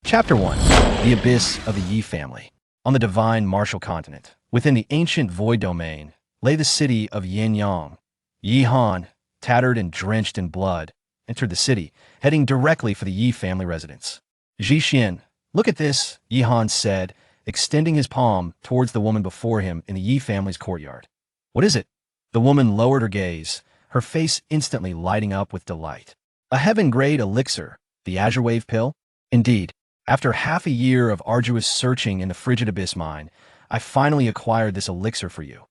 Chapter 1. The Abyss of the Yi Family. On the divine martial continent, within the ancient void domain, lay the city of Yin-Yang. Yi Han, tattered and drenched in blood, entered the city, heading directly for the Yi family residence. Ji Xian, look at this, Yi Han said, extending his palm towards the woman before him in the Yi family's courtyard. What is it? The woman lowered her gaze, her face instantly lighting up with delight. A heaven-grade elixir, the Azure Wave pill? Indeed. After half a year of arduous searching in the frigid abyss mine, I finally acquired this elixir for you.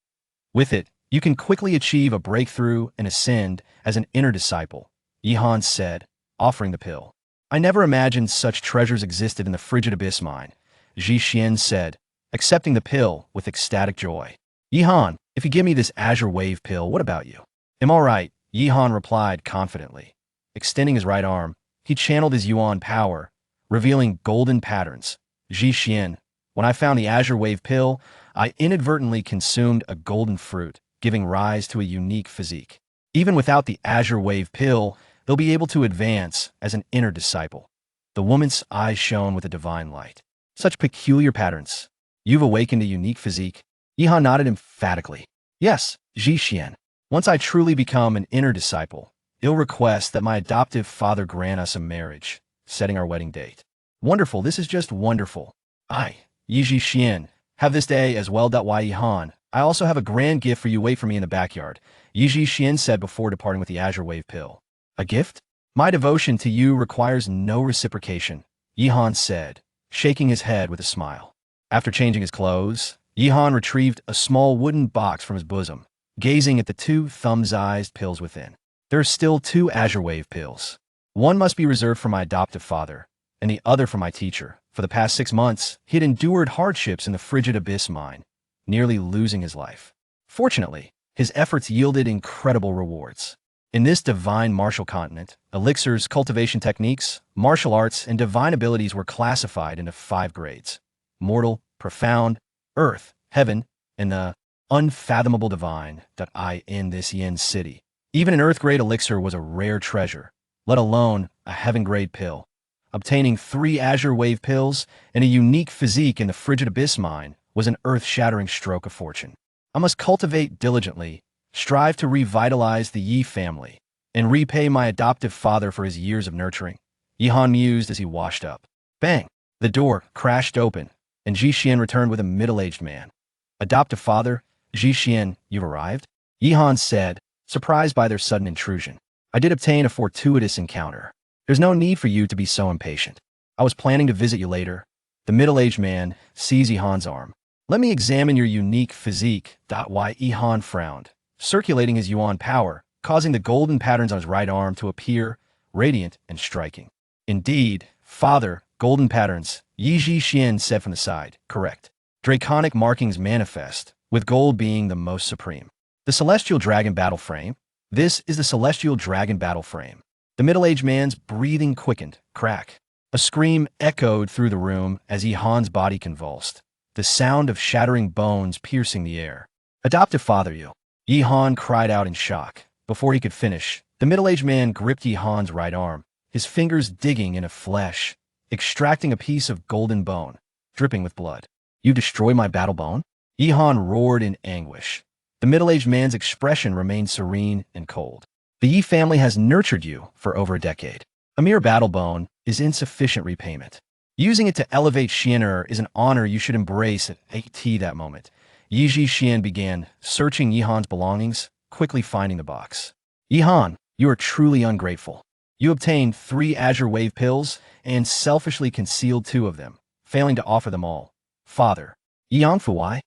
With it, you can quickly achieve a breakthrough and ascend as an inner disciple, Yi Han said, offering the pill. I never imagined such treasures existed in the frigid abyss mine, Ji Xian said, accepting the pill with ecstatic joy. Yi Han, if you give me this Azure Wave pill, what about you? I'm all right, Yi Han replied confidently. Extending his right arm, he channeled his yuan power, revealing golden patterns. Ji Xian, when I found the Azure Wave pill, I inadvertently consumed a golden fruit, giving rise to a unique physique. Even without the Azure Wave pill, they'll be able to advance as an inner disciple. The woman's eyes shone with a divine light. Such peculiar patterns. You've awakened a unique physique. Yi Han nodded emphatically. Yes, Ji Xian. Once I truly become an inner disciple, I'll request that my adoptive father grant us a marriage, setting our wedding date. Wonderful, this is just wonderful. Ji Xian, have this day as well. Yi Han, I also have a grand gift for you. Wait for me in the backyard, Ji Xian said before departing with the Azure Wave pill. A gift? My devotion to you requires no reciprocation, Yi Han said, shaking his head with a smile. After changing his clothes, Yi Han retrieved a small wooden box from his bosom, gazing at the two thumb-sized pills within. There are still two Azure Wave pills. One must be reserved for my adoptive father, and the other for my teacher. For the past 6 months, he had endured hardships in the frigid abyss mine, nearly losing his life. Fortunately, his efforts yielded incredible rewards. In this divine martial continent, elixirs, cultivation techniques, martial arts, and divine abilities were classified into 5 grades: mortal, profound, earth, heaven, and the unfathomable divine. In this Yin city, even an earth-grade elixir was a rare treasure, let alone a heaven-grade pill. Obtaining 3 Azure Wave pills and a unique physique in the frigid abyss mine was an earth-shattering stroke of fortune. I must cultivate diligently, strive to revitalize the Yi family, and repay my adoptive father for his years of nurturing, Yi Han mused as he washed up. Bang! The door crashed open, and Ji Xian returned with a middle-aged man. Adoptive father, Ji Xian, you've arrived? Yi Han said, surprised by their sudden intrusion. I did obtain a fortuitous encounter. There's no need for you to be so impatient. I was planning to visit you later. The middle-aged man seized Yi Han's arm. Let me examine your unique physique. Yi Han frowned, circulating his yuan power, causing the golden patterns on his right arm to appear radiant and striking. Indeed, father, golden patterns, Ji Xian said from the side. Correct. Draconic markings manifest, with gold being the most supreme. The Celestial Dragon Battle Frame. This is the Celestial Dragon Battle Frame. The middle-aged man's breathing quickened. Crack. A scream echoed through the room as Yi Han's body convulsed, the sound of shattering bones piercing the air. Adoptive father, you. Yi Han cried out in shock. Before he could finish, the middle-aged man gripped Yi Han's right arm, his fingers digging into flesh, extracting a piece of golden bone, dripping with blood. You destroy my battle bone? Yi Han roared in anguish. The middle-aged man's expression remained serene and cold. The Yi family has nurtured you for over a decade. A mere battle bone is insufficient repayment. Using it to elevate Xianer is an honor you should embrace at that moment. Ji Xian began searching Yi Han's belongings, quickly finding the box. Yi Han, you are truly ungrateful. You obtained 3 Azure Wave pills and selfishly concealed 2 of them, failing to offer them all. Father, Yangfu,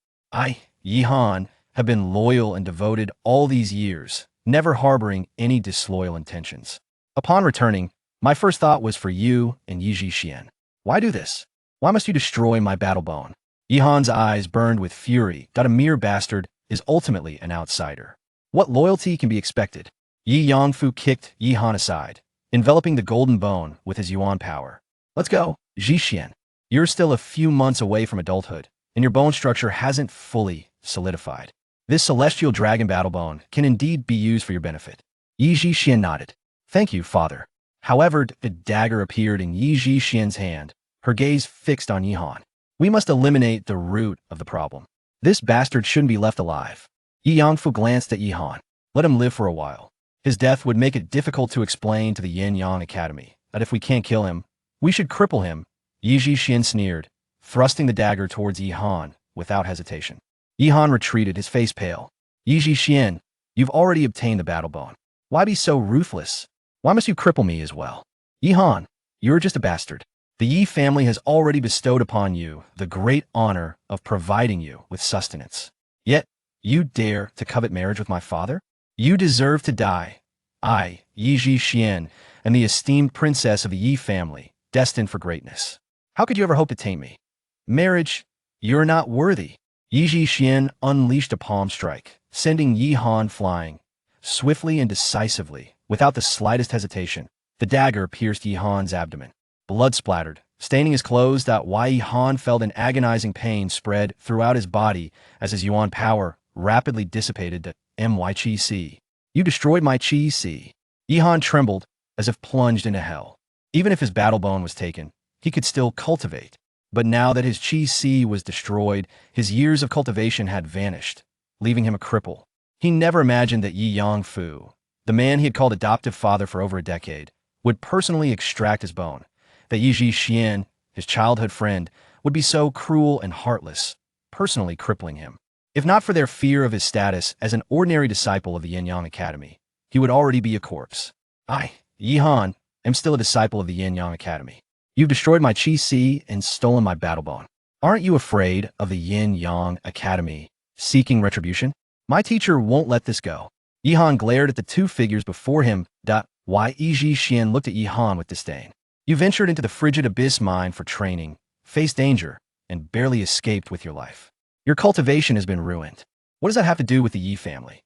Yi Han, have been loyal and devoted all these years, never harboring any disloyal intentions. Upon returning, my first thought was for you and Ji Xian. Why do this? Why must you destroy my battle bone? Yi Han's eyes burned with fury. A mere bastard is ultimately an outsider. What loyalty can be expected? Yi Yangfu kicked Yi Han aside, enveloping the golden bone with his yuan power. Let's go, Ji Xian. You're still a few months away from adulthood, and your bone structure hasn't fully solidified. This Celestial Dragon Battle Bone can indeed be used for your benefit. Ji Xian nodded. Thank you, father. However, a dagger appeared in Ji Xian's hand, her gaze fixed on Yihan. We must eliminate the root of the problem. This bastard shouldn't be left alive. Yi Yangfu glanced at Yihan. Let him live for a while. His death would make it difficult to explain to the Yin-Yang Academy that if we can't kill him, we should cripple him. Yi Xian sneered, thrusting the dagger towards Yihan without hesitation. Yihan retreated, his face pale. Yi Xian, you've already obtained the battle bone. Why be so ruthless? Why must you cripple me as well? Yihan, you're just a bastard. The Yi family has already bestowed upon you the great honor of providing you with sustenance. Yet, you dare to covet marriage with my father? You deserve to die. I, Yi Xian, am the esteemed princess of the Yi family, destined for greatness. How could you ever hope to tame me? Marriage, you're not worthy. Yi Xian unleashed a palm strike, sending Yihan flying. Swiftly and decisively, without the slightest hesitation, the dagger pierced Yihan's abdomen. Blood splattered, staining his clothes. Yihan felt an agonizing pain spread throughout his body as his yuan power rapidly dissipated to my Qi Si. You destroyed my Qi Si. Yihan trembled as if plunged into hell. Even if his battle bone was taken, he could still cultivate. But now that his Qi Si was destroyed, his years of cultivation had vanished, leaving him a cripple. He never imagined that Yi Yangfu, the man he had called adoptive father for over a decade, would personally extract his bone. That Yi Xian, his childhood friend, would be so cruel and heartless, personally crippling him. If not for their fear of his status as an ordinary disciple of the Yin-Yang Academy, he would already be a corpse. I, Yihan, am still a disciple of the Yin-Yang Academy. You've destroyed my Qi Si and stolen my battle bone. Aren't you afraid of the Yin-Yang Academy seeking retribution? My teacher won't let this go. Yihan glared at the two figures before him. Yi Xian looked at Yihan with disdain. You ventured into the frigid abyss mine for training, faced danger, and barely escaped with your life. Your cultivation has been ruined. What does that have to do with the Yi family?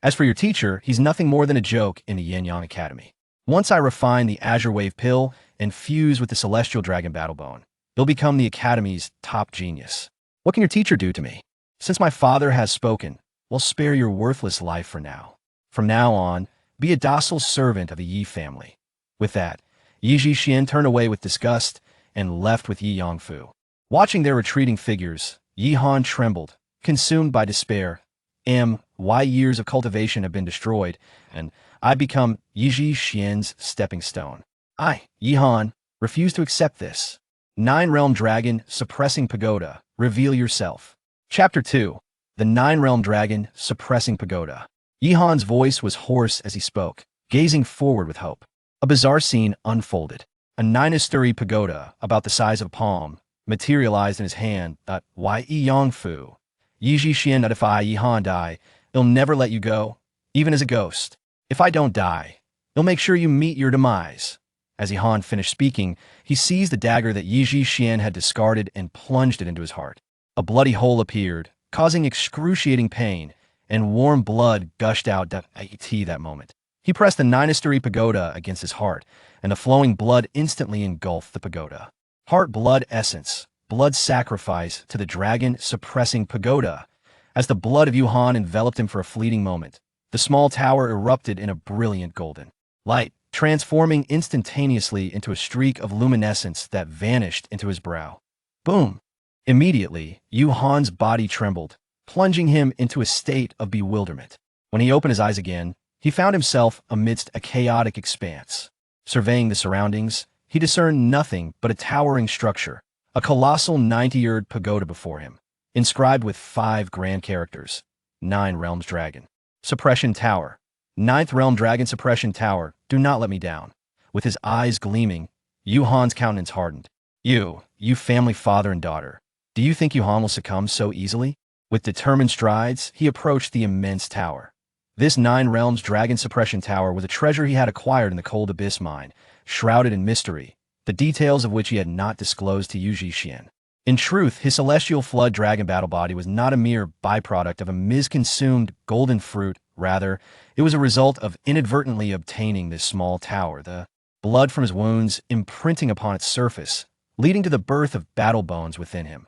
As for your teacher, he's nothing more than a joke in the Yin-Yang Academy. Once I refine the Azure Wave pill and fuse with the Celestial Dragon Battle Bone, he'll become the Academy's top genius. What can your teacher do to me? Since my father has spoken, we'll spare your worthless life for now. From now on, be a docile servant of the Yi family. With that, Yi Xian turned away with disgust and left with Yi Yangfu. Watching their retreating figures, Yihan trembled, consumed by despair. My years of cultivation have been destroyed, and I become Yi Xian's stepping stone. I, Yihan, refuse to accept this. 9-Realm Dragon Suppressing Pagoda, reveal yourself. Chapter 2. The 9-Realm Dragon Suppressing Pagoda. Yihan's voice was hoarse as he spoke, gazing forward with hope. A bizarre scene unfolded. A 9-story pagoda, about the size of a palm, materialized in his hand. Yi Yangfu. Yi Xian, if I, Yihan, die, he'll never let you go, even as a ghost. If I don't die, he'll make sure you meet your demise. As Yihan finished speaking, he seized the dagger that Yi Xian had discarded and plunged it into his heart. A bloody hole appeared, causing excruciating pain, and warm blood gushed out that moment. He pressed the 9-story pagoda against his heart, and the flowing blood instantly engulfed the pagoda. Heart blood essence, blood sacrifice to the dragon suppressing pagoda. As the blood of Yihan enveloped him for a fleeting moment, the small tower erupted in a brilliant golden light, transforming instantaneously into a streak of luminescence that vanished into his brow. Boom! Immediately, Yihan's body trembled, plunging him into a state of bewilderment. When he opened his eyes again, he found himself amidst a chaotic expanse. Surveying the surroundings, he discerned nothing but a towering structure, a colossal 90-year pagoda before him, inscribed with 5 grand characters. 9 Realms Dragon. Suppression Tower. 9th Realm Dragon Suppression Tower, do not let me down. With his eyes gleaming, Yihan's countenance hardened. You family father and daughter, do you think Yihan will succumb so easily? With determined strides, he approached the immense tower. This 9 Realms Dragon Suppression Tower was a treasure he had acquired in the cold abyss mine, shrouded in mystery, the details of which he had not disclosed to Yi Xian. In truth, his celestial flood dragon battle body was not a mere byproduct of a misconsumed golden fruit. Rather, it was a result of inadvertently obtaining this small tower, the blood from his wounds imprinting upon its surface, leading to the birth of battle bones within him.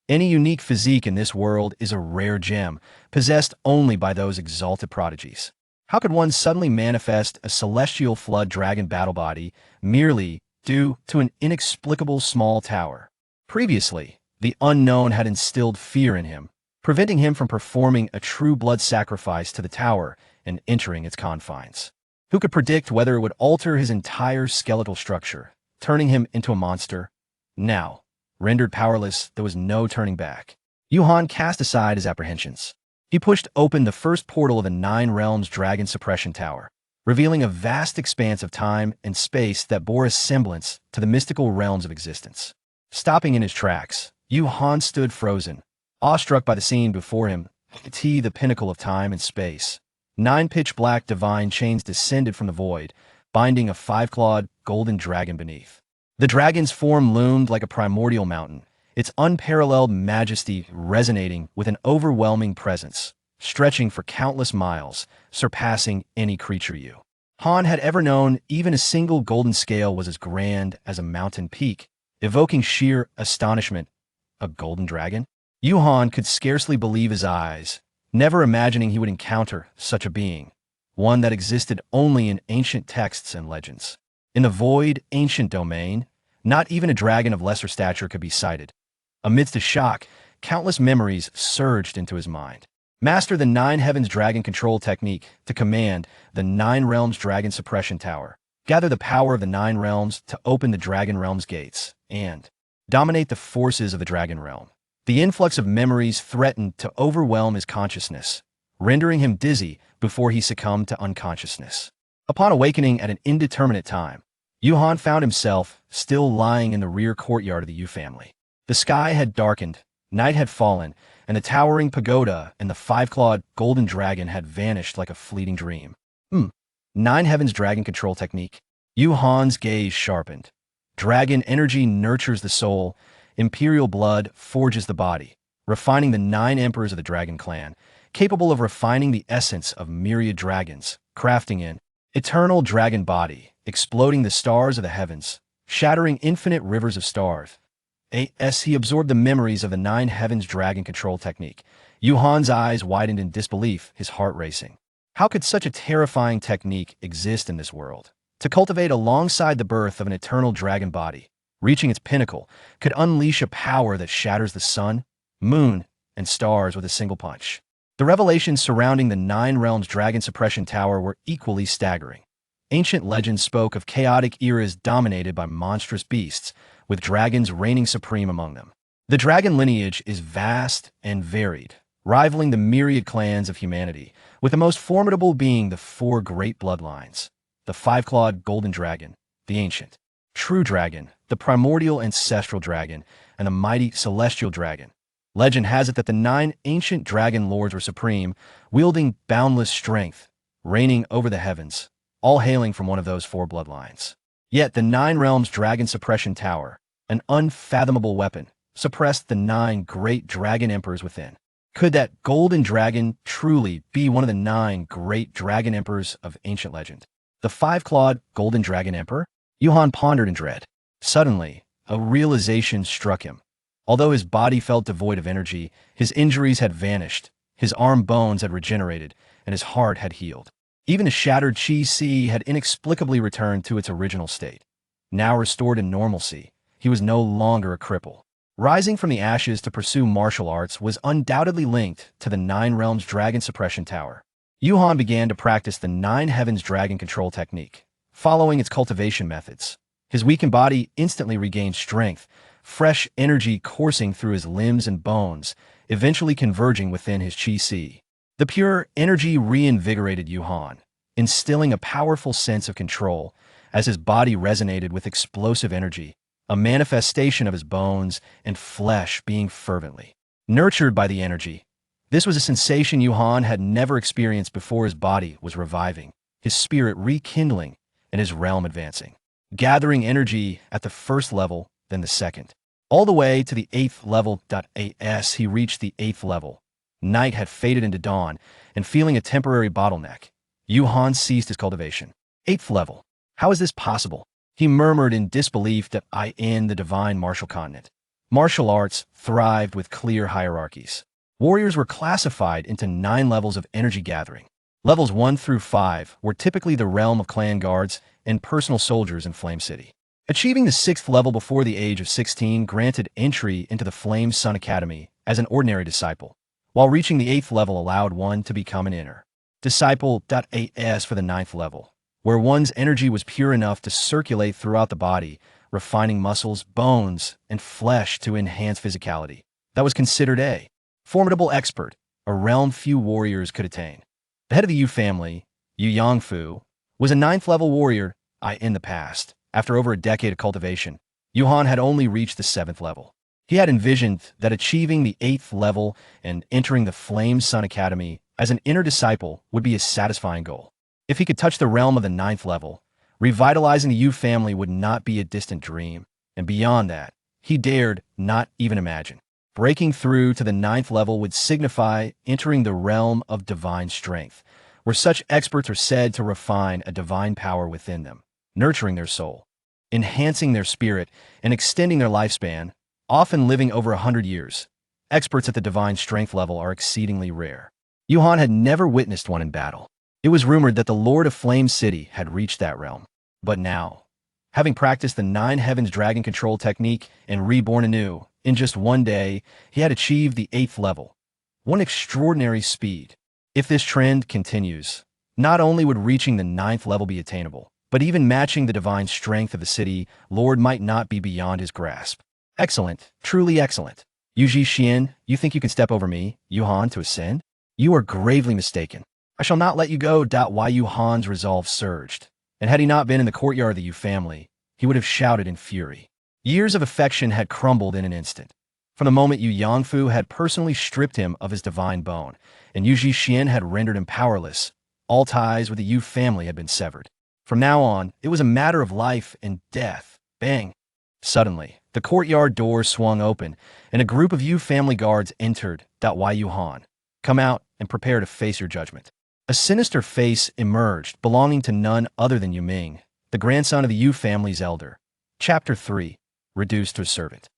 Any unique physique in this world is a rare gem, possessed only by those exalted prodigies. How could one suddenly manifest a celestial flood dragon battle body merely due to an inexplicable small tower. Previously, the unknown had instilled fear in him, preventing him from performing a true blood sacrifice to the tower and entering its confines. Who could predict whether it would alter his entire skeletal structure, turning him into a monster? Now, rendered powerless, there was no turning back. Yuhan cast aside his apprehensions. He pushed open the first portal of the Nine Realms Dragon Suppression Tower, revealing a vast expanse of time and space that bore a semblance to the mystical realms of existence. Stopping in his tracks, Yuhan stood frozen, awestruck by the scene before him, the pinnacle of time and space. 9 pitch-black divine chains descended from the void, binding a 5-clawed golden dragon beneath. The dragon's form loomed like a primordial mountain, its unparalleled majesty resonating with an overwhelming presence, stretching for countless miles, surpassing any creature Yuhan had ever known. Even a single golden scale was as grand as a mountain peak, evoking sheer astonishment. A golden dragon? Yuhan could scarcely believe his eyes, never imagining he would encounter such a being, one that existed only in ancient texts and legends. In the void, ancient domain, not even a dragon of lesser stature could be sighted. Amidst a shock, countless memories surged into his mind. Master the Nine Heavens Dragon Control Technique to command the Nine Realms Dragon Suppression Tower. Gather the power of the Nine Realms to open the Dragon Realm's gates, and dominate the forces of the Dragon Realm. The influx of memories threatened to overwhelm his consciousness, rendering him dizzy before he succumbed to unconsciousness. Upon awakening at an indeterminate time, Yuhan found himself still lying in the rear courtyard of the Yu family. The sky had darkened, night had fallen, and the towering pagoda and the 5-clawed golden dragon had vanished like a fleeting dream. Nine Heavens Dragon Control Technique. Yuhan's gaze sharpened. Dragon energy nurtures the soul, imperial blood forges the body, refining the 9 emperors of the dragon clan, capable of refining the essence of myriad dragons, crafting an eternal dragon body, exploding the stars of the heavens, shattering infinite rivers of stars. As he absorbed the memories of the Nine Heavens Dragon Control Technique, Yuhan's eyes widened in disbelief, his heart racing. How could such a terrifying technique exist in this world? To cultivate alongside the birth of an eternal dragon body, reaching its pinnacle, could unleash a power that shatters the sun, moon, and stars with a single punch. The revelations surrounding the Nine Realms Dragon Suppression Tower were equally staggering. Ancient legends spoke of chaotic eras dominated by monstrous beasts, with dragons reigning supreme among them. The dragon lineage is vast and varied, rivaling the myriad clans of humanity, with the most formidable being the 4 great bloodlines: the 5-clawed golden dragon, the ancient true dragon, the primordial ancestral dragon, and the mighty celestial dragon. Legend has it that the 9 ancient dragon lords were supreme, wielding boundless strength, reigning over the heavens, all hailing from one of those 4 bloodlines. Yet the Nine Realms Dragon Suppression Tower, an unfathomable weapon, suppressed the 9 great dragon emperors within. Could that golden dragon truly be one of the 9 great dragon emperors of ancient legend? The 5-clawed golden dragon emperor? Yuhan pondered in dread. Suddenly, a realization struck him. Although his body felt devoid of energy, his injuries had vanished, his arm bones had regenerated, and his heart had healed. Even his shattered chi had inexplicably returned to its original state. Now restored to normalcy, he was no longer a cripple. Rising from the ashes to pursue martial arts was undoubtedly linked to the Nine Realms Dragon Suppression Tower. Yuhan began to practice the Nine Heavens Dragon Control Technique, following its cultivation methods. His weakened body instantly regained strength, fresh energy coursing through his limbs and bones, eventually converging within his chi. The pure energy reinvigorated Yuhan, instilling a powerful sense of control as his body resonated with explosive energy, a manifestation of his bones and flesh being fervently nurtured by the energy. This was a sensation Yuhan had never experienced before. His body was reviving, his spirit rekindling, and his realm advancing, gathering energy at the first level, then the second, all the way to the 8th level. As he reached the 8th level, night had faded into dawn, and feeling a temporary bottleneck, Yuhan ceased his cultivation. 8th level. How is this possible? He murmured in disbelief that in the divine martial continent, martial arts thrived with clear hierarchies. Warriors were classified into 9 levels of energy gathering. Levels 1 through 5 were typically the realm of clan guards and personal soldiers in Flame City. Achieving the 6th level before the age of 16 granted entry into the Flame Sun Academy as an ordinary disciple, while reaching the 8th level allowed one to become an inner disciple. 8s for the 9th level, where one's energy was pure enough to circulate throughout the body, refining muscles, bones, and flesh to enhance physicality. That was considered a formidable expert, a realm few warriors could attain. The head of the Yu family, Yu Yangfu, was a 9th level warrior. In the past, after over a decade of cultivation, Yuhan had only reached the 7th level. He had envisioned that achieving the 8th level and entering the Flame Sun Academy as an inner disciple would be a satisfying goal. If he could touch the realm of the 9th level, revitalizing the Yu family would not be a distant dream, and beyond that, he dared not even imagine. Breaking through to the 9th level would signify entering the realm of divine strength, where such experts are said to refine a divine power within them, nurturing their soul, enhancing their spirit, and extending their lifespan, often living over 100 years. Experts at the divine strength level are exceedingly rare. Yuhan had never witnessed one in battle. It was rumored that the Lord of Flame City had reached that realm. But now, having practiced the 9 Heavens Dragon Control technique and reborn anew, in just one day, he had achieved the 8th level. One extraordinary speed. If this trend continues, not only would reaching the 9th level be attainable, but even matching the divine strength of the city Lord might not be beyond his grasp. Excellent, truly excellent. Yuji Xian, you think you can step over me, Yuhan, to ascend? You are gravely mistaken. I shall not let you go. Why Yuhan's resolve surged, and had he not been in the courtyard of the Yu family, he would have shouted in fury. Years of affection had crumbled in an instant. From the moment Yu Yangfu had personally stripped him of his divine bone, and Yuji Xian had rendered him powerless, all ties with the Yu family had been severed. From now on, it was a matter of life and death. Bang! Suddenly, the courtyard door swung open, and a group of Yu family guards entered. Why Yuhan? Come out and prepare to face your judgment. A sinister face emerged, belonging to none other than Yu Ming, the grandson of the Yu family's elder. Chapter 3. Reduced to a servant.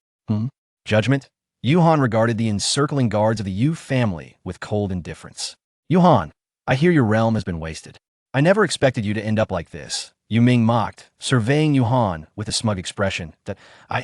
Judgment? Yuhan regarded the encircling guards of the Yu family with cold indifference. Yuhan, I hear your realm has been wasted. I never expected you to end up like this. Yu Ming mocked, surveying Yuhan with a smug expression.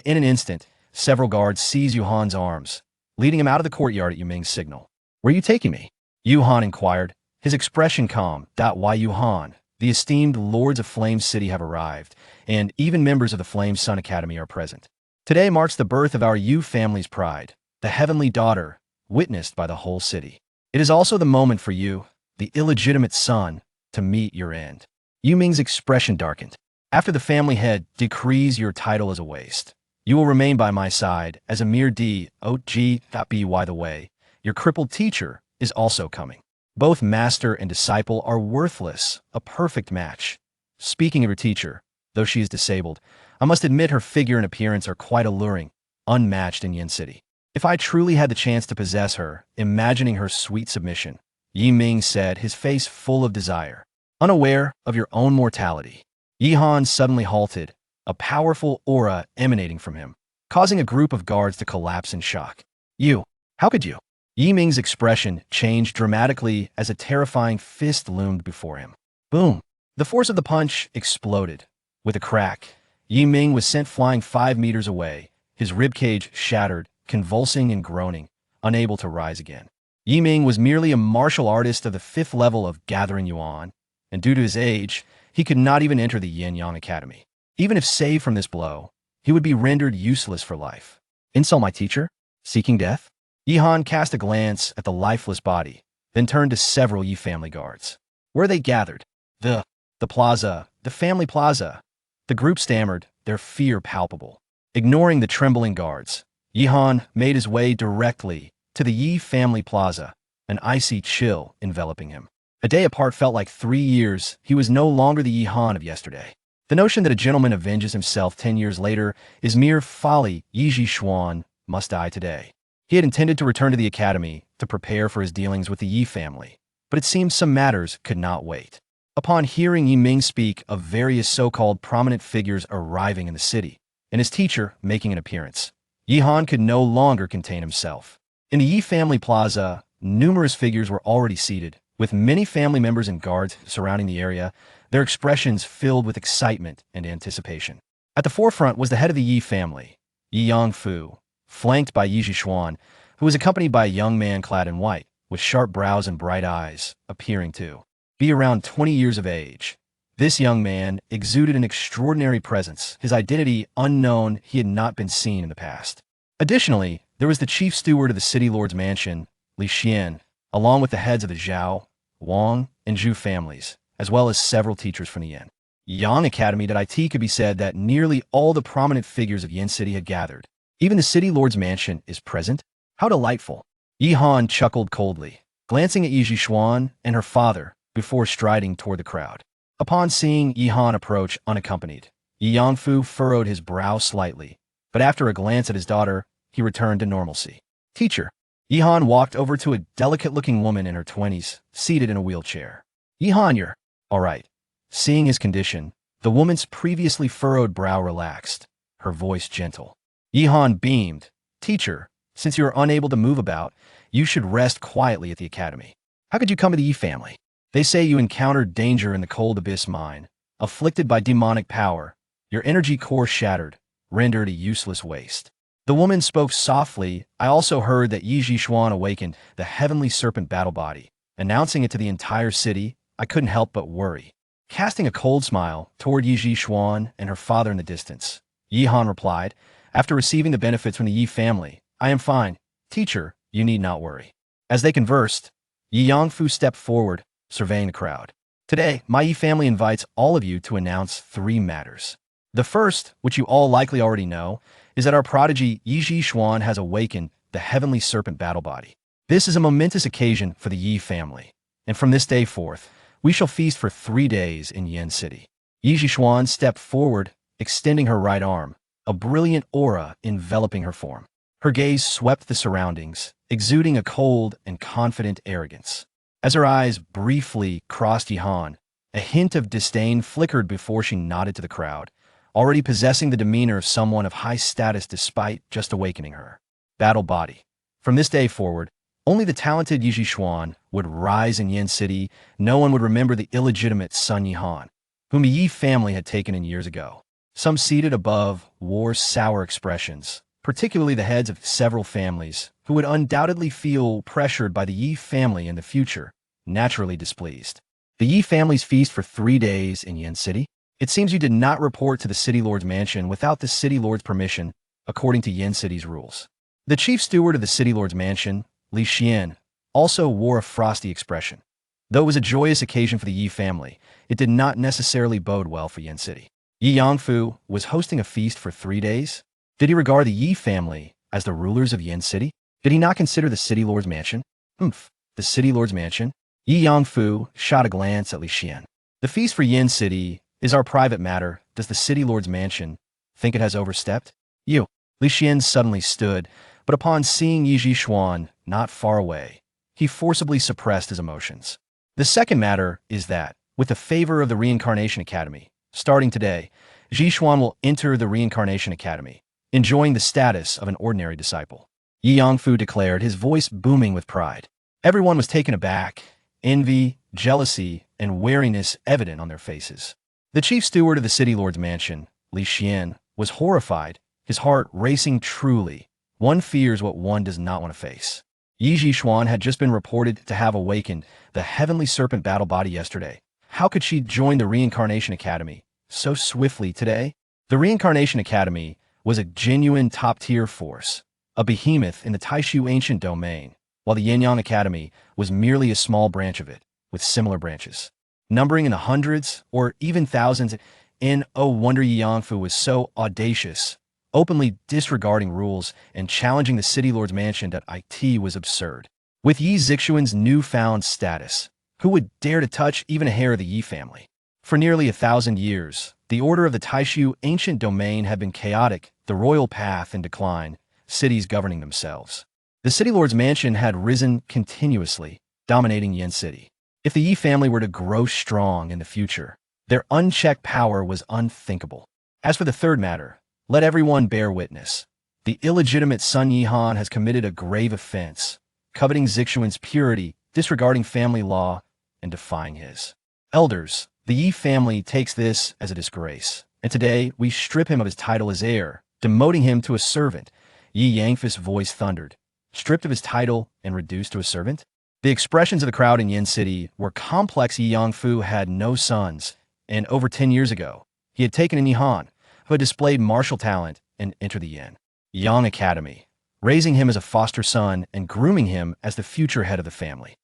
In an instant, several guards seized Yuhan's arms, leading him out of the courtyard at Yu Ming's signal. Where are you taking me? Yuhan inquired, his expression calm. Why Yuhan? The esteemed lords of Flame City have arrived, and even members of the Flame Sun Academy are present. Today marks the birth of our Yu family's pride, the heavenly daughter, witnessed by the whole city. It is also the moment for you, the illegitimate son, to meet your end. Yu Ming's expression darkened. After the family head decrees your title as a waste, you will remain by my side as a mere D.O.G. By the way, your crippled teacher is also coming. Both master and disciple are worthless, a perfect match. Speaking of your teacher, though she is disabled, I must admit her figure and appearance are quite alluring, unmatched in Yin City. If I truly had the chance to possess her, imagining her sweet submission, Yi Ming said, his face full of desire. Unaware of your own mortality, Yihan suddenly halted, a powerful aura emanating from him, causing a group of guards to collapse in shock. You, how could you? Yi Ming's expression changed dramatically as a terrifying fist loomed before him. Boom! The force of the punch exploded. With a crack, Yi Ming was sent flying 5 meters away, his ribcage shattered, convulsing and groaning, unable to rise again. Yi Ming was merely a martial artist of the 5th level of Gathering Yuan, and due to his age, he could not even enter the Yin Yang Academy. Even if saved from this blow, he would be rendered useless for life. Insult my teacher? Seeking death? Yihan cast a glance at the lifeless body, then turned to several Yi family guards. Where they gathered? The plaza, the family plaza. The group stammered, their fear palpable. Ignoring the trembling guards, Yihan made his way directly to the Yi family plaza, an icy chill enveloping him. A day apart felt like 3 years. He was no longer the Yihan of yesterday. The notion that a gentleman avenges himself 10 years later is mere folly. Yi Xuan must die today. He had intended to return to the academy to prepare for his dealings with the Yi family, but it seemed some matters could not wait. Upon hearing Yi Ming speak of various so-called prominent figures arriving in the city, and his teacher making an appearance, Yihan could no longer contain himself. In the Yi family plaza, numerous figures were already seated, with many family members and guards surrounding the area, their expressions filled with excitement and anticipation. At the forefront was the head of the Yi family, Yi Yangfu, flanked by Yi Zhishuan, who was accompanied by a young man clad in white, with sharp brows and bright eyes, appearing to be around 20 years of age. This young man exuded an extraordinary presence, his identity unknown. He had not been seen in the past. Additionally, there was the chief steward of the city lord's mansion, Li Xian, along with the heads of the Zhao, Wang, and Zhu families, as well as several teachers from the Yang Academy. It could be said that nearly all the prominent figures of Yin City had gathered. Even the city lord's mansion is present? How delightful! Yi Han chuckled coldly, glancing at Yi Zhishuan and her father before striding toward the crowd. Upon seeing Yi Han approach unaccompanied, Yi Yangfu furrowed his brow slightly, but after a glance at his daughter, he returned to normalcy. Teacher. Yi Han walked over to a delicate-looking woman in her 20s, seated in a wheelchair. Yi Han, you're all right. Seeing his condition, the woman's previously furrowed brow relaxed, her voice gentle. Yi Han beamed. Teacher, since you are unable to move about, you should rest quietly at the academy. How could you come to the Yi family? They say you encountered danger in the cold abyss mine, afflicted by demonic power, your energy core shattered, rendered a useless waste. The woman spoke softly. I also heard that Yi Zhishuan awakened the heavenly serpent battle body. Announcing it to the entire city, I couldn't help but worry. Casting a cold smile toward Yi Zhishuan and her father in the distance, Yi Han replied, after receiving the benefits from the Yi family, I am fine. Teacher, you need not worry. As they conversed, Yi Yangfu stepped forward, surveying the crowd. Today, my Yi family invites all of you to announce 3 matters. The first, which you all likely already know, is that our prodigy Yi Zhishuan has awakened the heavenly serpent battle body. This is a momentous occasion for the Yi family, and from this day forth, we shall feast for 3 days in Yin City. Yi Zhishuan stepped forward, extending her right arm, a brilliant aura enveloping her form. Her gaze swept the surroundings, exuding a cold and confident arrogance. As her eyes briefly crossed Yi Han, a hint of disdain flickered before she nodded to the crowd, already possessing the demeanor of someone of high status despite just awakening her. Battle body. From this day forward, only the talented Yi Zhishuan would rise in Yin City. No one would remember the illegitimate son Yi Han, whom the Yi family had taken in years ago. Some seated above wore sour expressions, particularly the heads of several families, who would undoubtedly feel pressured by the Yi family in the future, naturally displeased. The Yi family's feast for 3 days in Yin City? It seems you did not report to the city lord's mansion without the city lord's permission, according to Yin City's rules. The chief steward of the city lord's mansion, Li Xian, also wore a frosty expression. Though it was a joyous occasion for the Yi family, it did not necessarily bode well for Yin City. Yi Yangfu was hosting a feast for 3 days? Did he regard the Yi family as the rulers of Yin City? Did he not consider the city lord's mansion? The city lord's mansion? Yi Yangfu shot a glance at Li Xian. The feast for Yin City is our private matter. Does the city lord's mansion think it has overstepped? You. Li Xian suddenly stood, but upon seeing Yi Zhishuan not far away, he forcibly suppressed his emotions. The second matter is that, with the favor of the Reincarnation Academy, starting today, Zhishuan will enter the Reincarnation Academy, enjoying the status of an ordinary disciple. Yi Yangfu declared, his voice booming with pride. Everyone was taken aback, envy, jealousy, and wariness evident on their faces. The chief steward of the city lord's mansion, Li Xian, was horrified, his heart racing truly. One fears what one does not want to face. Yi Zhishuan had just been reported to have awakened the heavenly serpent battle body yesterday. How could she join the Reincarnation Academy so swiftly today? The Reincarnation Academy was a genuine top-tier force, a behemoth in the Taishu ancient domain, while the Yin Yang Academy was merely a small branch of it, with similar branches, numbering in the hundreds or even thousands. No wonder Yi Yangfu was so audacious, openly disregarding rules and challenging the city lord's mansion. It was absurd. With Yi Zixuan's newfound status, who would dare to touch even a hair of the Yi family? For nearly 1,000 years, the order of the Taishu ancient domain had been chaotic, the royal path in decline, cities governing themselves. The city lord's mansion had risen continuously, dominating Yin City. If the Yi family were to grow strong in the future, their unchecked power was unthinkable. As for the third matter, let everyone bear witness. The illegitimate son Yi Han has committed a grave offense, coveting Zixuan's purity, disregarding family law, and defying his elders. The Yi family takes this as a disgrace. And today, we strip him of his title as heir, demoting him to a servant. Yi Yangfei's voice thundered. Stripped of his title and reduced to a servant? The expressions of the crowd in Yin City were complex. Yi Yangfu had no sons, and over 10 years ago, he had taken in Yihan, who had displayed martial talent, and entered the Yin Yang Academy, raising him as a foster son and grooming him as the future head of the family.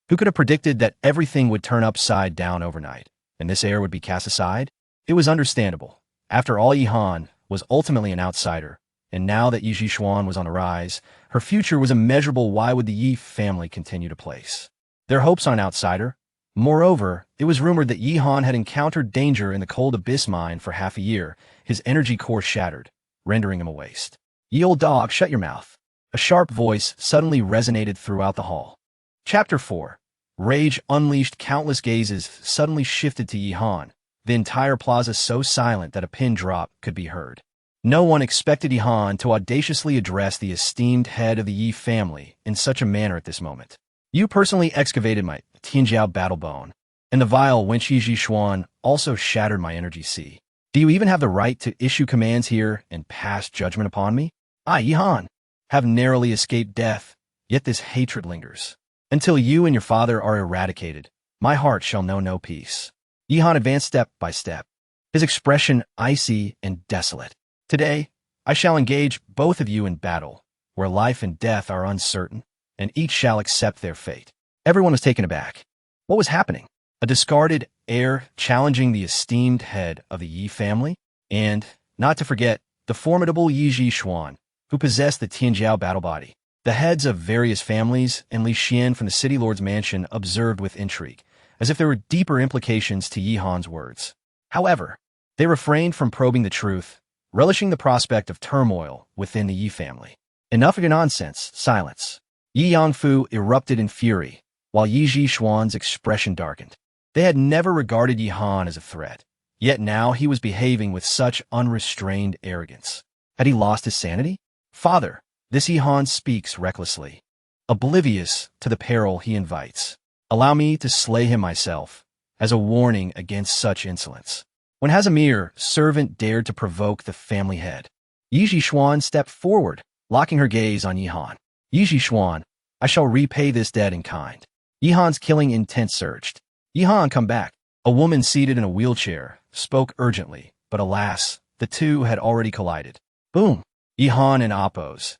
Who could have predicted that everything would turn upside down overnight, and this heir would be cast aside? It was understandable. After all, Yihan was ultimately an outsider, and now that Yi Zixuan was on the rise, her future was immeasurable. Why would the Yi family continue to place their hopes on an outsider? Moreover, it was rumored that Yihan had encountered danger in the cold abyss mine for half a year, his energy core shattered, rendering him a waste. Ye old dog, shut your mouth. A sharp voice suddenly resonated throughout the hall. Chapter 4. Rage unleashed. Countless gazes suddenly shifted to Yihan, the entire plaza so silent that a pin drop could be heard. No one expected Yihan to audaciously address the esteemed head of the Yi family in such a manner at this moment. You personally excavated my Tianjiao battle bone, and the vile wench Yi Zixuan also shattered my energy sea. Do you even have the right to issue commands here and pass judgment upon me? I, Yihan, have narrowly escaped death, yet this hatred lingers. Until you and your father are eradicated, my heart shall know no peace. Yihan advanced step by step, his expression icy and desolate. Today, I shall engage both of you in battle, where life and death are uncertain, and each shall accept their fate. Everyone was taken aback. What was happening? A discarded heir challenging the esteemed head of the Yi family? And, not to forget, the formidable Yi Zixuan, who possessed the Tianjiao battle body. The heads of various families and Li Xian from the city lord's mansion observed with intrigue, as if there were deeper implications to Yihan's words. However, they refrained from probing the truth, relishing the prospect of turmoil within the Yi family. Enough of your nonsense. Silence. Yi Yangfu erupted in fury, while Yi Zixuan's expression darkened. They had never regarded Yihan as a threat, yet now he was behaving with such unrestrained arrogance. Had he lost his sanity? Father, this Yihan speaks recklessly, oblivious to the peril he invites. Allow me to slay him myself, as a warning against such insolence. When has a mere servant dared to provoke the family head? Yi Zixuan stepped forward, locking her gaze on Yihan. Yi Zixuan, I shall repay this debt in kind. Yihan's killing intent surged. Yihan, come back. A woman seated in a wheelchair spoke urgently, but alas, the two had already collided. Boom! Yihan and Appo's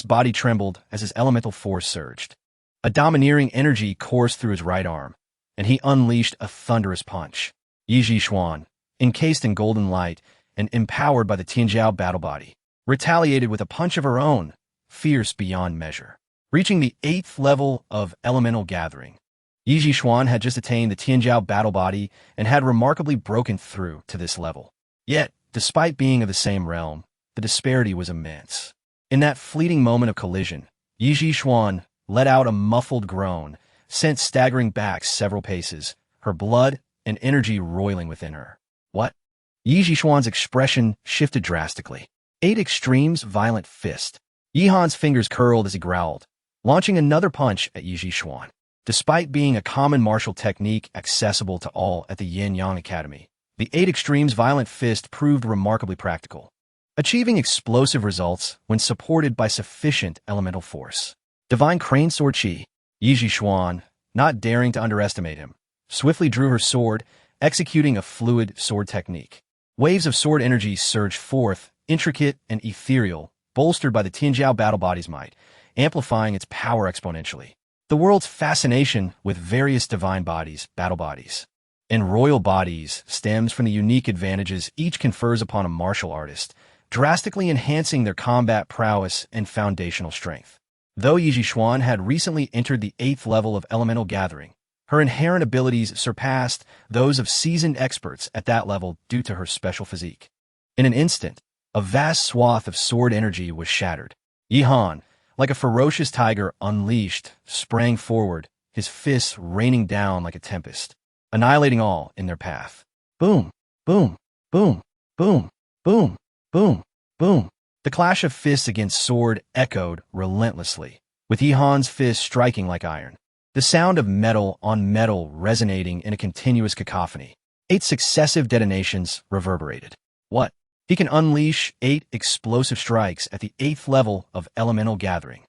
body trembled as his elemental force surged. A domineering energy coursed through his right arm, and he unleashed a thunderous punch. Yi Zixuan, encased in golden light and empowered by the Tianjiao battle body, retaliated with a punch of her own, fierce beyond measure. Reaching the 8th level of elemental gathering, Yi Zixuan had just attained the Tianjiao battle body and had remarkably broken through to this level. Yet, despite being of the same realm, the disparity was immense. In that fleeting moment of collision, Yi Zixuan let out a muffled groan, sent staggering back several paces, her blood and energy roiling within her. What? Yi Zixuan's expression shifted drastically. 8 extremes violent fist. Yihan's fingers curled as he growled, launching another punch at Yi Zixuan. Despite being a common martial technique accessible to all at the Yin Yang Academy, the 8 extremes violent fist proved remarkably practical, achieving explosive results when supported by sufficient elemental force. Divine Crane Sword Chi. Yi Zixuan, not daring to underestimate him, swiftly drew her sword, executing a fluid sword technique. Waves of sword energy surged forth, intricate and ethereal, bolstered by the Tianjiao battle body's might, amplifying its power exponentially. The world's fascination with various divine bodies, battle bodies, and royal bodies stems from the unique advantages each confers upon a martial artist, drastically enhancing their combat prowess and foundational strength. Though Yi Zixuan had recently entered the 8th level of elemental gathering, her inherent abilities surpassed those of seasoned experts at that level due to her special physique. In an instant, a vast swath of sword energy was shattered. Yihan, like a ferocious tiger unleashed, sprang forward, his fists raining down like a tempest, annihilating all in their path. Boom, boom, boom, boom, boom, boom, boom. The clash of fists against sword echoed relentlessly, with Yihan's fists striking like iron. The sound of metal on metal resonating in a continuous cacophony. 8 successive detonations reverberated. What? He can unleash 8 explosive strikes at the 8th level of elemental gathering.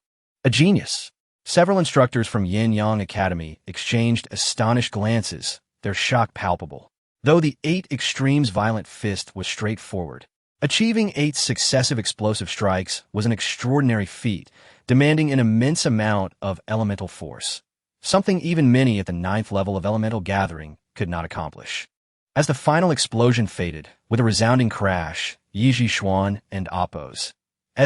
A genius. Several instructors from Yin Yang Academy exchanged astonished glances, their shock palpable. Though the 8 Extremes Violent Fist was straightforward, achieving 8 successive explosive strikes was an extraordinary feat, demanding an immense amount of elemental force, something even many at the 9th level of elemental gathering could not accomplish. As the final explosion faded, with a resounding crash, Yi Zhishuan and Appo's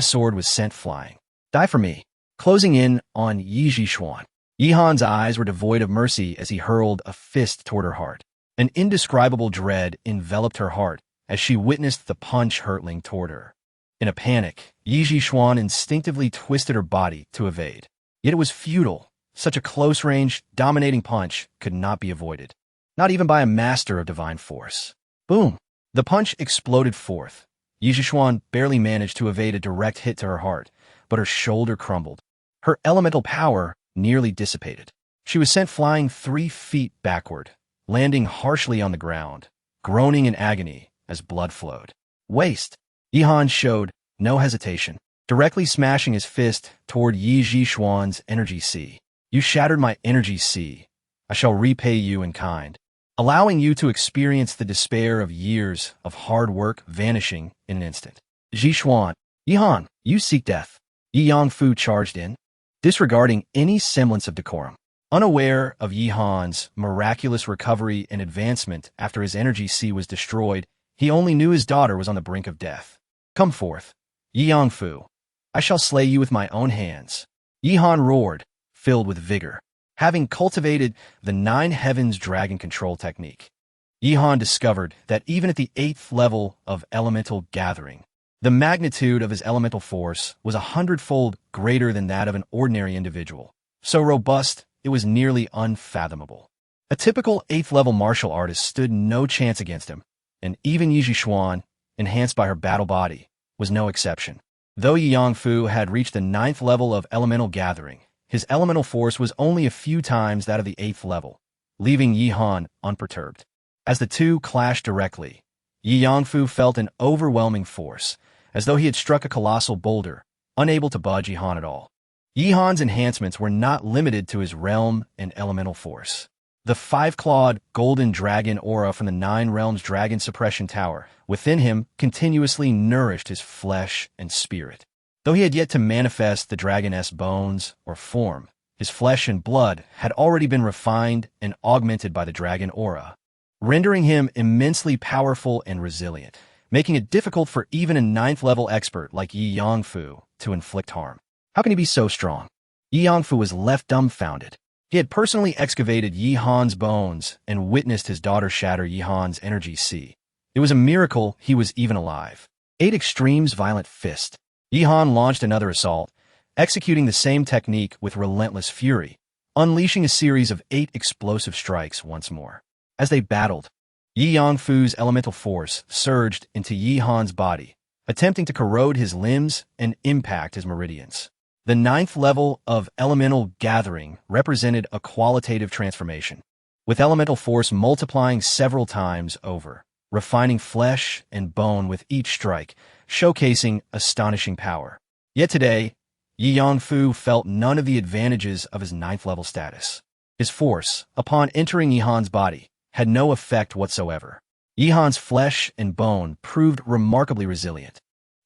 sword was sent flying. Die for me. Closing in on Yi Zhishuan, Yihan's eyes were devoid of mercy as he hurled a fist toward her heart. An indescribable dread enveloped her heart as she witnessed the punch hurtling toward her. In a panic, Yi Zhishuan instinctively twisted her body to evade. Yet it was futile. Such a close-range, dominating punch could not be avoided, not even by a master of divine force. Boom! The punch exploded forth. Yi Zhishuan barely managed to evade a direct hit to her heart, but her shoulder crumbled. Her elemental power nearly dissipated. She was sent flying 3 feet backward, landing harshly on the ground, groaning in agony as blood flowed. Waste! Yihan showed no hesitation, directly smashing his fist toward Yi Zhishuan's energy sea. You shattered my energy sea. I shall repay you in kind, allowing you to experience the despair of years of hard work vanishing in an instant. Zhishuan, Yihan, you seek death. Yi Yangfu charged in, disregarding any semblance of decorum. Unaware of Yihan's miraculous recovery and advancement after his energy sea was destroyed, he only knew his daughter was on the brink of death. Come forth, Yi Yangfu. I shall slay you with my own hands. Yihan roared, filled with vigor. Having cultivated the 9 Heavens Dragon Control technique, Yihan discovered that even at the 8th level of elemental gathering, the magnitude of his elemental force was 100-fold greater than that of an ordinary individual. So robust, it was nearly unfathomable. A typical 8th-level martial artist stood no chance against him, and even Yi Zhishuan, enhanced by her battle body, was no exception. Though Yi Yangfu had reached the 9th level of elemental gathering, his elemental force was only a few times that of the 8th level, leaving Yihan unperturbed. As the two clashed directly, Yi Yangfu felt an overwhelming force, as though he had struck a colossal boulder, unable to budge Yihan at all. Yihan's enhancements were not limited to his realm and elemental force. The 5-clawed golden dragon aura from the 9 Realms Dragon Suppression Tower within him continuously nourished his flesh and spirit. Though he had yet to manifest the dragoness bones or form, his flesh and blood had already been refined and augmented by the dragon aura, rendering him immensely powerful and resilient, making it difficult for even a 9th-level expert like Yi Yangfu to inflict harm. How can he be so strong? Yi Yangfu was left dumbfounded. He had personally excavated Yihan's bones and witnessed his daughter shatter Yihan's energy sea. It was a miracle he was even alive. 8 Extremes Violent Fist. Yihan launched another assault, executing the same technique with relentless fury, unleashing a series of 8 explosive strikes once more. As they battled, Yi Yangfu's elemental force surged into Yihan's body, attempting to corrode his limbs and impact his meridians. The 9th level of elemental gathering represented a qualitative transformation, with elemental force multiplying several times over, refining flesh and bone with each strike, showcasing astonishing power. Yet today, Yi Yangfu felt none of the advantages of his 9th level status. His force, upon entering Yihan's body, had no effect whatsoever. Yihan's flesh and bone proved remarkably resilient.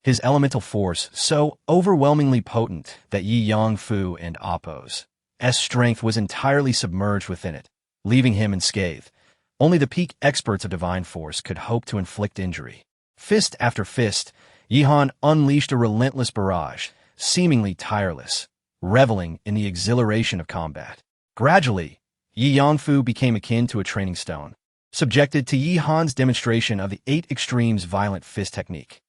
His elemental force so overwhelmingly potent that Yi Yangfu and Appo's strength was entirely submerged within it, leaving him unscathed. Only the peak experts of divine force could hope to inflict injury. Fist after fist, Yihan unleashed a relentless barrage, seemingly tireless, reveling in the exhilaration of combat. Gradually, Yi Yangfu became akin to a training stone, subjected to Yihan's demonstration of the 8 Extremes Violent Fist technique.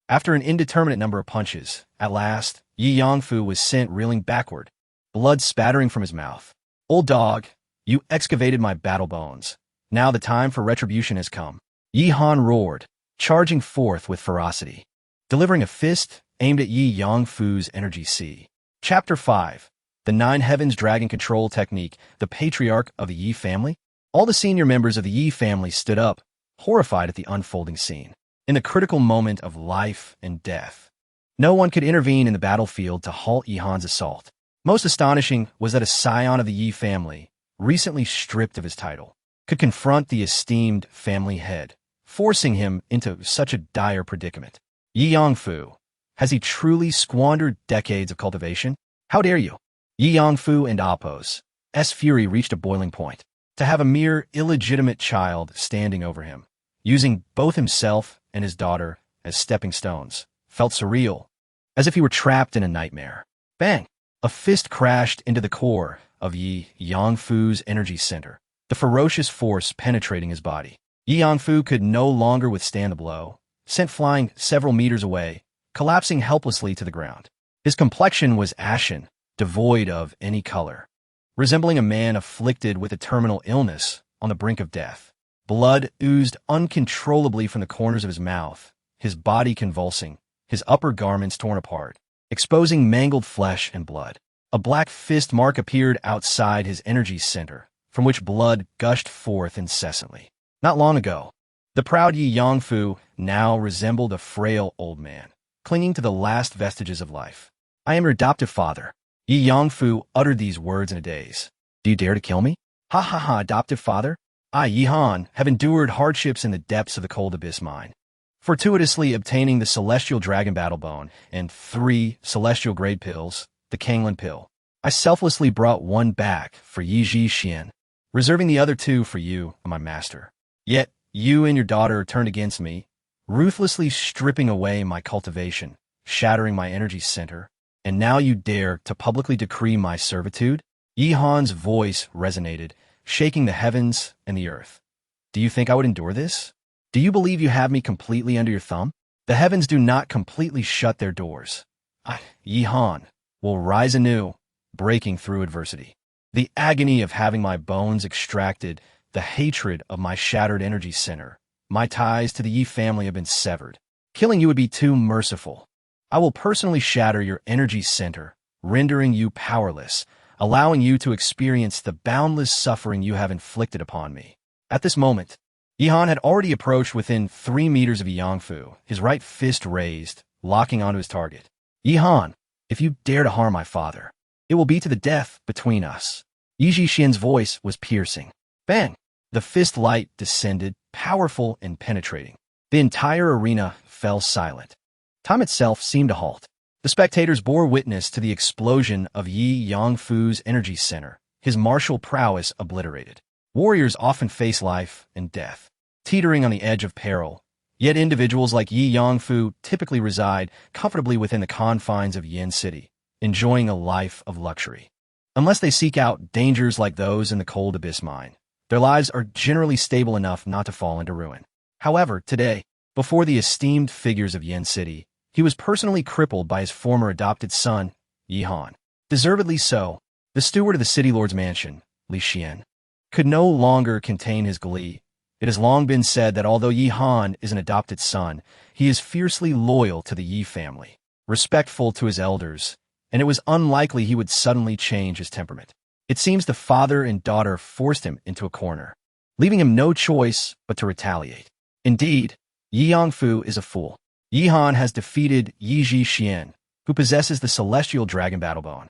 After an indeterminate number of punches, at last, Yi Yangfu was sent reeling backward, blood spattering from his mouth. Old dog, you excavated my battle bones. Now the time for retribution has come. Yihan roared, charging forth with ferocity, delivering a fist aimed at Yi Yangfu's energy sea. Chapter 5. The 9 Heavens Dragon Control Technique, the patriarch of the Yi family? All the senior members of the Yi family stood up, horrified at the unfolding scene. in the critical moment of life and death. No one could intervene in the battlefield to halt Yi Han's assault. Most astonishing was that a scion of the Yi family, recently stripped of his title, could confront the esteemed family head, forcing him into such a dire predicament. Yi Yangfu, has he truly squandered decades of cultivation? How dare you? Yi Yangfu and Appo's fury reached a boiling point. To have a mere illegitimate child standing over him, using both himself and his daughter as stepping stones, felt surreal, as if he were trapped in a nightmare. Bang! A fist crashed into the core of Yi Yangfu's energy center, the ferocious force penetrating his body. Yi Yangfu could no longer withstand the blow, sent flying several meters away, collapsing helplessly to the ground. His complexion was ashen, devoid of any color, resembling a man afflicted with a terminal illness on the brink of death. Blood oozed uncontrollably from the corners of his mouth, his body convulsing, his upper garments torn apart, exposing mangled flesh and blood. A black fist mark appeared outside his energy center, from which blood gushed forth incessantly. Not long ago, the proud Yi Yangfu now resembled a frail old man, clinging to the last vestiges of life. I am your adoptive father. Yi Yangfu uttered these words in a daze. Do you dare to kill me? Ha ha ha, adoptive father? I, Yi Han, have endured hardships in the depths of the cold abyss mine, fortuitously obtaining the celestial dragon battle bone and 3 celestial grade pills, the Kanglan pill. I selflessly brought one back for Yi Xian, reserving the other 2 for you, my master. Yet, you and your daughter turned against me, ruthlessly stripping away my cultivation, shattering my energy center, and now you dare to publicly decree my servitude? Yi Han's voice resonated, shaking the heavens and the earth. Do you think I would endure this? Do you believe you have me completely under your thumb? The heavens do not completely shut their doors. Yi Han, will rise anew, breaking through adversity. The agony of having my bones extracted, the hatred of my shattered energy center. My ties to the Yi family have been severed. Killing you would be too merciful. I will personally shatter your energy center, rendering you powerless, allowing you to experience the boundless suffering you have inflicted upon me. At this moment, Yi Han had already approached within 3 meters of Yi Yangfu, his right fist raised, locking onto his target. Yi Han, if you dare to harm my father, it will be to the death between us. Yi Xian's voice was piercing. Bang! The fist light descended, powerful and penetrating. The entire arena fell silent. Time itself seemed to halt. The spectators bore witness to the explosion of Yi Yangfu's energy center, his martial prowess obliterated. Warriors often face life and death, teetering on the edge of peril, yet individuals like Yi Yangfu typically reside comfortably within the confines of Yin City, enjoying a life of luxury. Unless they seek out dangers like those in the cold abyss mine, their lives are generally stable enough not to fall into ruin. However, today, before the esteemed figures of Yin City, he was personally crippled by his former adopted son, Yi Han. Deservedly so, the steward of the city lord's mansion, Li Xian, could no longer contain his glee. It has long been said that although Yi Han is an adopted son, he is fiercely loyal to the Yi family, respectful to his elders, and it was unlikely he would suddenly change his temperament. It seems the father and daughter forced him into a corner, leaving him no choice but to retaliate. Indeed, Yi Yangfu is a fool. Yi Han has defeated Yi Xian, who possesses the celestial dragon battle bone,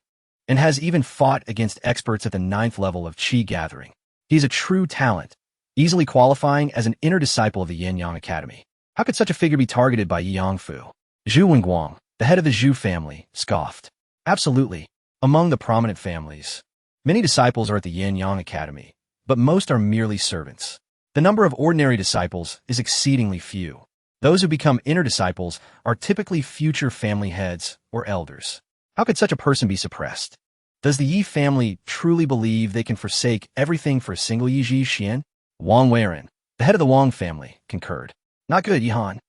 and has even fought against experts at the 9th level of Qi gathering. He is a true talent, easily qualifying as an inner disciple of the Yin Yang Academy. How could such a figure be targeted by Yi Yangfu? Zhu Wenguang, the head of the Zhu family, scoffed. Absolutely. Among the prominent families, many disciples are at the Yin Yang Academy, but most are merely servants. The number of ordinary disciples is exceedingly few. Those who become inner disciples are typically future family heads or elders. How could such a person be suppressed? Does the Yi family truly believe they can forsake everything for a single Yi Xian? Wang Weiren, the head of the Wang family, concurred. Not good, Yi Han.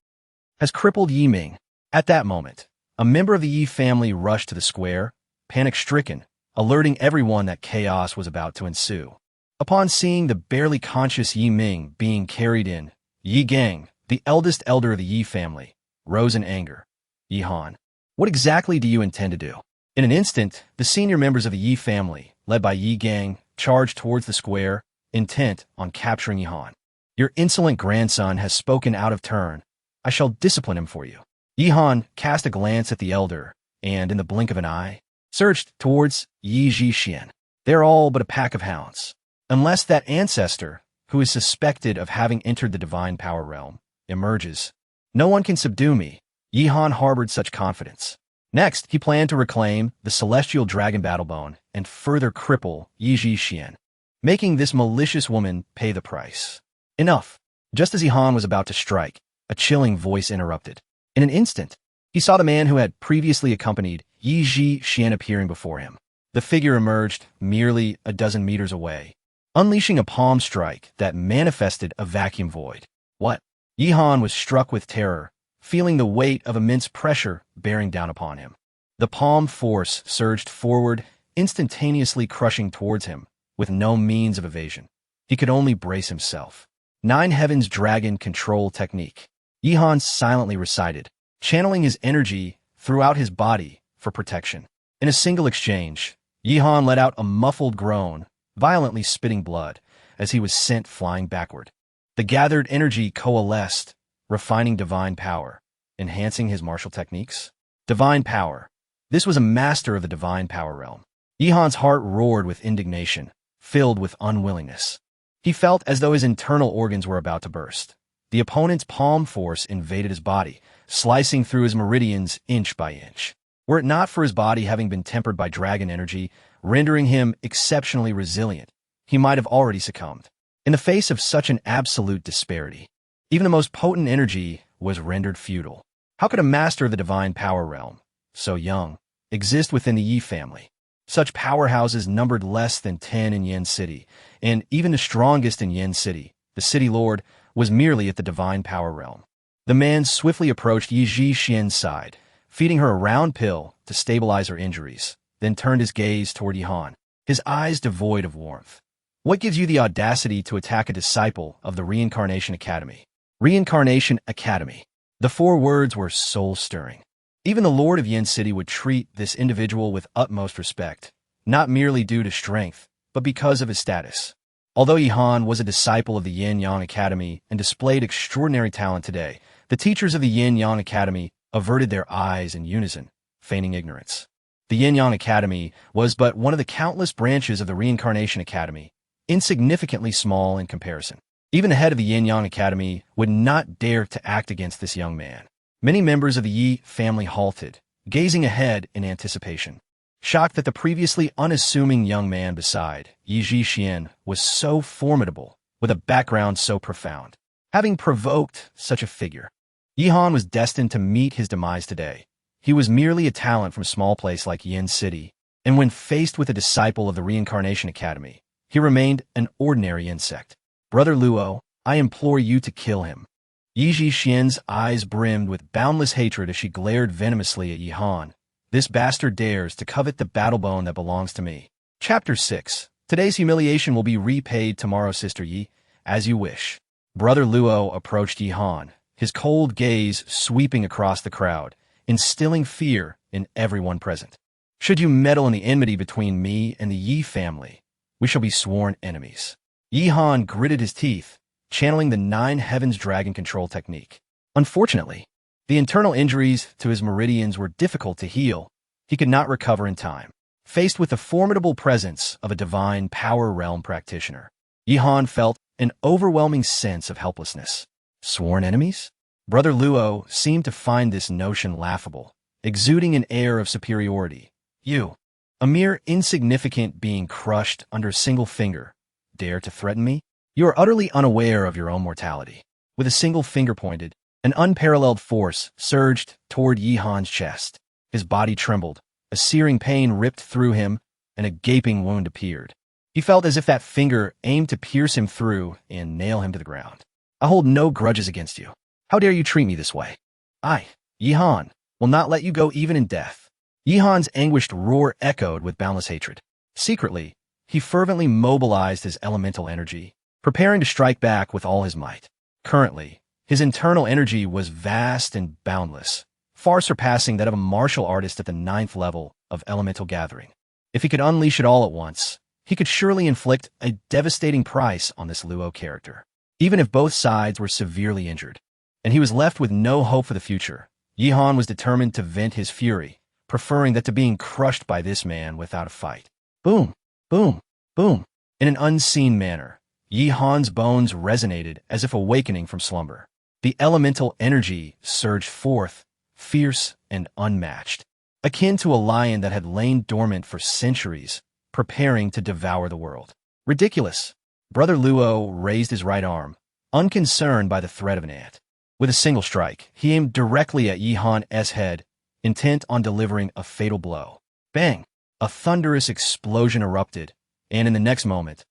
Has crippled Yi Ming. At that moment, a member of the Yi family rushed to the square, panic-stricken, alerting everyone that chaos was about to ensue. Upon seeing the barely conscious Yi Ming being carried in, Yi Gang, the eldest elder of the Yi family, rose in anger. Yi Han, what exactly do you intend to do? In an instant, the senior members of the Yi family, led by Yi Gang, charged towards the square, intent on capturing Yi Han. Your insolent grandson has spoken out of turn. I shall discipline him for you. Yihan cast a glance at the elder, and in the blink of an eye, surged towards Yi Xian. They're all but a pack of hounds. Unless that ancestor, who is suspected of having entered the divine power realm, emerges, no one can subdue me. Yihan harbored such confidence. Next, he planned to reclaim the celestial dragon battlebone and further cripple Yi Xian, making this malicious woman pay the price. Enough. Just as Yihan was about to strike, a chilling voice interrupted. In an instant, he saw the man who had previously accompanied Yi Xian appearing before him. The figure emerged merely a dozen meters away, unleashing a palm strike that manifested a vacuum void. What? Yihan was struck with terror, feeling the weight of immense pressure bearing down upon him. The palm force surged forward, instantaneously crushing towards him, with no means of evasion. He could only brace himself. Nine Heavens Dragon Control Technique. Yihan silently recited, channeling his energy throughout his body for protection. In a single exchange, Yihan let out a muffled groan, violently spitting blood, as he was sent flying backward. The gathered energy coalesced, refining divine power, enhancing his martial techniques. Divine power. This was a master of the divine power realm. Yihan's heart roared with indignation, filled with unwillingness. He felt as though his internal organs were about to burst. The opponent's palm force invaded his body, slicing through his meridians inch by inch. Were it not for his body having been tempered by dragon energy, rendering him exceptionally resilient, he might have already succumbed. In the face of such an absolute disparity, even the most potent energy was rendered futile. How could a master of the divine power realm, so young, exist within the Yi family? Such powerhouses numbered less than 10 in Yen City, and even the strongest in Yen City, the city lord, was merely at the divine power realm. The man swiftly approached Yi Xian's side, feeding her a round pill to stabilize her injuries, then turned his gaze toward Yihan, his eyes devoid of warmth. What gives you the audacity to attack a disciple of the Reincarnation Academy? Reincarnation Academy. The four words were soul-stirring. Even the Lord of Yen City would treat this individual with utmost respect, not merely due to strength, but because of his status. Although Yihan was a disciple of the Yin Yang Academy and displayed extraordinary talent today, the teachers of the Yin Yang Academy averted their eyes in unison, feigning ignorance. The Yin Yang Academy was but one of the countless branches of the Reincarnation Academy, insignificantly small in comparison. Even the head of the Yin Yang Academy would not dare to act against this young man. Many members of the Yi family halted, gazing ahead in anticipation, shocked that the previously unassuming young man beside Yi Xian was so formidable, with a background so profound. Having provoked such a figure, Yihan was destined to meet his demise today. He was merely a talent from a small place like Yen City, and when faced with a disciple of the Reincarnation Academy, he remained an ordinary insect. Brother Luo, I implore you to kill him. Yi Xian's eyes brimmed with boundless hatred as she glared venomously at Yihan. This bastard dares to covet the battle bone that belongs to me. Chapter 6. Today's humiliation will be repaid tomorrow, Sister Yi, as you wish. Brother Luo approached Yihan, his cold gaze sweeping across the crowd, instilling fear in everyone present. Should you meddle in the enmity between me and the Yi family, we shall be sworn enemies. Yihan gritted his teeth, channeling the Nine Heavens Dragon Control Technique. Unfortunately, the internal injuries to his meridians were difficult to heal. He could not recover in time. Faced with the formidable presence of a divine power realm practitioner, Yihan felt an overwhelming sense of helplessness. Sworn enemies? Brother Luo seemed to find this notion laughable, exuding an air of superiority. You, a mere insignificant being crushed under a single finger, dare to threaten me? You are utterly unaware of your own mortality. With a single finger pointed, an unparalleled force surged toward Yihan's chest. His body trembled, a searing pain ripped through him, and a gaping wound appeared. He felt as if that finger aimed to pierce him through and nail him to the ground. I hold no grudges against you. How dare you treat me this way? I, Yihan, will not let you go even in death. Yihan's anguished roar echoed with boundless hatred. Secretly, he fervently mobilized his elemental energy, preparing to strike back with all his might. Currently, his internal energy was vast and boundless, far surpassing that of a martial artist at the 9th level of elemental gathering. If he could unleash it all at once, he could surely inflict a devastating price on this Luo character, even if both sides were severely injured. and he was left with no hope for the future. Yihan was determined to vent his fury, preferring that to being crushed by this man without a fight. Boom, boom, boom. In an unseen manner, Yihan's bones resonated as if awakening from slumber. The elemental energy surged forth, fierce and unmatched, akin to a lion that had lain dormant for centuries, preparing to devour the world. Ridiculous. Brother Luo raised his right arm, unconcerned by the threat of an ant. With a single strike, he aimed directly at Yihan's head, intent on delivering a fatal blow. Bang! A thunderous explosion erupted, and in the next moment,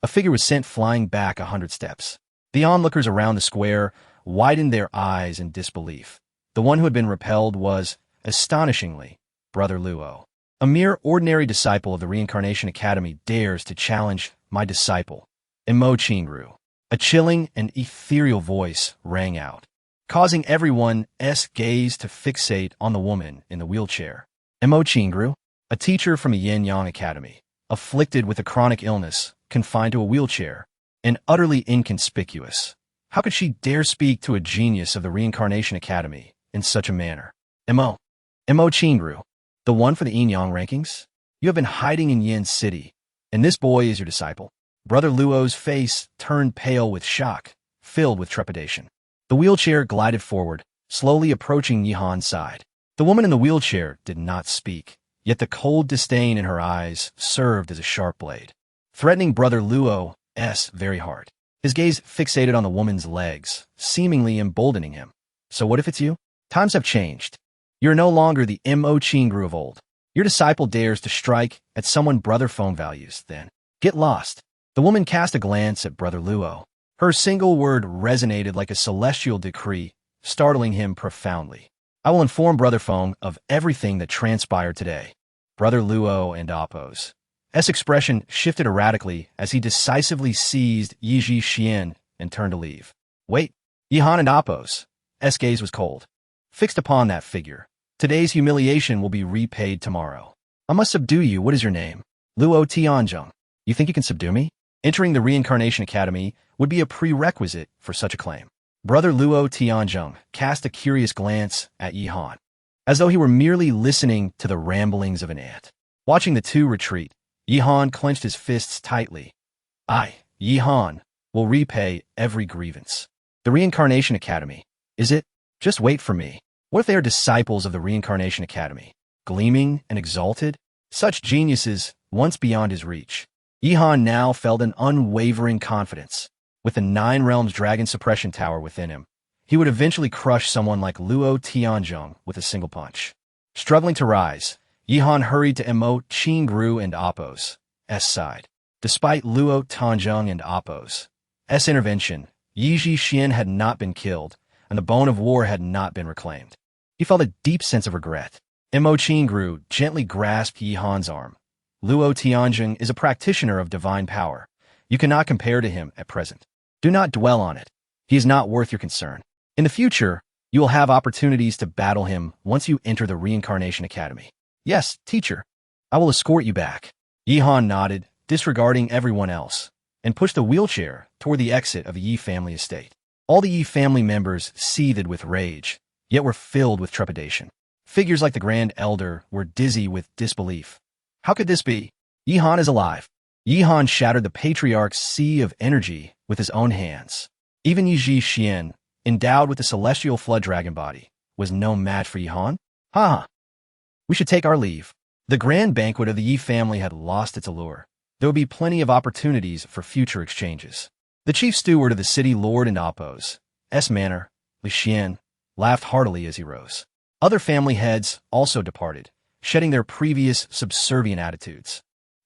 a figure was sent flying back 100 steps. The onlookers around the square widened their eyes in disbelief. The one who had been repelled was, astonishingly, Brother Luo. A mere ordinary disciple of the Reincarnation Academy dares to challenge my disciple, Imo Chingru. A chilling and ethereal voice rang out, causing everyone's gaze to fixate on the woman in the wheelchair. Imo Chingru, a teacher from a Yin-Yang Academy, afflicted with a chronic illness, confined to a wheelchair, and utterly inconspicuous. How could she dare speak to a genius of the Reincarnation Academy in such a manner? Imo Chingru, the one for the Yin-Yang rankings? You have been hiding in Yin City, and this boy is your disciple. Brother Luo's face turned pale with shock, filled with trepidation. The wheelchair glided forward, slowly approaching Yihan's side. The woman in the wheelchair did not speak, yet the cold disdain in her eyes served as a sharp blade, threatening Brother Luo's very heart. His gaze fixated on the woman's legs, seemingly emboldening him. So what if it's you? Times have changed. You're no longer the Imo Chingru of old. Your disciple dares to strike at someone Brother Phone values, then get lost. The woman cast a glance at Brother Luo. Her single word resonated like a celestial decree, startling him profoundly. I will inform Brother Phone of everything that transpired today. Brother Luo and Appo's expression shifted erratically as he decisively seized Yiji Xian and turned to leave. Wait, Yihan and Appo's gaze was cold, fixed upon that figure. Today's humiliation will be repaid tomorrow. I must subdue you. What is your name? Luo Tianzheng. You think you can subdue me? Entering the Reincarnation Academy would be a prerequisite for such a claim. Brother Luo Tianzheng cast a curious glance at Yihan, as though he were merely listening to the ramblings of an ant. Watching the two retreat, Yihan clenched his fists tightly. I, Yihan, will repay every grievance. The Reincarnation Academy, is it? Just wait for me. What if they are disciples of the Reincarnation Academy, gleaming and exalted? Such geniuses, once beyond his reach. Yihan now felt an unwavering confidence. With the 9 Realms Dragon Suppression Tower within him, he would eventually crush someone like Luo Tianzheng with a single punch. Struggling to rise, Yihan hurried to Imo Chingru and Appo's side. Despite Luo Tianzheng and Appo's intervention, Yiji Xian had not been killed, and the bone of war had not been reclaimed. He felt a deep sense of regret. Imo Chingru gently grasped Yihan's arm. Luo Tianzheng is a practitioner of divine power. You cannot compare to him at present. Do not dwell on it. He is not worth your concern. In the future, you will have opportunities to battle him once you enter the Reincarnation Academy. Yes, teacher. I will escort you back. Yihan nodded, disregarding everyone else, and pushed the wheelchair toward the exit of the Yi family estate. All the Yi family members seethed with rage, yet were filled with trepidation. Figures like the Grand Elder were dizzy with disbelief. How could this be? Yihan is alive. Yihan shattered the Patriarch's sea of energy with his own hands. Even Yiji Xian, endowed with the celestial flood dragon body, was no match for Yihan. Ha! We should take our leave. The grand banquet of the Yi family had lost its allure. There would be plenty of opportunities for future exchanges. The chief steward of the city lord and Appo's manor, Li Xian, laughed heartily as he rose. Other family heads also departed, shedding their previous subservient attitudes.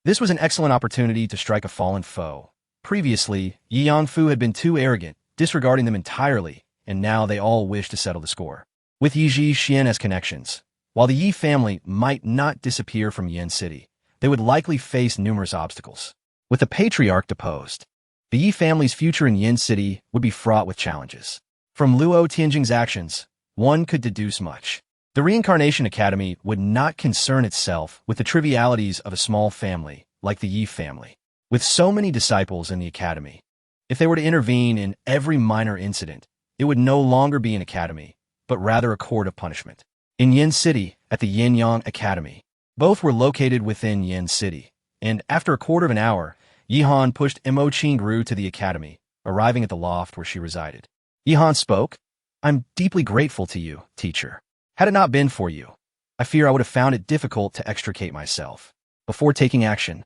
This was an excellent opportunity to strike a fallen foe. Previously, Yi Yangfu had been too arrogant, disregarding them entirely, and now they all wished to settle the score. With Yiji Xian as connections, while the Yi family might not disappear from Yin City, they would likely face numerous obstacles. With the Patriarch deposed, the Yi family's future in Yin City would be fraught with challenges. From Luo Tianzheng's actions, one could deduce much. The Reincarnation Academy would not concern itself with the trivialities of a small family like the Yi family. With so many disciples in the academy, if they were to intervene in every minor incident, it would no longer be an academy, but rather a court of punishment. In Yin City, at the Yin Yang Academy, both were located within Yin City, and after a quarter of an hour, Yihan pushed Mo Qingru to the academy, arriving at the loft where she resided. Yihan spoke, "I'm deeply grateful to you, teacher. Had it not been for you, I fear I would have found it difficult to extricate myself." Before taking action,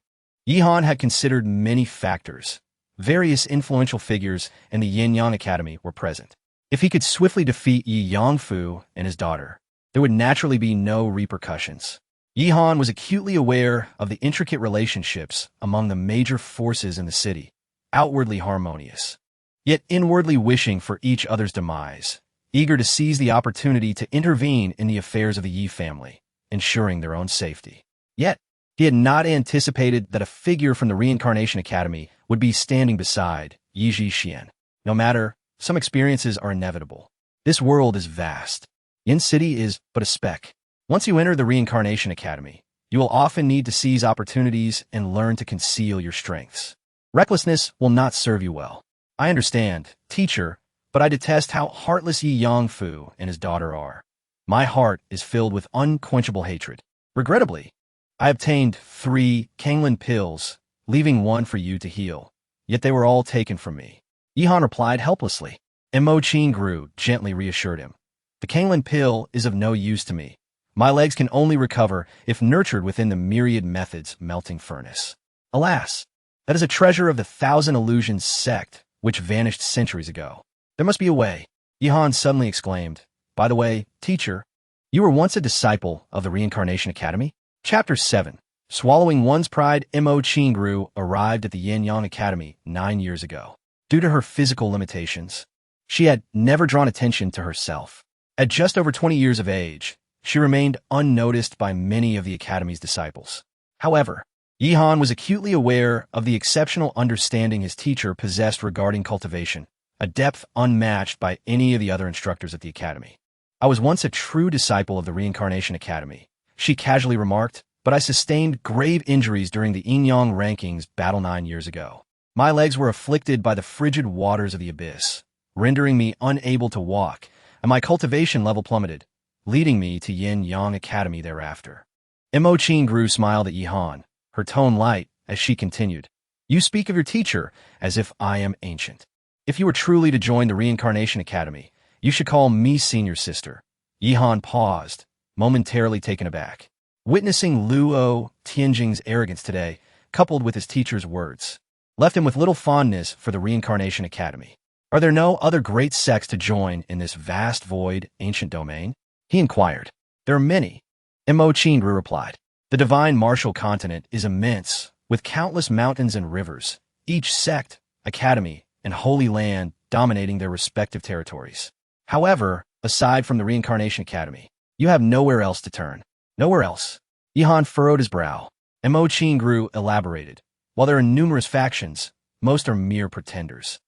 Yihan had considered many factors. Various influential figures in the Yin Yang Academy were present. If he could swiftly defeat Yi Yangfu and his daughter, there would naturally be no repercussions. Yihan was acutely aware of the intricate relationships among the major forces in the city, outwardly harmonious, yet inwardly wishing for each other's demise, eager to seize the opportunity to intervene in the affairs of the Yi family, ensuring their own safety. Yet, he had not anticipated that a figure from the Reincarnation Academy would be standing beside Yi Xian. No matter, some experiences are inevitable. This world is vast. Yin City is but a speck. Once you enter the Reincarnation Academy, you will often need to seize opportunities and learn to conceal your strengths. Recklessness will not serve you well. I understand, teacher, but I detest how heartless Yi Yangfu and his daughter are. My heart is filled with unquenchable hatred. Regrettably, I obtained 3 Kanglin pills, leaving 1 for you to heal, yet they were all taken from me. Yihan replied helplessly. Mo Qingru gently reassured him. The Kanglin pill is of no use to me. My legs can only recover if nurtured within the myriad methods melting furnace. Alas, that is a treasure of the Thousand Illusions sect, which vanished centuries ago. There must be a way. Yihan suddenly exclaimed. By the way, teacher, you were once a disciple of the Reincarnation Academy? Chapter 7. Swallowing one's pride. Mo Qingru arrived at the Yin Yang Academy 9 years ago. Due to her physical limitations, she had never drawn attention to herself. At just over 20 years of age, she remained unnoticed by many of the Academy's disciples. However, Yihan was acutely aware of the exceptional understanding his teacher possessed regarding cultivation, a depth unmatched by any of the other instructors at the Academy. I was once a true disciple of the Reincarnation Academy, she casually remarked, but I sustained grave injuries during the Yin Yang rankings battle 9 years ago. My legs were afflicted by the frigid waters of the abyss, rendering me unable to walk, and my cultivation level plummeted, leading me to Yin Yang Academy thereafter. Mo Qingru smiled at Yihan, her tone light, as she continued. You speak of your teacher as if I am ancient. If you were truly to join the Reincarnation Academy, you should call me senior sister. Yihan paused, momentarily taken aback. Witnessing Luo Tianjing's arrogance today, coupled with his teacher's words, left him with little fondness for the Reincarnation Academy. Are there no other great sects to join in this vast void, ancient domain? He inquired. There are many. Mo Qingru replied. The divine martial continent is immense, with countless mountains and rivers, each sect, academy, and holy land dominating their respective territories. However, aside from the Reincarnation Academy, you have nowhere else to turn. Nowhere else. Yihan furrowed his brow. Mo Qingru elaborated. While there are numerous factions, most are mere pretenders.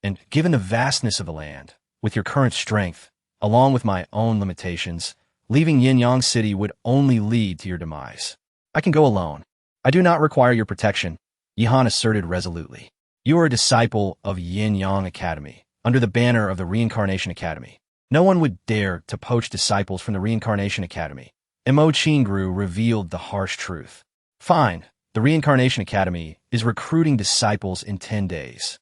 And given the vastness of the land, with your current strength, along with my own limitations, leaving Yin Yang City would only lead to your demise. I can go alone. I do not require your protection, Yihan asserted resolutely. You are a disciple of Yin Yang Academy, under the banner of the Reincarnation Academy. No one would dare to poach disciples from the Reincarnation Academy. Mo Qingru revealed the harsh truth. Fine, the Reincarnation Academy is recruiting disciples in 10 days.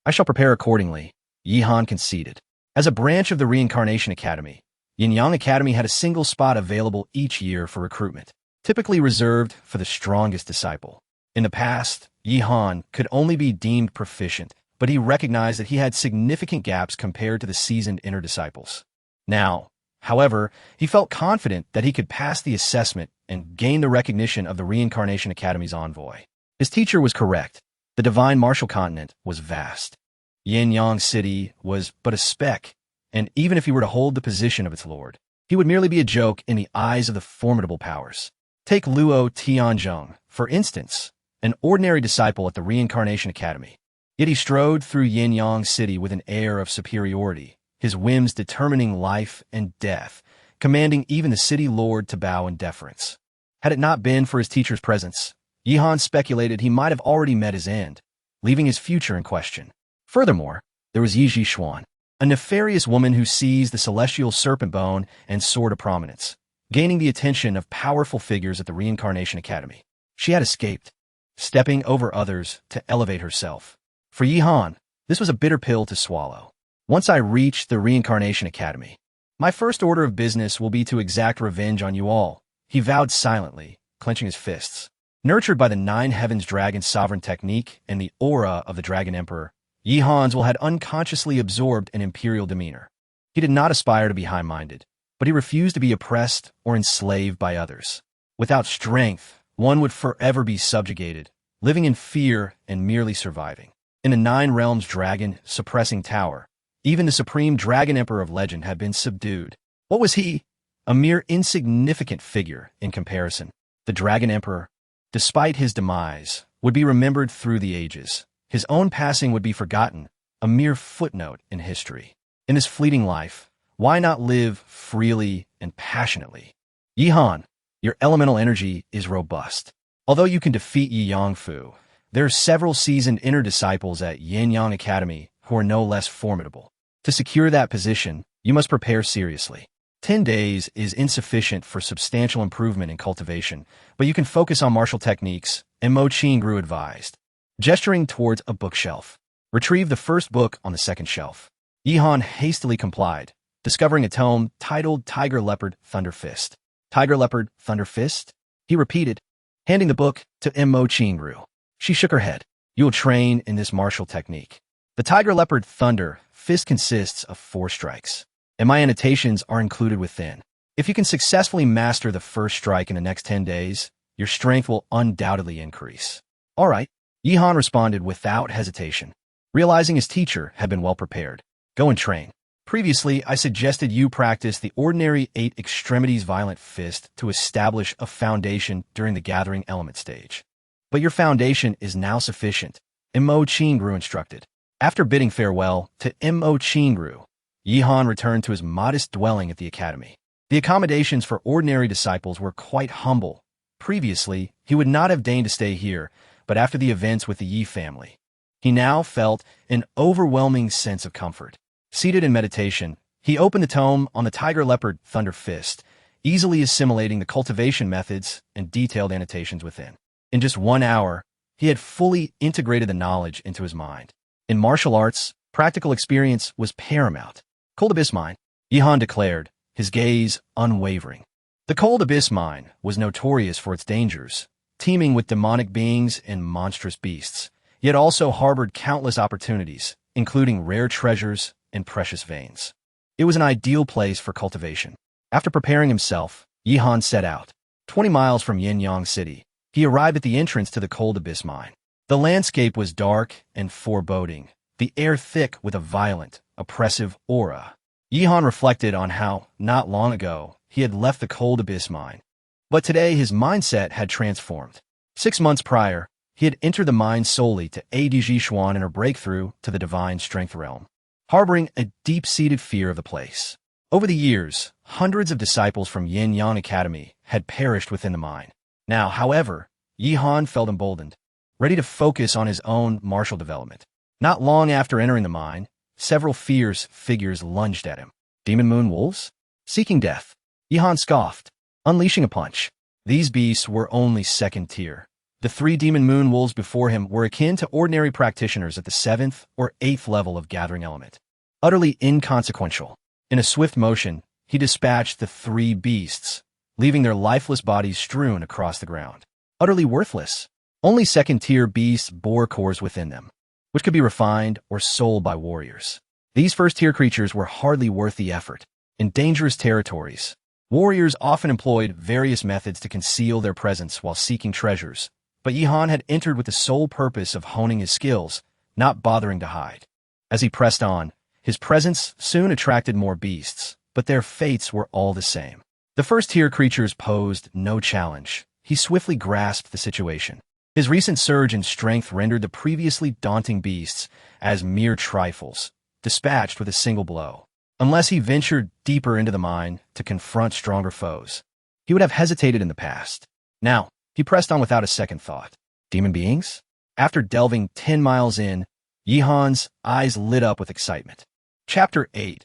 I shall prepare accordingly, Yihan conceded. As a branch of the Reincarnation Academy, Yin Yang Academy had a single spot available each year for recruitment, typically reserved for the strongest disciple. In the past, Yihan could only be deemed proficient, but he recognized that he had significant gaps compared to the seasoned inner disciples. Now, however, he felt confident that he could pass the assessment and gain the recognition of the Reincarnation Academy's envoy. His teacher was correct. The divine martial continent was vast. Yin Yang City was but a speck, and even if he were to hold the position of its lord, he would merely be a joke in the eyes of the formidable powers. Take Luo Tianjing, for instance, an ordinary disciple at the Reincarnation Academy. Yet he strode through Yin Yang City with an air of superiority, his whims determining life and death, commanding even the city lord to bow in deference. Had it not been for his teacher's presence, Yihan speculated he might have already met his end, leaving his future in question. Furthermore, there was Yi Xuan. a nefarious woman who seized the celestial serpent bone and soared to prominence, gaining the attention of powerful figures at the Reincarnation Academy. She had escaped, stepping over others to elevate herself. For Yihan, this was a bitter pill to swallow. Once I reach the Reincarnation Academy, my first order of business will be to exact revenge on you all, he vowed silently, clenching his fists. Nurtured by the Nine Heavens Dragon sovereign technique and the aura of the Dragon Emperor, Yi Han's had unconsciously absorbed an imperial demeanor. He did not aspire to be high-minded, but he refused to be oppressed or enslaved by others. Without strength, one would forever be subjugated, living in fear and merely surviving. In the Nine Realms Dragon suppressing tower, even the supreme Dragon Emperor of legend had been subdued. What was he? A mere insignificant figure in comparison. The Dragon Emperor, despite his demise, would be remembered through the ages. His own passing would be forgotten, a mere footnote in history. In this fleeting life, why not live freely and passionately? Yihan, your elemental energy is robust. Although you can defeat Yi Yangfu, there are several seasoned inner disciples at Yin-Yang Academy who are no less formidable. To secure that position, you must prepare seriously. 10 days is insufficient for substantial improvement in cultivation, but you can focus on martial techniques, and Mo Qingru advised. Gesturing towards a bookshelf. Retrieve the first book on the second shelf. Yihan hastily complied, discovering a tome titled Tiger Leopard Thunder Fist. Tiger Leopard Thunder Fist? He repeated, handing the book to Mo Qingru. She shook her head. You will train in this martial technique. The Tiger Leopard Thunder Fist consists of 4 strikes, and my annotations are included within. If you can successfully master the first strike in the next 10 days, your strength will undoubtedly increase. All right, Yihan responded without hesitation, realizing his teacher had been well prepared. Go and train. Previously, I suggested you practice the ordinary 8 extremities violent fist to establish a foundation during the gathering element stage. But your foundation is now sufficient, Mo Qingru instructed. After bidding farewell to Mo Qingru, Yihan returned to his modest dwelling at the academy. The accommodations for ordinary disciples were quite humble. Previously, he would not have deigned to stay here, but after the events with the Yi family, he now felt an overwhelming sense of comfort. Seated in meditation, he opened the tome on the Tiger Leopard Thunder Fist, easily assimilating the cultivation methods and detailed annotations within. In just 1 hour, he had fully integrated the knowledge into his mind. In martial arts, practical experience was paramount. Cold Abyss Mine, Yihan declared, his gaze unwavering. The Cold Abyss Mine was notorious for its dangers, teeming with demonic beings and monstrous beasts, yet also harbored countless opportunities, including rare treasures and precious veins. It was an ideal place for cultivation. After preparing himself, Yihan set out. 20 miles from Yin-Yang City, he arrived at the entrance to the Cold Abyss Mine. The landscape was dark and foreboding, the air thick with a violent, oppressive aura. Yihan reflected on how, not long ago, he had left the Cold Abyss Mine. But today his mindset had transformed. 6 months prior, he had entered the mine solely to aid Ji Xuan in her breakthrough to the Divine Strength Realm, harboring a deep-seated fear of the place. Over the years, hundreds of disciples from Yin-Yang Academy had perished within the mine. Now, however, Yihan felt emboldened, ready to focus on his own martial development. Not long after entering the mine, several fierce figures lunged at him. Demon Moon Wolves? Seeking death. Yihan scoffed, unleashing a punch. These beasts were only second tier. The 3 Demon Moon Wolves before him were akin to ordinary practitioners at the 7th or 8th level of Gathering Element. Utterly inconsequential. In a swift motion, he dispatched the 3 beasts, leaving their lifeless bodies strewn across the ground. Utterly worthless. Only second-tier beasts bore cores within them, which could be refined or sold by warriors. These first-tier creatures were hardly worth the effort. In dangerous territories, warriors often employed various methods to conceal their presence while seeking treasures, but Yihan had entered with the sole purpose of honing his skills, not bothering to hide. As he pressed on, his presence soon attracted more beasts, but their fates were all the same. The first-tier creatures posed no challenge. He swiftly grasped the situation. His recent surge in strength rendered the previously daunting beasts as mere trifles, dispatched with a single blow. Unless he ventured deeper into the mine to confront stronger foes, he would have hesitated in the past. Now, he pressed on without a second thought. Demon beings? After delving 10 miles in, Yihan's eyes lit up with excitement. Chapter 8.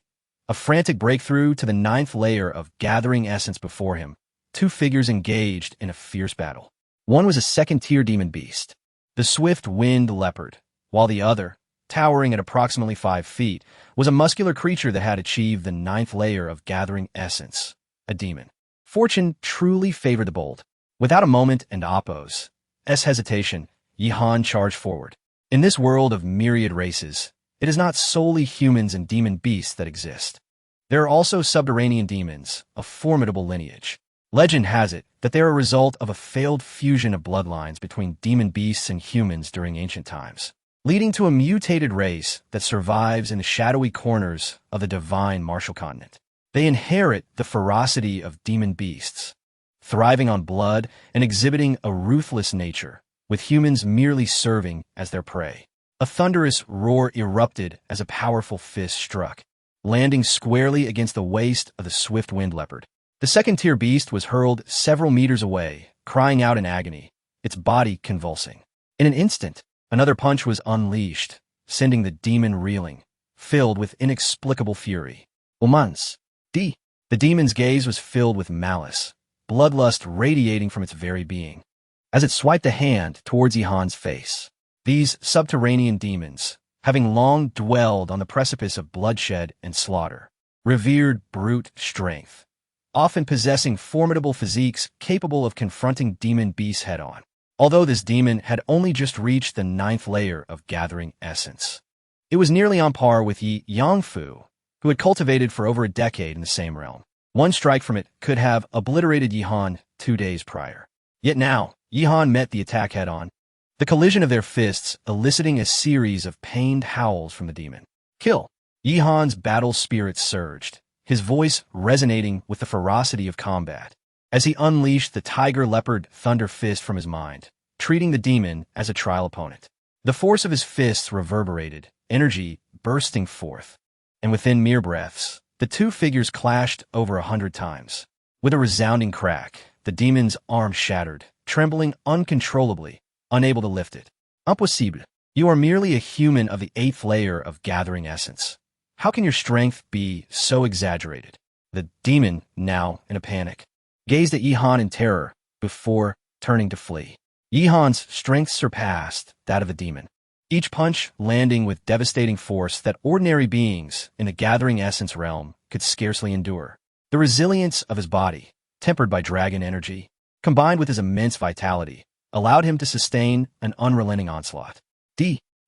A frantic breakthrough to the ninth layer of gathering essence before him. Two figures engaged in a fierce battle. One was a second-tier demon beast, the swift-winged leopard, while the other, towering at approximately 5 feet, was a muscular creature that had achieved the ninth layer of gathering essence, a demon. Fortune truly favored the bold. Without a moment and Appo's hesitation, Yihan charged forward. In this world of myriad races, it is not solely humans and demon beasts that exist. There are also subterranean demons, a formidable lineage. Legend has it that they are a result of a failed fusion of bloodlines between demon beasts and humans during ancient times, leading to a mutated race that survives in the shadowy corners of the divine martial continent. They inherit the ferocity of demon beasts, thriving on blood and exhibiting a ruthless nature, with humans merely serving as their prey. A thunderous roar erupted as a powerful fist struck, landing squarely against the waist of the swift-winged leopard. The second-tier beast was hurled several meters away, crying out in agony, its body convulsing. In an instant, another punch was unleashed, sending the demon reeling, filled with inexplicable fury. Omans. The demon's gaze was filled with malice, bloodlust radiating from its very being, as it swiped a hand towards Yihan's face. These subterranean demons, having long dwelled on the precipice of bloodshed and slaughter, revered brute strength, often possessing formidable physiques capable of confronting demon beasts head-on. Although this demon had only just reached the ninth layer of gathering essence, it was nearly on par with Yi Yangfu, who had cultivated for over a decade in the same realm. One strike from it could have obliterated Yihan 2 days prior. Yet now, Yihan met the attack head-on, the collision of their fists eliciting a series of pained howls from the demon. Kill! Yihan's battle spirit surged, his voice resonating with the ferocity of combat, as he unleashed the tiger-leopard thunder fist from his mind, treating the demon as a trial opponent. The force of his fists reverberated, energy bursting forth, and within mere breaths, the two figures clashed over 100 times. With a resounding crack, the demon's arm shattered, trembling uncontrollably, unable to lift it. Impossible. You are merely a human of the 8th layer of gathering essence. How can your strength be so exaggerated? The demon, now in a panic, gazed at Yihan in terror before turning to flee. Yihan's strength surpassed that of the demon, each punch landing with devastating force that ordinary beings in the gathering essence realm could scarcely endure. The resilience of his body, tempered by dragon energy, combined with his immense vitality, allowed him to sustain an unrelenting onslaught.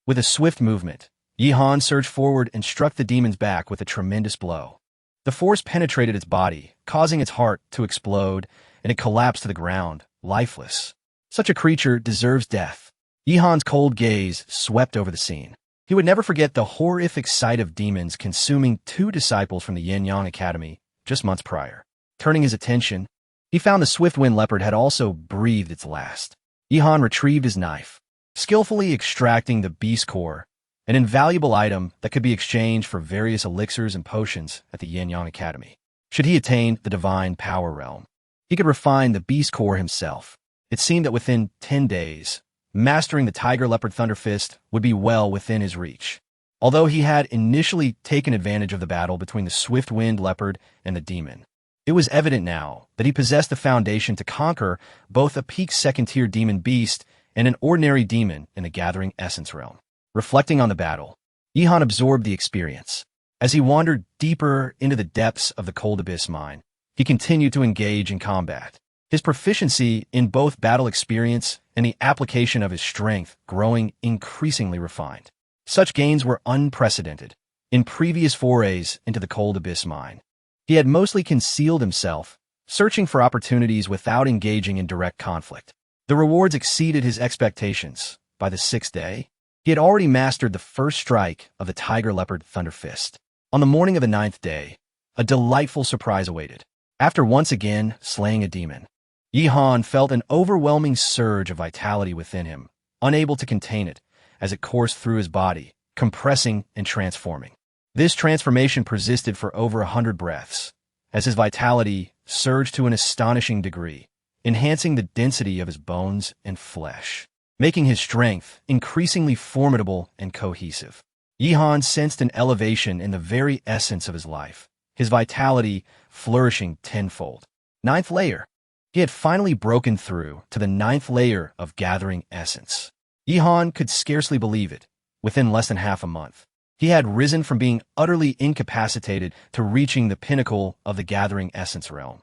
With a swift movement, Yihan surged forward and struck the demon's back with a tremendous blow. The force penetrated its body, causing its heart to explode, and it collapsed to the ground, lifeless. Such a creature deserves death. Yihan's cold gaze swept over the scene. He would never forget the horrific sight of demons consuming 2 disciples from the Yin-Yang Academy just months prior. Turning his attention, he found the swift-winged leopard had also breathed its last. Yihan retrieved his knife, skillfully extracting the beast core, an invaluable item that could be exchanged for various elixirs and potions at the Yin-Yang Academy. Should he attain the divine power realm, he could refine the beast core himself. It seemed that within 10 days, mastering the tiger-leopard thunder fist would be well within his reach. Although he had initially taken advantage of the battle between the swift-winged leopard and the demon, it was evident now that he possessed the foundation to conquer both a peak second-tier demon beast and an ordinary demon in the gathering essence realm. Reflecting on the battle, Yihan absorbed the experience. As he wandered deeper into the depths of the cold abyss mine, he continued to engage in combat, his proficiency in both battle experience and the application of his strength growing increasingly refined. Such gains were unprecedented. In previous forays into the cold abyss mine, he had mostly concealed himself, searching for opportunities without engaging in direct conflict. The rewards exceeded his expectations. By the 6th day, he had already mastered the first strike of the tiger-leopard thunder fist. On the morning of the 9th day, a delightful surprise awaited. After once again slaying a demon, Yihan felt an overwhelming surge of vitality within him, unable to contain it as it coursed through his body, compressing and transforming. This transformation persisted for over 100 breaths, as his vitality surged to an astonishing degree, enhancing the density of his bones and flesh, making his strength increasingly formidable and cohesive. Yihan sensed an elevation in the very essence of his life, his vitality flourishing tenfold. Ninth layer. He had finally broken through to the ninth layer of gathering essence. Yihan could scarcely believe it. Within less than half a month, he had risen from being utterly incapacitated to reaching the pinnacle of the gathering essence realm,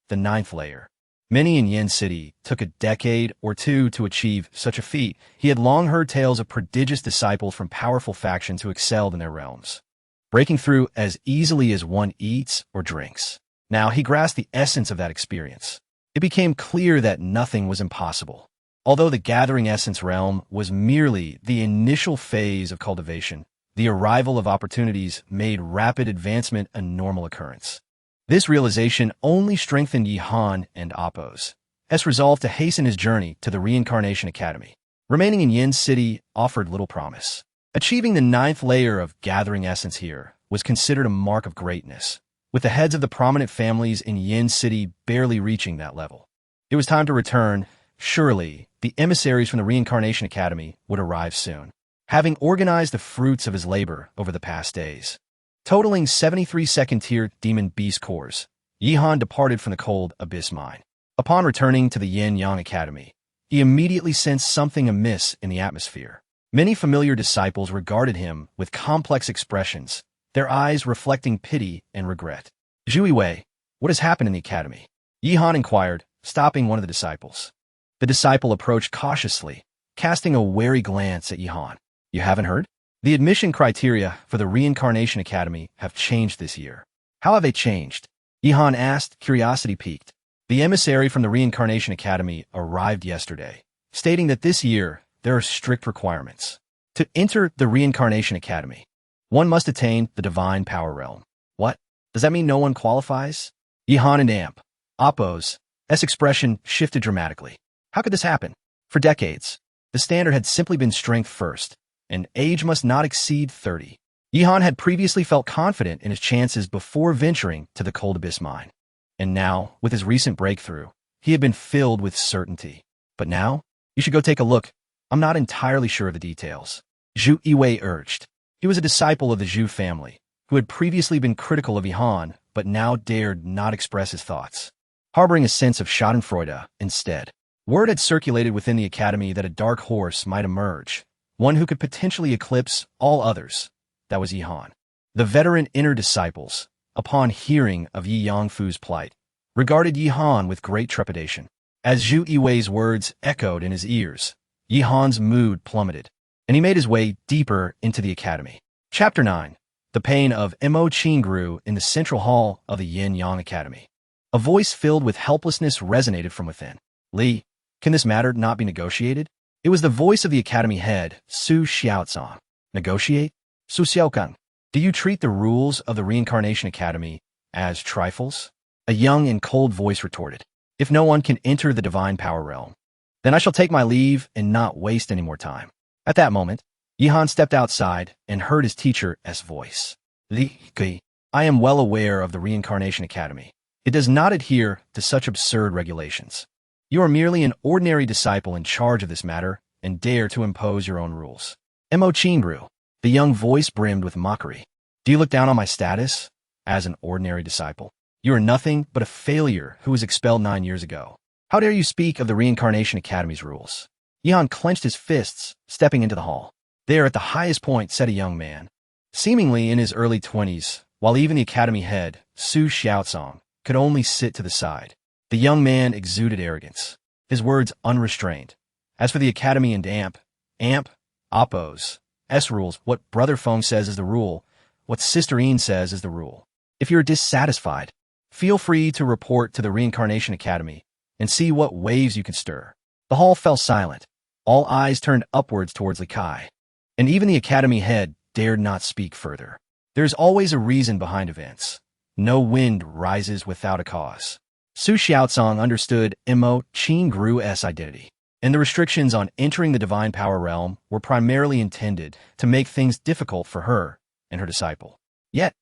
the ninth layer. Many in Yin City took a decade or two to achieve such a feat. He had long heard tales of prodigious disciples from powerful factions who excelled in their realms, breaking through as easily as one eats or drinks. Now he grasped the essence of that experience. It became clear that nothing was impossible. Although the gathering essence realm was merely the initial phase of cultivation, the arrival of opportunities made rapid advancement a normal occurrence. This realization only strengthened Yihan and Appo's resolve to hasten his journey to the Reincarnation Academy. Remaining in Yin City offered little promise. Achieving the ninth layer of gathering essence here was considered a mark of greatness, with the heads of the prominent families in Yin City barely reaching that level. It was time to return. Surely, the emissaries from the Reincarnation Academy would arrive soon, having organized the fruits of his labor over the past days. Totaling 73 second-tier demon beast cores, Yihan departed from the cold abyss mine. Upon returning to the Yin-Yang Academy, he immediately sensed something amiss in the atmosphere. Many familiar disciples regarded him with complex expressions, their eyes reflecting pity and regret. Zhu Wei, what has happened in the academy? Yihan inquired, stopping one of the disciples. The disciple approached cautiously, casting a wary glance at Yihan. You haven't heard? The admission criteria for the Reincarnation Academy have changed this year. How have they changed? Yihan asked, curiosity piqued. The emissary from the Reincarnation Academy arrived yesterday, stating that this year there are strict requirements. To enter the Reincarnation Academy, one must attain the divine power realm. What? Does that mean no one qualifies? Yihan and Appo's expression shifted dramatically. How could this happen? For decades, the standard had simply been strength first, and age must not exceed 30. Yihan had previously felt confident in his chances before venturing to the cold abyss mine. And now, with his recent breakthrough, he had been filled with certainty. But now, you should go take a look. I'm not entirely sure of the details. Zhu Yiwei urged. He was a disciple of the Zhu family, who had previously been critical of Yihan, but now dared not express his thoughts, harboring a sense of schadenfreude instead. Word had circulated within the academy that a dark horse might emerge, one who could potentially eclipse all others. That was Yihan. The veteran inner disciples, upon hearing of Yi Yangfu's plight, regarded Yihan with great trepidation. As Zhu Yiwei's words echoed in his ears, Yihan's mood plummeted, and he made his way deeper into the academy. Chapter 9. The pain of Mo Qing grew in the central hall of the Yin-Yang Academy. A voice filled with helplessness resonated from within. Li, can this matter not be negotiated? It was the voice of the academy head, Su Xiaozong. Negotiate? Su Xiaokang, do you treat the rules of the Reincarnation Academy as trifles? A young and cold voice retorted. If no one can enter the divine power realm, then I shall take my leave and not waste any more time. At that moment, Yihan stepped outside and heard his teacher's voice. Li, I am well aware of the Reincarnation Academy. It does not adhere to such absurd regulations. You are merely an ordinary disciple in charge of this matter and dare to impose your own rules. Mo Qingru, the young voice brimmed with mockery. Do you look down on my status as an ordinary disciple? You are nothing but a failure who was expelled 9 years ago. How dare you speak of the Reincarnation Academy's rules? Yihan clenched his fists, stepping into the hall. There at the highest point sat a young man, seemingly in his early 20s, while even the academy head, Su Xiaozong, could only sit to the side. The young man exuded arrogance, his words unrestrained. As for the academy and Appo's rules, what Brother Feng says is the rule, what Sister Yin says is the rule. If you're dissatisfied, feel free to report to the Reincarnation Academy and see what waves you can stir. The hall fell silent. All eyes turned upwards towards Li Kai, and even the academy head dared not speak further. There's always a reason behind events. No wind rises without a cause. Su Xiaozong understood Mo Qingru's identity, and the restrictions on entering the divine power realm were primarily intended to make things difficult for her and her disciple. Yet,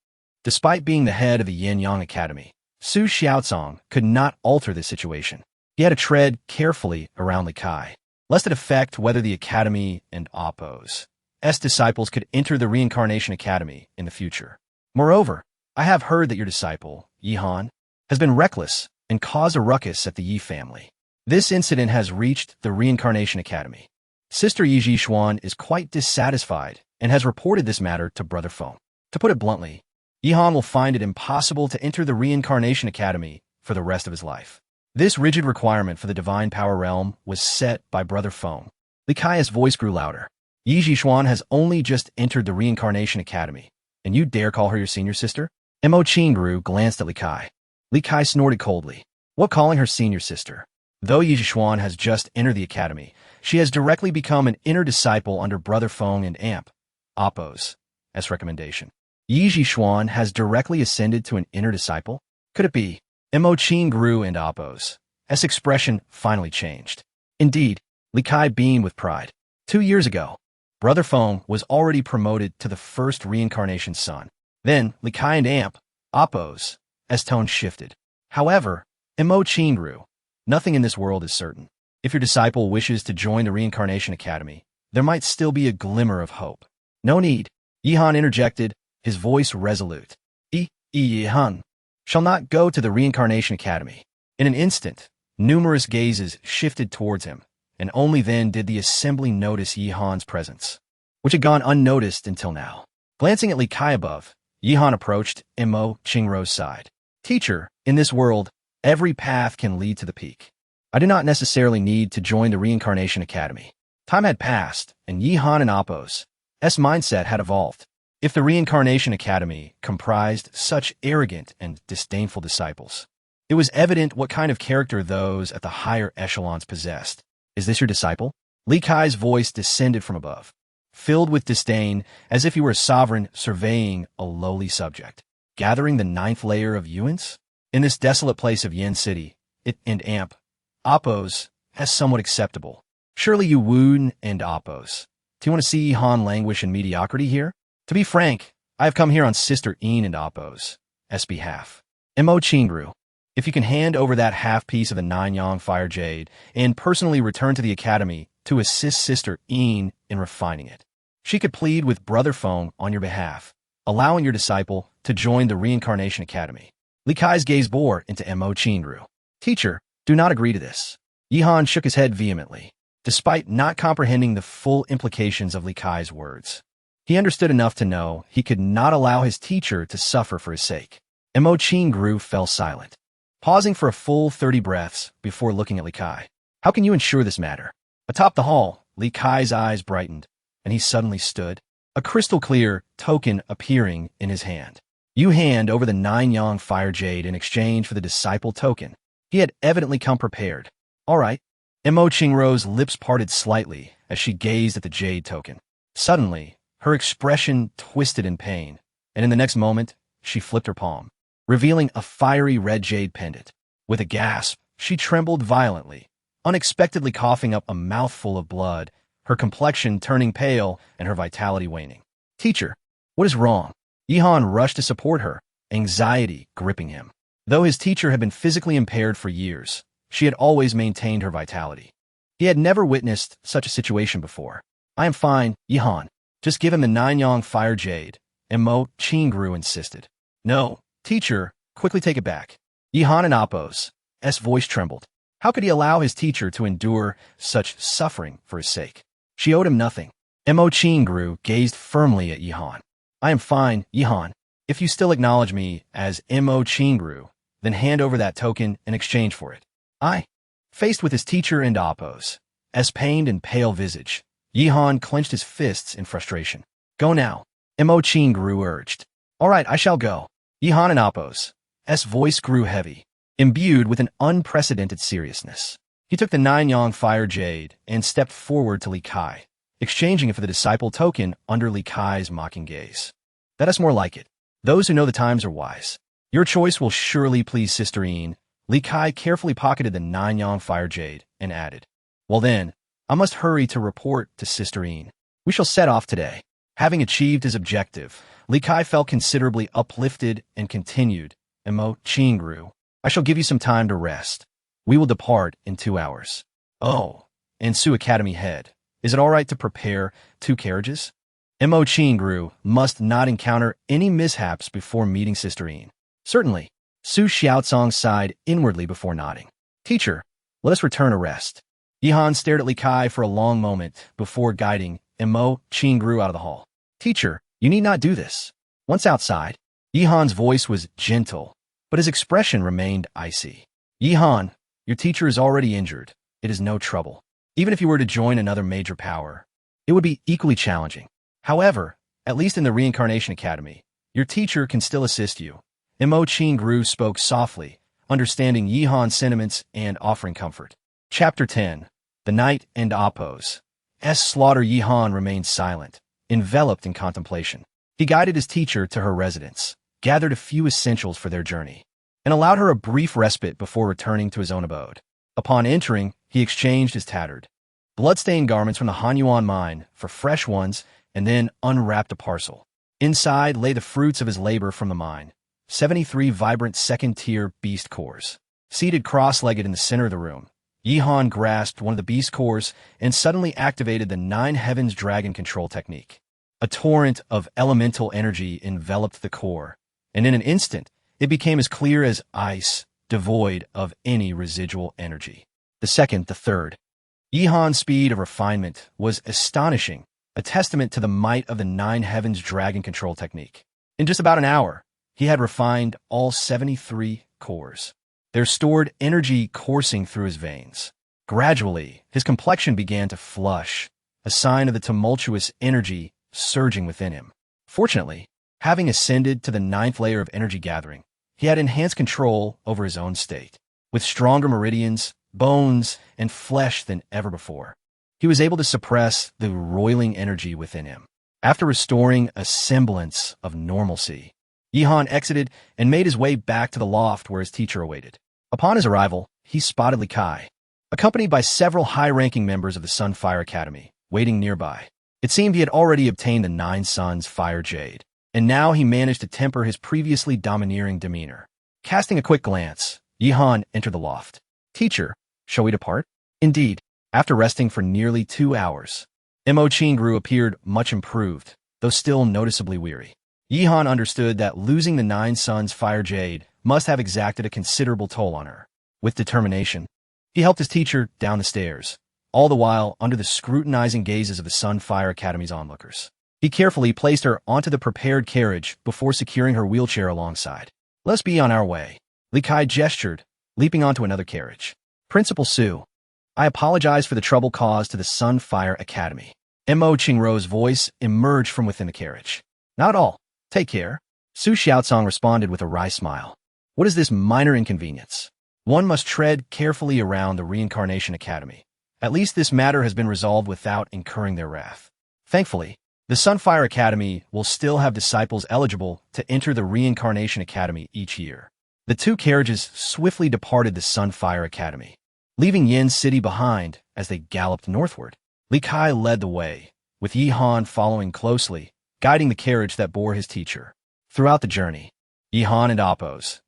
despite being the head of the Yin-Yang Academy, Su Xiaozong could not alter this situation. He had to tread carefully around Li Kai, lest it affect whether the academy and Appo's disciples could enter the Reincarnation Academy in the future. Moreover, I have heard that your disciple, Yihan, has been reckless and caused a ruckus at the Yi family. This incident has reached the Reincarnation Academy. Sister Yi Jixuan is quite dissatisfied and has reported this matter to Brother Feng. To put it bluntly, Yihan will find it impossible to enter the Reincarnation Academy for the rest of his life. This rigid requirement for the divine power realm was set by Brother Feng. Li Kai's voice grew louder. Yi Jixuan has only just entered the Reincarnation Academy, and you dare call her your senior sister? Mo Qingru glanced at Li Kai. Li Kai snorted coldly. What calling her senior sister? Though Yi Jixuan has just entered the academy, she has directly become an inner disciple under Brother Feng and Appo's recommendation. Yi Jixuan has directly ascended to an inner disciple? Could it be? Mo Qingru and Appo's expression finally changed. Indeed, Li Kai beamed with pride. 2 years ago, Brother Feng was already promoted to the first reincarnation son. Then, Li Kai and Appo's tone shifted. However, Mo Qingru, nothing in this world is certain. If your disciple wishes to join the Reincarnation Academy, there might still be a glimmer of hope. No need, Yihan interjected, his voice resolute. Yihan shall not go to the Reincarnation Academy. In an instant, numerous gazes shifted towards him, and only then did the assembly notice Yihan's presence, which had gone unnoticed until now. Glancing at Li Kai above, Yihan approached Mo Qingru's side. Teacher, in this world, every path can lead to the peak. I do not necessarily need to join the Reincarnation Academy. Time had passed, and Yihan and Appo's mindset had evolved. If the Reincarnation Academy comprised such arrogant and disdainful disciples, it was evident what kind of character those at the higher echelons possessed. Is this your disciple? Li Kai's voice descended from above, filled with disdain, as if he were a sovereign surveying a lowly subject. Gathering the 9th layer of Yuans? In this desolate place of Yen City, it and Appo's somewhat acceptable. Surely you Woon and Appo's. Do you want to see Han languish in mediocrity here? To be frank, I have come here on Sister Een and Appo's behalf. Mo Qingru, if you can hand over that half-piece of the 9-yang fire jade and personally return to the academy to assist Sister Een in refining it, she could plead with Brother Feng on your behalf, allowing your disciple to join the Reincarnation Academy. Li Kai's gaze bore into Mo Qingru. Teacher, do not agree to this. Yihan shook his head vehemently, despite not comprehending the full implications of Li Kai's words. He understood enough to know he could not allow his teacher to suffer for his sake. Mo Qingru fell silent, pausing for a full 30 breaths before looking at Li Kai. How can you ensure this matter? Atop the hall, Li Kai's eyes brightened, and he suddenly stood, a crystal-clear token appearing in his hand. You hand over the 9-yang fire jade in exchange for the disciple token. He had evidently come prepared. All right. Mo Qingru's lips parted slightly as she gazed at the jade token. Suddenly, her expression twisted in pain, and in the next moment, she flipped her palm, revealing a fiery red jade pendant. With a gasp, she trembled violently, unexpectedly coughing up a mouthful of blood, her complexion turning pale and her vitality waning. Teacher, what is wrong? Yihan rushed to support her, anxiety gripping him. Though his teacher had been physically impaired for years, she had always maintained her vitality. He had never witnessed such a situation before. I am fine, Yihan. Just give him the 9-yang fire jade, Mo Qingru insisted. No, teacher, quickly take it back. Yihan and Appo's voice trembled. How could he allow his teacher to endure such suffering for his sake? She owed him nothing. Mo Qingru gazed firmly at Yihan. I am fine, Yihan. If you still acknowledge me as Mo Qingru, then hand over that token in exchange for it. Faced with his teacher and Appo's pained and pale visage, Yihan clenched his fists in frustration. Go now, Mo Qingru urged. All right, I shall go. Yihan and Appo's voice grew heavy, imbued with an unprecedented seriousness. He took the 9-yang fire jade and stepped forward to Li Kai, exchanging it for the disciple token under Li Kai's mocking gaze. That is more like it. Those who know the times are wise. Your choice will surely please Sister Een. Li Kai carefully pocketed the 9-yang fire jade and added, Well then, I must hurry to report to Sister Een. We shall set off today. Having achieved his objective, Li Kai felt considerably uplifted and continued, Mo Qingru, I shall give you some time to rest. We will depart in 2 hours. Oh, and Su Academy head, is it all right to prepare 2 carriages? Mo Qingru must not encounter any mishaps before meeting Sister Yin. Certainly, Su Xiaozong sighed inwardly before nodding. Teacher, let us return to rest. Yihan stared at Li Kai for a long moment before guiding Mo Qingru out of the hall. Teacher, you need not do this. Once outside, Yihan's voice was gentle, but his expression remained icy. Yihan, your teacher is already injured. It is no trouble. Even if you were to join another major power, it would be equally challenging. However, at least in the Reincarnation Academy, your teacher can still assist you. Mo Qingru spoke softly, understanding Yihan's sentiments and offering comfort. Chapter 10. The Night and Oppose. As Slaughter Yihan remained silent, enveloped in contemplation. He guided his teacher to her residence, gathered a few essentials for their journey, and allowed her a brief respite before returning to his own abode. Upon entering, he exchanged his tattered, blood-stained garments from the Hanyuan mine for fresh ones and then unwrapped a parcel. Inside lay the fruits of his labor from the mine, 73 vibrant second-tier beast cores. Seated cross-legged in the center of the room, Yihan grasped one of the beast cores and suddenly activated the Nine Heavens Dragon Control technique. A torrent of elemental energy enveloped the core, and in an instant, it became as clear as ice, devoid of any residual energy. The third. Yihan's speed of refinement was astonishing, a testament to the might of the Nine Heavens Dragon Control technique. In just about an hour, he had refined all 73 cores, their stored energy coursing through his veins. Gradually, his complexion began to flush, a sign of the tumultuous energy surging within him. Fortunately, having ascended to the 9th layer of energy gathering, he had enhanced control over his own state. With stronger meridians, bones, and flesh than ever before, he was able to suppress the roiling energy within him. After restoring a semblance of normalcy, Yihan exited and made his way back to the loft where his teacher awaited. Upon his arrival, he spotted Li Kai, accompanied by several high-ranking members of the Sunfire Academy, waiting nearby. It seemed he had already obtained the Nine Suns Fire Jade, and now he managed to temper his previously domineering demeanor. Casting a quick glance, Yihan entered the loft. Teacher, shall we depart? Indeed. After resting for nearly 2 hours, Mo Qingru appeared much improved, though still noticeably weary. Yihan understood that losing the Nine Suns Fire Jade must have exacted a considerable toll on her. With determination, he helped his teacher down the stairs, all the while under the scrutinizing gazes of the Sunfire Academy's onlookers. He carefully placed her onto the prepared carriage before securing her wheelchair alongside. Let's be on our way. Li Kai gestured, leaping onto another carriage. Principal Su, I apologize for the trouble caused to the Sunfire Academy. Mo Qingru's voice emerged from within the carriage. Not at all. Take care. Su Xiaozong responded with a wry smile. What is this minor inconvenience? One must tread carefully around the Reincarnation Academy. At least this matter has been resolved without incurring their wrath. Thankfully, the Sunfire Academy will still have disciples eligible to enter the Reincarnation Academy each year. The two carriages swiftly departed the Sunfire Academy, leaving Yin City behind as they galloped northward. Li Kai led the way, with Yihan following closely, guiding the carriage that bore his teacher. Throughout the journey, Yihan and Appo's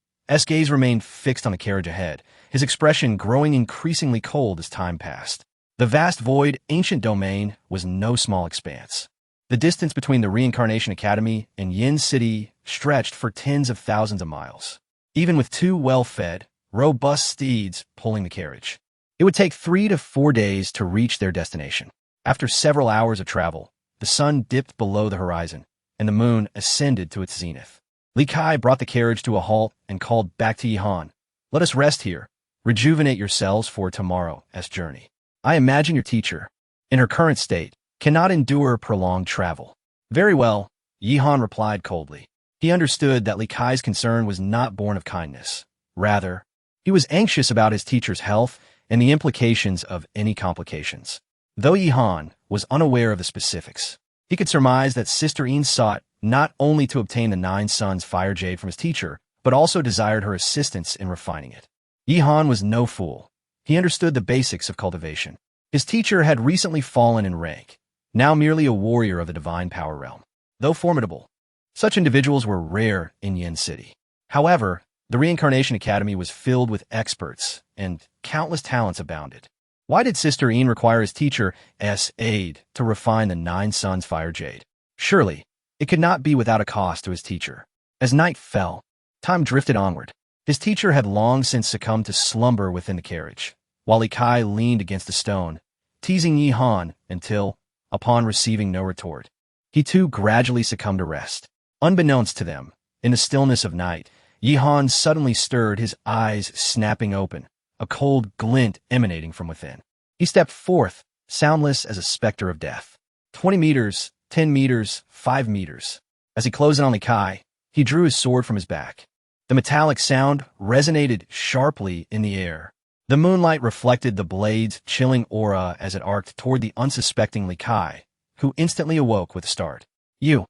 gaze remained fixed on the carriage ahead, his expression growing increasingly cold as time passed. The vast void, ancient domain was no small expanse. The distance between the Reincarnation Academy and Yin City stretched for tens of thousands of miles. Even with two well-fed, robust steeds pulling the carriage, it would take 3 to 4 days to reach their destination. After several hours of travel, the sun dipped below the horizon, and the moon ascended to its zenith. Li Kai brought the carriage to a halt and called back to Yihan. Let us rest here. Rejuvenate yourselves for tomorrow's journey. I imagine your teacher, in her current state, cannot endure prolonged travel. Very well, Yihan replied coldly. He understood that Li Kai's concern was not born of kindness. Rather, he was anxious about his teacher's health and the implications of any complications. Though Yihan was unaware of the specifics, he could surmise that Sister Yin sought not only to obtain the Nine Suns Fire Jade from his teacher, but also desired her assistance in refining it. Yihan was no fool. He understood the basics of cultivation. His teacher had recently fallen in rank, now merely a warrior of the divine power realm. Though formidable, such individuals were rare in Yin City. However, the Reincarnation Academy was filled with experts, and countless talents abounded. Why did Sister Yin require his teacher's aid to refine the Nine Suns Fire Jade? Surely, it could not be without a cost to his teacher. As night fell, time drifted onward. His teacher had long since succumbed to slumber within the carriage, while Li Kai leaned against a stone, teasing Yi Han until, upon receiving no retort, he too gradually succumbed to rest. Unbeknownst to them, in the stillness of night, Yi Han suddenly stirred, his eyes snapping open, a cold glint emanating from within. He stepped forth, soundless as a specter of death. 20 meters, 10 meters, 5 meters. As he closed in on Li Kai, he drew his sword from his back. The metallic sound resonated sharply in the air. The moonlight reflected the blade's chilling aura as it arced toward the unsuspecting Li Kai, who instantly awoke with a start. You!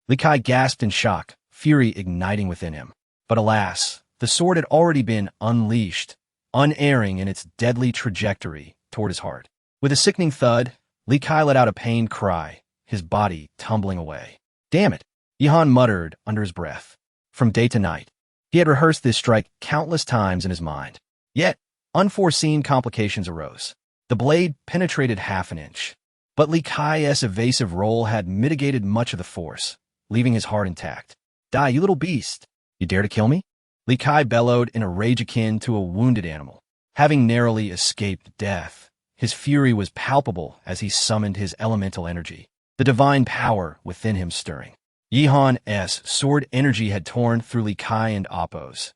Li Kai gasped in shock, fury igniting within him. But alas, the sword had already been unleashed, unerring in its deadly trajectory toward his heart. With a sickening thud, Li Kai let out a pained cry, his body tumbling away. Damn it! Yi Han muttered under his breath. From day to night, he had rehearsed this strike countless times in his mind. Yet, unforeseen complications arose. The blade penetrated half an inch. But Li Kai's evasive roll had mitigated much of the force, leaving his heart intact. Die, you little beast! You dare to kill me? Li Kai bellowed in a rage akin to a wounded animal. Having narrowly escaped death, his fury was palpable as he summoned his elemental energy, the divine power within him stirring. Yi Han's sword energy had torn through Li Kai and Appo's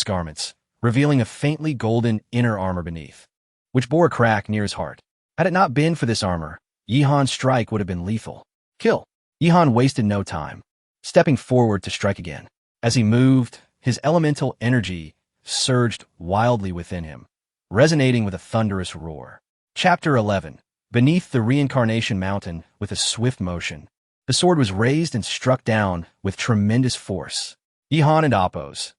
garments, revealing a faintly golden inner armor beneath, which bore a crack near his heart. Had it not been for this armor, Yi Han's strike would have been lethal. Kill! Yi Han wasted no time, stepping forward to strike again. As he moved, his elemental energy surged wildly within him, resonating with a thunderous roar. Chapter 11. Beneath the reincarnation mountain, with a swift motion, the sword was raised and struck down with tremendous force. Yi Han and Appo's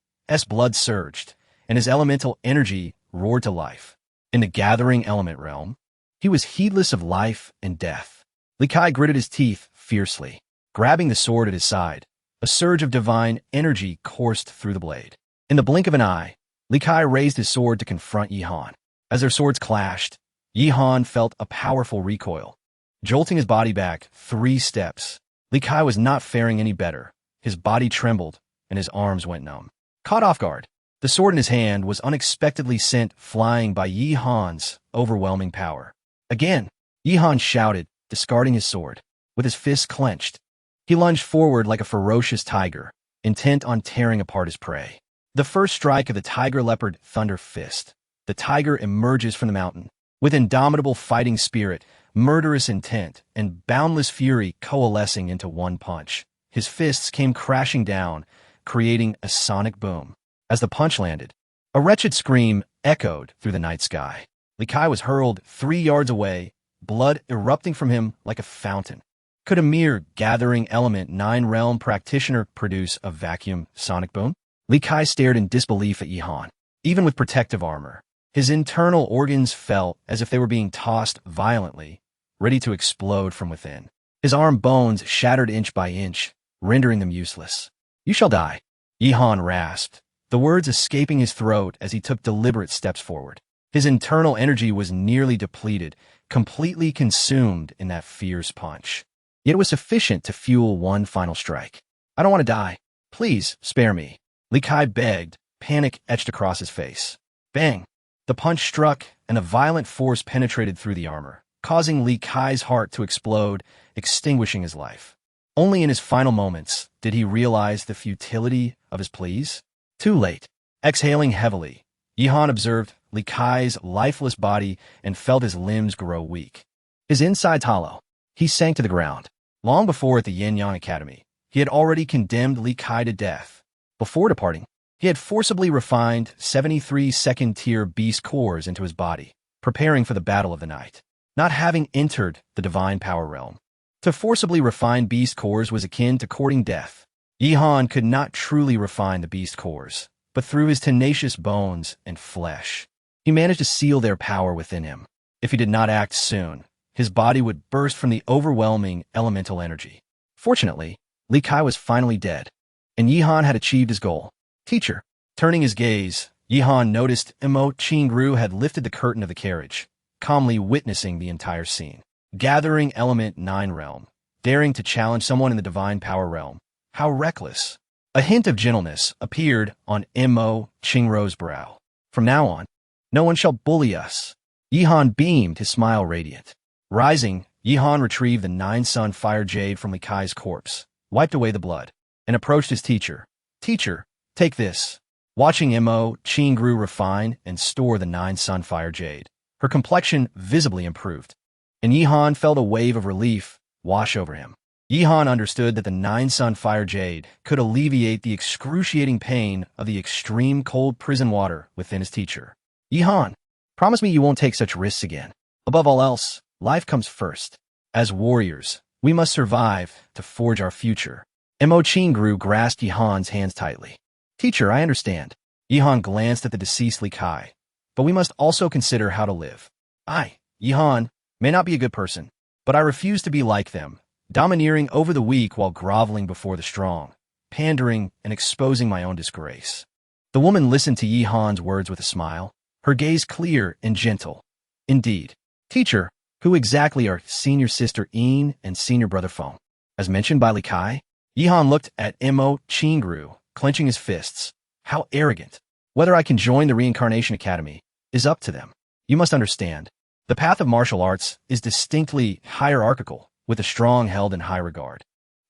blood surged, and his elemental energy roared to life. In the gathering element realm, he was heedless of life and death. Li Kai gritted his teeth fiercely, grabbing the sword at his side. A surge of divine energy coursed through the blade. In the blink of an eye, Li Kai raised his sword to confront Yi Han. As their swords clashed, Yi Han felt a powerful recoil, jolting his body back 3 steps. Li Kai was not faring any better. His body trembled, and his arms went numb. Caught off guard, the sword in his hand was unexpectedly sent flying by Yi Han's overwhelming power. Again, Yi Han shouted, discarding his sword. With his fists clenched, he lunged forward like a ferocious tiger, intent on tearing apart his prey. The first strike of the tiger leopard thunder fist. The tiger emerges from the mountain, with indomitable fighting spirit, murderous intent, and boundless fury coalescing into one punch. His fists came crashing down, creating a sonic boom. As the punch landed, a wretched scream echoed through the night sky. Li Kai was hurled 3 yards away, blood erupting from him like a fountain. Could a mere gathering element 9 realm practitioner produce a vacuum sonic boom? Li Kai stared in disbelief at Yi Han. Even with protective armor, his internal organs felt as if they were being tossed violently, ready to explode from within. His arm bones shattered inch by inch, rendering them useless. You shall die, Yi Han rasped, the words escaping his throat as he took deliberate steps forward. His internal energy was nearly depleted, completely consumed in that fierce punch. Yet it was sufficient to fuel one final strike. I don't want to die. Please, spare me. Li Kai begged, panic etched across his face. Bang! The punch struck, and a violent force penetrated through the armor, causing Li Kai's heart to explode, extinguishing his life. Only in his final moments did he realize the futility of his pleas. Too late. Exhaling heavily, Yi Han observed Li Kai's lifeless body and felt his limbs grow weak. His insides hollow. He sank to the ground. Long before at the Yin-Yang Academy, he had already condemned Li Kai to death. Before departing, he had forcibly refined 73 second-tier beast cores into his body, preparing for the battle of the night. Not having entered the divine power realm, to forcibly refine beast cores was akin to courting death. Yi Han could not truly refine the beast cores, but through his tenacious bones and flesh, he managed to seal their power within him. If he did not act soon, his body would burst from the overwhelming elemental energy. Fortunately, Li Kai was finally dead, and Yi Han had achieved his goal. Teacher. Turning his gaze, Yi Han noticed Imo Qingru had lifted the curtain of the carriage, calmly witnessing the entire scene. Gathering Element 9 Realm, daring to challenge someone in the divine power realm. How reckless. A hint of gentleness appeared on Mo Qingruo's brow. From now on, no one shall bully us. Yihan beamed, his smile radiant. Rising, Yihan retrieved the 9-sun fire jade from Li Kai's corpse, wiped away the blood, and approached his teacher. Teacher, take this. Watching Mo Qingru refine and store the 9-sun fire jade, her complexion visibly improved, and Yihan felt a wave of relief wash over him. Yihan understood that the 9-sun fire jade could alleviate the excruciating pain of the extreme cold prison water within his teacher. Yihan, promise me you won't take such risks again. Above all else, life comes first. As warriors, we must survive to forge our future. Mo Qingru grasped Yihan's hands tightly. Teacher, I understand. Yihan glanced at the deceased Li Kai. But we must also consider how to live. I, Yihan, may not be a good person, but I refuse to be like them, domineering over the weak while groveling before the strong, pandering and exposing my own disgrace. The woman listened to Yihan's words with a smile, her gaze clear and gentle. Indeed. Teacher, who exactly are senior sister Yin and senior brother Feng? As mentioned by Li Kai, Yihan looked at Mo Qingru, clenching his fists. How arrogant. Whether I can join the Reincarnation Academy is up to them. You must understand, the path of martial arts is distinctly hierarchical, with the strong held in high regard.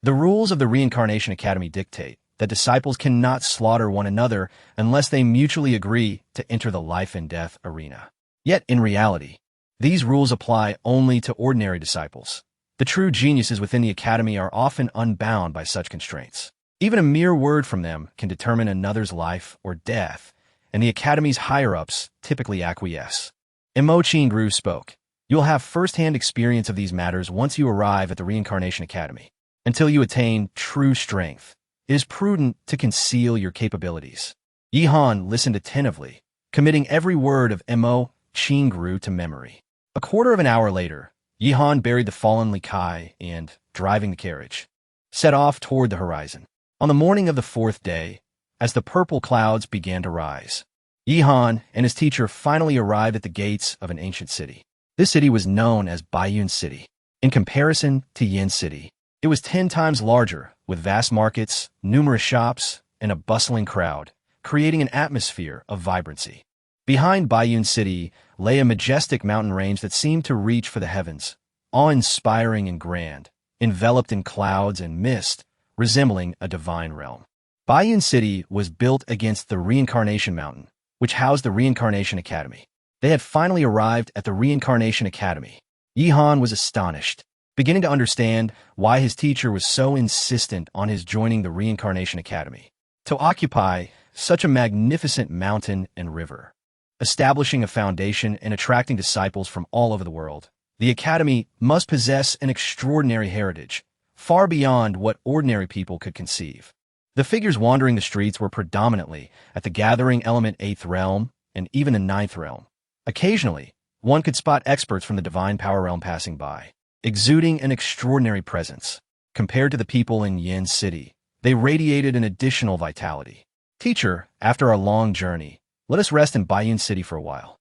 The rules of the Reincarnation Academy dictate that disciples cannot slaughter one another unless they mutually agree to enter the life and death arena. Yet, in reality, these rules apply only to ordinary disciples. The true geniuses within the academy are often unbound by such constraints. Even a mere word from them can determine another's life or death, and the academy's higher-ups typically acquiesce. Mo Qingru spoke. You'll have first-hand experience of these matters once you arrive at the Reincarnation Academy. Until you attain true strength, it is prudent to conceal your capabilities. Yihan listened attentively, committing every word of Mo Qingru to memory. A quarter of an hour later, Yihan buried the fallen Li Kai and, driving the carriage, set off toward the horizon. On the morning of the 4th day, as the purple clouds began to rise, Yihan and his teacher finally arrived at the gates of an ancient city. This city was known as Baiyun City. In comparison to Yin City, it was 10 times larger, with vast markets, numerous shops, and a bustling crowd, creating an atmosphere of vibrancy. Behind Baiyun City lay a majestic mountain range that seemed to reach for the heavens, awe-inspiring and grand, enveloped in clouds and mist, resembling a divine realm. Baiyun City was built against the Reincarnation Mountain, which housed the Reincarnation Academy. They had finally arrived at the Reincarnation Academy. Yihan was astonished, beginning to understand why his teacher was so insistent on his joining the Reincarnation Academy. To occupy such a magnificent mountain and river, establishing a foundation and attracting disciples from all over the world, the Academy must possess an extraordinary heritage, far beyond what ordinary people could conceive. The figures wandering the streets were predominantly at the gathering element 8th realm and even the 9th realm. Occasionally, one could spot experts from the divine power realm passing by, exuding an extraordinary presence. Compared to the people in Yin City, they radiated an additional vitality. Teacher, after our long journey, let us rest in Baiyun City for a while.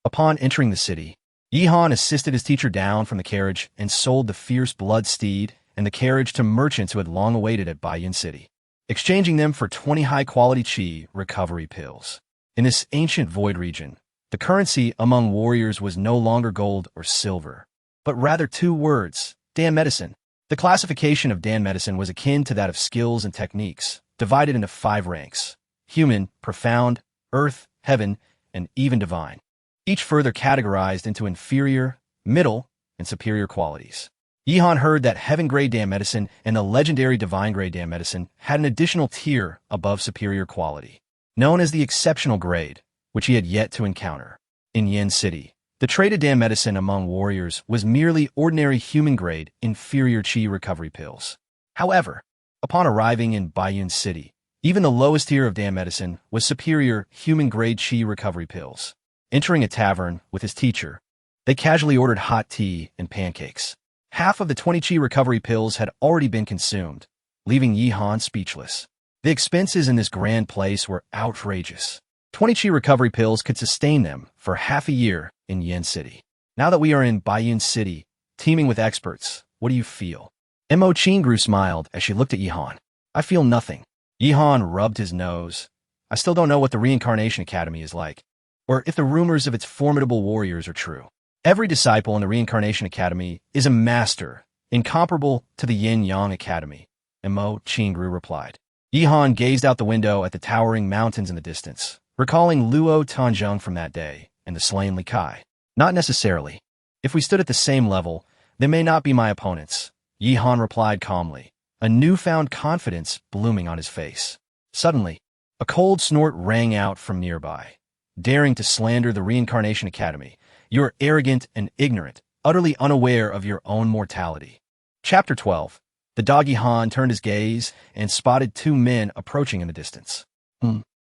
Upon entering the city, Yihan assisted his teacher down from the carriage and sold the fierce blood steed and the carriage to merchants who had long awaited at Baiyun City, exchanging them for 20 high-quality qi recovery pills. In this ancient void region, the currency among warriors was no longer gold or silver, but rather 2 words, Dan medicine. The classification of Dan medicine was akin to that of skills and techniques, divided into 5 ranks: human, profound, earth, heaven, and even divine, each further categorized into inferior, middle, and superior qualities. Yihan heard that heaven-grade Dan medicine and the legendary divine-grade Dan medicine had an additional tier above superior quality, known as the exceptional grade, which he had yet to encounter. In Yin City, the traded Dan medicine among warriors was merely ordinary human-grade inferior qi recovery pills. However, upon arriving in Baiyun City, even the lowest tier of Dan medicine was superior human-grade qi recovery pills. Entering a tavern with his teacher, they casually ordered hot tea and pancakes. Half of the 20 qi recovery pills had already been consumed, leaving Yihan speechless. The expenses in this grand place were outrageous. 20 qi recovery pills could sustain them for half a year in Yin City. Now that we are in Baiyun City, teeming with experts, what do you feel? Mo Chingru smiled as she looked at Yihan. I feel nothing. Yihan rubbed his nose. I still don't know what the Reincarnation Academy is like, or if the rumors of its formidable warriors are true. Every disciple in the Reincarnation Academy is a master, incomparable to the Yin-Yang Academy, Mo Chingru replied. Yihan gazed out the window at the towering mountains in the distance, recalling Luo Tanzhong from that day and the slain Li Kai. Not necessarily. If we stood at the same level, they may not be my opponents, Yihan replied calmly, a newfound confidence blooming on his face. Suddenly, a cold snort rang out from nearby. Daring to slander the Reincarnation Academy, you are arrogant and ignorant, utterly unaware of your own mortality. Chapter 12. The dog Yihan turned his gaze and spotted two men approaching in the distance.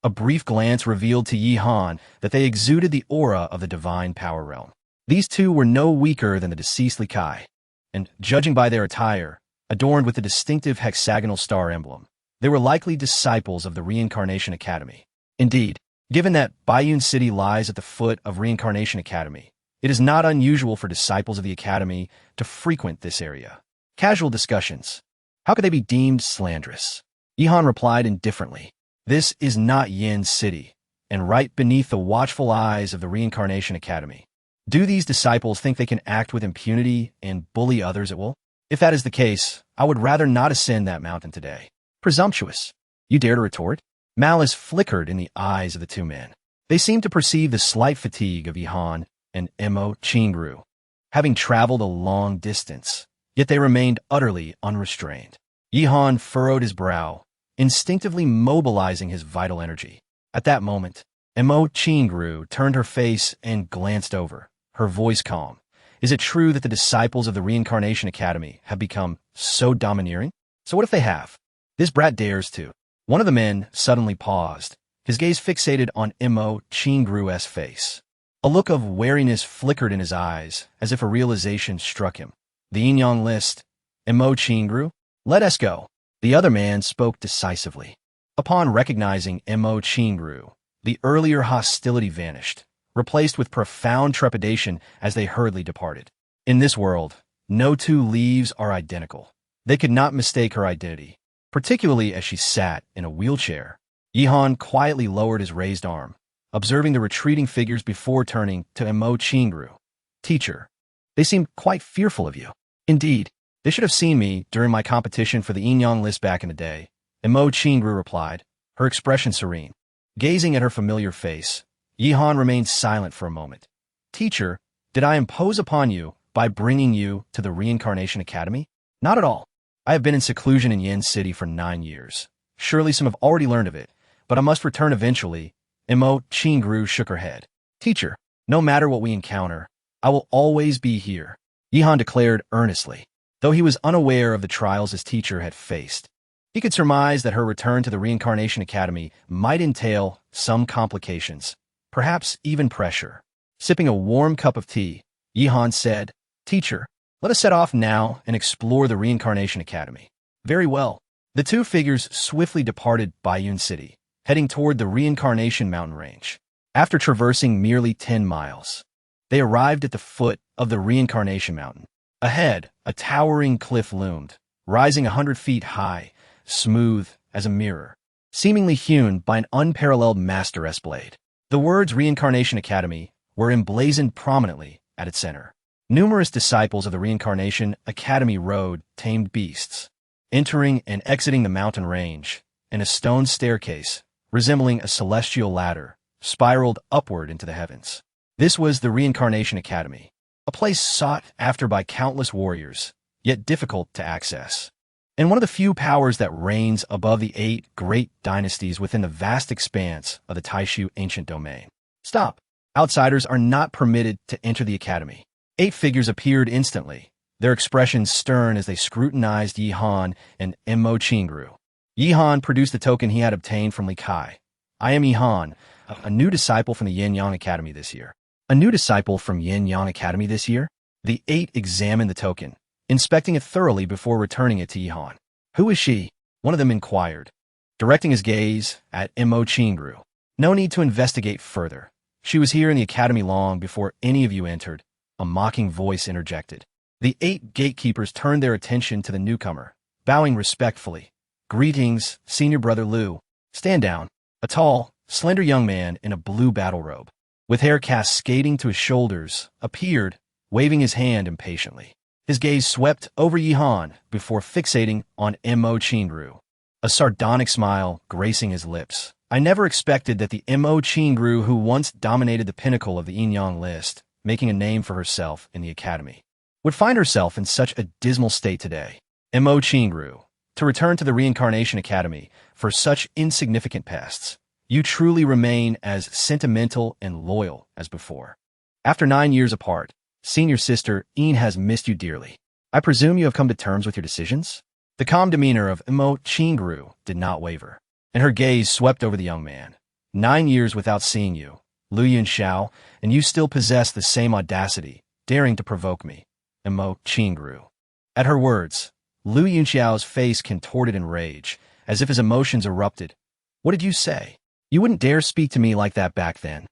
A brief glance revealed to Yihan that they exuded the aura of the divine power realm. These two were no weaker than the deceased Li Kai, and, judging by their attire, adorned with the distinctive hexagonal star emblem, they were likely disciples of the Reincarnation Academy. Indeed, given that Baiyun City lies at the foot of Reincarnation Academy, it is not unusual for disciples of the Academy to frequent this area. Casual discussions. How could they be deemed slanderous? Yihan replied indifferently. This is not Yin City, and right beneath the watchful eyes of the Reincarnation Academy. Do these disciples think they can act with impunity and bully others at will? If that is the case, I would rather not ascend that mountain today. Presumptuous. You dare to retort? Malice flickered in the eyes of the two men. They seemed to perceive the slight fatigue of Yihan and Mo Chingru, having traveled a long distance, yet they remained utterly unrestrained. Yihan furrowed his brow, instinctively mobilizing his vital energy. At that moment, Mo Chingru turned her face and glanced over, her voice calm. Is it true that the disciples of the Reincarnation Academy have become so domineering? So what if they have? This brat dares to. One of the men suddenly paused, his gaze fixated on Mo Chingru's face. A look of wariness flickered in his eyes, as if a realization struck him. The yin-yang list, Mo Chingru? Let us go. The other man spoke decisively. Upon recognizing Mo Chingru, the earlier hostility vanished, replaced with profound trepidation as they hurriedly departed. In this world, no two leaves are identical. They could not mistake her identity, particularly as she sat in a wheelchair. Yihan quietly lowered his raised arm, observing the retreating figures before turning to Mo Chingru. Teacher, they seem quite fearful of you. Indeed, they should have seen me during my competition for the yin-yang list back in the day, Mo Chingru replied, her expression serene. Gazing at her familiar face, Yihan remained silent for a moment. Teacher, did I impose upon you by bringing you to the Reincarnation Academy? Not at all. I have been in seclusion in Yin City for 9 years. Surely some have already learned of it, but I must return eventually. Mo Chingru shook her head. Teacher, no matter what we encounter, I will always be here, Yihan declared earnestly. Though he was unaware of the trials his teacher had faced, he could surmise that her return to the Reincarnation Academy might entail some complications, perhaps even pressure. Sipping a warm cup of tea, Yihan said, Teacher, let us set off now and explore the Reincarnation Academy. Very well. The two figures swiftly departed Baiyun City, heading toward the Reincarnation Mountain Range. After traversing merely 10 miles, they arrived at the foot of the Reincarnation Mountain. Ahead, a towering cliff loomed, rising 100 feet high, smooth as a mirror, seemingly hewn by an unparalleled master S-blade. The words Reincarnation Academy were emblazoned prominently at its center. Numerous disciples of the Reincarnation Academy rode tamed beasts, entering and exiting the mountain range, and a stone staircase, resembling a celestial ladder, spiraled upward into the heavens. This was the Reincarnation Academy, a place sought after by countless warriors, yet difficult to access, and one of the few powers that reigns above the 8 great dynasties within the vast expanse of the Taishu ancient domain. Stop! Outsiders are not permitted to enter the academy. 8 figures appeared instantly, their expressions stern as they scrutinized Yihan and Mo Chingru. Yihan produced the token he had obtained from Li Kai. I am Yihan, a new disciple from the Yin-Yang Academy this year. A new disciple from Yin-Yang Academy this year? The 8 examined the token, inspecting it thoroughly before returning it to Yihan. Who is she? One of them inquired, directing his gaze at Mo Chingru. No need to investigate further. She was here in the academy long before any of you entered, a mocking voice interjected. The 8 gatekeepers turned their attention to the newcomer, bowing respectfully. "Greetings, senior brother Liu. Stand down." A tall, slender young man in a blue battle robe, with hair cascading to his shoulders, appeared, waving his hand impatiently. His gaze swept over Yihan before fixating on Mo Qingru, a sardonic smile gracing his lips. I never expected that the Mo Qingru who once dominated the pinnacle of the Yinyang list, making a name for herself in the academy, would find herself in such a dismal state today. Mo Qingru, to return to the Reincarnation Academy for such insignificant pests. You truly remain as sentimental and loyal as before. After 9 years apart, senior sister Yin has missed you dearly. I presume you have come to terms with your decisions? The calm demeanor of Mo Qingru did not waver, and her gaze swept over the young man. 9 years without seeing you, Lu Yunxiao, and you still possess the same audacity, daring to provoke me, Mo Qingru. At her words, Lu Yunxiao's face contorted in rage, as if his emotions erupted. What did you say? You wouldn't dare speak to me like that back then.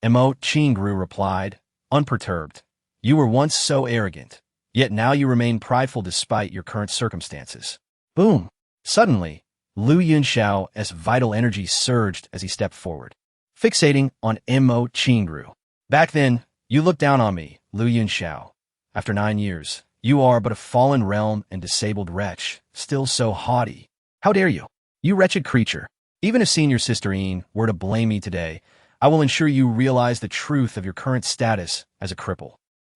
Mo Qingru replied, unperturbed. You were once so arrogant, yet now you remain prideful despite your current circumstances. Boom! Suddenly, Lu Yunxiao's vital energy surged as he stepped forward, fixating on Mo Qingru. Back then, you looked down on me, Lu Yunxiao. After 9 years, you are but a fallen realm and disabled wretch, still so haughty. How dare you? You wretched creature. Even if senior sister Yin were to blame me today, I will ensure you realize the truth of your current status as a cripple.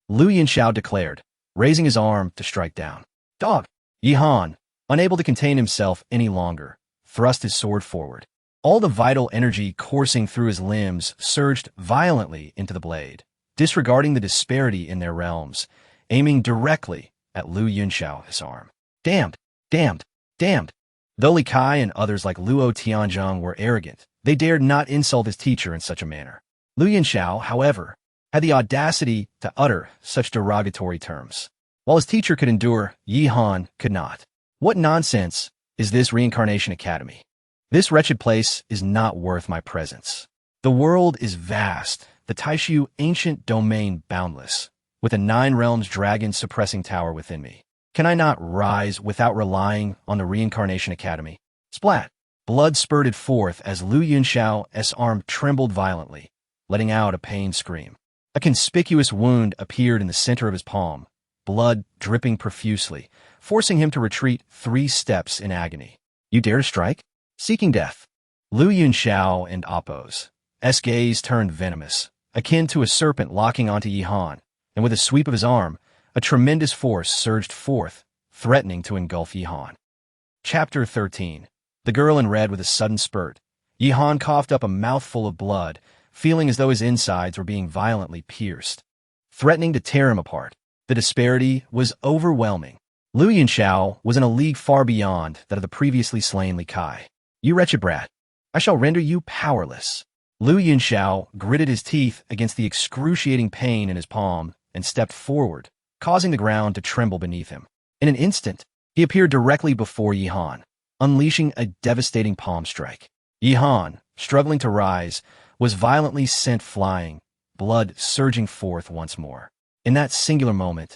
Lu Yunxiao declared, raising his arm to strike down. Dog! Yihan, unable to contain himself any longer, thrust his sword forward. All the vital energy coursing through his limbs surged violently into the blade, disregarding the disparity in their realms, aiming directly at Lu Yunxiao's arm. Damned! Damned! Damned! Though Li Kai and others like Luo Tianzhong were arrogant, they dared not insult his teacher in such a manner. Lu Yunxiao, however, had the audacity to utter such derogatory terms. While his teacher could endure, Yihan could not. What nonsense is this Reincarnation Academy? This wretched place is not worth my presence. The world is vast, the Taishu ancient domain boundless, with a 9 realms dragon suppressing tower within me. Can I not rise without relying on the Reincarnation Academy? Splat! Blood spurted forth as Lu Yunxiao's arm trembled violently, letting out a pained scream. A conspicuous wound appeared in the center of his palm, blood dripping profusely, forcing him to retreat 3 steps in agony. You dare to strike? Seeking death. Lu Yunxiao and Appo's gaze turned venomous, akin to a serpent locking onto Yihan, and with a sweep of his arm, a tremendous force surged forth, threatening to engulf Yihan. Chapter 13. The girl in red with a sudden spurt. Yihan coughed up a mouthful of blood, feeling as though his insides were being violently pierced, threatening to tear him apart. The disparity was overwhelming. Lu Yunxiao was in a league far beyond that of the previously slain Li Kai. You wretched brat, I shall render you powerless. Lu Yunxiao gritted his teeth against the excruciating pain in his palm and stepped forward, causing the ground to tremble beneath him. In an instant, he appeared directly before Yihan, unleashing a devastating palm strike. Yihan, struggling to rise, was violently sent flying, blood surging forth once more. In that singular moment,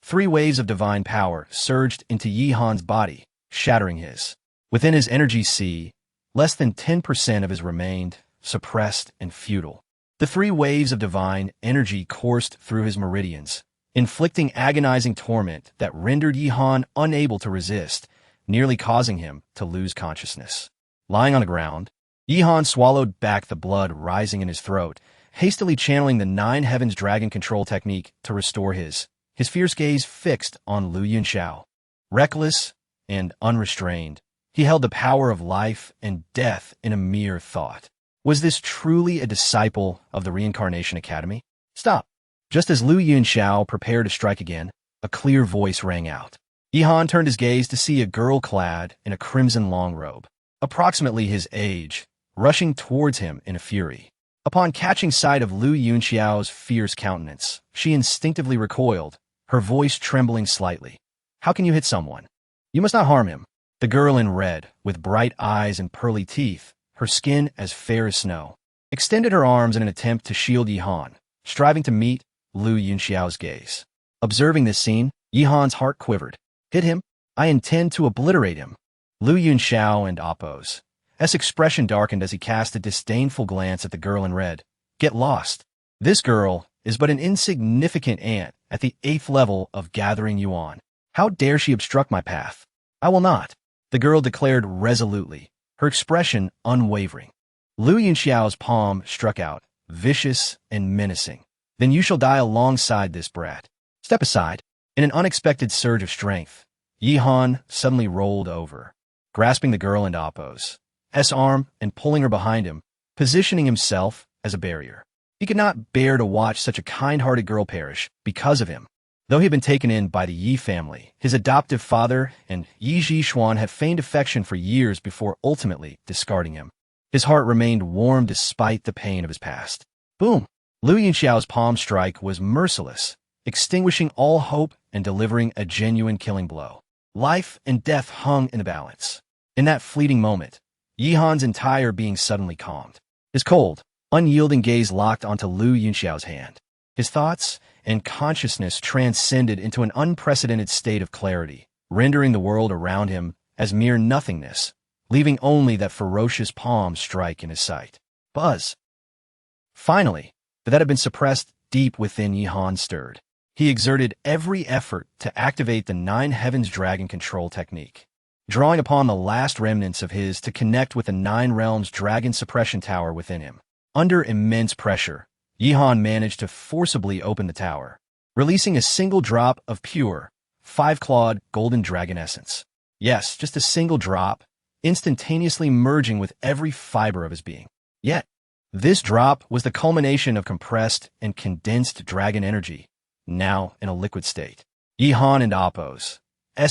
3 waves of divine power surged into Yihan's body, shattering his. Within his energy sea, less than 10% of his remained, suppressed and futile. The 3 waves of divine energy coursed through his meridians, inflicting agonizing torment that rendered Yihan unable to resist, nearly causing him to lose consciousness. Lying on the ground, Yihan swallowed back the blood rising in his throat, hastily channeling the 9 Heavens Dragon control technique to restore his fierce gaze fixed on Lu Yunxiao. Reckless and unrestrained, he held the power of life and death in a mere thought. Was this truly a disciple of the Reincarnation Academy? Stop! Just as Lu Yunxiao prepared to strike again, a clear voice rang out. Yihan turned his gaze to see a girl clad in a crimson long robe, approximately his age, rushing towards him in a fury. Upon catching sight of Lu Yunxiao's fierce countenance, she instinctively recoiled, her voice trembling slightly. How can you hit someone? You must not harm him. The girl in red, with bright eyes and pearly teeth, her skin as fair as snow, extended her arms in an attempt to shield Yihan, striving to meet Lu Yunxiao's gaze. Observing this scene, Yi Han's heart quivered. Hit him? I intend to obliterate him. Lu Yunxiao and Appo's expression darkened as he cast a disdainful glance at the girl in red. Get lost. This girl is but an insignificant ant at the 8th level of gathering yuan. How dare she obstruct my path? I will not, the girl declared resolutely, her expression unwavering. Lu Yunxiao's palm struck out, vicious and menacing. Then you shall die alongside this brat. Step aside. In an unexpected surge of strength, Yi Han suddenly rolled over, grasping the girl in Appo's arm and pulling her behind him, positioning himself as a barrier. He could not bear to watch such a kind-hearted girl perish because of him. Though he had been taken in by the Yi family, his adoptive father and Yi Zhishuan had feigned affection for years before ultimately discarding him. His heart remained warm despite the pain of his past. Boom! Lu Yunxiao's palm strike was merciless, extinguishing all hope and delivering a genuine killing blow. Life and death hung in the balance. In that fleeting moment, Yi Han's entire being suddenly calmed. His cold, unyielding gaze locked onto Lu Yunxiao's hand. His thoughts and consciousness transcended into an unprecedented state of clarity, rendering the world around him as mere nothingness, leaving only that ferocious palm strike in his sight. Buzz! Finally, that had been suppressed deep within Yi Han stirred. He exerted every effort to activate the 9 Heavens Dragon control technique, drawing upon the last remnants of his to connect with the 9 Realms Dragon suppression tower within him. Under immense pressure, Yi Han managed to forcibly open the tower, releasing a single drop of pure, 5-clawed golden dragon essence. Yes, just a single drop, instantaneously merging with every fiber of his being. Yet, this drop was the culmination of compressed and condensed dragon energy, now in a liquid state. Yi Han and Appo's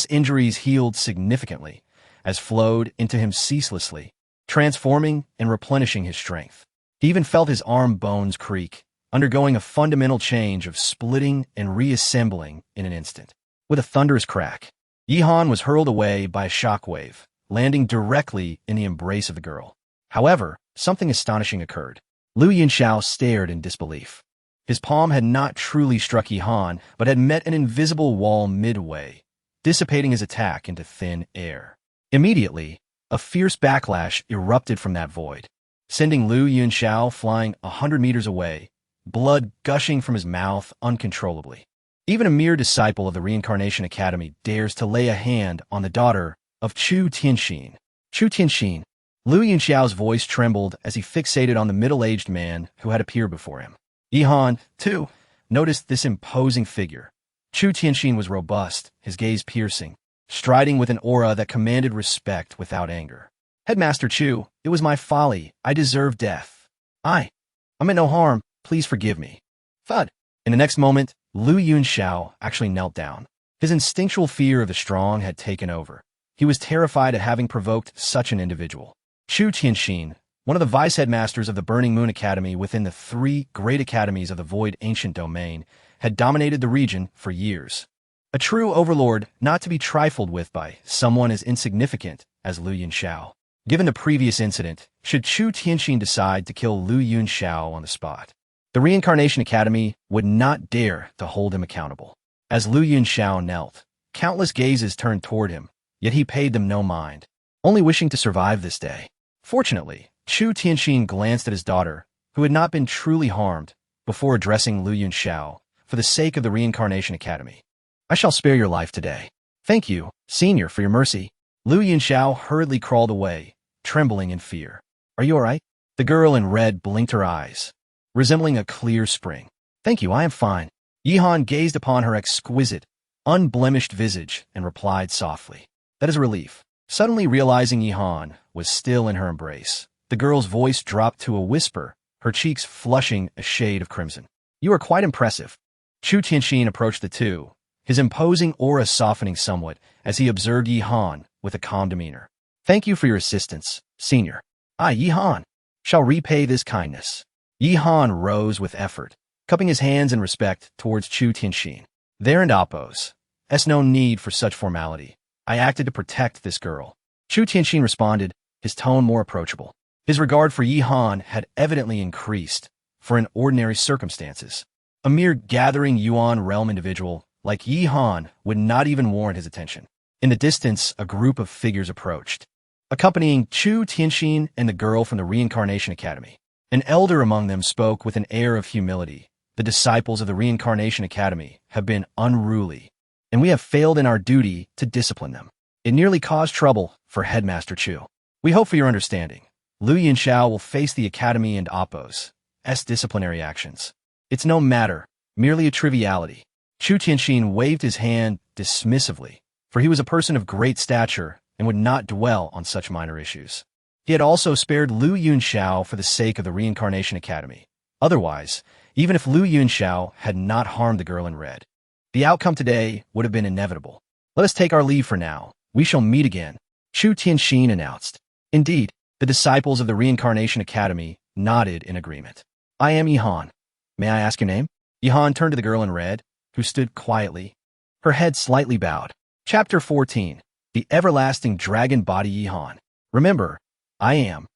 injuries healed significantly, as flowed into him ceaselessly, transforming and replenishing his strength. He even felt his arm bones creak, undergoing a fundamental change of splitting and reassembling in an instant. With a thunderous crack, Yi Han was hurled away by a shockwave, landing directly in the embrace of the girl. However, something astonishing occurred. Lu Yunxiao stared in disbelief. His palm had not truly struck Yi Han, but had met an invisible wall midway, dissipating his attack into thin air. Immediately, a fierce backlash erupted from that void, sending Lu Yunxiao flying 100 meters away, blood gushing from his mouth uncontrollably. Even a mere disciple of the Reincarnation Academy dares to lay a hand on the daughter of Chu Tianxin. Chu Tianxin. Lu Yunxiao's voice trembled as he fixated on the middle-aged man who had appeared before him. Yi Han, too, noticed this imposing figure. Chu Tianxin was robust, his gaze piercing, striding with an aura that commanded respect without anger. Headmaster Chu, it was my folly. I deserve death. I meant no harm. Please forgive me. Thud. In the next moment, Lu Yunxiao actually knelt down. His instinctual fear of the strong had taken over. He was terrified at having provoked such an individual. Chu Tianxin, one of the vice headmasters of the Burning Moon Academy within the 3 great academies of the Void Ancient Domain, had dominated the region for years. A true overlord not to be trifled with by someone as insignificant as Lu Yunxiao. Given the previous incident, should Chu Tianxin decide to kill Lu Yunxiao on the spot, the Reincarnation Academy would not dare to hold him accountable. As Lu Yunxiao knelt, countless gazes turned toward him, yet he paid them no mind, only wishing to survive this day. Fortunately, Chu Tianxin glanced at his daughter, who had not been truly harmed, before addressing Lu Yunxiao, for the sake of the Reincarnation Academy. I shall spare your life today. Thank you, Senior, for your mercy. Lu Yunxiao hurriedly crawled away, trembling in fear. Are you all right? The girl in red blinked her eyes, resembling a clear spring. Thank you, I am fine. Yi Han gazed upon her exquisite, unblemished visage and replied softly. That is a relief. Suddenly realizing Yi Han was still in her embrace, the girl's voice dropped to a whisper, her cheeks flushing a shade of crimson. You are quite impressive. Chu Tianxin approached the two, his imposing aura softening somewhat as he observed Yi Han with a calm demeanor. Thank you for your assistance, Senior. I, Yi Han, shall repay this kindness. Yi Han rose with effort, cupping his hands in respect towards Chu Tianxin. There and Appo's. No need for such formality. I acted to protect this girl. Chu Tianxin responded, his tone more approachable. His regard for Yi Han had evidently increased, for in ordinary circumstances, a mere gathering Yuan realm individual like Yi Han, would not even warrant his attention. In the distance, a group of figures approached, accompanying Chu Tianxin and the girl from the Reincarnation Academy. An elder among them spoke with an air of humility. The disciples of the Reincarnation Academy have been unruly, and we have failed in our duty to discipline them. It nearly caused trouble for Headmaster Chu. We hope for your understanding. Lu Yunxiao will face the Academy and Oppo's disciplinary actions. It's no matter, merely a triviality. Chu Tianxin waved his hand dismissively, for he was a person of great stature and would not dwell on such minor issues. He had also spared Lu Yunxiao for the sake of the Reincarnation Academy. Otherwise, even if Lu Yunxiao had not harmed the girl in red, the outcome today would have been inevitable. Let us take our leave for now. We shall meet again, Chu Tianxin announced. Indeed, the disciples of the Reincarnation Academy nodded in agreement. I am Yi Han. May I ask your name? Yi Han turned to the girl in red, who stood quietly, her head slightly bowed. Chapter 14. The Everlasting Dragon Body Yi Han. Remember, I am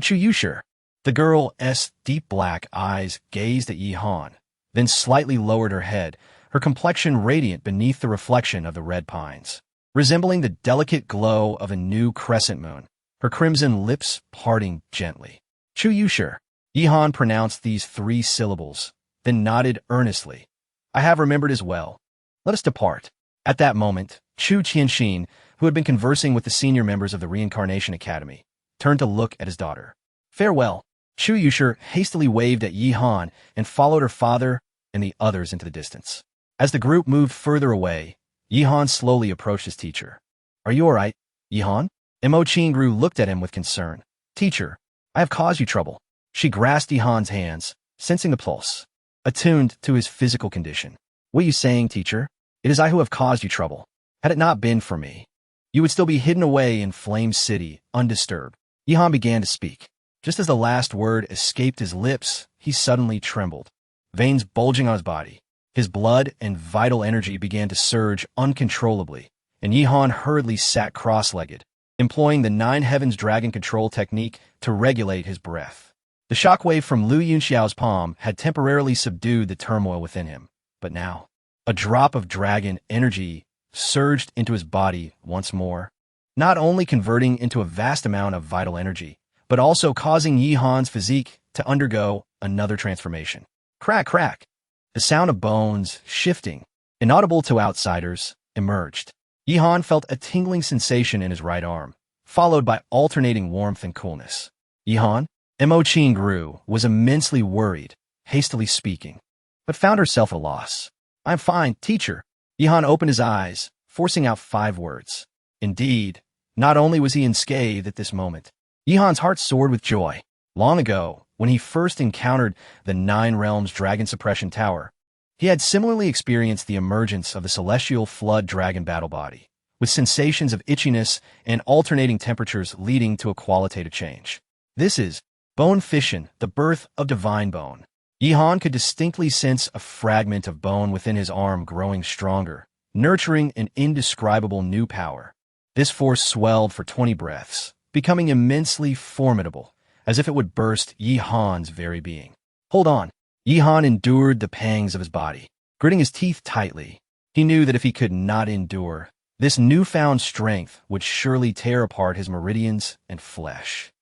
Chu Yushi. The girl's deep black eyes gazed at Yi Han, then slightly lowered her head, her complexion radiant beneath the reflection of the red pines. Resembling the delicate glow of a new crescent moon, her crimson lips parting gently. Chu Yushi. Yi Han pronounced these 3 syllables, then nodded earnestly. I have remembered as well. Let us depart. At that moment, Chu Tianxin, who had been conversing with the senior members of the Reincarnation Academy, turned to look at his daughter. Farewell. Chu Yushi hastily waved at Yi Han and followed her father and the others into the distance. As the group moved further away, Yi Han slowly approached his teacher. Are you all right, Yi Han? Mo Qingru looked at him with concern. Teacher, I have caused you trouble. She grasped Yi Han's hands, sensing the pulse, attuned to his physical condition. What are you saying, teacher? It is I who have caused you trouble. Had it not been for me, you would still be hidden away in Flame City, undisturbed. Yi Han began to speak. Just as the last word escaped his lips, he suddenly trembled, veins bulging on his body. His blood and vital energy began to surge uncontrollably, and Yi Han hurriedly sat cross-legged, employing the 9 Heavens Dragon Control technique to regulate his breath. The shockwave from Lu Yunxiao's palm had temporarily subdued the turmoil within him, but now, a drop of dragon energy surged into his body once more, not only converting into a vast amount of vital energy, but also causing Yi Han's physique to undergo another transformation. Crack, crack. The sound of bones shifting, inaudible to outsiders, emerged. Yi Han felt a tingling sensation in his right arm, followed by alternating warmth and coolness. Yi Han? Mo Qingru was immensely worried, hastily speaking, but found herself at a loss. I'm fine, teacher. Yi Han opened his eyes, forcing out 5 words. Indeed, not only was he unscathed at this moment, Yi Han's heart soared with joy. Long ago, when he first encountered the 9 Realms Dragon Suppression Tower, he had similarly experienced the emergence of the Celestial Flood Dragon Battle Body, with sensations of itchiness and alternating temperatures leading to a qualitative change. This is bone fission, the birth of divine bone. Yi Han could distinctly sense a fragment of bone within his arm growing stronger, nurturing an indescribable new power. This force swelled for 20 breaths, becoming immensely formidable, as if it would burst Yi Han's very being. Hold on. Yi Han endured the pangs of his body, gritting his teeth tightly. He knew that if he could not endure, this newfound strength would surely tear apart his meridians and flesh,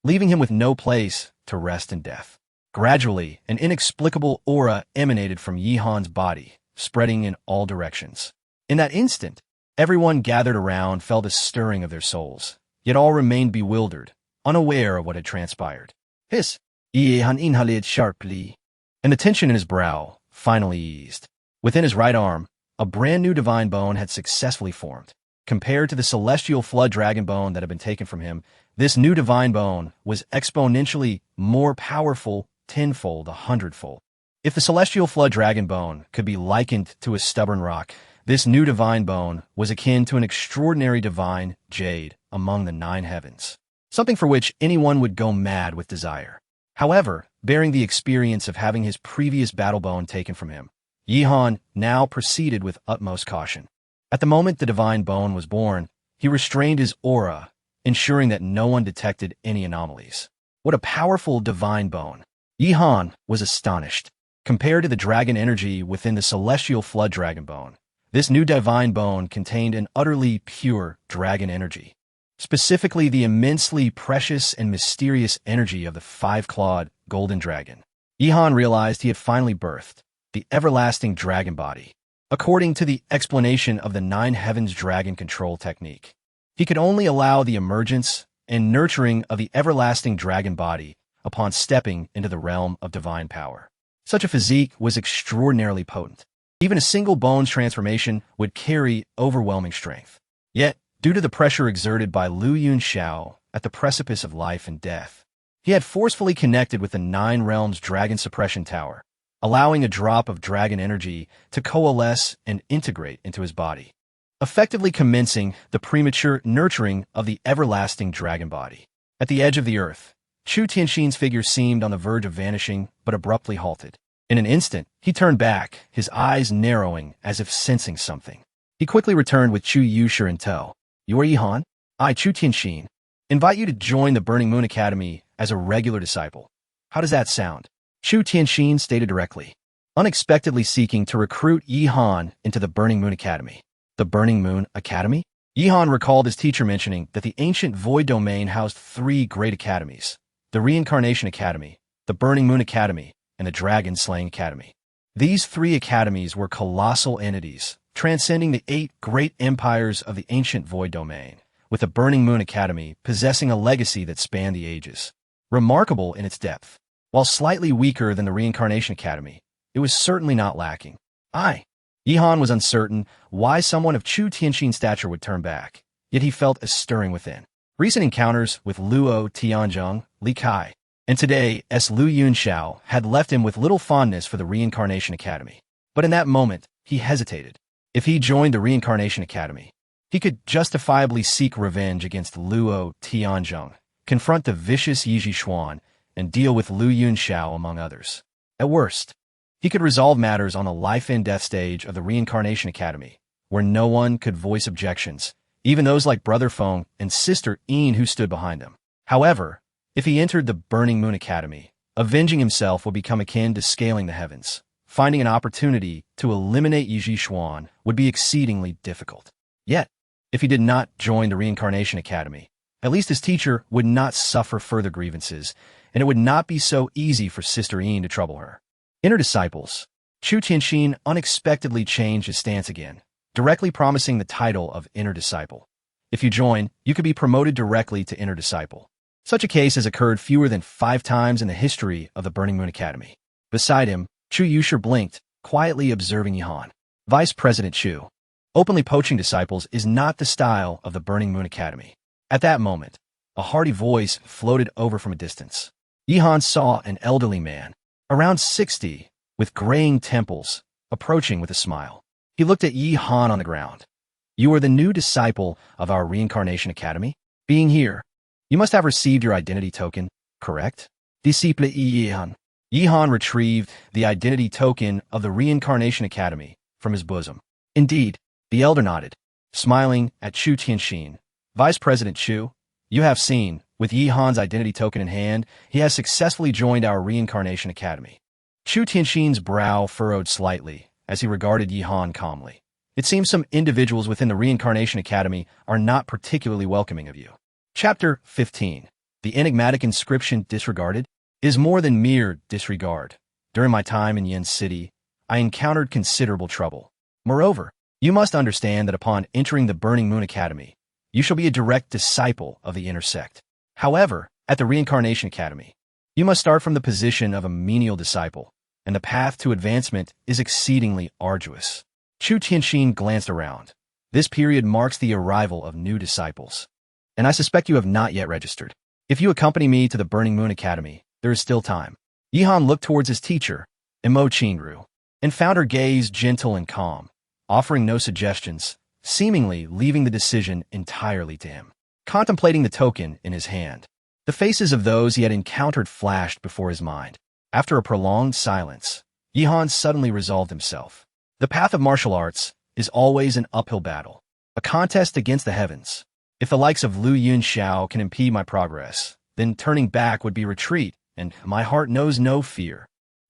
leaving him with no place to rest in death. Gradually, an inexplicable aura emanated from Yi Han's body, spreading in all directions. In that instant, everyone gathered around felt a stirring of their souls, yet all remained bewildered, unaware of what had transpired. Hiss! Yi Han inhaled sharply, and the tension in his brow finally eased. Within his right arm, a brand new divine bone had successfully formed. Compared to the celestial flood dragon bone that had been taken from him, this new divine bone was exponentially more powerful, tenfold, 100-fold. If the celestial flood dragon bone could be likened to a stubborn rock, this new divine bone was akin to an extraordinary divine jade among the 9 heavens, something for which anyone would go mad with desire. However, bearing the experience of having his previous battle bone taken from him, Yi Han now proceeded with utmost caution. At the moment the divine bone was born, he restrained his aura, ensuring that no one detected any anomalies. What a powerful divine bone! Yi Han was astonished. Compared to the dragon energy within the celestial flood dragon bone, This new divine bone contained an utterly pure dragon energy, specifically the immensely precious and mysterious energy of the five-clawed golden dragon. Yihan realized he had finally birthed the everlasting dragon body. According to the explanation of the Nine Heavens dragon control technique, he could only allow the emergence and nurturing of the everlasting dragon body upon stepping into the realm of divine power. Such a physique was extraordinarily potent. Even a single bone's transformation would carry overwhelming strength. Yet, due to the pressure exerted by Lu Yunxiao at the precipice of life and death, he had forcefully connected with the Nine Realms Dragon Suppression Tower, allowing a drop of dragon energy to coalesce and integrate into his body, effectively commencing the premature nurturing of the everlasting dragon body. At the edge of the earth, Chu Tianxin's figure seemed on the verge of vanishing, but abruptly halted. In an instant, he turned back, his eyes narrowing as if sensing something. He quickly returned with Chu Yushi in tow. "You are Yihan? I, Chu Tianxin, invite you to join the Burning Moon Academy as a regular disciple. How does that sound?" Chu Tianxin stated directly, unexpectedly seeking to recruit Yihan into the Burning Moon Academy. The Burning Moon Academy? Yihan recalled his teacher mentioning that the ancient Void Domain housed three great academies: the Reincarnation Academy, the Burning Moon Academy, and the Dragon Slaying Academy. These three academies were colossal entities, transcending the 8 great empires of the ancient Void Domain, with the Burning Moon Academy possessing a legacy that spanned the ages. Remarkable in its depth, while slightly weaker than the Reincarnation Academy, it was certainly not lacking. Yihan was uncertain why someone of Chu Tianxin's stature would turn back, yet he felt a stirring within. Recent encounters with Luo Tianzheng, Li Kai, and today Lu Yunxiao had left him with little fondness for the Reincarnation Academy. But in that moment, he hesitated. If he joined the Reincarnation Academy, he could justifiably seek revenge against Luo Tianzheng, confront the vicious Yi Xuan, and deal with Lu Yunxiao among others. At worst, he could resolve matters on the life-and-death stage of the Reincarnation Academy, where no one could voice objections, even those like Brother Feng and Sister Yin who stood behind him. However, if he entered the Burning Moon Academy, avenging himself would become akin to scaling the heavens. Finding an opportunity to eliminate Yi Xuan would be exceedingly difficult. Yet, if he did not join the Reincarnation Academy, at least his teacher would not suffer further grievances, and it would not be so easy for Sister Yin to trouble her. Inner disciples. Chu Tianxin unexpectedly changed his stance again, directly promising the title of Inner Disciple. If you join, you could be promoted directly to Inner Disciple. Such a case has occurred fewer than 5 times in the history of the Burning Moon Academy. Beside him, Chu Yushi blinked, quietly observing Yihan. Vice President Chu. Openly poaching disciples is not the style of the Burning Moon Academy. At that moment, a hearty voice floated over from a distance. Yihan saw an elderly man, around 60, with graying temples, approaching with a smile. He looked at Yihan on the ground. "You are the new disciple of our Reincarnation Academy? Being here, you must have received your identity token, correct?" Disciple Yihan. Yihan retrieved the identity token of the Reincarnation Academy from his bosom. Indeed, the elder nodded, smiling at Chu Tianxin. "Vice President Chu, you have seen, with Yihan's identity token in hand, he has successfully joined our Reincarnation Academy." Chu Tianxin's brow furrowed slightly as he regarded Yihan calmly. "It seems some individuals within the Reincarnation Academy are not particularly welcoming of you." Chapter 15. The enigmatic inscription disregarded is more than mere disregard. During my time in Yin City, I encountered considerable trouble. Moreover, you must understand that upon entering the Burning Moon Academy, you shall be a direct disciple of the inner sect. However, at the Reincarnation Academy, you must start from the position of a menial disciple, and the path to advancement is exceedingly arduous. Chu Tianxin glanced around. This period marks the arrival of new disciples, and I suspect you have not yet registered. If you accompany me to the Burning Moon Academy, there is still time. Yihan looked towards his teacher, Imo Qinru, and found her gaze gentle and calm, offering no suggestions, seemingly leaving the decision entirely to him. Contemplating the token in his hand, the faces of those he had encountered flashed before his mind. After a prolonged silence, Yihan suddenly resolved himself. The path of martial arts is always an uphill battle, a contest against the heavens. If the likes of Lu Yunxiao can impede my progress, then turning back would be retreat, and my heart knows no fear.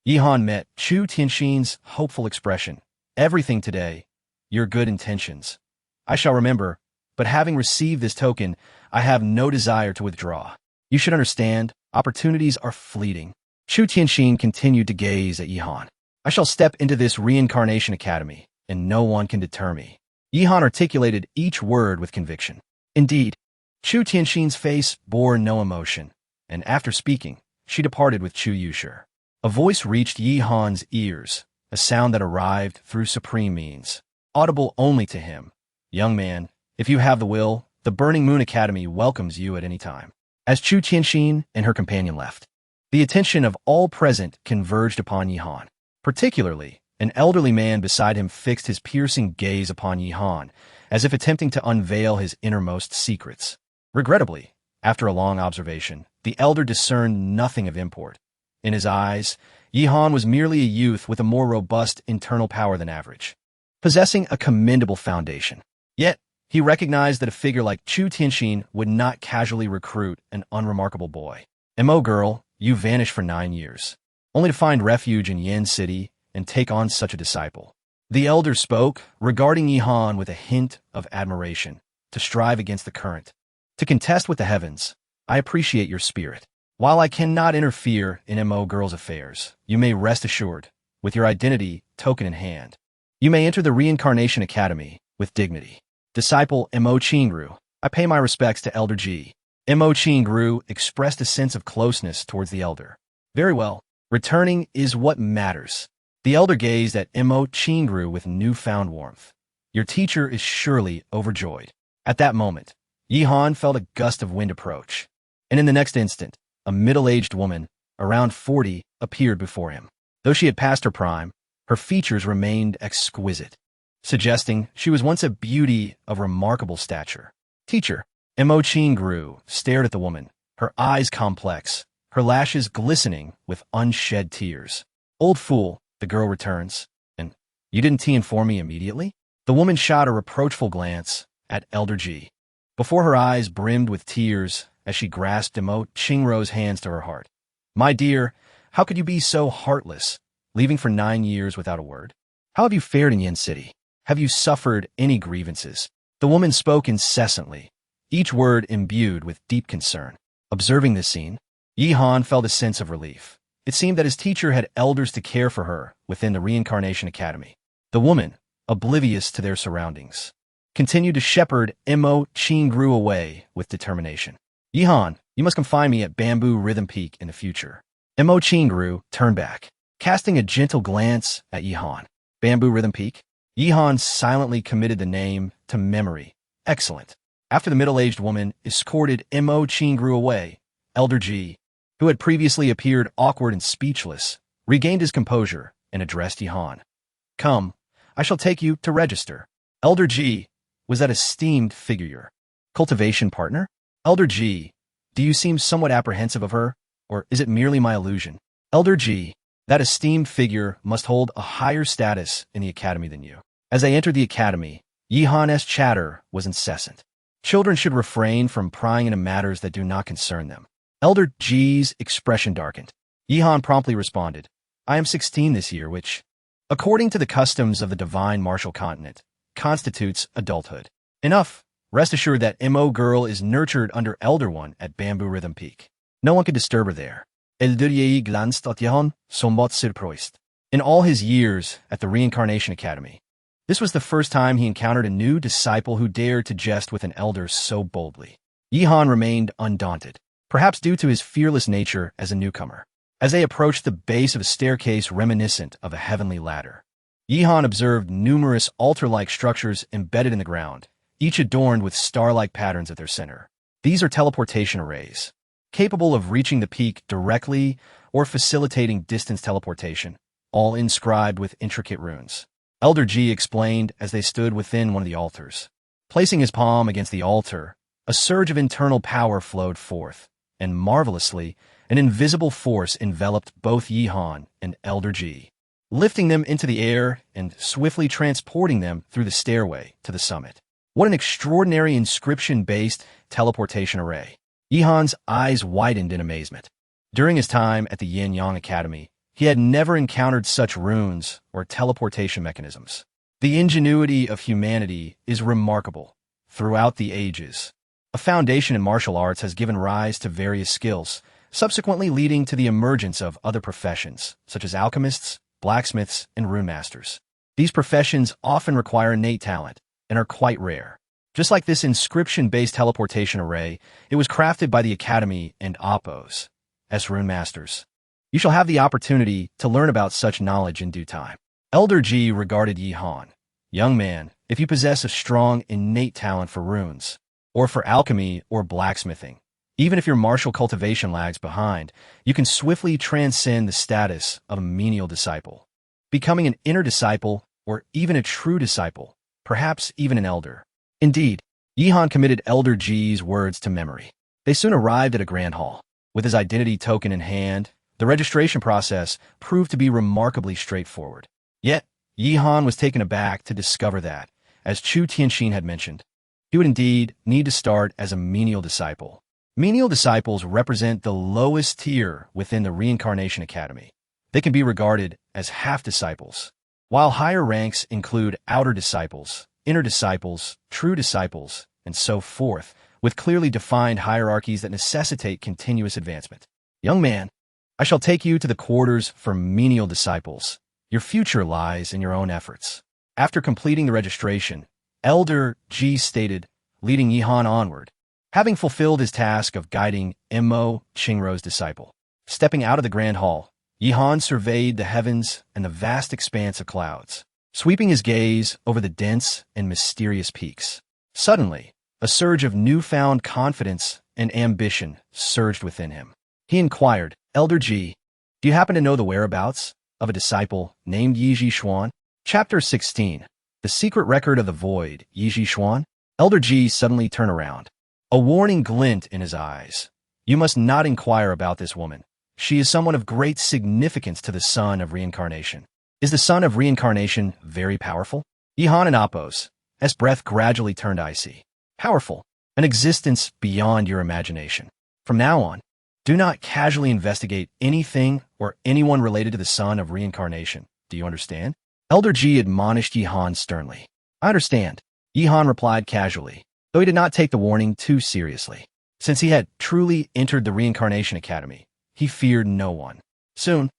Yihan met Chu Tianxin's hopeful expression. Everything today your good intentions. I shall remember, but having received this token, I have no desire to withdraw. You should understand, opportunities are fleeting. Chu Tianxin continued to gaze at Yihan. I shall step into this reincarnation academy, and no one can deter me. Yihan articulated each word with conviction. Indeed, Chu Tianxin's face bore no emotion, and after speaking, she departed with Chu Yushi. A voice reached Yihan's ears, a sound that arrived through supreme means, audible only to him. Young man, if you have the will, the Burning Moon Academy welcomes you at any time. As Chu Tianxin and her companion left, the attention of all present converged upon Yihan. Particularly, an elderly man beside him fixed his piercing gaze upon Yihan, as if attempting to unveil his innermost secrets. Regrettably, after a long observation, the elder discerned nothing of import. In his eyes, Yihan was merely a youth with a more robust internal power than average, possessing a commendable foundation. Yet, he recognized that a figure like Chu Tianxin would not casually recruit an unremarkable boy. "Mo girl, you vanished for 9 years, only to find refuge in Yan City and take on such a disciple." The elder spoke, regarding Yihan with a hint of admiration. "To strive against the current, to contest with the heavens, I appreciate your spirit. While I cannot interfere in Mo girl's affairs, you may rest assured, with your identity token in hand, you may enter the Reincarnation Academy with dignity. Disciple Mo Qingru, I pay my respects to Elder Ji." Mo Qingru expressed a sense of closeness towards the elder. "Very well. Returning is what matters." The elder gazed at Mo Qingru with newfound warmth. "Your teacher is surely overjoyed." At that moment, Yihan felt a gust of wind approach, and in the next instant, a middle-aged woman, around 40, appeared before him. Though she had passed her prime, her features remained exquisite, suggesting she was once a beauty of remarkable stature. "Teacher." Mo Qingru stared at the woman, her eyes complex, her lashes glistening with unshed tears. "Old fool," the girl returns, "and you didn't inform me immediately?" The woman shot a reproachful glance at Elder Ji, before her eyes brimmed with tears as she grasped Mo Qingru's hands to her heart. "My dear, how could you be so heartless, leaving for 9 years without a word? How have you fared in Yin City? Have you suffered any grievances?" The woman spoke incessantly, each word imbued with deep concern. Observing this scene, Yihan felt a sense of relief. It seemed that his teacher had elders to care for her within the Reincarnation Academy. The woman, oblivious to their surroundings, continued to shepherd Mo Qingru away with determination. "Yihan, you must confine me at Bamboo Rhythm Peak in the future." Mo Qingru turned back, casting a gentle glance at Yihan. "Bamboo Rhythm Peak?" Yihan silently committed the name to memory. "Excellent." After the middle-aged woman escorted Mo Qingru away, Elder Ji, who had previously appeared awkward and speechless, regained his composure and addressed Yihan. "Come, I shall take you to register." Elder Ji was that esteemed figure. Cultivation partner? Elder Ji, do you seem somewhat apprehensive of her, or is it merely my illusion? Elder Ji, that esteemed figure must hold a higher status in the academy than you. As they entered the academy, Yihan's chatter was incessant. Children should refrain from prying into matters that do not concern them. Elder Ji's expression darkened. Yihan promptly responded, "I am 16 this year, which, according to the customs of the divine martial continent, constitutes adulthood. Enough. Rest assured that Mo girl is nurtured under Elder One at Bamboo Rhythm Peak. No one can disturb her there." Elder Yi glanced at Yihan, somewhat surprised. In all his years at the Reincarnation Academy, this was the first time he encountered a new disciple who dared to jest with an elder so boldly. Yihan remained undaunted, perhaps due to his fearless nature as a newcomer. As they approached the base of a staircase reminiscent of a heavenly ladder, Yihan observed numerous altar-like structures embedded in the ground, each adorned with star-like patterns at their center. These are teleportation arrays, capable of reaching the peak directly or facilitating distance teleportation, all inscribed with intricate runes. Elder Ji explained as they stood within one of the altars. Placing his palm against the altar, a surge of internal power flowed forth, and marvelously, an invisible force enveloped both Yihan and Elder Ji, lifting them into the air and swiftly transporting them through the stairway to the summit. What an extraordinary inscription-based teleportation array. Yihan's eyes widened in amazement. During his time at the Yin Yang Academy, he had never encountered such runes or teleportation mechanisms. The ingenuity of humanity is remarkable throughout the ages. A foundation in martial arts has given rise to various skills, subsequently leading to the emergence of other professions, such as alchemists, blacksmiths, and rune masters. These professions often require innate talent and are quite rare. Just like this inscription-based teleportation array, it was crafted by the Academy and Oppos as rune masters. You shall have the opportunity to learn about such knowledge in due time. Elder Ji regarded Yi Han. Young man, if you possess a strong innate talent for runes, or for alchemy or blacksmithing, even if your martial cultivation lags behind, you can swiftly transcend the status of a menial disciple, becoming an inner disciple or even a true disciple, perhaps even an elder. Indeed, Yi Han committed Elder Ji's words to memory. They soon arrived at a grand hall. With his identity token in hand, the registration process proved to be remarkably straightforward. Yet, Yi Han was taken aback to discover that, as Chu Tianxin had mentioned, he would indeed need to start as a menial disciple. Menial disciples represent the lowest tier within the Reincarnation Academy. They can be regarded as half-disciples, while higher ranks include outer disciples, inner disciples, true disciples, and so forth, with clearly defined hierarchies that necessitate continuous advancement. Young man, I shall take you to the quarters for menial disciples. Your future lies in your own efforts. After completing the registration, Elder Ji stated, leading Yi Han onward, having fulfilled his task of guiding Mo Qingrou's disciple. Stepping out of the grand hall, Yi Han surveyed the heavens and the vast expanse of clouds, sweeping his gaze over the dense and mysterious peaks. Suddenly, a surge of newfound confidence and ambition surged within him. He inquired, Elder Ji, do you happen to know the whereabouts of a disciple named Yi Xuan? Chapter 16. The Secret Record of the Void, Yi Xuan? Elder Ji suddenly turned around, a warning glint in his eyes. You must not inquire about this woman. She is someone of great significance to the Son of Reincarnation. Is the Son of Reincarnation very powerful? Yi Han and Oppos, as breath gradually turned icy. Powerful, an existence beyond your imagination. From now on, do not casually investigate anything or anyone related to the Son of Reincarnation. Do you understand? Elder Ji admonished Yi Han sternly. I understand, Yi Han replied casually, though he did not take the warning too seriously. Since he had truly entered the Reincarnation Academy, he feared no one. Soon,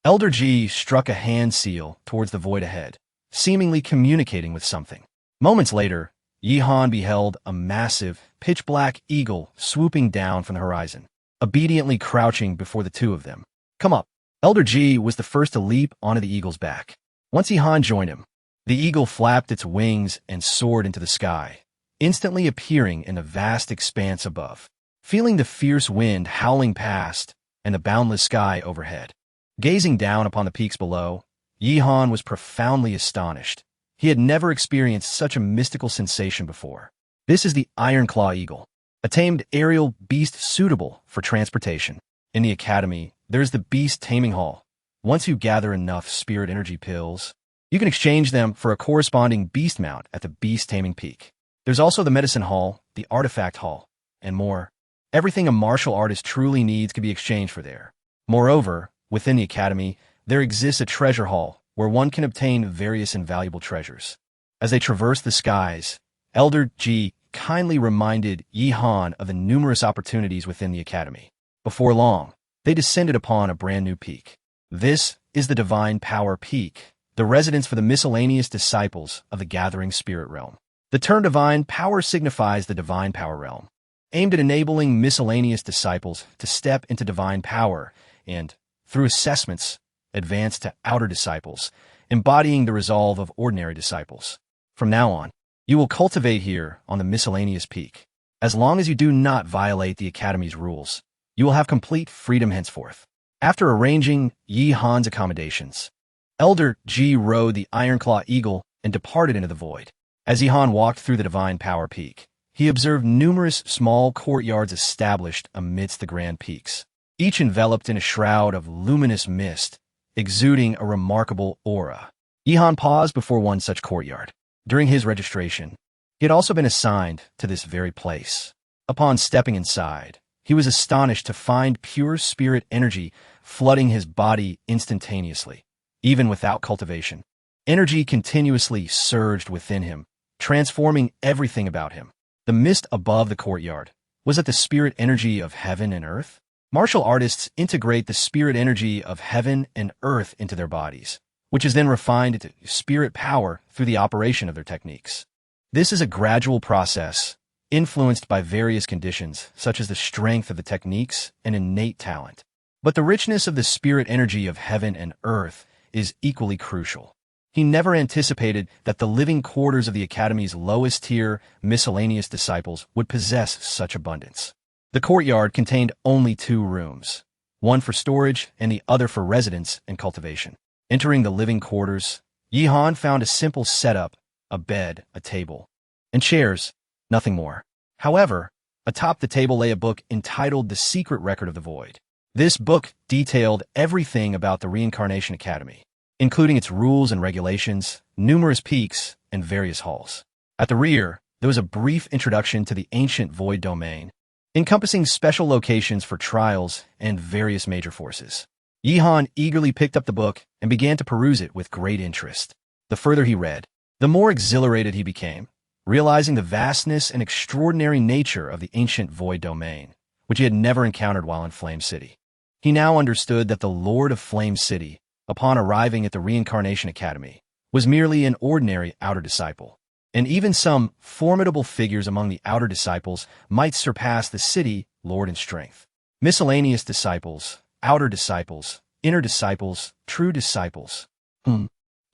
Elder Ji struck a hand seal towards the void ahead, seemingly communicating with something. Moments later, Yi Han beheld a massive, pitch-black eagle swooping down from the horizon, obediently crouching before the two of them. Come up. Elder Ji was the first to leap onto the eagle's back. Once Yi Han joined him, the eagle flapped its wings and soared into the sky, instantly appearing in the vast expanse above. Feeling the fierce wind howling past and the boundless sky overhead, gazing down upon the peaks below, Yi Han was profoundly astonished. He had never experienced such a mystical sensation before. This is the Iron Claw Eagle, a tamed aerial beast suitable for transportation. In the Academy, there's the Beast Taming Hall. Once you gather enough spirit energy pills, you can exchange them for a corresponding beast mount at the Beast Taming Peak. There's also the Medicine Hall, the Artifact Hall, and more. Everything a martial artist truly needs can be exchanged for there. Moreover, within the Academy, there exists a treasure hall where one can obtain various invaluable treasures. As they traversed the skies, Elder Ji kindly reminded Yi Han of the numerous opportunities within the Academy. Before long, they descended upon a brand new peak. This is the Divine Power Peak, the residence for the miscellaneous disciples of the Gathering Spirit Realm. The term Divine Power signifies the Divine Power Realm, aimed at enabling miscellaneous disciples to step into divine power and, through assessments, advance to outer disciples, embodying the resolve of ordinary disciples. From now on, you will cultivate here on the miscellaneous peak. As long as you do not violate the Academy's rules, you will have complete freedom henceforth. After arranging Yi Han's accommodations, Elder Ji rode the Ironclaw Eagle and departed into the void. As Yi Han walked through the Divine Power Peak, he observed numerous small courtyards established amidst the grand peaks, each enveloped in a shroud of luminous mist, exuding a remarkable aura. Yi Han paused before one such courtyard. During his registration, he had also been assigned to this very place. Upon stepping inside, he was astonished to find pure spirit energy flooding his body instantaneously, even without cultivation. Energy continuously surged within him, transforming everything about him. The mist above the courtyard. Was it the spirit energy of heaven and earth? Martial artists integrate the spirit energy of heaven and earth into their bodies, which is then refined into spirit power through the operation of their techniques. This is a gradual process, influenced by various conditions, such as the strength of the techniques and innate talent. But the richness of the spirit energy of heaven and earth is equally crucial. He never anticipated that the living quarters of the Academy's lowest-tier, miscellaneous disciples would possess such abundance. The courtyard contained only 2 rooms, one for storage and the other for residence and cultivation. Entering the living quarters, Yihan found a simple setup, a bed, a table, and chairs, nothing more. However, atop the table lay a book entitled The Secret Record of the Void. This book detailed everything about the Reincarnation Academy, including its rules and regulations, numerous peaks, and various halls. At the rear, there was a brief introduction to the ancient void domain, encompassing special locations for trials and various major forces. Yihan eagerly picked up the book and began to peruse it with great interest. The further he read, the more exhilarated he became, realizing the vastness and extraordinary nature of the ancient void domain, which he had never encountered while in Flame City. He now understood that the Lord of Flame City, upon arriving at the Reincarnation Academy, was merely an ordinary outer disciple, and even some formidable figures among the outer disciples might surpass the city lord in strength. Miscellaneous disciples, outer disciples, inner disciples, true disciples.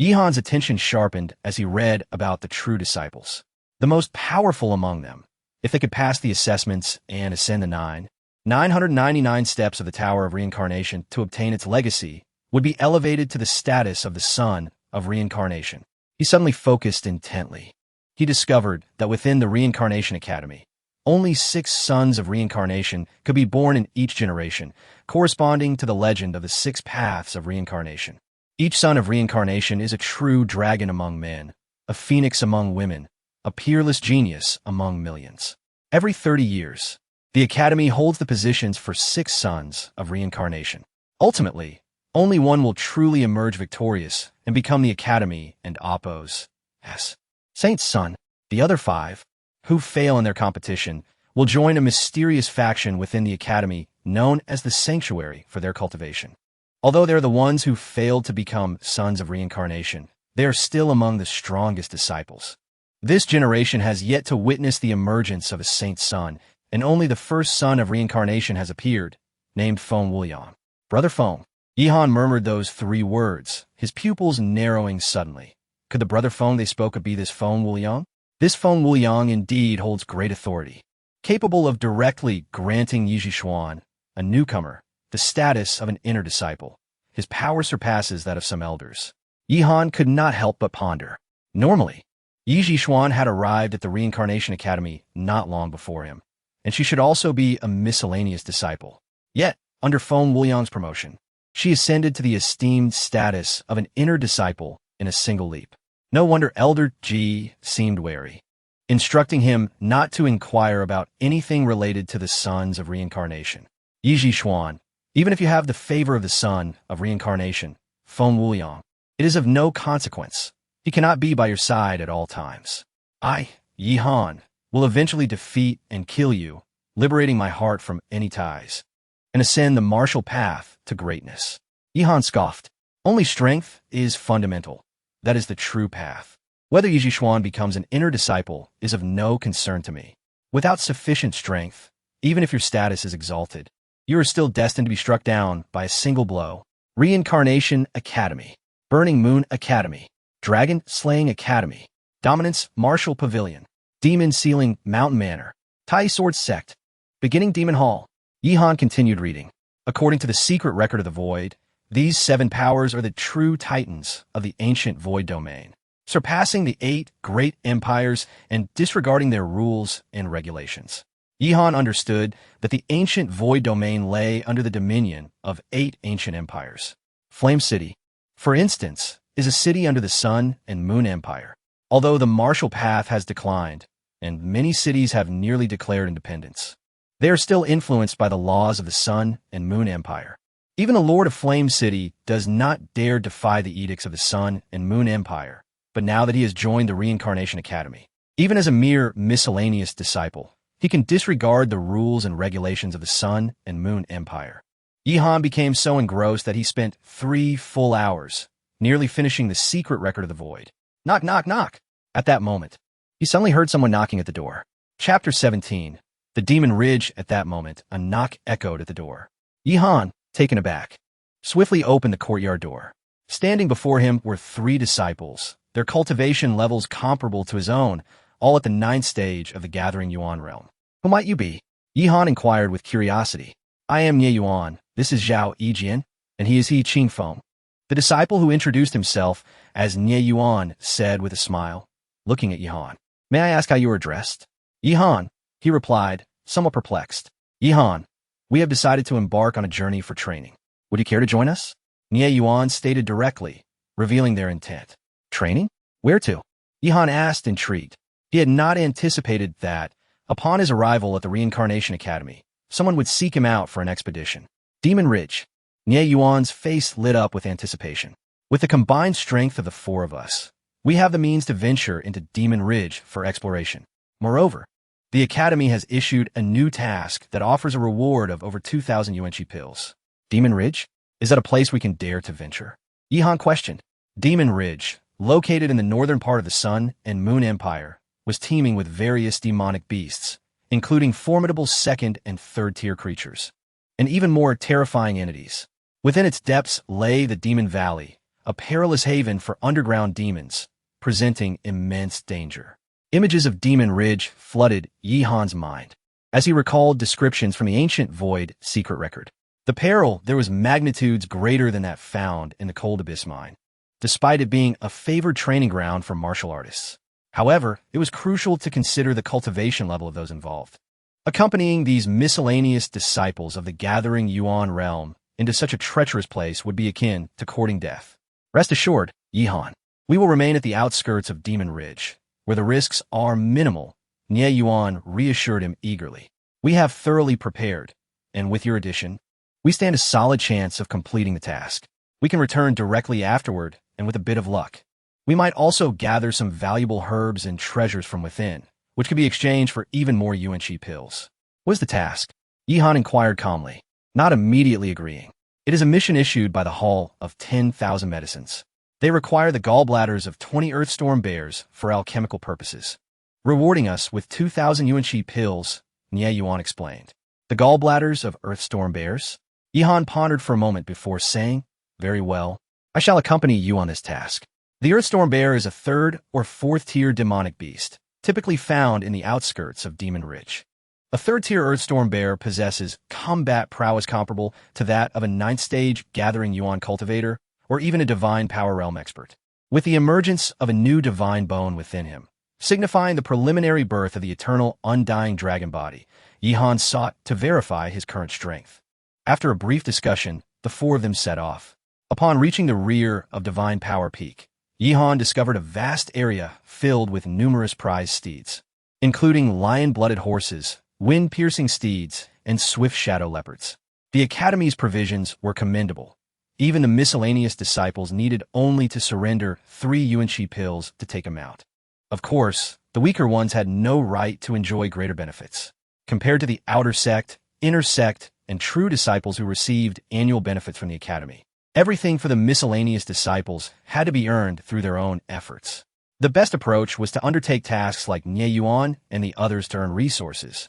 Yihan's attention sharpened as he read about the true disciples. The most powerful among them, if they could pass the assessments and ascend the 999 steps of the Tower of Reincarnation to obtain its legacy, would be elevated to the status of the Son of Reincarnation. He suddenly focused intently. He discovered that within the Reincarnation Academy, only 6 sons of reincarnation could be born in each generation, corresponding to the legend of the 6 paths of reincarnation. Each son of reincarnation is a true dragon among men, a phoenix among women, a peerless genius among millions. Every 30 years, the Academy holds the positions for 6 sons of reincarnation. Ultimately, only one will truly emerge victorious and become the Academy and Appo's Saint's son. The other 5, who fail in their competition, will join a mysterious faction within the Academy known as the Sanctuary for their cultivation. Although they're the ones who failed to become sons of reincarnation, they are still among the strongest disciples. This generation has yet to witness the emergence of a saint's son, and only the first son of reincarnation has appeared, named Feng Wuliang. Brother Feng. Yihan murmured those 3 words, his pupils narrowing suddenly. Could the brother Feng they spoke of be this Feng Wuliang? This Feng Wuliang indeed holds great authority, capable of directly granting Yi Xuan, a newcomer, the status of an inner disciple. His power surpasses that of some elders. Yihan could not help but ponder. Normally, Yi Xuan had arrived at the Reincarnation Academy not long before him, and she should also be a miscellaneous disciple. Yet, under Feng Wuliang's promotion, she ascended to the esteemed status of an inner disciple in a single leap. No wonder Elder Ji seemed wary, instructing him not to inquire about anything related to the sons of reincarnation. Yi Xuan, even if you have the favor of the son of reincarnation, Feng Wuliang, it is of no consequence. He cannot be by your side at all times. I, Yihan, will eventually defeat and kill you, liberating my heart from any ties, and ascend the martial path to greatness. Yihan scoffed. Only strength is fundamental. That is the true path. Whether Yi Xuan becomes an inner disciple is of no concern to me. Without sufficient strength, even if your status is exalted, you are still destined to be struck down by a single blow. Reincarnation Academy, Burning Moon Academy, Dragon Slaying Academy, Dominance Martial Pavilion, Demon Sealing Mountain Manor, Tai Sword Sect, Beginning Demon Hall. Yihan continued reading. According to the secret record of the Void, these 7 powers are the true titans of the ancient void domain, surpassing the 8 great empires and disregarding their rules and regulations. Yihan understood that the ancient void domain lay under the dominion of 8 ancient empires. Flame City, for instance, is a city under the Sun and Moon Empire. Although the martial path has declined, and many cities have nearly declared independence, they are still influenced by the laws of the Sun and Moon Empire. Even the Lord of Flame City does not dare defy the edicts of the Sun and Moon Empire, but now that he has joined the Reincarnation Academy, even as a mere miscellaneous disciple, he can disregard the rules and regulations of the Sun and Moon Empire. Yihan became so engrossed that he spent 3 full hours, nearly finishing the secret record of the void. Knock, knock, knock! At that moment, he suddenly heard someone knocking at the door. Chapter 17. The Demon Ridge. At that moment, a knock echoed at the door. Yihan, taken aback, swiftly opened the courtyard door. Standing before him were 3 disciples, their cultivation levels comparable to his own, all at the 9th stage of the Gathering Yuan realm. Who might you be? Yihan inquired with curiosity. I am Nie Yuan, this is Zhao Yijian, and he is He Qingfeng. The disciple who introduced himself as Nie Yuan said with a smile, looking at Yihan. May I ask how you are dressed? Yihan, he replied, somewhat perplexed. Yihan, we have decided to embark on a journey for training. Would you care to join us? Nie Yuan stated directly, revealing their intent. Training? Where to? Yihan asked, intrigued. He had not anticipated that, upon his arrival at the Reincarnation Academy, someone would seek him out for an expedition. Demon Ridge. Nie Yuan's face lit up with anticipation. With the combined strength of the 4 of us, we have the means to venture into Demon Ridge for exploration. Moreover, the Academy has issued a new task that offers a reward of over 2,000 UNC pills. Demon Ridge? Is that a place we can dare to venture? Yihan questioned. Demon Ridge, located in the northern part of the Sun and Moon Empire, was teeming with various demonic beasts, including formidable 2nd and 3rd-tier creatures, and even more terrifying entities. Within its depths lay the Demon Valley, a perilous haven for underground demons, presenting immense danger. Images of Demon Ridge flooded Yihan's mind as he recalled descriptions from the ancient Void secret record. The peril there was magnitudes greater than that found in the Cold Abyss mine, despite it being a favored training ground for martial artists. However, it was crucial to consider the cultivation level of those involved. Accompanying these miscellaneous disciples of the Gathering Yuan realm into such a treacherous place would be akin to courting death. Rest assured, Yihan, we will remain at the outskirts of Demon Ridge, where the risks are minimal. Nie Yuan reassured him eagerly. We have thoroughly prepared, and with your addition, we stand a solid chance of completing the task. We can return directly afterward, and with a bit of luck, we might also gather some valuable herbs and treasures from within, which could be exchanged for even more UNC pills. What is the task? Yihan inquired calmly, not immediately agreeing. It is a mission issued by the Hall of 10,000 Medicines. They require the gallbladders of 20 Earthstorm bears for alchemical purposes, rewarding us with 2,000 UNC pills, Nie Yuan explained. The gallbladders of Earthstorm bears? Yihan pondered for a moment before saying, very well, I shall accompany you on this task. The Earthstorm bear is a 3rd or 4th-tier demonic beast, typically found in the outskirts of Demon Ridge. A 3rd-tier Earthstorm bear possesses combat prowess comparable to that of a 9th-stage Gathering Yuan cultivator, or even a divine power realm expert. With the emergence of a new divine bone within him, signifying the preliminary birth of the eternal, undying dragon body, Yihan sought to verify his current strength. After a brief discussion, the 4 of them set off. Upon reaching the rear of Divine Power Peak, Yihan discovered a vast area filled with numerous prized steeds, including lion-blooded horses, wind-piercing steeds, and swift shadow leopards. The Academy's provisions were commendable. Even the miscellaneous disciples needed only to surrender 3 UNC pills to take them out. Of course, the weaker ones had no right to enjoy greater benefits, compared to the outer sect, inner sect, and true disciples who received annual benefits from the Academy. Everything for the miscellaneous disciples had to be earned through their own efforts. The best approach was to undertake tasks like Nie Yuan and the others to earn resources,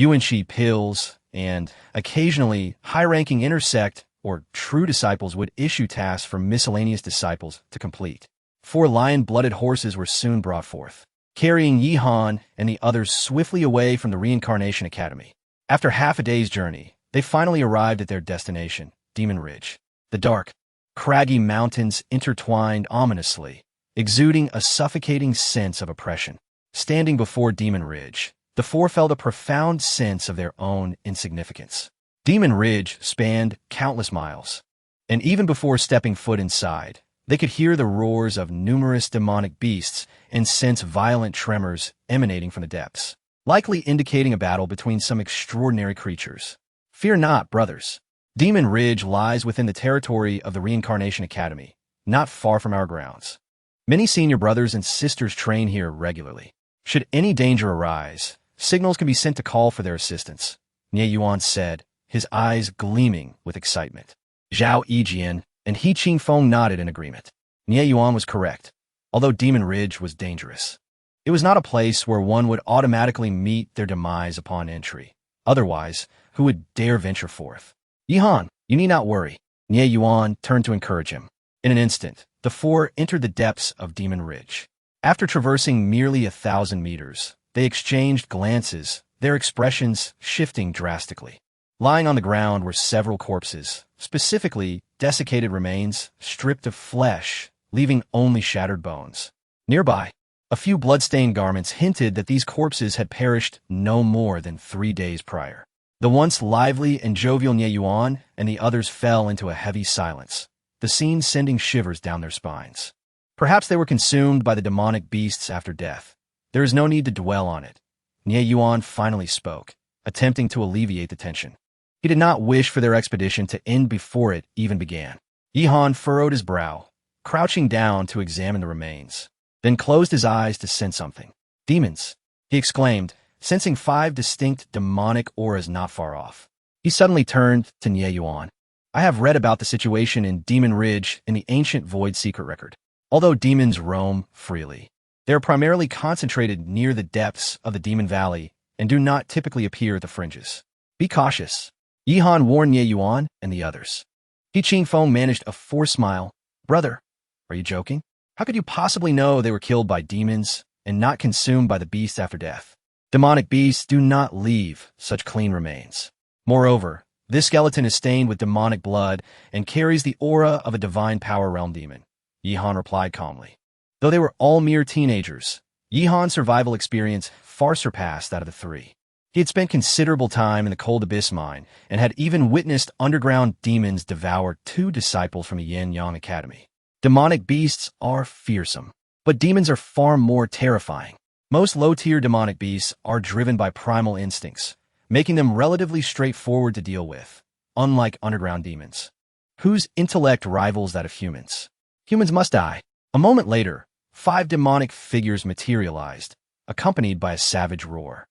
UNC pills, and occasionally high-ranking inner sect or true disciples would issue tasks for miscellaneous disciples to complete. 4 lion-blooded horses were soon brought forth, carrying Yihan and the others swiftly away from the Reincarnation Academy. After half a day's journey, they finally arrived at their destination, Demon Ridge. The dark, craggy mountains intertwined ominously, exuding a suffocating sense of oppression. Standing before Demon Ridge, the 4 felt a profound sense of their own insignificance. Demon Ridge spanned countless miles, and even before stepping foot inside, they could hear the roars of numerous demonic beasts and sense violent tremors emanating from the depths, likely indicating a battle between some extraordinary creatures. Fear not, brothers. Demon Ridge lies within the territory of the Reincarnation Academy, not far from our grounds. Many senior brothers and sisters train here regularly. Should any danger arise, signals can be sent to call for their assistance, Nie Yuan said, his eyes gleaming with excitement. Zhao Yijian and He Qingfeng nodded in agreement. Nie Yuan was correct, although Demon Ridge was dangerous. It was not a place where one would automatically meet their demise upon entry. Otherwise, who would dare venture forth? Yihan, you need not worry. Nie Yuan turned to encourage him. In an instant, the four entered the depths of Demon Ridge. After traversing merely 1,000 meters, they exchanged glances, their expressions shifting drastically. Lying on the ground were several corpses, specifically desiccated remains, stripped of flesh, leaving only shattered bones. Nearby, a few blood-stained garments hinted that these corpses had perished no more than 3 days prior. The once lively and jovial Nie Yuan and the others fell into a heavy silence, the scene sending shivers down their spines. Perhaps they were consumed by the demonic beasts after death. There is no need to dwell on it. Nie Yuan finally spoke, attempting to alleviate the tension. He did not wish for their expedition to end before it even began. Yihan furrowed his brow, crouching down to examine the remains, then closed his eyes to sense something. Demons, he exclaimed, sensing 5 distinct demonic auras not far off. He suddenly turned to Nie Yuan. I have read about the situation in Demon Ridge in the ancient Void Secret Record. Although demons roam freely, they are primarily concentrated near the depths of the Demon Valley and do not typically appear at the fringes. Be cautious. Yihan warned Nie Yuan and the others. He Qingfeng managed a forced smile. Brother, are you joking? How could you possibly know they were killed by demons and not consumed by the beasts after death? Demonic beasts do not leave such clean remains. Moreover, this skeleton is stained with demonic blood and carries the aura of a divine power realm demon, Yihan replied calmly. Though they were all mere teenagers, Yihan's survival experience far surpassed that of the three. He had spent considerable time in the Cold Abyss mine and had even witnessed underground demons devour 2 disciples from the Yin-Yang Academy. Demonic beasts are fearsome, but demons are far more terrifying. Most low-tier demonic beasts are driven by primal instincts, making them relatively straightforward to deal with, unlike underground demons, whose intellect rivals that of humans. Humans must die. A moment later, 5 demonic figures materialized, accompanied by a savage roar.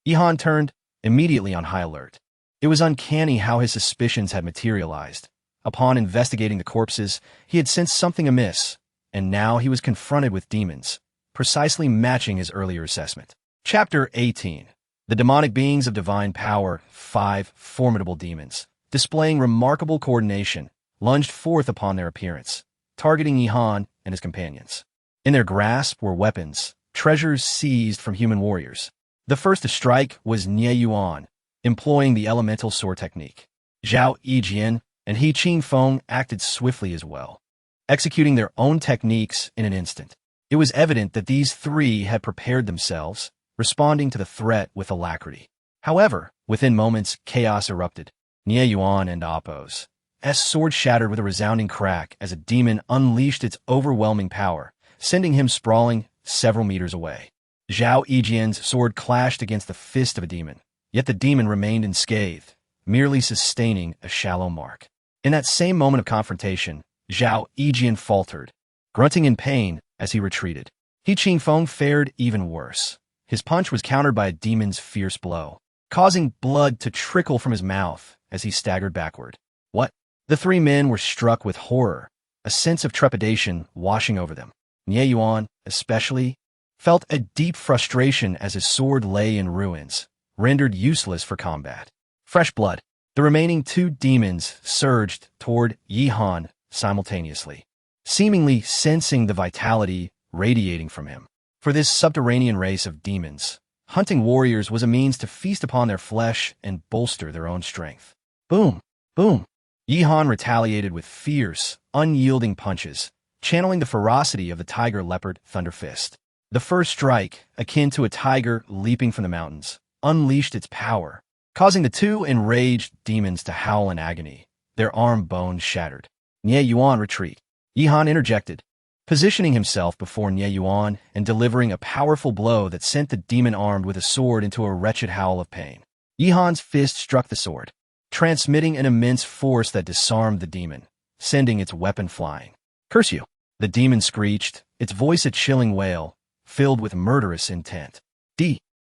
Yihan turned, immediately on high alert. It was uncanny how his suspicions had materialized. Upon investigating the corpses, he had sensed something amiss, and now he was confronted with demons, precisely matching his earlier assessment. Chapter 18. The demonic beings of divine power, 5 formidable demons, displaying remarkable coordination, lunged forth upon their appearance, targeting Yihan and his companions. In their grasp were weapons, treasures seized from human warriors. The first to strike was Nie Yuan, employing the elemental sword technique. Zhao Yijian and He Qingfeng acted swiftly as well, executing their own techniques in an instant. It was evident that these 3 had prepared themselves, responding to the threat with alacrity. However, within moments, chaos erupted. Nie Yuan and Appo's sword shattered with a resounding crack as a demon unleashed its overwhelming power, sending him sprawling several meters away. Zhao Yijian's sword clashed against the fist of a demon, yet the demon remained unscathed, merely sustaining a shallow mark. In that same moment of confrontation, Zhao Yijian faltered, grunting in pain as he retreated. He Qingfeng fared even worse. His punch was countered by a demon's fierce blow, causing blood to trickle from his mouth as he staggered backward. What? The 3 men were struck with horror, a sense of trepidation washing over them. Nie Yuan, especially, felt a deep frustration as his sword lay in ruins, rendered useless for combat. Fresh blood. The remaining 2 demons surged toward Yihan simultaneously, seemingly sensing the vitality radiating from him. For this subterranean race of demons, hunting warriors was a means to feast upon their flesh and bolster their own strength. Boom! Boom! Yihan retaliated with fierce, unyielding punches, channeling the ferocity of the tiger leopard Thunder Fist. The first strike, akin to a tiger leaping from the mountains, unleashed its power, causing the 2 enraged demons to howl in agony, their arm bones shattered. Nie Yuan retreat. Yihan interjected, positioning himself before Nie Yuan and delivering a powerful blow that sent the demon armed with a sword into a wretched howl of pain. Yihan's fist struck the sword, transmitting an immense force that disarmed the demon, sending its weapon flying. "Curse you!" the demon screeched, its voice a chilling wail, filled with murderous intent.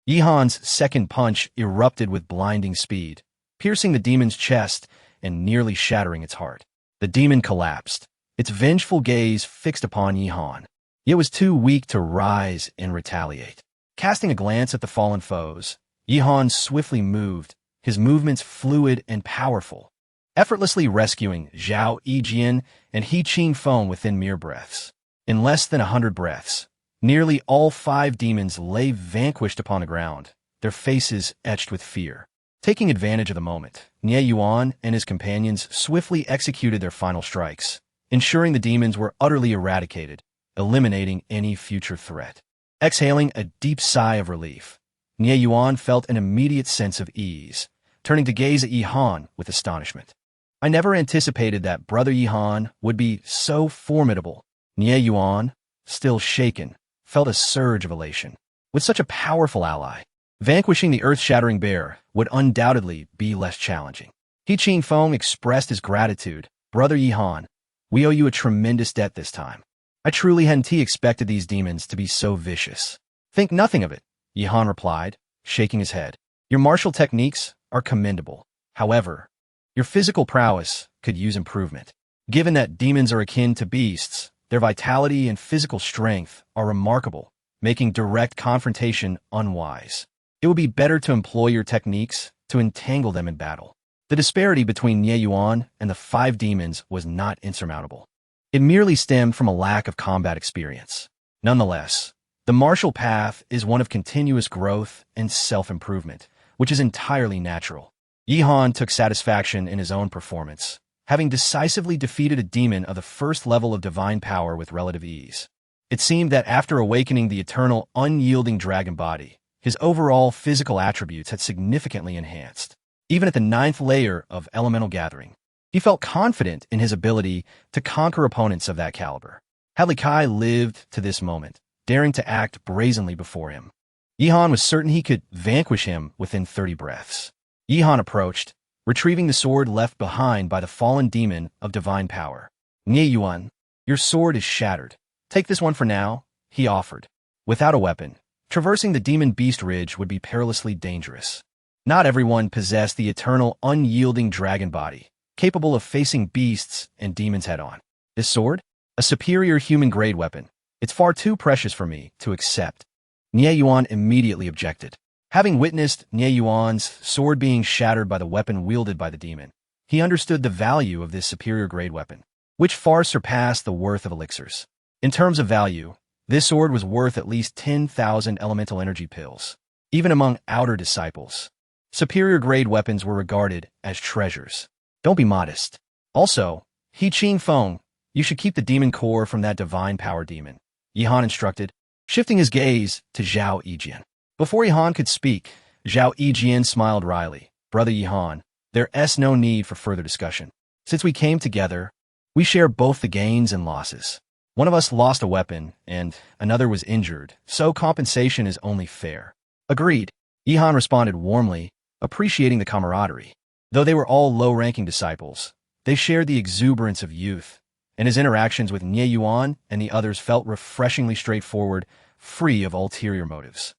Yihan's second punch erupted with blinding speed, piercing the demon's chest and nearly shattering its heart. The demon collapsed, its vengeful gaze fixed upon Yihan. It was too weak to rise and retaliate. Casting a glance at the fallen foes, Yihan swiftly moved, his movements fluid and powerful, effortlessly rescuing Zhao Yijian and He Qingfeng within mere breaths. In less than 100 breaths, nearly all 5 demons lay vanquished upon the ground, their faces etched with fear. Taking advantage of the moment, Nie Yuan and his companions swiftly executed their final strikes, ensuring the demons were utterly eradicated, eliminating any future threat. Exhaling a deep sigh of relief, Nie Yuan felt an immediate sense of ease, turning to gaze at Yihan with astonishment. "I never anticipated that Brother Yihan would be so formidable." Nie Yuan, still shaken, felt a surge of elation. With such a powerful ally, vanquishing the earth-shattering bear would undoubtedly be less challenging. He Qingfeng expressed his gratitude. "Brother Yihan, we owe you a tremendous debt this time. I truly hadn't expected these demons to be so vicious." "Think nothing of it," Yihan replied, shaking his head. "Your martial techniques are commendable. However, your physical prowess could use improvement. Given that demons are akin to beasts, their vitality and physical strength are remarkable, making direct confrontation unwise. It would be better to employ your techniques to entangle them in battle." The disparity between Nie Yuan and the 5 demons was not insurmountable. It merely stemmed from a lack of combat experience. Nonetheless, the martial path is one of continuous growth and self-improvement, which is entirely natural. Yihan took satisfaction in his own performance, having decisively defeated a demon of the first level of divine power with relative ease. It seemed that after awakening the eternal, unyielding dragon body, his overall physical attributes had significantly enhanced. Even at the 9th layer of elemental gathering, he felt confident in his ability to conquer opponents of that caliber. Hadley Kai lived to this moment, daring to act brazenly before him. Yihan was certain he could vanquish him within 30 breaths. Yihan approached, retrieving the sword left behind by the fallen demon of divine power. "Nie Yuan, your sword is shattered. Take this one for now," he offered. Without a weapon, traversing the demon beast ridge would be perilously dangerous. Not everyone possessed the eternal, unyielding dragon body, capable of facing beasts and demons head-on. "This sword? A superior human-grade weapon. It's far too precious for me to accept." Nie Yuan immediately objected. Having witnessed Nie Yuan's sword being shattered by the weapon wielded by the demon, he understood the value of this superior-grade weapon, which far surpassed the worth of elixirs. In terms of value, this sword was worth at least 10,000 elemental energy pills. Even among outer disciples, superior-grade weapons were regarded as treasures. "Don't be modest. Also, He Qingfeng, you should keep the demon core from that divine power demon," Yihan instructed, shifting his gaze to Zhao Yijian. Before Yihan could speak, Zhao Yijian smiled wryly. "Brother Yihan, there's no need for further discussion. Since we came together, we share both the gains and losses. One of us lost a weapon, and another was injured, so compensation is only fair." "Agreed," Yihan responded warmly, appreciating the camaraderie. Though they were all low-ranking disciples, they shared the exuberance of youth, and his interactions with Nie Yuan and the others felt refreshingly straightforward, free of ulterior motives.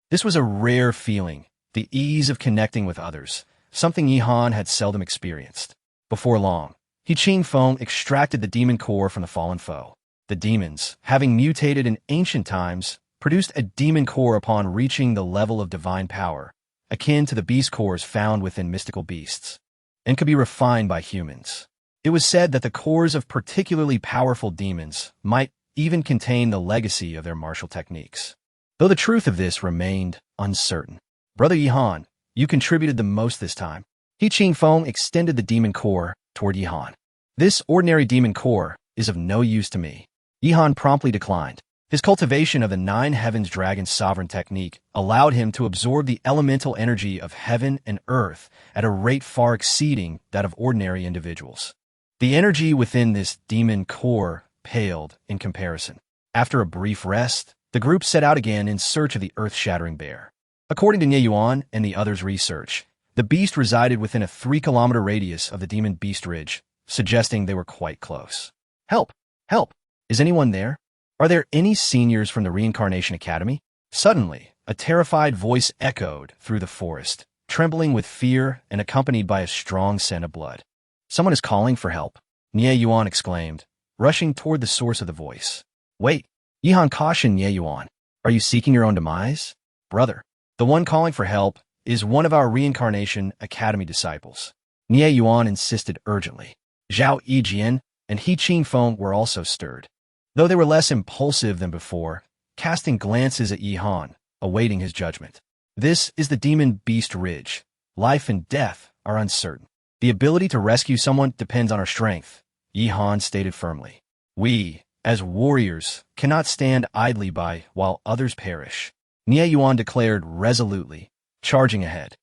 This was a rare feeling, the ease of connecting with others, something Yihan had seldom experienced. Before long, He Qingfeng extracted the demon core from the fallen foe. The demons, having mutated in ancient times, produced a demon core upon reaching the level of divine power, akin to the beast cores found within mystical beasts, and could be refined by humans. It was said that the cores of particularly powerful demons might even contain the legacy of their martial techniques, though the truth of this remained uncertain. "Brother Yihan, you contributed the most this time." He Qingfeng extended the demon core toward Yihan. "This ordinary demon core is of no use to me." Yihan promptly declined. His cultivation of the 9 Heavens Dragon Sovereign technique allowed him to absorb the elemental energy of heaven and earth at a rate far exceeding that of ordinary individuals. The energy within this demon core paled in comparison. After a brief rest, the group set out again in search of the earth-shattering bear. According to Nie Yuan and the others' research, the The beast resided within a 3-kilometer radius of the demon beast ridge, suggesting they were quite close. Help! Help! Is anyone there? Are there any seniors from the Reincarnation Academy? Suddenly, a terrified voice echoed through the forest, trembling with fear and accompanied by a strong scent of blood. Someone is calling for help, Nie Yuan exclaimed, rushing toward the source of the voice. Wait! Yihan cautioned Nie Yuan. Are you seeking your own demise? Brother, the one calling for help is one of our Reincarnation Academy disciples. Nie Yuan insisted urgently. Zhao Yijian and He Qingfeng were also stirred, though they were less impulsive than before, casting glances at Yihan, awaiting his judgment. This is the Demon Beast Ridge. Life and death are uncertain. The ability to rescue someone depends on our strength, Yihan stated firmly. We, as warriors, cannot stand idly by while others perish, Nie Yuan declared resolutely, charging ahead.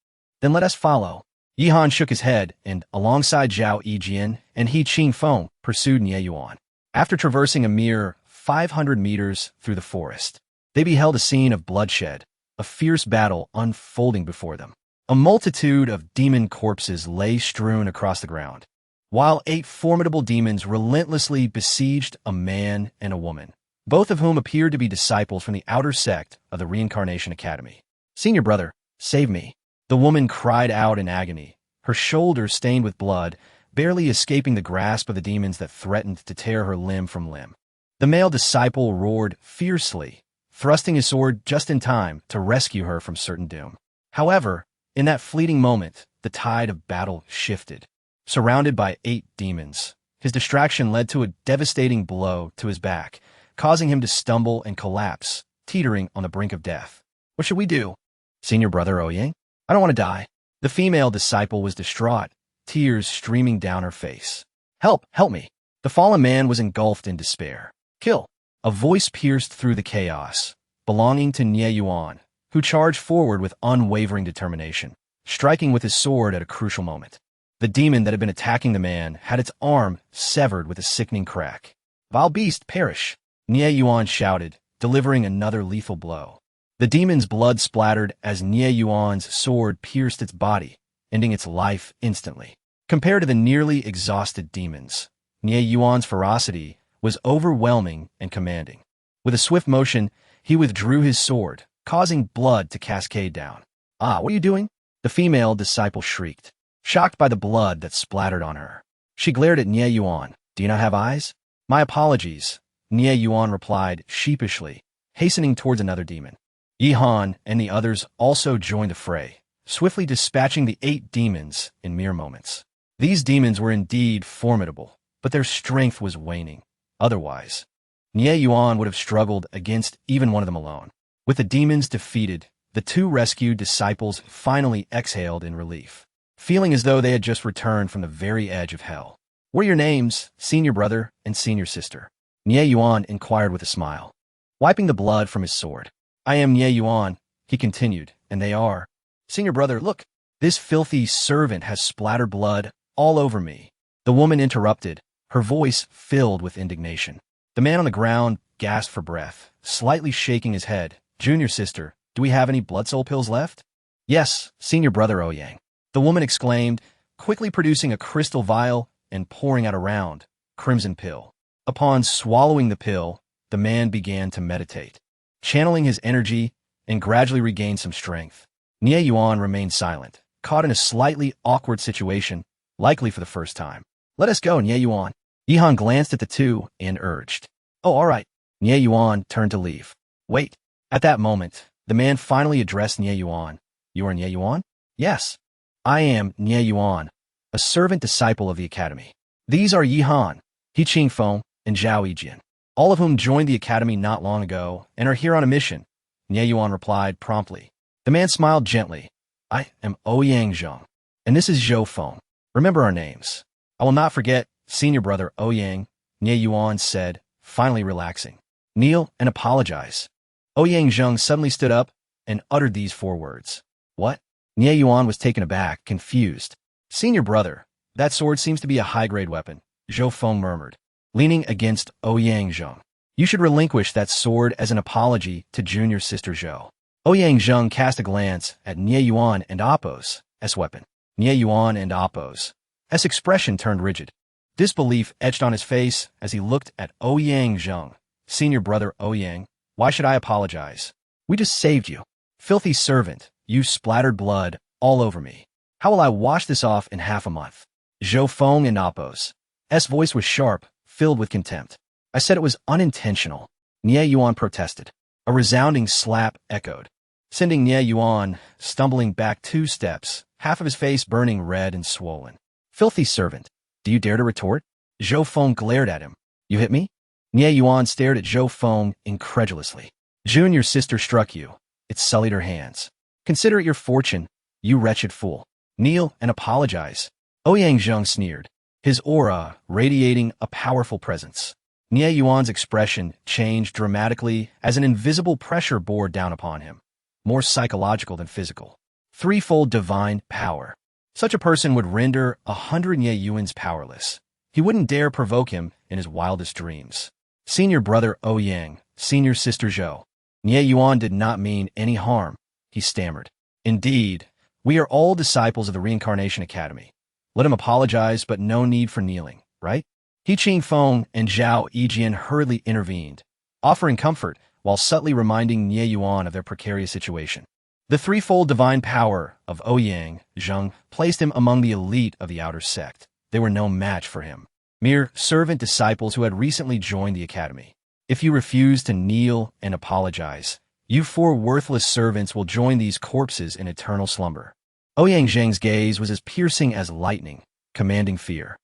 Then let us follow. Yihan shook his head and, alongside Zhao Yijian and He Qingfeng, pursued Nie Yuan. After traversing a mere 500 meters through the forest, they beheld a scene of bloodshed, a fierce battle unfolding before them. A multitude of demon corpses lay strewn across the ground, while 8 formidable demons relentlessly besieged a man and a woman, both of whom appeared to be disciples from the outer sect of the Reincarnation Academy. Senior brother, save me. The woman cried out in agony, her shoulders stained with blood, barely escaping the grasp of the demons that threatened to tear her limb from limb. The male disciple roared fiercely, thrusting his sword just in time to rescue her from certain doom. However, in that fleeting moment, the tide of battle shifted. Surrounded by 8 demons, his distraction led to a devastating blow to his back, causing him to stumble and collapse, teetering on the brink of death. What should we do? Senior brother Ouyang? I don't want to die. The female disciple was distraught, tears streaming down her face. Help! Help me! The fallen man was engulfed in despair. Kill! A voice pierced through the chaos, belonging to Nie Yuan, who charged forward with unwavering determination, striking with his sword at a crucial moment. The demon that had been attacking the man had its arm severed with a sickening crack. Vile beast, perish! Nie Yuan shouted, delivering another lethal blow. The demon's blood splattered as Nie Yuan's sword pierced its body, ending its life instantly. Compared to the nearly exhausted demons, Nie Yuan's ferocity was overwhelming and commanding. With a swift motion, he withdrew his sword, causing blood to cascade down. Ah, what are you doing? The female disciple shrieked, shocked by the blood that splattered on her. She glared at Nie Yuan. Do you not have eyes? My apologies, Nie Yuan replied sheepishly, hastening towards another demon. Yihan and the others also joined the fray, swiftly dispatching the 8 demons in mere moments. These demons were indeed formidable, but their strength was waning. Otherwise, Nie Yuan would have struggled against even one of them alone. With the demons defeated, the 2 rescued disciples finally exhaled in relief, feeling as though they had just returned from the very edge of hell. What are your names, senior brother and senior sister? Nie Yuan inquired with a smile, wiping the blood from his sword. I am Nie Yuan, he continued, and they are. Senior brother, look, this filthy servant has splattered blood all over me. The woman interrupted, her voice filled with indignation. The man on the ground gasped for breath, slightly shaking his head. Junior sister, do we have any blood soul pills left? Yes, senior brother Ouyang. The woman exclaimed, quickly producing a crystal vial and pouring out a round, crimson pill. Upon swallowing the pill, the man began to meditate, channeling his energy and gradually regained some strength. Nie Yuan remained silent, caught in a slightly awkward situation, likely for the first time. Let us go, Nie Yuan. Yihan glanced at the 2 and urged. Oh, all right. Nie Yuan turned to leave. Wait. At that moment, the man finally addressed Nie Yuan. You are Nie Yuan? Yes. I am Nie Yuan, a servant disciple of the academy. These are Yihan, He Qingfeng, and Zhao Yijian, all of whom joined the academy not long ago and are here on a mission, Nie Yuan replied promptly. The man smiled gently. I am Ouyang Zheng, and this is Zhou Feng. Remember our names. I will not forget, senior brother Ouyang, Nie Yuan said, finally relaxing. Kneel and apologize. Ouyang Zheng suddenly stood up and uttered these 4 words. What? Nie Yuan was taken aback, confused. Senior brother, that sword seems to be a high-grade weapon, Zhou Feng murmured, leaning against Ouyang Zheng. You should relinquish that sword as an apology to junior sister Zhou. Ouyang Zheng cast a glance at Nie Yuan and Appos, S weapon. Nie Yuan and Appo's S expression turned rigid. Disbelief etched on his face as he looked at Ouyang Zheng. Senior brother Ouyang, why should I apologize? We just saved you. Filthy servant, you splattered blood all over me. How will I wash this off in half a month? Zhou Feng and Appo's S voice was sharp, filled with contempt. I said it was unintentional. Nie Yuan protested. A resounding slap echoed, sending Nie Yuan stumbling back 2 steps, half of his face burning red and swollen. Filthy servant, do you dare to retort? Zhou Feng glared at him. You hit me? Nie Yuan stared at Zhou Feng incredulously. June, your sister struck you. It sullied her hands. Consider it your fortune, you wretched fool. Kneel and apologize. Ouyang Zheng sneered, his aura radiating a powerful presence. Nie Yuan's expression changed dramatically as an invisible pressure bore down upon him, more psychological than physical. Threefold divine power. Such a person would render 100 Nie Yuans powerless. He wouldn't dare provoke him in his wildest dreams. Senior brother Ouyang, senior sister Zhou. Nie Yuan did not mean any harm, he stammered. Indeed, we are all disciples of the Reincarnation Academy. Let him apologize, but no need for kneeling, right? He Qingfeng and Zhao Yijian hurriedly intervened, offering comfort while subtly reminding Nie Yuan of their precarious situation. The threefold divine power of Ouyang Zheng placed him among the elite of the outer sect. They were no match for him. Mere servant disciples who had recently joined the academy. If you refuse to kneel and apologize, you 4 worthless servants will join these corpses in eternal slumber. Ouyang Zheng's gaze was as piercing as lightning, commanding fear.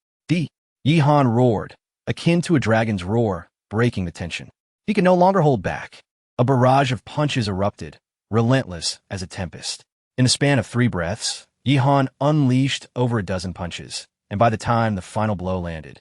Yihan roared, akin to a dragon's roar, breaking the tension. He could no longer hold back. A barrage of punches erupted, relentless as a tempest. In the span of 3 breaths, Yihan unleashed over a dozen punches, and by the time the final blow landed,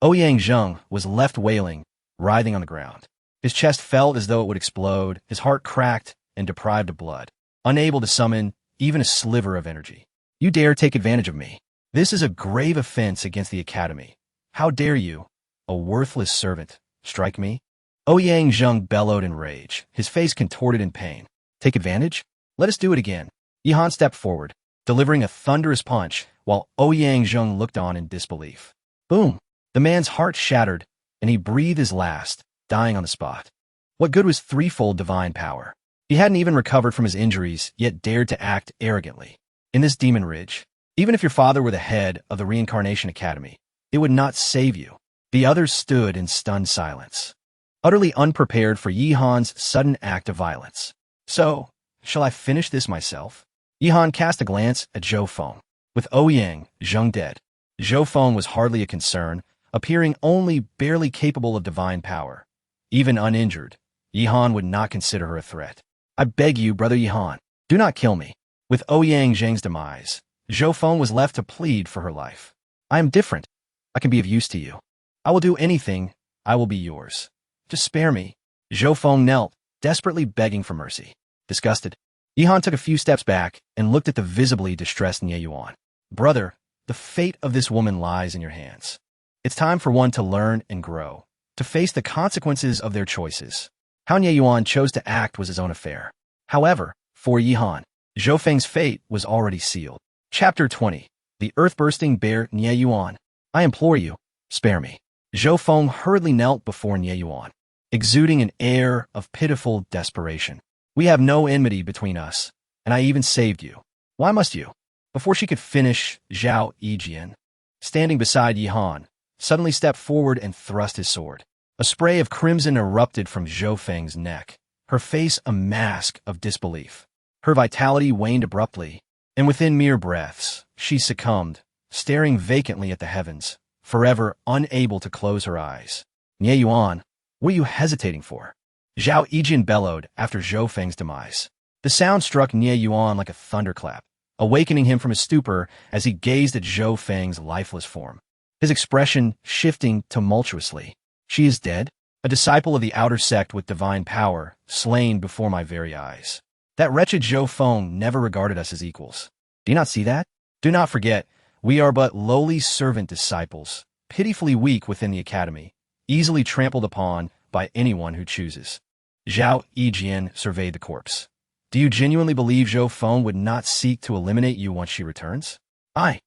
Ouyang Zheng was left wailing, writhing on the ground. His chest felt as though it would explode, his heart cracked and deprived of blood, unable to summon even a sliver of energy. You dare take advantage of me. This is a grave offense against the academy. How dare you, a worthless servant, strike me? Ouyang Zheng bellowed in rage, his face contorted in pain. Take advantage? Let us do it again. Yihan stepped forward, delivering a thunderous punch, while Ouyang Zheng looked on in disbelief. Boom! The man's heart shattered, and he breathed his last, dying on the spot. What good was threefold divine power? He hadn't even recovered from his injuries, yet dared to act arrogantly. In this demon ridge, even if your father were the head of the Reincarnation Academy, it would not save you. The others stood in stunned silence, utterly unprepared for Yihan's sudden act of violence. So, shall I finish this myself? Yihan cast a glance at Zhou Feng. With Ouyang Zheng dead, Zhou Feng was hardly a concern, appearing only barely capable of divine power. Even uninjured, Yihan would not consider her a threat. I beg you, brother Yihan, do not kill me. With Ouyang Zheng's demise, Zhou Feng was left to plead for her life. I am different. I can be of use to you. I will do anything. I will be yours. Just spare me. Zhou Feng knelt, desperately begging for mercy. Disgusted, Yihan took a few steps back and looked at the visibly distressed Nie Yuan. Brother, the fate of this woman lies in your hands. It's time for one to learn and grow, to face the consequences of their choices. How Nie Yuan chose to act was his own affair. However, for Yihan, Zhou Feng's fate was already sealed. Chapter 20. The Earth-Bursting Bear Nie Yuan. I implore you, spare me. Zhou Feng hurriedly knelt before Nie Yuan, exuding an air of pitiful desperation. We have no enmity between us, and I even saved you. Why must you? Before she could finish, Zhao Yijian, standing beside Yihan, suddenly stepped forward and thrust his sword. A spray of crimson erupted from Zhou Feng's neck, her face a mask of disbelief. Her vitality waned abruptly, and within mere breaths, she succumbed, staring vacantly at the heavens, forever unable to close her eyes. Nie Yuan, what are you hesitating for? Zhao Yijian bellowed after Zhou Feng's demise. The sound struck Nie Yuan like a thunderclap, awakening him from his stupor as he gazed at Zhou Feng's lifeless form, his expression shifting tumultuously. She is dead, a disciple of the outer sect with divine power, slain before my very eyes. That wretched Zhou Feng never regarded us as equals. Do you not see that? Do not forget, we are but lowly servant disciples, pitifully weak within the academy, easily trampled upon by anyone who chooses. Zhao Yijian surveyed the corpse, Do you genuinely believe Zhou Feng would not seek to eliminate you once she returns? I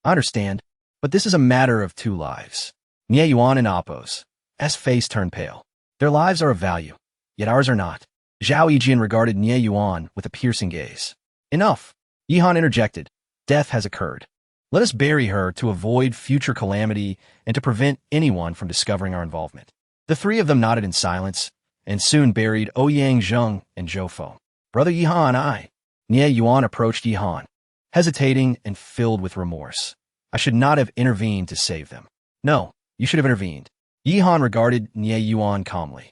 understand, but this is a matter of two lives. Nie Yuan and Appo's face turned pale. Their lives are of value, yet ours are not. Zhao Yijian regarded Nie Yuan with a piercing gaze. Enough, Yihan interjected. Death has occurred. Let us bury her to avoid future calamity and to prevent anyone from discovering our involvement. The three of them nodded in silence, and soon buried Ouyang Zheng and Zhou Feng. Brother Yihan, Nie Yuan approached Yihan, hesitating and filled with remorse. I should not have intervened to save them. No, you should have intervened. Yihan regarded Nie Yuan calmly.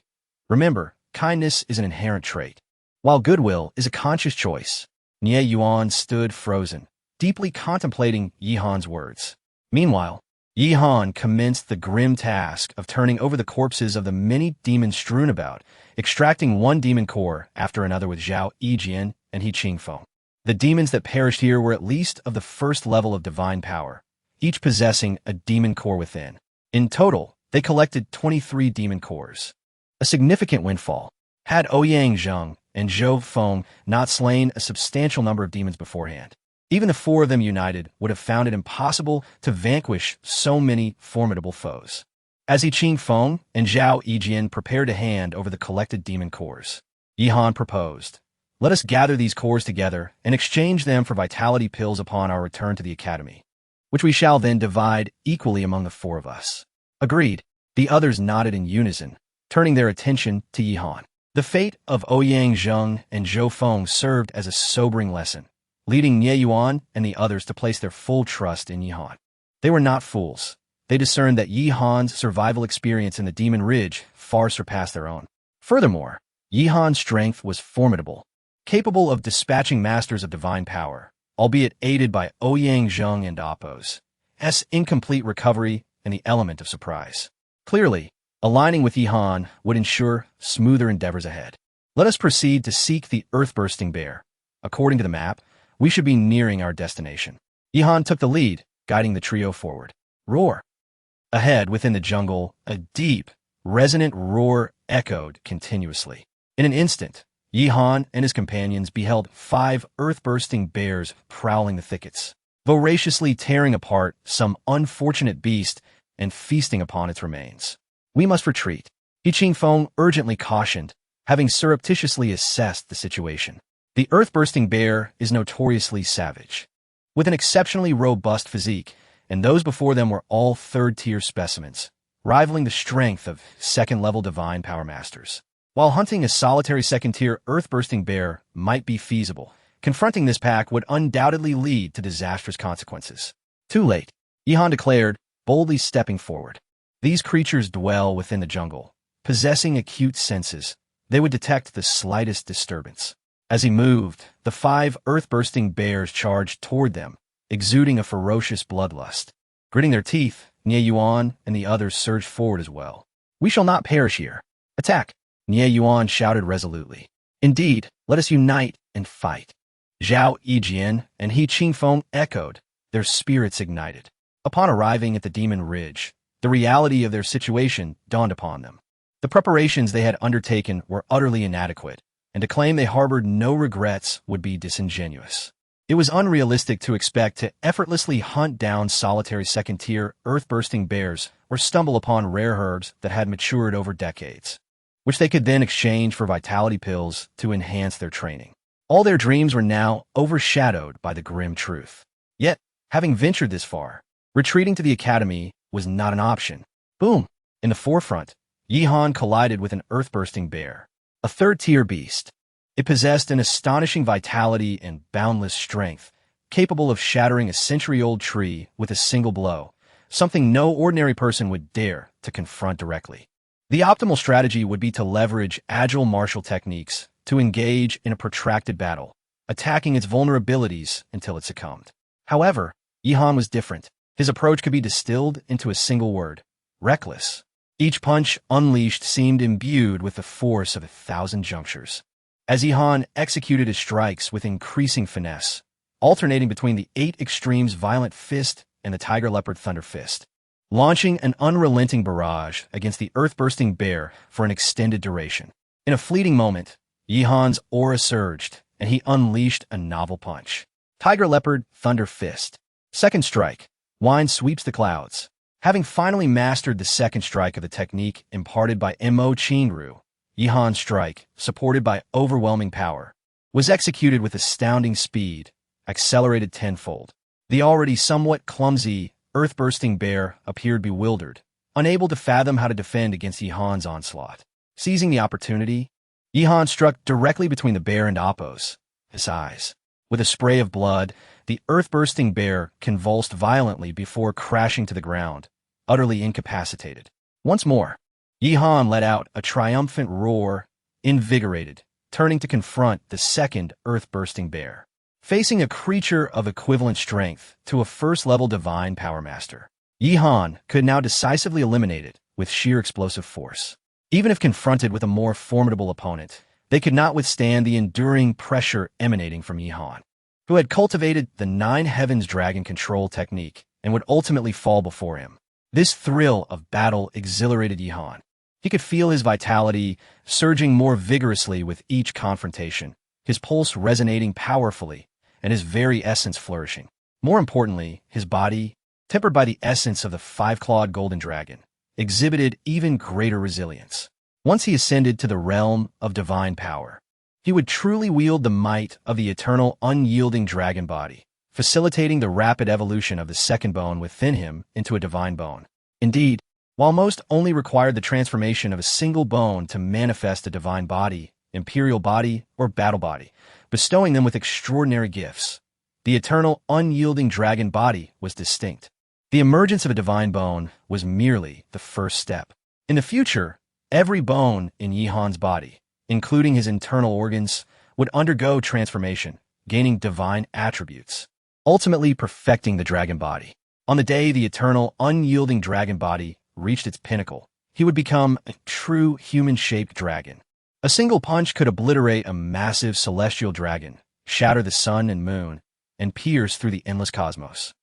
Remember, kindness is an inherent trait, while goodwill is a conscious choice. Nie Yuan stood frozen, deeply contemplating Yihan's words. Meanwhile, Yihan commenced the grim task of turning over the corpses of the many demons strewn about, extracting one demon core after another with Zhao Yijian and He Qingfeng. The demons that perished here were at least of the first level of divine power, each possessing a demon core within. In total, they collected 23 demon cores. A significant windfall. Had Ouyang Zheng and Zhou Feng not slain a substantial number of demons beforehand, even the four of them united would have found it impossible to vanquish so many formidable foes. As He Qingfeng and Zhao Yijian prepared to hand over the collected demon cores, Yihan proposed, "Let us gather these cores together and exchange them for vitality pills upon our return to the academy, which we shall then divide equally among the four of us." Agreed. The others nodded in unison, turning their attention to Yihan. The fate of Ouyang Zheng and Zhou Feng served as a sobering lesson, leading Nie Yuan and the others to place their full trust in Yihan. They were not fools. They discerned that Yihan's survival experience in the Demon Ridge far surpassed their own. Furthermore, Yihan's strength was formidable, capable of dispatching masters of divine power, albeit aided by Ouyang Zheng and Appo's incomplete recovery and the element of surprise. Clearly, aligning with Yihan would ensure smoother endeavors ahead. Let us proceed to seek the earth-bursting bear. According to the map, we should be nearing our destination. Yihan took the lead, guiding the trio forward. Roar! Ahead, within the jungle, a deep, resonant roar echoed continuously. In an instant, Yihan and his companions beheld 5 earth-bursting bears prowling the thickets, voraciously tearing apart some unfortunate beast and feasting upon its remains. We must retreat, He Qingfeng urgently cautioned, having surreptitiously assessed the situation. The earth-bursting bear is notoriously savage, with an exceptionally robust physique, and those before them were all third-tier specimens, rivaling the strength of second-level divine power masters. While hunting a solitary second-tier earth-bursting bear might be feasible, confronting this pack would undoubtedly lead to disastrous consequences. Too late, Yihan declared, boldly stepping forward. These creatures dwell within the jungle, possessing acute senses. They would detect the slightest disturbance. As he moved, the 5 earth-bursting bears charged toward them, exuding a ferocious bloodlust. Gritting their teeth, Nie Yuan and the others surged forward as well. We shall not perish here. Attack! Nie Yuan shouted resolutely. Indeed, let us unite and fight. Zhao Yijian and He Qingfeng echoed, their spirits ignited. Upon arriving at the Demon Ridge, the reality of their situation dawned upon them. The preparations they had undertaken were utterly inadequate, and to claim they harbored no regrets would be disingenuous. It was unrealistic to expect to effortlessly hunt down solitary second-tier, earth-bursting bears or stumble upon rare herbs that had matured over decades, which they could then exchange for vitality pills to enhance their training. All their dreams were now overshadowed by the grim truth. Yet, having ventured this far, retreating to the academy was not an option. Boom! In the forefront, Yihan collided with an earth-bursting bear, a third-tier beast. It possessed an astonishing vitality and boundless strength, capable of shattering a century-old tree with a single blow, something no ordinary person would dare to confront directly. The optimal strategy would be to leverage agile martial techniques to engage in a protracted battle, attacking its vulnerabilities until it succumbed. However, Yihan was different. His approach could be distilled into a single word: reckless. Each punch unleashed seemed imbued with the force of 1,000 junctures. As Yihan executed his strikes with increasing finesse, alternating between the 8 Extremes Violent Fist and the Tiger Leopard Thunder Fist, launching an unrelenting barrage against the earth-bursting bear for an extended duration. In a fleeting moment, Yihan's aura surged, and he unleashed a novel punch. Tiger Leopard Thunder Fist. Second strike. Wine sweeps the clouds. Having finally mastered the second strike of the technique imparted by Mo Chinru, Yihan's strike, supported by overwhelming power, was executed with astounding speed, accelerated tenfold. The already somewhat clumsy, earth-bursting bear appeared bewildered, unable to fathom how to defend against Yihan's onslaught. Seizing the opportunity, Yihan struck directly between the bear and Appo's eyes. With a spray of blood, the earth-bursting bear convulsed violently before crashing to the ground, utterly incapacitated. Once more, Yihan let out a triumphant roar, invigorated, turning to confront the second earth-bursting bear. Facing a creature of equivalent strength to a first-level divine power master, Yihan could now decisively eliminate it with sheer explosive force. Even if confronted with a more formidable opponent, they could not withstand the enduring pressure emanating from Yihan, who had cultivated the Nine Heavens Dragon control technique and would ultimately fall before him. This thrill of battle exhilarated Yihan. He could feel his vitality surging more vigorously with each confrontation, his pulse resonating powerfully, and his very essence flourishing. More importantly, his body, tempered by the essence of the five-clawed golden dragon, exhibited even greater resilience. Once he ascended to the realm of divine power, he would truly wield the might of the eternal, unyielding dragon body, facilitating the rapid evolution of the second bone within him into a divine bone. Indeed, while most only required the transformation of a single bone to manifest a divine body, imperial body, or battle body, bestowing them with extraordinary gifts, the eternal, unyielding dragon body was distinct. The emergence of a divine bone was merely the first step. In the future, every bone in Yihan's body, including his internal organs, would undergo transformation, gaining divine attributes, ultimately perfecting the dragon body. On the day the eternal, unyielding dragon body reached its pinnacle, he would become a true human-shaped dragon. A single punch could obliterate a massive celestial dragon, shatter the sun and moon, and pierce through the endless cosmos.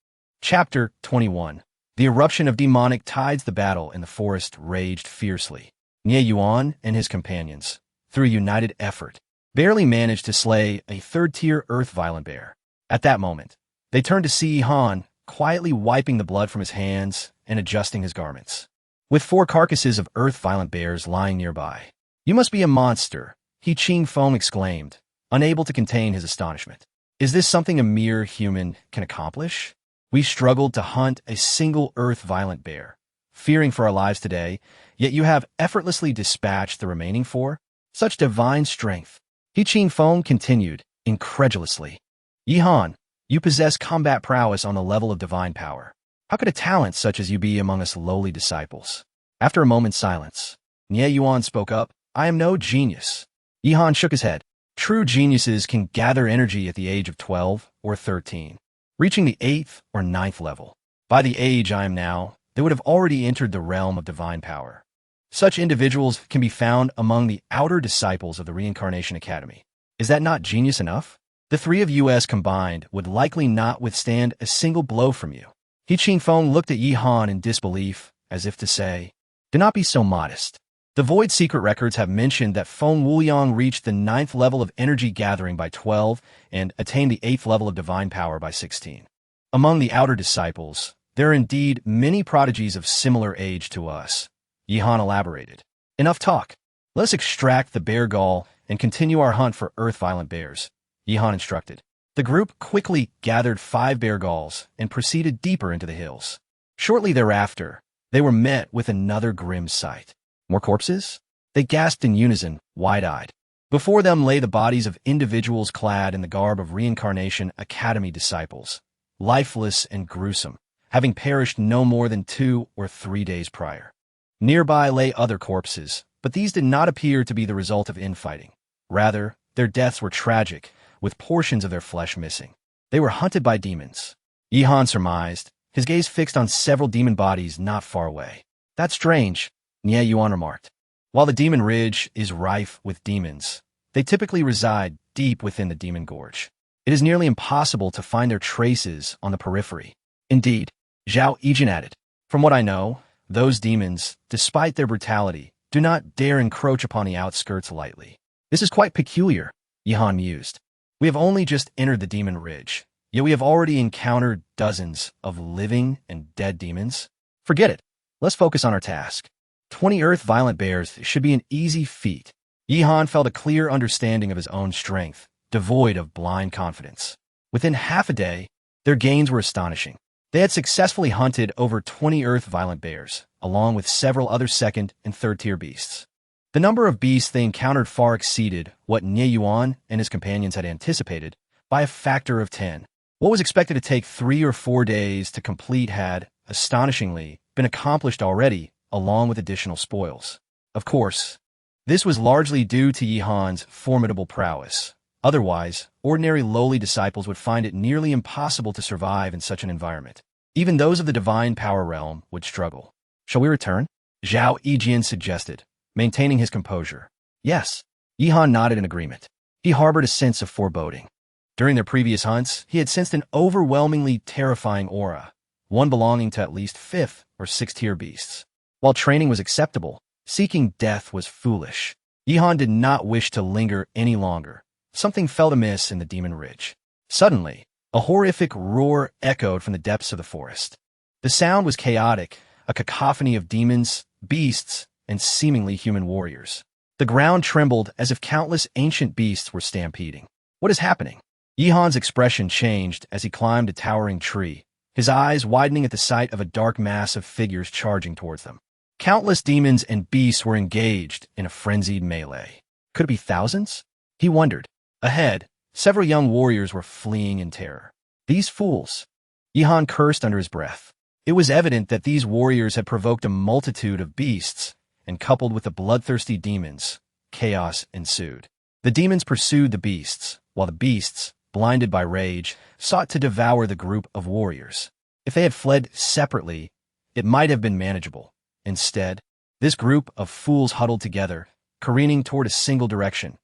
Chapter 21. The eruption of demonic tides. The battle in the forest raged fiercely. Nie Yuan and his companions, through a united effort, barely managed to slay a third-tier earth-violent bear. At that moment, they turned to see Yihan, quietly wiping the blood from his hands and adjusting his garments. With 4 carcasses of earth-violent bears lying nearby. "You must be a monster," He Ching Feng exclaimed, unable to contain his astonishment. "Is this something a mere human can accomplish? We struggled to hunt a single earth-violent bear, fearing for our lives today, yet you have effortlessly dispatched the remaining 4? Such divine strength." He Ching Feng continued, incredulously. "Yihan, you possess combat prowess on the level of divine power. How could a talent such as you be among us lowly disciples?" After a moment's silence, Nie Yuan spoke up. "I am no genius." Yihan shook his head. "True geniuses can gather energy at the age of 12 or 13. Reaching the 8th or 9th level. By the age I am now, they would have already entered the realm of divine power. Such individuals can be found among the outer disciples of the Reincarnation Academy. Is that not genius enough? The 3 of us combined would likely not withstand a single blow from you." He Ching Feng looked at Yihan in disbelief, as if to say, "Do not be so modest. The Void Secret records have mentioned that Feng Wuyang reached the 9th level of energy gathering by 12 and attained the 8th level of divine power by 16. Among the outer disciples, there are indeed many prodigies of similar age to us," Yihan elaborated. "Enough talk. Let us extract the bear gall and continue our hunt for earth-violent bears," Yihan instructed. The group quickly gathered 5 bear galls and proceeded deeper into the hills. Shortly thereafter, they were met with another grim sight. More corpses? They gasped in unison, wide-eyed. Before them lay the bodies of individuals clad in the garb of Reincarnation Academy disciples, lifeless and gruesome, having perished no more than 2 or 3 days prior. Nearby lay other corpses, but these did not appear to be the result of infighting. Rather, their deaths were tragic, with portions of their flesh missing. They were hunted by demons. Yihan surmised, his gaze fixed on several demon bodies not far away. "That's strange," Nie Yuan remarked. "While the Demon Ridge is rife with demons, they typically reside deep within the Demon Gorge. It is nearly impossible to find their traces on the periphery." "Indeed," Zhao Yijin added. "From what I know, those demons, despite their brutality, do not dare encroach upon the outskirts lightly." "This is quite peculiar," Yihan mused. We have only just entered the Demon Ridge, yet we have already encountered dozens of living and dead demons. Forget it. Let's focus on our task. 20 Earth Violent Bears should be an easy feat. Yihan felt a clear understanding of his own strength, devoid of blind confidence. Within half a day, their gains were astonishing. They had successfully hunted over 20 Earth Violent Bears, along with several other second and third-tier beasts. The number of beasts they encountered far exceeded what Nie Yuan and his companions had anticipated by a factor of 10. What was expected to take 3 or 4 days to complete had, astonishingly, been accomplished already, along with additional spoils. Of course, this was largely due to Yihan's formidable prowess. Otherwise, ordinary lowly disciples would find it nearly impossible to survive in such an environment. Even those of the divine power realm would struggle. Shall we return? Zhao Yijian suggested, maintaining his composure. Yes. Yihan nodded in agreement. He harbored a sense of foreboding. During their previous hunts, he had sensed an overwhelmingly terrifying aura, one belonging to at least 5th or 6th tier beasts. While training was acceptable, seeking death was foolish. Yihan did not wish to linger any longer. Something felt amiss in the Demon Ridge. Suddenly, a horrific roar echoed from the depths of the forest. The sound was chaotic, a cacophony of demons, beasts, and seemingly human warriors. The ground trembled as if countless ancient beasts were stampeding. What is happening? Yihan's expression changed as he climbed a towering tree, his eyes widening at the sight of a dark mass of figures charging towards them. Countless demons and beasts were engaged in a frenzied melee. Could it be thousands? He wondered. Ahead, several young warriors were fleeing in terror. These fools! Yihan cursed under his breath. It was evident that these warriors had provoked a multitude of beasts, and coupled with the bloodthirsty demons, chaos ensued. The demons pursued the beasts, while the beasts, blinded by rage, sought to devour the group of warriors. If they had fled separately, it might have been manageable. Instead, this group of fools huddled together, careening toward a single direction.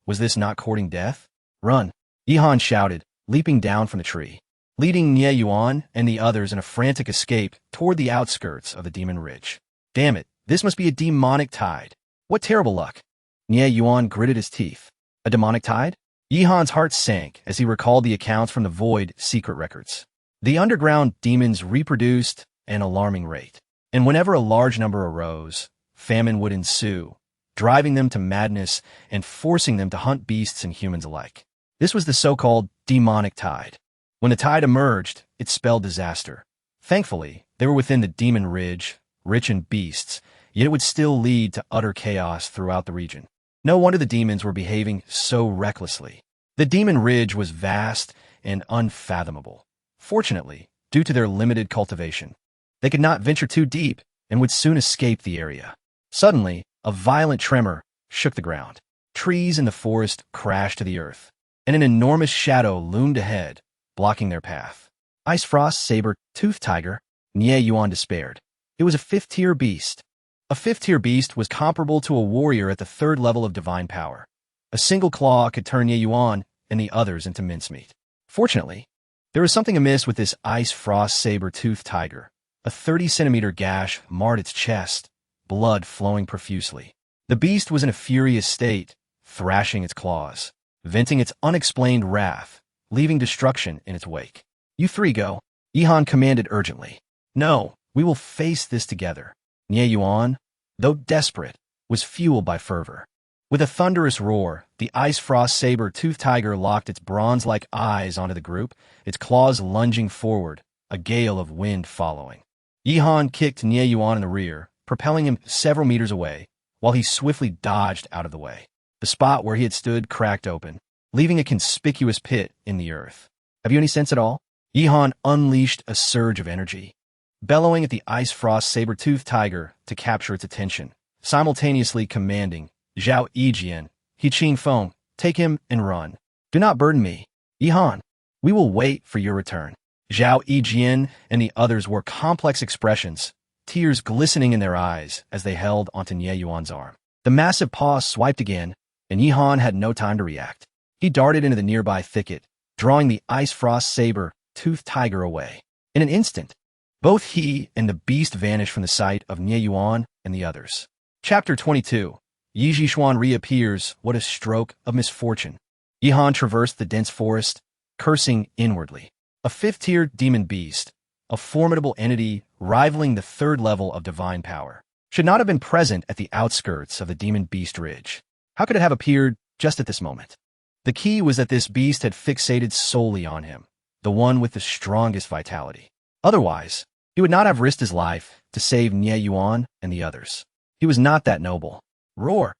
Was this not courting death? Run! Yihan shouted, leaping down from the tree, leading Nie Yuan and the others in a frantic escape toward the outskirts of the Demon Ridge. Damn it, this must be a demonic tide. What terrible luck! Nie Yuan gritted his teeth. A demonic tide? Yihan's heart sank as he recalled the accounts from the Void secret records. The underground demons reproduced at an alarming rate, and whenever a large number arose, famine would ensue, driving them to madness and forcing them to hunt beasts and humans alike. This was the so-called demonic tide. When the tide emerged, it spelled disaster. Thankfully, they were within the Demon Ridge, rich in beasts, yet it would still lead to utter chaos throughout the region. No wonder the demons were behaving so recklessly. The Demon Ridge was vast and unfathomable. Fortunately, due to their limited cultivation, they could not venture too deep and would soon escape the area. Suddenly, a violent tremor shook the ground. Trees in the forest crashed to the earth, and an enormous shadow loomed ahead, blocking their path. Ice Frost Saber-Toothed Tiger, Nie Yuan despaired. It was a 5th-tier beast. A 5th-tier beast was comparable to a warrior at the 3rd level of divine power. A single claw could turn Nie Yuan and the others into mincemeat. Fortunately, there was something amiss with this Ice Frost Saber-Toothed Tiger. A 30-centimeter gash marred its chest, blood flowing profusely. The beast was in a furious state, thrashing its claws, venting its unexplained wrath, leaving destruction in its wake. You 3 go, Yihan commanded urgently. No, we will face this together. Nie Yuan, though desperate, was fueled by fervor. With a thunderous roar, the Ice Frost Saber-Toothed Tiger locked its bronze-like eyes onto the group, its claws lunging forward, a gale of wind following. Yihan kicked Nie Yuan in the rear, propelling him several meters away, while he swiftly dodged out of the way. The spot where he had stood cracked open, leaving a conspicuous pit in the earth. Have you any sense at all? Yihan unleashed a surge of energy, bellowing at the Ice Frost Saber-Toothed Tiger to capture its attention, simultaneously commanding, Zhao Yijian, He Qing Feng, take him and run. Do not burden me. Yihan, we will wait for your return. Zhao Yijian and the others wore complex expressions, tears glistening in their eyes as they held onto Nie Yuan's arm. The massive paw swiped again, and Yihan had no time to react. He darted into the nearby thicket, drawing the Ice Frost Saber-Toothed Tiger away. In an instant, both he and the beast vanished from the sight of Nie Yuan and the others. Chapter 22. Yi Zhishuan reappears. What a stroke of misfortune. Yi Han traversed the dense forest, cursing inwardly. A fifth-tier demon beast, a formidable entity rivaling the third level of divine power, should not have been present at the outskirts of the demon beast ridge. How could it have appeared just at this moment? The key was that this beast had fixated solely on him, the one with the strongest vitality. Otherwise, he would not have risked his life to save Nie Yuan and the others. He was not that noble. Roar!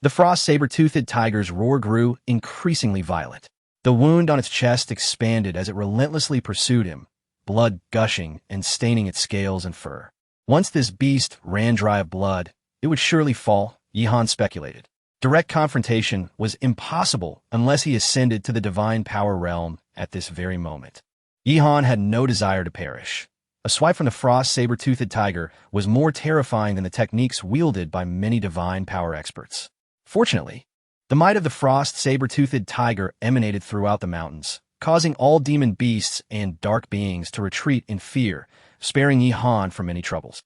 The frost saber-toothed tiger's roar grew increasingly violent. The wound on its chest expanded as it relentlessly pursued him, blood gushing and staining its scales and fur. Once this beast ran dry of blood, it would surely fall, Yi Han speculated. Direct confrontation was impossible unless he ascended to the divine power realm at this very moment. Yi Han had no desire to perish. A swipe from the frost saber-toothed tiger was more terrifying than the techniques wielded by many divine power experts. Fortunately, the might of the frost saber-toothed tiger emanated throughout the mountains, causing all demon beasts and dark beings to retreat in fear, sparing Yi Han from any troubles.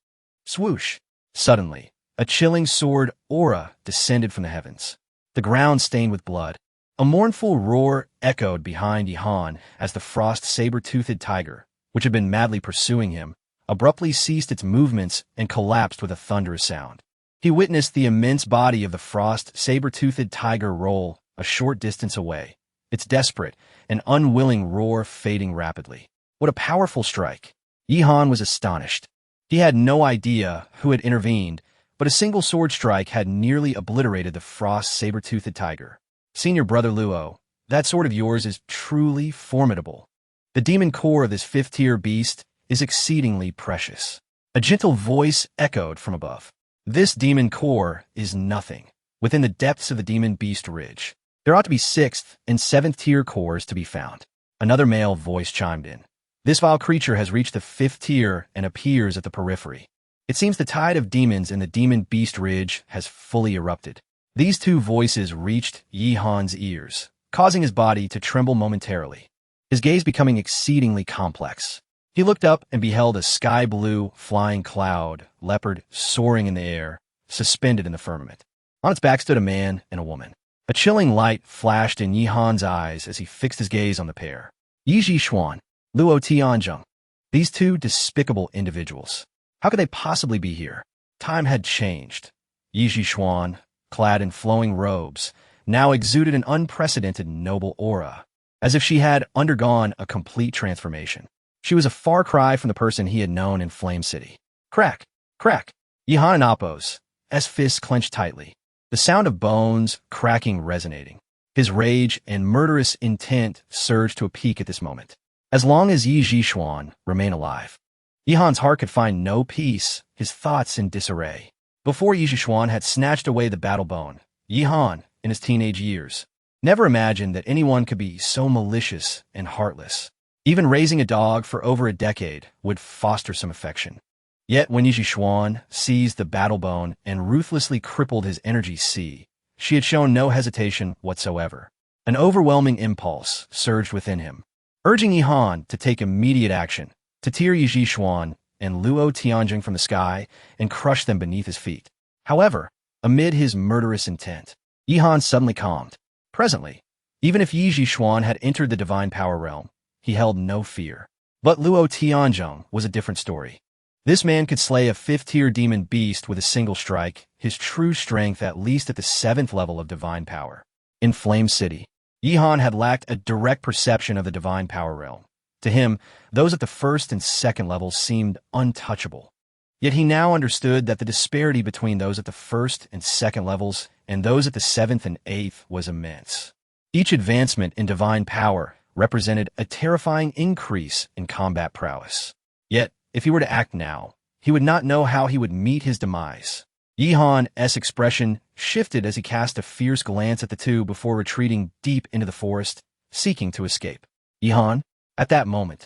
Swoosh! Suddenly, a chilling sword aura descended from the heavens, the ground stained with blood. A mournful roar echoed behind Yi Han as the frost saber-toothed tiger, which had been madly pursuing him, abruptly ceased its movements and collapsed with a thunderous sound. He witnessed the immense body of the frost saber-toothed tiger roll a short distance away, its desperate and unwilling roar fading rapidly. What a powerful strike! Yi Han was astonished. He had no idea who had intervened, but a single sword strike had nearly obliterated the frost saber-toothed tiger. Senior Brother Luo, that sword of yours is truly formidable. The demon core of this fifth-tier beast is exceedingly precious. A gentle voice echoed from above. This demon core is nothing. Within the depths of the demon beast ridge, there ought to be sixth and seventh-tier cores to be found. Another male voice chimed in. This vile creature has reached the fifth tier and appears at the periphery. It seems the tide of demons in the demon beast ridge has fully erupted. These two voices reached Yi Han's ears, causing his body to tremble momentarily, his gaze becoming exceedingly complex. He looked up and beheld a sky-blue flying cloud leopard soaring in the air, suspended in the firmament. On its back stood a man and a woman. A chilling light flashed in Yi Han's eyes as he fixed his gaze on the pair. Yi Zhixuan, Luo Tianzheng. These two despicable individuals. How could they possibly be here? Time had changed. Yi Zhixuan, clad in flowing robes, now exuded an unprecedented noble aura, as if she had undergone a complete transformation. She was a far cry from the person he had known in Flame City. Crack! Crack! Yi Han and Appo's fists clenched tightly, the sound of bones cracking resonating. His rage and murderous intent surged to a peak at this moment. As long as Yi Zhixuan remained alive, Yi Han's heart could find no peace, his thoughts in disarray. Before Yi Zhixuan had snatched away the battle bone, Yi Han, in his teenage years, never imagined that anyone could be so malicious and heartless. Even raising a dog for over a decade would foster some affection. Yet when Yi Zhixuan seized the battle bone and ruthlessly crippled his energy sea, she had shown no hesitation whatsoever. An overwhelming impulse surged within him, urging Yi Han to take immediate action, to tear Yi Zhixuan and Luo Tianjing from the sky and crush them beneath his feet. However, amid his murderous intent, Yi Han suddenly calmed. Presently, even if Yi Zhixuan had entered the divine power realm, he held no fear. But Luo Tianzheng was a different story. This man could slay a fifth-tier demon beast with a single strike, his true strength at least at the seventh level of divine power. In Flame City, Yi Han had lacked a direct perception of the divine power realm. To him, those at the first and second levels seemed untouchable. Yet he now understood that the disparity between those at the first and second levels and those at the seventh and eighth was immense. Each advancement in divine power represented a terrifying increase in combat prowess. Yet, if he were to act now, he would not know how he would meet his demise. Yi Han's expression shifted as he cast a fierce glance at the two before retreating deep into the forest, seeking to escape. Yi Han? At that moment,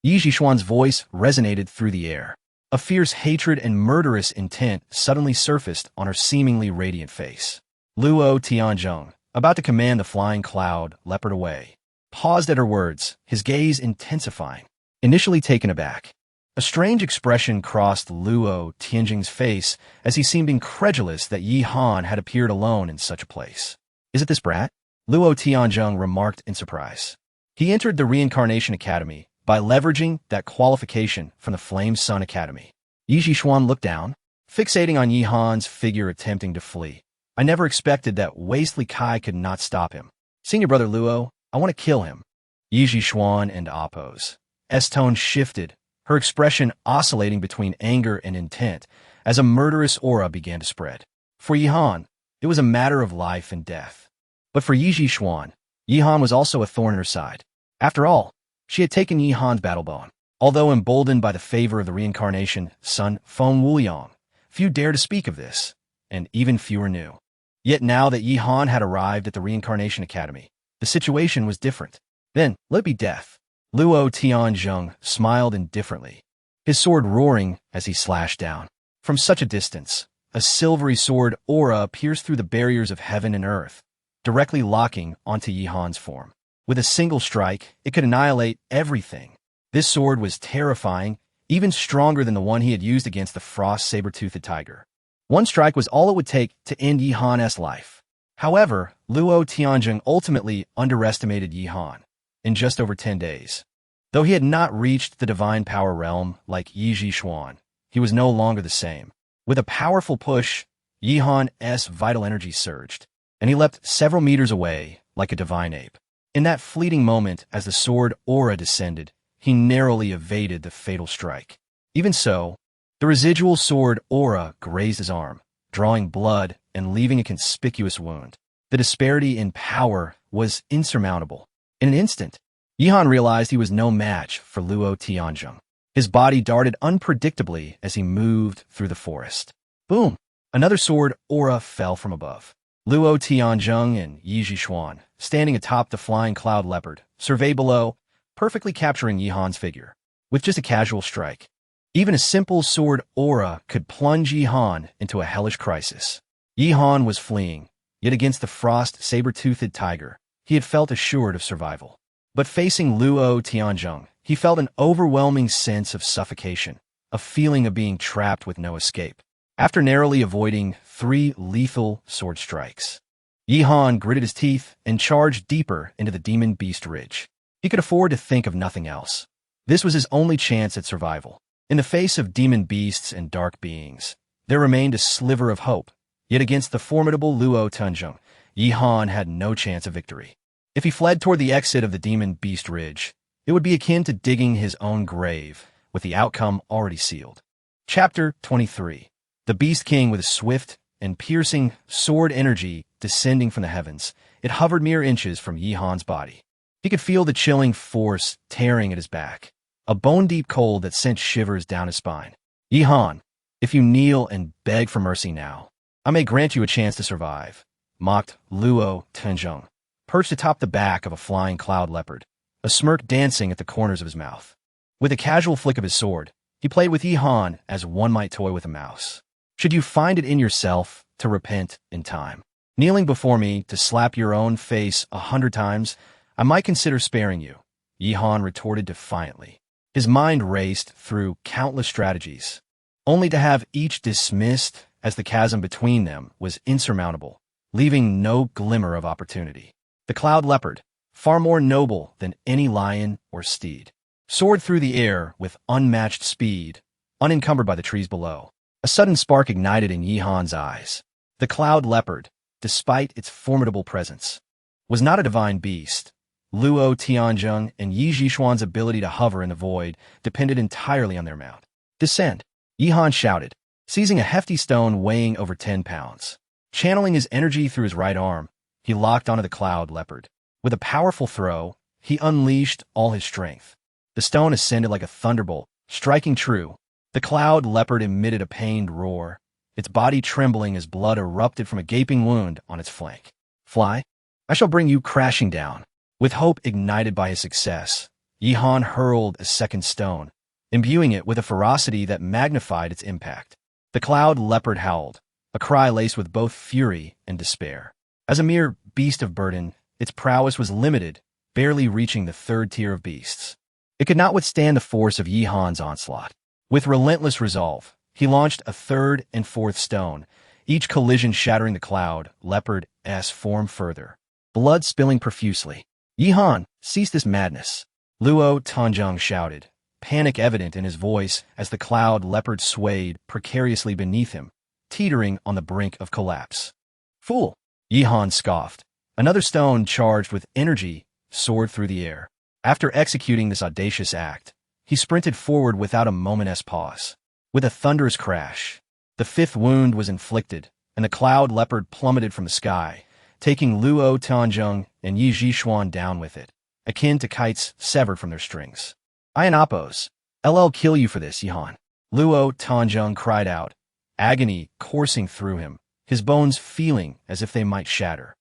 Yi Zhixuan's voice resonated through the air. A fierce hatred and murderous intent suddenly surfaced on her seemingly radiant face. Luo Tianzheng, about to command the flying cloud leopard away, paused at her words, his gaze intensifying. Initially taken aback, a strange expression crossed Luo Tianjing's face as he seemed incredulous that Yi Han had appeared alone in such a place. Is it this brat? Luo Tianzheng remarked in surprise. He entered the Reincarnation Academy by leveraging that qualification from the Flame Sun Academy. Yi Zhishuan looked down, fixating on Yi Han's figure attempting to flee. I never expected that Wastely Kai could not stop him. Senior brother Luo, I want to kill him. Yi Zhishuan and Appo's S-tone shifted, her expression oscillating between anger and intent as a murderous aura began to spread. For Yi Han, it was a matter of life and death. But for Yi Zhishuan, Yi Han was also a thorn in her side. After all, she had taken Yi Han's battle bone. Although emboldened by the favor of the reincarnation Sun Feng Wuyang, few dared to speak of this, and even fewer knew. Yet now that Yi Han had arrived at the Reincarnation Academy, the situation was different. Then, let it be death. Luo Tianzheng smiled indifferently, his sword roaring as he slashed down. From such a distance, a silvery sword aura pierced through the barriers of heaven and earth, directly locking onto Yi Han's form. With a single strike, it could annihilate everything. This sword was terrifying, even stronger than the one he had used against the frost saber-toothed tiger. One strike was all it would take to end Yi Han's life. However, Luo Tianzheng ultimately underestimated Yi Han in just over 10 days. Though he had not reached the divine power realm like Yi Zhishuan, he was no longer the same. With a powerful push, Yi Han's vital energy surged, and he leapt several meters away like a divine ape. In that fleeting moment as the sword aura descended, he narrowly evaded the fatal strike. Even so, the residual sword aura grazed his arm, drawing blood and leaving a conspicuous wound. The disparity in power was insurmountable. In an instant, Yi Han realized he was no match for Luo Tianzheng. His body darted unpredictably as he moved through the forest. Boom! Another sword aura fell from above. Luo Tianzheng and Yi Zhishuan, standing atop the flying cloud leopard, survey below, perfectly capturing Yi Han's figure. With just a casual strike, even a simple sword aura could plunge Yi Han into a hellish crisis. Yi Han was fleeing, yet against the frost saber-toothed tiger, he had felt assured of survival. But facing Luo Tianzheng, he felt an overwhelming sense of suffocation, a feeling of being trapped with no escape. After narrowly avoiding 3 lethal sword strikes, Yi Han gritted his teeth and charged deeper into the Demon Beast Ridge. He could afford to think of nothing else. This was his only chance at survival. In the face of demon beasts and dark beings, there remained a sliver of hope. Yet against the formidable Luo Tianzheng, Yi Han had no chance of victory. If he fled toward the exit of the Demon Beast Ridge, it would be akin to digging his own grave, with the outcome already sealed. Chapter 23. The Beast King with a swift and piercing sword energy descending from the heavens, it hovered mere inches from Yi Han's body. He could feel the chilling force tearing at his back, a bone-deep cold that sent shivers down his spine. Yi Han, if you kneel and beg for mercy now, I may grant you a chance to survive, mocked Luo Tianzheng, perched atop the back of a flying cloud leopard, a smirk dancing at the corners of his mouth. With a casual flick of his sword, he played with Yi Han as one might toy with a mouse. Should you find it in yourself to repent in time, kneeling before me to slap your own face 100 times, I might consider sparing you, Yi Han retorted defiantly. His mind raced through countless strategies, only to have each dismissed as the chasm between them was insurmountable, leaving no glimmer of opportunity. The cloud leopard, far more noble than any lion or steed, soared through the air with unmatched speed, unencumbered by the trees below. A sudden spark ignited in Yi Han's eyes. The cloud leopard, despite its formidable presence, was not a divine beast. Luo Tianzheng and Yi Zhishuan's ability to hover in the void depended entirely on their mount. Descend, Yi Han shouted, seizing a hefty stone weighing over 10 pounds. Channeling his energy through his right arm, he locked onto the cloud leopard. With a powerful throw, he unleashed all his strength. The stone ascended like a thunderbolt, striking true. The cloud leopard emitted a pained roar, its body trembling as blood erupted from a gaping wound on its flank. Fly, I shall bring you crashing down. With hope ignited by his success, Yi Han hurled a second stone, imbuing it with a ferocity that magnified its impact. The cloud leopard howled, a cry laced with both fury and despair. As a mere beast of burden, its prowess was limited, barely reaching the 3rd tier of beasts. It could not withstand the force of Yi Han's onslaught. With relentless resolve, he launched a 3rd and 4th stone, each collision shattering the cloud leopard's form further. blood spilling profusely. Yihan, cease this madness, Luo Tanzhong shouted, panic evident in his voice as the cloud leopard swayed precariously beneath him, teetering on the brink of collapse. Fool! Yihan scoffed. Another stone charged with energy soared through the air. After executing this audacious act, he sprinted forward without a moment's pause. With a thunderous crash, the fifth wound was inflicted, and the cloud leopard plummeted from the sky, taking Luo Tanzhong and Yi Zhishuan down with it, akin to kites severed from their strings. Ianapos, LL kill you for this, Yihan. Luo Tanzhong cried out, agony coursing through him, his bones feeling as if they might shatter.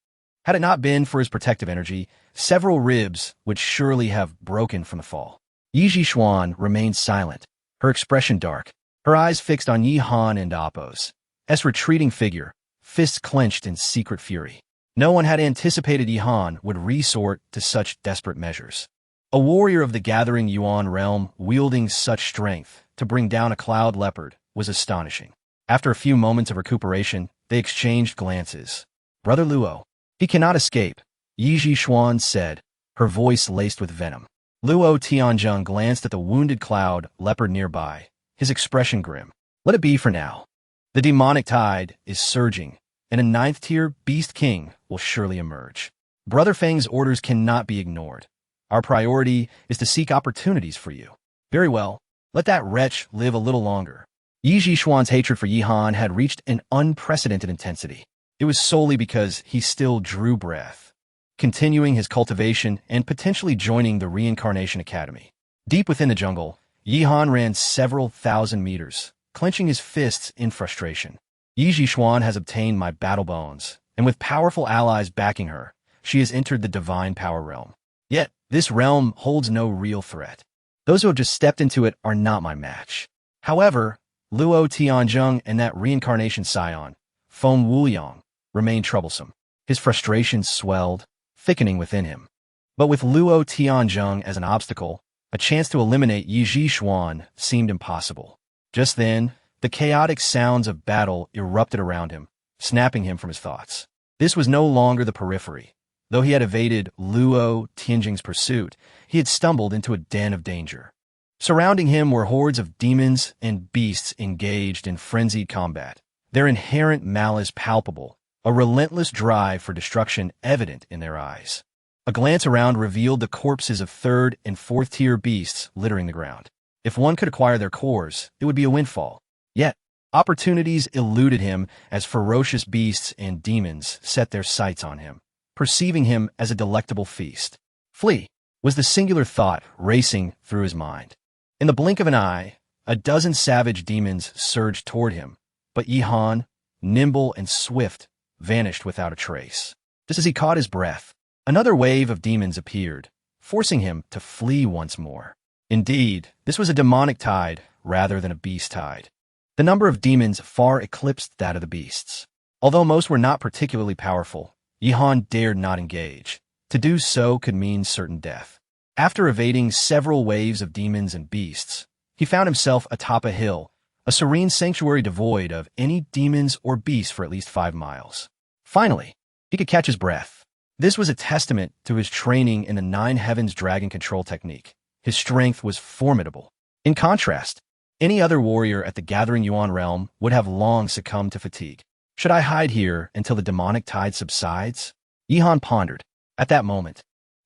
Had it not been for his protective energy, several ribs would surely have broken from the fall. Yi Zhishuan remained silent, her expression dark, her eyes fixed on Yihan and Apos, S retreating figure, fists clenched in secret fury. No one had anticipated Yihan would resort to such desperate measures. A warrior of the gathering Yuan realm wielding such strength to bring down a cloud leopard was astonishing. After a few moments of recuperation, they exchanged glances. Brother Luo, he cannot escape, Yi Zhishuan said, her voice laced with venom. Luo Tianzhong glanced at the wounded cloud leopard nearby, his expression grim. Let it be for now. The demonic tide is surging, and a 9th-tier beast king will surely emerge. Brother Fang's orders cannot be ignored. Our priority is to seek opportunities for you. Very well, let that wretch live a little longer. Yi Zhishuan's hatred for Yihan had reached an unprecedented intensity. It was solely because he still drew breath, continuing his cultivation and potentially joining the Reincarnation Academy. Deep within the jungle, Yihan ran several thousand meters, clenching his fists in frustration. Yi Zhishuan has obtained my battle bones, and with powerful allies backing her, she has entered the divine power realm. Yet, this realm holds no real threat. Those who have just stepped into it are not my match. However, Luo Tianzhong and that reincarnation scion, Feng Wuyang, remained troublesome. His frustration swelled, thickening within him. But with Luo Tianzhong as an obstacle, a chance to eliminate Yi Zhishuan seemed impossible. Just then, the chaotic sounds of battle erupted around him, snapping him from his thoughts. This was no longer the periphery. Though he had evaded Luo Tianzhong's pursuit, he had stumbled into a den of danger. Surrounding him were hordes of demons and beasts engaged in frenzied combat, their inherent malice palpable, a relentless drive for destruction evident in their eyes. A glance around revealed the corpses of 3rd and 4th-tier beasts littering the ground. If one could acquire their cores, it would be a windfall. Yet, opportunities eluded him as ferocious beasts and demons set their sights on him, perceiving him as a delectable feast. Flee was the singular thought racing through his mind. In the blink of an eye, a dozen savage demons surged toward him, but Yihan, nimble and swift, vanished without a trace. Just as he caught his breath, another wave of demons appeared, forcing him to flee once more. Indeed, this was a demonic tide rather than a beast tide. The number of demons far eclipsed that of the beasts. Although most were not particularly powerful, Yihan dared not engage. To do so could mean certain death. After evading several waves of demons and beasts, he found himself atop a hill, a serene sanctuary devoid of any demons or beasts for at least 5 miles. Finally, he could catch his breath. This was a testament to his training in the 9 Heavens dragon control technique. His strength was formidable. In contrast, any other warrior at the Gathering Yuan realm would have long succumbed to fatigue. Should I hide here until the demonic tide subsides? Yihan pondered. At that moment,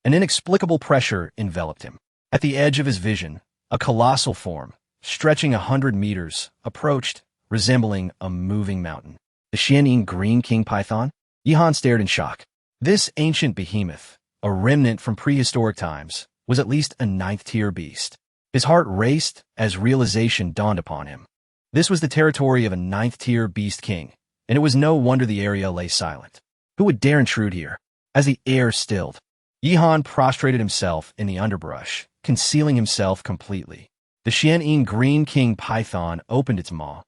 an inexplicable pressure enveloped him. At the edge of his vision, a colossal form, stretching 100 meters, approached, resembling a moving mountain. The Xianing Green King Python? Yihan stared in shock. This ancient behemoth, a remnant from prehistoric times, was at least a 9th-tier beast. His heart raced as realization dawned upon him. This was the territory of a 9th-tier beast king, and it was no wonder the area lay silent. Who would dare intrude here? As the air stilled, Yihan prostrated himself in the underbrush, concealing himself completely. The Xianing Green King Python opened its maw,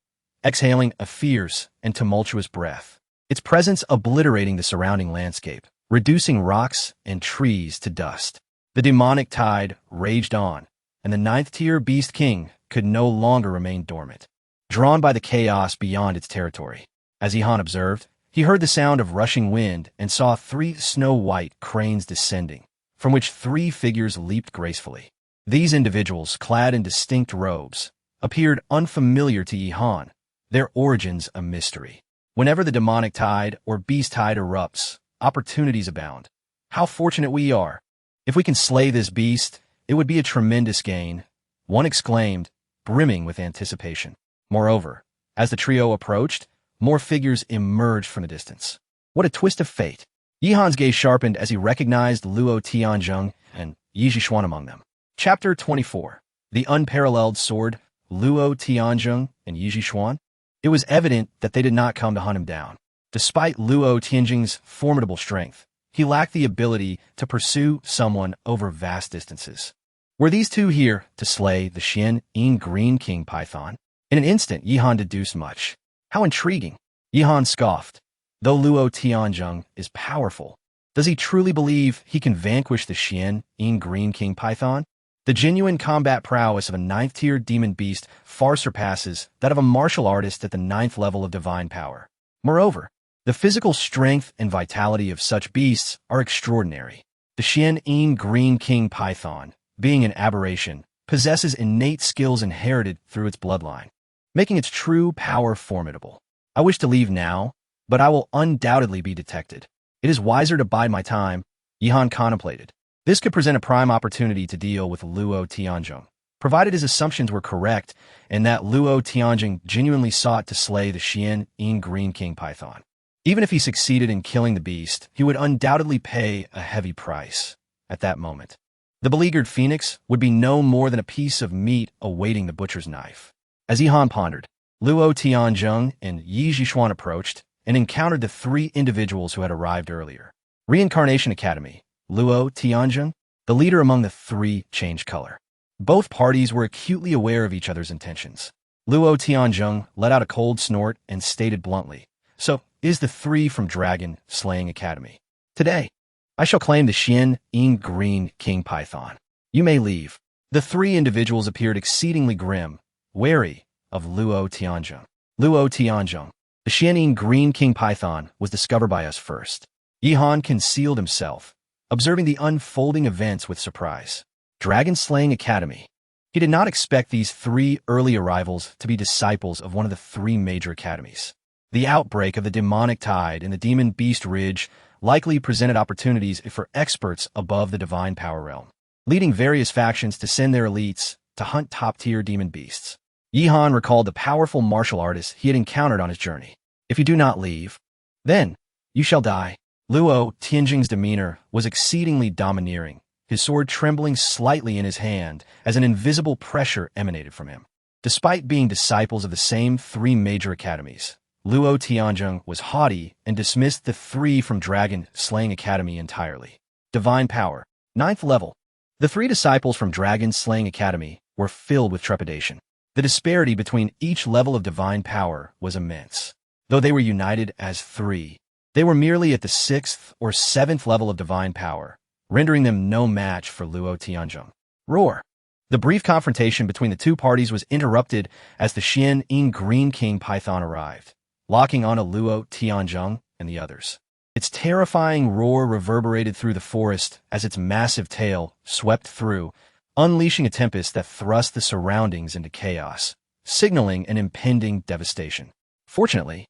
exhaling a fierce and tumultuous breath, its presence obliterating the surrounding landscape, reducing rocks and trees to dust. The demonic tide raged on, and the 9th-tier beast king could no longer remain dormant, drawn by the chaos beyond its territory. As Yihan observed, He heard the sound of rushing wind and saw 3 snow-white cranes descending, from which 3 figures leaped gracefully. These individuals, clad in distinct robes, appeared unfamiliar to Yihan, their origins a mystery. Whenever the demonic tide or beast tide erupts, opportunities abound. How fortunate we are! If we can slay this beast, it would be a tremendous gain, one exclaimed, brimming with anticipation. Moreover, as the trio approached, more figures emerged from the distance. What a twist of fate! Yihan's gaze sharpened as he recognized Luo Tianzheng and Yi Zhishuan among them. Chapter 24. The Unparalleled Sword, Luo Tianzheng and Yi Zhishuan. It was evident that they did not come to hunt him down. Despite Luo Tianzheng's formidable strength, he lacked the ability to pursue someone over vast distances. Were these two here to slay the Xian Green King Python? In an instant, Yihan deduced much. How intriguing! Yihan scoffed. Though Luo Tianzheng is powerful, does he truly believe he can vanquish the Xian Green King Python? The genuine combat prowess of a 9th-tier demon beast far surpasses that of a martial artist at the 9th level of divine power. Moreover, the physical strength and vitality of such beasts are extraordinary. The Xian Green King Python, being an aberration, possesses innate skills inherited through its bloodline, making its true power formidable. I wish to leave now, but I will undoubtedly be detected. It is wiser to bide my time, Yihan contemplated. This could present a prime opportunity to deal with Luo Tianzheng, provided his assumptions were correct and that Luo Tianzheng genuinely sought to slay the Xian Green King Python. Even if he succeeded in killing the beast, he would undoubtedly pay a heavy price. At that moment, the beleaguered phoenix would be no more than a piece of meat awaiting the butcher's knife. As Yihan pondered, Luo Tianzheng and Yi Zhishuan approached and encountered the 3 individuals who had arrived earlier. Reincarnation Academy. Luo Tianzheng, the leader among the 3, changed color. Both parties were acutely aware of each other's intentions. Luo Tianzheng let out a cold snort and stated bluntly, "So, is the 3 from Dragon Slaying Academy. Today, I shall claim the Xian Green King Python. You may leave." The 3 individuals appeared exceedingly grim, wary of Luo Tianzheng. Luo Tianzheng, the Xian Green King Python was discovered by us first. Yihan concealed himself, observing the unfolding events with surprise. Dragon Slaying Academy. He did not expect these 3 early arrivals to be disciples of one of the 3 major academies. The outbreak of the demonic tide in the Demon Beast Ridge likely presented opportunities for experts above the divine power realm, leading various factions to send their elites to hunt top-tier demon beasts. Yihan recalled the powerful martial artists he had encountered on his journey. "If you do not leave, then you shall die." Luo Tianzheng's demeanor was exceedingly domineering, his sword trembling slightly in his hand as an invisible pressure emanated from him. Despite being disciples of the same 3 major academies, Luo Tianzheng was haughty and dismissed the 3 from Dragon Slaying Academy entirely. Divine power, 9th level. The 3 disciples from Dragon Slaying Academy were filled with trepidation. The disparity between each level of divine power was immense. Though they were united as 3, they were merely at the 6th or 7th level of divine power, rendering them no match for Luo Tianzheng. Roar! The brief confrontation between the 2 parties was interrupted as the Xian Green King Python arrived, locking onto Luo Tianzheng and the others. Its terrifying roar reverberated through the forest as its massive tail swept through, unleashing a tempest that thrust the surroundings into chaos, signaling an impending devastation. Fortunately,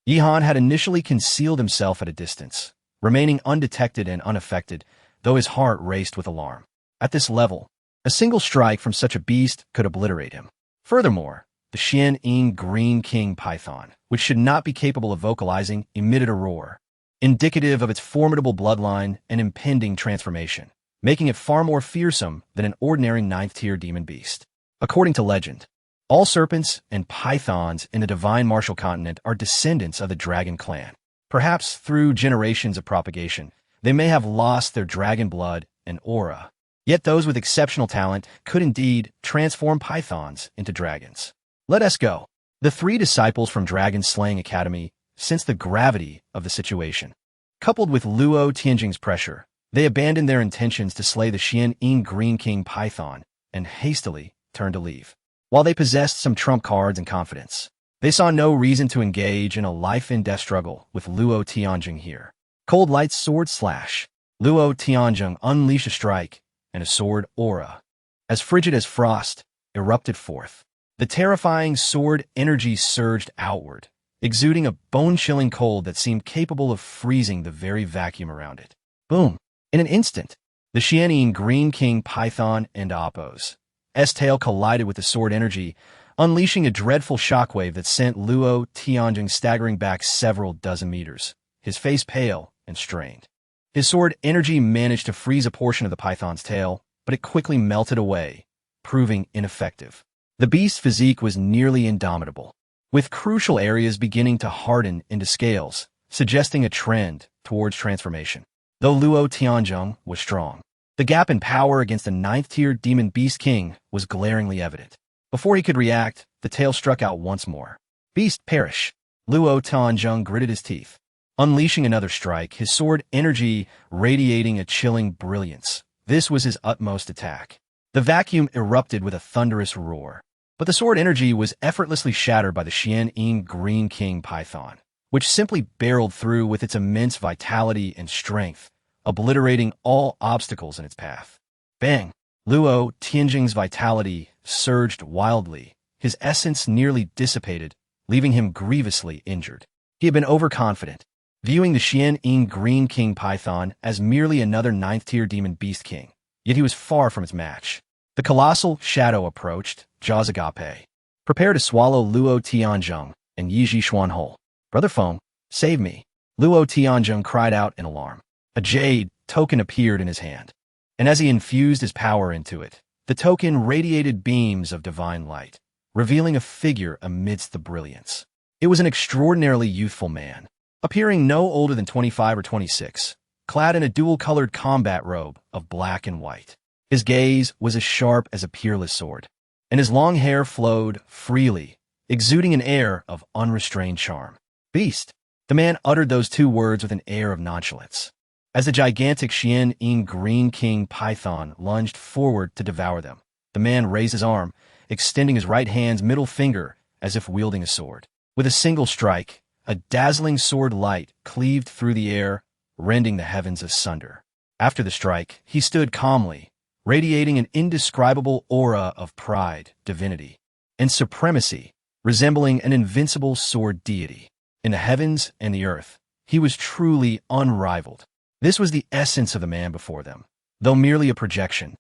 Yihan had initially concealed himself at a distance, remaining undetected and unaffected, though his heart raced with alarm. At this level, a single strike from such a beast could obliterate him. Furthermore, the Xian Green King Python, which should not be capable of vocalizing, emitted a roar, indicative of its formidable bloodline and impending transformation, making it far more fearsome than an ordinary 9th-tier demon beast. According to legend, all serpents and pythons in the divine martial continent are descendants of the dragon clan. Perhaps through generations of propagation, they may have lost their dragon blood and aura. Yet those with exceptional talent could indeed transform pythons into dragons. Let us go. The 3 disciples from Dragon Slaying Academy sensed the gravity of the situation. Coupled with Luo Tianzheng's pressure, they abandoned their intentions to slay the Xian Green King Python and hastily turned to leave. While they possessed some trump cards and confidence, They saw no reason to engage in a life-and-death struggle with Luo Tianjing here. Cold Light's sword slash. Luo Tianjing unleashed a strike, and a sword aura, as frigid as frost, erupted forth. The terrifying sword energy surged outward, exuding a bone-chilling cold that seemed capable of freezing the very vacuum around it. Boom! In an instant, the Xianyin Green King Python and Appo's tail collided with the sword energy, unleashing a dreadful shockwave that sent Luo Tianjing staggering back several dozen meters, his face pale and strained. His sword energy managed to freeze a portion of the python's tail, but it quickly melted away, proving ineffective. The beast's physique was nearly indomitable, with crucial areas beginning to harden into scales, suggesting a trend towards transformation. Though Luo Tianjing was strong, the gap in power against the 9th-tier demon beast king was glaringly evident. Before he could react, the tail struck out once more. Beast, perish! Luo Tianjing gritted his teeth, unleashing another strike, his sword energy radiating a chilling brilliance. This was his utmost attack. The vacuum erupted with a thunderous roar, but the sword energy was effortlessly shattered by the Xianyin Green King Python, which simply barreled through with its immense vitality and strength, obliterating all obstacles in its path. Bang! Luo Tianjing's vitality surged wildly, his essence nearly dissipated, leaving him grievously injured. He had been overconfident, viewing the Xianyin Green King Python as merely another 9th-tier demon beast king, yet he was far from its match. The colossal shadow approached, jaws agape. Prepare to swallow Luo Tianjing and Yiji Xuan whole. Brother Feng, save me. Luo Tianjing cried out in alarm. A jade token appeared in his hand, and as he infused his power into it, the token radiated beams of divine light, revealing a figure amidst the brilliance. It was an extraordinarily youthful man, appearing no older than 25 or 26, clad in a dual-colored combat robe of black and white. His gaze was as sharp as a peerless sword, and his long hair flowed freely, exuding an air of unrestrained charm. Beast! The man uttered those two words with an air of nonchalance, as the gigantic Xianyin Green King Python lunged forward to devour them. The man raised his arm, extending his right hand's middle finger as if wielding a sword. With a single strike, a dazzling sword light cleaved through the air, rending the heavens asunder. After the strike, he stood calmly, radiating an indescribable aura of pride, divinity, and supremacy, resembling an invincible sword deity. In the heavens and the earth, he was truly unrivaled. This was the essence of the man before them, though merely a projection.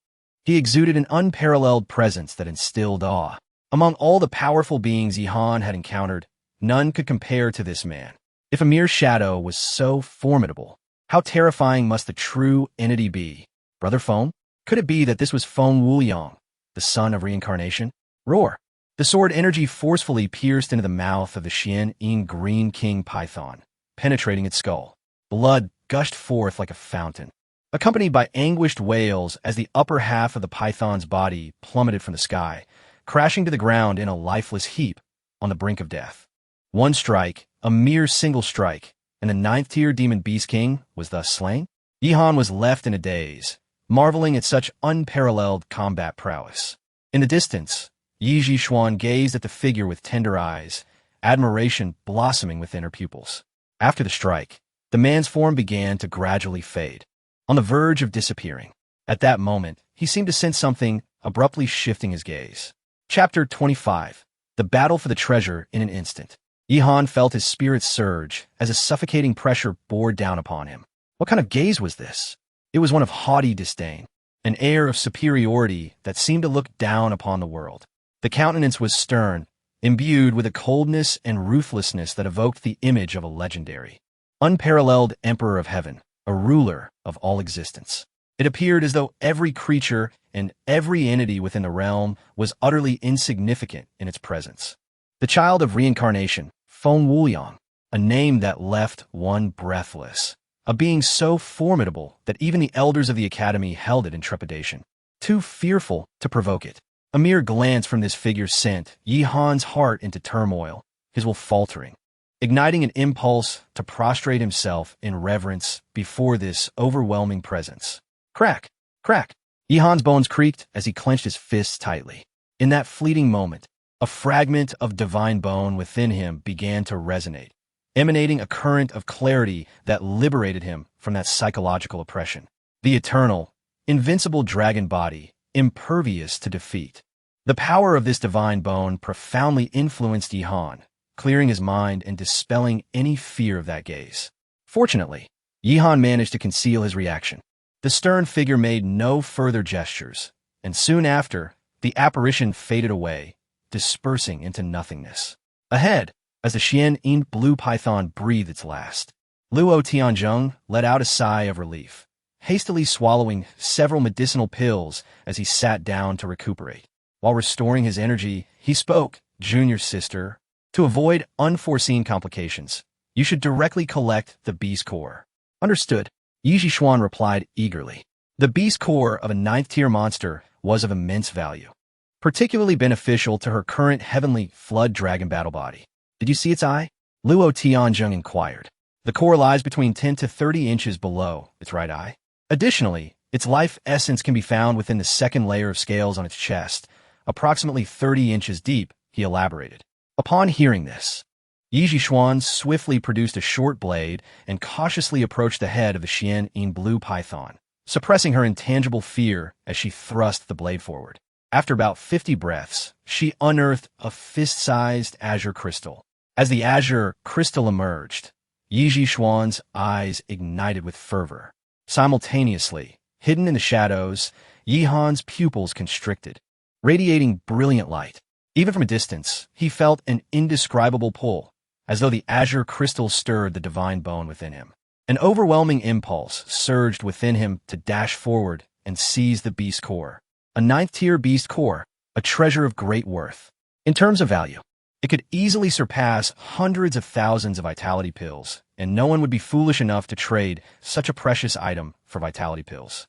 He exuded an unparalleled presence that instilled awe. Among all the powerful beings Yihan had encountered, none could compare to this man. If a mere shadow was so formidable, how terrifying must the true entity be? Brother Feng? Could it be that this was Feng Wuyang, the son of reincarnation? Roar! The sword energy forcefully pierced into the mouth of the Xianyin Green King Python, penetrating its skull. Blood gushed forth like a fountain, accompanied by anguished wails as the upper half of the python's body plummeted from the sky, crashing to the ground in a lifeless heap on the brink of death. One strike, a mere single strike, and the 9th-tier demon beast king was thus slain? Yihan was left in a daze, marveling at such unparalleled combat prowess. In the distance, Yiji Xuan gazed at the figure with tender eyes, admiration blossoming within her pupils. After the strike, the man's form began to gradually fade, on the verge of disappearing. At that moment, he seemed to sense something, abruptly shifting his gaze. Chapter 25. The Battle for the Treasure in an Instant. Yihan felt his spirits surge as a suffocating pressure bore down upon him. What kind of gaze was this? It was one of haughty disdain, an air of superiority that seemed to look down upon the world. The countenance was stern, imbued with a coldness and ruthlessness that evoked the image of a legendary, unparalleled emperor of heaven, a ruler of all existence. It appeared as though every creature and every entity within the realm was utterly insignificant in its presence. The child of reincarnation, Feng Wuyang, a name that left one breathless. A being so formidable that even the elders of the academy held it in trepidation, too fearful to provoke it. A mere glance from this figure sent Yihan's heart into turmoil, his will faltering, igniting an impulse to prostrate himself in reverence before this overwhelming presence. Crack! Crack! Yihan's bones creaked as he clenched his fists tightly. In that fleeting moment, A fragment of divine bone within him began to resonate, emanating a current of clarity that liberated him from that psychological oppression. The eternal, invincible dragon body, impervious to defeat. The power of this divine bone profoundly influenced Yihan, clearing his mind and dispelling any fear of that gaze. Fortunately, Yihan managed to conceal his reaction. The stern figure made no further gestures, and soon after, the apparition faded away, dispersing into nothingness. Ahead, as the Xian blue python breathed its last, Luo Tianzheng let out a sigh of relief, hastily swallowing several medicinal pills as he sat down to recuperate. While restoring his energy, he spoke, "Junior sister, to avoid unforeseen complications, you should directly collect the beast core." "Understood," Yi Zhishuan replied eagerly. The beast core of a 9th-tier monster was of immense value, particularly beneficial to her current heavenly flood dragon battle body. "Did you see its eye?" Luo Tianzheng inquired. "The core lies between 10 to 30 inches below its right eye. Additionally, its life essence can be found within the second layer of scales on its chest, approximately 30 inches deep," he elaborated. Upon hearing this, Yi Zhishuan swiftly produced a short blade and cautiously approached the head of the Xian blue python, suppressing her intangible fear as she thrust the blade forward. After about 50 breaths, she unearthed a fist-sized azure crystal. As the azure crystal emerged, Yi Zhishuan's eyes ignited with fervor. Simultaneously, hidden in the shadows, Yihan's pupils constricted, radiating brilliant light. Even from a distance, he felt an indescribable pull, as though the azure crystal stirred the divine bone within him. An overwhelming impulse surged within him to dash forward and seize the beast core. A 9th-tier beast core, a treasure of great worth. In terms of value, it could easily surpass hundreds of thousands of vitality pills, and no one would be foolish enough to trade such a precious item for vitality pills.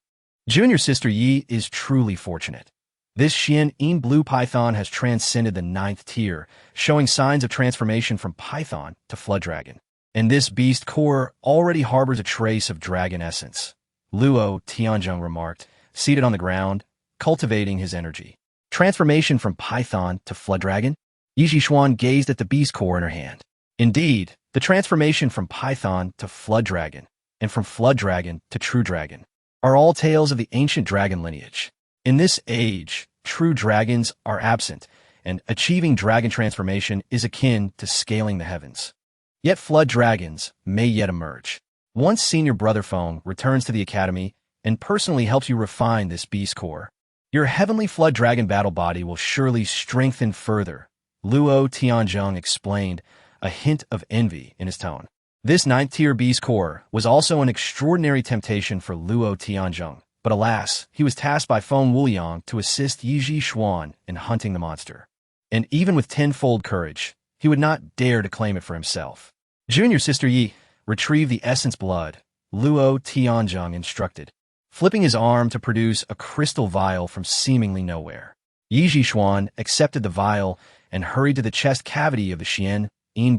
Junior sister Yi is truly fortunate. This Xian blue python has transcended the 9th tier, showing signs of transformation from python to flood dragon. And this beast core already harbors a trace of dragon essence, Luo Tianzheng remarked, seated on the ground, cultivating his energy. Transformation from python to flood dragon? Yi Zhishuan gazed at the beast core in her hand. Indeed, the transformation from python to flood dragon, and from flood dragon to true dragon, are all tales of the ancient dragon lineage. In this age, true dragons are absent, and achieving dragon transformation is akin to scaling the heavens. Yet flood dragons may yet emerge. Once Senior Brother Feng returns to the academy and personally helps you refine this beast core, your heavenly flood dragon battle body will surely strengthen further, Luo Tianzheng explained, a hint of envy in his tone. This 9th-tier beast core was also an extraordinary temptation for Luo Tianzheng. But alas, he was tasked by Feng Wuliang to assist Yi Zhishuan in hunting the monster. And even with tenfold courage, he would not dare to claim it for himself. "Junior sister Yi, retrieve the essence blood," Luo Tianzheng instructed, flipping his arm to produce a crystal vial from seemingly nowhere. Yi Zhishuan accepted the vial and hurried to the chest cavity of the Xian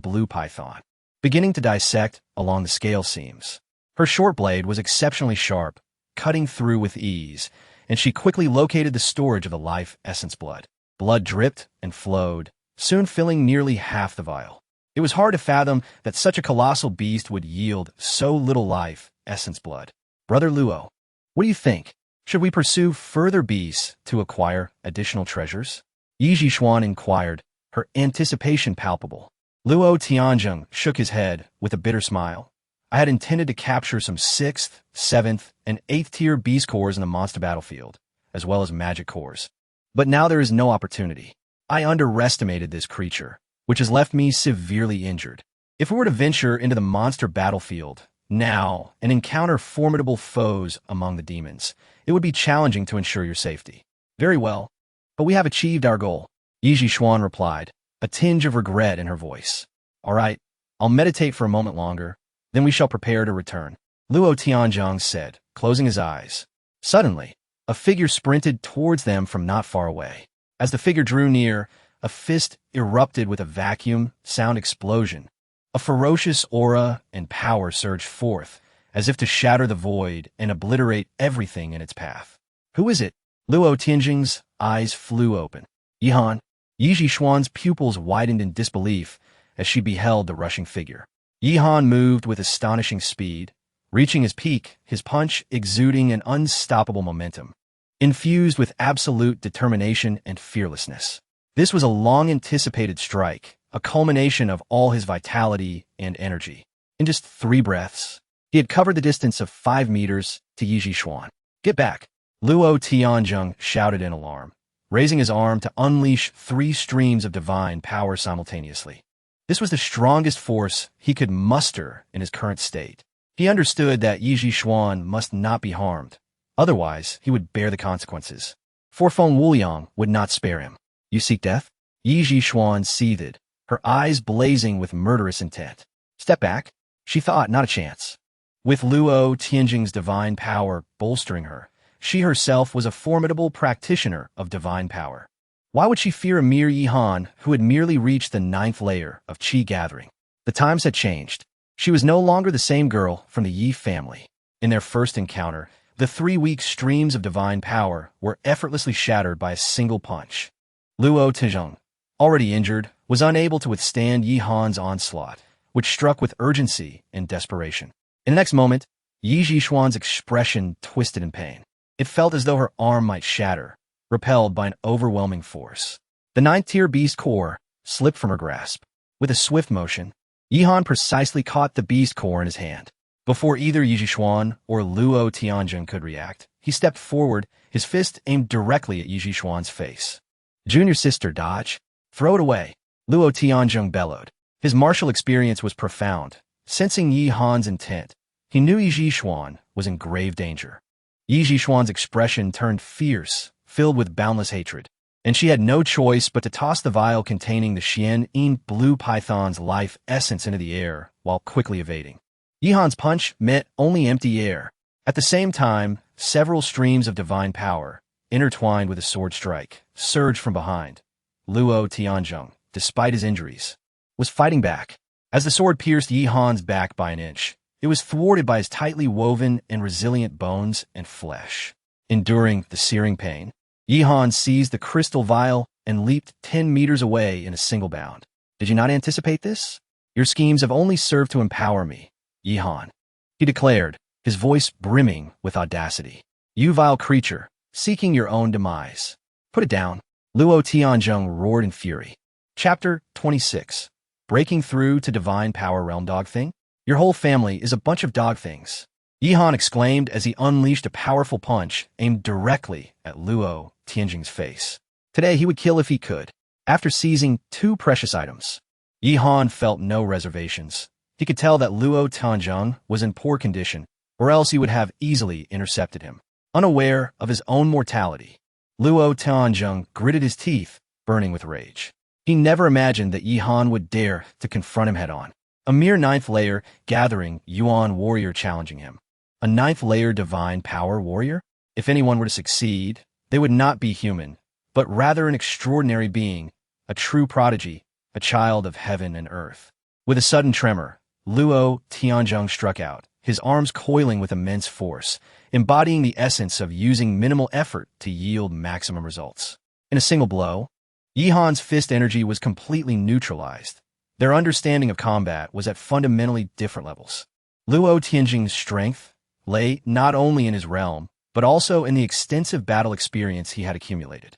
blue python, beginning to dissect along the scale seams. Her short blade was exceptionally sharp, cutting through with ease, and she quickly located the storage of the life essence blood. Blood dripped and flowed, soon filling nearly half the vial. It was hard to fathom that such a colossal beast would yield so little life essence blood. "Brother Luo, what do you think? Should we pursue further beasts to acquire additional treasures?" Yi Zhishuan inquired, her anticipation palpable. Luo Tianzheng shook his head with a bitter smile. "I had intended to capture some 6th, 7th, and 8th-tier beast cores in the monster battlefield, as well as magic cores. But now there is no opportunity. I underestimated this creature, which has left me severely injured. If we were to venture into the monster battlefield now and encounter formidable foes among the demons, it would be challenging to ensure your safety." "Very well, but we have achieved our goal," Yi Zhishuan replied, a tinge of regret in her voice. "All right, I'll meditate for a moment longer. Then we shall prepare to return," Luo Tianzheng said, closing his eyes. Suddenly, a figure sprinted towards them from not far away. As the figure drew near, a fist erupted with a vacuum sound explosion. A ferocious aura and power surged forth, as if to shatter the void and obliterate everything in its path. "Who is it?" Luo Tianzheng's eyes flew open. "Yihan, Yi Zhishuan's pupils widened in disbelief as she beheld the rushing figure. Yi Han moved with astonishing speed, reaching his peak, his punch exuding an unstoppable momentum, infused with absolute determination and fearlessness. This was a long-anticipated strike, a culmination of all his vitality and energy. In just 3 breaths, he had covered the distance of 5 meters to Yi Zhishuan. "Get back!" Luo Tianzheng shouted in alarm, raising his arm to unleash 3 streams of divine power simultaneously. This was the strongest force he could muster in his current state. He understood that Yi Zhishuan must not be harmed, otherwise he would bear the consequences. For Feng Wuliang would not spare him. "You seek death?" Yi Zhishuan seethed, her eyes blazing with murderous intent. "Step back," she thought, not a chance. With Luo Tianjing's divine power bolstering her, she herself was a formidable practitioner of divine power. Why would she fear a mere Yi Han who had merely reached the 9th layer of Qi gathering? The times had changed. She was no longer the same girl from the Yi family. In their first encounter, the 3 weak streams of divine power were effortlessly shattered by a single punch. Luo Tianjing, already injured, was unable to withstand Yi Han's onslaught, which struck with urgency and desperation. In the next moment, Yi Zhishuan's expression twisted in pain. It felt as though her arm might shatter, repelled by an overwhelming force. The 9th-tier beast core slipped from her grasp. With a swift motion, Yi Han precisely caught the beast core in his hand. Before either Yi Zhishuan or Luo Tianjing could react, he stepped forward, his fist aimed directly at Yi Zhishuan's face. "Junior sister, dodge. Throw it away," Luo Tianjing bellowed. His martial experience was profound. Sensing Yi Han's intent, he knew Yi Zhishuan was in grave danger. Yi Zhishuan's expression turned fierce, filled with boundless hatred, and she had no choice but to toss the vial containing the Xian blue python's life essence into the air while quickly evading. Yi Han's punch met only empty air. At the same time, several streams of divine power, intertwined with a sword strike, surged from behind. Luo Tianzheng, despite his injuries, was fighting back. As the sword pierced Yi Han's back by an inch, it was thwarted by his tightly woven and resilient bones and flesh. Enduring the searing pain, Yi Han seized the crystal vial and leaped 10 meters away in a single bound. "Did you not anticipate this? Your schemes have only served to empower me, Yi Han," he declared, his voice brimming with audacity. "You vile creature, seeking your own demise. Put it down." Luo Tianzheng roared in fury. Chapter 26. Breaking through to divine power realm dog thing? "Your whole family is a bunch of dog things," Yi Han exclaimed as he unleashed a powerful punch aimed directly at Luo Tianjing's face. Today he would kill if he could. After seizing 2 precious items, Yi Han felt no reservations. He could tell that Luo Tianjing was in poor condition, or else he would have easily intercepted him. Unaware of his own mortality, Luo Tianjing gritted his teeth, burning with rage. He never imagined that Yi Han would dare to confront him head-on. A mere 9th layer gathering Yuan warrior challenging him. A 9th layer divine power warrior? If anyone were to succeed, they would not be human, but rather an extraordinary being, a true prodigy, a child of heaven and earth. With a sudden tremor, Luo Tianzheng struck out, his arms coiling with immense force, embodying the essence of using minimal effort to yield maximum results. In a single blow, Yi Han's fist energy was completely neutralized. Their understanding of combat was at fundamentally different levels. Luo Tianjing's strength lay not only in his realm, but also in the extensive battle experience he had accumulated.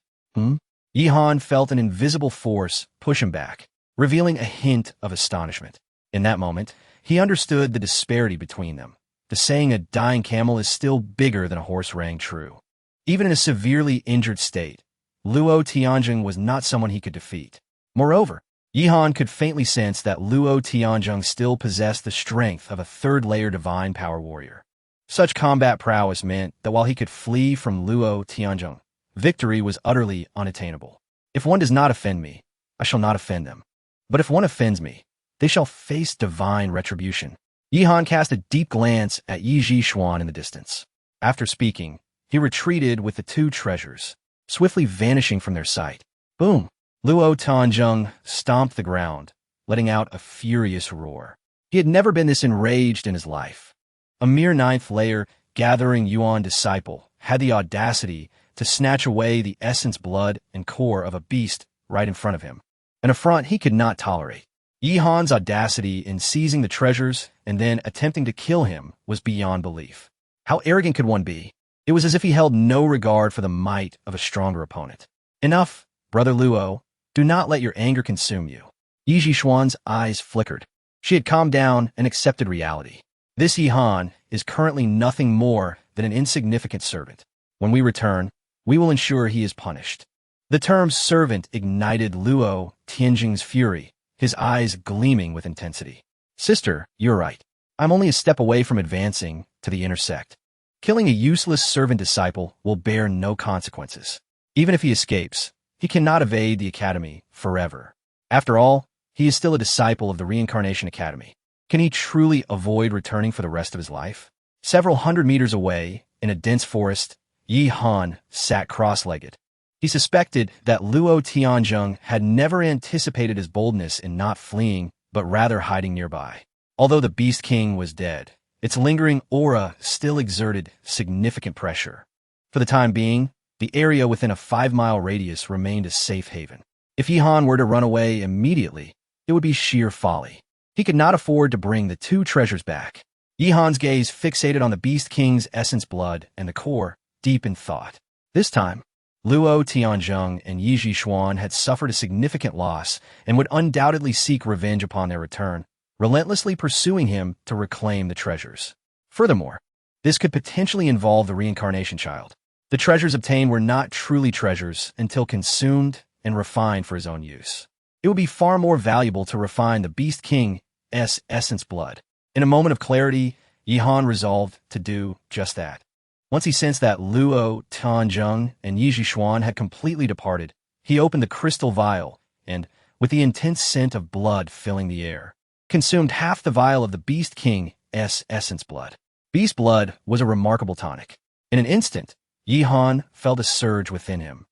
Yi Han felt an invisible force push him back, revealing a hint of astonishment. In that moment, he understood the disparity between them. The saying "a dying camel is still bigger than a horse" rang true. Even in a severely injured state, Luo Tianjing was not someone he could defeat. Moreover, Yi Han could faintly sense that Luo Tianzheng still possessed the strength of a 3rd-layer divine power warrior. Such combat prowess meant that while he could flee from Luo Tianzheng, victory was utterly unattainable. "If one does not offend me, I shall not offend them. But if one offends me, they shall face divine retribution." Yi Han cast a deep glance at Yi Zhishuan in the distance. After speaking, he retreated with the 2 treasures, swiftly vanishing from their sight. Boom! Luo Tianzheng stomped the ground, letting out a furious roar. He had never been this enraged in his life. A mere 9th layer gathering Yuan disciple had the audacity to snatch away the essence, blood, and core of a beast right in front of him, an affront he could not tolerate. Yihan's audacity in seizing the treasures and then attempting to kill him was beyond belief. How arrogant could one be? It was as if he held no regard for the might of a stronger opponent. Enough, Brother Luo. Do not let your anger consume you. Yi Zhishuan's eyes flickered. She had calmed down and accepted reality. This Yihan is currently nothing more than an insignificant servant. When we return, we will ensure he is punished. The term servant ignited Luo Tianjing's fury, his eyes gleaming with intensity. Sister, you're right. I'm only a step away from advancing to the inner sect. Killing a useless servant disciple will bear no consequences. Even if he escapes, he cannot evade the academy forever. After all, he is still a disciple of the Reincarnation Academy. Can he truly avoid returning for the rest of his life? Several hundred meters away, in a dense forest, Yi Han sat cross-legged. He suspected that Luo Tianzheng had never anticipated his boldness in not fleeing, but rather hiding nearby. Although the Beast King was dead, its lingering aura still exerted significant pressure. For the time being, the area within a 5-mile radius remained a safe haven. If Yi Han were to run away immediately, it would be sheer folly. He could not afford to bring the 2 treasures back. Yi Han's gaze fixated on the Beast King's essence blood and the core, deep in thought. This time, Luo Tianzheng and Yi Zhishuan had suffered a significant loss and would undoubtedly seek revenge upon their return, relentlessly pursuing him to reclaim the treasures. Furthermore, this could potentially involve the reincarnation child. The treasures obtained were not truly treasures until consumed and refined for his own use. It would be far more valuable to refine the Beast King's essence blood. In a moment of clarity, Yi Han resolved to do just that. Once he sensed that Luo Tianzheng and Yi Zhishuan had completely departed, he opened the crystal vial and, with the intense scent of blood filling the air, consumed half the vial of the Beast King's essence blood. Beast blood was a remarkable tonic. In an instant, Yi Han felt a surge within him,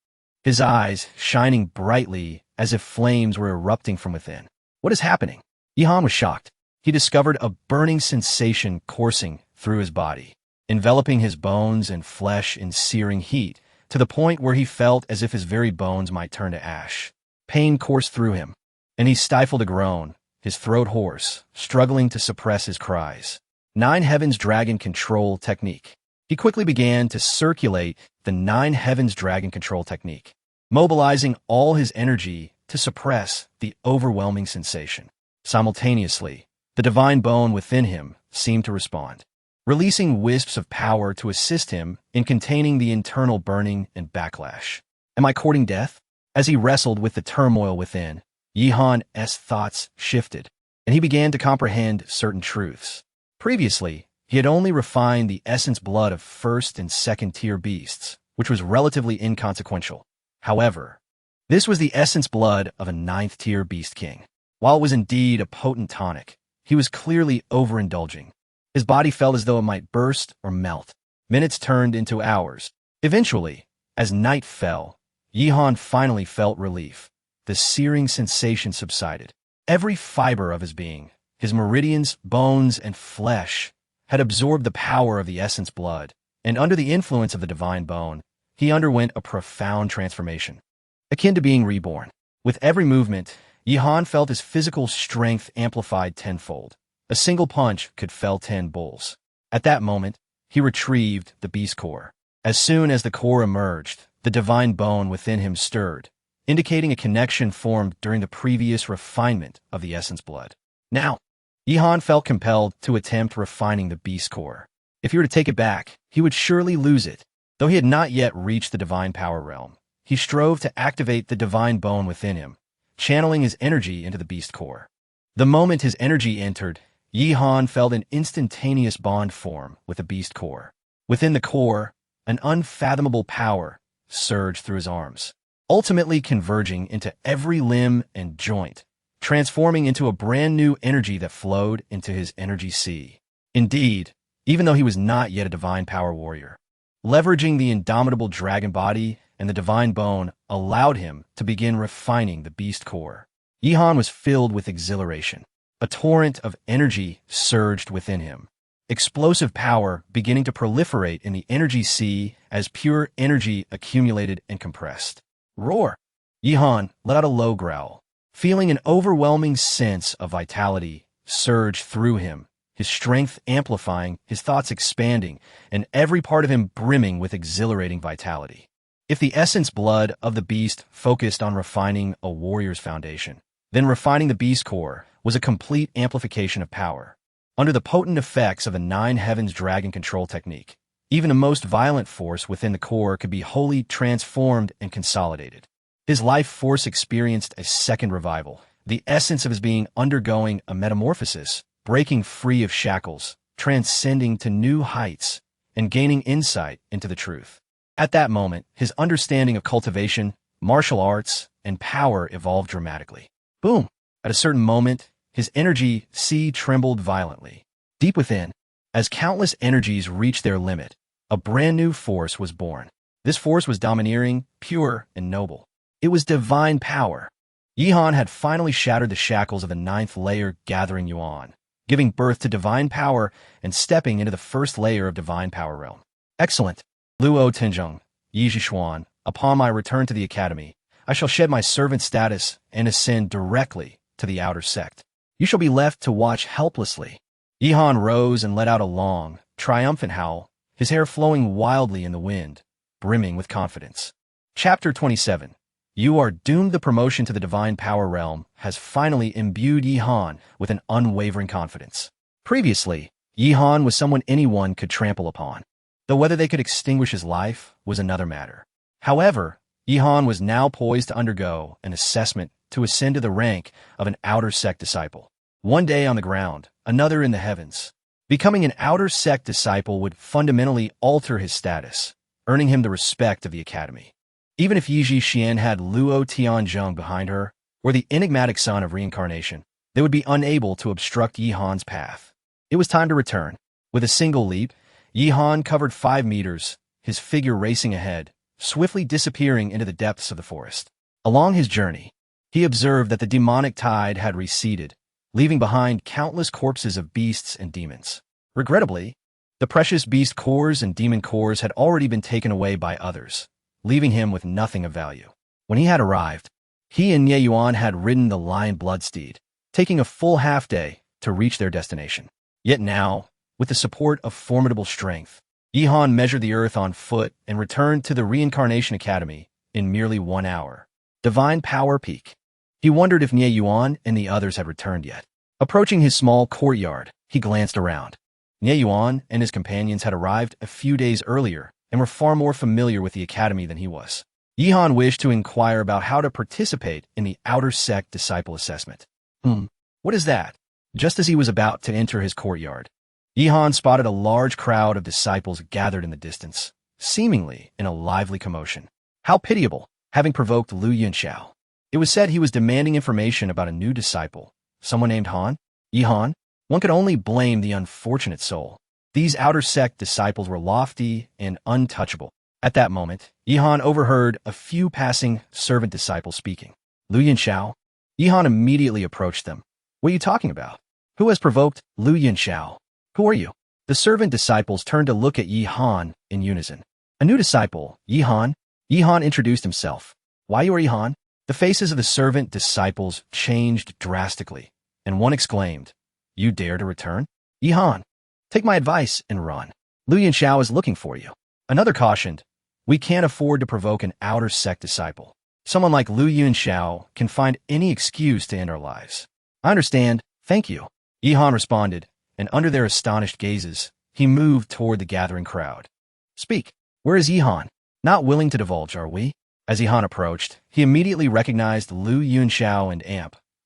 his eyes shining brightly as if flames were erupting from within. What is happening? Yi Han was shocked. He discovered a burning sensation coursing through his body, enveloping his bones and flesh in searing heat, to the point where he felt as if his very bones might turn to ash. Pain coursed through him, and he stifled a groan, his throat hoarse, struggling to suppress his cries. 9 Heavens Dragon Control Technique. He quickly began to circulate the 9 Heavens Dragon Control Technique, mobilizing all his energy to suppress the overwhelming sensation. Simultaneously, the divine bone within him seemed to respond, releasing wisps of power to assist him in containing the internal burning and backlash. Am I courting death? As he wrestled with the turmoil within, Yi Han's thoughts shifted, and he began to comprehend certain truths. Previously, he had only refined the essence blood of 1st and 2nd tier beasts, which was relatively inconsequential. However, this was the essence blood of a 9th tier beast king. While it was indeed a potent tonic, he was clearly overindulging. His body felt as though it might burst or melt. Minutes turned into hours. Eventually, as night fell, Yi Han finally felt relief. The searing sensation subsided. Every fiber of his being, his meridians, bones, and flesh, had absorbed the power of the essence blood, and under the influence of the divine bone, he underwent a profound transformation, akin to being reborn. With every movement, Yi Han felt his physical strength amplified tenfold. A single punch could fell 10 bulls. At that moment, he retrieved the beast core. As soon as the core emerged, the divine bone within him stirred, indicating a connection formed during the previous refinement of the essence blood. Now, Yi Han felt compelled to attempt refining the beast core. If he were to take it back, he would surely lose it. Though he had not yet reached the divine power realm, he strove to activate the divine bone within him, channeling his energy into the beast core. The moment his energy entered, Yi Han felt an instantaneous bond form with the beast core. Within the core, an unfathomable power surged through his arms, ultimately converging into every limb and joint, transforming into a brand new energy that flowed into his energy sea. Indeed, even though he was not yet a divine power warrior, leveraging the indomitable dragon body and the divine bone allowed him to begin refining the beast core. Yi Han was filled with exhilaration. A torrent of energy surged within him, explosive power beginning to proliferate in the energy sea as pure energy accumulated and compressed. Roar! Yihan let out a low growl, feeling an overwhelming sense of vitality surge through him, his strength amplifying, his thoughts expanding, and every part of him brimming with exhilarating vitality. If the essence blood of the beast focused on refining a warrior's foundation, then refining the beast core was a complete amplification of power. Under the potent effects of the Nine Heavens dragon control technique, even the most violent force within the core could be wholly transformed and consolidated. His life force experienced a second revival, the essence of his being undergoing a metamorphosis, breaking free of shackles, transcending to new heights, and gaining insight into the truth. At that moment, his understanding of cultivation, martial arts, and power evolved dramatically. Boom! At a certain moment, his energy sea trembled violently. Deep within, as countless energies reached their limit, a brand new force was born. This force was domineering, pure, and noble. It was divine power. Yihan had finally shattered the shackles of the ninth layer gathering yuan, giving birth to divine power and stepping into the first layer of divine power realm. Excellent. Luo Tenjong, Yi Zhishuan, upon my return to the academy, I shall shed my servant status and ascend directly to the outer sect. You shall be left to watch helplessly. Yihan rose and let out a long, triumphant howl, his hair flowing wildly in the wind, brimming with confidence. Chapter 27. You are doomed. The promotion to the divine power realm has finally imbued Yihan with an unwavering confidence. Previously, Yihan was someone anyone could trample upon, though whether they could extinguish his life was another matter. However, Yihan was now poised to undergo an assessment to ascend to the rank of an outer sect disciple. One day on the ground, another in the heavens. Becoming an outer sect disciple would fundamentally alter his status, earning him the respect of the academy. Even if Yi Xian had Luo Tianzhong behind her, or the enigmatic son of reincarnation, they would be unable to obstruct Yihan's path. It was time to return. With a single leap, Yihan covered 5 meters, his figure racing ahead, swiftly disappearing into the depths of the forest. Along his journey, he observed that the demonic tide had receded, leaving behind countless corpses of beasts and demons. Regrettably, the precious beast cores and demon cores had already been taken away by others, leaving him with nothing of value. When he had arrived, he and Ye Yuan had ridden the lion blood steed, taking a full half-day to reach their destination. Yet now, with the support of formidable strength, Yihan measured the earth on foot and returned to the Reincarnation Academy in merely 1 hour. Divine Power Peak. He wondered if Nye Yuan and the others had returned yet. Approaching his small courtyard, he glanced around. Nye Yuan and his companions had arrived a few days earlier and were far more familiar with the academy than he was. Yihan wished to inquire about how to participate in the outer sect disciple assessment. What is that? Just as he was about to enter his courtyard, Yihan spotted a large crowd of disciples gathered in the distance, seemingly in a lively commotion. How pitiable, having provoked Lu Yunxiao. It was said he was demanding information about a new disciple, someone named Han. Yihan? One could only blame the unfortunate soul. These outer sect disciples were lofty and untouchable. At that moment, Yihan overheard a few passing servant disciples speaking. Lu Yunxiao? Yihan immediately approached them. What are you talking about? Who has provoked Lu Yunxiao? Who are you? The servant disciples turned to look at Yihan in unison. A new disciple, Yihan? Yihan introduced himself. Why you are Yihan? The faces of the servant disciples changed drastically, and one exclaimed, You dare to return? Yihan, take my advice and run. Lu Yunxiao is looking for you. Another cautioned, We can't afford to provoke an outer sect disciple. Someone like Lu Yunxiao can find any excuse to end our lives. I understand, thank you. Yihan responded, and under their astonished gazes, he moved toward the gathering crowd. Speak, where is Yihan? Not willing to divulge, are we? As Yihan approached, he immediately recognized Lu Yunxiao and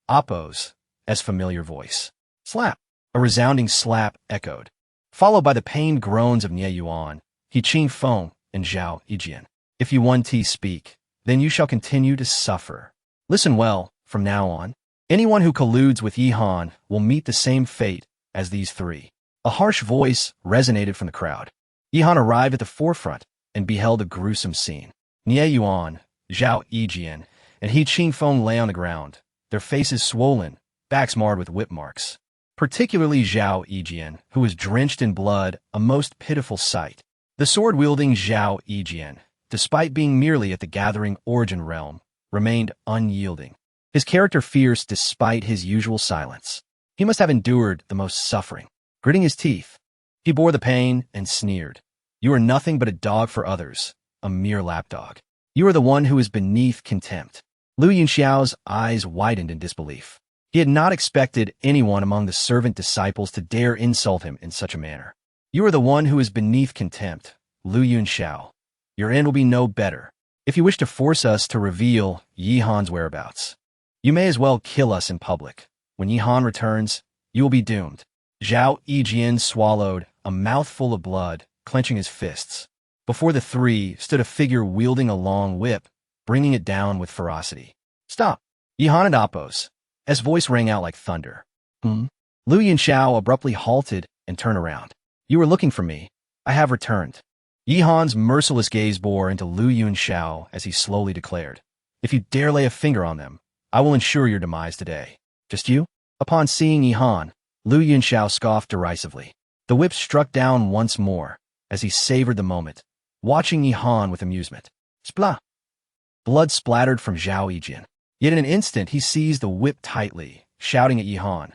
Appo's as familiar voice. Slap! A resounding slap echoed, followed by the pained groans of Nye Yuan, He Qing Feng, and Zhao Yijian. If you want to speak, then you shall continue to suffer. Listen well, from now on, anyone who colludes with Yihan will meet the same fate as these three. A harsh voice resonated from the crowd. Yihan arrived at the forefront and beheld a gruesome scene. Nye Yuan, Zhao Yijian, and He Qing Feng lay on the ground, their faces swollen, backs marred with whip marks. Particularly Zhao Yijian, who was drenched in blood, a most pitiful sight. The sword-wielding Zhao Yijian, despite being merely at the gathering origin realm, remained unyielding. His character fierce despite his usual silence. He must have endured the most suffering. Gritting his teeth, he bore the pain and sneered. You are nothing but a dog for others, a mere lapdog. You are the one who is beneath contempt. Lu Yunxiao's eyes widened in disbelief. He had not expected anyone among the servant disciples to dare insult him in such a manner. You are the one who is beneath contempt, Lu Yunxiao. Your end will be no better. If you wish to force us to reveal Yi Han's whereabouts, you may as well kill us in public. When Yi Han returns, you will be doomed. Zhao Yijian swallowed a mouthful of blood, clenching his fists. Before the three stood a figure wielding a long whip, bringing it down with ferocity. Stop! Yi Han and Appos. His voice rang out like thunder. Lu Yunxiao abruptly halted and turned around. You were looking for me. I have returned. Yi Han's merciless gaze bore into Lu Yunxiao as he slowly declared, if you dare lay a finger on them, I will ensure your demise today. Just you? Upon seeing Yi Han, Lu Yunxiao scoffed derisively. The whip struck down once more as he savored the moment, watching Yi Han with amusement. Splah! Blood splattered from Zhao Yijian. Yet in an instant he seized the whip tightly, shouting at Yi Han.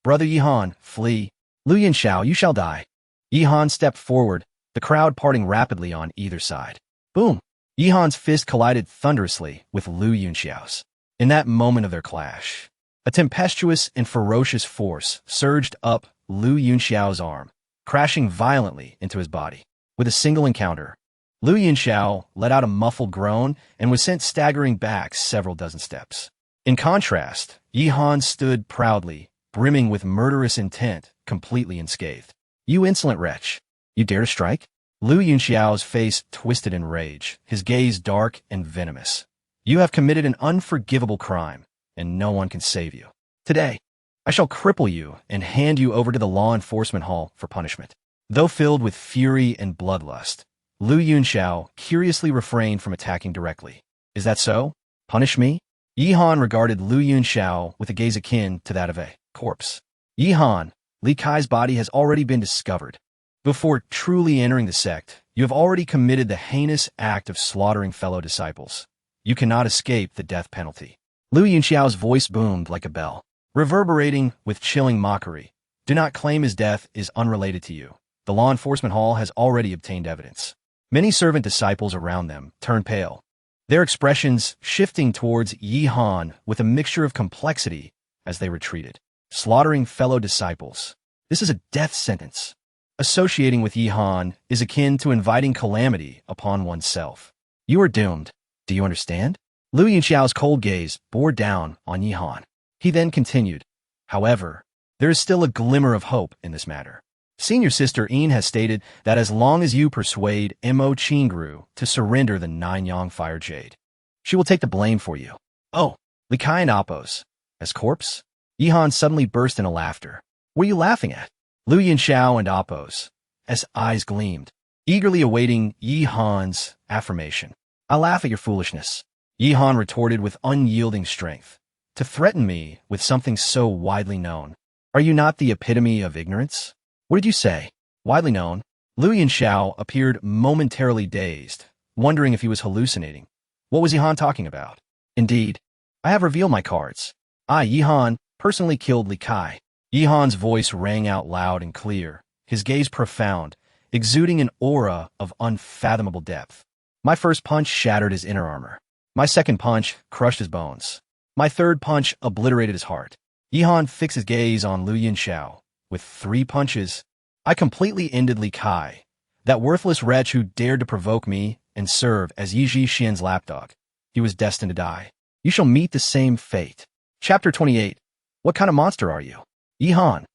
Brother Yi Han, flee. Lu Yunxiao, you shall die. Yi Han stepped forward, the crowd parting rapidly on either side. Boom! Yi Han's fist collided thunderously with Lu Yunxiao's. In that moment of their clash, a tempestuous and ferocious force surged up Lu Yunxiao's arm, crashing violently into his body. With a single encounter, Lu Yunxiao let out a muffled groan and was sent staggering back several dozen steps. In contrast, Yi Han stood proudly, brimming with murderous intent, completely unscathed. You insolent wretch! You dare to strike? Lu Yunxiao's face twisted in rage, his gaze dark and venomous. You have committed an unforgivable crime, and no one can save you. Today, I shall cripple you and hand you over to the law enforcement hall for punishment. Though filled with fury and bloodlust, Lu Yunxiao curiously refrained from attacking directly. Is that so? Punish me? Yi Han regarded Lu Yunxiao with a gaze akin to that of a corpse. Yi Han, Li Kai's body has already been discovered. Before truly entering the sect, you have already committed the heinous act of slaughtering fellow disciples. You cannot escape the death penalty. Lu Yunxiao's voice boomed like a bell, reverberating with chilling mockery. Do not claim his death is unrelated to you. The law enforcement hall has already obtained evidence. Many servant disciples around them turned pale, their expressions shifting towards Yi Han with a mixture of complexity as they retreated. Slaughtering fellow disciples. This is a death sentence. Associating with Yi Han is akin to inviting calamity upon oneself. You are doomed. Do you understand? Lu Yunxiao's cold gaze bore down on Yi Han. He then continued, however, there is still a glimmer of hope in this matter. Senior Sister Yin has stated that as long as you persuade Mo Qingru to surrender the Nine-Yang Fire Jade, she will take the blame for you. Oh, Li Kai and Appos. As corpse? Yi Han suddenly burst into laughter. What are you laughing at? Lu Yunxiao and Appos, as eyes gleamed, eagerly awaiting Yi Han's affirmation. I laugh at your foolishness. Yi Han retorted with unyielding strength. To threaten me with something so widely known. Are you not the epitome of ignorance? What did you say? Widely known? Lu Yunxiao appeared momentarily dazed, wondering if he was hallucinating. What was Yi Han talking about? Indeed, I have revealed my cards. I, Yi Han, personally killed Li Kai. Yi Han's voice rang out loud and clear, his gaze profound, exuding an aura of unfathomable depth. My first punch shattered his inner armor. My second punch crushed his bones. My third punch obliterated his heart. Yi Han fixed his gaze on Lu Yunxiao. With 3 punches, I completely ended Li Kai, that worthless wretch who dared to provoke me and serve as Yi Xian's lapdog. He was destined to die. You shall meet the same fate. Chapter 28. What kind of monster are you? Yi Han.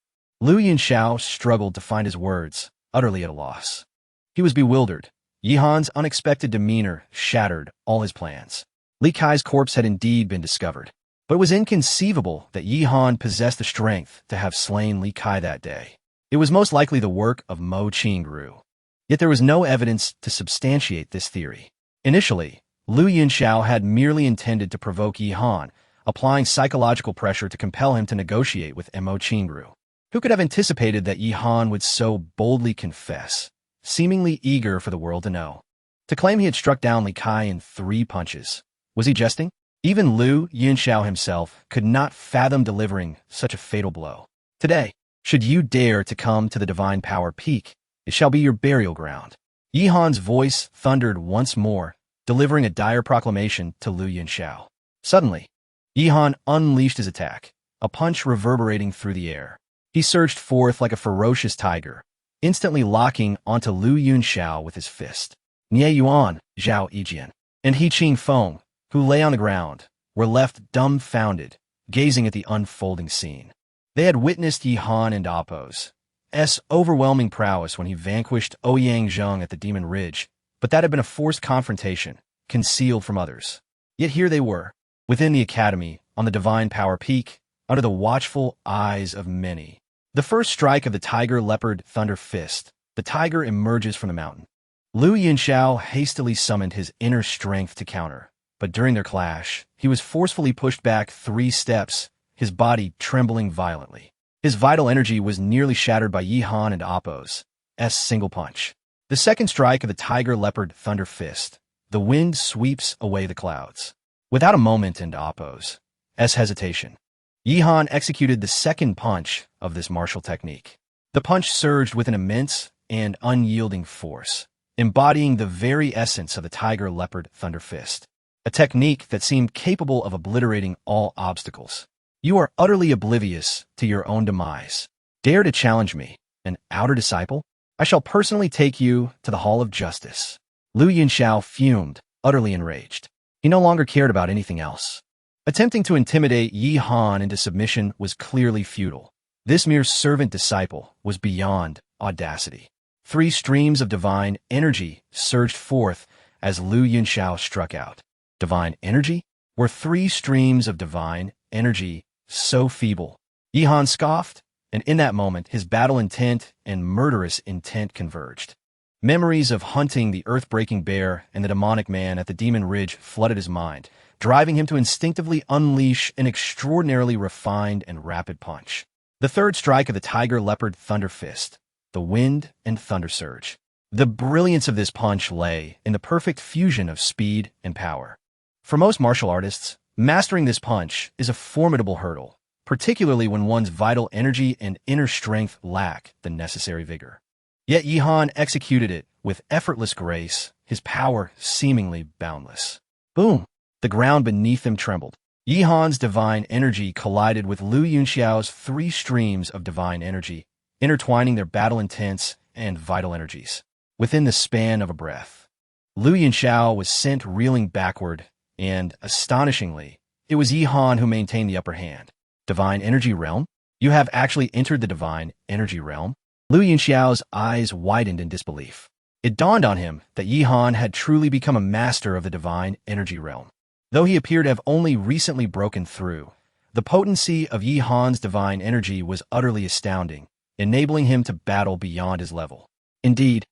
Lu Yunxiao struggled to find his words, utterly at a loss. He was bewildered. Yi Han's unexpected demeanor shattered all his plans. Li Kai's corpse had indeed been discovered, but it was inconceivable that Yi Han possessed the strength to have slain Li Kai that day. It was most likely the work of Mo Qingru. Yet there was no evidence to substantiate this theory. Initially, Lu Yunxiao had merely intended to provoke Yi Han, applying psychological pressure to compel him to negotiate with Mo Qingru. Who could have anticipated that Yi Han would so boldly confess, seemingly eager for the world to know? To claim he had struck down Li Kai in 3 punches. Was he jesting? Even Lu Yunxiao himself could not fathom delivering such a fatal blow. Today, should you dare to come to the divine power peak, it shall be your burial ground. Yi Han's voice thundered once more, delivering a dire proclamation to Lu Yunxiao. Suddenly, Yi Han unleashed his attack, a punch reverberating through the air. He surged forth like a ferocious tiger, instantly locking onto Lu Yunxiao with his fist. Nie Yuan, Zhao Yijian, and He Qing Feng, who lay on the ground, were left dumbfounded, gazing at the unfolding scene. They had witnessed Yi Han and Appo's overwhelming prowess when he vanquished Ouyang Zheng at the Demon Ridge, but that had been a forced confrontation, concealed from others. Yet here they were, within the academy, on the divine power peak, under the watchful eyes of many. The first strike of the Tiger Leopard Thunder Fist, the tiger emerges from the mountain. Lu Yunxiao hastily summoned his inner strength to counter, but during their clash, he was forcefully pushed back 3 steps, his body trembling violently. His vital energy was nearly shattered by Yi Han and Appo's single punch. The second strike of the Tiger Leopard Thunder Fist, the wind sweeps away the clouds. Without a moment in Appo's hesitation, Yi Han executed the second punch of this martial technique. The punch surged with an immense and unyielding force, embodying the very essence of the Tiger Leopard Thunder Fist, a technique that seemed capable of obliterating all obstacles. You are utterly oblivious to your own demise. Dare to challenge me, an outer disciple? I shall personally take you to the Hall of Justice. Lu Yunxiao fumed, utterly enraged. He no longer cared about anything else. Attempting to intimidate Yi Han into submission was clearly futile. This mere servant-disciple was beyond audacity. 3 streams of divine energy surged forth as Lu Yunxiao struck out. Divine energy? Were 3 streams of divine energy so feeble? Yi Han scoffed, and in that moment his battle intent and murderous intent converged. Memories of hunting the earth-breaking bear and the demonic man at the Demon Ridge flooded his mind, driving him to instinctively unleash an extraordinarily refined and rapid punch. The third strike of the Tiger Leopard Thunder Fist, the wind and thunder surge. The brilliance of this punch lay in the perfect fusion of speed and power. For most martial artists, mastering this punch is a formidable hurdle, particularly when one's vital energy and inner strength lack the necessary vigor. Yet Yi Han executed it with effortless grace, his power seemingly boundless. Boom! The ground beneath him trembled. Yi Han's divine energy collided with Lu Yunxiao's 3 streams of divine energy, intertwining their battle intents and vital energies. Within the span of a breath, Lu Yunxiao was sent reeling backward, and, astonishingly, it was Yi Han who maintained the upper hand. Divine Energy Realm? You have actually entered the Divine Energy Realm? Lu Yunxiao's eyes widened in disbelief. It dawned on him that Yi Han had truly become a master of the Divine Energy Realm. Though he appeared to have only recently broken through, the potency of Yi Han's divine energy was utterly astounding, enabling him to battle beyond his level. Indeed,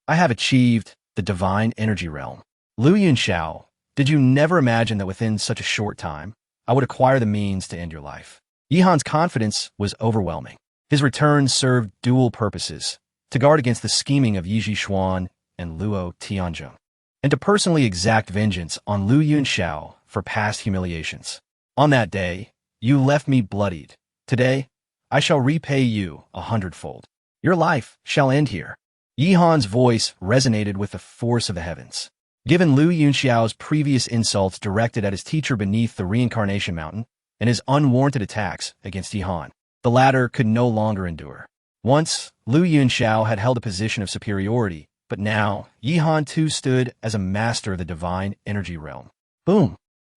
I have achieved the Divine Energy Realm. Lu Yunxiao, did you never imagine that within such a short time, I would acquire the means to end your life? Yi Han's confidence was overwhelming. His return served dual purposes, to guard against the scheming of Yi Zhishuan and Luo Tianzhong, and to personally exact vengeance on Lu Yunxiao for past humiliations. On that day, you left me bloodied. Today, I shall repay you 100-fold. Your life shall end here. Yi Han's voice resonated with the force of the heavens. Given Lu Yunxiao's previous insults directed at his teacher beneath the Reincarnation Mountain and his unwarranted attacks against Yi Han, the latter could no longer endure. Once, Lu Yunxiao had held a position of superiority, but now, Yi Han too stood as a master of the Divine Energy Realm. Boom!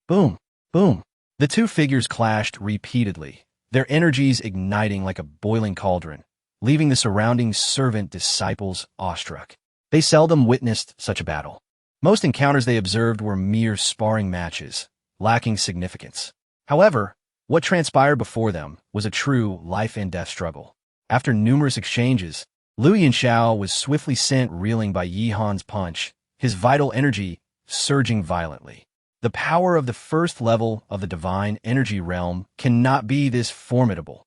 Boom! Boom! The 2 figures clashed repeatedly, their energies igniting like a boiling cauldron, leaving the surrounding servant disciples awestruck. They seldom witnessed such a battle. Most encounters they observed were mere sparring matches, lacking significance. However, what transpired before them was a true life-and-death struggle. After numerous exchanges, Lu Yunxiao was swiftly sent reeling by Yi Han's punch, his vital energy surging violently. The power of the first level of the Divine Energy Realm cannot be this formidable.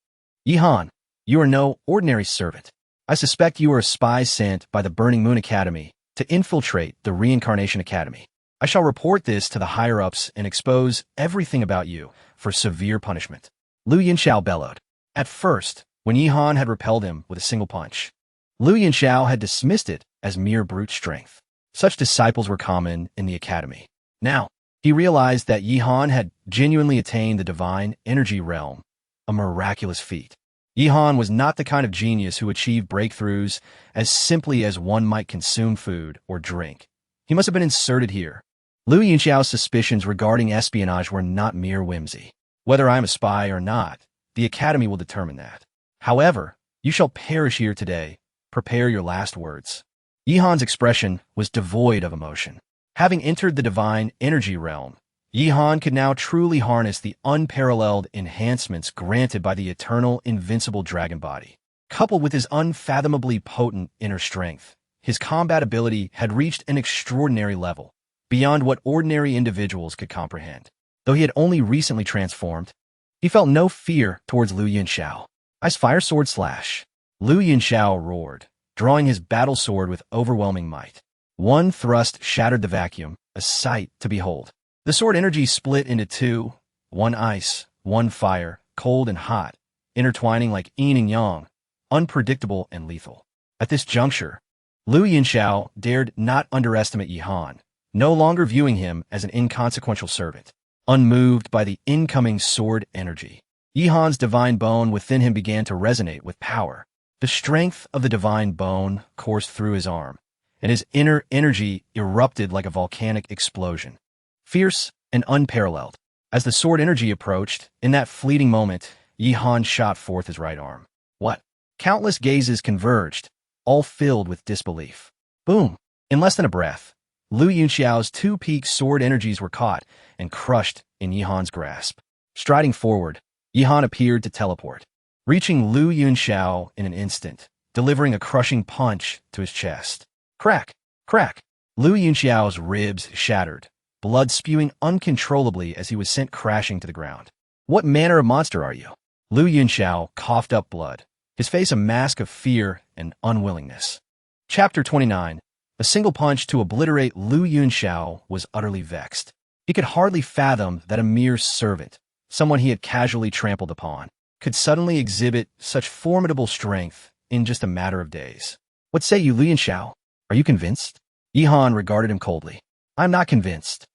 Yi Han, you are no ordinary servant. I suspect you are a spy sent by the Burning Moon Academy to infiltrate the Reincarnation Academy. I shall report this to the higher-ups and expose everything about you for severe punishment. Lu Yunxiao bellowed. At first, when Yi Han had repelled him with a single punch, Lu Yunxiao had dismissed it as mere brute strength. Such disciples were common in the academy. Now, he realized that Yi Han had genuinely attained the divine energy realm, a miraculous feat. Yi Han was not the kind of genius who achieved breakthroughs as simply as one might consume food or drink. He must have been inserted here. Lu Yunxiao's suspicions regarding espionage were not mere whimsy. Whether I am a spy or not, the academy will determine that. However, you shall perish here today. Prepare your last words. Yi Han's expression was devoid of emotion. Having entered the divine energy realm, Yi Han could now truly harness the unparalleled enhancements granted by the eternal invincible dragon body. Coupled with his unfathomably potent inner strength, his combat ability had reached an extraordinary level, beyond what ordinary individuals could comprehend. Though he had only recently transformed, he felt no fear towards Lu Yunxiao. Ice Fire Sword Slash. Lu Yunxiao roared, drawing his battle sword with overwhelming might. One thrust shattered the vacuum, a sight to behold. The sword energy split into two, one ice, one fire, cold and hot, intertwining like yin and yang, unpredictable and lethal. At this juncture, Lu Yunxiao dared not underestimate Yi Han, no longer viewing him as an inconsequential servant. Unmoved by the incoming sword energy, Yi Han's divine bone within him began to resonate with power. The strength of the divine bone coursed through his arm, and his inner energy erupted like a volcanic explosion. Fierce and unparalleled. As the sword energy approached, in that fleeting moment, Yi Han shot forth his right arm. What? Countless gazes converged, all filled with disbelief. Boom! In less than a breath, Lu Yunxiao's two peak sword energies were caught and crushed in Yi Han's grasp. Striding forward, Yi Han appeared to teleport, reaching Lu Yunxiao in an instant, delivering a crushing punch to his chest. Crack! Crack! Lu Yunxiao's ribs shattered, blood spewing uncontrollably as he was sent crashing to the ground. What manner of monster are you? Lu Yunxiao coughed up blood, his face a mask of fear and unwillingness. Chapter 29. A single punch to obliterate Lu Yunxiao was utterly vexed. He could hardly fathom that a mere servant, someone he had casually trampled upon, could suddenly exhibit such formidable strength in just a matter of days. What say you, Lu Yunxiao? Are you convinced? Yi Han regarded him coldly. I'm not convinced.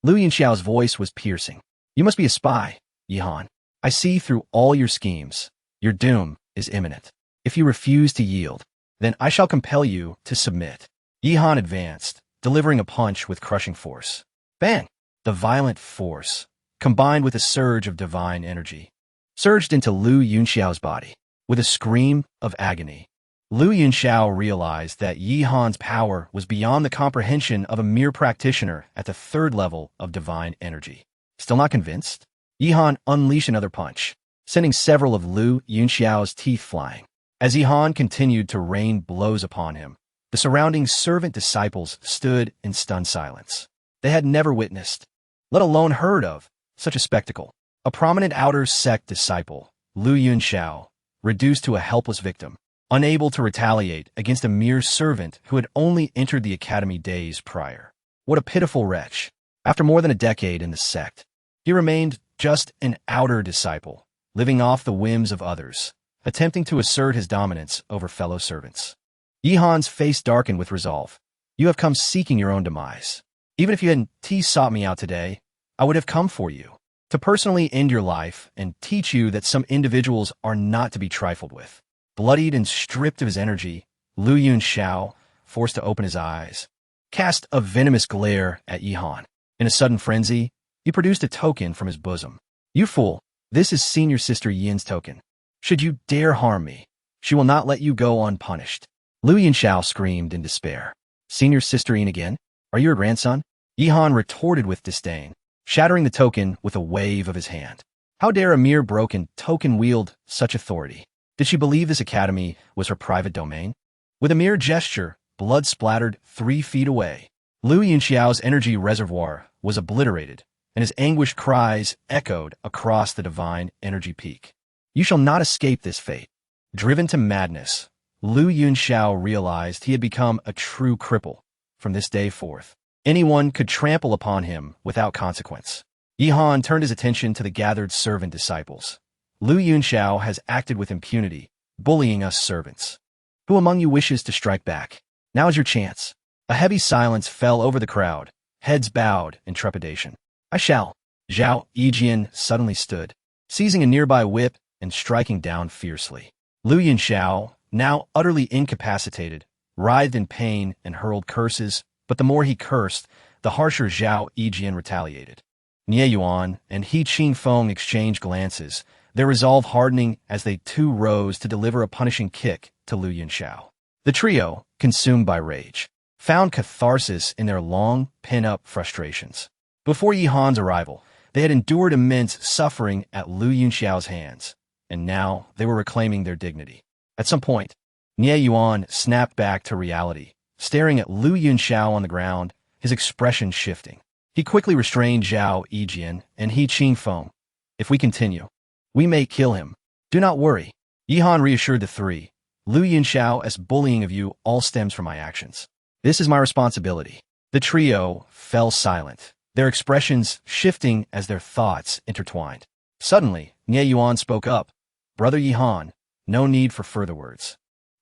Lu Yunxiao's voice was piercing. You must be a spy, Yi Han. I see through all your schemes. Your doom is imminent. If you refuse to yield, then I shall compel you to submit. Yi Han advanced, delivering a punch with crushing force. Bang! The violent force, combined with a surge of divine energy, surged into Lu Yunxiao's body. With a scream of agony, Lu Yunxiao realized that Yi Han's power was beyond the comprehension of a mere practitioner at the third level of divine energy. Still not convinced? Yi Han unleashed another punch, sending several of Lu Yunxiao's teeth flying. As Yi Han continued to rain blows upon him, the surrounding servant disciples stood in stunned silence. They had never witnessed, let alone heard of, such a spectacle. A prominent outer sect disciple, Lu Yunxiao, reduced to a helpless victim, unable to retaliate against a mere servant who had only entered the academy days prior. What a pitiful wretch. After more than a decade in the sect, he remained just an outer disciple, living off the whims of others, attempting to assert his dominance over fellow servants. Yi Han's face darkened with resolve. You have come seeking your own demise. Even if you hadn't sought me out today, I would have come for you, to personally end your life and teach you that some individuals are not to be trifled with. Bloodied and stripped of his energy, Lu Yunxiao, forced to open his eyes, cast a venomous glare at Yi Han. In a sudden frenzy, he produced a token from his bosom. You fool, this is Senior Sister Yin's token. Should you dare harm me, she will not let you go unpunished. Lu Yunxiao screamed in despair. Senior Sister Yin again? Are you her grandson? Yi Han retorted with disdain, shattering the token with a wave of his hand. How dare a mere broken token wield such authority? Did she believe this academy was her private domain? With a mere gesture, blood splattered 3 feet away. Lu Yunxiao's energy reservoir was obliterated, and his anguished cries echoed across the divine energy peak. You shall not escape this fate. Driven to madness, Lu Yunxiao realized he had become a true cripple from this day forth. Anyone could trample upon him without consequence. Yihan turned his attention to the gathered servant disciples. Lu Yunxiao has acted with impunity, bullying us servants. Who among you wishes to strike back? Now is your chance. A heavy silence fell over the crowd, heads bowed in trepidation. I shall. Zhao Yijian suddenly stood, seizing a nearby whip and striking down fiercely. Lu Yunxiao, now utterly incapacitated, writhed in pain and hurled curses, but the more he cursed, the harsher Zhao Yijian retaliated. Nie Yuan and He Qingfeng exchanged glances, their resolve hardening as they too rose to deliver a punishing kick to Lu Yunxiao. The trio, consumed by rage, found catharsis in their long, pin-up frustrations. Before Yihan's arrival, they had endured immense suffering at Lu Yunxiao's hands, and now they were reclaiming their dignity. At some point, Nie Yuan snapped back to reality, staring at Lu Yunxiao on the ground, his expression shifting. He quickly restrained Zhao Yijian and He Qingfeng. If we continue, we may kill him. Do not worry. Yihan reassured the three. Lu Yunxiao, as bullying of you all stems from my actions. This is my responsibility. The trio fell silent, their expressions shifting as their thoughts intertwined. Suddenly, Nie Yuan spoke up. Brother Yihan, no need for further words.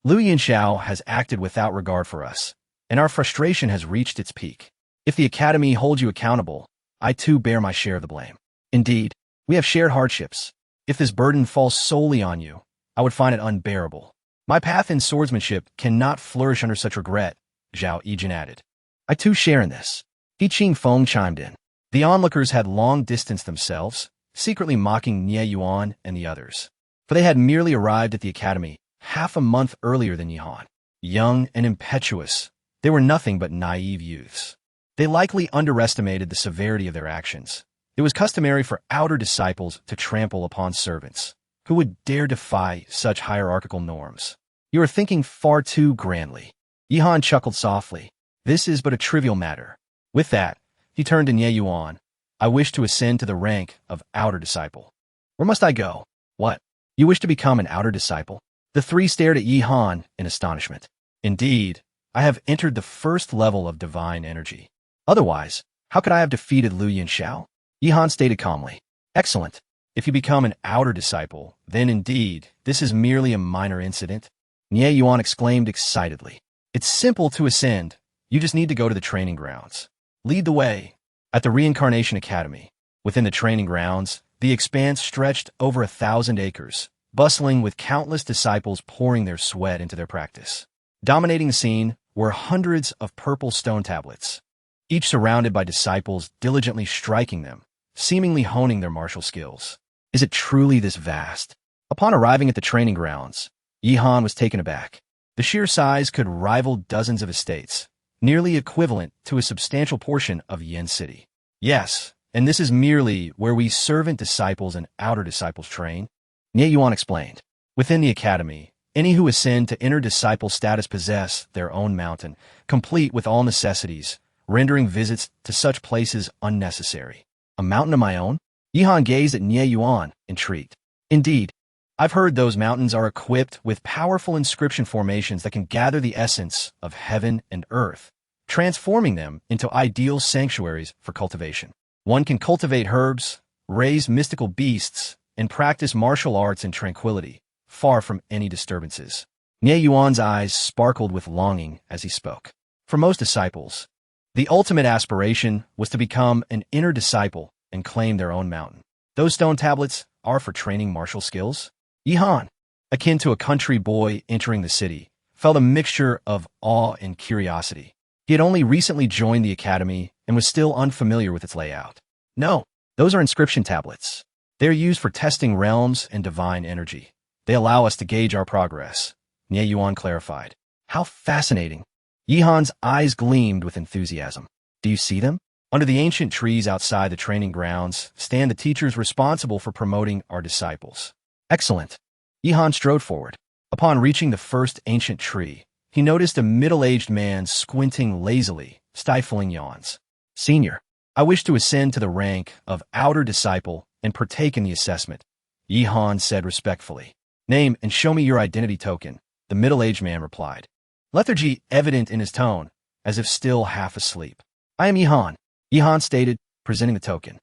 Lu Yunxiao has acted without regard for us, and our frustration has reached its peak. If the Academy holds you accountable, I too bear my share of the blame. Indeed, we have shared hardships. If this burden falls solely on you, I would find it unbearable. My path in swordsmanship cannot flourish under such regret, Zhao Yijin added. I too share in this. He Qingfeng chimed in. The onlookers had long distanced themselves, secretly mocking Nie Yuan and the others. For they had merely arrived at the Academy half a month earlier than Yihan. Young and impetuous, they were nothing but naive youths. They likely underestimated the severity of their actions. It was customary for outer disciples to trample upon servants. Who would dare defy such hierarchical norms? You are thinking far too grandly. Yihan chuckled softly. This is but a trivial matter. With that, he turned to Nie Yuan. I wish to ascend to the rank of outer disciple. Where must I go? What? You wish to become an outer disciple? The three stared at Yihan in astonishment. Indeed, I have entered the first level of divine energy. Otherwise, how could I have defeated Lu Yunxiao? Yihan stated calmly. Excellent. If you become an outer disciple, then indeed, this is merely a minor incident. Nie Yuan exclaimed excitedly. It's simple to ascend. You just need to go to the training grounds. Lead the way. At the Reincarnation Academy, within the training grounds, the expanse stretched over 1,000 acres, bustling with countless disciples pouring their sweat into their practice. Dominating the scene were hundreds of purple stone tablets, each surrounded by disciples diligently striking them, seemingly honing their martial skills. Is it truly this vast? Upon arriving at the training grounds, Yihan was taken aback. The sheer size could rival dozens of estates, nearly equivalent to a substantial portion of Yen City. Yes, and this is merely where we servant disciples and outer disciples train, Nie Yuan explained. Within the academy, any who ascend to inner disciple status possess their own mountain, complete with all necessities, rendering visits to such places unnecessary. A mountain of my own? Yihan gazed at Nie Yuan, intrigued. Indeed, I've heard those mountains are equipped with powerful inscription formations that can gather the essence of heaven and earth, transforming them into ideal sanctuaries for cultivation. One can cultivate herbs, raise mystical beasts, and practice martial arts in tranquility, far from any disturbances. Nie Yuan's eyes sparkled with longing as he spoke. For most disciples, the ultimate aspiration was to become an inner disciple and claim their own mountain. Those stone tablets are for training martial skills? Yihan, akin to a country boy entering the city, felt a mixture of awe and curiosity. He had only recently joined the academy and was still unfamiliar with its layout. No, those are inscription tablets. They are used for testing realms and divine energy. They allow us to gauge our progress, Nie Yuan clarified. How fascinating. Yihan's eyes gleamed with enthusiasm. Do you see them? Under the ancient trees outside the training grounds stand the teachers responsible for promoting our disciples. Excellent. Yihan strode forward. Upon reaching the first ancient tree, he noticed a middle-aged man squinting lazily, stifling yawns. Senior, I wish to ascend to the rank of outer disciple and partake in the assessment, Yihan said respectfully. Name and show me your identity token, the middle-aged man replied. Lethargy evident in his tone, as if still half asleep. I am Yihan, Yihan stated, presenting the token.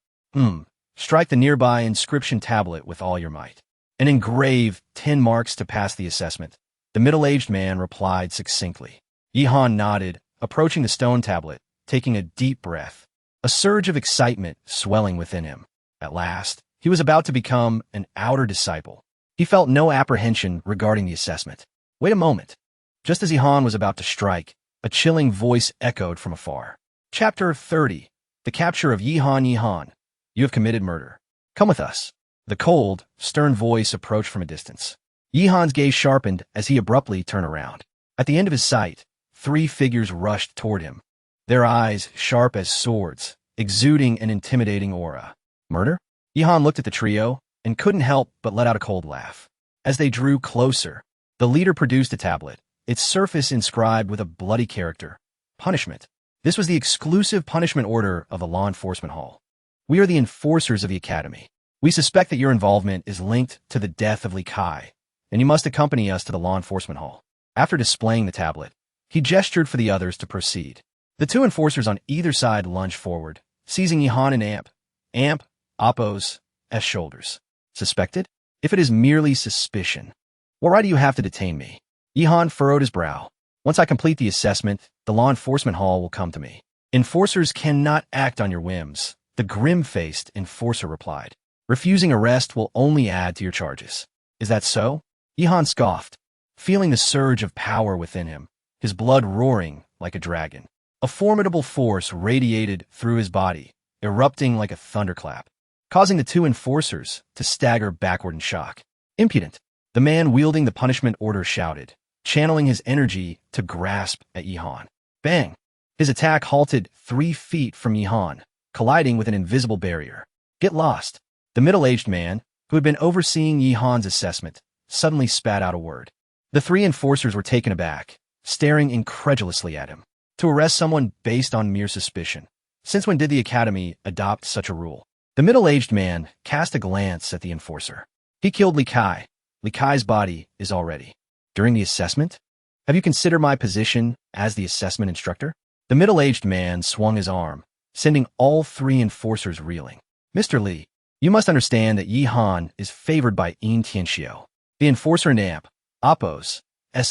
Strike the nearby inscription tablet with all your might. And engrave 10 marks to pass the assessment. The middle-aged man replied succinctly. Yihan nodded, approaching the stone tablet, taking a deep breath. A surge of excitement swelling within him. At last, he was about to become an outer disciple. He felt no apprehension regarding the assessment. Wait a moment. Just as Yihan was about to strike, a chilling voice echoed from afar. Chapter 30. The capture of Yihan. You have committed murder. Come with us. The cold, stern voice approached from a distance. Yihan's gaze sharpened as he abruptly turned around. At the end of his sight, 3 figures rushed toward him, their eyes sharp as swords, exuding an intimidating aura. Murder? Yihan looked at the trio and couldn't help but let out a cold laugh. As they drew closer, the leader produced a tablet, its surface inscribed with a bloody character. Punishment. This was the exclusive punishment order of the law enforcement hall. We are the enforcers of the academy. We suspect that your involvement is linked to the death of Li Kai, and you must accompany us to the law enforcement hall. After displaying the tablet, he gestured for the others to proceed. The 2 enforcers on either side lunged forward, seizing Yihan and Amp, Appo's shoulders. Suspected? If it is merely suspicion, what right do you have to detain me? Yihan furrowed his brow. Once I complete the assessment, the law enforcement hall will come to me. Enforcers cannot act on your whims, the grim-faced enforcer replied. Refusing arrest will only add to your charges. Is that so? Yihan scoffed, feeling the surge of power within him, his blood roaring like a dragon. A formidable force radiated through his body, erupting like a thunderclap, causing the 2 enforcers to stagger backward in shock. Impudent! The man wielding the punishment order shouted, channeling his energy to grasp at Yihan. Bang! His attack halted 3 feet from Yihan, colliding with an invisible barrier. Get lost! The middle-aged man, who had been overseeing Yihan's assessment, suddenly spat out a word. The 3 enforcers were taken aback, staring incredulously at him. To arrest someone based on mere suspicion. Since when did the academy adopt such a rule? The middle-aged man cast a glance at the enforcer. He killed Li Kai. Li Kai's body is all ready. During the assessment? Have you considered my position as the assessment instructor? The middle-aged man swung his arm, sending all 3 enforcers reeling. Mr. Li, you must understand that Yihan is favored by Yin Tianxiu. The enforcer and Appo's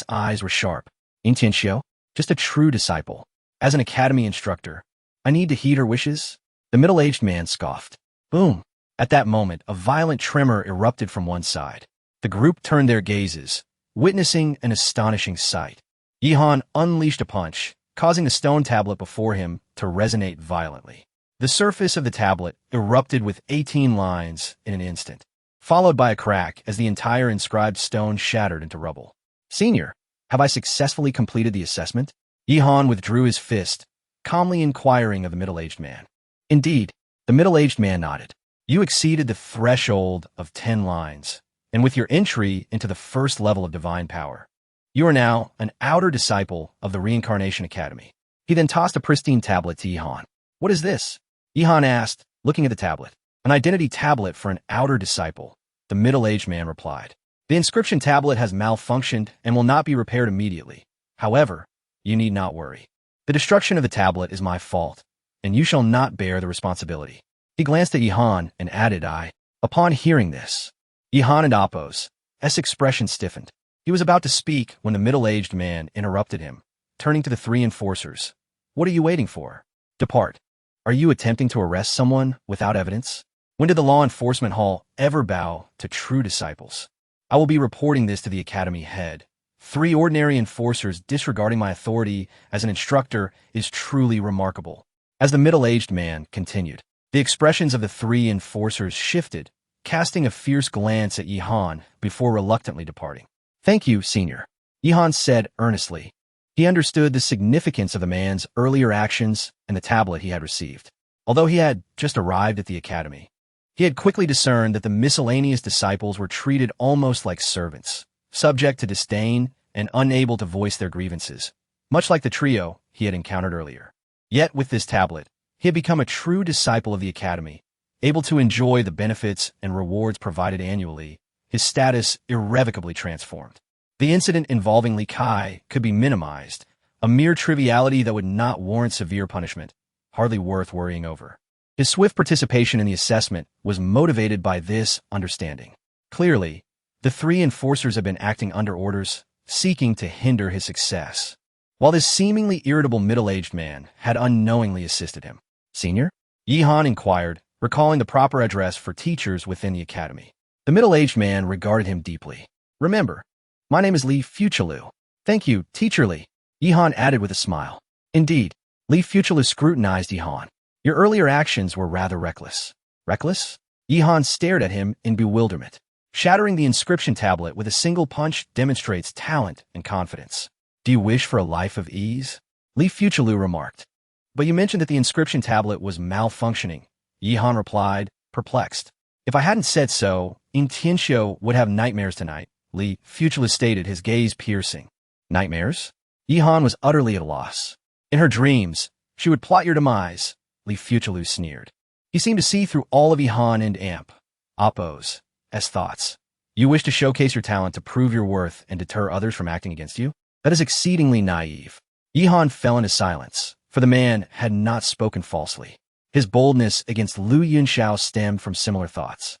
eyes were sharp. Yin Tianxiu? Just a true disciple. As an academy instructor, I need to heed her wishes? The middle-aged man scoffed. Boom! At that moment, a violent tremor erupted from one side. The group turned their gazes, witnessing an astonishing sight. Yihan unleashed a punch, causing the stone tablet before him to resonate violently. The surface of the tablet erupted with 18 lines in an instant, followed by a crack as the entire inscribed stone shattered into rubble. Senior, have I successfully completed the assessment? Yihan withdrew his fist, calmly inquiring of the middle-aged man. Indeed, the middle-aged man nodded. You exceeded the threshold of 10 lines, and with your entry into the first level of divine power, you are now an outer disciple of the Reincarnation Academy. He then tossed a pristine tablet to Yihan. What is this? Yihan asked, looking at the tablet. An identity tablet for an outer disciple, the middle-aged man replied. The inscription tablet has malfunctioned and will not be repaired immediately. However, you need not worry. The destruction of the tablet is my fault, and you shall not bear the responsibility. He glanced at Yihan and added, Upon hearing this, Yihan and Appo's expression stiffened. He was about to speak when the middle-aged man interrupted him, turning to the 3 enforcers. What are you waiting for? Depart. Are you attempting to arrest someone without evidence? When did the law enforcement hall ever bow to true disciples? I will be reporting this to the academy head. 3 ordinary enforcers disregarding my authority as an instructor is truly remarkable. As the middle-aged man continued, the expressions of the 3 enforcers shifted, casting a fierce glance at Yihan before reluctantly departing. Thank you, Senior, Yihan said earnestly. He understood the significance of the man's earlier actions and the tablet he had received. Although he had just arrived at the academy, he had quickly discerned that the miscellaneous disciples were treated almost like servants, subject to disdain and unable to voice their grievances, much like the trio he had encountered earlier. Yet with this tablet, he had become a true disciple of the academy, able to enjoy the benefits and rewards provided annually, his status irrevocably transformed. The incident involving Li Kai could be minimized, a mere triviality that would not warrant severe punishment. hardly worth worrying over. His swift participation in the assessment was motivated by this understanding. Clearly, the three enforcers had been acting under orders, seeking to hinder his success, while this seemingly irritable middle-aged man had unknowingly assisted him. Senior? Yihan inquired, recalling the proper address for teachers within the academy. The middle-aged man regarded him deeply. Remember, my name is Li Fuchelu. Thank you, Teacher Li. Yihan added with a smile. Indeed, Li Fuchelu scrutinized Yihan. Your earlier actions were rather reckless. Reckless? Yihan stared at him in bewilderment. Shattering the inscription tablet with a single punch demonstrates talent and confidence. Do you wish for a life of ease? Li Fuchelu remarked. But you mentioned that the inscription tablet was malfunctioning. Yihan replied, perplexed. If I hadn't said so, Intianxiu would have nightmares tonight, Li Fuchelu stated, his gaze piercing. Nightmares? Yihan was utterly at a loss. In her dreams, she would plot your demise, Li Fuchelu sneered. He seemed to see through all of Yihan and Appo's thoughts. You wish to showcase your talent to prove your worth and deter others from acting against you? That is exceedingly naive. Yihan fell into silence, for the man had not spoken falsely. His boldness against Lu Yunxiao stemmed from similar thoughts.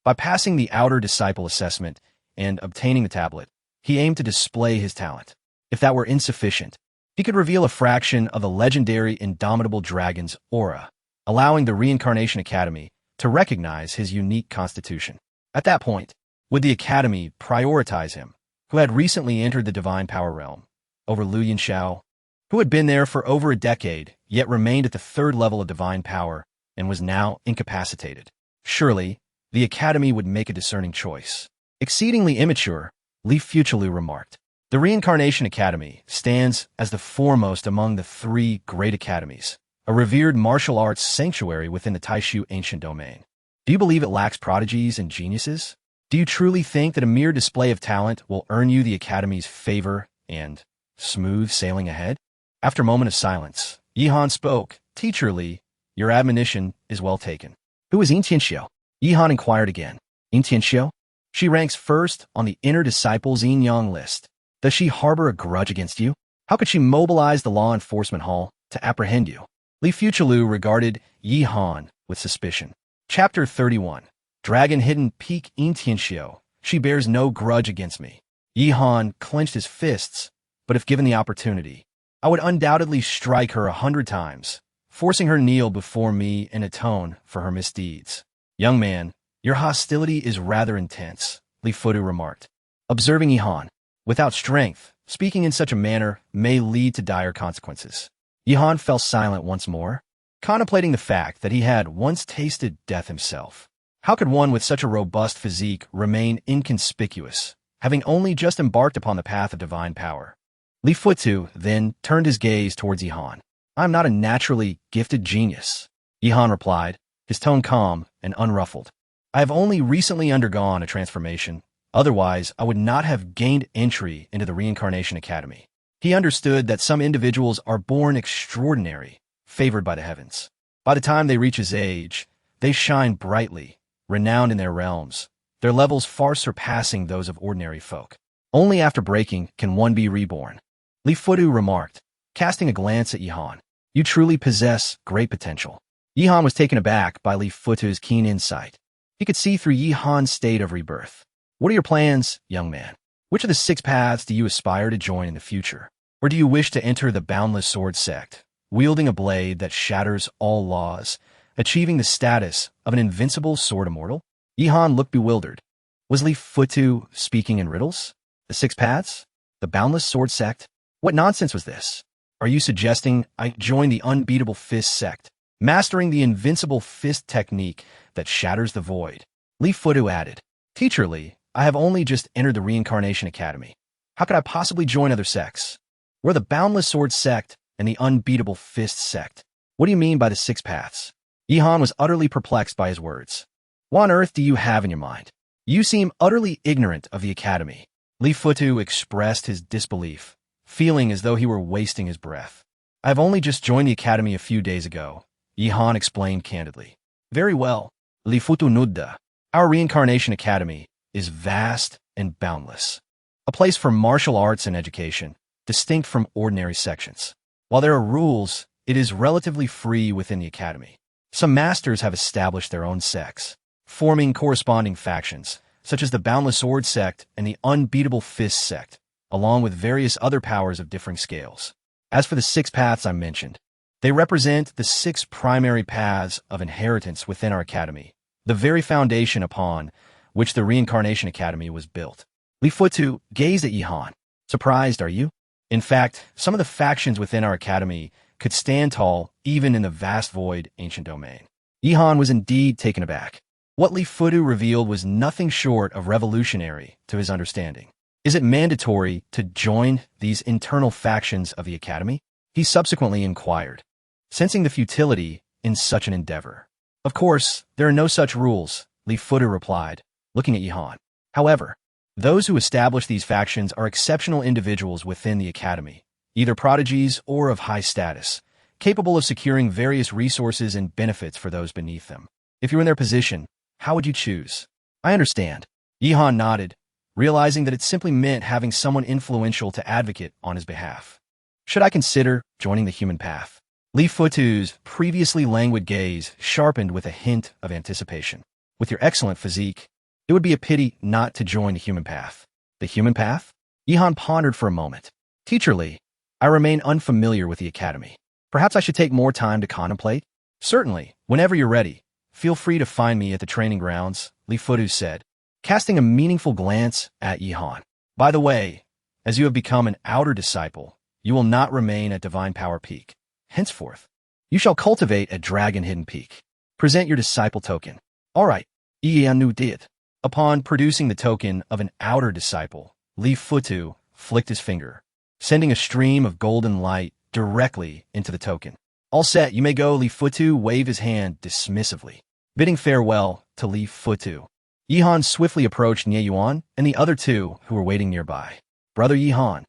By passing the outer disciple assessment and obtaining the tablet, he aimed to display his talent. If that were insufficient, he could reveal a fraction of the legendary indomitable dragon's aura, allowing the Reincarnation Academy to recognize his unique constitution. At that point, would the Academy prioritize him, who had recently entered the Divine Power realm, over Lu Yunxiao, who had been there for over a decade, yet remained at the third level of divine power and was now incapacitated? Surely, the Academy would make a discerning choice. Exceedingly immature, Li Fuchelu remarked. The Reincarnation Academy stands as the foremost among the three great academies, a revered martial arts sanctuary within the Taishu ancient domain. Do you believe it lacks prodigies and geniuses? Do you truly think that a mere display of talent will earn you the Academy's favor and smooth sailing ahead? After a moment of silence, Yihan spoke. Teacher Li, your admonition is well taken. Who is Intianxiu? Yihan inquired again. Intianxiu? She ranks first on the inner disciples Yin-Yang list. Does she harbor a grudge against you? How could she mobilize the law enforcement hall to apprehend you? Li Fuchelu regarded Yihan with suspicion. Chapter 31. Dragon Hidden Peak. Intianxiu. She bears no grudge against me. Yihan clenched his fists, but if given the opportunity, I would undoubtedly strike her 100 times, forcing her to kneel before me and atone for her misdeeds. Young man, your hostility is rather intense, Li Futu remarked. Observing Yihan, without strength, speaking in such a manner may lead to dire consequences. Yihan fell silent once more, contemplating the fact that he had once tasted death himself. How could one with such a robust physique remain inconspicuous, having only just embarked upon the path of divine power? Li Futu then turned his gaze towards Yihan. I am not a naturally gifted genius, Yihan replied, his tone calm and unruffled. I have only recently undergone a transformation. Otherwise, I would not have gained entry into the Reincarnation Academy. He understood that some individuals are born extraordinary, favored by the heavens. By the time they reach his age, they shine brightly, renowned in their realms, their levels far surpassing those of ordinary folk. Only after breaking can one be reborn. Li Futu remarked, casting a glance at Yihan. You truly possess great potential. Yihan was taken aback by Li Futu's keen insight. He could see through Yihan's state of rebirth. What are your plans, young man? Which of the 6 paths do you aspire to join in the future? Or do you wish to enter the Boundless Sword sect, wielding a blade that shatters all laws, achieving the status of an invincible sword immortal? Yihan looked bewildered. Was Li Futu speaking in riddles? The 6 paths? The Boundless Sword sect? What nonsense was this? Are you suggesting I join the Unbeatable Fist sect, mastering the invincible fist technique that shatters the void? Li Futu added, Teacher Li, I have only just entered the Reincarnation Academy. How could I possibly join other sects? We're the Boundless Sword sect and the Unbeatable Fist sect. What do you mean by the 6 paths? Yihan was utterly perplexed by his words. What on earth do you have in your mind? You seem utterly ignorant of the Academy. Li Futu expressed his disbelief, feeling as though he were wasting his breath. I have only just joined the Academy a few days ago, Yihan explained candidly. Very well, Li Futu Nudda. Our Reincarnation Academy is vast and boundless, a place for martial arts and education, distinct from ordinary sections. While there are rules, it is relatively free within the academy. Some masters have established their own sects, forming corresponding factions, such as the Boundless Sword sect and the Unbeatable Fist sect, along with various other powers of differing scales. As for the 6 paths I mentioned, they represent the 6 primary paths of inheritance within our academy, the very foundation upon which the Reincarnation Academy was built. Li Futu gazed at Yihan. Surprised, are you? In fact, some of the factions within our academy could stand tall even in the vast void ancient domain. Yihan was indeed taken aback. What Li Futu revealed was nothing short of revolutionary to his understanding. Is it mandatory to join these internal factions of the academy? He subsequently inquired, sensing the futility in such an endeavor. Of course, there are no such rules, Li Futu replied, looking at Yihan. However, those who establish these factions are exceptional individuals within the academy, either prodigies or of high status, capable of securing various resources and benefits for those beneath them. If you're in their position, how would you choose? I understand. Yihan nodded, realizing that it simply meant having someone influential to advocate on his behalf. Should I consider joining the human path? Li Futu's previously languid gaze sharpened with a hint of anticipation. With your excellent physique, it would be a pity not to join the human path. The human path? Yihan pondered for a moment. Teacher Li, I remain unfamiliar with the academy. Perhaps I should take more time to contemplate? Certainly, whenever you're ready. Feel free to find me at the training grounds, Li Futu said, casting a meaningful glance at Yihan. By the way, as you have become an outer disciple, you will not remain at Divine Power Peak. Henceforth, you shall cultivate at Dragon Hidden Peak. Present your disciple token. All right, Yianu did. Upon producing the token of an outer disciple, Li Futu flicked his finger, sending a stream of golden light directly into the token. All set, you may go, Li Futu waved his hand dismissively, bidding farewell to Li Futu. Yihan swiftly approached Nie Yuan and the other 2 who were waiting nearby. Brother Yihan,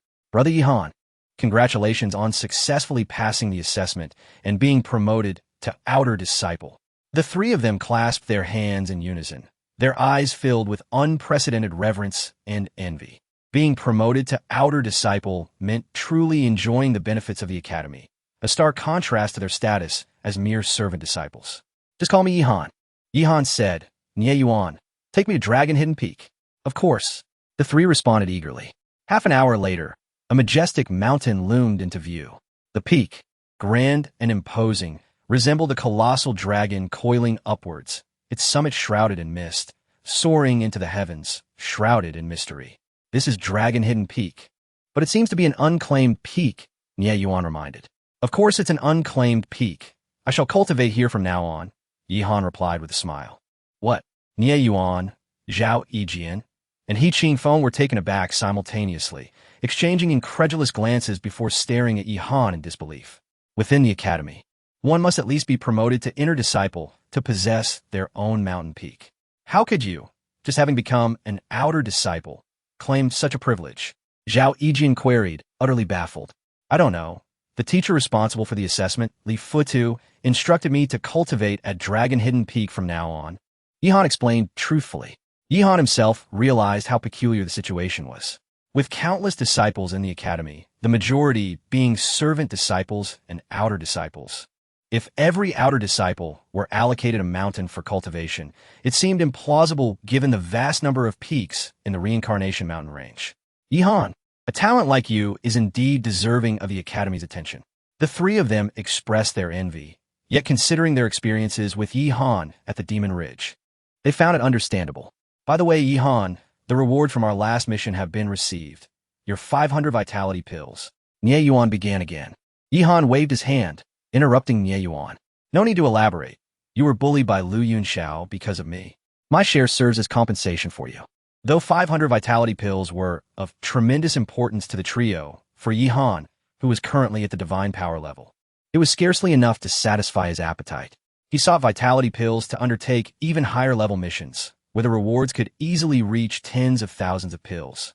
congratulations on successfully passing the assessment and being promoted to outer disciple. The 3 of them clasped their hands in unison, their eyes filled with unprecedented reverence and envy. Being promoted to outer disciple meant truly enjoying the benefits of the academy, a stark contrast to their status as mere servant disciples. Just call me Yihan. Yihan said, Nie Yuan, take me to Dragon Hidden Peak. Of course. The 3 responded eagerly. Half an hour later, a majestic mountain loomed into view. The peak, grand and imposing, resembled a colossal dragon coiling upwards, its summit shrouded in mist, soaring into the heavens, shrouded in mystery. This is Dragon Hidden Peak. But it seems to be an unclaimed peak, Nie Yuan reminded. Of course it's an unclaimed peak. I shall cultivate here from now on, Yihan replied with a smile. What? Nie Yuan, Zhao Yijian, and He Qingfeng were taken aback simultaneously, exchanging incredulous glances before staring at Yihan in disbelief. Within the academy, one must at least be promoted to inner disciple to possess their own mountain peak. How could you, just having become an outer disciple, claim such a privilege? Zhao Yijian queried, utterly baffled. I don't know. The teacher responsible for the assessment, Li Futu, instructed me to cultivate at Dragon Hidden Peak from now on. Yihan explained truthfully. Yihan himself realized how peculiar the situation was. With countless disciples in the academy, the majority being servant disciples and outer disciples. If every outer disciple were allocated a mountain for cultivation, it seemed implausible given the vast number of peaks in the Reincarnation Mountain range. Yihan, a talent like you is indeed deserving of the academy's attention. The 3 of them expressed their envy, yet considering their experiences with Yihan at the Demon Ridge, they found it understandable. By the way, Yihan, the reward from our last mission have been received. Your 500 vitality pills. Nie Yuan began again. Yihan waved his hand, interrupting Nie Yuan. No need to elaborate. You were bullied by Lu Yunxiao because of me. My share serves as compensation for you. Though 500 vitality pills were of tremendous importance to the trio, for Yihan, who was currently at the divine power level, it was scarcely enough to satisfy his appetite. He sought vitality pills to undertake even higher level missions, where the rewards could easily reach tens of thousands of pills.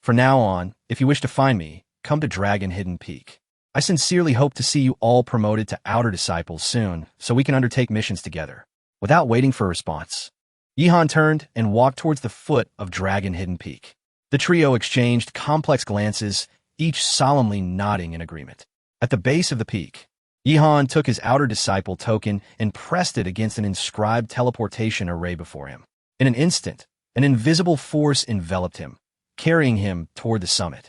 From now on, if you wish to find me, come to Dragon Hidden Peak. I sincerely hope to see you all promoted to outer disciples soon, so we can undertake missions together. Without waiting for a response, Yihan turned and walked towards the foot of Dragon Hidden Peak. The trio exchanged complex glances, each solemnly nodding in agreement. At the base of the peak, Yihan took his outer disciple token and pressed it against an inscribed teleportation array before him. In an instant, an invisible force enveloped him, carrying him toward the summit.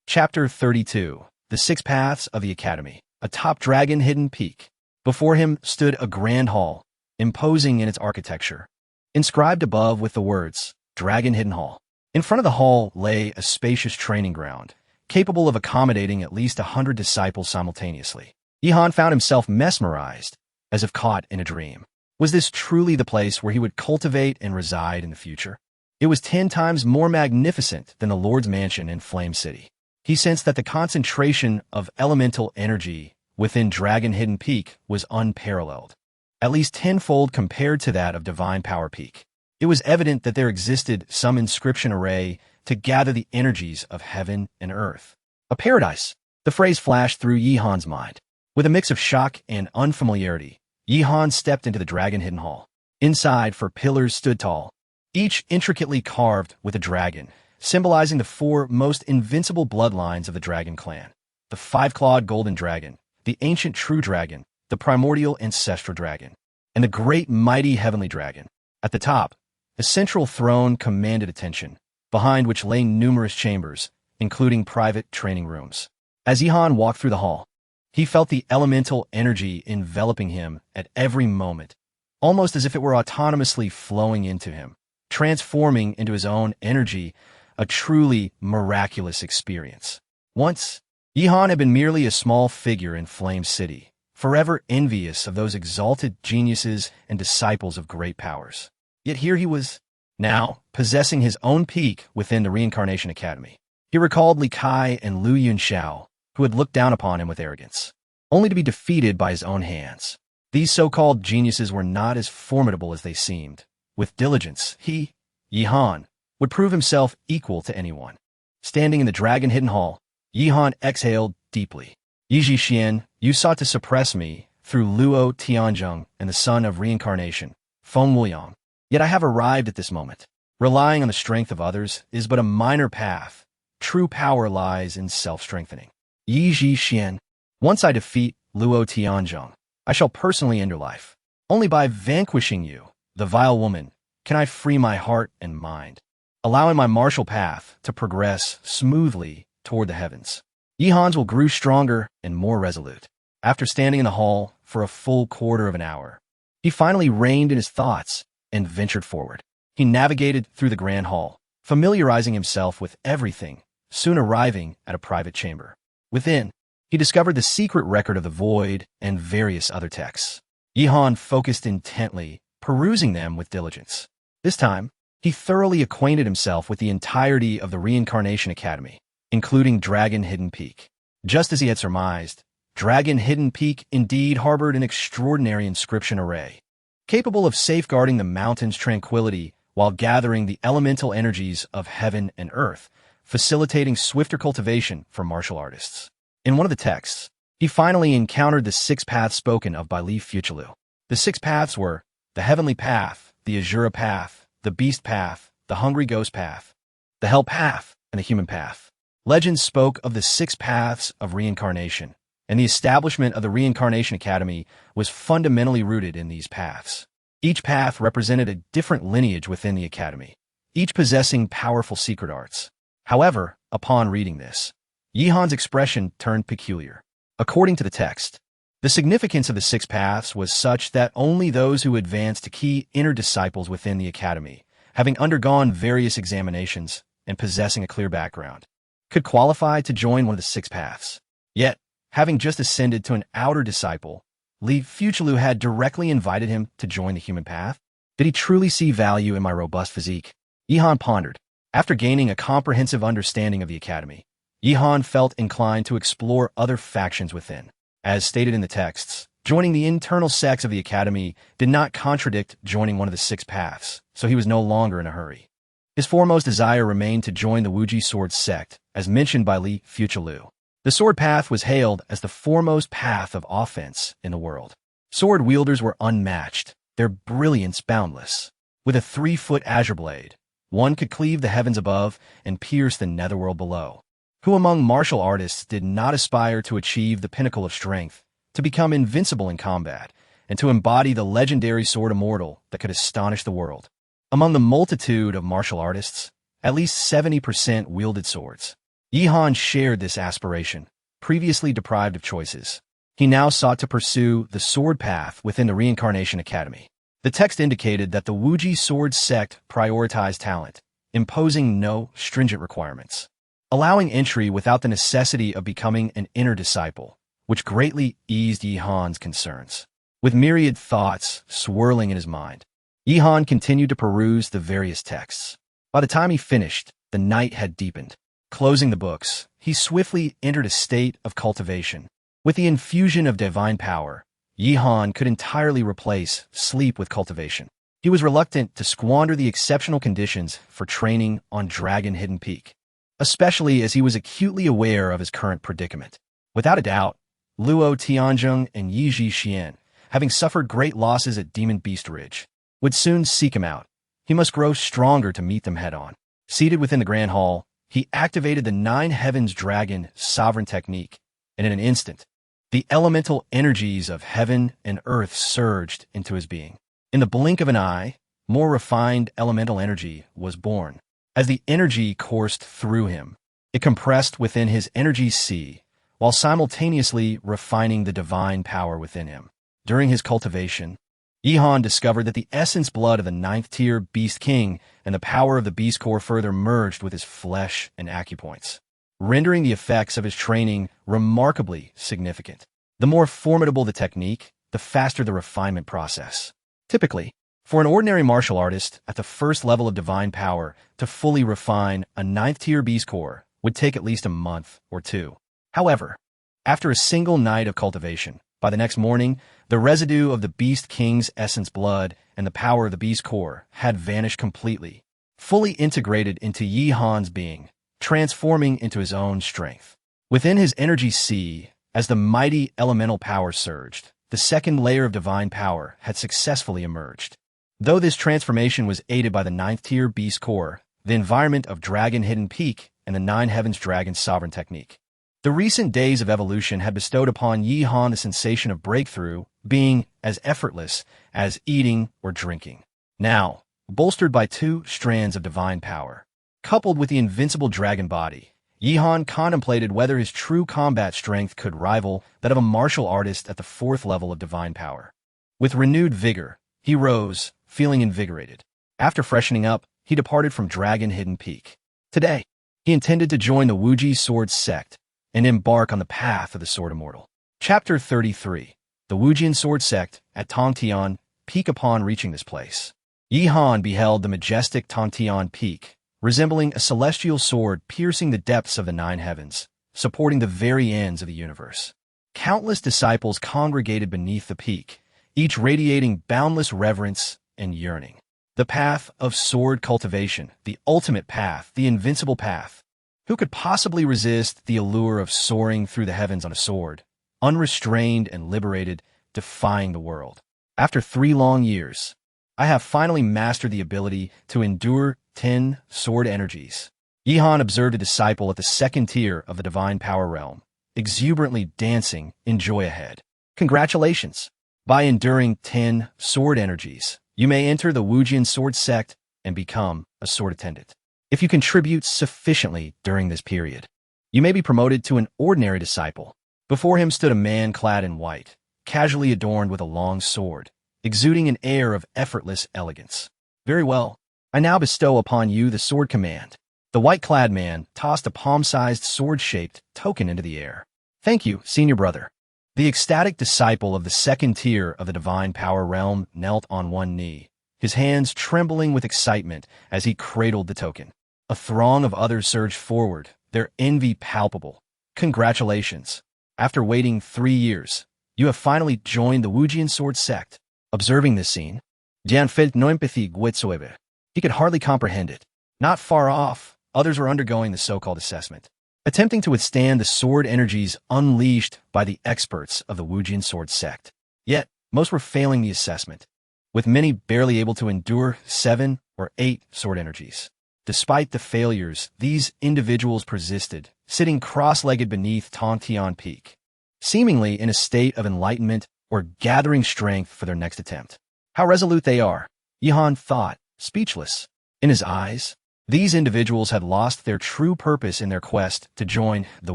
Chapter 32. The Six Paths of the Academy. Atop Dragon Hidden Peak. Before him stood a grand hall, imposing in its architecture, inscribed above with the words, Dragon Hidden Hall. In front of the hall lay a spacious training ground, capable of accommodating at least 100 disciples simultaneously. Yihan found himself mesmerized, as if caught in a dream. Was this truly the place where he would cultivate and reside in the future? It was 10 times more magnificent than the Lord's mansion in Flame City. He sensed that the concentration of elemental energy within Dragon Hidden Peak was unparalleled, at least tenfold compared to that of Divine Power Peak. It was evident that there existed some inscription array to gather the energies of heaven and earth. A paradise. The phrase flashed through Yihan's mind. With a mix of shock and unfamiliarity, Yihan stepped into the Dragon Hidden Hall. Inside, 4 pillars stood tall, each intricately carved with a dragon, symbolizing the 4 most invincible bloodlines of the dragon clan. The 5-clawed golden dragon, the ancient true dragon, the primordial ancestral dragon, and the great mighty heavenly dragon. At the top, the central throne commanded attention, behind which lay numerous chambers, including private training rooms. As Yihan walked through the hall, he felt the elemental energy enveloping him at every moment, almost as if it were autonomously flowing into him, transforming into his own energy, a truly miraculous experience. Once, Yihan had been merely a small figure in Flame City, forever envious of those exalted geniuses and disciples of great powers. Yet here he was, now, possessing his own peak within the Reincarnation Academy. He recalled Li Kai and Lu Yunxiao, who had looked down upon him with arrogance, only to be defeated by his own hands. These so-called geniuses were not as formidable as they seemed. With diligence, he, Yihan, would prove himself equal to anyone. Standing in the Dragon Hidden Hall, Yihan exhaled deeply. Yiji Xian, you sought to suppress me through Luo Tianzheng and the son of reincarnation, Feng Wuyang. Yet I have arrived at this moment. Relying on the strength of others is but a minor path. True power lies in self-strengthening. Yiji Xian, once I defeat Luo Tianzheng, I shall personally end your life. Only by vanquishing you, the vile woman, can I free my heart and mind, allowing my martial path to progress smoothly toward the heavens. Yihan's will grew stronger and more resolute. After standing in the hall for a full quarter of an hour, he finally reined in his thoughts and ventured forward. He navigated through the grand hall, familiarizing himself with everything, soon arriving at a private chamber. Within, he discovered the secret record of the void and various other texts. Yihan focused intently, perusing them with diligence. This time, he thoroughly acquainted himself with the entirety of the Reincarnation Academy, including Dragon Hidden Peak. Just as he had surmised, Dragon Hidden Peak indeed harbored an extraordinary inscription array, capable of safeguarding the mountain's tranquility while gathering the elemental energies of heaven and earth, facilitating swifter cultivation for martial artists. In one of the texts, he finally encountered the 6 paths spoken of by Li Fuchulu. The 6 paths were the Heavenly Path, the Azura Path, the Beast Path, the Hungry Ghost Path, the Hell Path, and the Human Path. Legends spoke of the 6 paths of reincarnation, and the establishment of the Reincarnation Academy was fundamentally rooted in these paths. Each path represented a different lineage within the academy, each possessing powerful secret arts. However, upon reading this, Yihan's expression turned peculiar. According to the text, the significance of the 6 paths was such that only those who advanced to key inner disciples within the academy, having undergone various examinations and possessing a clear background, could qualify to join one of the 6 paths. Yet, having just ascended to an outer disciple, Li Fuchulu had directly invited him to join the human path. Did he truly see value in my robust physique? Yihan pondered. After gaining a comprehensive understanding of the academy, Yihan felt inclined to explore other factions within. As stated in the texts, joining the internal sects of the academy did not contradict joining one of the 6 paths, so he was no longer in a hurry. His foremost desire remained to join the Wuji Sword sect, as mentioned by Li Fuchulu. The sword path was hailed as the foremost path of offense in the world. Sword wielders were unmatched, their brilliance boundless. With a 3-foot azure blade, one could cleave the heavens above and pierce the netherworld below. Who among martial artists did not aspire to achieve the pinnacle of strength, to become invincible in combat, and to embody the legendary sword immortal that could astonish the world. Among the multitude of martial artists, at least 70% wielded swords. Yi Han shared this aspiration, previously deprived of choices. He now sought to pursue the sword path within the Reincarnation Academy. The text indicated that the Wuji sword sect prioritized talent, imposing no stringent requirements, allowing entry without the necessity of becoming an inner disciple, which greatly eased Yi Han's concerns. With myriad thoughts swirling in his mind, Yi Han continued to peruse the various texts. By the time he finished, the night had deepened. Closing the books, he swiftly entered a state of cultivation. With the infusion of divine power, Yi Han could entirely replace sleep with cultivation. He was reluctant to squander the exceptional conditions for training on Dragon Hidden Peak, especially as he was acutely aware of his current predicament. Without a doubt, Luo Tianzheng and Yi Xian, having suffered great losses at Demon Beast Ridge, would soon seek him out. He must grow stronger to meet them head-on. Seated within the Grand Hall, he activated the Nine Heavens Dragon Sovereign Technique, and in an instant, the elemental energies of heaven and earth surged into his being. In the blink of an eye, more refined elemental energy was born. As the energy coursed through him, it compressed within his energy sea, while simultaneously refining the divine power within him. During his cultivation, Yi Han discovered that the essence blood of the 9th-tier Beast King and the power of the Beast Core further merged with his flesh and acupoints, rendering the effects of his training remarkably significant. The more formidable the technique, the faster the refinement process. Typically, for an ordinary martial artist at the first level of divine power to fully refine a 9th-tier Beast Core would take at least a month or two. However, after a single night of cultivation, by the next morning, the residue of the Beast King's essence blood and the power of the Beast Core had vanished completely, fully integrated into Yi Han's being, transforming into his own strength. Within his energy sea, as the mighty elemental power surged, the second layer of divine power had successfully emerged. Though this transformation was aided by the 9th-tier Beast Core, the environment of Dragon Hidden Peak, and the Nine Heavens Dragon Sovereign Technique, the recent days of evolution had bestowed upon Yi Han the sensation of breakthrough being as effortless as eating or drinking. Now, bolstered by 2 strands of divine power, coupled with the invincible dragon body, Yi Han contemplated whether his true combat strength could rival that of a martial artist at the 4th level of divine power. With renewed vigor, he rose, feeling invigorated. After freshening up, he departed from Dragon Hidden Peak. Today, he intended to join the Wuji Sword Sect and embark on the path of the Sword Immortal. Chapter 33. The Wujian Sword Sect at Tongtian Peak. Upon reaching this place, Yi Han beheld the majestic Tongtian Peak, resembling a celestial sword piercing the depths of the 9 heavens, supporting the very ends of the universe. Countless disciples congregated beneath the peak, each radiating boundless reverence and yearning. The path of sword cultivation, the ultimate path, the invincible path. Who could possibly resist the allure of soaring through the heavens on a sword, unrestrained and liberated, defying the world? After 3 long years, I have finally mastered the ability to endure 10 sword energies. Yi Han observed a disciple at the 2nd tier of the divine power realm, exuberantly dancing in joy ahead. Congratulations! By enduring 10 sword energies, you may enter the Wujian Sword Sect and become a sword attendant. If you contribute sufficiently during this period, you may be promoted to an ordinary disciple. Before him stood a man clad in white, casually adorned with a long sword, exuding an air of effortless elegance. Very well. I now bestow upon you the sword command. The white-clad man tossed a palm-sized sword-shaped token into the air. Thank you, senior brother. The ecstatic disciple of the 2nd tier of the divine power realm knelt on one knee, his hands trembling with excitement as he cradled the token. A throng of others surged forward, their envy palpable. Congratulations. After waiting 3 years, you have finally joined the Wujian Sword Sect. Observing this scene, Jian felt no empathy whatsoever. He could hardly comprehend it. Not far off, others were undergoing the so-called assessment, attempting to withstand the sword energies unleashed by the experts of the Wujian Sword Sect. Yet, most were failing the assessment, with many barely able to endure 7 or 8 sword energies. Despite the failures, these individuals persisted, sitting cross-legged beneath Tongtian Peak, seemingly in a state of enlightenment or gathering strength for their next attempt. How resolute they are, Yihan thought, speechless. In his eyes, these individuals had lost their true purpose in their quest to join the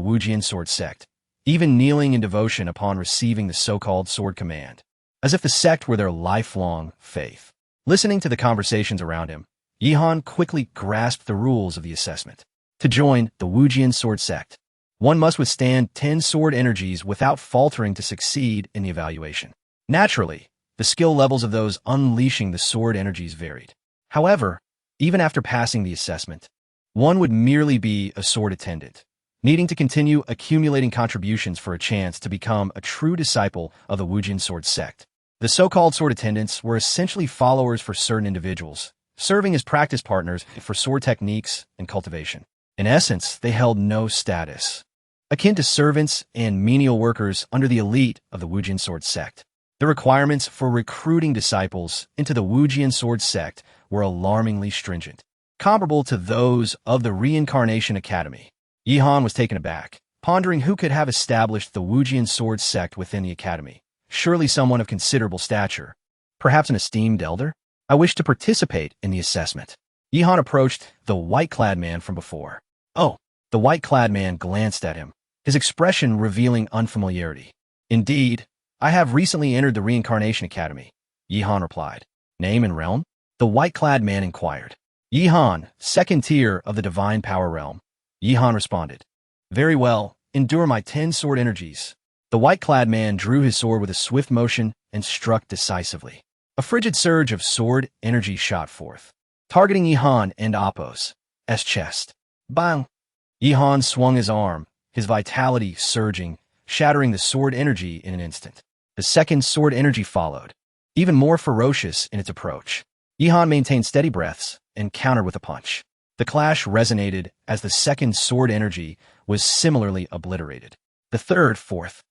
Wujian sword sect, even kneeling in devotion upon receiving the so-called sword command, as if the sect were their lifelong faith. Listening to the conversations around him, Yihan quickly grasped the rules of the assessment. To join the Wujian sword sect, one must withstand 10 sword energies without faltering to succeed in the evaluation. Naturally, the skill levels of those unleashing the sword energies varied. However, even after passing the assessment, one would merely be a sword attendant, needing to continue accumulating contributions for a chance to become a true disciple of the Wujian sword sect. The so-called sword attendants were essentially followers for certain individuals, serving as practice partners for sword techniques and cultivation. In essence, they held no status, akin to servants and menial workers under the elite of the Wujian sword sect. The requirements for recruiting disciples into the Wujian sword sect were alarmingly stringent, comparable to those of the Reincarnation Academy. Yihan was taken aback, pondering who could have established the Wujian sword sect within the academy. Surely someone of considerable stature, perhaps an esteemed elder? I wish to participate in the assessment. Yihan approached the white-clad man from before. Oh, the white-clad man glanced at him, his expression revealing unfamiliarity. Indeed, I have recently entered the Reincarnation Academy, Yihan replied. Name and realm? The white-clad man inquired. Yihan, second tier of the divine power realm. Yihan responded. Very well, endure my 10 sword energies. The white-clad man drew his sword with a swift motion and struck decisively. A frigid surge of sword energy shot forth, targeting Yihan and Appo's chest. Bang! Yihan swung his arm, his vitality surging, shattering the sword energy in an instant. The second sword energy followed, even more ferocious in its approach. Yihan maintained steady breaths and countered with a punch. The clash resonated as the second sword energy was similarly obliterated. The third, fourth,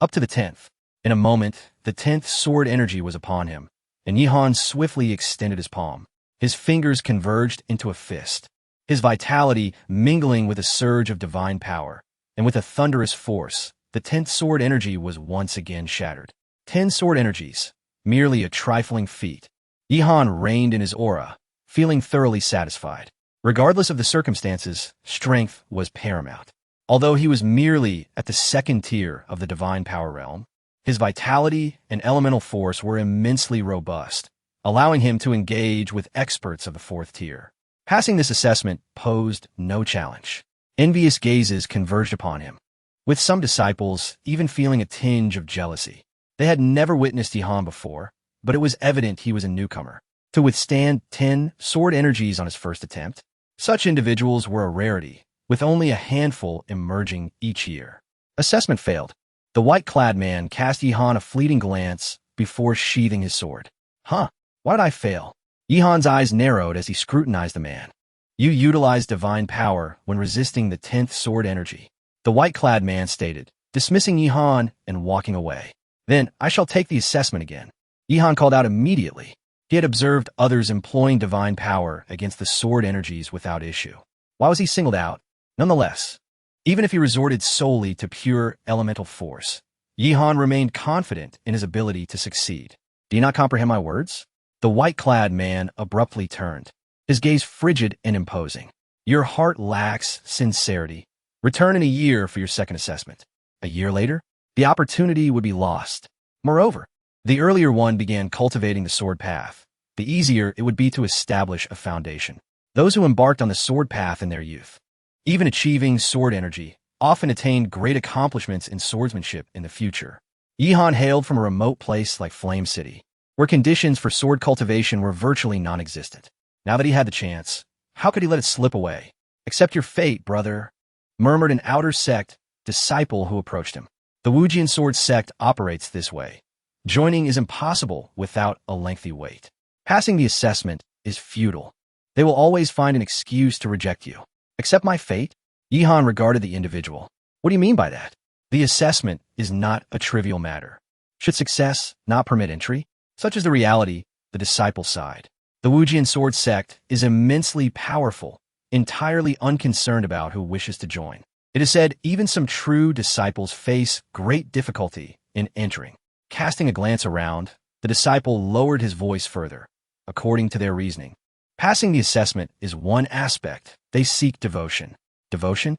up to the 10th. In a moment, the 10th sword energy was upon him, and Yihan swiftly extended his palm. His fingers converged into a fist, his vitality mingling with a surge of divine power, and with a thunderous force, the 10th sword energy was once again shattered. 10 sword energies, merely a trifling feat. Yihan reigned in his aura, feeling thoroughly satisfied. Regardless of the circumstances, strength was paramount. Although he was merely at the second tier of the divine power realm, his vitality and elemental force were immensely robust, allowing him to engage with experts of the fourth tier. Passing this assessment posed no challenge. Envious gazes converged upon him, with some disciples even feeling a tinge of jealousy. They had never witnessed Yihan before, but it was evident he was a newcomer. To withstand 10 sword energies on his first attempt, such individuals were a rarity, with only a handful emerging each year. Assessment failed. The white-clad man cast Yihan a fleeting glance before sheathing his sword. Huh, why did I fail? Yihan's eyes narrowed as he scrutinized the man. You utilized divine power when resisting the 10th sword energy, the white-clad man stated, dismissing Yihan and walking away. Then I shall take the assessment again. Yihan called out immediately. He had observed others employing divine power against the sword energies without issue. Why was he singled out? Nonetheless, even if he resorted solely to pure elemental force, Yihan remained confident in his ability to succeed. Do you not comprehend my words? The white-clad man abruptly turned, his gaze frigid and imposing. Your heart lacks sincerity. Return in a year for your second assessment. A year later, the opportunity would be lost. Moreover, the earlier one began cultivating the sword path. The easier it would be to establish a foundation. Those who embarked on the sword path in their youth, even achieving sword energy, often attained great accomplishments in swordsmanship in the future. Yihan hailed from a remote place like Flame City, where conditions for sword cultivation were virtually non-existent. Now that he had the chance, how could he let it slip away? Accept your fate, brother, murmured an outer sect disciple who approached him. The Wujian sword sect operates this way. Joining is impossible without a lengthy wait. Passing the assessment is futile. They will always find an excuse to reject you. Accept my fate? Yihan regarded the individual. What do you mean by that? The assessment is not a trivial matter. Should success not permit entry? Such is the reality, the disciple sighed. The Wujian sword sect is immensely powerful, entirely unconcerned about who wishes to join. It is said even some true disciples face great difficulty in entering. Casting a glance around, the disciple lowered his voice further, according to their reasoning. Passing the assessment is one aspect. They seek devotion. Devotion?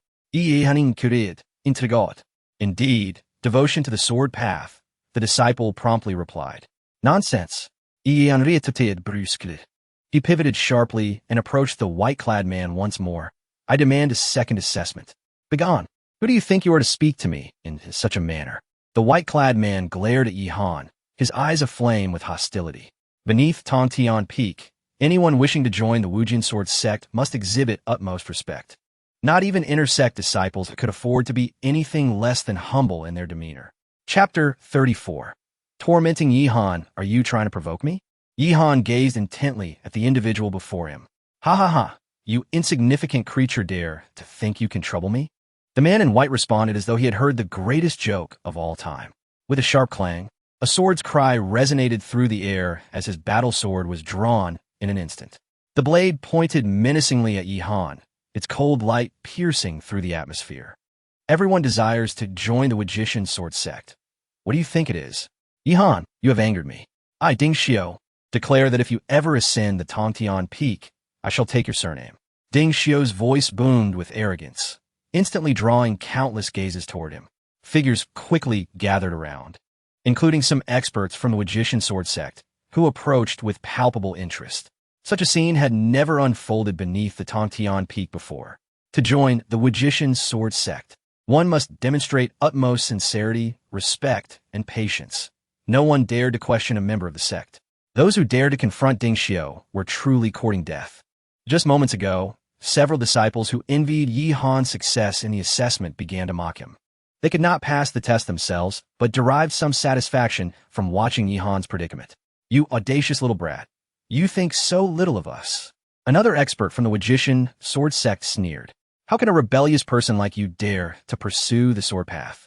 Indeed, devotion to the sword path, the disciple promptly replied. Nonsense. He pivoted sharply and approached the white-clad man once more. I demand a second assessment. Begone. Who do you think you are to speak to me in such a manner? The white-clad man glared at Yi Han, his eyes aflame with hostility. Beneath Tongtian Peak, anyone wishing to join the Wujin Sword sect must exhibit utmost respect. Not even intersect disciples could afford to be anything less than humble in their demeanor. Chapter 34. Tormenting Yi Han, are you trying to provoke me? Yi Han gazed intently at the individual before him. Ha ha ha, you insignificant creature dare to think you can trouble me? The man in white responded as though he had heard the greatest joke of all time. With a sharp clang, a sword's cry resonated through the air as his battle sword was drawn in an instant. The blade pointed menacingly at Yi Han, its cold light piercing through the atmosphere. Everyone desires to join the Wujin Sword sect. What do you think it is? Yi Han, you have angered me. I, Ding Xiao, declare that if you ever ascend the Tongtian Peak, I shall take your surname. Ding Xiao's voice boomed with arrogance, instantly drawing countless gazes toward him. Figures quickly gathered around, including some experts from the Wujin Sword sect, who approached with palpable interest. Such a scene had never unfolded beneath the Tongtian Peak before. To join the Wujin Sword sect, one must demonstrate utmost sincerity, respect, and patience. No one dared to question a member of the sect. Those who dared to confront Ding Xiao were truly courting death. Just moments ago, several disciples who envied Yi Han's success in the assessment began to mock him. They could not pass the test themselves, but derived some satisfaction from watching Yi Han's predicament. You audacious little brat. You think so little of us. Another expert from the Wujin Sword sect sneered. How can a rebellious person like you dare to pursue the sword path?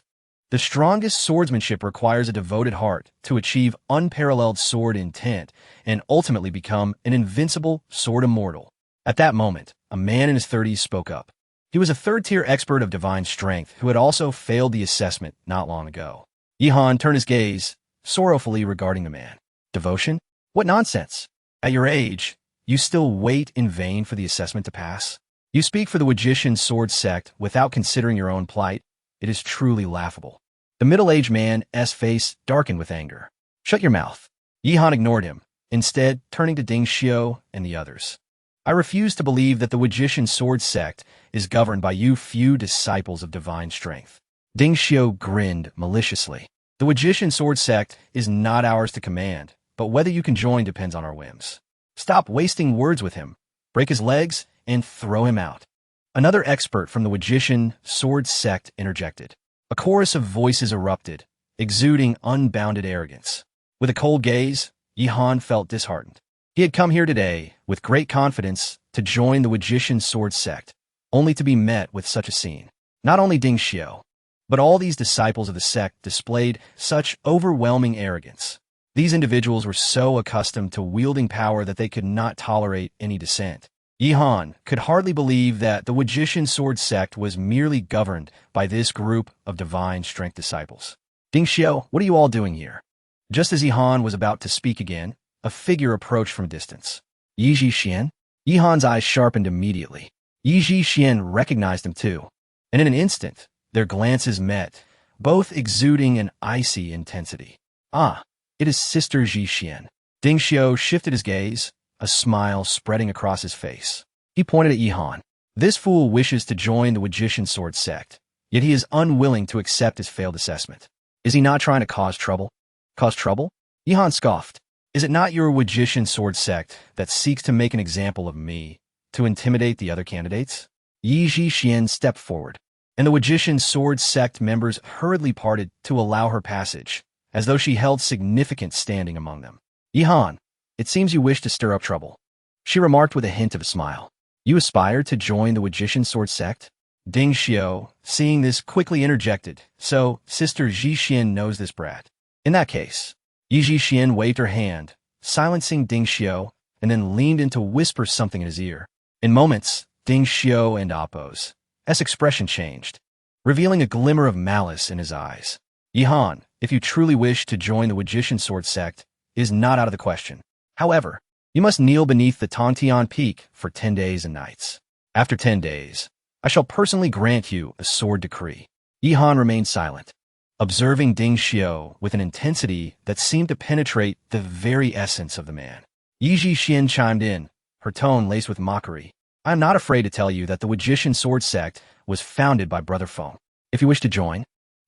The strongest swordsmanship requires a devoted heart to achieve unparalleled sword intent and ultimately become an invincible sword immortal. At that moment, a man in his 30s spoke up. He was a third-tier expert of divine strength who had also failed the assessment not long ago. Yi Han turned his gaze sorrowfully regarding the man. Devotion? What nonsense! At your age, you still wait in vain for the assessment to pass? You speak for the Wujin Sword sect without considering your own plight. It is truly laughable. The middle-aged man's face darkened with anger. Shut your mouth. Yi Han ignored him, instead turning to Ding Xiao and the others. I refuse to believe that the Wujin Sword sect is governed by you few disciples of divine strength. Ding Xiao grinned maliciously. The Wujin Sword sect is not ours to command, but whether you can join depends on our whims. Stop wasting words with him. Break his legs and throw him out. Another expert from the Wujin Sword sect interjected. A chorus of voices erupted, exuding unbounded arrogance. With a cold gaze, Yi Han felt disheartened. He had come here today, with great confidence, to join the Wujin Sword sect, only to be met with such a scene. Not only Ding Xiao, but all these disciples of the sect displayed such overwhelming arrogance. These individuals were so accustomed to wielding power that they could not tolerate any dissent. Yi Han could hardly believe that the Wujin Sword sect was merely governed by this group of divine strength disciples. Ding Xiao, what are you all doing here? Just as Yi Han was about to speak again, a figure approached from a distance. Yi Xian? Yi Han's eyes sharpened immediately. Yi Xian recognized him too, and in an instant, their glances met, both exuding an icy intensity. Ah, it is Sister Yi Xian. Ding Xiao shifted his gaze, a smile spreading across his face. He pointed at Yi Han. This fool wishes to join the Wujin Sword sect, yet he is unwilling to accept his failed assessment. Is he not trying to cause trouble? Cause trouble? Yi Han scoffed. Is it not your Wujin Sword sect that seeks to make an example of me, to intimidate the other candidates? Yi Xian stepped forward, and the Wujin Sword sect members hurriedly parted to allow her passage, as though she held significant standing among them. Yi Han, it seems you wish to stir up trouble, she remarked with a hint of a smile. You aspire to join the Wujin Sword sect? Ding Xiao, seeing this, quickly interjected. So, Sister Yi Xian knows this brat. In that case, Yi Xian waved her hand, silencing Ding Xiao, and then leaned in to whisper something in his ear. In moments, Ding Xiao and Appo's expression changed. revealing a glimmer of malice in his eyes. Yihan, if you truly wish to join the Magician Sword sect, is not out of the question. However, you must kneel beneath the Tongtian Peak for 10 days and nights. After 10 days, I shall personally grant you a sword decree. Yihan remained silent, observing Ding Xiao with an intensity that seemed to penetrate the very essence of the man. Yi Xian chimed in, her tone laced with mockery. I am not afraid to tell you that the Magician Sword sect was founded by Brother Feng. If you wish to join,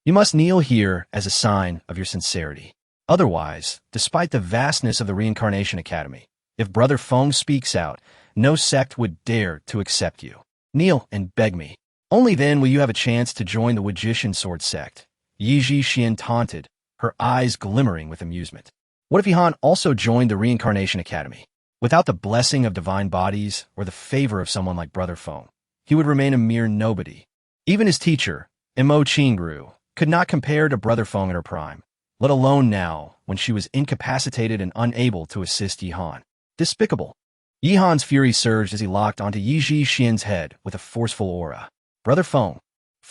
you must kneel here as a sign of your sincerity. Otherwise, despite the vastness of the Reincarnation Academy, if Brother Feng speaks out, no sect would dare to accept you. Kneel and beg me. Only then will you have a chance to join the Magician Sword sect. Yi Xian taunted, her eyes glimmering with amusement. What if Yihan also joined the Reincarnation Academy? Without the blessing of divine bodies or the favor of someone like Brother Feng, he would remain a mere nobody. Even his teacher, Imo Qingru, could not compare to Brother Feng in her prime, let alone now when she was incapacitated and unable to assist Yihan. Despicable. Yihan's fury surged as he locked onto Yi Xian's head with a forceful aura. Brother Feng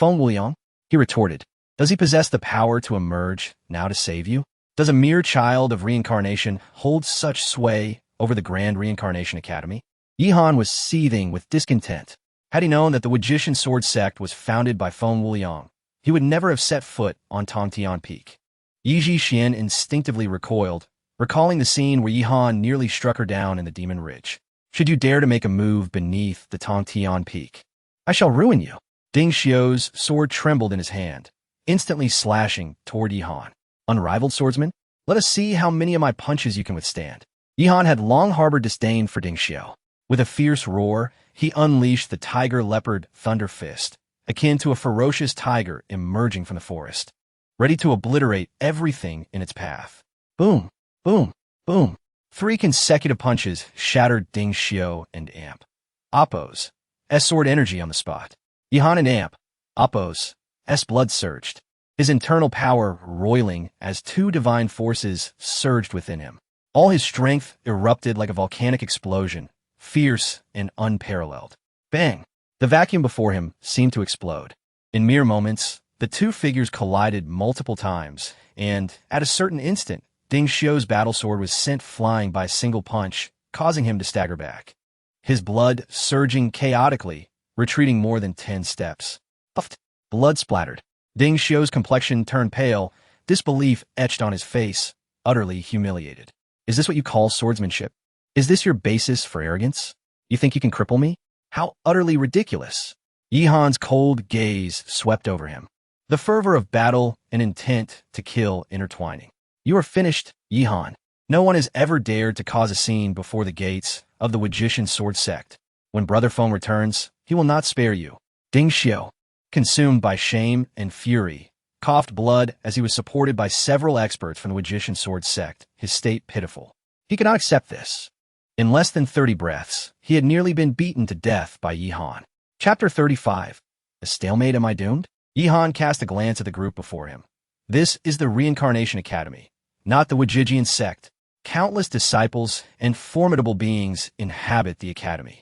Wuliang, he retorted. Does he possess the power to emerge now to save you? Does a mere child of reincarnation hold such sway over the Grand Reincarnation Academy? Yihan was seething with discontent. Had he known that the Magician Sword sect was founded by Feng Wuliang, he would never have set foot on Tongtian Peak. Yi Xian instinctively recoiled, recalling the scene where Yihan nearly struck her down in the Demon Ridge. Should you dare to make a move beneath the Tongtian Peak, I shall ruin you. Ding Xiao's sword trembled in his hand, instantly slashing toward Yihan. Unrivaled swordsman, let us see how many of my punches you can withstand. Yihan had long harbored disdain for Ding Xiao. With a fierce roar, he unleashed the tiger-leopard thunder fist, akin to a ferocious tiger emerging from the forest, ready to obliterate everything in its path. Boom, boom, boom. 3 consecutive punches shattered Ding Xiao and Amp. Appo's S-sword energy on the spot. Yihan and Amp, Appo's S blood surged, his internal power roiling as 2 divine forces surged within him. All his strength erupted like a volcanic explosion, fierce and unparalleled. Bang! The vacuum before him seemed to explode. In mere moments, the 2 figures collided multiple times, and, at a certain instant, Ding Xiao's battle sword was sent flying by a single punch, causing him to stagger back. His blood surging chaotically, retreating more than 10 steps. Puffed. Blood splattered. Ding Xiao's complexion turned pale, disbelief etched on his face, utterly humiliated. Is this what you call swordsmanship? Is this your basis for arrogance? You think you can cripple me? How utterly ridiculous. Yihan's cold gaze swept over him, the fervor of battle and intent to kill intertwining. You are finished, Yihan. No one has ever dared to cause a scene before the gates of the Magician Sword sect. When Brother Feng returns, he will not spare you. Ding Xiao, consumed by shame and fury, coughed blood as he was supported by several experts from the Magician Sword sect, his state pitiful. He could not accept this. In less than 30 breaths, he had nearly been beaten to death by Yihan. Chapter 35. A stalemate, am I doomed? Yihan cast a glance at the group before him. This is the Reincarnation Academy, not the Wajijian sect. Countless disciples and formidable beings inhabit the academy.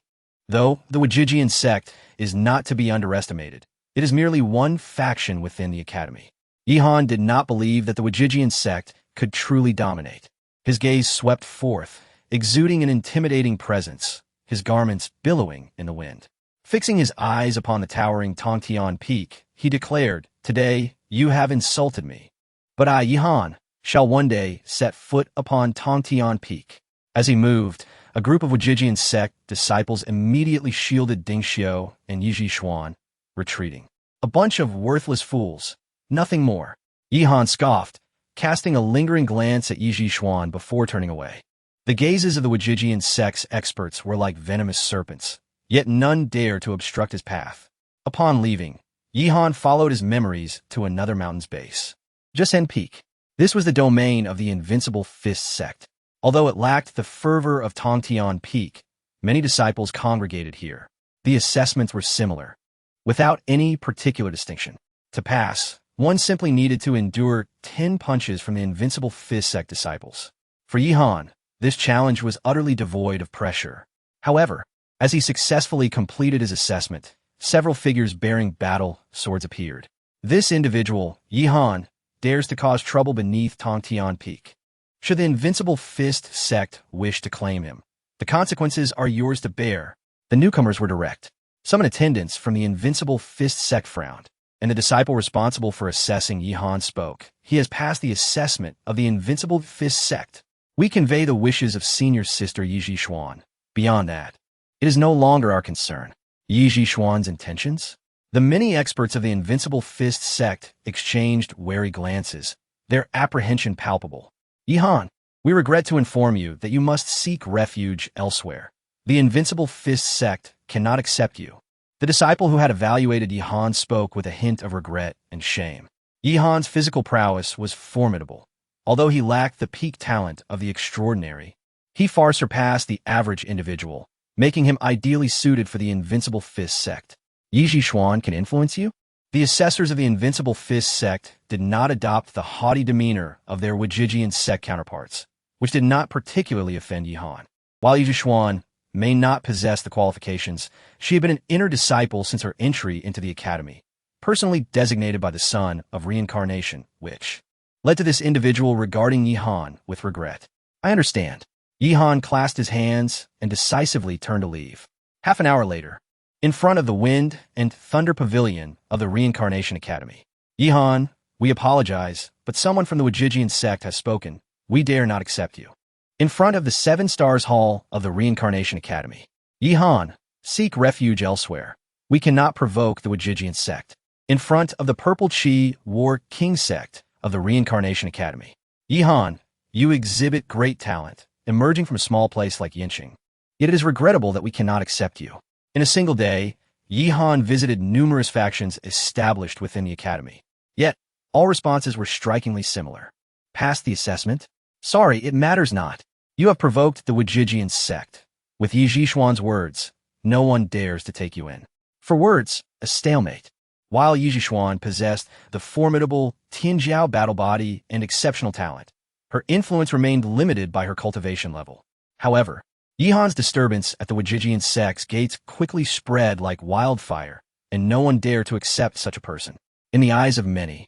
Though the Wajijian sect is not to be underestimated, it is merely one faction within the academy. Yihan did not believe that the Wajijian sect could truly dominate. His gaze swept forth, exuding an intimidating presence, his garments billowing in the wind. Fixing his eyes upon the towering Tongtian Peak, he declared, Today you have insulted me, but I, Yihan, shall one day set foot upon Tongtian Peak. As he moved, a group of Wajijian sect disciples immediately shielded Ding Xiao and Yi Xuan, retreating. A bunch of worthless fools, nothing more. Yihan scoffed, casting a lingering glance at Yi Xuan before turning away. The gazes of the Wajijian sect's experts were like venomous serpents, yet none dared to obstruct his path. Upon leaving, Yihan followed his memories to another mountain's base. Jissen Peak. This was the domain of the Invincible Fist sect. Although it lacked the fervor of Tongtian Peak, many disciples congregated here. The assessments were similar, without any particular distinction. To pass, one simply needed to endure 10 punches from the Invincible Fist sect disciples. For Yihan, this challenge was utterly devoid of pressure. However, as he successfully completed his assessment, several figures bearing battle swords appeared. This individual, Yihan, dares to cause trouble beneath Tongtian Peak. Should the Invincible Fist sect wish to claim him, the consequences are yours to bear. The newcomers were direct. Some in attendance from the Invincible Fist sect frowned, and the disciple responsible for assessing Yihan spoke. He has passed the assessment of the Invincible Fist sect. We convey the wishes of senior sister Yi Xuan. Beyond that, it is no longer our concern. Yi Xuan's intentions? The many experts of the Invincible Fist sect exchanged wary glances, their apprehension palpable. Yihan, we regret to inform you that you must seek refuge elsewhere. The Invincible Fist sect cannot accept you. The disciple who had evaluated Yihan spoke with a hint of regret and shame. Yihan's physical prowess was formidable. Although he lacked the peak talent of the extraordinary, he far surpassed the average individual, making him ideally suited for the Invincible Fist sect. Yi Xuan can influence you? The assessors of the Invincible Fist sect did not adopt the haughty demeanor of their Wajijian sect counterparts, which did not particularly offend Yihan. While Yi Xuan may not possess the qualifications, she had been an inner disciple since her entry into the academy, personally designated by the Son of Reincarnation, which led to this individual regarding Yihan with regret. I understand. Yihan clasped his hands and decisively turned to leave. Half an hour later, in front of the Wind and Thunder Pavilion of the Reincarnation Academy. Yihan, we apologize, but someone from the Wajijian sect has spoken. We dare not accept you. In front of the 7 Stars Hall of the Reincarnation Academy. Yihan, seek refuge elsewhere. We cannot provoke the Wajijian sect. In front of the Purple Chi War King sect of the Reincarnation Academy. Yihan, you exhibit great talent, emerging from a small place like Yinqing. Yet it is regrettable that we cannot accept you. In a single day, Yihan visited numerous factions established within the academy. Yet, all responses were strikingly similar. Passed the assessment? Sorry, it matters not. You have provoked the Wajijian sect. With Yi Xuan's words, no one dares to take you in. For words, a stalemate. While Yi Xuan possessed the formidable Tianjiao battle body and exceptional talent, her influence remained limited by her cultivation level. However, Yihan's disturbance at the Wajijian sect's gates quickly spread like wildfire, and no one dared to accept such a person. In the eyes of many,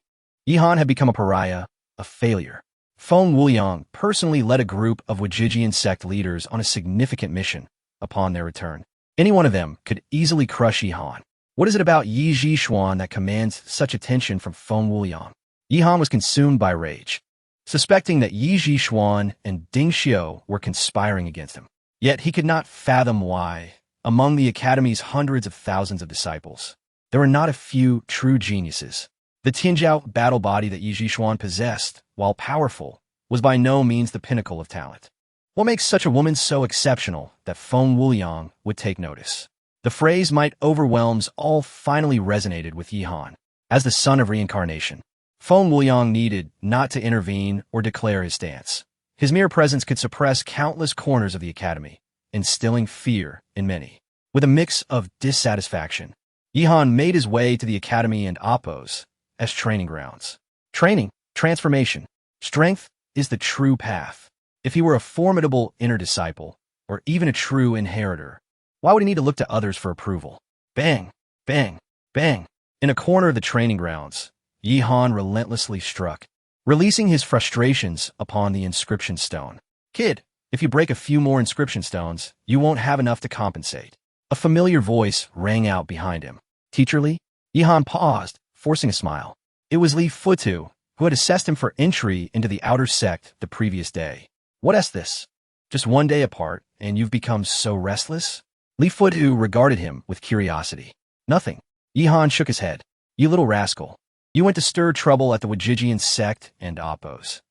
Yihan had become a pariah, a failure. Feng Wuliang personally led a group of Wajijian sect leaders on a significant mission upon their return. Any one of them could easily crush Yihan. What is it about Yi Xuan that commands such attention from Feng Wuliang? Yihan was consumed by rage, suspecting that Yi Xuan and Ding Xiu were conspiring against him. Yet he could not fathom why, among the academy's hundreds of thousands of disciples, there were not a few true geniuses. The Tianjiao battle body that Yi Xuan possessed, while powerful, was by no means the pinnacle of talent. What makes such a woman so exceptional that Feng Wuliang would take notice? The phrase might overwhelms all finally resonated with Yihan. As the son of reincarnation, Feng Wuliang needed not to intervene or declare his stance. His mere presence could suppress countless corners of the academy, instilling fear in many. With a mix of dissatisfaction, Yihan made his way to the academy and Oppos as training grounds. Training, transformation, strength is the true path. If he were a formidable inner disciple, or even a true inheritor, why would he need to look to others for approval? Bang, bang, bang. In a corner of the training grounds, Yihan relentlessly struck, releasing his frustrations upon the inscription stone. Kid, if you break a few more inscription stones, you won't have enough to compensate. A familiar voice rang out behind him. Teacher Li? Yihan paused, forcing a smile. It was Li Futu, who had assessed him for entry into the outer sect the previous day. What's this? Just one day apart, and you've become so restless? Li Futu regarded him with curiosity. Nothing. Yihan shook his head. You little rascal. You went to stir trouble at the Wajijian sect and Oppos,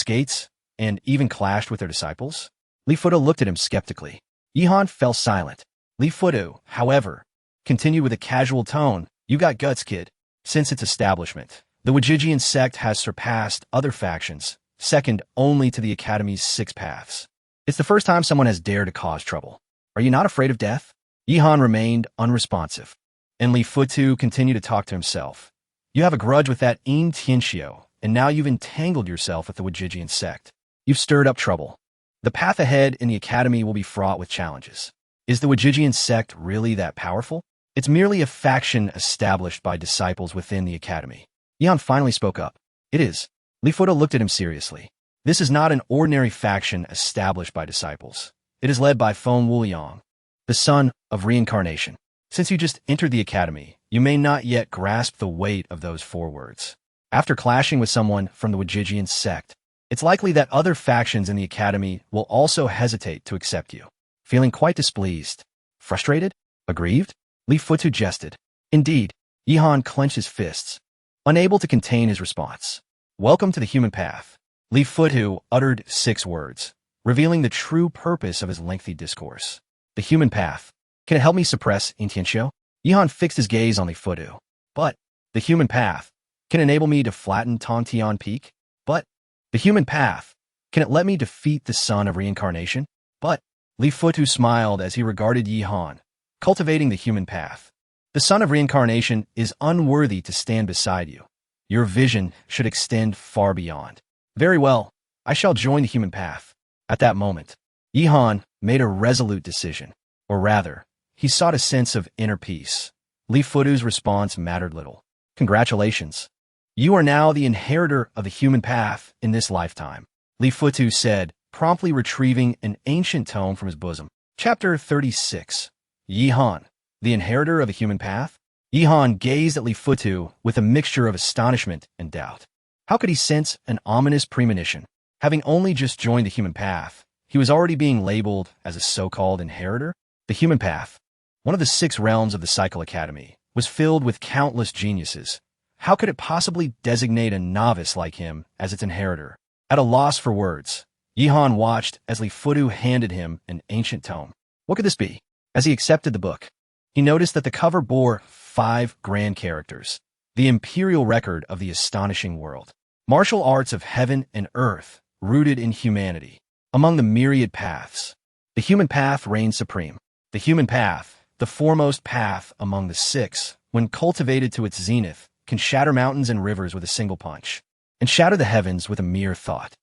gates, and even clashed with their disciples? Li Futu looked at him skeptically. Yihan fell silent. Li Futu, however, continued with a casual tone. You got guts, kid. Since its establishment, the Wajijian sect has surpassed other factions, second only to the Academy's 6 paths. It's the first time someone has dared to cause trouble. Are you not afraid of death? Yihan remained unresponsive, and Li Futu continued to talk to himself. You have a grudge with that Yin Tianxiu, and now you've entangled yourself with the Wajijian sect. You've stirred up trouble. The path ahead in the academy will be fraught with challenges. Is the Wajijian sect really that powerful? It's merely a faction established by disciples within the academy. Yihan finally spoke up. It is. Li Futu looked at him seriously. This is not an ordinary faction established by disciples. It is led by Feng Wuliang, the son of reincarnation. Since you just entered the academy, you may not yet grasp the weight of those 4 words. After clashing with someone from the Wajijian sect, it's likely that other factions in the academy will also hesitate to accept you. Feeling quite displeased, frustrated, aggrieved, Li Futu jested. Indeed, Yihan clenched his fists, unable to contain his response. Welcome to the human path. Li Futu uttered 6 words, revealing the true purpose of his lengthy discourse. The human path. Can it help me suppress Intianxiu? Yihan fixed his gaze on Li Futu. But the human path can enable me to flatten Tongtian Peak. But the human path, can it let me defeat the son of reincarnation? But Li Futu smiled as he regarded Yihan, cultivating the human path. The son of reincarnation is unworthy to stand beside you. Your vision should extend far beyond. Very well, I shall join the human path. At that moment, Yihan made a resolute decision. Or rather, he sought a sense of inner peace. Li Futu's response mattered little. Congratulations. You are now the inheritor of the human path in this lifetime, Li Futu said, promptly retrieving an ancient tome from his bosom. Chapter 36. Yihan, the inheritor of the human path? Yihan gazed at Li Futu with a mixture of astonishment and doubt. How could he sense an ominous premonition? Having only just joined the human path, he was already being labeled as a so-called inheritor? The human path, one of the 6 realms of the Cycle Academy, was filled with countless geniuses. How could it possibly designate a novice like him as its inheritor? At a loss for words, Yihan watched as Li Futu handed him an ancient tome. What could this be? As he accepted the book, he noticed that the cover bore 5 grand characters, the imperial record of the astonishing world. Martial arts of heaven and earth, rooted in humanity. Among the myriad paths, the human path reigns supreme. The human path, the foremost path among the 6, when cultivated to its zenith, can shatter mountains and rivers with a single punch, and shatter the heavens with a mere thought.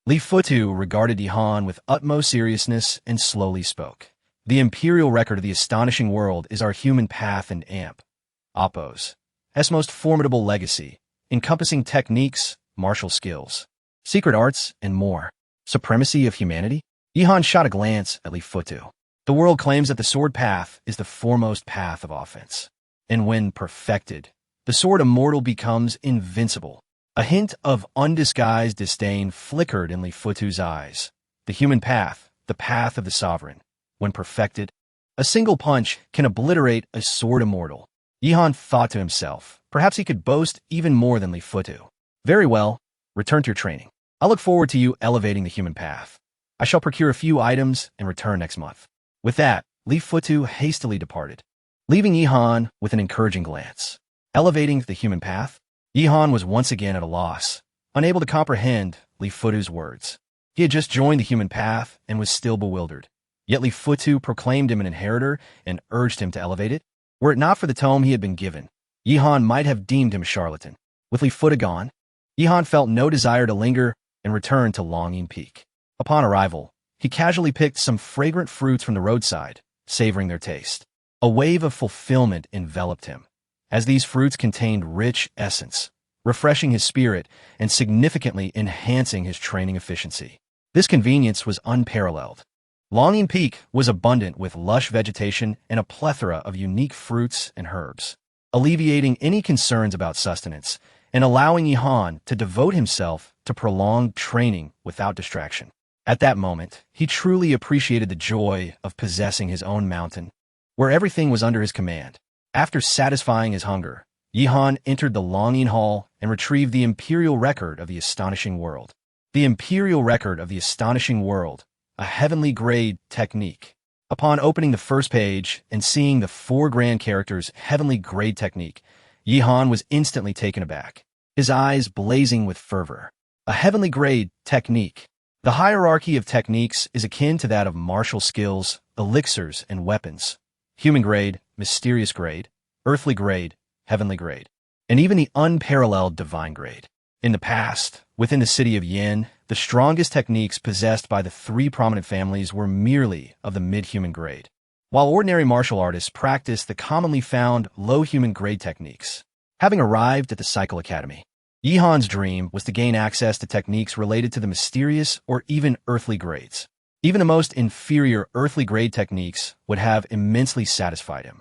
Li Futu regarded Yihan with utmost seriousness and slowly spoke. The imperial record of the astonishing world is our human path and Appo's most formidable legacy, encompassing techniques, martial skills, secret arts, and more. Supremacy of humanity? Yihan shot a glance at Li Futu. The world claims that the sword path is the foremost path of offense. And when perfected, the sword immortal becomes invincible. A hint of undisguised disdain flickered in Li Futu's eyes. The human path, the path of the sovereign. When perfected, a single punch can obliterate a sword immortal. Yihan thought to himself, perhaps he could boast even more than Li Futu. Very well, return to your training. I look forward to you elevating the human path. I shall procure a few items and return next month. With that, Li Futu hastily departed, leaving Yihan with an encouraging glance. Elevating the human path? Yihan was once again at a loss, unable to comprehend Li Futu's words. He had just joined the human path and was still bewildered. Yet Li Futu proclaimed him an inheritor and urged him to elevate it. Were it not for the tome he had been given, Yihan might have deemed him a charlatan. With Li Futu gone, Yihan felt no desire to linger and returned to Longing Peak. Upon arrival, he casually picked some fragrant fruits from the roadside, savoring their taste. A wave of fulfillment enveloped him, as these fruits contained rich essence, refreshing his spirit and significantly enhancing his training efficiency. This convenience was unparalleled. Longing Peak was abundant with lush vegetation and a plethora of unique fruits and herbs, alleviating any concerns about sustenance and allowing Yihan to devote himself to prolonged training without distraction. At that moment, he truly appreciated the joy of possessing his own mountain, where everything was under his command. After satisfying his hunger, Yihan entered the Longing Hall and retrieved the imperial record of the astonishing world. The imperial record of the astonishing world, a heavenly grade technique. Upon opening the first page and seeing the 4 grand characters heavenly grade technique, Yihan was instantly taken aback, his eyes blazing with fervor. A heavenly grade technique. The hierarchy of techniques is akin to that of martial skills, elixirs, and weapons. Human grade, mysterious grade, earthly grade, heavenly grade, and even the unparalleled divine grade. In the past, within the city of Yin, the strongest techniques possessed by the 3 prominent families were merely of the mid-human grade, while ordinary martial artists practiced the commonly found low human grade techniques. Having arrived at the Cycle Academy, Yihan's dream was to gain access to techniques related to the mysterious or even earthly grades. Even the most inferior earthly grade techniques would have immensely satisfied him.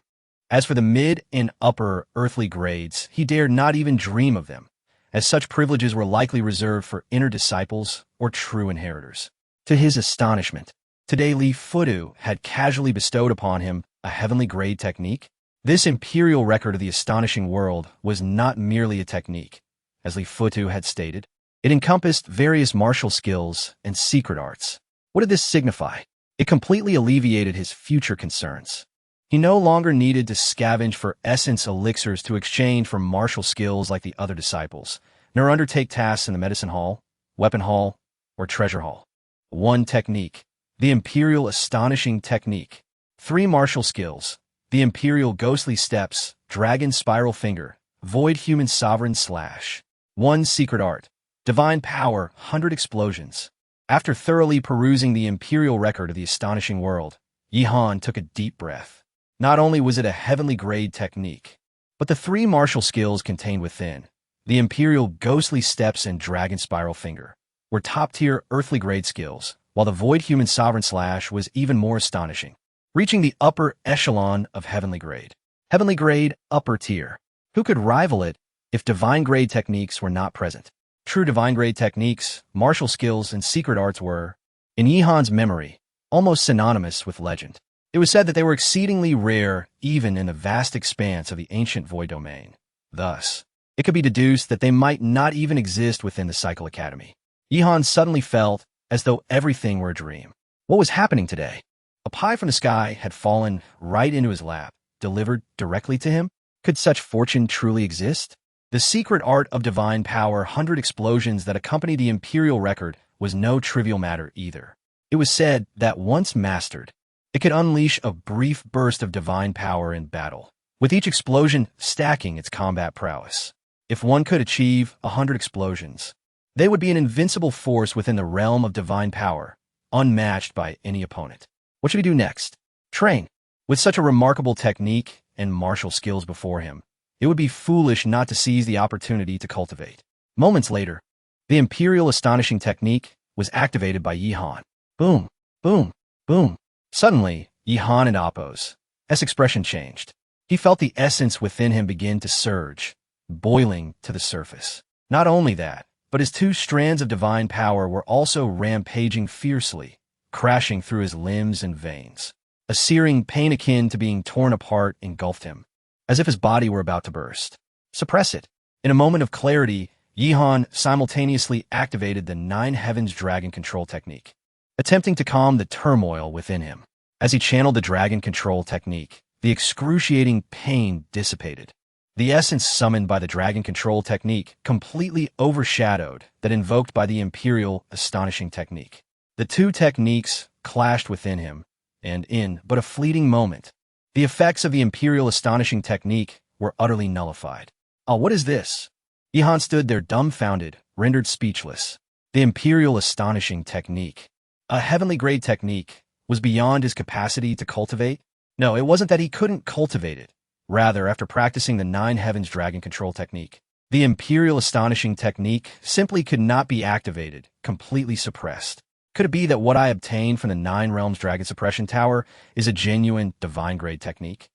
As for the mid and upper earthly grades, he dared not even dream of them, as such privileges were likely reserved for inner disciples or true inheritors. To his astonishment, today Li Fudu had casually bestowed upon him a heavenly grade technique. This imperial record of the astonishing world was not merely a technique, as Li Fudu had stated. It encompassed various martial skills and secret arts. What did this signify? It completely alleviated his future concerns. He no longer needed to scavenge for essence elixirs to exchange for martial skills like the other disciples, nor undertake tasks in the medicine hall, weapon hall, or treasure hall. One technique, the Imperial Astonishing Technique. 3 martial skills, the Imperial Ghostly Steps, Dragon Spiral Finger, Void Human Sovereign Slash. 1 secret art, Divine Power, 100 Explosions. After thoroughly perusing the Imperial record of the astonishing world, Yihan took a deep breath. Not only was it a heavenly grade technique, but the 3 martial skills contained within, the Imperial Ghostly Steps and Dragon Spiral Finger, were top-tier earthly grade skills, while the Void Human Sovereign Slash was even more astonishing, reaching the upper echelon of heavenly grade. Heavenly grade, upper tier. Who could rival it if divine grade techniques were not present? True divine grade techniques, martial skills, and secret arts were, in Yihan's memory, almost synonymous with legend. It was said that they were exceedingly rare even in the vast expanse of the ancient void domain. Thus, it could be deduced that they might not even exist within the Cycle Academy. Yihan suddenly felt as though everything were a dream. What was happening today? A pie from the sky had fallen right into his lap, delivered directly to him? Could such fortune truly exist? The secret art of divine power, 100 explosions that accompanied the imperial record, was no trivial matter either. It was said that once mastered, it could unleash a brief burst of divine power in battle, with each explosion stacking its combat prowess. If one could achieve 100 explosions, they would be an invincible force within the realm of divine power, unmatched by any opponent. What should he do next? Train. With such a remarkable technique and martial skills before him, it would be foolish not to seize the opportunity to cultivate. Moments later, the Imperial Astonishing Technique was activated by Yihan. Boom, boom, boom. Suddenly, Yihan and Appo's expression changed. He felt the essence within him begin to surge, boiling to the surface. Not only that, but his 2 strands of divine power were also rampaging fiercely, crashing through his limbs and veins. A searing pain akin to being torn apart engulfed him, as if his body were about to burst. Suppress it. In a moment of clarity, Yihan simultaneously activated the 9 Heavens Dragon Control Technique, attempting to calm the turmoil within him. As he channeled the Dragon Control Technique, the excruciating pain dissipated. The essence summoned by the Dragon Control Technique completely overshadowed that invoked by the Imperial Astonishing Technique. The 2 techniques clashed within him, and in but a fleeting moment, the effects of the Imperial Astonishing Technique were utterly nullified. Oh, what is this? Yihan stood there dumbfounded, rendered speechless. The Imperial Astonishing Technique, a heavenly grade technique, was beyond his capacity to cultivate? No, it wasn't that he couldn't cultivate it. Rather, after practicing the 9 Heavens Dragon Control Technique, the Imperial Astonishing Technique simply could not be activated, completely suppressed. Could it be that what I obtained from the 9 Realms Dragon Suppression Tower is a genuine divine grade technique?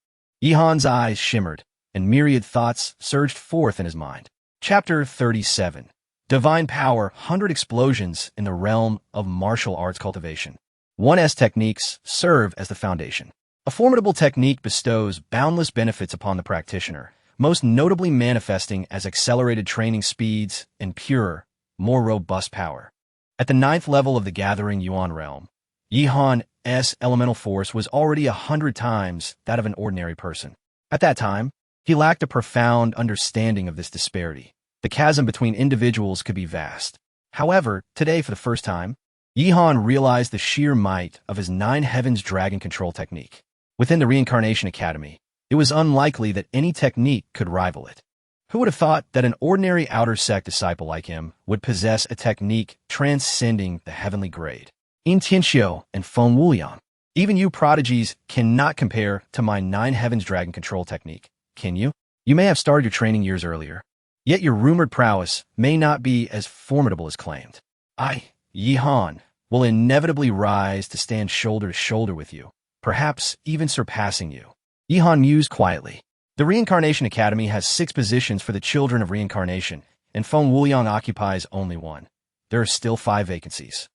Yihan's eyes shimmered, and myriad thoughts surged forth in his mind. Chapter 37. Divine Power, 100 Explosions in the Realm of Martial Arts Cultivation. 1S techniques serve as the foundation. A formidable technique bestows boundless benefits upon the practitioner, most notably manifesting as accelerated training speeds and purer, more robust power. At the 9th level of the Gathering Yuan realm, Yihan's elemental force was already 100 times that of an ordinary person. At that time, he lacked a profound understanding of this disparity. The chasm between individuals could be vast. However, today, for the first time, Yihan realized the sheer might of his 9 Heavens Dragon Control Technique. Within the Reincarnation Academy, it was unlikely that any technique could rival it. Who would have thought that an ordinary outer sect disciple like him would possess a technique transcending the heavenly grade? Intencio and Feng Wuliang. Even you prodigies cannot compare to my 9 Heavens Dragon Control Technique, can you? You may have started your training years earlier, Yet your rumored prowess may not be as formidable as claimed. I, Yi Han, will inevitably rise to stand shoulder to shoulder with you, perhaps even surpassing you. Yi Han mused quietly. The Reincarnation Academy has 6 positions for the children of reincarnation, and Feng Wuliang occupies only 1. There are still 5 vacancies.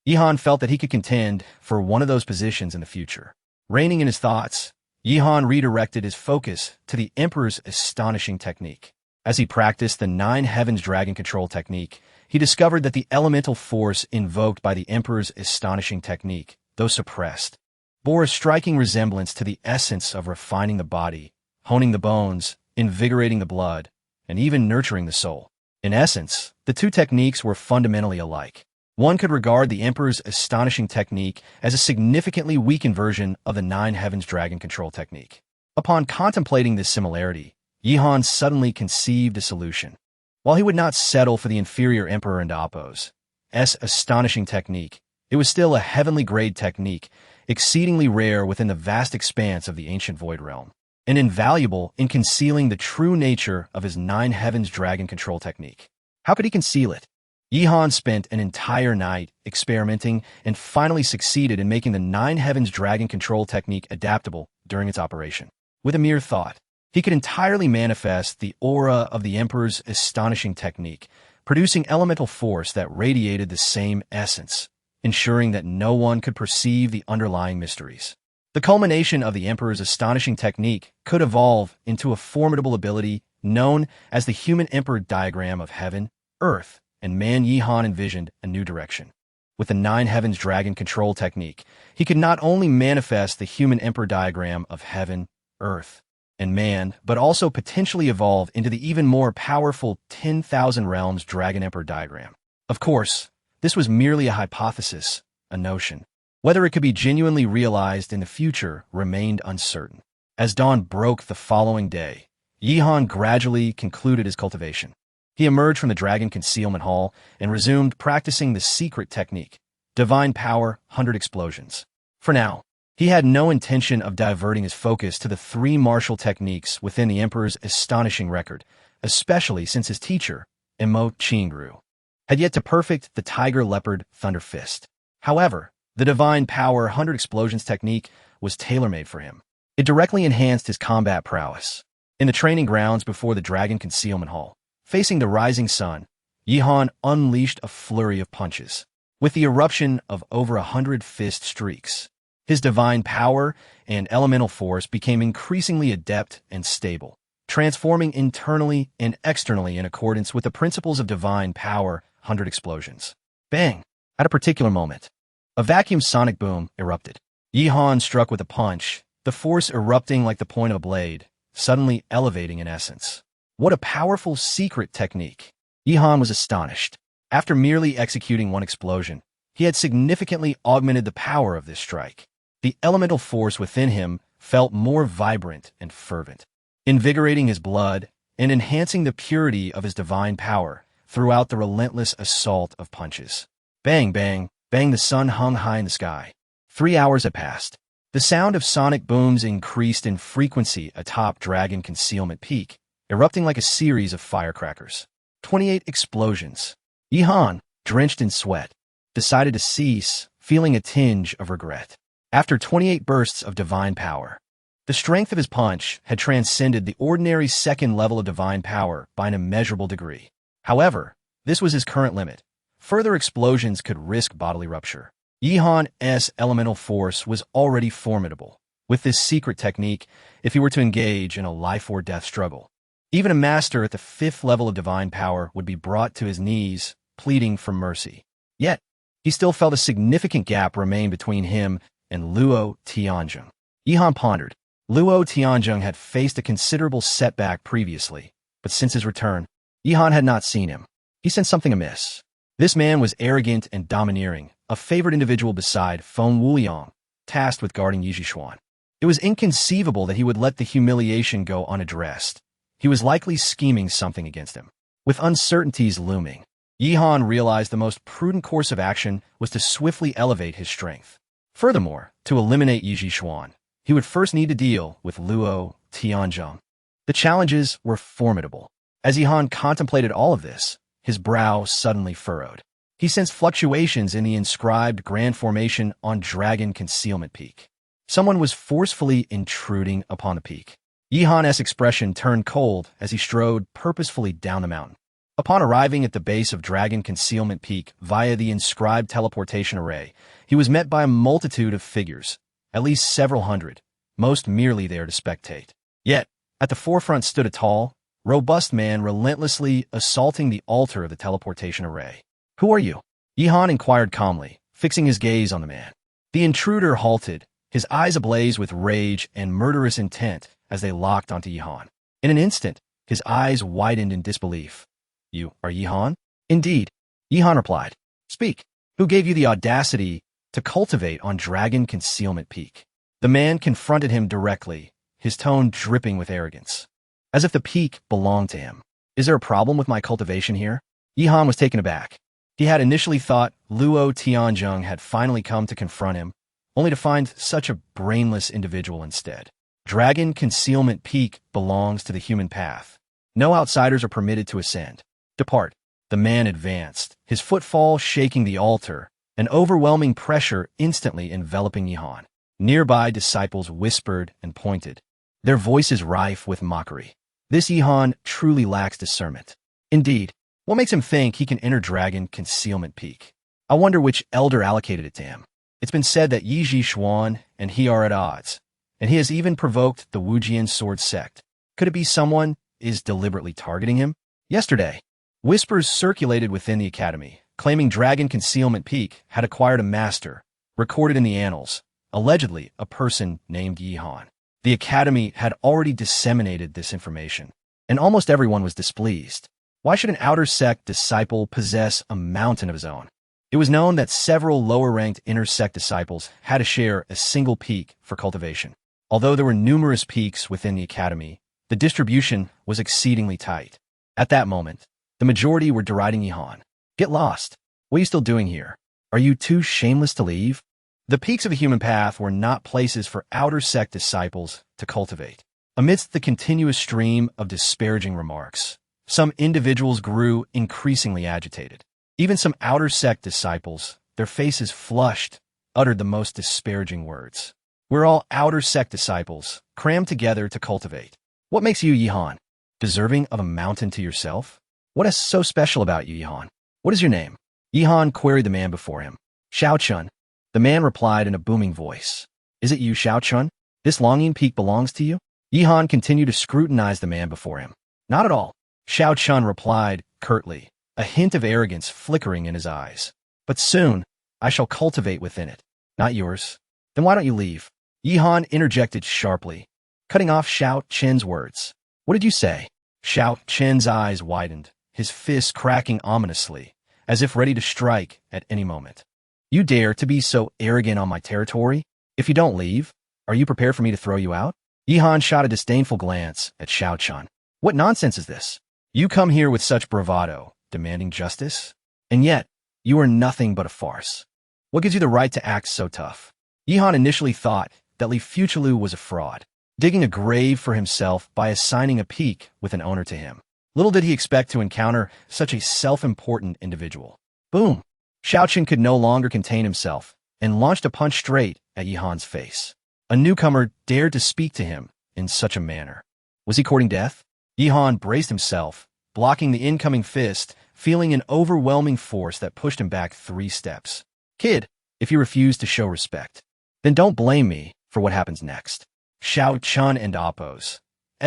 Yi Han felt that he could contend for one of those positions in the future. Reining in his thoughts, Yi Han redirected his focus to the Emperor's astonishing technique. As he practiced the 9 Heavens Dragon Control technique, he discovered that the elemental force invoked by the Emperor's astonishing technique, though suppressed, bore a striking resemblance to the essence of refining the body, honing the bones, invigorating the blood, and even nurturing the soul. In essence, the 2 techniques were fundamentally alike. One could regard the Emperor's astonishing technique as a significantly weakened version of the 9 Heavens Dragon Control technique. Upon contemplating this similarity, Yi Han suddenly conceived a solution. While he would not settle for the inferior Emperor and Appo's astonishing technique, it was still a heavenly grade technique, exceedingly rare within the vast expanse of the ancient Void Realm, and invaluable in concealing the true nature of his 9 Heavens Dragon Control technique. How could he conceal it? Yi Han spent an entire night experimenting and finally succeeded in making the 9 Heavens Dragon Control technique adaptable during its operation. With a mere thought, he could entirely manifest the aura of the Emperor's astonishing technique, producing elemental force that radiated the same essence, ensuring that no one could perceive the underlying mysteries. The culmination of the Emperor's astonishing technique could evolve into a formidable ability known as the Human Emperor Diagram of Heaven, Earth, and man. Yi Han envisioned a new direction. With the 9 Heavens Dragon Control technique, he could not only manifest the Human Emperor Diagram of Heaven, Earth, and man, but also potentially evolve into the even more powerful 10,000 Realms Dragon Emperor Diagram. Of course, this was merely a hypothesis, a notion. Whether it could be genuinely realized in the future remained uncertain. As dawn broke the following day, Yi Han gradually concluded his cultivation. He emerged from the Dragon Concealment Hall and resumed practicing the secret technique, Divine Power 100 Explosions. For now, he had no intention of diverting his focus to the 3 martial techniques within the Emperor's astonishing record, especially since his teacher, Emo Qingru, had yet to perfect the Tiger Leopard Thunder Fist. However, the Divine Power 100 Explosions technique was tailor-made for him. It directly enhanced his combat prowess. In the training grounds before the Dragon Concealment Hall, facing the rising sun, Yi Han unleashed a flurry of punches. With the eruption of over 100 fist streaks, his divine power and elemental force became increasingly adept and stable, transforming internally and externally in accordance with the principles of Divine Power 100 Explosions. Bang! At a particular moment, a vacuum sonic boom erupted. Yi Han struck with a punch, the force erupting like the point of a blade, suddenly elevating in essence. What a powerful secret technique! Yi Han was astonished. After merely executing one explosion, he had significantly augmented the power of this strike. The elemental force within him felt more vibrant and fervent, invigorating his blood and enhancing the purity of his divine power throughout the relentless assault of punches. Bang, bang, bang, the sun hung high in the sky. 3 hours had passed. The sound of sonic booms increased in frequency atop Dragon Concealment Peak, erupting like a series of firecrackers. 28 explosions. Yi Han, drenched in sweat, decided to cease, feeling a tinge of regret. After 28 bursts of divine power, the strength of his punch had transcended the ordinary second level of divine power by an immeasurable degree. However, this was his current limit. Further explosions could risk bodily rupture. Yi Han's elemental force was already formidable. With this secret technique, if he were to engage in a life-or-death struggle, even a master at the 5th level of divine power would be brought to his knees, pleading for mercy. Yet, he still felt a significant gap remained between him and Luo Tianzheng. Yi Han pondered. Luo Tianzheng had faced a considerable setback previously, but since his return, Yi Han had not seen him. He sensed something amiss. This man was arrogant and domineering, a favored individual beside Feng Wuliang, tasked with guarding Yizhishuan. It was inconceivable that he would let the humiliation go unaddressed. He was likely scheming something against him. With uncertainties looming, Yi Han realized the most prudent course of action was to swiftly elevate his strength. Furthermore, to eliminate Yizhishuan, he would first need to deal with Luo Tianzheng. The challenges were formidable. As Yihan contemplated all of this, his brow suddenly furrowed. He sensed fluctuations in the inscribed grand formation on Dragon Concealment Peak. Someone was forcefully intruding upon the peak. Yihan's expression turned cold as he strode purposefully down the mountain. Upon arriving at the base of Dragon Concealment Peak via the inscribed teleportation array, he was met by a multitude of figures, at least several hundred, most merely there to spectate. Yet, at the forefront stood a tall, robust man relentlessly assaulting the altar of the teleportation array. "Who are you?" Yihan inquired calmly, fixing his gaze on the man. The intruder halted, his eyes ablaze with rage and murderous intent as they locked onto Yihan. In an instant, his eyes widened in disbelief. "You are Yihan?" "Indeed," Yihan replied. "Speak. Who gave you the audacity to cultivate on Dragon Concealment Peak?" The man confronted him directly, his tone dripping with arrogance, as if the peak belonged to him. "Is there a problem with my cultivation here?" Yihan was taken aback. He had initially thought Luo Tianzheng had finally come to confront him, only to find such a brainless individual instead. Dragon Concealment Peak belongs to the human path. No outsiders are permitted to ascend. Depart. The man advanced, his footfall shaking the altar, an overwhelming pressure instantly enveloping Yihan. Nearby disciples whispered and pointed, their voices rife with mockery. This Yihan truly lacks discernment. Indeed, what makes him think he can enter Dragon Concealment Peak? I wonder which elder allocated it to him. It's been said that Yi Xuan and he are at odds, and he has even provoked the Wujian sword sect. Could it be someone is deliberately targeting him? Yesterday, whispers circulated within the academy, claiming Dragon Concealment Peak had acquired a master, recorded in the annals, allegedly a person named Yihan. The academy had already disseminated this information, and almost everyone was displeased. Why should an outer sect disciple possess a mountain of his own? It was known that several lower-ranked inner sect disciples had to share a single peak for cultivation. Although there were numerous peaks within the academy, the distribution was exceedingly tight. At that moment, the majority were deriding Yihan. "Get lost. What are you still doing here? Are you too shameless to leave?" The peaks of the human path were not places for outer sect disciples to cultivate. Amidst the continuous stream of disparaging remarks, some individuals grew increasingly agitated. Even some outer sect disciples, their faces flushed, uttered the most disparaging words. "We're all outer sect disciples, crammed together to cultivate. What makes you, Yihan, deserving of a mountain to yourself? What is so special about you, Yihan? What is your name?" Yihan queried the man before him. "Xiao Chun." The man replied in a booming voice. "Is it you, Xiao Chun? This longing peak belongs to you?" Yihan continued to scrutinize the man before him. "Not at all," Xiao Chun replied curtly, a hint of arrogance flickering in his eyes. "But soon, I shall cultivate within it. Not yours. Then why don't you leave?" Yihan interjected sharply, cutting off Xiao Chen's words. "What did you say?" Xiao Chen's eyes widened, his fists cracking ominously, as if ready to strike at any moment. "You dare to be so arrogant on my territory? If you don't leave, are you prepared for me to throw you out?" Yihan shot a disdainful glance at Xiao Chun. "What nonsense is this? You come here with such bravado, demanding justice? And yet, you are nothing but a farce. What gives you the right to act so tough?" Yihan initially thought that Li Fuqilu was a fraud, digging a grave for himself by assigning a peak with an owner to him. Little did he expect to encounter such a self-important individual. Boom! Xiao Chen could no longer contain himself and launched a punch straight at Yihan's face. A newcomer dared to speak to him in such a manner. Was he courting death? Yihan braced himself, blocking the incoming fist, feeling an overwhelming force that pushed him back 3 steps. "Kid, if you refuse to show respect, then don't blame me for what happens next." Xiao Chun and Appo's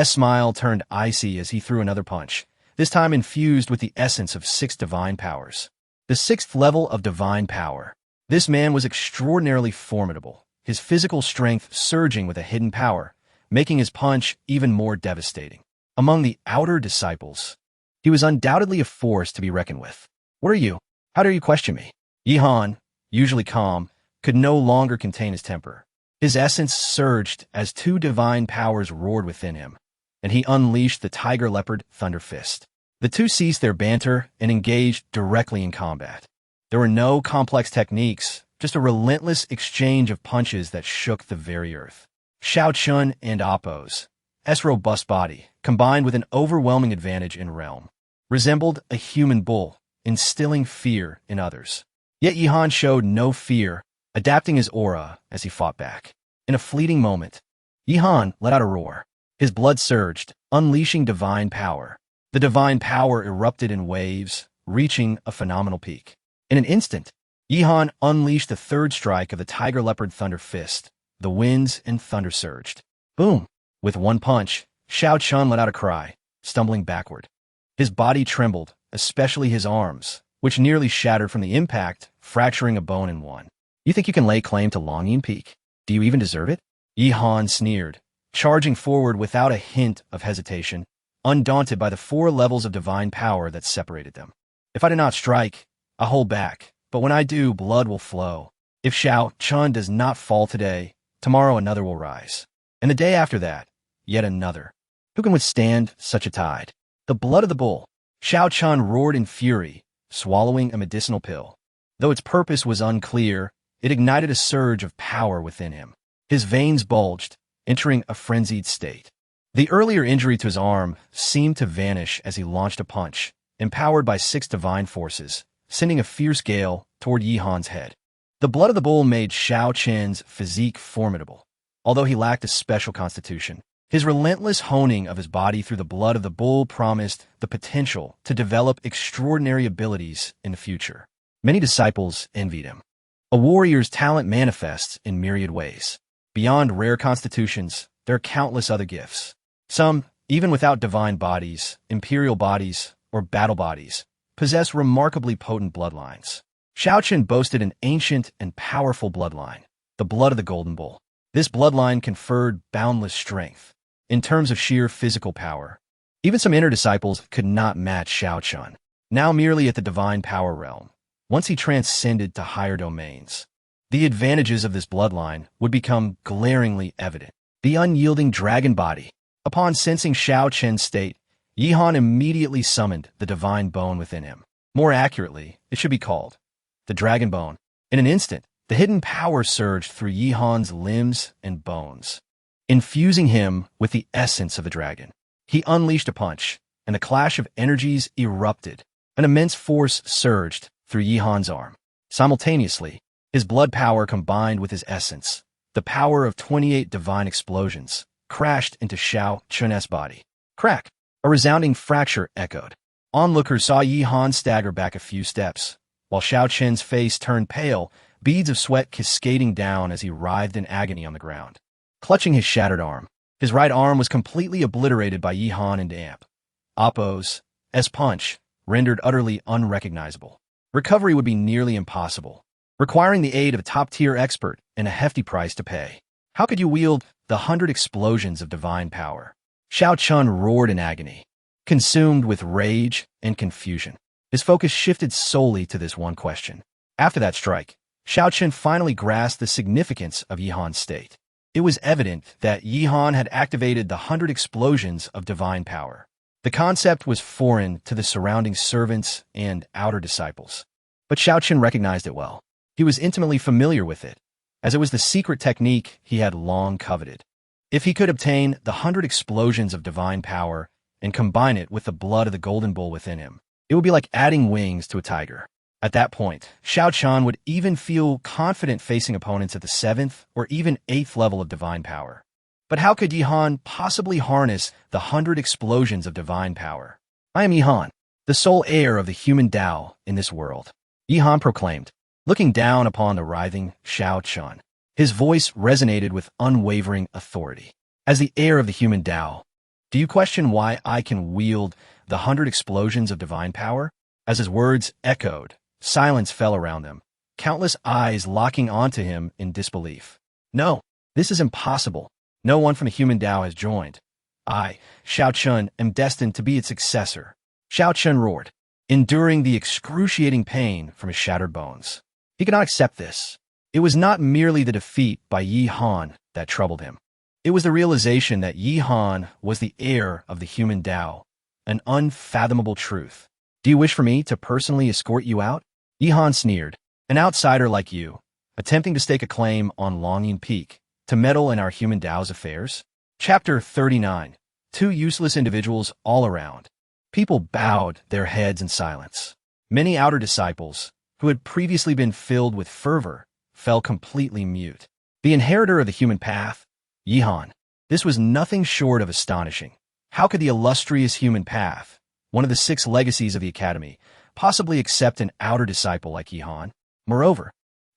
smile turned icy as he threw another punch, this time infused with the essence of 6 divine powers. The 6th level of divine power. This man was extraordinarily formidable, his physical strength surging with a hidden power, making his punch even more devastating. Among the outer disciples, he was undoubtedly a force to be reckoned with. "What are you? How dare you question me?" Yihan, usually calm, could no longer contain his temper. His essence surged as 2 divine powers roared within him, and he unleashed the Tiger Leopard Thunder Fist. The two ceased their banter and engaged directly in combat. There were no complex techniques, just a relentless exchange of punches that shook the very earth. Xiao Chun and Appo's robust body, combined with an overwhelming advantage in realm, resembled a human bull, instilling fear in others. Yet Yihan showed no fear, adapting his aura as he fought back. In a fleeting moment, Yihan let out a roar. His blood surged, unleashing divine power. The divine power erupted in waves, reaching a phenomenal peak. In an instant, Yihan unleashed the third strike of the Tiger Leopard Thunder Fist. The winds and thunder surged. Boom! With one punch, Shao Chun let out a cry, stumbling backward. His body trembled, especially his arms, which nearly shattered from the impact, fracturing a bone in one. You think you can lay claim to Longyin Peak? Do you even deserve it? Yihan sneered, charging forward without a hint of hesitation, undaunted by the 4 levels of divine power that separated them. If I do not strike, I hold back, but when I do, blood will flow. If Shao Chun does not fall today, tomorrow another will rise. And the day after that, yet another. Who can withstand such a tide? The blood of the bull. Shao Chun roared in fury, swallowing a medicinal pill. Though its purpose was unclear, it ignited a surge of power within him. His veins bulged, entering a frenzied state. The earlier injury to his arm seemed to vanish as he launched a punch, empowered by 6 divine forces, sending a fierce gale toward Yihan's head. The blood of the bull made Shao Chen's physique formidable. Although he lacked a special constitution, his relentless honing of his body through the blood of the bull promised the potential to develop extraordinary abilities in the future. Many disciples envied him. A warrior's talent manifests in myriad ways. Beyond rare constitutions, there are countless other gifts. Some, even without divine bodies, imperial bodies, or battle bodies, possess remarkably potent bloodlines. Shao Chen boasted an ancient and powerful bloodline, the blood of the Golden Bull. This bloodline conferred boundless strength. In terms of sheer physical power, even some inner disciples could not match Shao Chun, now merely at the divine power realm. Once he transcended to higher domains, the advantages of this bloodline would become glaringly evident. The unyielding dragon body. Upon sensing Shao Chen's state, Yihan immediately summoned the divine bone within him. More accurately, it should be called the dragon bone. In an instant, the hidden power surged through Yihan's limbs and bones, infusing him with the essence of the dragon. He unleashed a punch, and the clash of energies erupted. An immense force surged through Yihan's arm. Simultaneously, his blood power combined with his essence. The power of 28 divine explosions crashed into Shao Chun's body. Crack! A resounding fracture echoed. Onlookers saw Yihan stagger back a few steps, while Shao Chen's face turned pale, beads of sweat cascading down as he writhed in agony on the ground. Clutching his shattered arm, his right arm was completely obliterated by Yihan and Amp. Appo's punch rendered utterly unrecognizable. Recovery would be nearly impossible, requiring the aid of a top-tier expert and a hefty price to pay. How could you wield the 100 explosions of divine power? Shao Chun roared in agony, consumed with rage and confusion. His focus shifted solely to this one question. After that strike, Shao Chun finally grasped the significance of Yihan's state. It was evident that Yihan had activated the 100 explosions of divine power. The concept was foreign to the surrounding servants and outer disciples. But Shao Chun recognized it well. He was intimately familiar with it, as it was the secret technique he had long coveted. If he could obtain the 100 explosions of divine power and combine it with the blood of the Golden Bull within him, it would be like adding wings to a tiger. At that point, Shao Chun would even feel confident facing opponents at the 7th or even 8th level of divine power. But how could Yihan possibly harness the 100 explosions of divine power? I am Yihan, the sole heir of the human Tao in this world, Yihan proclaimed, looking down upon the writhing Shao Chun. His voice resonated with unwavering authority. As the heir of the human Tao, do you question why I can wield the 100 explosions of divine power? As his words echoed, silence fell around them, countless eyes locking onto him in disbelief. No, this is impossible. No one from the human Tao has joined. I, Shao Chun, am destined to be its successor. Shao Chun roared, enduring the excruciating pain from his shattered bones. He could not accept this. It was not merely the defeat by Yihan that troubled him. It was the realization that Yihan was the heir of the human Tao, an unfathomable truth. Do you wish for me to personally escort you out? Yihan sneered. An outsider like you, attempting to stake a claim on Longyin Peak, to meddle in our human Tao's affairs? Chapter 39. Two useless individuals all around. People bowed their heads in silence. Many outer disciples, who had previously been filled with fervor, fell completely mute. The inheritor of the human path, Yihan. This was nothing short of astonishing. How could the illustrious human path, one of the 6 legacies of the Academy, possibly accept an outer disciple like Yihan? Moreover,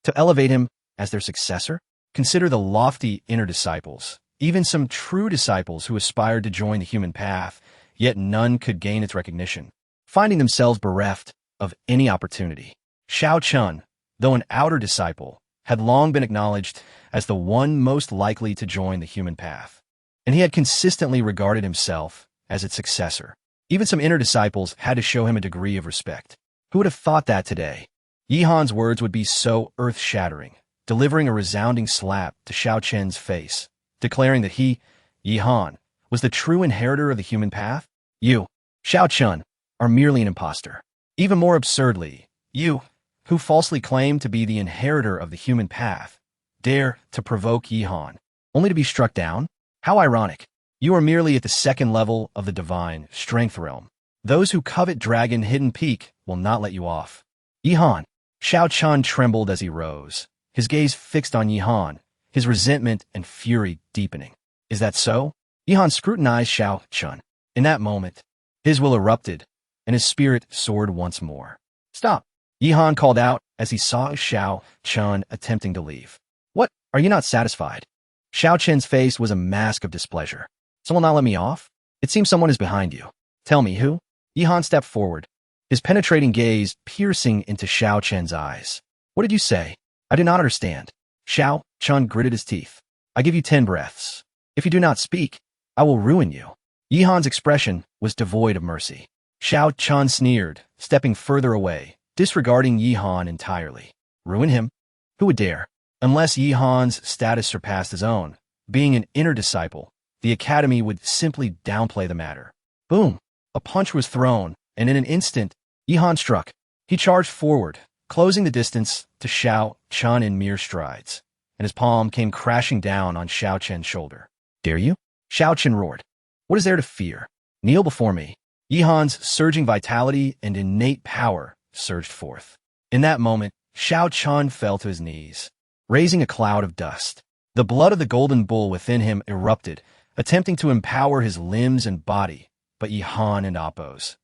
to elevate him as their successor? Consider the lofty inner disciples, even some true disciples who aspired to join the human path, yet none could gain its recognition, finding themselves bereft of any opportunity. Xiao Chun, though an outer disciple, had long been acknowledged as the one most likely to join the human path, and he had consistently regarded himself as its successor. Even some inner disciples had to show him a degree of respect. Who would have thought that today? Yihan's words would be so earth-shattering, delivering a resounding slap to Xiao Chen's face, declaring that he, Yihan, was the true inheritor of the human path? You, Xiao Chun, are merely an impostor. Even more absurdly, you, who falsely claim to be the inheritor of the human path, dare to provoke Yihan, only to be struck down? How ironic. You are merely at the 2nd level of the divine strength realm. Those who covet Dragon Hidden Peak will not let you off. Yihan. Xiao Chun trembled as he rose, his gaze fixed on Yihan, his resentment and fury deepening. Is that so? Yihan scrutinized Xiao Chun. In that moment, his will erupted, and his spirit soared once more. Stop! Yihan called out as he saw Xiao Chun attempting to leave. What? Are you not satisfied? Xiao Chen's face was a mask of displeasure. Someone not let me off? It seems someone is behind you. Tell me who? Yihan stepped forward, his penetrating gaze piercing into Xiao Chen's eyes. What did you say? I do not understand. Xiao Chun gritted his teeth. I give you 10 breaths. If you do not speak, I will ruin you. Yihan's expression was devoid of mercy. Xiao Chun sneered, stepping further away, disregarding Yihan entirely. Ruin him? Who would dare? Unless Yihan's status surpassed his own, being an inner disciple, the Academy would simply downplay the matter. Boom! A punch was thrown, and in an instant, Yihan struck. He charged forward, closing the distance to Xiao Chun in mere strides, and his palm came crashing down on Xiao Chen's shoulder. Dare you? Xiao Chun roared. What is there to fear? Kneel before me. Yihan's surging vitality and innate power surged forth. In that moment, Xiao Chun fell to his knees, raising a cloud of dust. The blood of the golden bull within him erupted, attempting to empower his limbs and body, but Yihan and Appo's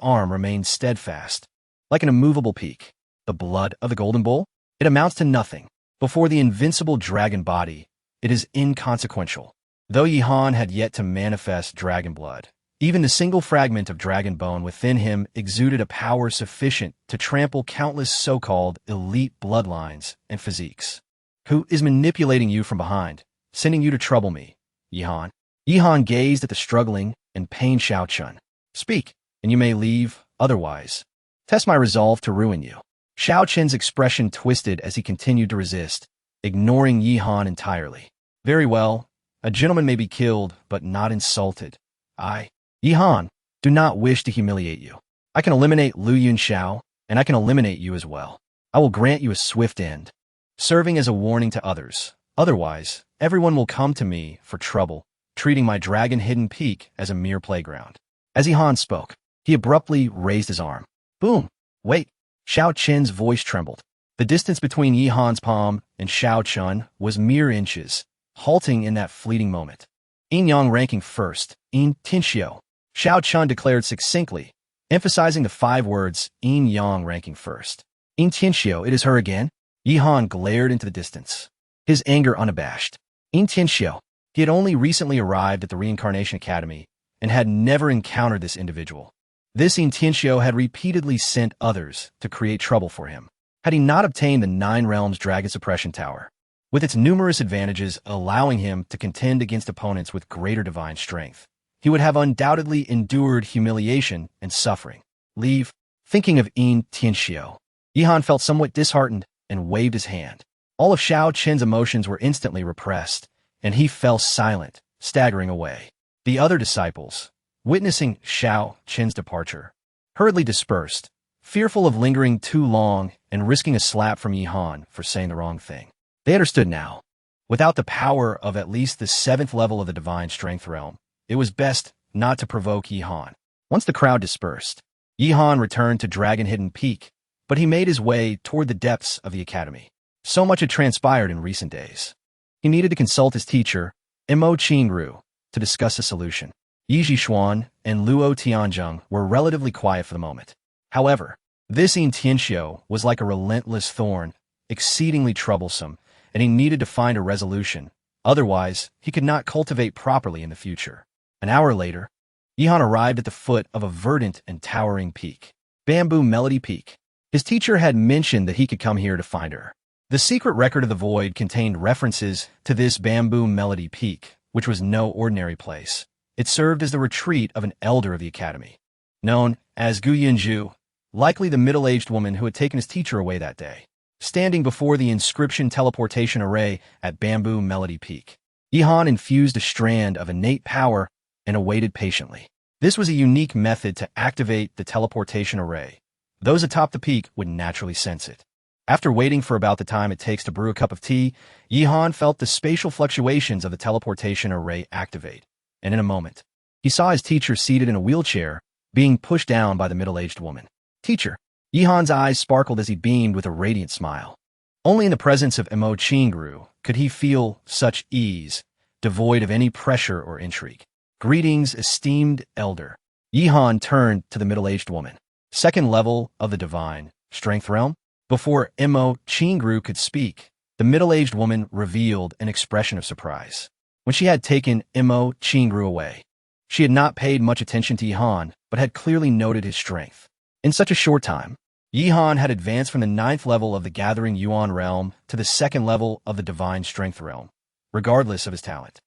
arm remained steadfast, like an immovable peak. The blood of the golden bull? It amounts to nothing. Before the invincible dragon body, it is inconsequential. Though Yihan had yet to manifest dragon blood, even the single fragment of dragon bone within him exuded a power sufficient to trample countless so-called elite bloodlines and physiques. Who is manipulating you from behind, sending you to trouble me, Yihan? Yihan gazed at the struggling and pained Xiao Chun. Speak, and you may leave, otherwise. Test my resolve to ruin you. Xiao Chun's expression twisted as he continued to resist, ignoring Yihan entirely. Very well, a gentleman may be killed, but not insulted. I, Yihan, do not wish to humiliate you. I can eliminate Lu Yunxiao, and I can eliminate you as well. I will grant you a swift end, serving as a warning to others. Otherwise, everyone will come to me for trouble, treating my Dragon Hidden Peak as a mere playground. As Yihan spoke, he abruptly raised his arm. Boom! Wait! Xiao Chun's voice trembled. The distance between Yihan's palm and Xiao Chun was mere inches, halting in that fleeting moment. Yin Yang ranking first, Yin Tinxiu. Xiao Chun declared succinctly, emphasizing the 5 words Yin Yang ranking first. Yin Tinxiu, it is her again? Yihan glared into the distance, his anger unabashed. Yin Tinxiu. He had only recently arrived at the Reincarnation Academy and had never encountered this individual. This Yin Tinxiu had repeatedly sent others to create trouble for him. Had he not obtained the 9 Realms Dragon Suppression Tower, with its numerous advantages allowing him to contend against opponents with greater divine strength, he would have undoubtedly endured humiliation and suffering. Leave. Thinking of Yin Tinxiu, Yihan felt somewhat disheartened and waved his hand. All of Xiao Chun's emotions were instantly repressed, and he fell silent, staggering away. The other disciples, witnessing Xiao Chun's departure, hurriedly dispersed, fearful of lingering too long and risking a slap from Yihan for saying the wrong thing. They understood now. Without the power of at least the 7th level of the divine strength realm, it was best not to provoke Yihan. Once the crowd dispersed, Yihan returned to Dragon Hidden Peak, but he made his way toward the depths of the academy. So much had transpired in recent days. He needed to consult his teacher, Mo Qingru, to discuss a solution. Yi Zhishuan and Luo Tianzheng were relatively quiet for the moment. However, this Tianxiu was like a relentless thorn, exceedingly troublesome, and he needed to find a resolution. Otherwise, he could not cultivate properly in the future. An hour later, Yihan arrived at the foot of a verdant and towering peak, Bamboo Melody Peak. His teacher had mentioned that he could come here to find her. The secret record of the void contained references to this Bamboo Melody Peak, which was no ordinary place. It served as the retreat of an elder of the academy, known as Gu Yinzhu, likely the middle-aged woman who had taken his teacher away that day. Standing before the inscription teleportation array at Bamboo Melody Peak, Yihan infused a strand of innate power and awaited patiently. This was a unique method to activate the teleportation array. Those atop the peak would naturally sense it. After waiting for about the time it takes to brew a cup of tea, Yihan felt the spatial fluctuations of the teleportation array activate, and in a moment, he saw his teacher seated in a wheelchair, being pushed down by the middle-aged woman. Teacher. Yihan's eyes sparkled as he beamed with a radiant smile. Only in the presence of Mo Qingru could he feel such ease, devoid of any pressure or intrigue. Greetings, esteemed elder. Yihan turned to the middle-aged woman. 2nd level of the divine strength realm? Before Mo Qingru could speak, the middle-aged woman revealed an expression of surprise. When she had taken Mo Qingru away, she had not paid much attention to Yihan, but had clearly noted his strength. In such a short time, Yihan had advanced from the 9th level of the Gathering Yuan realm to the 2nd level of the divine strength realm, regardless of his talent.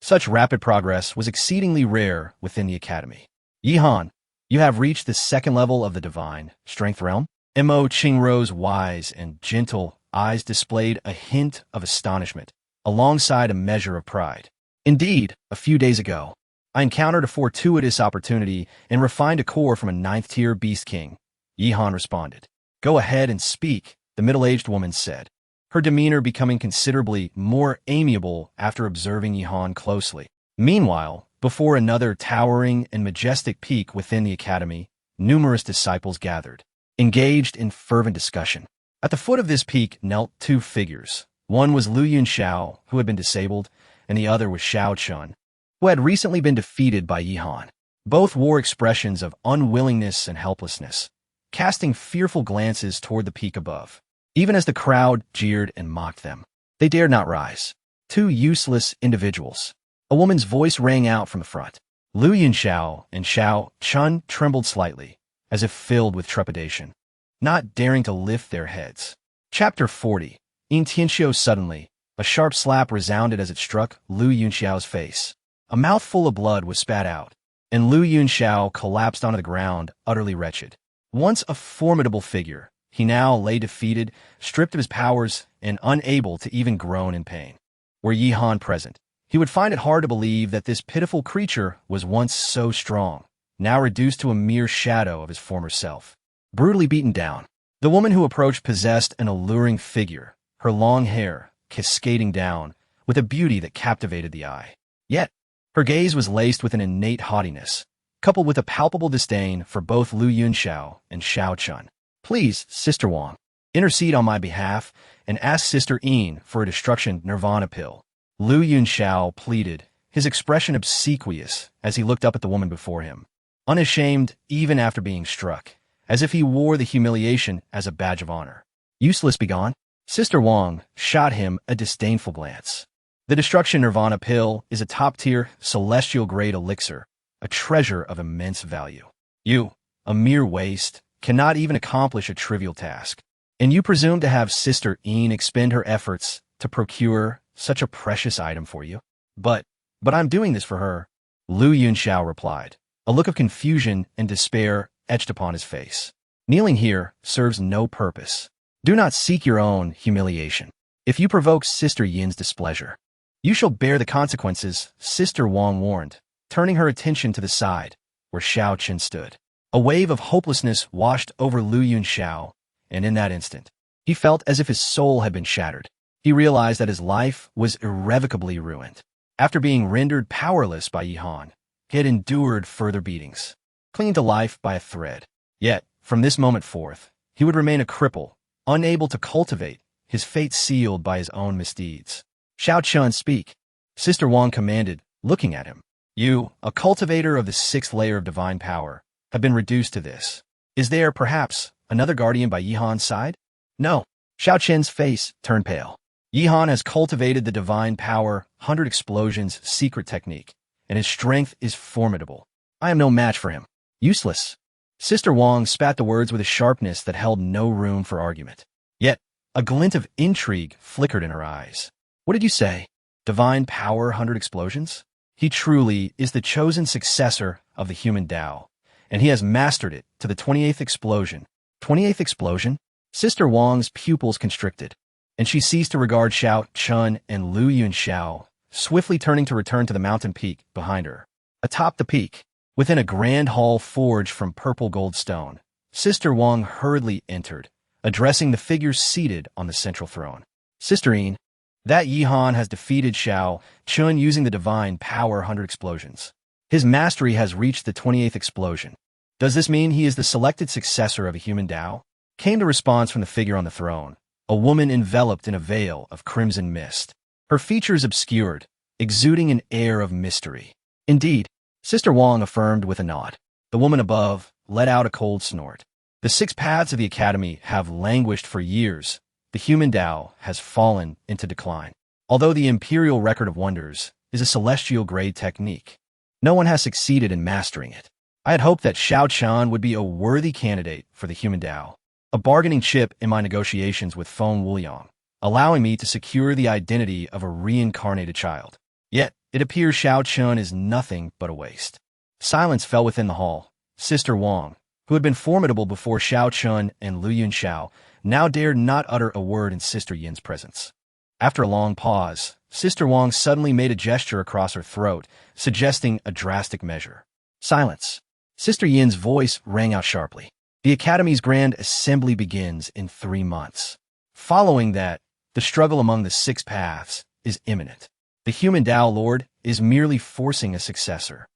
Such rapid progress was exceedingly rare within the academy. Yihan, you have reached the 2nd level of the divine strength realm? Mo Qingru's wise and gentle eyes displayed a hint of astonishment, alongside a measure of pride. Indeed, a few days ago, I encountered a fortuitous opportunity and refined a core from a 9th-tier beast king. Yihan responded. Go ahead and speak, the middle-aged woman said, her demeanor becoming considerably more amiable after observing Yihan closely. Meanwhile, before another towering and majestic peak within the academy, numerous disciples gathered, engaged in fervent discussion. At the foot of this peak knelt 2 figures. One was Lu Yunxiao, who had been disabled, and the other was Xiao Chun, who had recently been defeated by Yihan. Both wore expressions of unwillingness and helplessness, casting fearful glances toward the peak above. Even as the crowd jeered and mocked them, they dared not rise. 2 useless individuals. A woman's voice rang out from the front. Lu Yunxiao and Xiao Chun trembled slightly, as if filled with trepidation, not daring to lift their heads. Chapter 40. In Tianxiu suddenly, a sharp slap resounded as it struck Lu Yunxiao's face. A mouthful of blood was spat out, and Lu Yunxiao collapsed onto the ground, utterly wretched. Once a formidable figure, he now lay defeated, stripped of his powers, and unable to even groan in pain. Were Yihan present, he would find it hard to believe that this pitiful creature was once so strong, now reduced to a mere shadow of his former self. Brutally beaten down, the woman who approached possessed an alluring figure, her long hair cascading down with a beauty that captivated the eye. Yet, her gaze was laced with an innate haughtiness, coupled with a palpable disdain for both Lu Yunxiao and Xiao Chun. Please, Sister Wang, intercede on my behalf and ask Sister Yin for a destruction nirvana pill. Lu Yunxiao pleaded, his expression obsequious as he looked up at the woman before him, unashamed even after being struck, as if he wore the humiliation as a badge of honor. Useless, begone. Sister Wang shot him a disdainful glance. The destruction nirvana pill is a top-tier, celestial-grade elixir, a treasure of immense value. You, a mere waste, cannot even accomplish a trivial task, and you presume to have Sister Yin expend her efforts to procure such a precious item for you? But I'm doing this for her, Lu Yunxiao replied, a look of confusion and despair etched upon his face. Kneeling here serves no purpose. Do not seek your own humiliation. If you provoke Sister Yin's displeasure, you shall bear the consequences, Sister Wang warned, turning her attention to the side, where Xiao Chen stood. A wave of hopelessness washed over Lu Yunxiao, and in that instant, he felt as if his soul had been shattered. He realized that his life was irrevocably ruined. After being rendered powerless by Yihan, he had endured further beatings, clinging to life by a thread. Yet, from this moment forth, he would remain a cripple, unable to cultivate, his fate sealed by his own misdeeds. Xiao Chun, speak, Sister Wang commanded, looking at him. You, a cultivator of the 6th layer of divine power, have been reduced to this. Is there, perhaps, another guardian by Yihan's side? No. Xiao Chen's face turned pale. Yihan has cultivated the divine power 100 explosions secret technique, and his strength is formidable. I am no match for him. Useless. Sister Wang spat the words with a sharpness that held no room for argument. Yet, a glint of intrigue flickered in her eyes. What did you say? Divine power 100 explosions? He truly is the chosen successor of the human Tao, and he has mastered it to the 28th explosion. 28th explosion? Sister Wang's pupils constricted, and she ceased to regard Xiao Chun and Lu Yunxiao, swiftly turning to return to the mountain peak behind her. Atop the peak, within a grand hall forged from purple gold stone, Sister Wang hurriedly entered, addressing the figures seated on the central throne. Sister Yin, that Yihan has defeated Xiao Chun using the divine power 100 explosions. His mastery has reached the 28th explosion. Does this mean he is the selected successor of a human Tao? Came the response from the figure on the throne, a woman enveloped in a veil of crimson mist, her features obscured, exuding an air of mystery. Indeed, Sister Wang affirmed with a nod. The woman above let out a cold snort. The 6 paths of the academy have languished for years. The human Tao has fallen into decline. Although the imperial record of wonders is a celestial grade technique, no one has succeeded in mastering it. I had hoped that Xiao Chan would be a worthy candidate for the human Tao, a bargaining chip in my negotiations with Feng Wuliang, allowing me to secure the identity of a reincarnated child. Yet, it appears Xiao Chun is nothing but a waste. Silence fell within the hall. Sister Wang, who had been formidable before Xiao Chun and Lu Yunxiao, now dared not utter a word in Sister Yin's presence. After a long pause, Sister Wang suddenly made a gesture across her throat, suggesting a drastic measure. Silence. Sister Yin's voice rang out sharply. The Academy's grand assembly begins in 3 months. Following that, the struggle among the 6 paths is imminent. The human Tao Lord is merely forcing a successor,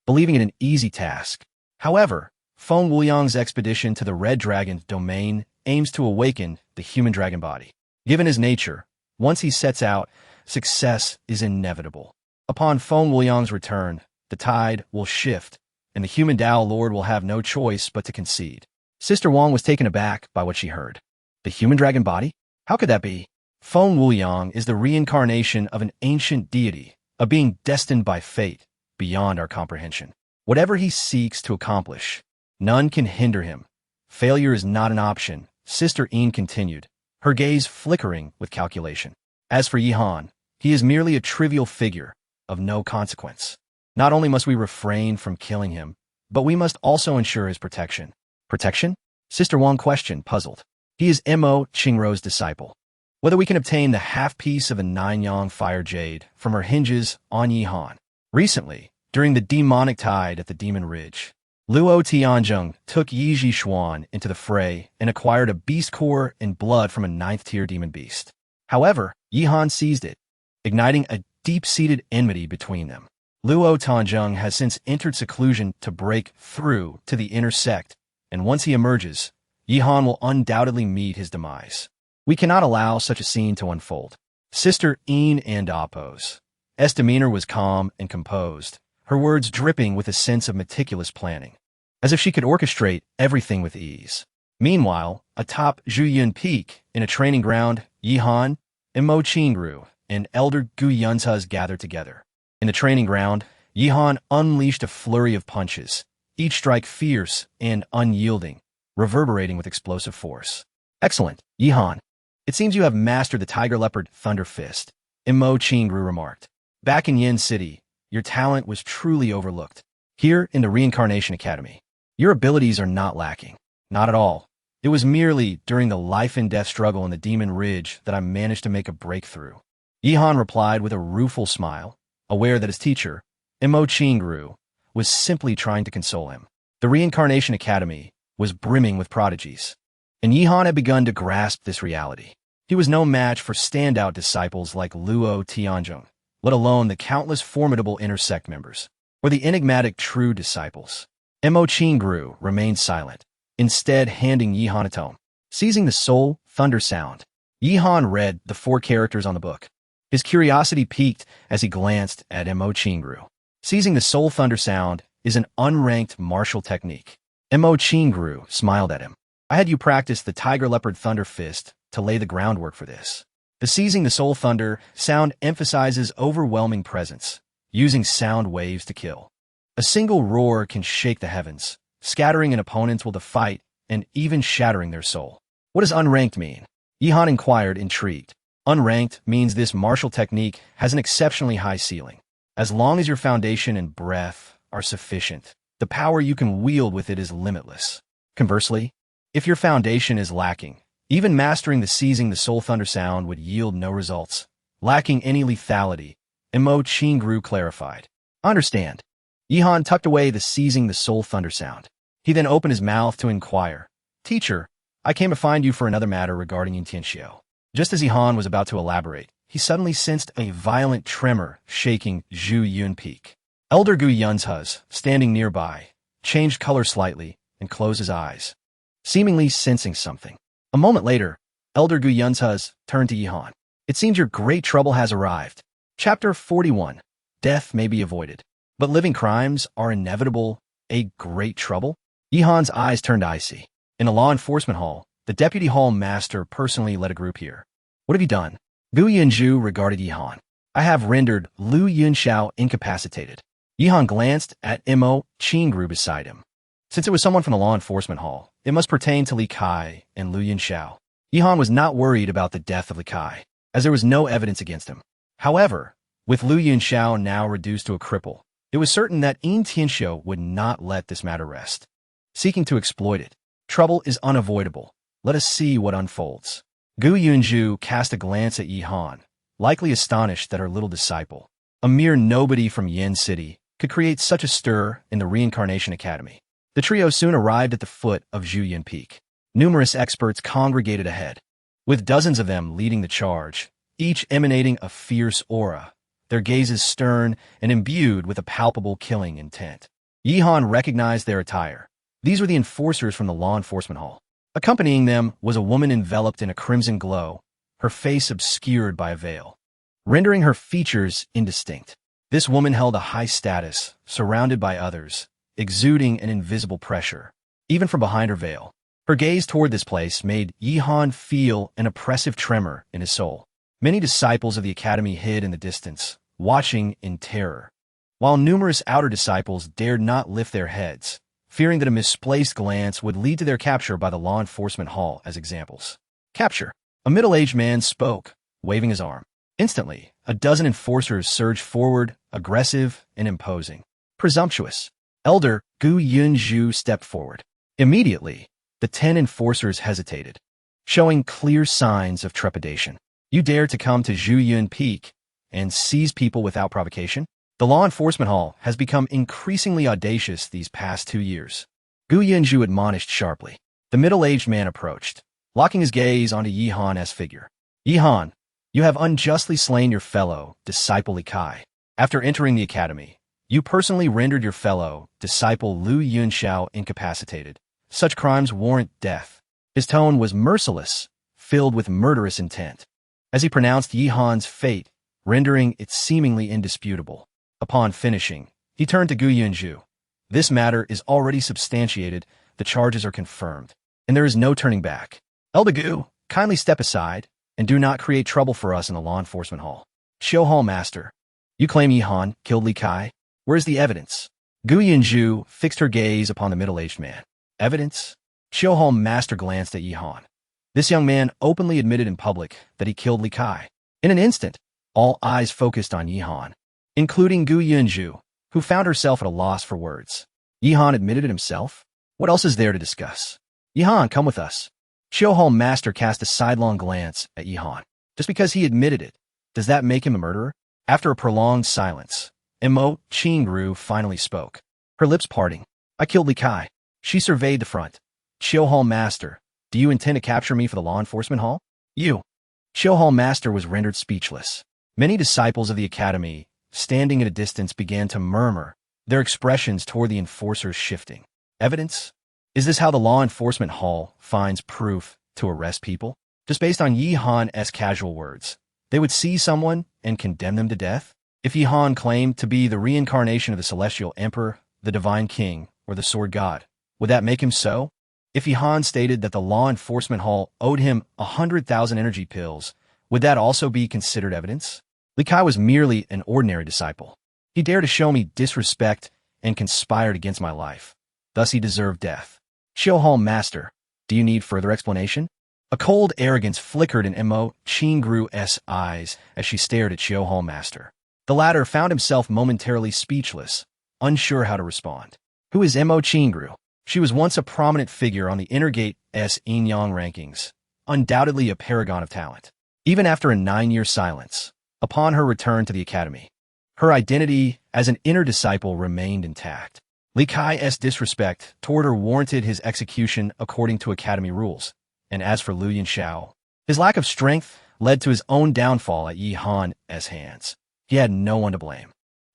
believing it an easy task. However, Feng Wuliang's expedition to the Red Dragon's domain aims to awaken the human dragon body. Given his nature, once he sets out, success is inevitable. Upon Feng Wuliang's return, the tide will shift, and the human Tao Lord will have no choice but to concede. Sister Wang was taken aback by what she heard. The human dragon body? How could that be? Feng Wuliang is the reincarnation of an ancient deity, a being destined by fate beyond our comprehension. Whatever he seeks to accomplish, none can hinder him. Failure is not an option, Sister Yin continued, her gaze flickering with calculation. As for Yihan, he is merely a trivial figure of no consequence. Not only must we refrain from killing him, but we must also ensure his protection. Protection? Sister Wang questioned, puzzled. He is Mo Qingrou's disciple. Whether we can obtain the half-piece of a 9-yang fire jade from her hinges on Yihan. Recently, during the demonic tide at the Demon Ridge, Luo Tianzheng took Yi Zhishuan into the fray and acquired a beast core and blood from a 9th-tier demon beast. However, Yihan seized it, igniting a deep-seated enmity between them. Luo Tianzheng has since entered seclusion to break through to the inner sect, and once he emerges, Yihan will undoubtedly meet his demise. We cannot allow such a scene to unfold. Sister Yin and Oppose. S. demeanor was calm and composed, her words dripping with a sense of meticulous planning, as if she could orchestrate everything with ease. Meanwhile, atop Zhuyun Peak, in a training ground, Yihan, Mo Qingru, and Elder Gu Yunta's gathered together. In the training ground, Yihan unleashed a flurry of punches, each strike fierce and unyielding, reverberating with explosive force. Excellent, Yihan. It seems you have mastered the Tiger Leopard Thunder Fist, Mo Qingru remarked. Back in Yin City, your talent was truly overlooked. Here in the Reincarnation Academy, your abilities are not lacking. Not at all. It was merely during the life-and-death struggle in the Demon Ridge that I managed to make a breakthrough. Yihan replied with a rueful smile, aware that his teacher, Mo Qingru, was simply trying to console him. The Reincarnation Academy was brimming with prodigies, and Yihan had begun to grasp this reality. He was no match for standout disciples like Luo Tianzhong, let alone the countless formidable inner sect members, or the enigmatic true disciples. Mo Qingru remained silent, instead handing Yi Han a tome. Seizing the soul, thunder sound. Yi Han read the 4 characters on the book. His curiosity piqued as he glanced at Mo Qingru. Seizing the soul thunder sound is an unranked martial technique. Mo Qingru smiled at him. I had you practice the tiger leopard thunder fist to lay the groundwork for this. The seizing the soul thunder sound emphasizes overwhelming presence, using sound waves to kill. A single roar can shake the heavens, scattering an opponent's will to fight and even shattering their soul. What does unranked mean? Yi Han inquired, intrigued. Unranked means this martial technique has an exceptionally high ceiling. As long as your foundation and breath are sufficient, the power you can wield with it is limitless. Conversely, if your foundation is lacking, even mastering the seizing the soul thunder sound would yield no results. Lacking any lethality, Mo Qingru clarified. Understand. Yi Han tucked away the seizing the soul thunder sound. He then opened his mouth to inquire. Teacher, I came to find you for another matter regarding Yintianxiu. Just as Yi Han was about to elaborate, he suddenly sensed a violent tremor shaking Zhu Yun Peak. Elder Gu Yunzhuz, standing nearby, changed color slightly and closed his eyes, seemingly sensing something. A moment later, Elder Gu Yunzhuz turned to Yi Han. It seems your great trouble has arrived. Chapter 41. Death may be avoided, but living crimes are inevitable. A great trouble? Yi Han's eyes turned icy. In a law enforcement hall, the deputy hall master personally led a group here. What have you done? Gu Yunzhu regarded Yi Han. I have rendered Lu Yunxiao incapacitated. Yi Han glanced at Mo Qingru beside him. Since it was someone from the law enforcement hall, it must pertain to Li Kai and Lu Yunxiao. Yi Han was not worried about the death of Li Kai, as there was no evidence against him. However, with Lu Yunxiao now reduced to a cripple, it was certain that Yintianxiu would not let this matter rest. Seeking to exploit it, trouble is unavoidable. Let us see what unfolds. Gu Yunzhu cast a glance at Yi Han, likely astonished that her little disciple, a mere nobody from Yin City, could create such a stir in the Reincarnation Academy. The trio soon arrived at the foot of Zhu Yun Peak. Numerous experts congregated ahead, with dozens of them leading the charge, each emanating a fierce aura, their gazes stern and imbued with a palpable killing intent. Yi Han recognized their attire. These were the enforcers from the law enforcement hall. Accompanying them was a woman enveloped in a crimson glow, her face obscured by a veil, rendering her features indistinct. This woman held a high status, surrounded by others, exuding an invisible pressure, even from behind her veil. Her gaze toward this place made Yi Han feel an oppressive tremor in his soul. Many disciples of the academy hid in the distance, watching in terror, while numerous outer disciples dared not lift their heads, fearing that a misplaced glance would lead to their capture by the law enforcement hall as examples. Capture. A middle-aged man spoke, waving his arm. Instantly, a dozen enforcers surged forward, aggressive and imposing. Presumptuous. Elder Gu Yunzhu stepped forward. Immediately, the 10 enforcers hesitated, showing clear signs of trepidation. You dare to come to Zhu Yun Peak and seize people without provocation? The law enforcement hall has become increasingly audacious these past 2 years. Gu Yunzhu admonished sharply. The middle-aged man approached, locking his gaze onto Yi Han's figure. Yi Han, you have unjustly slain your fellow, disciple Li Kai. After entering the academy, you personally rendered your fellow, disciple Lu Yunxiao incapacitated. Such crimes warrant death. His tone was merciless, filled with murderous intent, as he pronounced Yi Han's fate, rendering it seemingly indisputable. Upon finishing, he turned to Gu Yunzhu. This matter is already substantiated, the charges are confirmed, and there is no turning back. Elder Gu, kindly step aside, and do not create trouble for us in the law enforcement hall. Xiu Hall Master, you claim Yi Han killed Li Kai? Where is the evidence? Gu Yunzhu fixed her gaze upon the middle-aged man. Evidence? Xiu Hall Master glanced at Yi Han. This young man openly admitted in public that he killed Li Kai. In an instant, all eyes focused on Yi Han, including Gu Yunzhu, who found herself at a loss for words. Yi Han admitted it himself? What else is there to discuss? Yi Han, come with us. Xiu Hall Master cast a sidelong glance at Yi Han. Just because he admitted it, does that make him a murderer? After a prolonged silence, Mo Qingru finally spoke, her lips parting. I killed Li Kai. She surveyed the front. Xiu Hall Master, do you intend to capture me for the law enforcement hall? You. Hall Master was rendered speechless. Many disciples of the academy, standing at a distance, began to murmur, their expressions toward the enforcers shifting. Evidence? Is this how the law enforcement hall finds proof to arrest people? Just based on Yi Han's casual words, they would see someone and condemn them to death? If Yi Han claimed to be the reincarnation of the celestial emperor, the divine king, or the sword god, would that make him so? If Yi Han stated that the law enforcement hall owed him 100,000 energy pills, would that also be considered evidence? Li Kai was merely an ordinary disciple. He dared to show me disrespect and conspired against my life. Thus he deserved death. Hall Master, do you need further explanation? A cold arrogance flickered in Mo Qingru's eyes as she stared at Hall Master. The latter found himself momentarily speechless, unsure how to respond. Who is Mo Qingru? She was once a prominent figure on the Intergate's Yin-Yang rankings, undoubtedly a paragon of talent. Even after a 9-year silence, upon her return to the academy, her identity as an inner disciple remained intact. Li Kai's disrespect toward her warranted his execution according to academy rules, and as for Lu Yunxiao, his lack of strength led to his own downfall at Yi Han's hands. He had no one to blame.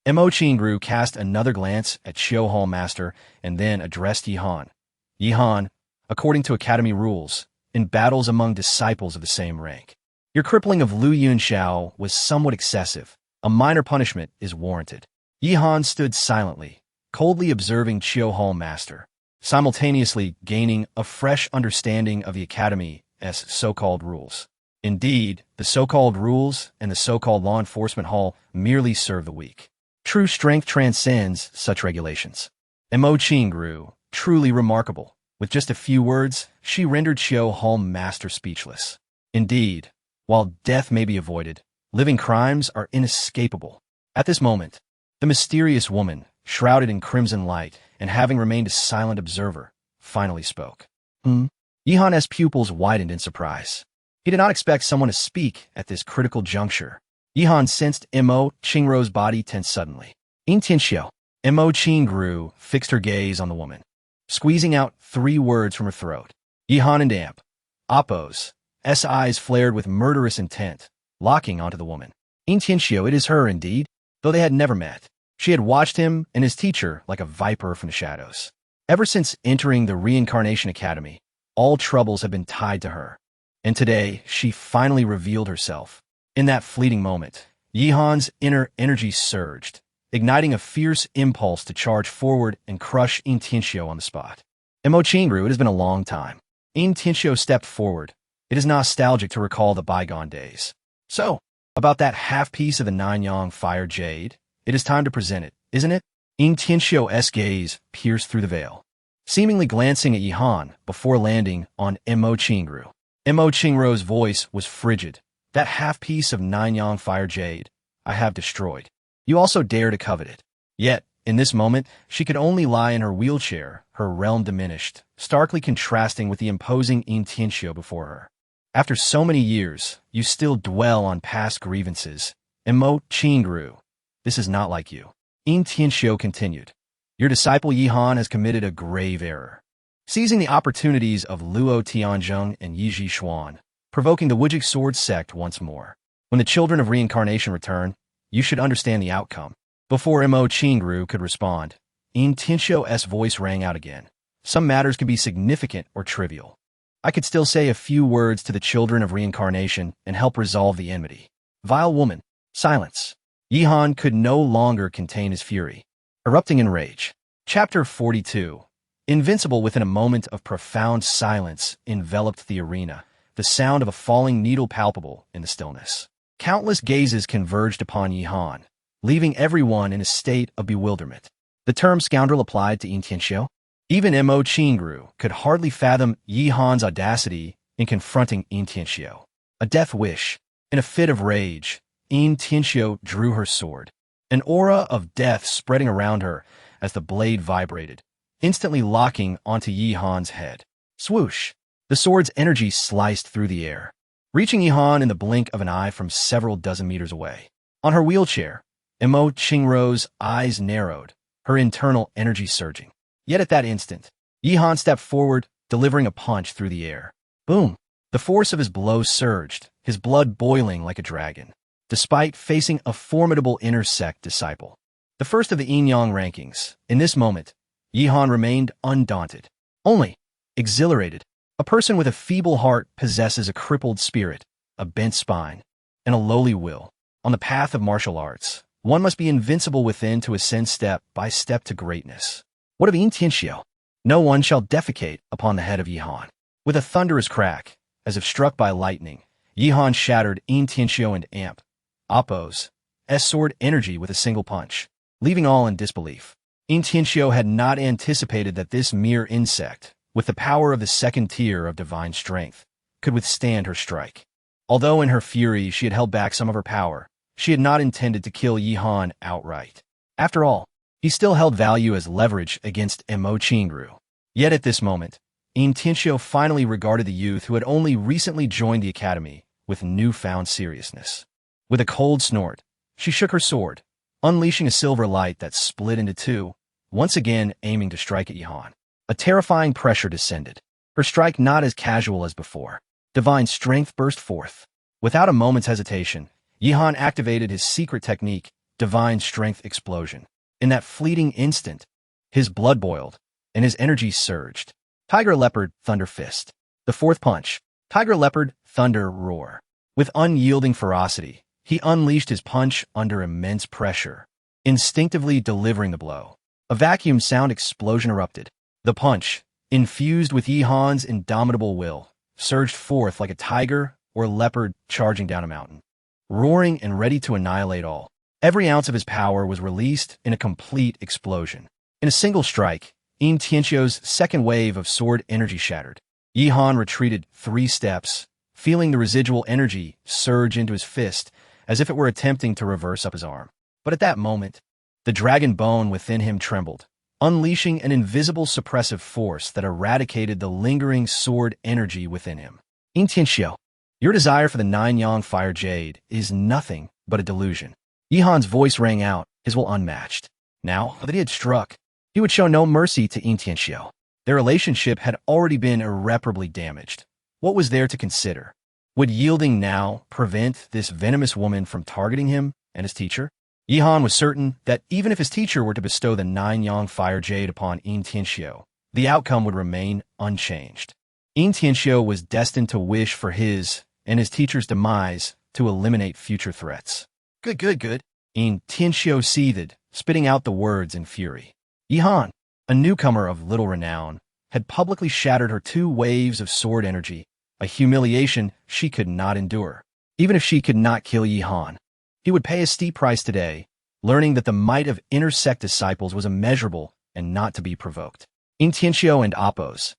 Mo Qingru cast another glance at Hall Master and then addressed Yi Han. Yi Han, according to academy rules, in battles among disciples of the same rank, your crippling of Lu Yunxiao was somewhat excessive. A minor punishment is warranted. Yi Han stood silently, coldly observing Hall Master, simultaneously gaining a fresh understanding of the academy's so-called rules. Indeed, the so-called rules and the so-called law enforcement hall merely serve the weak. True strength transcends such regulations. Mo Qingru, truly remarkable. With just a few words, she rendered Hall Master speechless. Indeed, while death may be avoided, living crimes are inescapable. At this moment, the mysterious woman, shrouded in crimson light and having remained a silent observer, finally spoke. Yi Han's pupils widened in surprise. He did not expect someone to speak at this critical juncture. Yi Han sensed Mo Qingru's body tense suddenly. Intianxiao. Mo Qingru fixed her gaze on the woman, squeezing out 3 words from her throat. Yi Han and Amp. Appo's eyes flared with murderous intent, locking onto the woman. Intianxiao, it is her indeed. Though they had never met, she had watched him and his teacher like a viper from the shadows. Ever since entering the Reincarnation Academy, all troubles had been tied to her. And today, she finally revealed herself. In that fleeting moment, Yi Han's inner energy surged, igniting a fierce impulse to charge forward and crush Intianxiao on the spot. Mo Qingru, it has been a long time. Intianxiao stepped forward. It is nostalgic to recall the bygone days. So, about that half-piece of the Nanyang fire jade, it is time to present it, isn't it? Intianxiao's gaze pierced through the veil, seemingly glancing at Yi Han before landing on Mo Qingru. Mo Qingru's voice was frigid. That half-piece of Nanyang fire jade, I have destroyed. You also dare to covet it. Yet, in this moment, she could only lie in her wheelchair, her realm diminished, starkly contrasting with the imposing Intianxiao before her. After so many years, you still dwell on past grievances. Mo Qingru, this is not like you. Intianxiao continued. Your disciple Yi Han has committed a grave error, seizing the opportunities of Luo Tianzheng and Yi Zhishuan, provoking the Wujik sword sect once more. When the children of reincarnation return, you should understand the outcome. Before Mo Qingru could respond, Intianxiao's voice rang out again. Some matters can be significant or trivial. I could still say a few words to the children of reincarnation and help resolve the enmity. Vile woman, silence. Yi Han could no longer contain his fury, erupting in rage. Chapter 42. Invincible. Within a moment of profound silence enveloped the arena, the sound of a falling needle palpable in the stillness. Countless gazes converged upon Yi Han, leaving everyone in a state of bewilderment. The term scoundrel applied to Intianxiao. Even Mo Qingru could hardly fathom Yi Han's audacity in confronting Intianxiao. A death wish. In a fit of rage, Intianxiao drew her sword, an aura of death spreading around her as the blade vibrated, instantly locking onto Yi Han's head. Swoosh! The sword's energy sliced through the air, reaching Yi Han in the blink of an eye from several dozen meters away. On her wheelchair, Mo Qingru's eyes narrowed, her internal energy surging. Yet at that instant, Yi Han stepped forward, delivering a punch through the air. Boom! The force of his blow surged, his blood boiling like a dragon, despite facing a formidable inner sect disciple. The first of the yin-yang rankings. In this moment, Yihan remained undaunted, only exhilarated. A person with a feeble heart possesses a crippled spirit, a bent spine, and a lowly will. On the path of martial arts, one must be invincible within to ascend step by step to greatness. What of Yin Tianxiu? No one shall defecate upon the head of Yihan. With a thunderous crack, as if struck by lightning, Yihan shattered Yin Tianxiu and Amp, Oppo's sword energy with a single punch, leaving all in disbelief. Yin Tianxiu had not anticipated that this mere insect, with the power of the second tier of divine strength, could withstand her strike. Although in her fury she had held back some of her power, she had not intended to kill Yihan outright. After all, he still held value as leverage against Mo Qingru. Yet at this moment, Yin Tianxiu finally regarded the youth who had only recently joined the academy with newfound seriousness. With a cold snort, she shook her sword, unleashing a silver light that split into two, once again aiming to strike at Yihan. A terrifying pressure descended, her strike not as casual as before. Divine strength burst forth. Without a moment's hesitation, Yihan activated his secret technique, Divine Strength Explosion. In that fleeting instant, his blood boiled, and his energy surged. Tiger Leopard Thunder Fist. The fourth punch. Tiger Leopard Thunder Roar. With unyielding ferocity, he unleashed his punch under immense pressure, instinctively delivering the blow. A vacuum sound explosion erupted. The punch, infused with Yihan's indomitable will, surged forth like a tiger or leopard charging down a mountain, roaring and ready to annihilate all. Every ounce of his power was released in a complete explosion. In a single strike, Yin Tianxiu's second wave of sword energy shattered. Yihan retreated 3 steps, feeling the residual energy surge into his fist as if it were attempting to reverse up his arm. But at that moment, the dragon bone within him trembled, unleashing an invisible suppressive force that eradicated the lingering sword energy within him. Yin Tianxiu, your desire for the 9-yang fire jade is nothing but a delusion. Yihan's voice rang out, his will unmatched. Now that he had struck, he would show no mercy to Yin Tianxiu. Their relationship had already been irreparably damaged. What was there to consider? Would yielding now prevent this venomous woman from targeting him and his teacher? Yihan was certain that even if his teacher were to bestow the 9-yang fire jade upon Yin Tianxiu, the outcome would remain unchanged. Yin Tianxiu was destined to wish for his and his teacher's demise to eliminate future threats. Good. Yin Tianxiu seethed, spitting out the words in fury. Yihan, a newcomer of little renown, had publicly shattered her 2 waves of sword energy, a humiliation she could not endure. Even if she could not kill Yihan, he would pay a steep price today, learning that the might of inner sect disciples was immeasurable and not to be provoked. Yin Tianxiu and Oppo's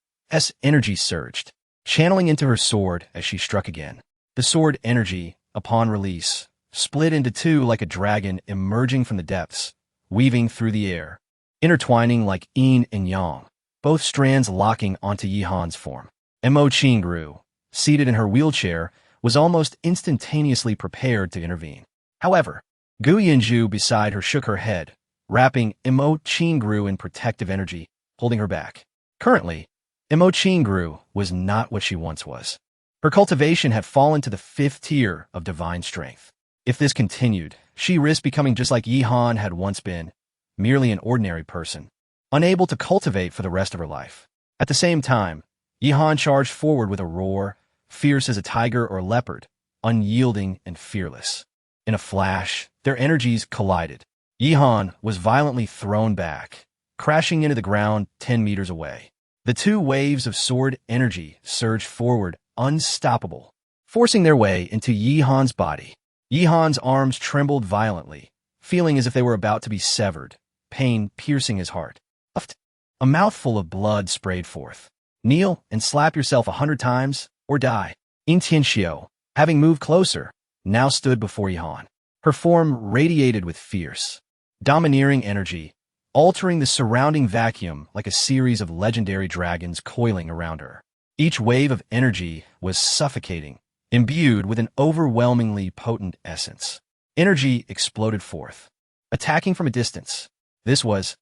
energy surged, channeling into her sword as she struck again. The sword energy, upon release, split into 2 like a dragon emerging from the depths, weaving through the air, intertwining like yin and yang, both strands locking onto Yihan's form. Mo Qingru, seated in her wheelchair, was almost instantaneously prepared to intervene. However, Gu Yinju beside her shook her head, wrapping Mo Qingru in protective energy, holding her back. Currently, Mo Qingru was not what she once was. Her cultivation had fallen to the 5th tier of divine strength. If this continued, she risked becoming just like Yihan had once been, merely an ordinary person, unable to cultivate for the rest of her life. At the same time, Yihan charged forward with a roar, fierce as a tiger or leopard, unyielding and fearless. In a flash, their energies collided. Yihan was violently thrown back, crashing into the ground 10 meters away. The 2 waves of sword energy surged forward, unstoppable, forcing their way into Yihan's body. Yihan's arms trembled violently, feeling as if they were about to be severed, pain piercing his heart. A mouthful of blood sprayed forth. Kneel and slap yourself 100 times, or die. Yin Tianxiu, having moved closer, now stood before Yihan. Her form radiated with fierce, domineering energy, altering the surrounding vacuum like a series of legendary dragons coiling around her. Each wave of energy was suffocating, imbued with an overwhelmingly potent essence. Energy exploded forth, attacking from a distance. This was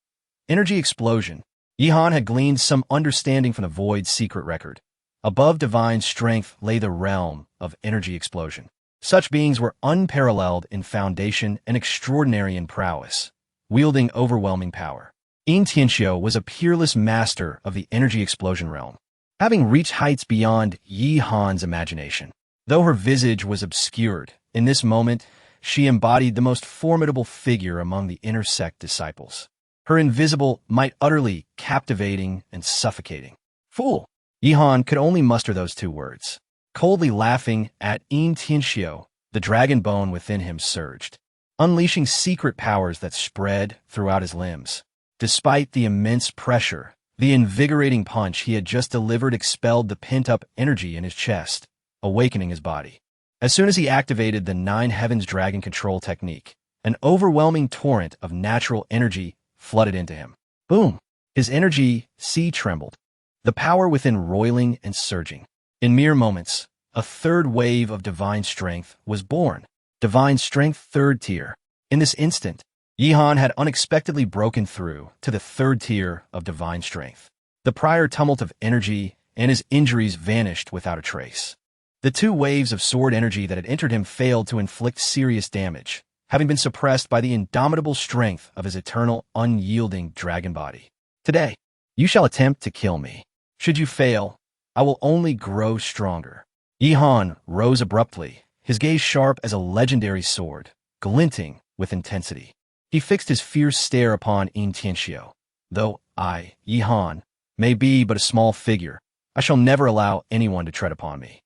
energy explosion. Yihan had gleaned some understanding from the Void's secret record, Above divine strength lay the realm of energy explosion. Such beings were unparalleled in foundation and extraordinary in prowess, wielding overwhelming power. Tianxiu was a peerless master of the energy explosion realm, having reached heights beyond Yi Han's imagination. Though her visage was obscured, in this moment, she embodied the most formidable figure among the inner sect disciples. Her invisible might utterly captivating and suffocating. Fool! Yi Han could only muster those two words. Coldly laughing at Tianxiu, the dragon bone within him surged, unleashing secret powers that spread throughout his limbs. Despite the immense pressure, the invigorating punch he had just delivered expelled the pent-up energy in his chest, awakening his body. As soon as he activated the Nine Heavens Dragon Control technique, an overwhelming torrent of natural energy flooded into him. Boom! His energy sea trembled, the power within roiling and surging. In mere moments, a third wave of divine strength was born. Divine strength third tier. In this instant, Yi Han had unexpectedly broken through to the third tier of divine strength. The prior tumult of energy and his injuries vanished without a trace. The two waves of sword energy that had entered him failed to inflict serious damage, having been suppressed by the indomitable strength of his eternal, unyielding dragon body. Today, you shall attempt to kill me. Should you fail, I will only grow stronger. Yi Han rose abruptly, his gaze sharp as a legendary sword, glinting with intensity. He fixed his fierce stare upon Tianxiu. Though I, Yi Han, may be but a small figure, I shall never allow anyone to tread upon me.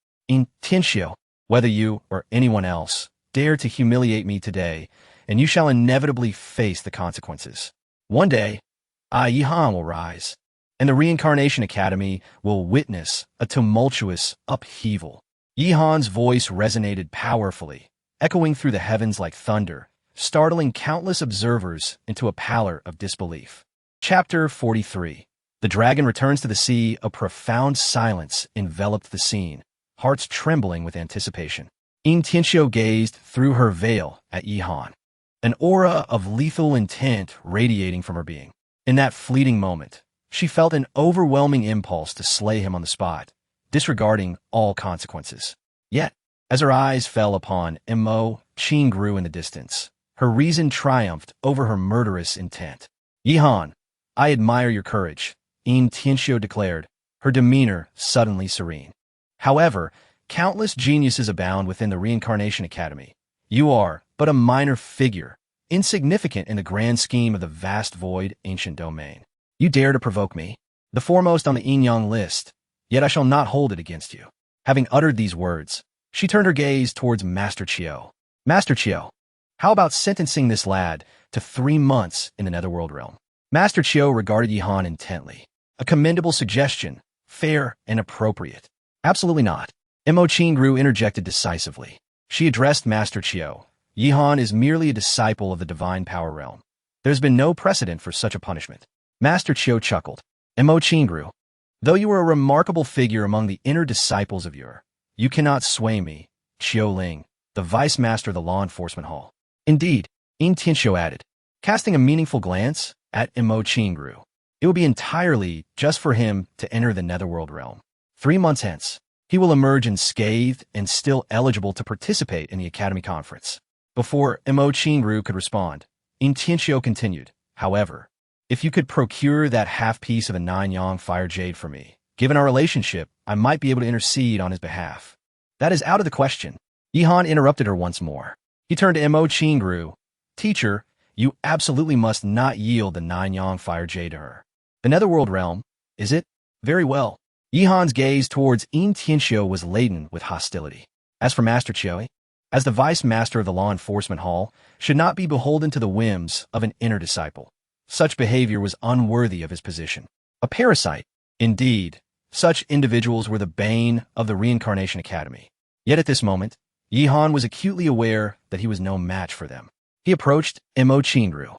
Tianxiu, whether you or anyone else dare to humiliate me today, and you shall inevitably face the consequences. One day, I, Yi Han, will rise, and the Reincarnation Academy will witness a tumultuous upheaval. Yi Han's voice resonated powerfully, echoing through the heavens like thunder, startling countless observers into a pallor of disbelief. Chapter 43. The dragon returns to the sea. A profound silence enveloped the scene, hearts trembling with anticipation. Tianxiu gazed through her veil at Yi Han, an aura of lethal intent radiating from her being. In that fleeting moment, she felt an overwhelming impulse to slay him on the spot, disregarding all consequences. Yet, as her eyes fell upon Mo Qing grew in the distance, her reason triumphed over her murderous intent. Yi Han, I admire your courage, Tianxiu declared, her demeanor suddenly serene. However, countless geniuses abound within the Reincarnation Academy. You are but a minor figure, insignificant in the grand scheme of the vast void ancient domain. You dare to provoke me, the foremost on the Yin-Yang list, yet I shall not hold it against you. Having uttered these words, she turned her gaze towards Master Chiu. Master Chiu, how about sentencing this lad to 3 months in the Netherworld realm? Master Chiu regarded Yi Han intently. A commendable suggestion, fair and appropriate. Absolutely not. Mo Qingru interjected decisively. She addressed Master Chiu. Yi Han is merely a disciple of the divine power realm. There's been no precedent for such a punishment. Master Chiu chuckled. Mo Qingru, though you are a remarkable figure among the inner disciples of you cannot sway me, Chiu Ling, the vice master of the law enforcement hall. Indeed, Tianxiu added, casting a meaningful glance at Mo Qingru. It will be entirely just for him to enter the Netherworld realm. 3 months hence, he will emerge unscathed and still eligible to participate in the Academy Conference. Before Mo Qingru could respond, Tianxiu continued, however, if you could procure that half-piece of the Nine-Yang fire jade for me, given our relationship, I might be able to intercede on his behalf. That is out of the question. Yi Han interrupted her once more. He turned to Mo Qingru. Teacher, you absolutely must not yield the Nine-Yang fire jade to her. The Netherworld realm, is it? Very well. Yi Han's gaze towards Tianxiu was laden with hostility. As for Master Chiu, as the vice master of the law enforcement hall, should not be beholden to the whims of an inner disciple. Such behavior was unworthy of his position. A parasite. Indeed, such individuals were the bane of the Reincarnation Academy. Yet at this moment, Yi Han was acutely aware that he was no match for them. He approached Mo Qingru,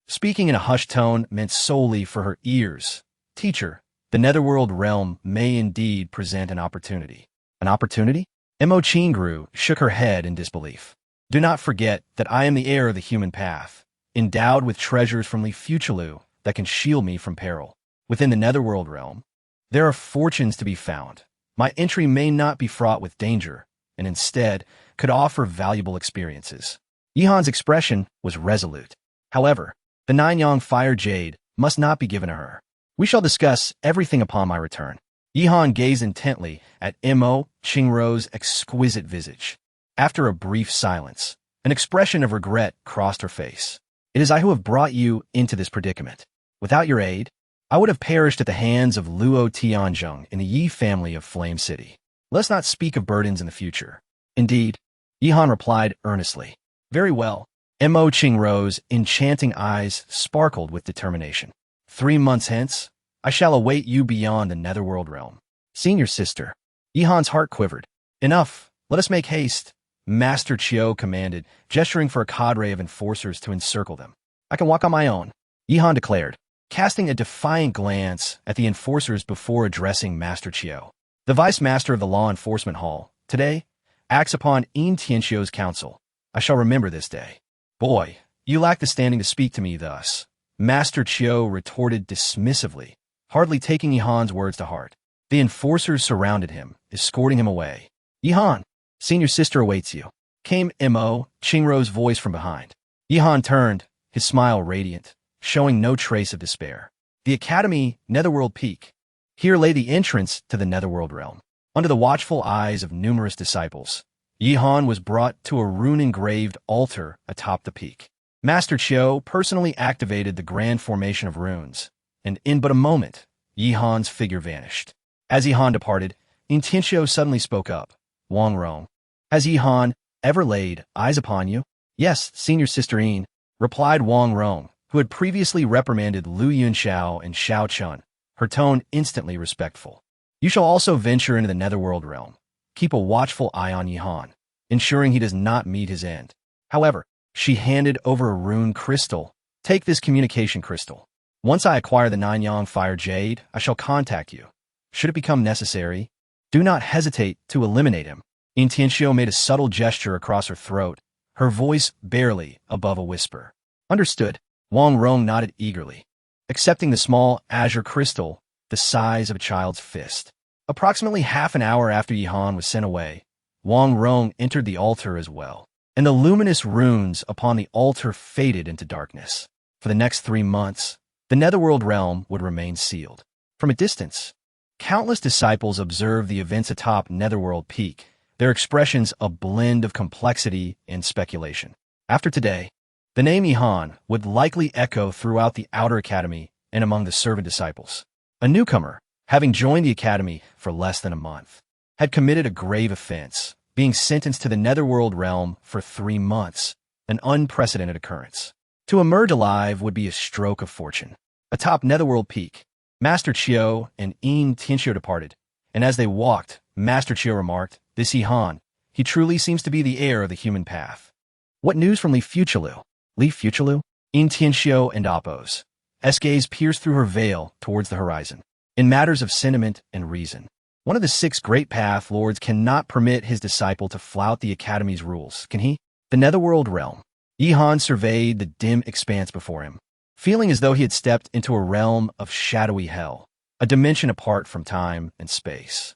speaking in a hushed tone meant solely for her ears. Teacher, the Netherworld realm may indeed present an opportunity. An opportunity? Mo Qingru shook her head in disbelief. Do not forget that I am the heir of the human path, endowed with treasures from Li Fuchulu that can shield me from peril. Within the Netherworld realm, there are fortunes to be found, My entry may not be fraught with danger, and instead could offer valuable experiences. Yihan's expression was resolute. However, the Nine-Yang Fire Jade must not be given to her. We shall discuss everything upon my return. Yihan gazed intently at Mo Qingrou's exquisite visage. After a brief silence, an expression of regret crossed her face. It is I who have brought you into this predicament. Without your aid, I would have perished at the hands of Luo Tianzheng in the Yi family of Flame City. Let's not speak of burdens in the future. Indeed, Yihan replied earnestly. Very well. Mo Qingrou's enchanting eyes sparkled with determination. 3 months hence, I shall await you beyond the netherworld realm. Senior sister. Yihan's heart quivered. Enough. Let us make haste. Master Chiu commanded, gesturing for a cadre of enforcers to encircle them. I can walk on my own, Yihan declared, casting a defiant glance at the enforcers before addressing Master Chiu. The Vice Master of the Law Enforcement Hall, today, acts upon Yin Tianxiu's counsel. I shall remember this day. Boy, you lack the standing to speak to me thus, Master Chiu retorted dismissively, hardly taking Yihan's words to heart. The enforcers surrounded him, escorting him away. Yihan, senior sister awaits you, came Mo Qingrou's voice from behind. Yihan turned, his smile radiant, showing no trace of despair. The Academy, Netherworld Peak. Here lay the entrance to the Netherworld realm. Under the watchful eyes of numerous disciples, Yihan was brought to a rune-engraved altar atop the peak. Master Chiu personally activated the grand formation of runes, and in but a moment, Yihan's figure vanished. As Yihan departed, Yin Tianxiu suddenly spoke up. Wang Rong, has Yihan ever laid eyes upon you? Yes, senior sister Yin, replied Wang Rong, who had previously reprimanded Lu Yunxiao and Xiao Chun, her tone instantly respectful. You shall also venture into the netherworld realm. Keep a watchful eye on Yihan, ensuring he does not meet his end. However, she handed over a rune crystal. Take this communication crystal. Once I acquire the Nine-Yang Fire Jade, I shall contact you. Should it become necessary, do not hesitate to eliminate him. Yin Tianxiu made a subtle gesture across her throat, her voice barely above a whisper. Understood. Wang Rong nodded eagerly, accepting the small azure crystal the size of a child's fist. Approximately half an hour after Yihan was sent away, Wang Rong entered the altar as well, and the luminous runes upon the altar faded into darkness. For the next 3 months, the netherworld realm would remain sealed. From a distance, countless disciples observed the events atop Netherworld Peak, their expressions a blend of complexity and speculation. After today, the name Yihan would likely echo throughout the outer academy and among the servant disciples. A newcomer, having joined the academy for less than a month, had committed a grave offense, being sentenced to the netherworld realm for 3 months, an unprecedented occurrence. To emerge alive would be a stroke of fortune. Atop Netherworld Peak, Master Chiu and Yin Tianxiu departed, and as they walked, Master Chiu remarked, "This Yihan, he truly seems to be the heir of the human path." What news from Li Fuqilu? Li Fuqilu? Yin Tianxiu and Appo's gaze pierced through her veil towards the horizon. In matters of sentiment and reason, one of the 6 great path lords cannot permit his disciple to flout the academy's rules, can he? The netherworld realm. Yihan surveyed the dim expanse before him, feeling as though he had stepped into a realm of shadowy hell, a dimension apart from time and space.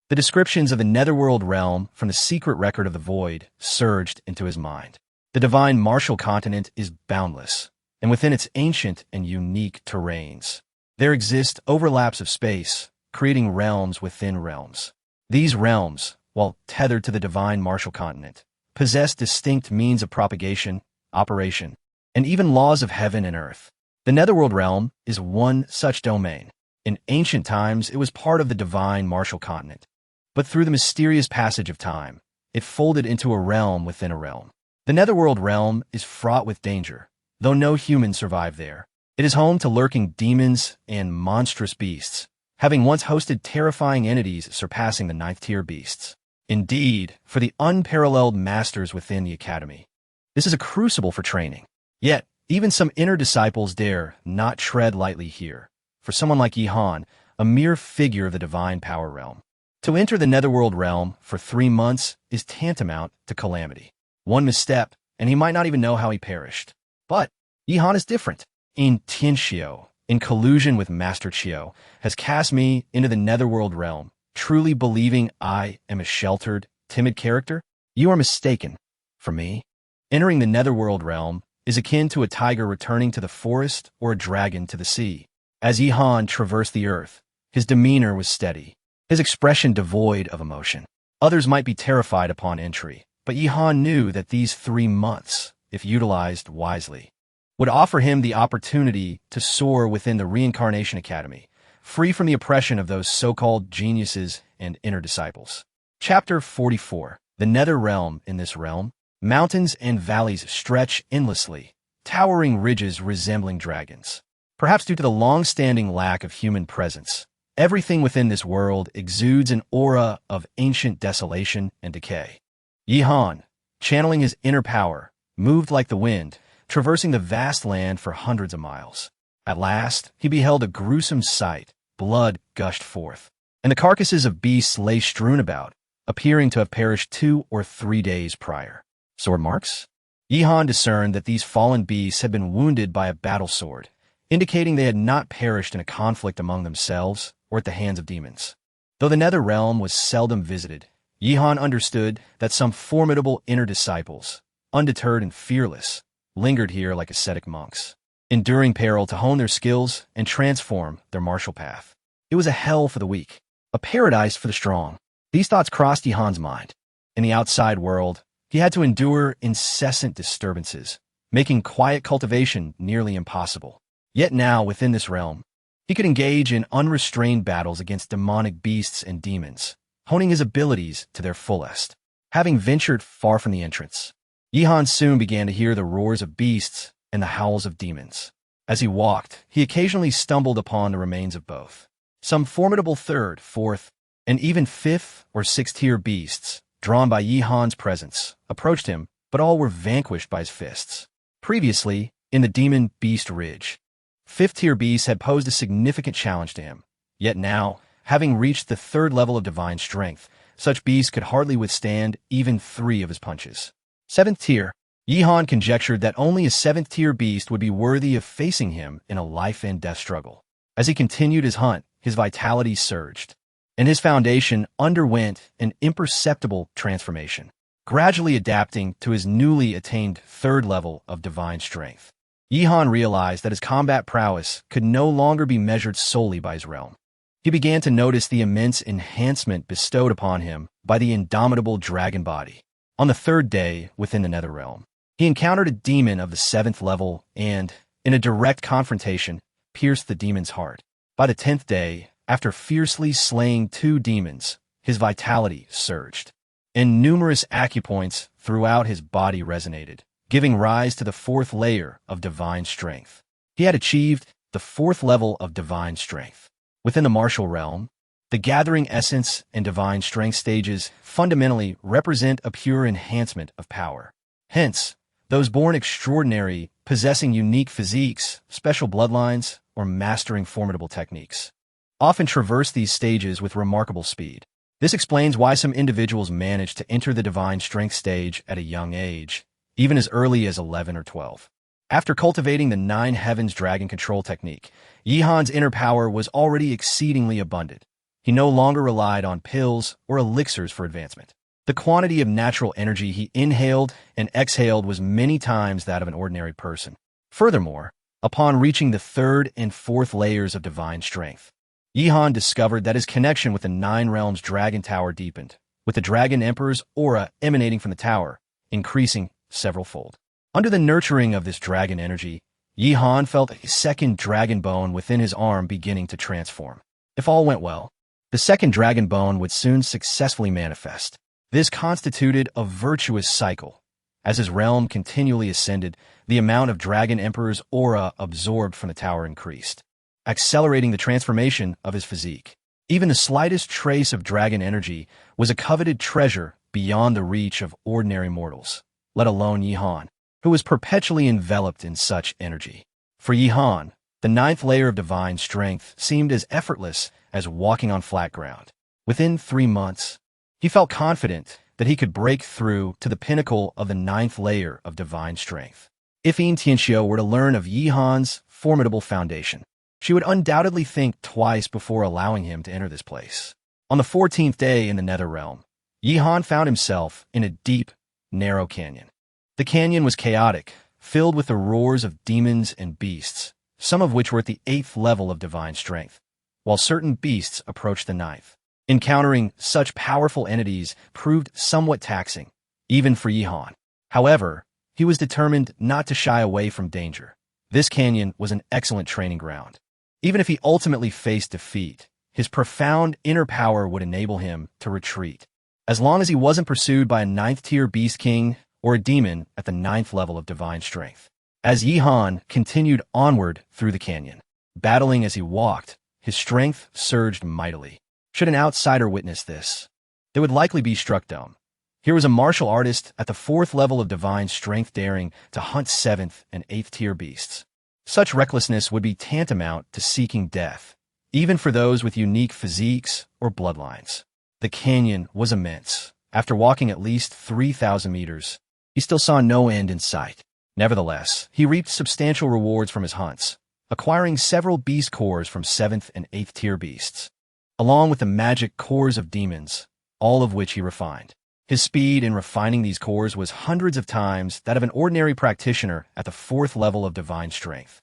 The descriptions of the netherworld realm from the secret record of the void surged into his mind. The divine martial continent is boundless, and within its ancient and unique terrains, there exist overlaps of space, creating realms within realms. These realms, while tethered to the divine martial continent, possess distinct means of propagation, operation, and even laws of heaven and earth. The netherworld realm is one such domain. In ancient times, it was part of the divine martial continent, but through the mysterious passage of time, it folded into a realm within a realm. The netherworld realm is fraught with danger, though no humans survive there. It is home to lurking demons and monstrous beasts, having once hosted terrifying entities surpassing the 9th-tier beasts. Indeed, for the unparalleled masters within the academy, this is a crucible for training. Yet, even some inner disciples dare not tread lightly here. For someone like Yihan, a mere figure of the divine power realm, to enter the netherworld realm for 3 months is tantamount to calamity. One misstep, and he might not even know how he perished. But Yihan is different. Yin Tianxiu, in collusion with Master Chiu, has cast me into the netherworld realm, truly believing I am a sheltered, timid character? You are mistaken. For me, entering the netherworld realm is akin to a tiger returning to the forest or a dragon to the sea. As Yihan traversed the earth, his demeanor was steady, his expression devoid of emotion. Others might be terrified upon entry, but Yihan knew that these 3 months, if utilized wisely, would offer him the opportunity to soar within the Reincarnation Academy, free from the oppression of those so-called geniuses and inner disciples. Chapter 44. The Nether Realm. In this realm, mountains and valleys stretch endlessly, towering ridges resembling dragons. Perhaps due to the long-standing lack of human presence, everything within this world exudes an aura of ancient desolation and decay. Yihan, channeling his inner power, moved like the wind, traversing the vast land for hundreds of miles. At last, he beheld a gruesome sight. Blood gushed forth, and the carcasses of beasts lay strewn about, appearing to have perished 2 or 3 days prior. Sword marks? Yihan discerned that these fallen beasts had been wounded by a battle sword, indicating they had not perished in a conflict among themselves or at the hands of demons. Though the Nether Realm was seldom visited, Yihan understood that some formidable inner disciples, undeterred and fearless, lingered here like ascetic monks, enduring peril to hone their skills and transform their martial path. It was a hell for the weak, a paradise for the strong. These thoughts crossed Yihan's mind. In the outside world, he had to endure incessant disturbances, making quiet cultivation nearly impossible. Yet now, within this realm, he could engage in unrestrained battles against demonic beasts and demons, honing his abilities to their fullest. Having ventured far from the entrance, Yihan soon began to hear the roars of beasts and the howls of demons. As he walked, he occasionally stumbled upon the remains of both. Some formidable 3rd, 4th, and even 5th or 6th tier beasts, drawn by Yihan's presence, approached him, but all were vanquished by his fists. Previously, in the Demon Beast Ridge, 5th tier beasts had posed a significant challenge to him. Yet now, having reached the 3rd level of divine strength, such beasts could hardly withstand even 3 of his punches. 7th tier, Yihan conjectured that only a 7th tier beast would be worthy of facing him in a life and death struggle. As he continued his hunt, his vitality surged, and his foundation underwent an imperceptible transformation, gradually adapting to his newly attained 3rd level of divine strength. Yihan realized that his combat prowess could no longer be measured solely by his realm. He began to notice the immense enhancement bestowed upon him by the indomitable dragon body. On the 3rd day within the Nether Realm, he encountered a demon of the 7th level and, in a direct confrontation, pierced the demon's heart. By the 10th day, after fiercely slaying 2 demons, his vitality surged, and numerous acupoints throughout his body resonated, giving rise to the 4th layer of divine strength. He had achieved the 4th level of divine strength. Within the martial realm, the gathering essence and divine strength stages fundamentally represent a pure enhancement of power. Hence, those born extraordinary, possessing unique physiques, special bloodlines, or mastering formidable techniques, often traverse these stages with remarkable speed. This explains why some individuals manage to enter the divine strength stage at a young age, even as early as 11 or 12. After cultivating the 9 Heavens Dragon Control technique, Yihan's inner power was already exceedingly abundant. He no longer relied on pills or elixirs for advancement. The quantity of natural energy he inhaled and exhaled was many times that of an ordinary person. Furthermore, upon reaching the 3rd and 4th layers of divine strength, Yihan discovered that his connection with the 9 Realms Dragon Tower deepened, with the Dragon Emperor's aura emanating from the tower, increasing several-fold. Under the nurturing of this dragon energy, Yihan felt a 2nd dragon bone within his arm beginning to transform. If all went well, the 2nd dragon bone would soon successfully manifest. This constituted a virtuous cycle. As his realm continually ascended, the amount of Dragon Emperor's aura absorbed from the tower increased, accelerating the transformation of his physique. Even the slightest trace of dragon energy was a coveted treasure beyond the reach of ordinary mortals, let alone Yihan, who was perpetually enveloped in such energy. For Yihan, the 9th layer of divine strength seemed as effortless as walking on flat ground. Within 3 months, he felt confident that he could break through to the pinnacle of the 9th layer of divine strength. If Tianxiu were to learn of Yihan's formidable foundation, she would undoubtedly think twice before allowing him to enter this place. On the 14th day in the Nether Realm, Yihan found himself in a deep, narrow canyon. The canyon was chaotic, filled with the roars of demons and beasts, some of which were at the 8th level of divine strength, while certain beasts approached the 9th. Encountering such powerful entities proved somewhat taxing, even for Yihan. However, he was determined not to shy away from danger. This canyon was an excellent training ground. Even if he ultimately faced defeat, his profound inner power would enable him to retreat, as long as he wasn't pursued by a 9th-tier beast king or a demon at the 9th level of divine strength. As Yihan continued onward through the canyon, battling as he walked, his strength surged mightily. Should an outsider witness this, they would likely be struck dumb. Here was a martial artist at the 4th level of divine strength daring to hunt 7th and 8th-tier beasts. Such recklessness would be tantamount to seeking death, even for those with unique physiques or bloodlines. The canyon was immense. After walking at least 3,000 meters, he still saw no end in sight. Nevertheless, he reaped substantial rewards from his hunts, acquiring several beast cores from 7th and 8th-tier beasts, along with the magic cores of demons, all of which he refined. His speed in refining these cores was hundreds of times that of an ordinary practitioner at the 4th level of divine strength.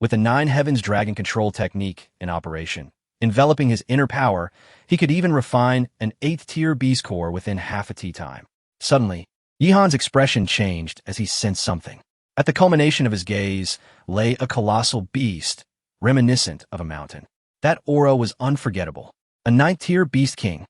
With the 9 Heavens Dragon control technique in operation, enveloping his inner power, he could even refine an 8th-tier beast core within half a tea time. Suddenly, Yihan's expression changed as he sensed something. At the culmination of his gaze lay a colossal beast, reminiscent of a mountain. That aura was unforgettable. A 9th-tier beast king.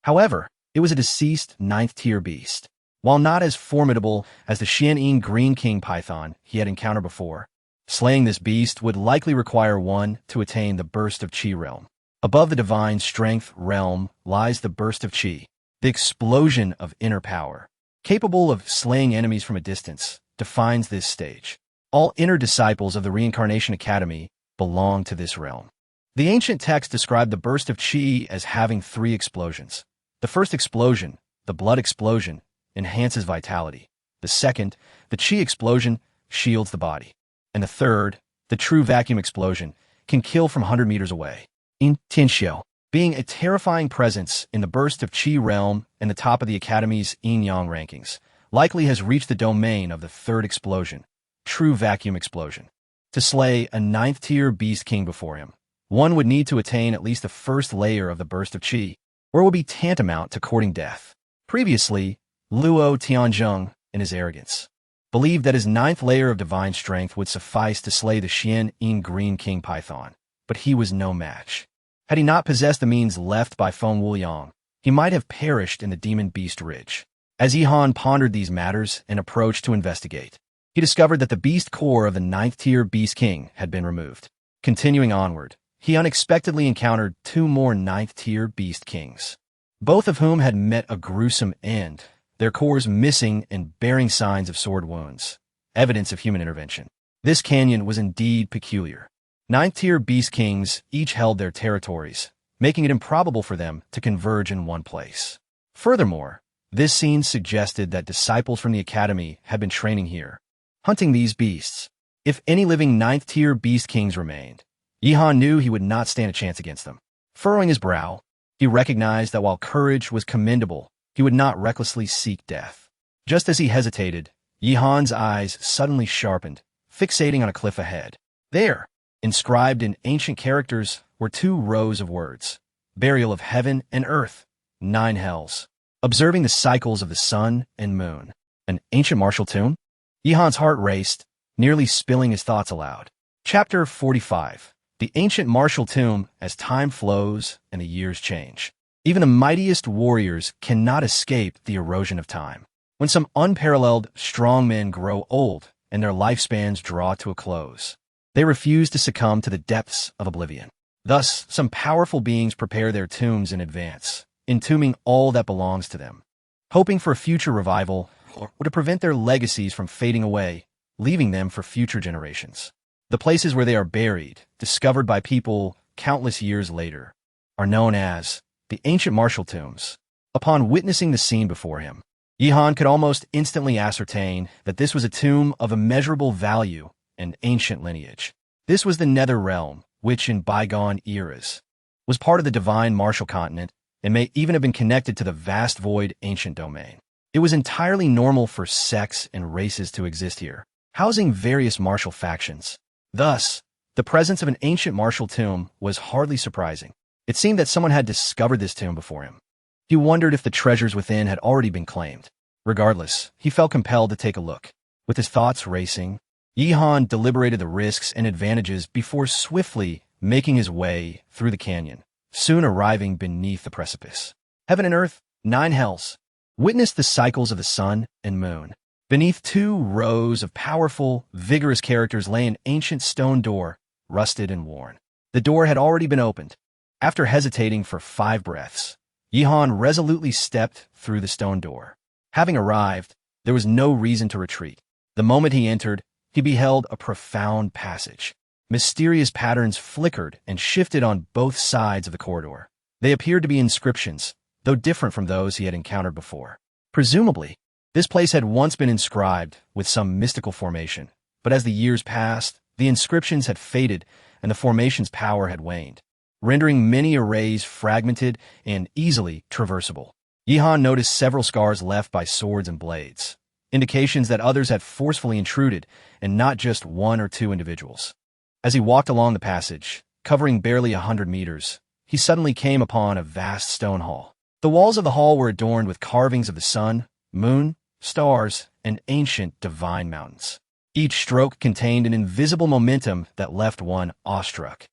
However, it was a deceased 9th-tier beast. While not as formidable as the Xian'in Green King Python he had encountered before, slaying this beast would likely require one to attain the Burst of Qi realm. Above the divine strength realm lies the Burst of Qi, the explosion of inner power. Capable of slaying enemies from a distance, defines this stage. All inner disciples of the Reincarnation Academy belong to this realm. The ancient text described the Burst of Qi as having 3 explosions. The first explosion, the blood explosion, enhances vitality. The second, the Qi explosion, shields the body. And the third, the true vacuum explosion, can kill from 100 meters away. Intencio, being a terrifying presence in the Burst of Qi realm and the top of the Academy's yin-yang rankings, likely has reached the domain of the third explosion, true vacuum explosion. To slay a 9th-tier beast king before him, one would need to attain at least the first layer of the Burst of Qi, or it would be tantamount to courting death. Previously, Luo Tianzheng, in his arrogance, believed that his 9th layer of divine strength would suffice to slay the Xian'in Green King Python, but he was no match. Had he not possessed the means left by Feng Wuliang, he might have perished in the Demon Beast Ridge. As Yihan pondered these matters and approached to investigate, he discovered that the beast core of the 9th-tier Beast King had been removed. Continuing onward, he unexpectedly encountered 2 more 9th-tier Beast Kings, both of whom had met a gruesome end, their cores missing and bearing signs of sword wounds, evidence of human intervention. This canyon was indeed peculiar. 9th-tier Beast Kings each held their territories, making it improbable for them to converge in one place. Furthermore, this scene suggested that disciples from the Academy had been training here, hunting these beasts. If any living 9th-tier Beast Kings remained, Yihan knew he would not stand a chance against them. Furrowing his brow, he recognized that while courage was commendable, he would not recklessly seek death. Just as he hesitated, Yihan's eyes suddenly sharpened, fixating on a cliff ahead. There, inscribed in ancient characters, were 2 rows of words: Burial of Heaven and Earth, 9 Hells. Observing the cycles of the sun and moon. An ancient martial tomb? Yihan's heart raced, nearly spilling his thoughts aloud. Chapter 45. The ancient martial tomb as time flows and the years change. Even the mightiest warriors cannot escape the erosion of time. When some unparalleled, strong men grow old and their lifespans draw to a close, they refuse to succumb to the depths of oblivion. Thus, some powerful beings prepare their tombs in advance, entombing all that belongs to them, hoping for a future revival or to prevent their legacies from fading away, leaving them for future generations. The places where they are buried, discovered by people countless years later, are known as the ancient martial tombs. Upon witnessing the scene before him, Yihan could almost instantly ascertain that this was a tomb of immeasurable value and ancient lineage. This was the Nether Realm, which in bygone eras was part of the divine martial continent and may even have been connected to the vast void ancient domain. It was entirely normal for sects and races to exist here, housing various martial factions. Thus, the presence of an ancient martial tomb was hardly surprising. It seemed that someone had discovered this tomb before him. He wondered if the treasures within had already been claimed. Regardless, he felt compelled to take a look. With his thoughts racing, Yihan deliberated the risks and advantages before swiftly making his way through the canyon, soon arriving beneath the precipice. Heaven and earth, 9 hells. Witnessed the cycles of the sun and moon. Beneath 2 rows of powerful, vigorous characters lay an ancient stone door, rusted and worn. The door had already been opened. After hesitating for 5 breaths, Yihan resolutely stepped through the stone door. Having arrived, there was no reason to retreat. The moment he entered, he beheld a profound passage. Mysterious patterns flickered and shifted on both sides of the corridor. They appeared to be inscriptions, though different from those he had encountered before. Presumably, this place had once been inscribed with some mystical formation, but as the years passed, the inscriptions had faded and the formation's power had waned, rendering many arrays fragmented and easily traversable. Yihan noticed several scars left by swords and blades, indications that others had forcefully intruded, and not just 1 or 2 individuals. As he walked along the passage, covering barely 100 meters, he suddenly came upon a vast stone hall. The walls of the hall were adorned with carvings of the sun, moon, stars, and ancient divine mountains. Each stroke contained an invisible momentum that left one awestruck.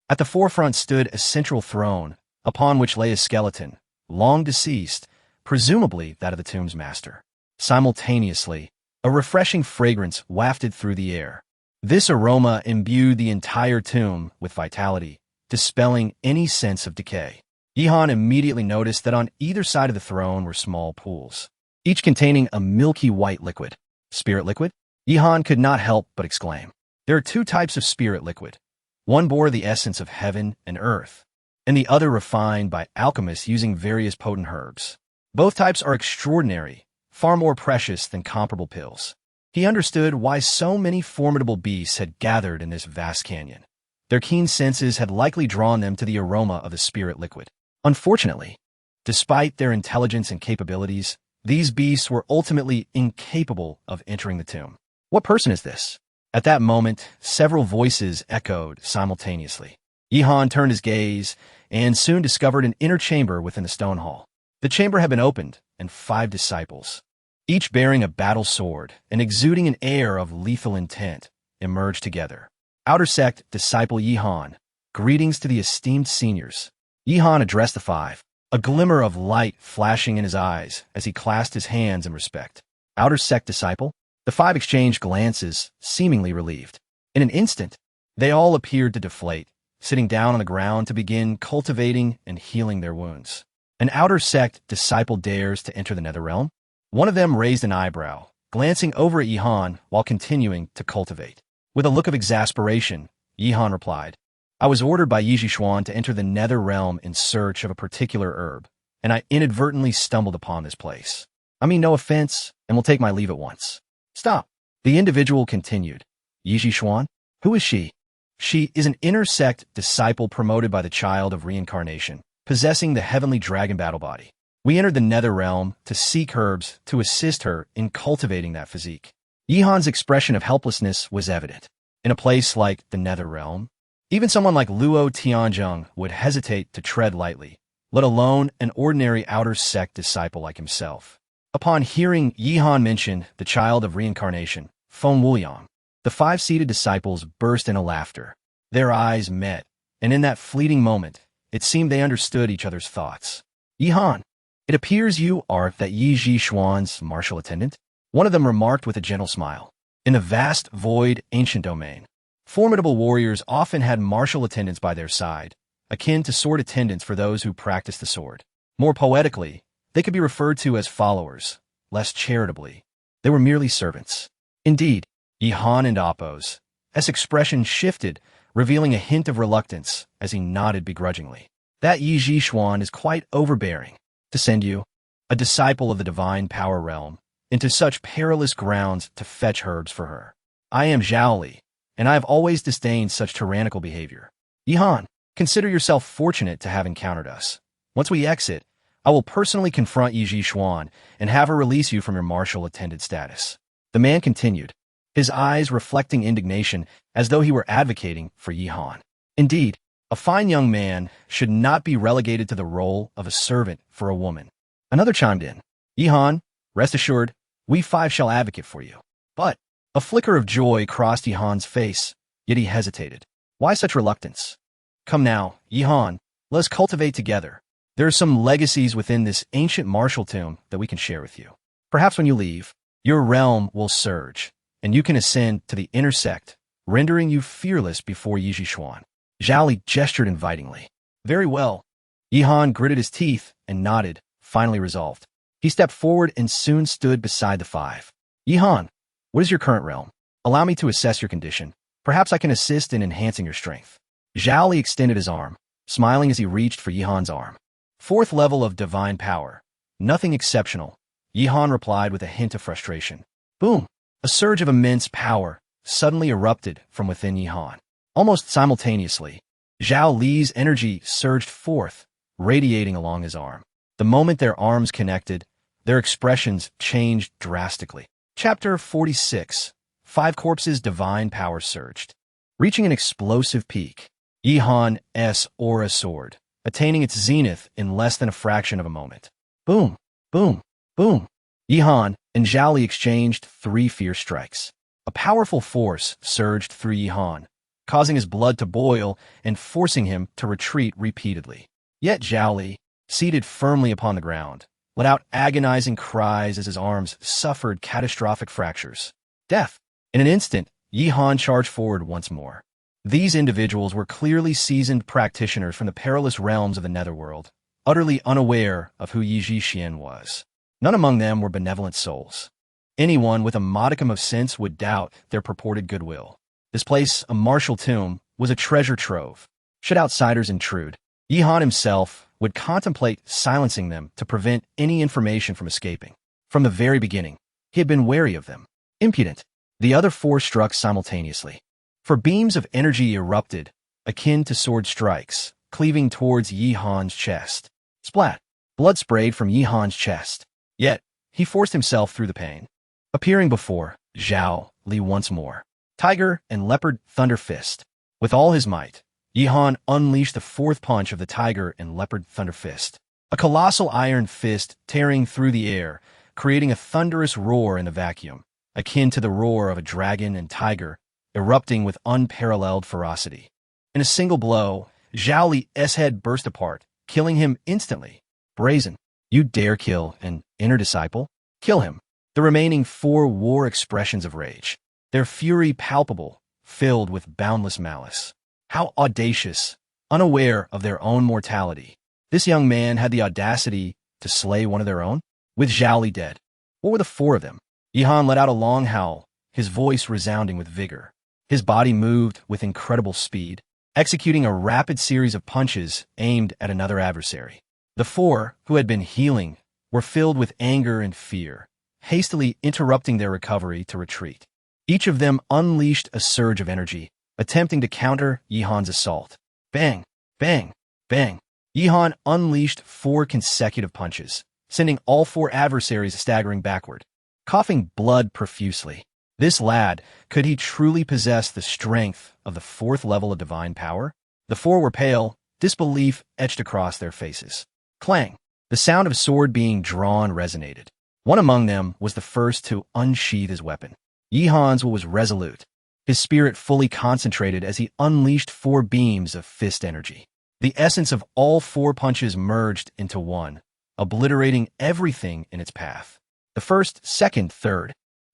At the forefront stood a central throne, upon which lay a skeleton, long deceased, presumably that of the tomb's master. Simultaneously, a refreshing fragrance wafted through the air. This aroma imbued the entire tomb with vitality, dispelling any sense of decay. Yihan immediately noticed that on either side of the throne were small pools, each containing a milky white liquid. Spirit liquid? Yihan could not help but exclaim. There are 2 types of spirit liquid. One bore the essence of heaven and earth, and the other refined by alchemists using various potent herbs. Both types are extraordinary, far more precious than comparable pills. He understood why so many formidable beasts had gathered in this vast canyon. Their keen senses had likely drawn them to the aroma of the spirit liquid. Unfortunately, despite their intelligence and capabilities, these beasts were ultimately incapable of entering the tomb. What person is this? At that moment, several voices echoed simultaneously. Yihan turned his gaze and soon discovered an inner chamber within the stone hall. The chamber had been opened, and 5 disciples, each bearing a battle sword and exuding an air of lethal intent, emerged together. Outer Sect Disciple Yihan, greetings to the esteemed seniors. Yihan addressed the 5, a glimmer of light flashing in his eyes as he clasped his hands in respect. Outer Sect Disciple? The 5 exchanged glances, seemingly relieved. In an instant, they all appeared to deflate, sitting down on the ground to begin cultivating and healing their wounds. An Outer Sect Disciple dares to enter the Netherrealm? One of them raised an eyebrow, glancing over at Yihan while continuing to cultivate. With a look of exasperation, Yihan replied, I was ordered by Yi Xuan to enter the Netherrealm in search of a particular herb, and I inadvertently stumbled upon this place. I mean no offense, and will take my leave at once. Stop. The individual continued. Yi Xuan? Who is she? She is an inner sect disciple promoted by the child of reincarnation, possessing the heavenly dragon battle body. We entered the Netherrealm to seek herbs to assist her in cultivating that physique. Yihan's expression of helplessness was evident. In a place like the Netherrealm, even someone like Luo Tianzheng would hesitate to tread lightly, let alone an ordinary outer sect disciple like himself. Upon hearing Yihan mention the child of reincarnation, Feng Wuyang, the 5 seated disciples burst into laughter. Their eyes met, and in that fleeting moment, it seemed they understood each other's thoughts. Yihan, it appears you are that Yi Xuan's martial attendant? One of them remarked with a gentle smile. In the vast, void, ancient domain, formidable warriors often had martial attendants by their side, akin to sword attendants for those who practice the sword. More poetically, they could be referred to as followers. Less charitably, they were merely servants. Indeed, Yihan and Appo's expression shifted, revealing a hint of reluctance as he nodded begrudgingly. That Yi Xuan is quite overbearing to send you, a disciple of the divine power realm, into such perilous grounds to fetch herbs for her. I am Zhao Li, and I have always disdained such tyrannical behavior. Yihan, consider yourself fortunate to have encountered us. Once we exit, I will personally confront Yi Xuan and have her release you from your martial-attended status." The man continued, his eyes reflecting indignation as though he were advocating for Yi Han. Indeed, a fine young man should not be relegated to the role of a servant for a woman. Another chimed in, "Yi Han, rest assured, we five shall advocate for you." But a flicker of joy crossed Yi Han's face, yet he hesitated. Why such reluctance? "Come now, Yi Han, let us cultivate together. There are some legacies within this ancient martial tomb that we can share with you. Perhaps when you leave, your realm will surge, and you can ascend to the inner sect, rendering you fearless before Yi Xuan." Zhao Li gestured invitingly. "Very well." Yi Han gritted his teeth and nodded, finally resolved. He stepped forward and soon stood beside the five. "Yi Han, what is your current realm? Allow me to assess your condition. Perhaps I can assist in enhancing your strength." Zhao Li extended his arm, smiling as he reached for Yi Han's arm. "Fourth level of divine power. Nothing exceptional," Yi Han replied with a hint of frustration. Boom! A surge of immense power suddenly erupted from within Yi Han. Almost simultaneously, Zhao Li's energy surged forth, radiating along his arm. The moment their arms connected, their expressions changed drastically. Chapter 46. Five Corpses' Divine Power Surged. Reaching an explosive peak, Yi Han's aura soared, attaining its zenith in less than a fraction of a moment. Boom! Boom! Boom! Yi Han and Zhao Li exchanged 3 fierce strikes. A powerful force surged through Yi Han, causing his blood to boil and forcing him to retreat repeatedly. Yet Zhao Li, seated firmly upon the ground, let out agonizing cries as his arms suffered catastrophic fractures. Death! In an instant, Yi Han charged forward once more. These individuals were clearly seasoned practitioners from the perilous realms of the netherworld, utterly unaware of who Yi Xian was. None among them were benevolent souls. Anyone with a modicum of sense would doubt their purported goodwill. This place, a martial tomb, was a treasure trove. Should outsiders intrude, Yi Han himself would contemplate silencing them to prevent any information from escaping. From the very beginning, he had been wary of them. Impudent. The other 4 struck simultaneously. For beams of energy erupted, akin to sword strikes, cleaving towards Yi Han's chest. Splat! Blood sprayed from Yi Han's chest. Yet, he forced himself through the pain. Appearing before Zhao Li once more. Tiger and Leopard Thunder Fist. With all his might, Yi Han unleashed the 4th punch of the Tiger and Leopard Thunder Fist. A colossal iron fist tearing through the air, creating a thunderous roar in the vacuum, akin to the roar of a dragon and tiger, erupting with unparalleled ferocity. In a single blow, Zhao Li's head burst apart, killing him instantly. Brazen. You dare kill an inner disciple? Kill him. The remaining 4 wore expressions of rage, their fury palpable, filled with boundless malice. How audacious, unaware of their own mortality. This young man had the audacity to slay one of their own? With Zhao Li dead, what were the 4 of them? Yi Han let out a long howl, his voice resounding with vigor. His body moved with incredible speed, executing a rapid series of punches aimed at another adversary. The 4, who had been healing, were filled with anger and fear, hastily interrupting their recovery to retreat. Each of them unleashed a surge of energy, attempting to counter Yi Han's assault. Bang! Bang! Bang! Yi Han unleashed 4 consecutive punches, sending all 4 adversaries staggering backward, coughing blood profusely. This lad, could he truly possess the strength of the 4th level of divine power? The 4 were pale, disbelief etched across their faces. Clang! The sound of a sword being drawn resonated. One among them was the first to unsheath his weapon. Yi Han's was resolute, his spirit fully concentrated as he unleashed 4 beams of fist energy. The essence of all 4 punches merged into one, obliterating everything in its path. The 1st, 2nd, 3rd,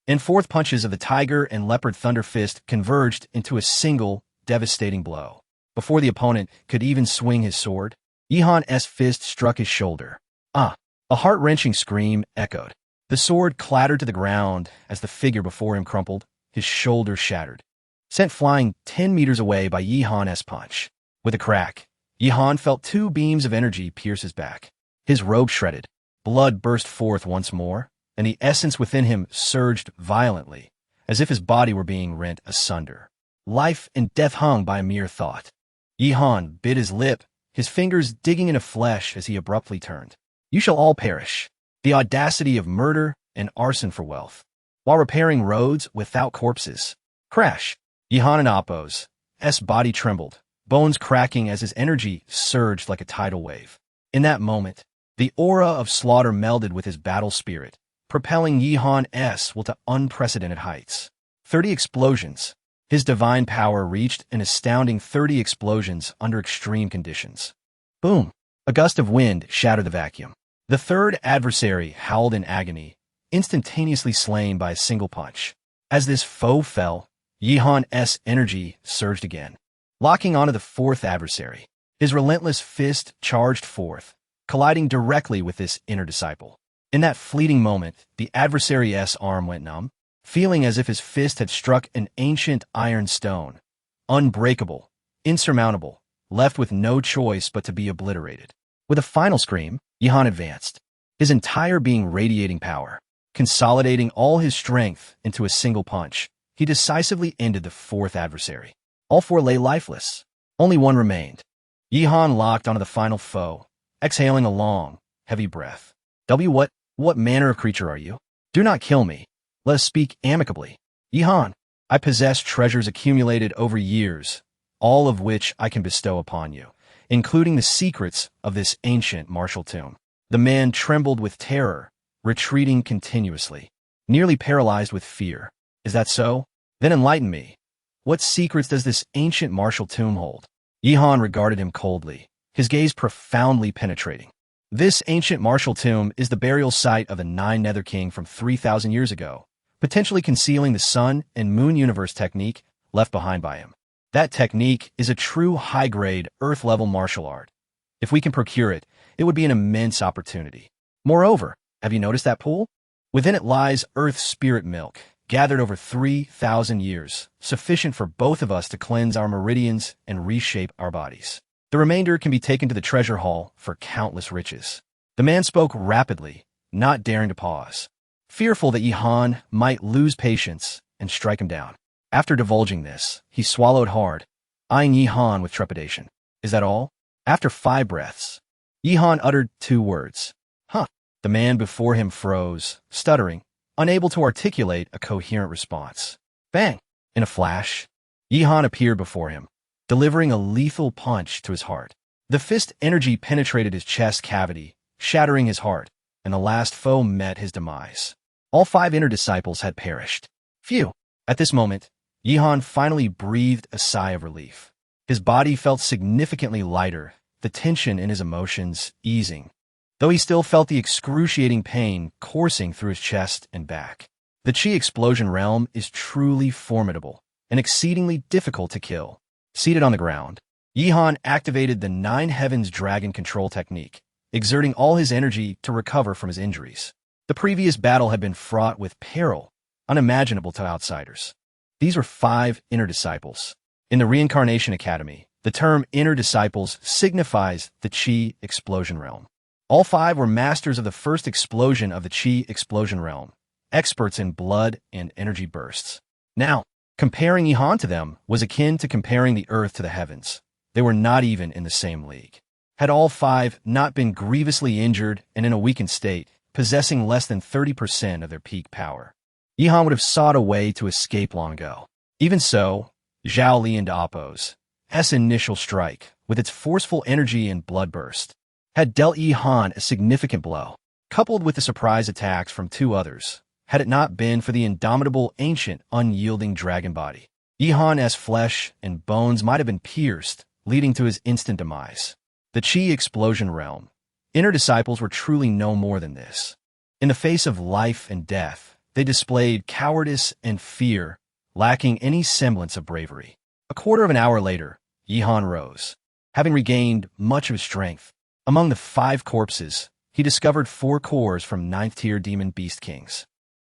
and 4th punches of the Tiger and Leopard Thunder Fist converged into a single, devastating blow. Before the opponent could even swing his sword, Yi Han's fist struck his shoulder. Ah! A heart-wrenching scream echoed. The sword clattered to the ground as the figure before him crumpled, his shoulder shattered, sent flying 10 meters away by Yi Han's punch. With a crack, Yi Han felt 2 beams of energy pierce his back. His robe shredded, blood burst forth once more, and the essence within him surged violently, as if his body were being rent asunder. Life and death hung by a mere thought. Yi Han bit his lip, his fingers digging into flesh as he abruptly turned. You shall all perish. The audacity of murder and arson for wealth, while repairing roads without corpses. Crash. Yihan and Apos' body trembled, bones cracking as his energy surged like a tidal wave. In that moment, the aura of slaughter melded with his battle spirit, propelling Yihan's will to unprecedented heights. 30 explosions. His divine power reached an astounding 30 explosions under extreme conditions. Boom! A gust of wind shattered the vacuum. The third adversary howled in agony, instantaneously slain by a single punch. As this foe fell, Yihan's energy surged again, locking onto the fourth adversary. His relentless fist charged forth, colliding directly with this inner disciple. In that fleeting moment, the adversary's arm went numb, feeling as if his fist had struck an ancient iron stone, unbreakable, insurmountable, left with no choice but to be obliterated. With a final scream, Yihan advanced, his entire being radiating power. Consolidating all his strength into a single punch, he decisively ended the fourth adversary. All four lay lifeless. Only one remained. Yihan locked onto the final foe, exhaling a long, heavy breath. What manner of creature are you? Do not kill me. Let us speak amicably. Yihan, I possess treasures accumulated over years, all of which I can bestow upon you, including the secrets of this ancient martial tomb. The man trembled with terror, retreating continuously, nearly paralyzed with fear. Is that so? Then enlighten me. What secrets does this ancient martial tomb hold? Yihan regarded him coldly, his gaze profoundly penetrating. This ancient martial tomb is the burial site of the 9 Nether King from 3,000 years ago, potentially concealing the sun and moon universe technique left behind by him. That technique is a true high-grade, Earth-level martial art. If we can procure it, it would be an immense opportunity. Moreover, have you noticed that pool? Within it lies Earth's spirit milk, gathered over 3,000 years, sufficient for both of us to cleanse our meridians and reshape our bodies. The remainder can be taken to the treasure hall for countless riches. The man spoke rapidly, not daring to pause, fearful that Yihan might lose patience and strike him down. After divulging this, he swallowed hard, eyeing Yihan with trepidation. Is that all? After 5 breaths, Yihan uttered 2 words. Huh. The man before him froze, stuttering, unable to articulate a coherent response. Bang! In a flash, Yihan appeared before him, delivering a lethal punch to his heart. The fist energy penetrated his chest cavity, shattering his heart, and the last foe met his demise. All 5 inner disciples had perished. Phew! At this moment, Yihan finally breathed a sigh of relief. His body felt significantly lighter, the tension in his emotions easing, though he still felt the excruciating pain coursing through his chest and back. The Chi explosion realm is truly formidable and exceedingly difficult to kill. Seated on the ground, Yihan activated the 9 Heavens Dragon control technique, exerting all his energy to recover from his injuries. The previous battle had been fraught with peril, unimaginable to outsiders. These were 5 inner disciples. In the Reincarnation Academy, the term inner disciples signifies the Chi explosion realm. All 5 were masters of the first explosion of the Chi explosion realm, experts in blood and energy bursts. Now, comparing Yihan to them was akin to comparing the earth to the heavens. They were not even in the same league. Had all 5 not been grievously injured and in a weakened state, possessing less than 30% of their peak power, Yihan would have sought a way to escape long ago. Even so, Zhao Li and Apos' initial strike, with its forceful energy and blood burst, had dealt Yihan a significant blow. Coupled with the surprise attacks from 2 others, had it not been for the indomitable, ancient, unyielding dragon body, Yihan's flesh and bones might have been pierced, leading to his instant demise. The Chi explosion realm. Inner disciples were truly no more than this. In the face of life and death, they displayed cowardice and fear, lacking any semblance of bravery. A quarter of an hour later, Yihan rose. Having regained much of his strength, among the 5 corpses, he discovered 4 cores from 9th-tier demon beast kings,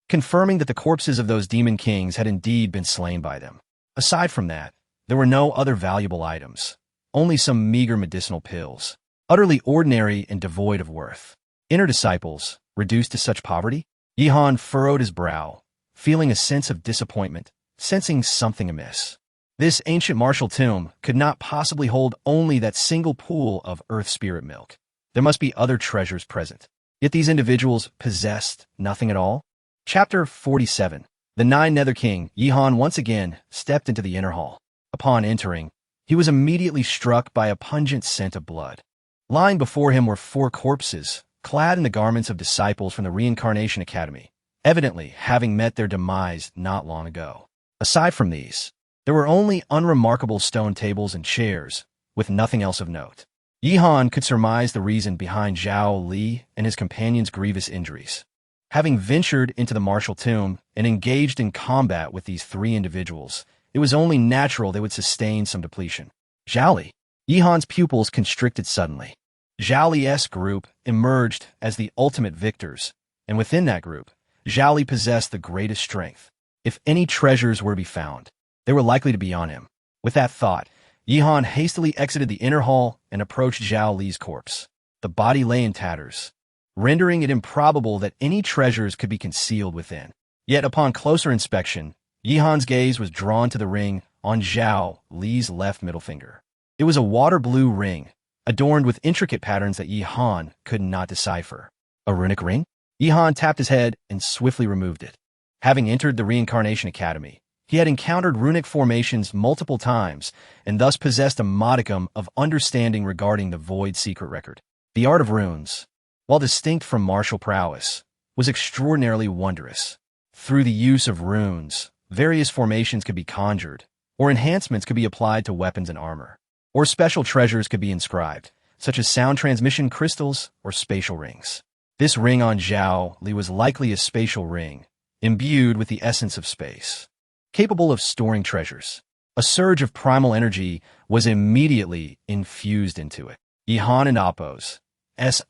confirming that the corpses of those demon kings had indeed been slain by them. Aside from that, there were no other valuable items, only some meager medicinal pills, utterly ordinary and devoid of worth. Inner disciples, reduced to such poverty? Yihan furrowed his brow, feeling a sense of disappointment, sensing something amiss. This ancient martial tomb could not possibly hold only that single pool of earth spirit milk. There must be other treasures present. Yet these individuals possessed nothing at all? Chapter 47. The Nine Nether King, Yihan, once again stepped into the inner hall. Upon entering, he was immediately struck by a pungent scent of blood. Lying before him were 4 corpses, clad in the garments of disciples from the Reincarnation Academy, evidently having met their demise not long ago. Aside from these, there were only unremarkable stone tables and chairs, with nothing else of note. Yihan could surmise the reason behind Zhao Li and his companion's grievous injuries. Having ventured into the martial tomb and engaged in combat with these 3 individuals, it was only natural they would sustain some depletion. Zhao Li. Yihan's pupils constricted suddenly. Zhao Li's group emerged as the ultimate victors, and within that group, Zhao Li possessed the greatest strength. If any treasures were to be found, they were likely to be on him. With that thought, Yihan hastily exited the inner hall and approached Zhao Li's corpse. The body lay in tatters, rendering it improbable that any treasures could be concealed within. Yet upon closer inspection, Yihan's gaze was drawn to the ring on Zhao Li's left middle finger. It was a water blue ring, adorned with intricate patterns that Yihan could not decipher. A runic ring? Yihan tapped his head and swiftly removed it. Having entered the Reincarnation Academy, he had encountered runic formations multiple times and thus possessed a modicum of understanding regarding the Void secret record. The art of runes, while distinct from martial prowess, was extraordinarily wondrous. Through the use of runes, various formations could be conjured, or enhancements could be applied to weapons and armor, or special treasures could be inscribed, such as sound transmission crystals or spatial rings. This ring on Zhao Li was likely a spatial ring, imbued with the essence of space, capable of storing treasures. A surge of primal energy was immediately infused into it. Yihan and Appo's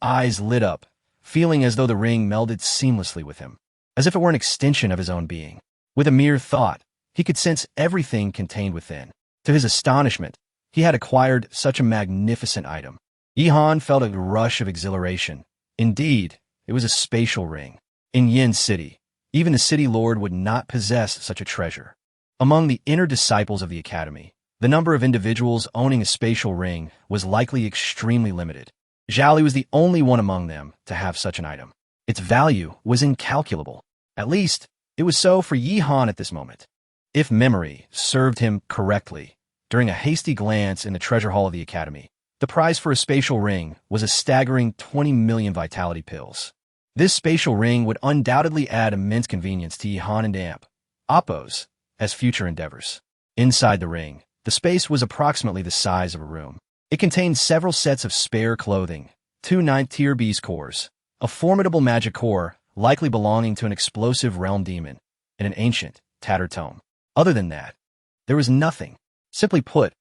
eyes lit up, feeling as though the ring melded seamlessly with him, as if it were an extension of his own being. With a mere thought, he could sense everything contained within. To his astonishment, he had acquired such a magnificent item. Yihan felt a rush of exhilaration. Indeed, it was a spatial ring. In Yin City, even the city lord would not possess such a treasure. Among the inner disciples of the academy, the number of individuals owning a spatial ring was likely extremely limited. Zhao Li was the only one among them to have such an item. Its value was incalculable. At least, it was so for Yihan at this moment. If memory served him correctly, during a hasty glance in the treasure hall of the academy, the price for a spatial ring was a staggering 20 million vitality pills. This spatial ring would undoubtedly add immense convenience to Yihan and Appo's as future endeavors. Inside the ring, the space was approximately the size of a room. It contained several sets of spare clothing, 2 9th-tier beast cores, a formidable magic core likely belonging to an explosive realm demon, and an ancient, tattered tome. Other than that, there was nothing. Simply put,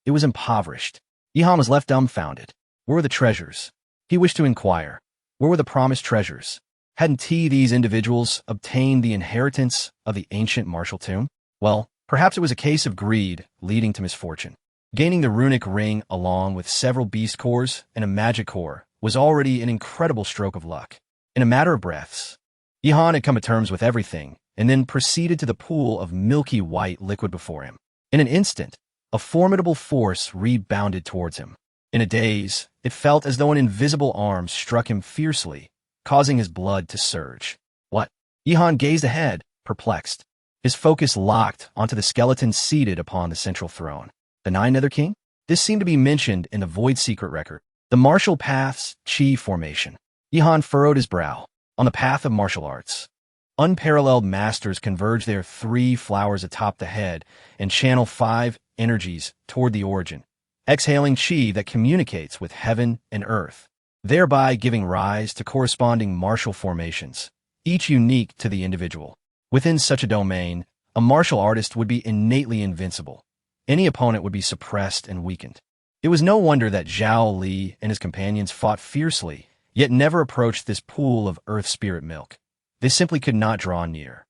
it was impoverished. Yihan was left dumbfounded. Where were the treasures? He wished to inquire. Where were the promised treasures? Hadn't these individuals obtained the inheritance of the ancient martial tomb? Well, perhaps it was a case of greed leading to misfortune. Gaining the runic ring along with several beast cores and a magic core was already an incredible stroke of luck. In a matter of breaths, Yihan had come to terms with everything and then proceeded to the pool of milky white liquid before him. In an instant, a formidable force rebounded towards him. In a daze, it felt as though an invisible arm struck him fiercely, causing his blood to surge. What? Yihan gazed ahead, perplexed. His focus locked onto the skeleton seated upon the central throne. The Nine Nether King? This seemed to be mentioned in the Void secret record. The martial path's chi formation. Yihan furrowed his brow. On the path of martial arts, unparalleled masters converge their 3 flowers atop the head and channel 5 energies toward the origin, exhaling chi that communicates with heaven and earth, thereby giving rise to corresponding martial formations, each unique to the individual. Within such a domain, a martial artist would be innately invincible. Any opponent would be suppressed and weakened. It was no wonder that Zhao Li and his companions fought fiercely, yet never approached this pool of earth spirit milk. They simply could not draw near.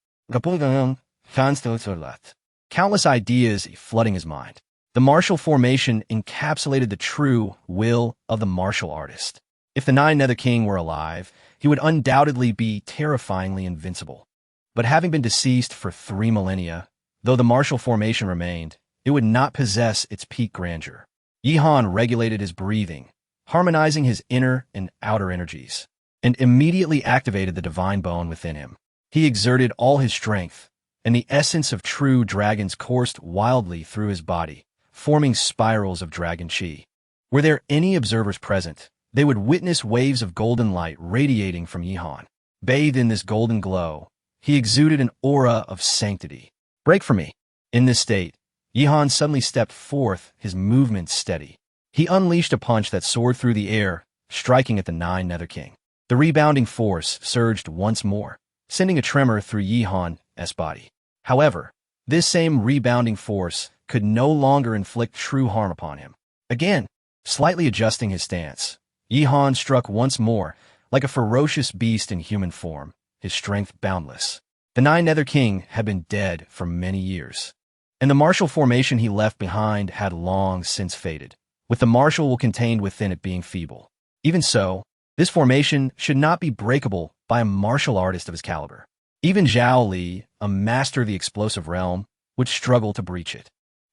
Countless ideas flooding his mind. The martial formation encapsulated the true will of the martial artist. If the Nine Nether King were alive, he would undoubtedly be terrifyingly invincible. But having been deceased for 3 millennia, though the martial formation remained, it would not possess its peak grandeur. Yihan regulated his breathing, harmonizing his inner and outer energies, and immediately activated the divine bone within him. He exerted all his strength, and the essence of true dragons coursed wildly through his body, forming spirals of dragon chi. Were there any observers present, they would witness waves of golden light radiating from Yihan. Bathed in this golden glow, he exuded an aura of sanctity. Break for me. In this state, Yihan suddenly stepped forth, his movements steady. He unleashed a punch that soared through the air, striking at the Nine Nether King. The rebounding force surged once more, sending a tremor through Yihan's body. However, this same rebounding force could no longer inflict true harm upon him. Again, slightly adjusting his stance, Yihan struck once more, like a ferocious beast in human form, his strength boundless. The Nine Nether King had been dead for many years, and the martial formation he left behind had long since faded, with the martial contained within it being feeble. Even so, this formation should not be breakable by a martial artist of his caliber. Even Zhao Li, a master of the explosive realm, would struggle to breach it.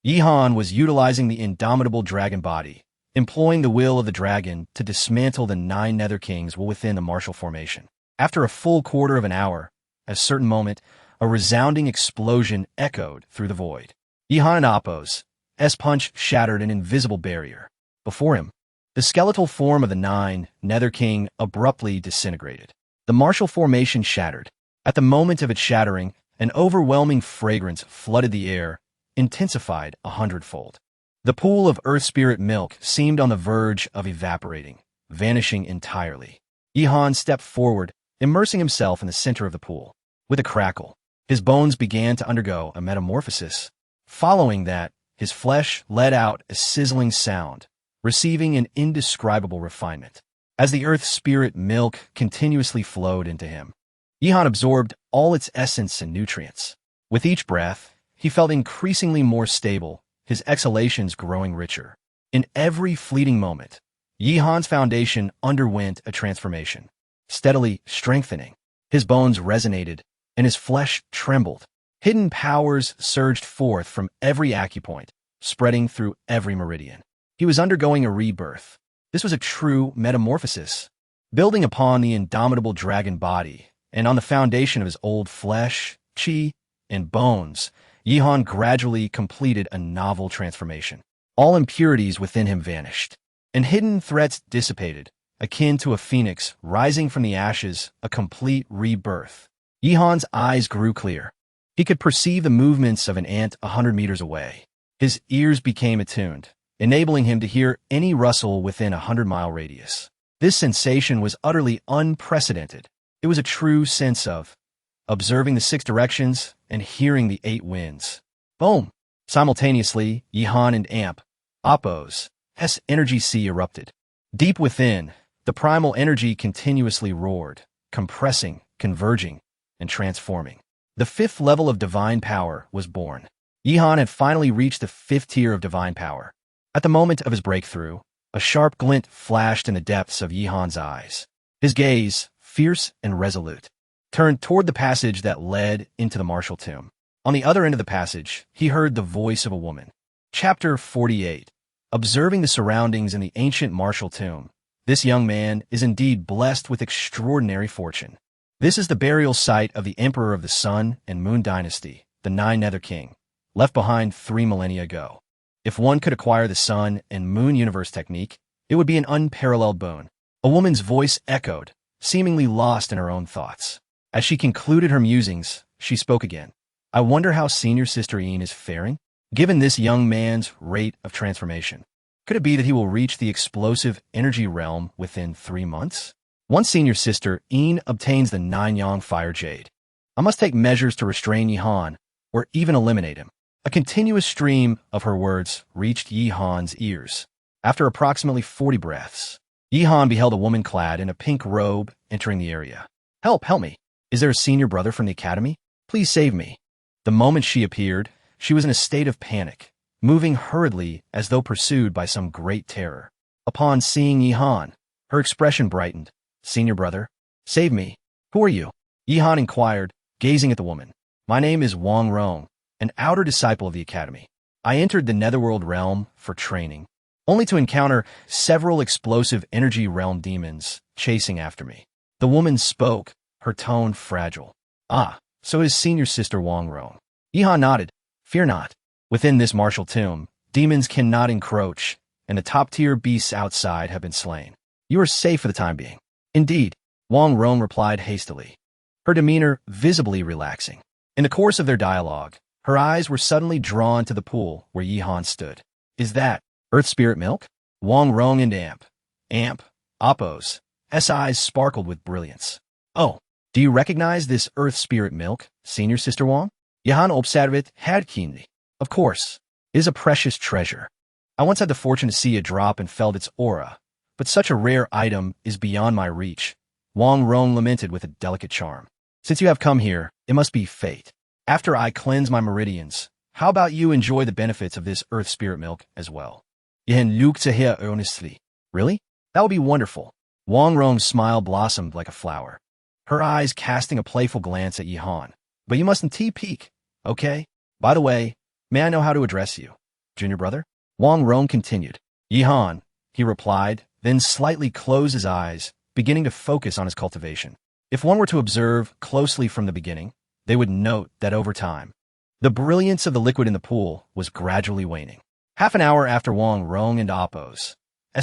Yihan was utilizing the indomitable dragon body, employing the will of the dragon to dismantle the Nine Nether Kings within the martial formation. After a full quarter of an hour, at a certain moment, a resounding explosion echoed through the void. Yihan and Appo's punch shattered an invisible barrier. Before him, the skeletal form of the Nine Nether King abruptly disintegrated. The martial formation shattered. At the moment of its shattering, an overwhelming fragrance flooded the air, intensified 100-fold. The pool of earth spirit milk seemed on the verge of evaporating, vanishing entirely. Yihan stepped forward, immersing himself in the center of the pool. With a crackle, his bones began to undergo a metamorphosis. Following that, his flesh let out a sizzling sound, receiving an indescribable refinement. As the earth spirit milk continuously flowed into him, Yihan absorbed all its essence and nutrients. With each breath, he felt increasingly more stable, his exhalations growing richer. In every fleeting moment, Yihan's foundation underwent a transformation, steadily strengthening. His bones resonated, and his flesh trembled. Hidden powers surged forth from every acupoint, spreading through every meridian. He was undergoing a rebirth. This was a true metamorphosis. Building upon the indomitable dragon body, and on the foundation of his old flesh, chi, and bones, Yihan gradually completed a novel transformation. All impurities within him vanished, and hidden threats dissipated, akin to a phoenix rising from the ashes, a complete rebirth. Yihan's eyes grew clear. He could perceive the movements of an ant 100 meters away. His ears became attuned, enabling him to hear any rustle within a 100-mile radius. This sensation was utterly unprecedented. It was a true sense of observing the 6 directions and hearing the 8 winds. Boom! Simultaneously, Yihan and Appo's energy sea erupted. Deep within, the primal energy continuously roared, compressing, converging, and transforming. The 5th level of divine power was born. Yihan had finally reached the 5th tier of divine power. At the moment of his breakthrough, a sharp glint flashed in the depths of Yihan's eyes. His gaze, fierce and resolute, turned toward the passage that led into the martial tomb. On the other end of the passage, he heard the voice of a woman. Chapter 48. Observing the surroundings in the ancient martial tomb, this young man is indeed blessed with extraordinary fortune. This is the burial site of the Emperor of the Sun and Moon Dynasty, the Nine Nether King, left behind 3 millennia ago. If one could acquire the Sun and Moon universe technique, it would be an unparalleled boon. A woman's voice echoed, seemingly lost in her own thoughts. As she concluded her musings, she spoke again. I wonder how Senior Sister Ian is faring, given this young man's rate of transformation. Could it be that he will reach the explosive energy realm within 3 months? Once Senior Sister Ian obtains the 9-yang fire jade, I must take measures to restrain Yihan, or even eliminate him. A continuous stream of her words reached Yihan's ears. After approximately 40 breaths, Yihan beheld a woman clad in a pink robe entering the area. Help me. Is there a senior brother from the academy? Please save me. The moment she appeared, she was in a state of panic, moving hurriedly as though pursued by some great terror. Upon seeing Yihan, her expression brightened. Senior brother, save me. Who are you? Yihan inquired, gazing at the woman. My name is Wang Rong, an outer disciple of the academy. I entered the Netherworld realm for training, only to encounter several explosive energy realm demons chasing after me. The woman spoke, her tone fragile. Ah, so it is senior sister Wang Rong. Yihan nodded. Fear not. Within this martial tomb, demons cannot encroach, and the top-tier beasts outside have been slain. You are safe for the time being. Indeed, Wang Rong replied hastily, her demeanor visibly relaxing. In the course of their dialogue, her eyes were suddenly drawn to the pool where Yihan stood. Is that Earth Spirit Milk? Wang Rong and Appo's eyes sparkled with brilliance. Oh, do you recognize this Earth Spirit Milk, senior sister Wang? Yihan observed had keenly. Of course, it is a precious treasure. I once had the fortune to see a drop and felt its aura, but such a rare item is beyond my reach. Wang Rong lamented with a delicate charm. Since you have come here, it must be fate. After I cleanse my meridians, how about you enjoy the benefits of this Earth Spirit Milk as well? Yihan looked to her earnestly. Really? That would be wonderful. Wang Rong's smile blossomed like a flower, her eyes casting a playful glance at Yihan. But you mustn't peek, okay? By the way, may I know how to address you? Junior brother? Wang Rong continued. Yihan, he replied, then slightly closed his eyes, beginning to focus on his cultivation. If one were to observe closely from the beginning, they would note that over time, the brilliance of the liquid in the pool was gradually waning. Half an hour after Wang Rong and Appo's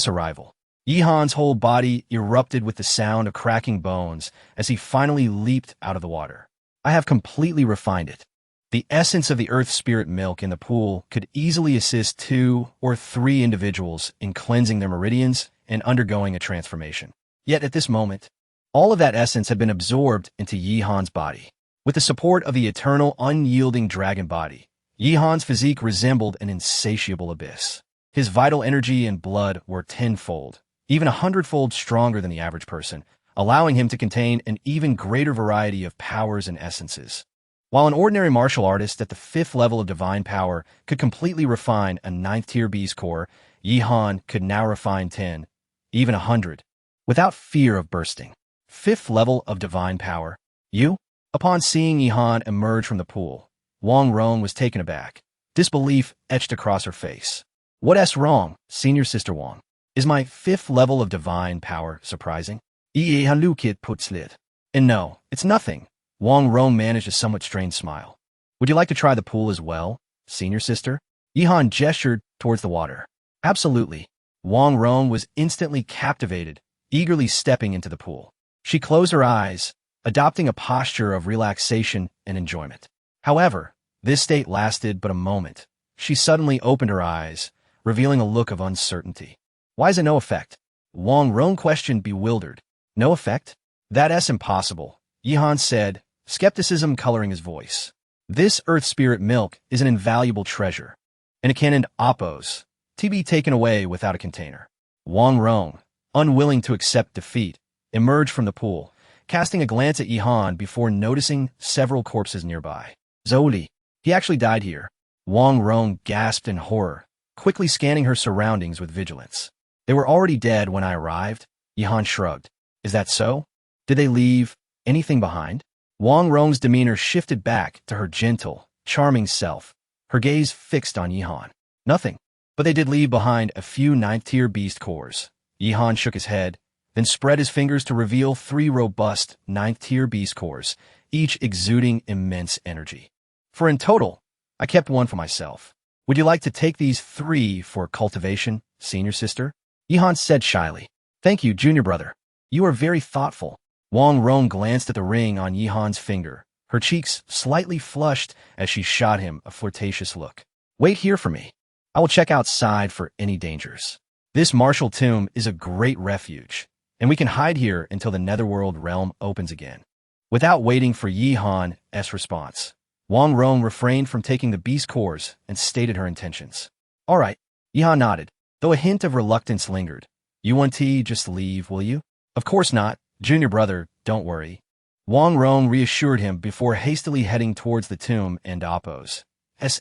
arrival, Yihan's whole body erupted with the sound of cracking bones as he finally leaped out of the water. I have completely refined it. The essence of the Earth Spirit Milk in the pool could easily assist 2 or 3 individuals in cleansing their meridians and undergoing a transformation. Yet at this moment, all of that essence had been absorbed into Yihan's body. With the support of the eternal, unyielding dragon body, Yihan's physique resembled an insatiable abyss. His vital energy and blood were tenfold, even 100-fold stronger than the average person, allowing him to contain an even greater variety of powers and essences. While an ordinary martial artist at the 5th level of divine power could completely refine a 9th-tier beast core, Yihan could now refine 10, even 100, without fear of bursting. 5th level of divine power. You? Upon seeing Yihan emerge from the pool, Wang Rong was taken aback. Disbelief etched across her face. What's wrong, senior sister Wang? Is my 5th level of divine power surprising? Yihan Lukit put slit. And no, it's nothing. Wang Rong managed a somewhat strained smile. Would you like to try the pool as well, senior sister? Yihan gestured towards the water. Absolutely. Wang Rong was instantly captivated, eagerly stepping into the pool. She closed her eyes, adopting a posture of relaxation and enjoyment. However, this state lasted but a moment. She suddenly opened her eyes, revealing a look of uncertainty. Why is it no effect? Wang Rong questioned, bewildered. No effect? That's impossible, Yihan said, skepticism coloring his voice. This Earth Spirit Milk is an invaluable treasure, and it can Appo's to be taken away without a container. Wang Rong, unwilling to accept defeat, emerged from the pool, casting a glance at Yihan before noticing several corpses nearby. Zoli, he actually died here. Wang Rong gasped in horror, quickly scanning her surroundings with vigilance. They were already dead when I arrived, Yihan shrugged. Is that so? Did they leave anything behind? Wang Rong's demeanor shifted back to her gentle, charming self, her gaze fixed on Yihan. Nothing. But they did leave behind a few 9th-tier beast cores. Yihan shook his head, then spread his fingers to reveal 3 robust 9th-tier beast cores, each exuding immense energy. For in total, I kept 1 for myself. Would you like to take these 3 for cultivation, senior sister? Yihan said shyly. Thank you, junior brother. You are very thoughtful. Wang Rong glanced at the ring on Yihan's finger, her cheeks slightly flushed as she shot him a flirtatious look. Wait here for me. I will check outside for any dangers. This martial tomb is a great refuge, and we can hide here until the Netherworld realm opens again. Without waiting for Yihan's response, Wang Rong refrained from taking the beast cores and stated her intentions. All right, Yihan nodded, though a hint of reluctance lingered. You want to just leave, will you? Of course not, junior brother, don't worry. Wang Rong reassured him before hastily heading towards the tomb and Appo's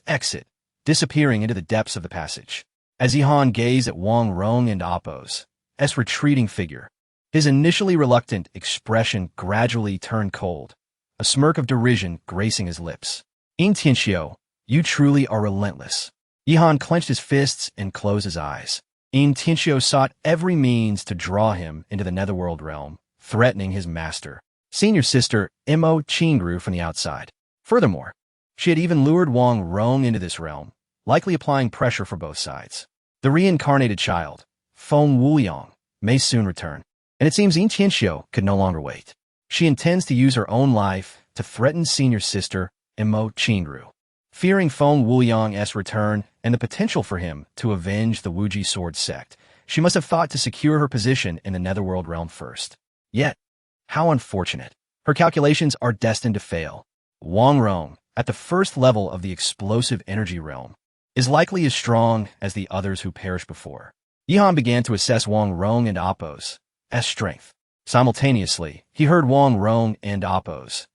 exit, disappearing into the depths of the passage. As Yihan gazed at Wang Rong and Appo's retreating figure, his initially reluctant expression gradually turned cold, a smirk of derision gracing his lips. Tianxiu, you truly are relentless. Yihan clenched his fists and closed his eyes. Tianxiu sought every means to draw him into the netherworld realm, threatening his master. Senior sister Mo Qing grew from the outside. Furthermore, she had even lured Wang Rong into this realm, likely applying pressure for both sides. The reincarnated child, Feng Wuyang, may soon return, and it seems Tianxiu could no longer wait. She intends to use her own life to threaten senior sister Mo Qingru. Fearing Feng Wuyang's return and the potential for him to avenge the Wuji sword sect, she must have thought to secure her position in the netherworld realm first. Yet, how unfortunate. Her calculations are destined to fail. Wang Rong, at the first level of the explosive energy realm, is likely as strong as the others who perished before. Yihan began to assess Wang Rong and Appo's strength. Simultaneously, he heard Wang Rong and Appo's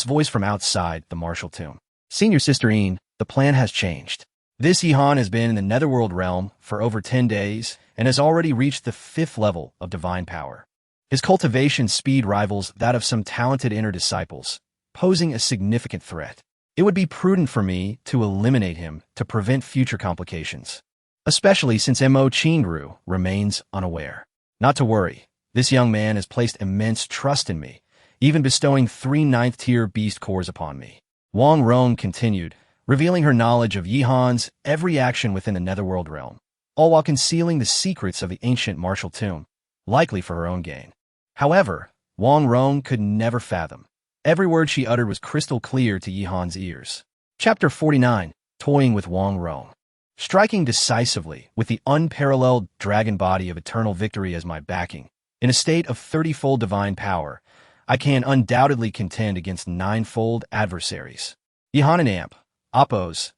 voice from outside the martial tomb. Senior Sister Yin, the plan has changed. This Yihan has been in the netherworld realm for over 10 days and has already reached the 5th level of divine power. His cultivation speed rivals that of some talented inner disciples, posing a significant threat. It would be prudent for me to eliminate him to prevent future complications, especially since Mo Qingru remains unaware. Not to worry, this young man has placed immense trust in me, even bestowing 3 9th-tier beast cores upon me. Wang Rong continued, revealing her knowledge of Yihan's every action within the netherworld realm, all while concealing the secrets of the ancient martial tomb, likely for her own gain. However, Wang Rong could never fathom. Every word she uttered was crystal clear to Yihan's ears. Chapter 49, Toying with Wang Rong. Striking decisively with the unparalleled dragon body of eternal victory as my backing, in a state of 30-fold divine power, I can undoubtedly contend against 9-fold adversaries. Yihan and Appo's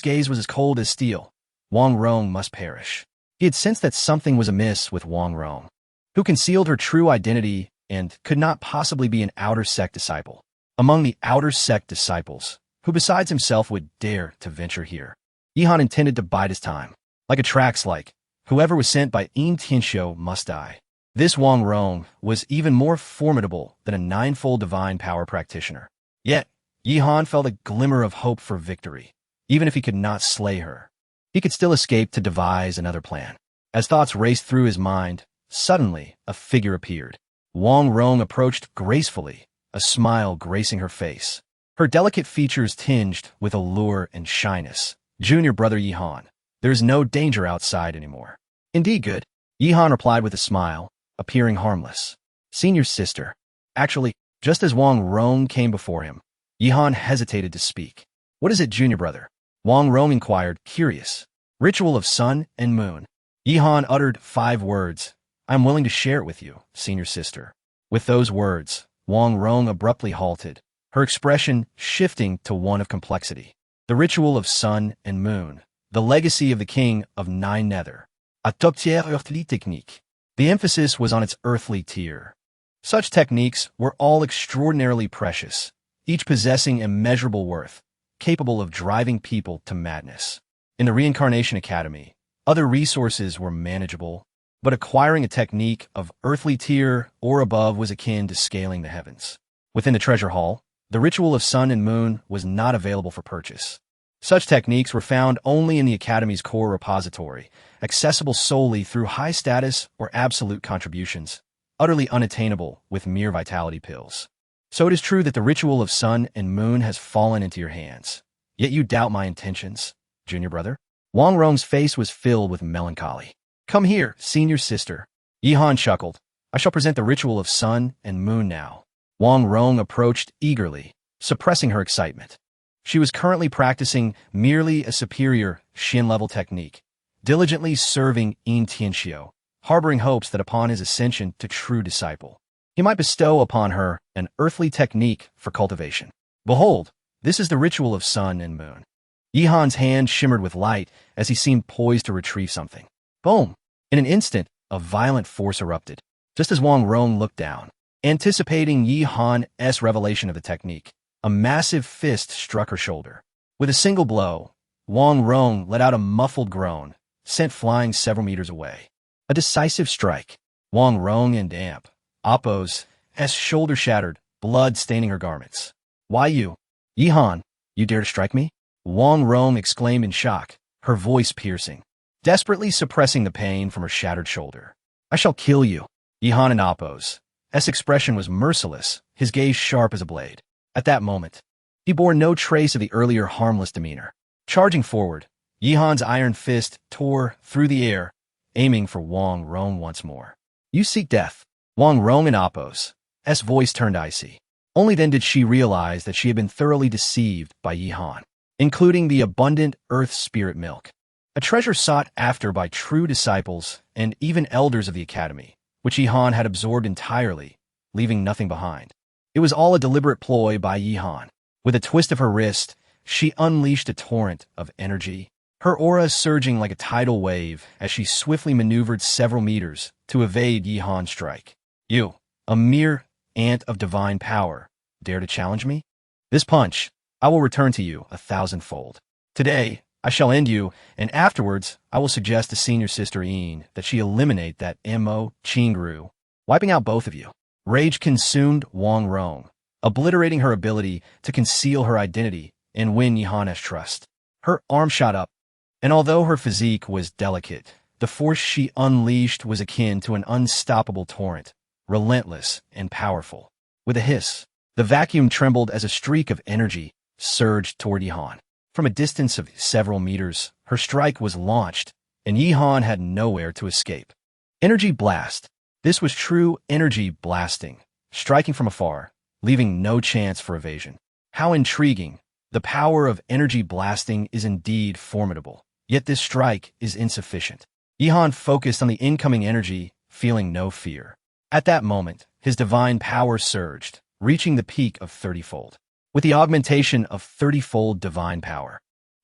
gaze was as cold as steel. Wang Rong must perish. He had sensed that something was amiss with Wang Rong, who concealed her true identity and could not possibly be an outer sect disciple. Among the outer sect disciples, who besides himself would dare to venture here? Yihan intended to bide his time. Like a Trax like, whoever was sent by Tianxiu must die. This Wang Rong was even more formidable than a 9-fold divine power practitioner. Yet, Yihan felt a glimmer of hope for victory. Even if he could not slay her, he could still escape to devise another plan. As thoughts raced through his mind, suddenly a figure appeared. Wang Rong approached gracefully, a smile gracing her face. Her delicate features tinged with allure and shyness. Junior brother Yihan, there's no danger outside anymore. Indeed, good. Yihan replied with a smile, appearing harmless. Senior sister. Actually, just as Wang Rong came before him, Yihan hesitated to speak. What is it, junior brother? Wang Rong inquired, curious. Ritual of sun and moon. Yihan uttered 5 words. I'm willing to share it with you, senior sister. With those words, Wang Rong abruptly halted, her expression shifting to one of complexity. The ritual of sun and moon, the legacy of the king of 9 nether. A top tier earthly technique. The emphasis was on its earthly tier. Such techniques were all extraordinarily precious, each possessing immeasurable worth, capable of driving people to madness. In the Reincarnation Academy, other resources were manageable, but acquiring a technique of earthly tier or above was akin to scaling the heavens. Within the treasure hall, the ritual of sun and moon was not available for purchase. Such techniques were found only in the Academy's core repository, accessible solely through high-status or absolute contributions, utterly unattainable with mere vitality pills. So it is true that the ritual of sun and moon has fallen into your hands. Yet you doubt my intentions, junior brother? Wang Rong's face was filled with melancholy. Come here, senior sister. Yihan chuckled. I shall present the ritual of sun and moon now. Wang Rong approached eagerly, suppressing her excitement. She was currently practicing merely a superior Shin-level technique, diligently serving Tianxiu, harboring hopes that upon his ascension to true disciple, he might bestow upon her an earthly technique for cultivation. Behold, this is the ritual of sun and moon. Yihan's hand shimmered with light as he seemed poised to retrieve something. Boom! In an instant, a violent force erupted, just as Wang Rong looked down. Anticipating Yihan's revelation of the technique, a massive fist struck her shoulder. With a single blow, Wang Rong let out a muffled groan, sent flying several meters away. A decisive strike. Wang Rong and Appo's shoulder shattered, blood staining her garments. Why you? Yihan, you dare to strike me? Wang Rong exclaimed in shock, her voice piercing, desperately suppressing the pain from her shattered shoulder. "I shall kill you." Yihan and Apos' expression was merciless, his gaze sharp as a blade. At that moment, he bore no trace of the earlier harmless demeanor. Charging forward, Yihan's iron fist tore through the air, aiming for Wang Rong once more. "You seek death." Wang Rong and Apos' voice turned icy. Only then did she realize that she had been thoroughly deceived by Yihan, including the abundant earth spirit milk, a treasure sought after by true disciples and even elders of the academy, which Yihan had absorbed entirely, leaving nothing behind. It was all a deliberate ploy by Yihan. With a twist of her wrist, she unleashed a torrent of energy, her aura surging like a tidal wave as she swiftly maneuvered several meters to evade Yihan's strike. "You, a mere ant of divine power, dare to challenge me? This punch, I will return to you 1,000-fold. Today, I shall end you, and afterwards, I will suggest to senior sister Yin that she eliminate that Mo Chingru, wiping out both of you." Rage consumed Wang Rong, obliterating her ability to conceal her identity and win Yihan's trust. Her arm shot up, and although her physique was delicate, the force she unleashed was akin to an unstoppable torrent, relentless and powerful. With a hiss, the vacuum trembled as a streak of energy surged toward Yihan. From a distance of several meters, her strike was launched, and Yihan had nowhere to escape. Energy blast. This was true energy blasting, striking from afar, leaving no chance for evasion. How intriguing. The power of energy blasting is indeed formidable, yet this strike is insufficient. Yihan focused on the incoming energy, feeling no fear. At that moment, his divine power surged, reaching the peak of 30-fold. With the augmentation of 30-fold divine power,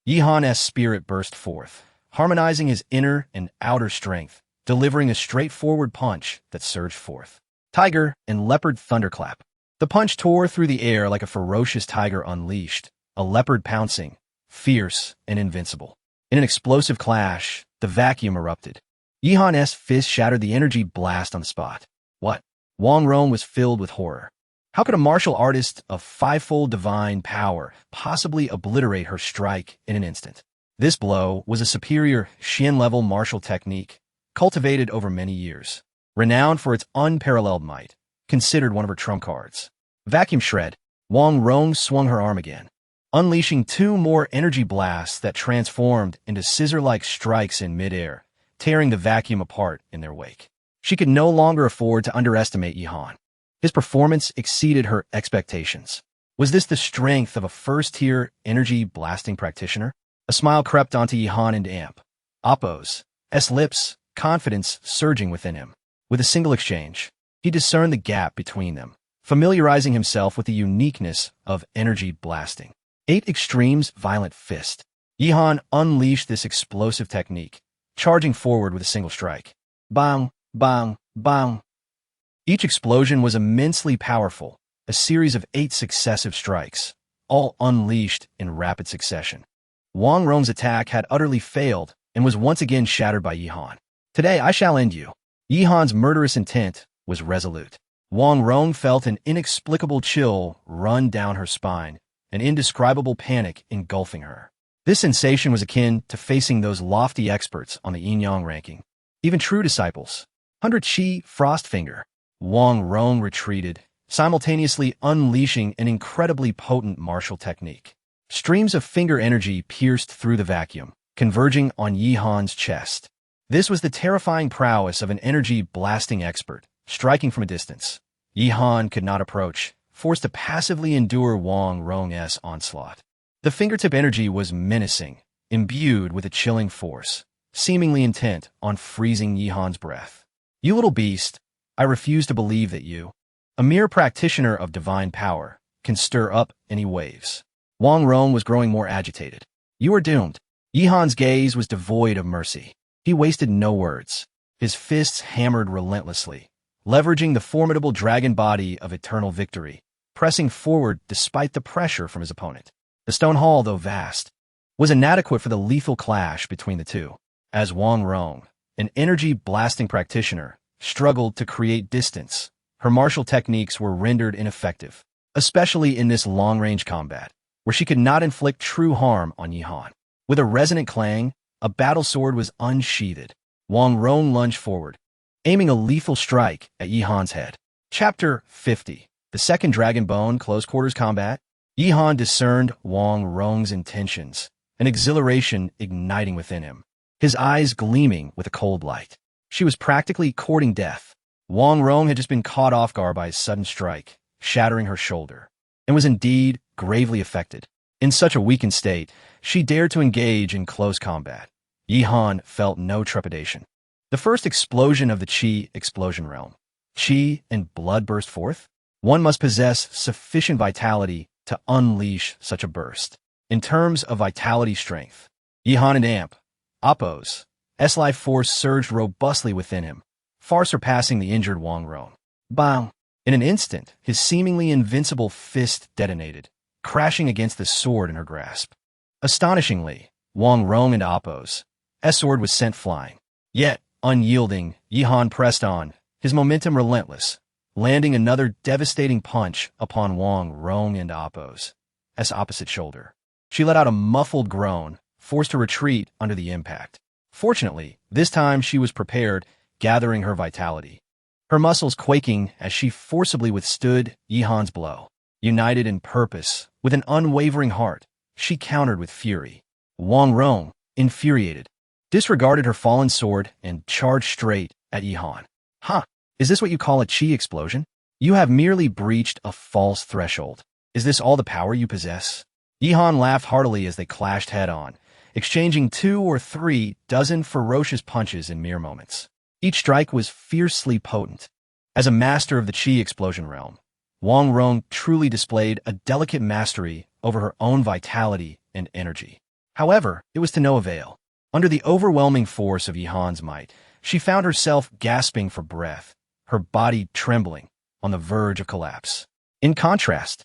Yihan's spirit burst forth, harmonizing his inner and outer strength, delivering a straightforward punch that surged forth. Tiger and leopard thunderclap. The punch tore through the air like a ferocious tiger unleashed, a leopard pouncing, fierce and invincible. In an explosive clash, the vacuum erupted. Yihan's fist shattered the energy blast on the spot. What? Wang Rong was filled with horror. How could a martial artist of 5-fold divine power possibly obliterate her strike in an instant? This blow was a superior Xian-level martial technique, cultivated over many years, renowned for its unparalleled might, considered one of her trump cards. Vacuum shred. Wang Rong swung her arm again, unleashing 2 more energy blasts that transformed into scissor-like strikes in midair, tearing the vacuum apart in their wake. She could no longer afford to underestimate Yihan. His performance exceeded her expectations. Was this the strength of a first-tier energy blasting practitioner? A smile crept onto Yihan and Amp. Apos' lips, confidence surging within him. With a single exchange, he discerned the gap between them, familiarizing himself with the uniqueness of energy blasting. 8 Extremes Violent Fist. Yihan unleashed this explosive technique, charging forward with a single strike. Bang, bang, bang. Each explosion was immensely powerful, a series of 8 successive strikes, all unleashed in rapid succession. Wang Rong's attack had utterly failed and was once again shattered by Yihan. "Today I shall end you." Yihan's murderous intent was resolute. Wang Rong felt an inexplicable chill run down her spine, an indescribable panic engulfing her. This sensation was akin to facing those lofty experts on the yin-yang ranking, even true disciples. 100 Qi Frostfinger. Wang Rong retreated, simultaneously unleashing an incredibly potent martial technique. Streams of finger energy pierced through the vacuum, converging on Yihan's chest. This was the terrifying prowess of an energy-blasting expert, striking from a distance. Yihan could not approach, forced to passively endure Wang Rong's onslaught. The fingertip energy was menacing, imbued with a chilling force, seemingly intent on freezing Yihan's breath. "You little beast, I refuse to believe that you, a mere practitioner of divine power, can stir up any waves." Wang Rong was growing more agitated. "You are doomed." Yihan's gaze was devoid of mercy. He wasted no words. His fists hammered relentlessly, leveraging the formidable dragon body of eternal victory, pressing forward despite the pressure from his opponent. The stone hall, though vast, was inadequate for the lethal clash between the two. As Wang Rong, an energy-blasting practitioner, struggled to create distance, her martial techniques were rendered ineffective, especially in this long-range combat, where she could not inflict true harm on Yihan. With a resonant clang, A battle sword was unsheathed. Wang Rong lunged forward, aiming a lethal strike at Yihan's head. Chapter 50. The Second Dragon Bone Close Quarters Combat. Yihan discerned Wang Rong's intentions, an exhilaration igniting within him, his eyes gleaming with a cold light. She was practically courting death. Wang Rong had just been caught off guard by his sudden strike, shattering her shoulder, and was indeed gravely affected. In such a weakened state, she dared to engage in close combat. Yihan felt no trepidation. The first explosion of the Qi explosion realm. Qi and blood burst forth? One must possess sufficient vitality to unleash such a burst. In terms of vitality strength, Yihan and Appo's life force surged robustly within him, far surpassing the injured Wang Rong. Bang! In an instant, his seemingly invincible fist detonated, crashing against the sword in her grasp. Astonishingly, Wang Rong and Appo's sword was sent flying. Yet, unyielding, Yihan pressed on, his momentum relentless, landing another devastating punch upon Wang Rong and Appo's opposite shoulder. She let out a muffled groan, forced to retreat under the impact. Fortunately, this time she was prepared, gathering her vitality, her muscles quaking as she forcibly withstood Yihan's blow. United in purpose, with an unwavering heart, she countered with fury. Wang Rong, infuriated, disregarded her fallen sword and charged straight at Yihan. "Ha! Is this what you call a Qi explosion? You have merely breached a false threshold. Is this all the power you possess?" Yihan laughed heartily as they clashed head-on, exchanging 2 or 3 dozen ferocious punches in mere moments. Each strike was fiercely potent. As a master of the Qi explosion realm, Wang Rong truly displayed a delicate mastery over her own vitality and energy. However, it was to no avail. Under the overwhelming force of Yihan's might, she found herself gasping for breath, her body trembling, on the verge of collapse. In contrast,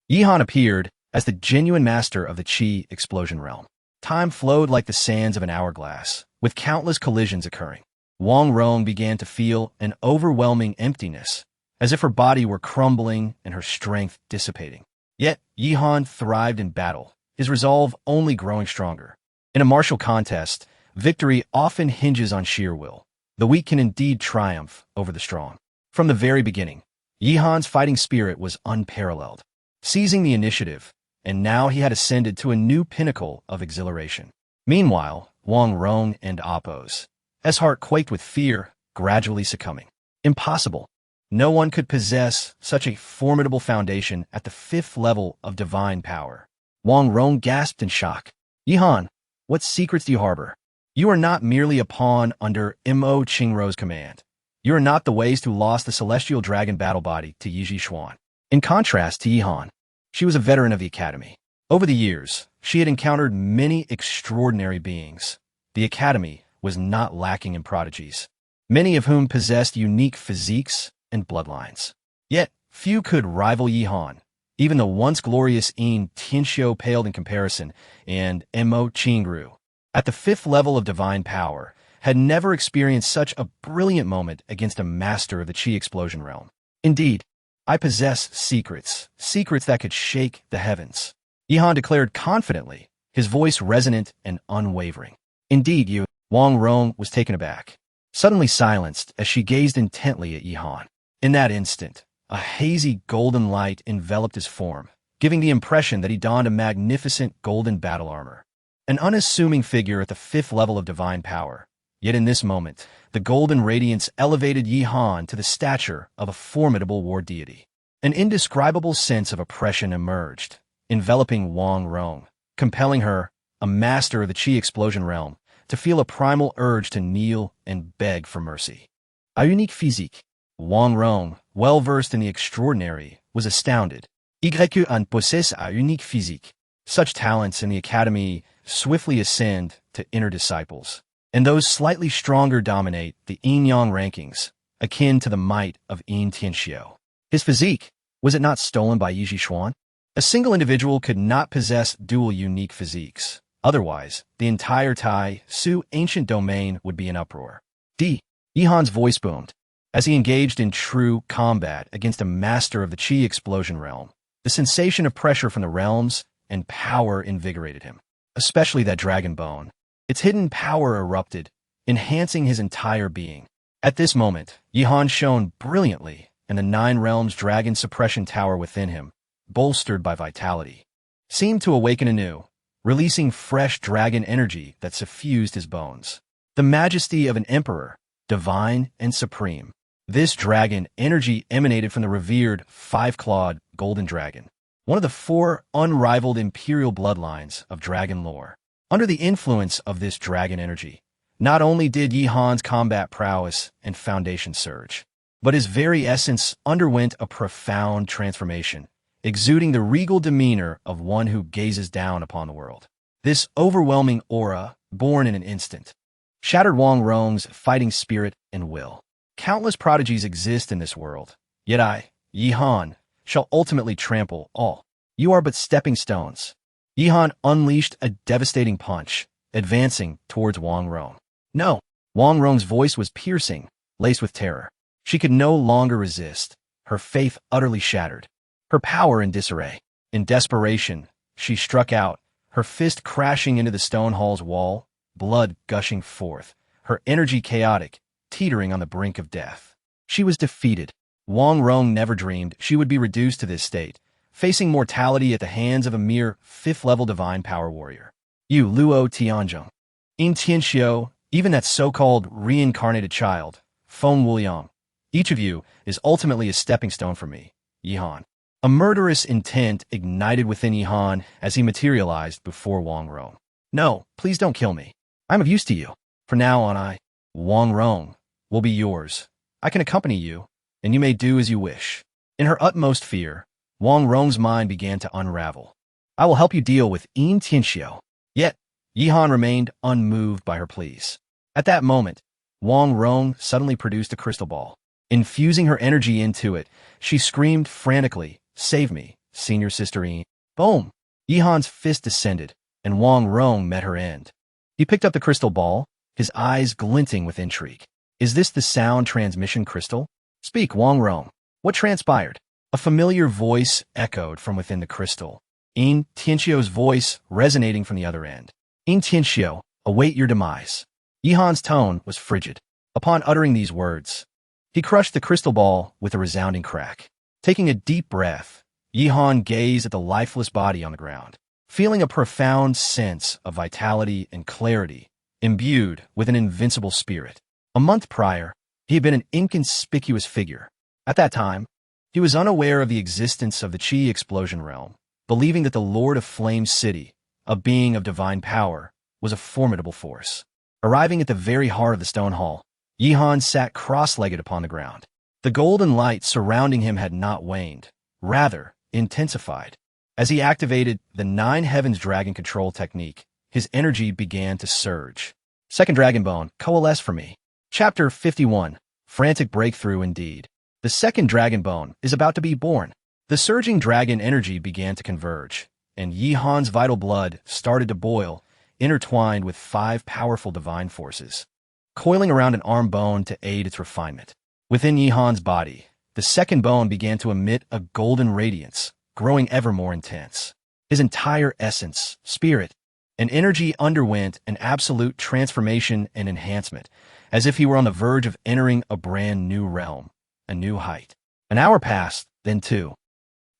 Yihan appeared as the genuine master of the Qi explosion realm. Time flowed like the sands of an hourglass, with countless collisions occurring. Wang Rong began to feel an overwhelming emptiness, as if her body were crumbling and her strength dissipating. Yet, Yihan thrived in battle, his resolve only growing stronger. In a martial contest, victory often hinges on sheer will. The weak can indeed triumph over the strong. From the very beginning, Yihan's fighting spirit was unparalleled, seizing the initiative, and now he had ascended to a new pinnacle of exhilaration. Meanwhile, Wang Rong and Appo's heart quaked with fear, gradually succumbing. Impossible. No one could possess such a formidable foundation at the 5th level of divine power. Wang Rong gasped in shock. "Yihan, what secrets do you harbor? You are not merely a pawn under Mo Qingrou's command. You are not the ways who lost the celestial dragon battle body to Yi Xuan." In contrast to Yihan, she was a veteran of the academy. Over the years, she had encountered many extraordinary beings. The academy was not lacking in prodigies, many of whom possessed unique physiques and bloodlines. Yet, few could rival Yihan. Even the once glorious Yin Tianxiu paled in comparison, and Mo Qingrou, at the 5th level of divine power, had never experienced such a brilliant moment against a master of the Qi explosion realm. "Indeed, I possess secrets that could shake the heavens," Yihan declared confidently, his voice resonant and unwavering. "Indeed, you..." Wang Rong was taken aback, suddenly silenced as she gazed intently at Yihan. In that instant, a hazy golden light enveloped his form, giving the impression that he donned a magnificent golden battle armor. An unassuming figure at the 5th level of divine power. Yet in this moment, the golden radiance elevated Yihan to the stature of a formidable war deity. An indescribable sense of oppression emerged, enveloping Wang Rong, compelling her, a master of the Qi explosion realm, to feel a primal urge to kneel and beg for mercy. A unique physique. Wang Rong, well-versed in the extraordinary, was astounded. "En possède a unique physique." Such talents in the academy swiftly ascend to inner disciples, and those slightly stronger dominate the yin-yang rankings, akin to the might of Yin Tianxiu. His physique, was it not stolen by Yi Xuan? A single individual could not possess dual unique physiques. Otherwise, the entire Tai Su ancient domain would be in uproar. Yihan's voice boomed. As he engaged in true combat against a master of the Qi explosion realm, the sensation of pressure from the realms and power invigorated him, especially that dragon bone. Its hidden power erupted, enhancing his entire being. At this moment, Yihan shone brilliantly, and the 9 realms dragon suppression tower within him, bolstered by vitality, seemed to awaken anew, releasing fresh dragon energy that suffused his bones. The majesty of an emperor, divine and supreme. This dragon energy emanated from the revered 5-clawed golden dragon, one of the 4 unrivaled imperial bloodlines of dragon lore. Under the influence of this dragon energy, not only did Yihan's combat prowess and foundation surge, but his very essence underwent a profound transformation, exuding the regal demeanor of one who gazes down upon the world. This overwhelming aura, born in an instant, shattered Wang Rong's fighting spirit and will. Countless prodigies exist in this world, yet I, Yihan, shall ultimately trample all. You are but stepping stones. Yihan unleashed a devastating punch, advancing towards Wang Rong. No! Wang Rong's voice was piercing, laced with terror. She could no longer resist, her faith utterly shattered, her power in disarray. In desperation, she struck out, her fist crashing into the stone hall's wall, blood gushing forth, her energy chaotic, teetering on the brink of death. She was defeated. Wang Rong never dreamed she would be reduced to this state, facing mortality at the hands of a mere 5th-level divine power warrior. You Luo Tianzheng. In Tianxiu, even that so-called reincarnated child, Feng Wuliang, each of you is ultimately a stepping stone for me, Yihan. A murderous intent ignited within Yihan as he materialized before Wang Rong. No, please don't kill me. I'm of use to you. From now on Wang Rong, will be yours. I can accompany you, and you may do as you wish. In her utmost fear, Wang Rong's mind began to unravel. I will help you deal with Yin Tianxiu. Yet, Yihan remained unmoved by her pleas. At that moment, Wang Rong suddenly produced a crystal ball. Infusing her energy into it, she screamed frantically, "Save me, senior sister Yin." Boom! Yihan's fist descended, and Wang Rong met her end. He picked up the crystal ball, his eyes glinting with intrigue. Is this the sound transmission crystal? Speak, Wang Rong. What transpired? A familiar voice echoed from within the crystal. Yin Tianxiu's voice resonating from the other end. Yin Tianxiu, await your demise. Yihan's tone was frigid. Upon uttering these words, he crushed the crystal ball with a resounding crack. Taking a deep breath, Yihan gazed at the lifeless body on the ground, feeling a profound sense of vitality and clarity, imbued with an invincible spirit. A month prior, he had been an inconspicuous figure. At that time, he was unaware of the existence of the Qi explosion realm, believing that the Lord of Flame City, a being of divine power, was a formidable force. Arriving at the very heart of the stone hall, Yihan sat cross-legged upon the ground. The golden light surrounding him had not waned, rather intensified. As he activated the 9 Heavens Dragon Control technique, his energy began to surge. Second Dragon Bone, coalesce for me. Chapter 51, Frantic Breakthrough Indeed. The second Dragon Bone is about to be born. The surging dragon energy began to converge, and Yihan's vital blood started to boil, intertwined with 5 powerful divine forces, coiling around an arm bone to aid its refinement. Within Yihan's body, the second bone began to emit a golden radiance, growing ever more intense. His entire essence, spirit, and energy underwent an absolute transformation and enhancement, as if he were on the verge of entering a brand new realm, a new height. An hour passed, then 2.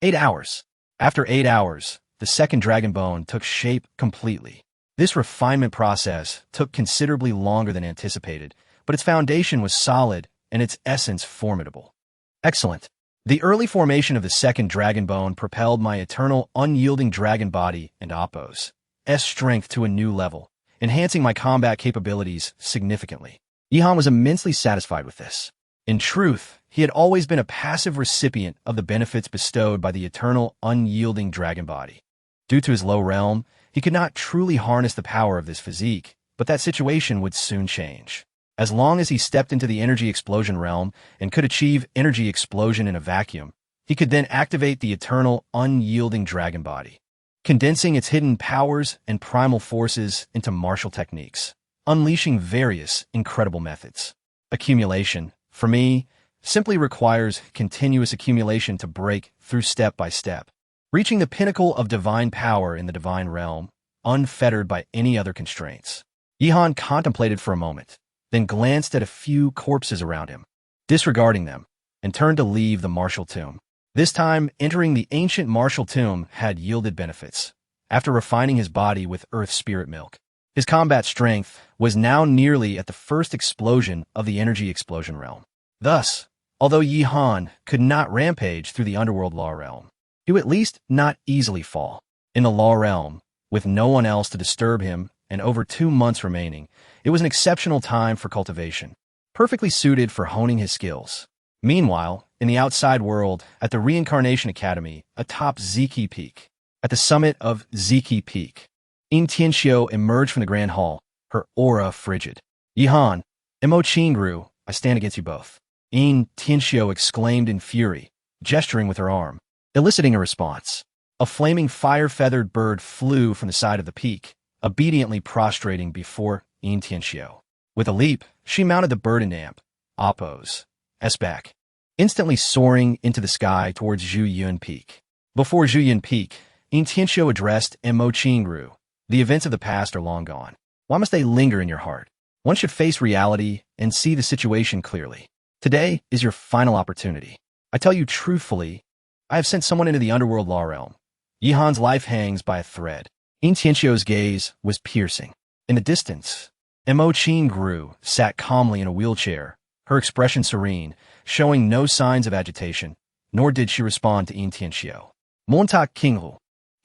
8 hours. After 8 hours, the second dragon bone took shape completely. This refinement process took considerably longer than anticipated, but its foundation was solid and its essence formidable. Excellent. The early formation of the second dragon bone propelled my eternal, unyielding dragon body and Appo's strength to a new level, enhancing my combat capabilities significantly. Yihan was immensely satisfied with this. In truth, he had always been a passive recipient of the benefits bestowed by the eternal, unyielding dragon body. Due to his low realm, he could not truly harness the power of this physique, but that situation would soon change. As long as he stepped into the energy explosion realm and could achieve energy explosion in a vacuum, he could then activate the eternal, unyielding dragon body, condensing its hidden powers and primal forces into martial techniques, unleashing various incredible methods. Accumulation, for me, simply requires continuous accumulation to break through step by step, reaching the pinnacle of divine power in the divine realm, unfettered by any other constraints. Yihan contemplated for a moment, then glanced at a few corpses around him, disregarding them, and turned to leave the martial tomb. This time, entering the ancient martial tomb had yielded benefits. After refining his body with earth spirit milk, his combat strength was now nearly at the first explosion of the energy explosion realm. Thus, although Yihan could not rampage through the underworld law realm, he would at least not easily fall. In the law realm, with no one else to disturb him and over 2 months remaining, it was an exceptional time for cultivation, perfectly suited for honing his skills. Meanwhile, in the outside world, at the Reincarnation Academy, atop Ziki Peak, at the summit of Ziki Peak, In Tianxiu emerged from the Grand Hall, her aura frigid. Yihan, Mo Qingru, I stand against you both. In Tianxiu exclaimed in fury, gesturing with her arm, eliciting a response. A flaming fire-feathered bird flew from the side of the peak, obediently prostrating before In Tianxiu. With a leap, she mounted the bird and amp, Oppos, S-back, instantly soaring into the sky towards Zhuyun Peak. Before Zhuyun Peak, In Tianxiu addressed Mo Qingru. The events of the past are long gone. Why must they linger in your heart? One should face reality and see the situation clearly. Today is your final opportunity. I tell you truthfully, I have sent someone into the underworld law realm. Yihan's life hangs by a thread. In Tianxiu's gaze was piercing. In the distance, Mo Qingru sat calmly in a wheelchair, her expression serene, showing no signs of agitation, nor did she respond to In Tianxiu. Montauk Qinghu,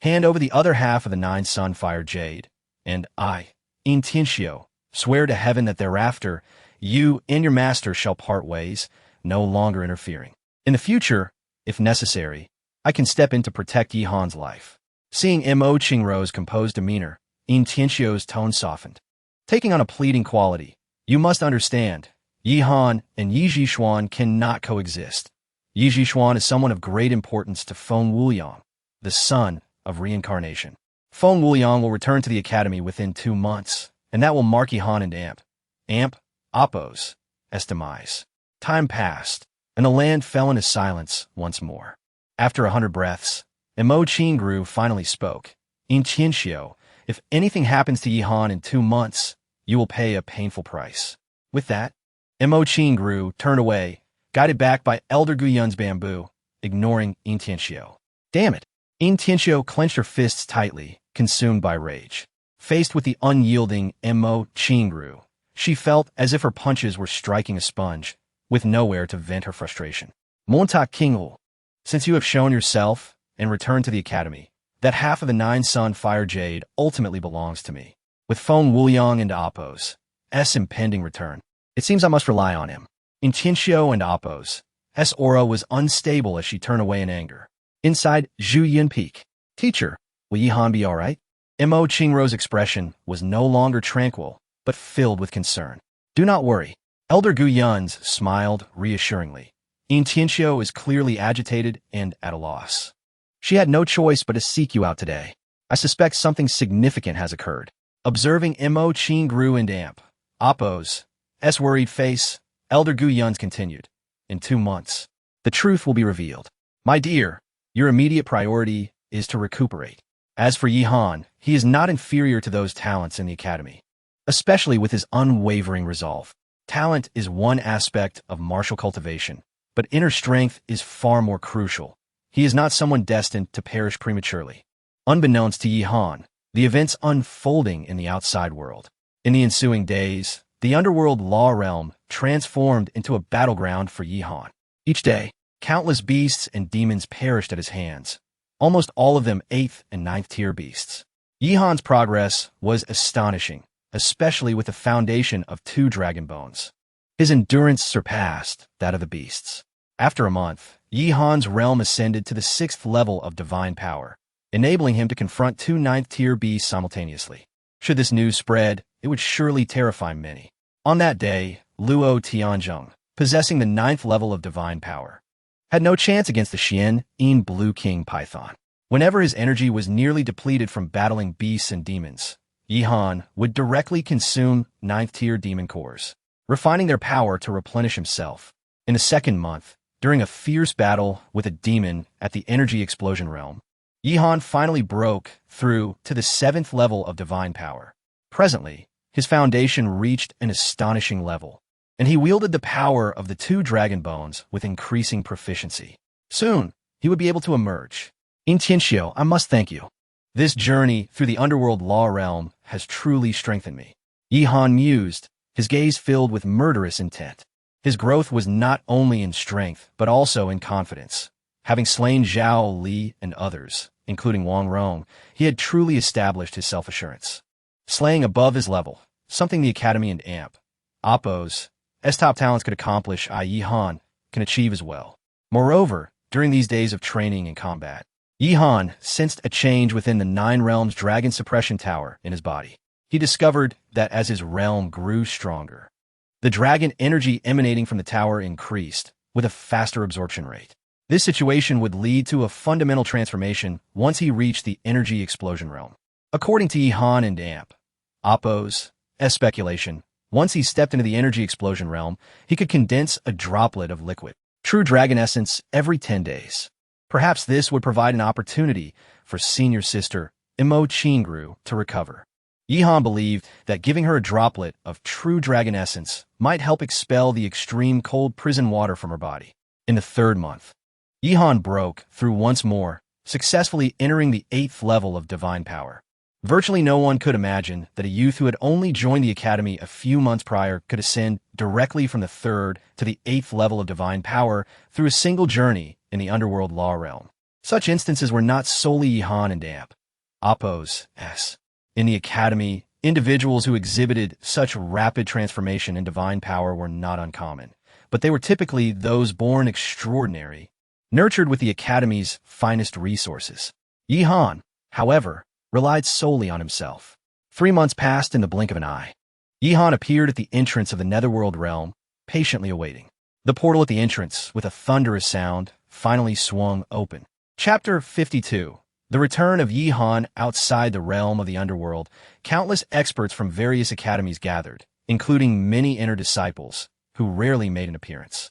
hand over the other half of the 9 Sunfire Jade, and I, In Tianxiu, swear to heaven that thereafter you and your master shall part ways, no longer interfering. In the future, if necessary, I can step in to protect Yihan's life. Seeing Mo Qingru's composed demeanor, In Tianxiu's tone softened. Taking on a pleading quality, you must understand, Yihan and Yi Zhishuan cannot coexist. Yi Zhishuan is someone of great importance to Feng Wuyang, the son of reincarnation. Feng Wuyang will return to the academy within 2 months, and that will mark Yihan and Amp, Oppos, demise. Time passed, and the land fell into silence once more. After 100 breaths, Mo Qingru finally spoke. In Tianxiu, if anything happens to Yihan in 2 months, you will pay a painful price. With that, Mo Qingru turned away, guided back by Elder Guyun's bamboo, ignoring In Tianxiu. Damn it! In Tianxiu clenched her fists tightly, consumed by rage. Faced with the unyielding Mo Qingru, she felt as if her punches were striking a sponge, with nowhere to vent her frustration. Montauk Qinghu, since you have shown yourself and returned to the academy, that half of the 9 Sunfire Jade ultimately belongs to me. With Feng Wuyang and Oppos' impending return, it seems I must rely on him. In Tianxiu and Oppos' aura was unstable as she turned away in anger. Inside Zhuyun Peak, teacher, will Yihan be all right? Mo Qingru's expression was no longer tranquil, but filled with concern. Do not worry. Elder Guyun's smiled reassuringly. In Tianxiu is clearly agitated and at a loss. She had no choice but to seek you out today. I suspect something significant has occurred. Observing Mo Qingru and Amp, Oppos' worried face, Elder Guyun's continued. In 2 months, the truth will be revealed. My dear, your immediate priority is to recuperate. As for Yihan, he is not inferior to those talents in the academy, especially with his unwavering resolve. Talent is one aspect of martial cultivation, but inner strength is far more crucial. He is not someone destined to perish prematurely. Unbeknownst to Yihan, the events unfolding in the outside world. In the ensuing days, the underworld law realm transformed into a battleground for Yihan. Each day, countless beasts and demons perished at his hands, almost all of them 8th and 9th tier beasts. Yihan's progress was astonishing, especially with the foundation of 2 dragon bones. His endurance surpassed that of the beasts. After a month, Yihan's realm ascended to the 6th level of divine power, enabling him to confront 2 9th tier beasts simultaneously. Should this news spread, it would surely terrify many. On that day, Luo Tianzheng, possessing the 9th level of divine power, had no chance against the Xian In Blue King Python. Whenever his energy was nearly depleted from battling beasts and demons, Yihan would directly consume 9th tier demon cores, refining their power to replenish himself. In the 2nd month, during a fierce battle with a demon at the energy explosion realm, Yihan finally broke through to the 7th level of divine power. Presently, his foundation reached an astonishing level, and he wielded the power of the two dragon bones with increasing proficiency. Soon, he would be able to emerge. Intiencio, I must thank you. This journey through the underworld law realm has truly strengthened me. Yihan mused, his gaze filled with murderous intent. His growth was not only in strength, but also in confidence. Having slain Zhao Li and others, including Wang Rong, he had truly established his self-assurance. Slaying above his level, something the Academy and AMP, Oppo's, top talents could accomplish, Yihan can achieve as well. Moreover, during these days of training and combat, Yihan sensed a change within the Nine Realms Dragon Suppression Tower in his body. He discovered that as his realm grew stronger, the dragon energy emanating from the tower increased with a faster absorption rate. This situation would lead to a fundamental transformation once he reached the energy explosion realm. According to Yihan and AMP, Oppo's speculation, once he stepped into the energy explosion realm, he could condense a droplet of liquid, true dragon essence, every 10 days. Perhaps this would provide an opportunity for senior sister Imo Qingru to recover. Yihan believed that giving her a droplet of true dragon essence might help expel the extreme cold prison water from her body. In the 3rd month, Yihan broke through once more, successfully entering the 8th level of divine power. Virtually no one could imagine that a youth who had only joined the academy a few months prior could ascend directly from the 3rd to the 8th level of divine power through a single journey in the underworld law realm. Such instances were not solely Yihan and AMP, Oppo's. In the academy, individuals who exhibited such rapid transformation in divine power were not uncommon, but they were typically those born extraordinary, nurtured with the academy's finest resources. Yihan, however, relied solely on himself. 3 months passed in the blink of an eye. Yihan appeared at the entrance of the netherworld realm, patiently awaiting. The portal at the entrance, with a thunderous sound, finally swung open. Chapter 52. The return of Yihan outside the realm of the underworld. Countless experts from various academies gathered, including many inner disciples, who rarely made an appearance.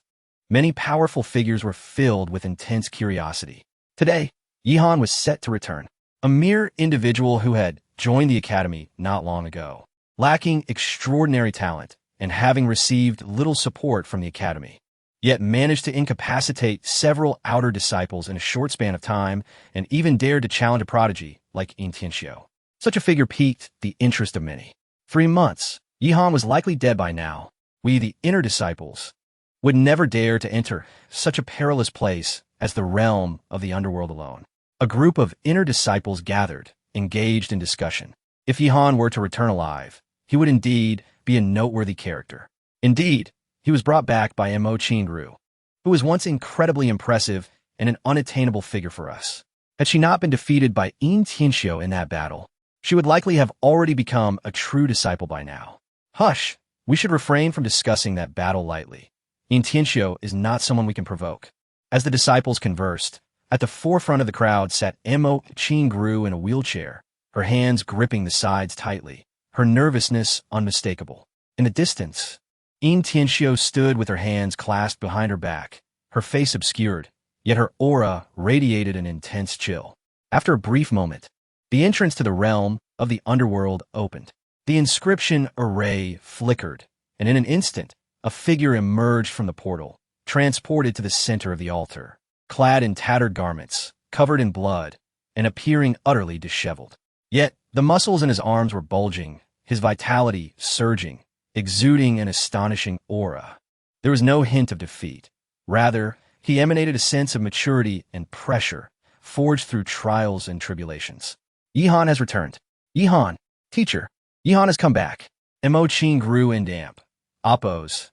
Many powerful figures were filled with intense curiosity. Today, Yihan was set to return. A mere individual who had joined the academy not long ago, lacking extraordinary talent and having received little support from the academy, yet managed to incapacitate several outer disciples in a short span of time and even dared to challenge a prodigy like Intiencio. Such a figure piqued the interest of many. 3 months, Yihan was likely dead by now. We, the inner disciples, would never dare to enter such a perilous place as the realm of the underworld alone. A group of inner disciples gathered, engaged in discussion. If Yihan were to return alive, he would indeed be a noteworthy character. Indeed, he was brought back by Imo Qingru, who was once incredibly impressive and an unattainable figure for us. Had she not been defeated by Intiencio in that battle, she would likely have already become a true disciple by now. Hush! We should refrain from discussing that battle lightly. Intiencio is not someone we can provoke. As the disciples conversed, at the forefront of the crowd sat Imo Qingru in a wheelchair, her hands gripping the sides tightly, her nervousness unmistakable. In the distance, Intiencio stood with her hands clasped behind her back, her face obscured, yet her aura radiated an intense chill. After a brief moment, the entrance to the realm of the underworld opened. The inscription array flickered, and in an instant, a figure emerged from the portal, transported to the center of the altar, clad in tattered garments, covered in blood, and appearing utterly disheveled. Yet, the muscles in his arms were bulging, his vitality surging, exuding an astonishing aura. There was no hint of defeat. Rather, he emanated a sense of maturity and pressure, forged through trials and tribulations. Yihan has returned. Yihan, teacher. Yihan has come back. Imo Qingru and AMP, Oppo's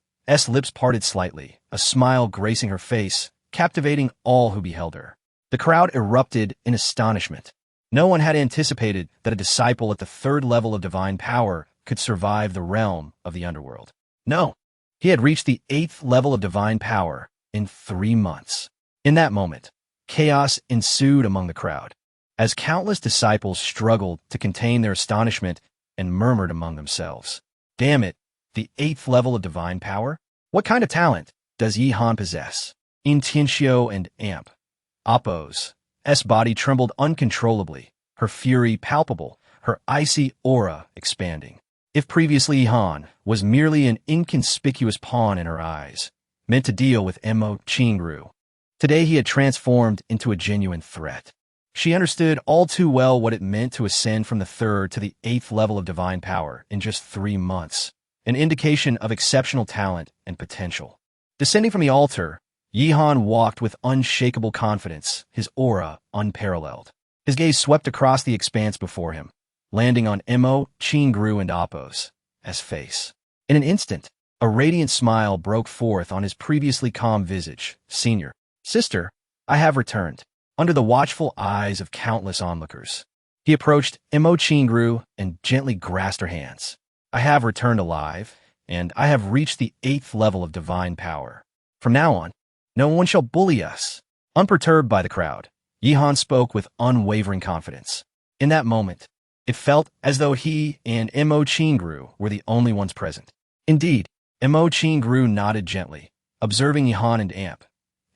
lips parted slightly, a smile gracing her face, captivating all who beheld her. The crowd erupted in astonishment. No one had anticipated that a disciple at the 3rd level of divine power could survive the realm of the underworld. No, he had reached the 8th level of divine power in 3 months. In that moment, chaos ensued among the crowd, as countless disciples struggled to contain their astonishment and murmured among themselves. Damn it, the 8th level of divine power? What kind of talent does Yihan possess? Intiencio and AMP, Oppo's body trembled uncontrollably, her fury palpable, her icy aura expanding. If previously Han was merely an inconspicuous pawn in her eyes, meant to deal with Mo Chingru, today he had transformed into a genuine threat. She understood all too well what it meant to ascend from the 3rd to the 8th level of divine power in just 3 months, an indication of exceptional talent and potential. Descending from the altar, Yihan walked with unshakable confidence, his aura unparalleled. His gaze swept across the expanse before him, landing on Mo Chingru and Appo's face. In an instant, a radiant smile broke forth on his previously calm visage. "Senior, sister, I have returned." Under the watchful eyes of countless onlookers, he approached Mo Chingru and gently grasped her hands. "I have returned alive, and I have reached the 8th level of divine power. From now on, no one shall bully us." Unperturbed by the crowd, Yihan spoke with unwavering confidence. In that moment, it felt as though he and Mo Chingru were the only ones present. Indeed, Mo Chingru nodded gently, observing Yihan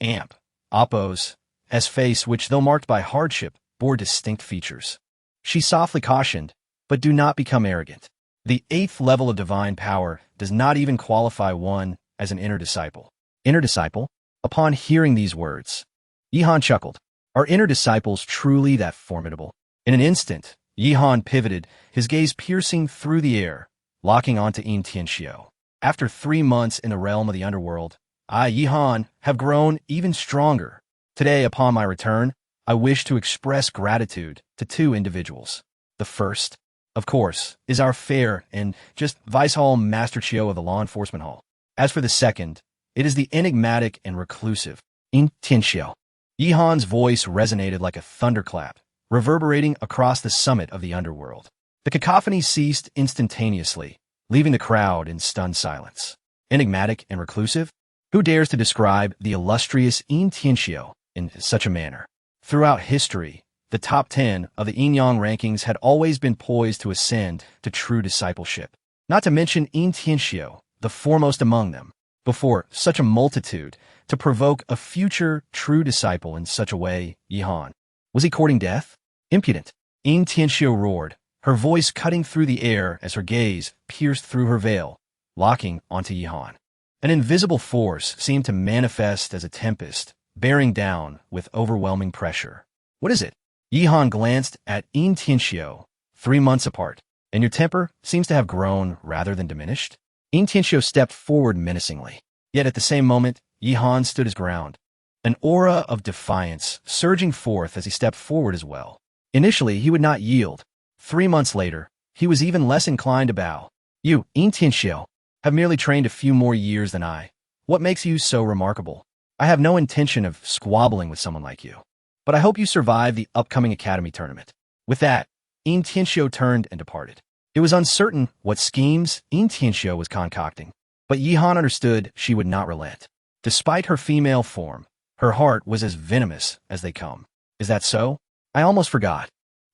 and Appo's face, which, though marked by hardship, bore distinct features. She softly cautioned, "But do not become arrogant. The 8th level of divine power does not even qualify one as an inner disciple." Inner disciple? Upon hearing these words, Yihan chuckled. Are inner disciples truly that formidable? In an instant, Yihan pivoted, his gaze piercing through the air, locking onto Tianxiu. "After 3 months in the realm of the underworld, I, Yihan, have grown even stronger. Today, upon my return, I wish to express gratitude to 2 individuals. The first, of course, is our fair and just Vice Hall Master Chiu of the Law Enforcement Hall. As for the second, it is the enigmatic and reclusive Tianxiu." Yihan's voice resonated like a thunderclap, reverberating across the summit of the underworld. The cacophony ceased instantaneously, leaving the crowd in stunned silence. Enigmatic and reclusive? Who dares to describe the illustrious Tianxiu in such a manner? Throughout history, the top 10 of the Yin-Yang rankings had always been poised to ascend to true discipleship. Not to mention Tianxiu, the foremost among them. Before such a multitude, to provoke a future true disciple in such a way, Yihan. Was he courting death? Impudent. Tianxiu roared, her voice cutting through the air as her gaze pierced through her veil, locking onto Yihan. An invisible force seemed to manifest as a tempest, bearing down with overwhelming pressure. "What is it?" Yihan glanced at Tianxiu, 3 months apart. "And your temper seems to have grown rather than diminished." Tianxiu stepped forward menacingly. Yet at the same moment, Yihan stood his ground, an aura of defiance surging forth as he stepped forward as well. Initially, he would not yield. 3 months later, he was even less inclined to bow. "You, Tianxiu, have merely trained a few more years than I. What makes you so remarkable? I have no intention of squabbling with someone like you, but I hope you survive the upcoming academy tournament." With that, Tianxiu turned and departed. It was uncertain what schemes Tianxiu was concocting, but Yihan understood she would not relent. Despite her female form, her heart was as venomous as they come. "Is that so? I almost forgot.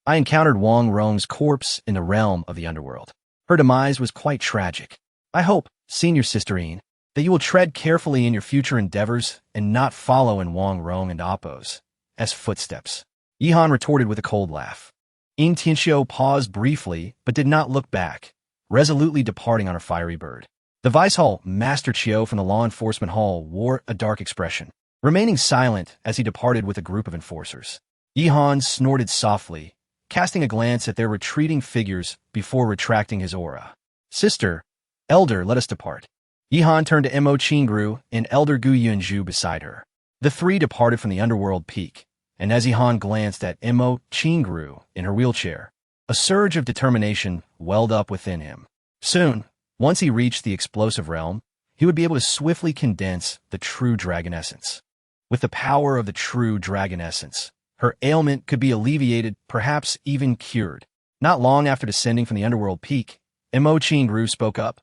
I encountered Wang Rong's corpse in the realm of the underworld. Her demise was quite tragic. I hope, senior sisterine, that you will tread carefully in your future endeavors and not follow in Wang Rong and Appo's footsteps." Yihan retorted with a cold laugh. Tianxiu paused briefly but did not look back, resolutely departing on her fiery bird. The Vice Hall Master Chiu from the Law Enforcement Hall wore a dark expression, remaining silent as he departed with a group of enforcers. Yihan snorted softly, casting a glance at their retreating figures before retracting his aura. "Sister, Elder, let us depart." Yihan turned to Mo Chingru and Elder Gu Yunju beside her. The 3 departed from the underworld peak, and as Yihan glanced at Mo Chingru in her wheelchair, a surge of determination welled up within him. Soon, once he reached the explosive realm, he would be able to swiftly condense the true dragon essence. With the power of the true dragon essence, her ailment could be alleviated, perhaps even cured. Not long after descending from the underworld peak, Mo Chingru spoke up.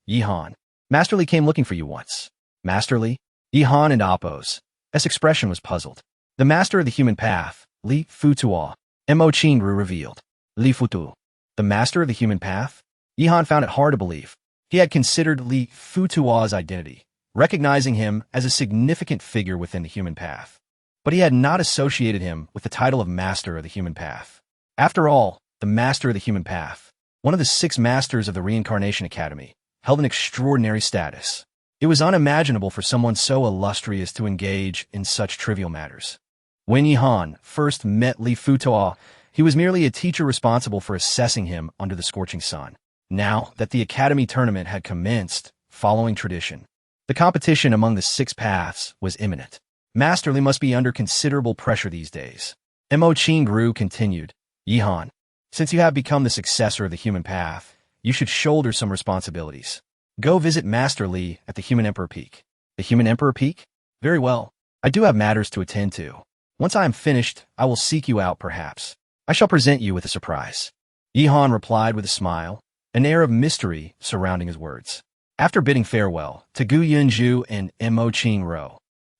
"Yihan, Master Li came looking for you once." "Master Li?" Yihan and Appo's expression was puzzled. "The master of the human path, Li Futuo," Mo Chingru revealed. "Li Futu, the master of the human path?" Yihan found it hard to believe. He had considered Li Futuo's identity, recognizing him as a significant figure within the human path. But he had not associated him with the title of Master of the Human Path. After all, the Master of the Human Path, one of the 6 masters of the Reincarnation Academy, held an extraordinary status. It was unimaginable for someone so illustrious to engage in such trivial matters. When Yihan first met Li Futuo, he was merely a teacher responsible for assessing him under the scorching sun. Now that the Academy tournament had commenced, following tradition, the competition among the 6 paths was imminent. Master Li must be under considerable pressure these days. Mo Qingru continued, Yihan, since you have become the successor of the human path, you should shoulder some responsibilities. Go visit Master Li at the Human Emperor Peak. The Human Emperor Peak? Very well. I do have matters to attend to. Once I am finished, I will seek you out perhaps. I shall present you with a surprise. Yihan replied with a smile, an air of mystery surrounding his words. After bidding farewell to Gu Yunju and Mo Qingru,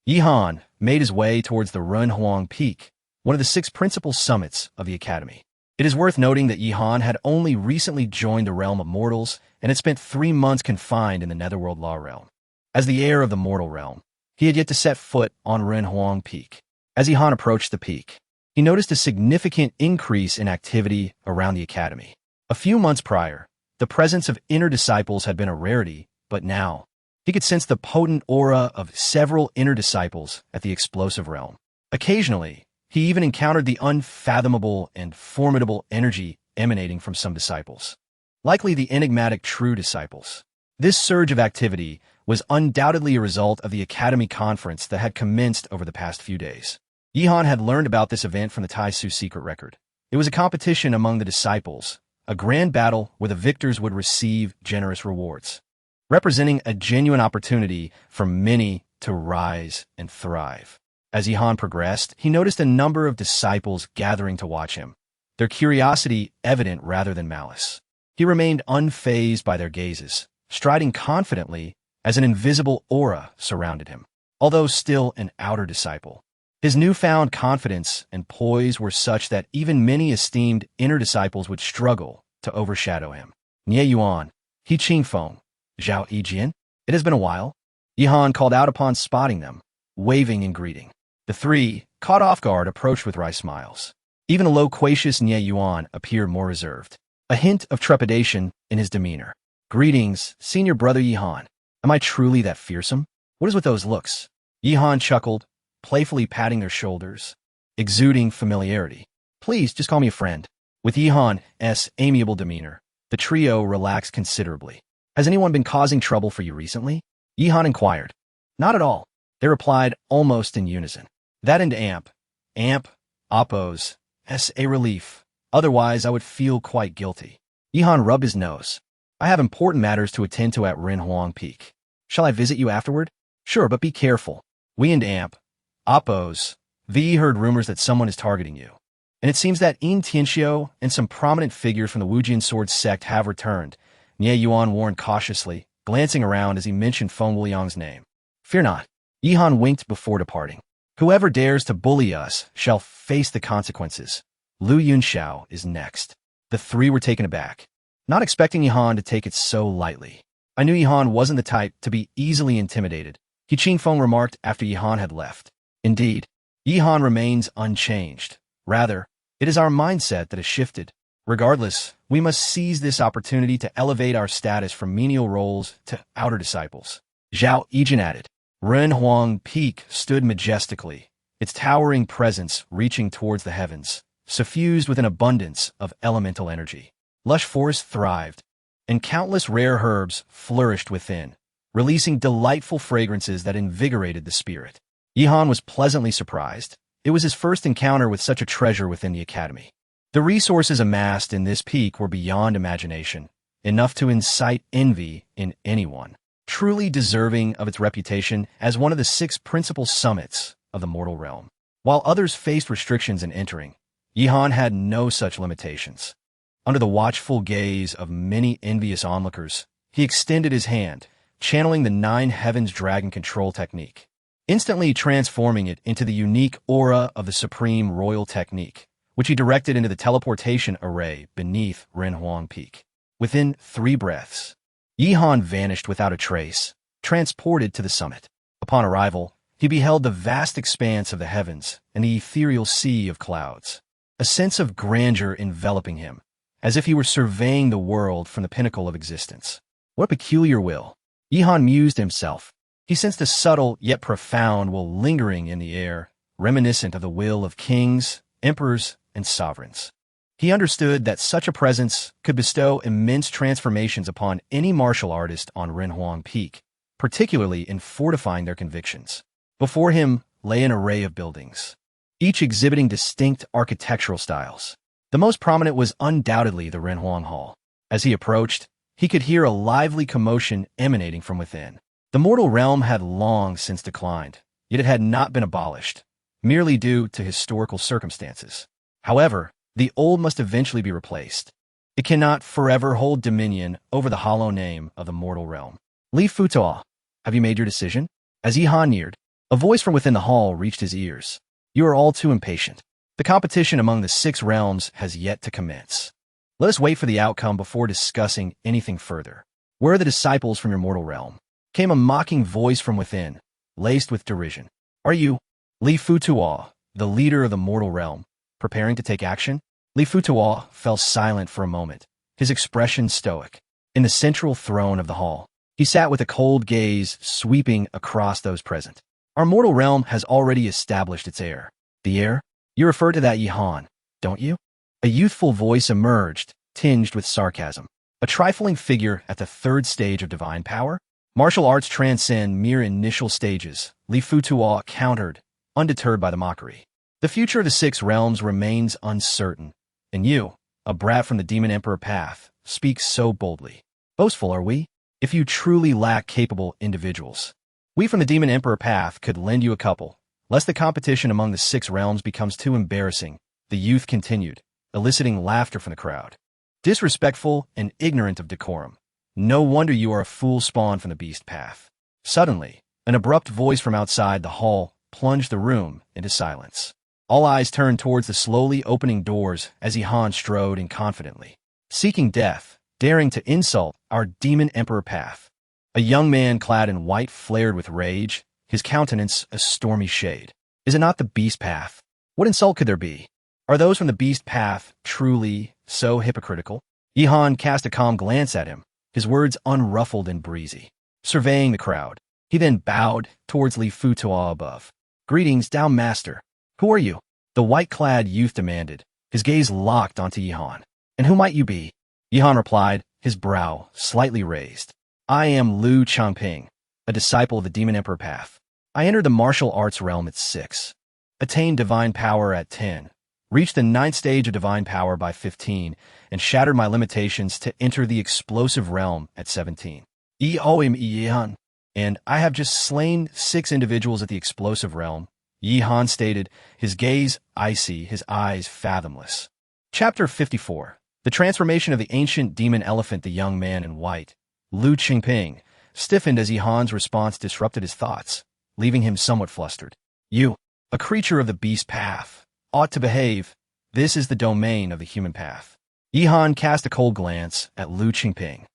Yihan made his way towards the Renhuang Peak, one of the 6 principal summits of the Academy. It is worth noting that Yihan had only recently joined the realm of mortals and had spent 3 months confined in the Netherworld Law Realm. As the heir of the mortal realm, he had yet to set foot on Renhuang Peak. As Yihan approached the peak, he noticed a significant increase in activity around the Academy. A few months prior, the presence of inner disciples had been a rarity, but now, he could sense the potent aura of several inner disciples at the explosive realm. Occasionally, he even encountered the unfathomable and formidable energy emanating from some disciples, likely the enigmatic true disciples. This surge of activity was undoubtedly a result of the Academy conference that had commenced over the past few days. Yihan had learned about this event from the Taisu secret record. It was a competition among the disciples, a grand battle where the victors would receive generous rewards, representing a genuine opportunity for many to rise and thrive. As Yihan progressed, he noticed a number of disciples gathering to watch him, their curiosity evident rather than malice. He remained unfazed by their gazes, striding confidently as an invisible aura surrounded him. Although still an outer disciple, his newfound confidence and poise were such that even many esteemed inner disciples would struggle to overshadow him. Nie Yuan, He Qingfeng, Zhao Yijian. It has been a while. Yihan called out upon spotting them, waving in greeting. The 3, caught off guard, approached with wry smiles. Even a loquacious Nie Yuan appeared more reserved, a hint of trepidation in his demeanor. Greetings, senior brother Yihan. Am I truly that fearsome? What is with those looks? Yihan chuckled, playfully patting their shoulders, exuding familiarity. Please, just call me a friend. With Yihan's amiable demeanor, the trio relaxed considerably. Has anyone been causing trouble for you recently? Yihan inquired. Not at all, they replied almost in unison. That and Amp, Oppos, a relief. Otherwise, I would feel quite guilty. Yihan rubbed his nose. I have important matters to attend to at Renhuang Peak. Shall I visit you afterward? Sure, but be careful. We and Amp, Oppos, V heard rumors that someone is targeting you. And it seems that Yin Tianxiu and some prominent figures from the Wujian Sword sect have returned, Nie Yuan warned cautiously, glancing around as he mentioned Feng Wuliang's name. Fear not. Yihan winked before departing. Whoever dares to bully us shall face the consequences. Lu Yunxiao is next. The 3 were taken aback, not expecting Yihan to take it so lightly. I knew Yihan wasn't the type to be easily intimidated, He Qingfeng remarked after Yihan had left. Indeed, Yihan remains unchanged. Rather, it is our mindset that has shifted. Regardless, we must seize this opportunity to elevate our status from menial roles to outer disciples. Zhao Yijian added. Renhuang Peak stood majestically, its towering presence reaching towards the heavens, suffused with an abundance of elemental energy. Lush forests thrived, and countless rare herbs flourished within, releasing delightful fragrances that invigorated the spirit. Yihan was pleasantly surprised. It was his first encounter with such a treasure within the Academy. The resources amassed in this peak were beyond imagination, enough to incite envy in anyone, truly deserving of its reputation as one of the 6 principal summits of the mortal realm. While others faced restrictions in entering, Yihan had no such limitations. Under the watchful gaze of many envious onlookers, he extended his hand, channeling the 9 Heavens Dragon control technique, instantly transforming it into the unique aura of the Supreme Royal Technique, which he directed into the teleportation array beneath Renhuang Peak. Within 3 breaths, Yihan vanished without a trace, transported to the summit. Upon arrival, he beheld the vast expanse of the heavens and the ethereal sea of clouds, a sense of grandeur enveloping him, as if he were surveying the world from the pinnacle of existence. What a peculiar will. Yihan mused himself. He sensed a subtle yet profound will lingering in the air, reminiscent of the will of kings, emperors, and sovereigns. He understood that such a presence could bestow immense transformations upon any martial artist on Renhuang Peak, particularly in fortifying their convictions. Before him lay an array of buildings, each exhibiting distinct architectural styles. The most prominent was undoubtedly the Renhuang Hall. As he approached, he could hear a lively commotion emanating from within. The mortal realm had long since declined, yet it had not been abolished, merely due to historical circumstances. However, the old must eventually be replaced. It cannot forever hold dominion over the hollow name of the mortal realm. Li Futuo, have you made your decision? As Yihan neared, a voice from within the hall reached his ears. You are all too impatient. The competition among the 6 realms has yet to commence. Let us wait for the outcome before discussing anything further. Where are the disciples from your mortal realm? Came a mocking voice from within, laced with derision. Are you, Li Futuo, the leader of the mortal realm, preparing to take action? Li Futuo fell silent for a moment, his expression stoic. In the central throne of the hall, he sat with a cold gaze sweeping across those present. Our mortal realm has already established its heir. The heir? You refer to that Yihan, don't you? A youthful voice emerged, tinged with sarcasm. A trifling figure at the 3rd stage of divine power? Martial arts transcend mere initial stages, Li Futuo countered, undeterred by the mockery. The future of the 6 realms remains uncertain, and you, a brat from the Demon Emperor path, speak so boldly. Boastful are we? If you truly lack capable individuals, we from the Demon Emperor path could lend you a couple, lest the competition among the 6 realms becomes too embarrassing, the youth continued, eliciting laughter from the crowd. Disrespectful and ignorant of decorum. No wonder you are a fool spawned from the beast path. Suddenly, an abrupt voice from outside the hall plunged the room into silence. All eyes turned towards the slowly opening doors as Yihan strode in confidently, seeking death, daring to insult our Demon Emperor path. A young man clad in white flared with rage, his countenance a stormy shade. Is it not the beast path? What insult could there be? Are those from the beast path truly so hypocritical? Yihan cast a calm glance at him, his words unruffled and breezy. Surveying the crowd, he then bowed towards Li Futuo above. Greetings, down master. Who are you? The white-clad youth demanded, his gaze locked onto Yihan. And who might you be? Yihan replied, his brow slightly raised. I am Lu Changping, a disciple of the Demon Emperor path. I entered the martial arts realm at 6, attained divine power at 10, reached the 9th stage of divine power by 15, and shattered my limitations to enter the explosive realm at 17. Yihan, and I have just slain 6 individuals at the explosive realm, Yihan stated, his gaze icy, his eyes fathomless. Chapter 54. The transformation of the ancient demon elephant. The young man in white, Lu Qingping, stiffened as Yihan's response disrupted his thoughts, leaving him somewhat flustered. You, a creature of the beast path, ought to behave. This is the domain of the human path. Yihan cast a cold glance at Lu Qingping,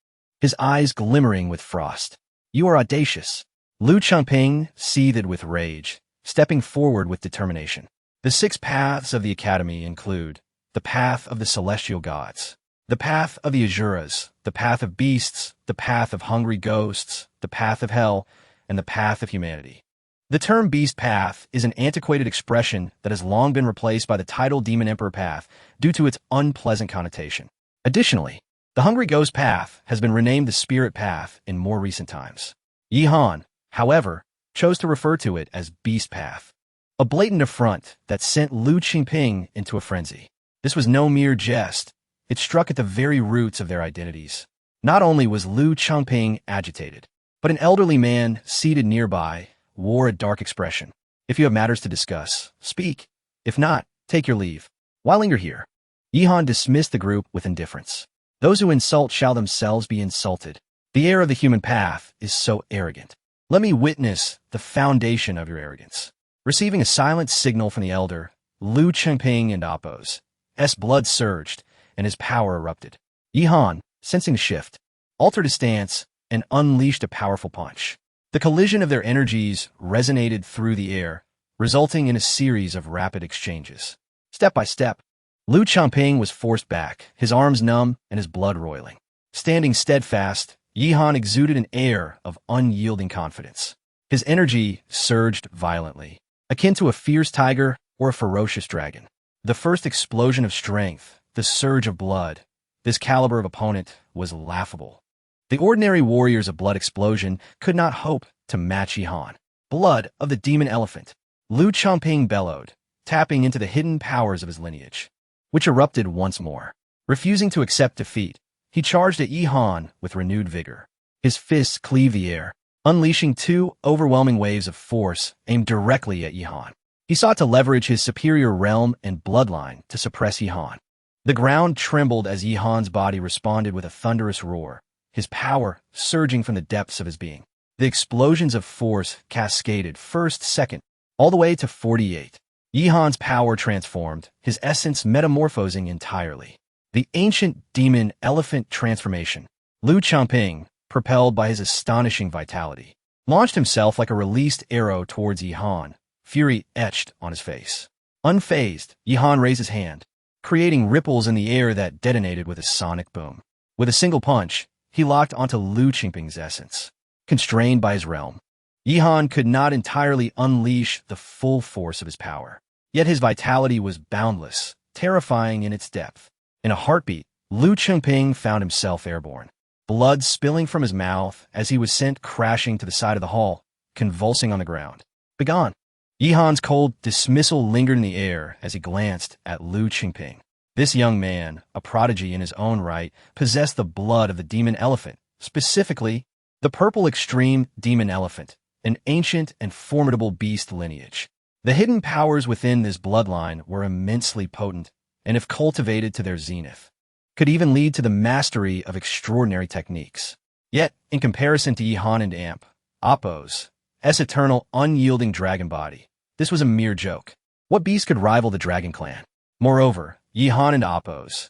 his eyes glimmering with frost. You are audacious. Lu Qingping seethed with rage, stepping forward with determination. The 6 paths of the academy include the path of the celestial gods, the path of the Asuras, the path of beasts, the path of hungry ghosts, the path of hell, and the path of humanity. The term beast path is an antiquated expression that has long been replaced by the title Demon Emperor path due to its unpleasant connotation. Additionally, the hungry ghost path has been renamed the spirit path in more recent times. Yihan, however, chose to refer to it as beast path, a blatant affront that sent Lu Qingping into a frenzy. This was no mere jest. It struck at the very roots of their identities. Not only was Lu Qingping agitated, but an elderly man seated nearby wore a dark expression. If you have matters to discuss, speak. If not, take your leave. Why linger here? Yihan dismissed the group with indifference. Those who insult shall themselves be insulted. The heir of the human path is so arrogant. Let me witness the foundation of your arrogance. Receiving a silent signal from the elder, Lu Qingping and Appo's blood surged, and his power erupted. Yihan, sensing the shift, altered his stance and unleashed a powerful punch. The collision of their energies resonated through the air, resulting in a series of rapid exchanges. Step by step, Liu Changping was forced back, his arms numb and his blood roiling. Standing steadfast, Yi Han exuded an air of unyielding confidence. His energy surged violently, akin to a fierce tiger or a ferocious dragon. The first explosion of strength, the surge of blood, this caliber of opponent was laughable. The ordinary warriors of Blood Explosion could not hope to match Yi Han. Blood of the demon elephant. Liu Changping bellowed, tapping into the hidden powers of his lineage, which erupted once more. Refusing to accept defeat, he charged at Yi Han with renewed vigor. His fists cleaved the air, unleashing two overwhelming waves of force aimed directly at Yi Han. He sought to leverage his superior realm and bloodline to suppress Yi Han. The ground trembled as Yi Han's body responded with a thunderous roar, his power surging from the depths of his being. The explosions of force cascaded first, second, all the way to 48. Yi Han's power transformed, his essence metamorphosing entirely. The ancient demon elephant transformation. Liu Changping, propelled by his astonishing vitality, launched himself like a released arrow towards Yi Han, fury etched on his face. Unfazed, Yi Han raised his hand, creating ripples in the air that detonated with a sonic boom. With a single punch, he locked onto Liu Changping's essence. Constrained by his realm, Yi Han could not entirely unleash the full force of his power. Yet his vitality was boundless, terrifying in its depth. In a heartbeat, Liu Changping found himself airborne, blood spilling from his mouth as he was sent crashing to the side of the hall, convulsing on the ground. Begone! Yi Han's cold dismissal lingered in the air as he glanced at Liu Changping. This young man, a prodigy in his own right, possessed the blood of the demon elephant, specifically the purple extreme demon elephant, an ancient and formidable beast lineage. The hidden powers within this bloodline were immensely potent, and if cultivated to their zenith, could even lead to the mastery of extraordinary techniques. Yet, in comparison to Yi Han and Appo's eternal, unyielding dragon body, this was a mere joke. What beast could rival the Dragon Clan? Moreover, Yi Han and Appo's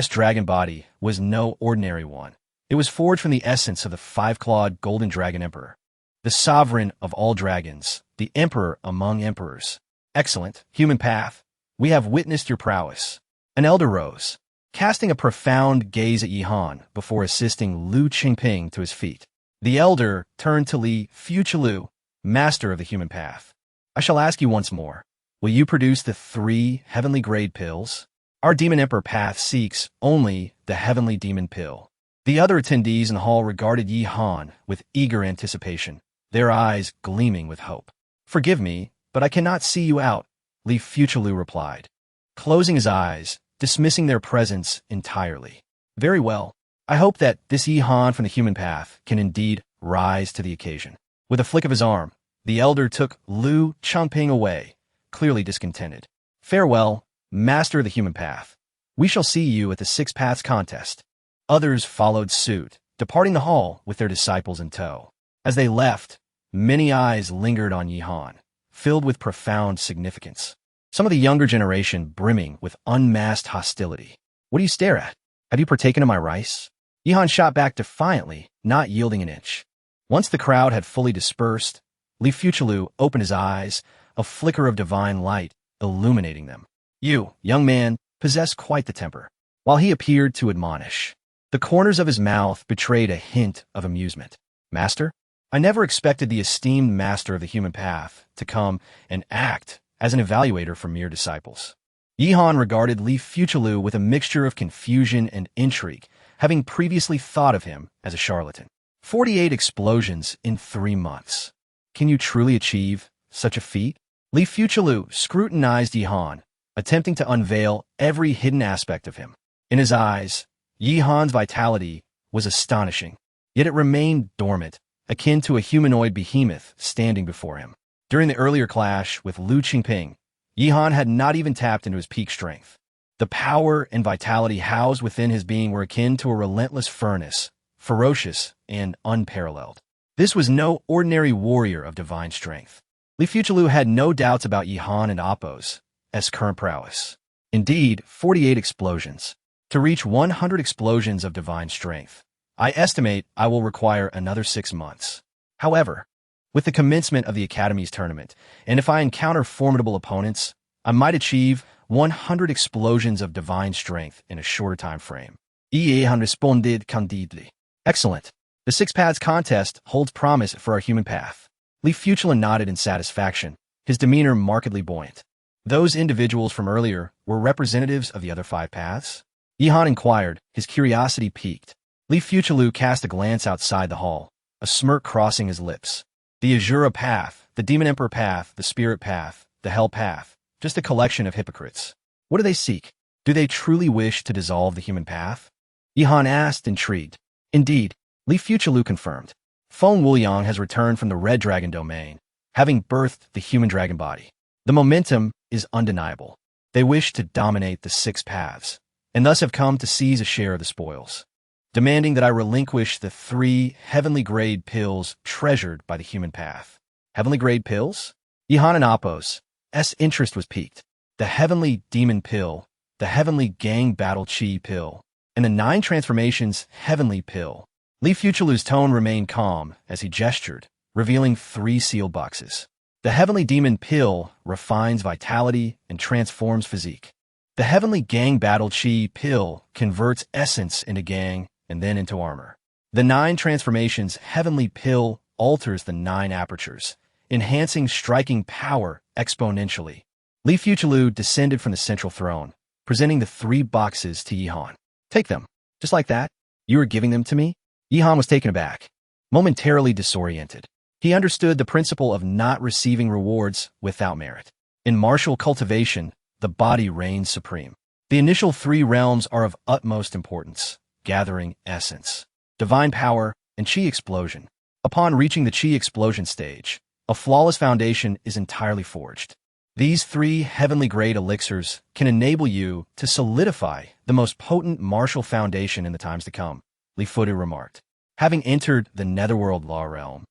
dragon body was no ordinary one. It was forged from the essence of the five-clawed golden dragon emperor, the sovereign of all dragons, the emperor among emperors. Excellent, human path. We have witnessed your prowess. An elder rose, casting a profound gaze at Yi Han before assisting Liu Changping to his feet. The elder turned to Li Fuqilu, master of the human path. I shall ask you once more, will you produce the 3 heavenly grade pills? Our demon emperor path seeks only the heavenly demon pill. The other attendees in the hall regarded Yi Han with eager anticipation, their eyes gleaming with hope. Forgive me, but I cannot see you out, Li Fuqilu replied, closing his eyes, dismissing their presence entirely. Very well. I hope that this Yi Han from the human path can indeed rise to the occasion. With a flick of his arm, the elder took Liu Changping away, clearly discontented. Farewell, master of the human path. We shall see you at the 6 Paths contest. Others followed suit, departing the hall with their disciples in tow. As they left, many eyes lingered on Yi Han, filled with profound significance. Some of the younger generation brimming with unmasked hostility. What do you stare at? Have you partaken of my rice? Yi Han shot back defiantly, not yielding an inch. Once the crowd had fully dispersed, Li Fuqilu opened his eyes, a flicker of divine light illuminating them. You, young man, possess quite the temper. While he appeared to admonish, the corners of his mouth betrayed a hint of amusement. Master? I never expected the esteemed master of the human path to come and act as an evaluator for mere disciples. Yi Han regarded Li Fuqilu with a mixture of confusion and intrigue, having previously thought of him as a charlatan. 48 explosions in 3 months. Can you truly achieve such a feat? Li Fuqilu scrutinized Yi Han, attempting to unveil every hidden aspect of him. In his eyes, Yi Han's vitality was astonishing, yet it remained dormant, akin to a humanoid behemoth standing before him. During the earlier clash with Liu Changping, Yi Han had not even tapped into his peak strength. The power and vitality housed within his being were akin to a relentless furnace, ferocious and unparalleled. This was no ordinary warrior of divine strength. Li Fuqilu had no doubts about Yi Han and Appo's current prowess. Indeed, 48 explosions. To reach 100 explosions of divine strength, I estimate I will require another 6 months. However, with the commencement of the Academy's tournament, and if I encounter formidable opponents, I might achieve 100 explosions of divine strength in a shorter time frame. Yehan responded candidly. Excellent. The Six Paths contest holds promise for our human path. Li Fuchila nodded in satisfaction, his demeanor markedly buoyant. Those individuals from earlier were representatives of the other 5 paths? Yehan inquired, his curiosity piqued. Li Fuchilu cast a glance outside the hall, a smirk crossing his lips. The Azura path, the Demon Emperor path, the Spirit path, the Hell path, just a collection of hypocrites. What do they seek? Do they truly wish to dissolve the human path? Yehan asked, intrigued. Indeed, Li Fuchilu confirmed. Feng Wuliang has returned from the Red Dragon domain, having birthed the human dragon body. The momentum is undeniable. They wish to dominate the 6 paths, and thus have come to seize a share of the spoils, demanding that I relinquish the 3 heavenly-grade pills treasured by the human path. Heavenly-grade pills? Yehan and Apos' interest was piqued. The heavenly demon pill, the heavenly gang battle chi pill, and the 9 transformations heavenly pill. Li Fuchilu's tone remained calm as he gestured, revealing 3 sealed boxes. The heavenly demon pill refines vitality and transforms physique. The heavenly gang battle chi pill converts essence into gang and then into armor. The 9 transformations heavenly pill alters the 9 apertures, enhancing striking power exponentially. Li Fuchilu descended from the central throne, presenting the 3 boxes to Yehan. Take them. Just like that? You are giving them to me? Yehan was taken aback, momentarily disoriented. He understood the principle of not receiving rewards without merit. In martial cultivation, the body reigns supreme. The initial 3 realms are of utmost importance: gathering essence, divine power, and chi explosion. Upon reaching the chi explosion stage, a flawless foundation is entirely forged. These 3 heavenly-grade elixirs can enable you to solidify the most potent martial foundation in the times to come, Li Futu remarked. Having entered the netherworld law realm,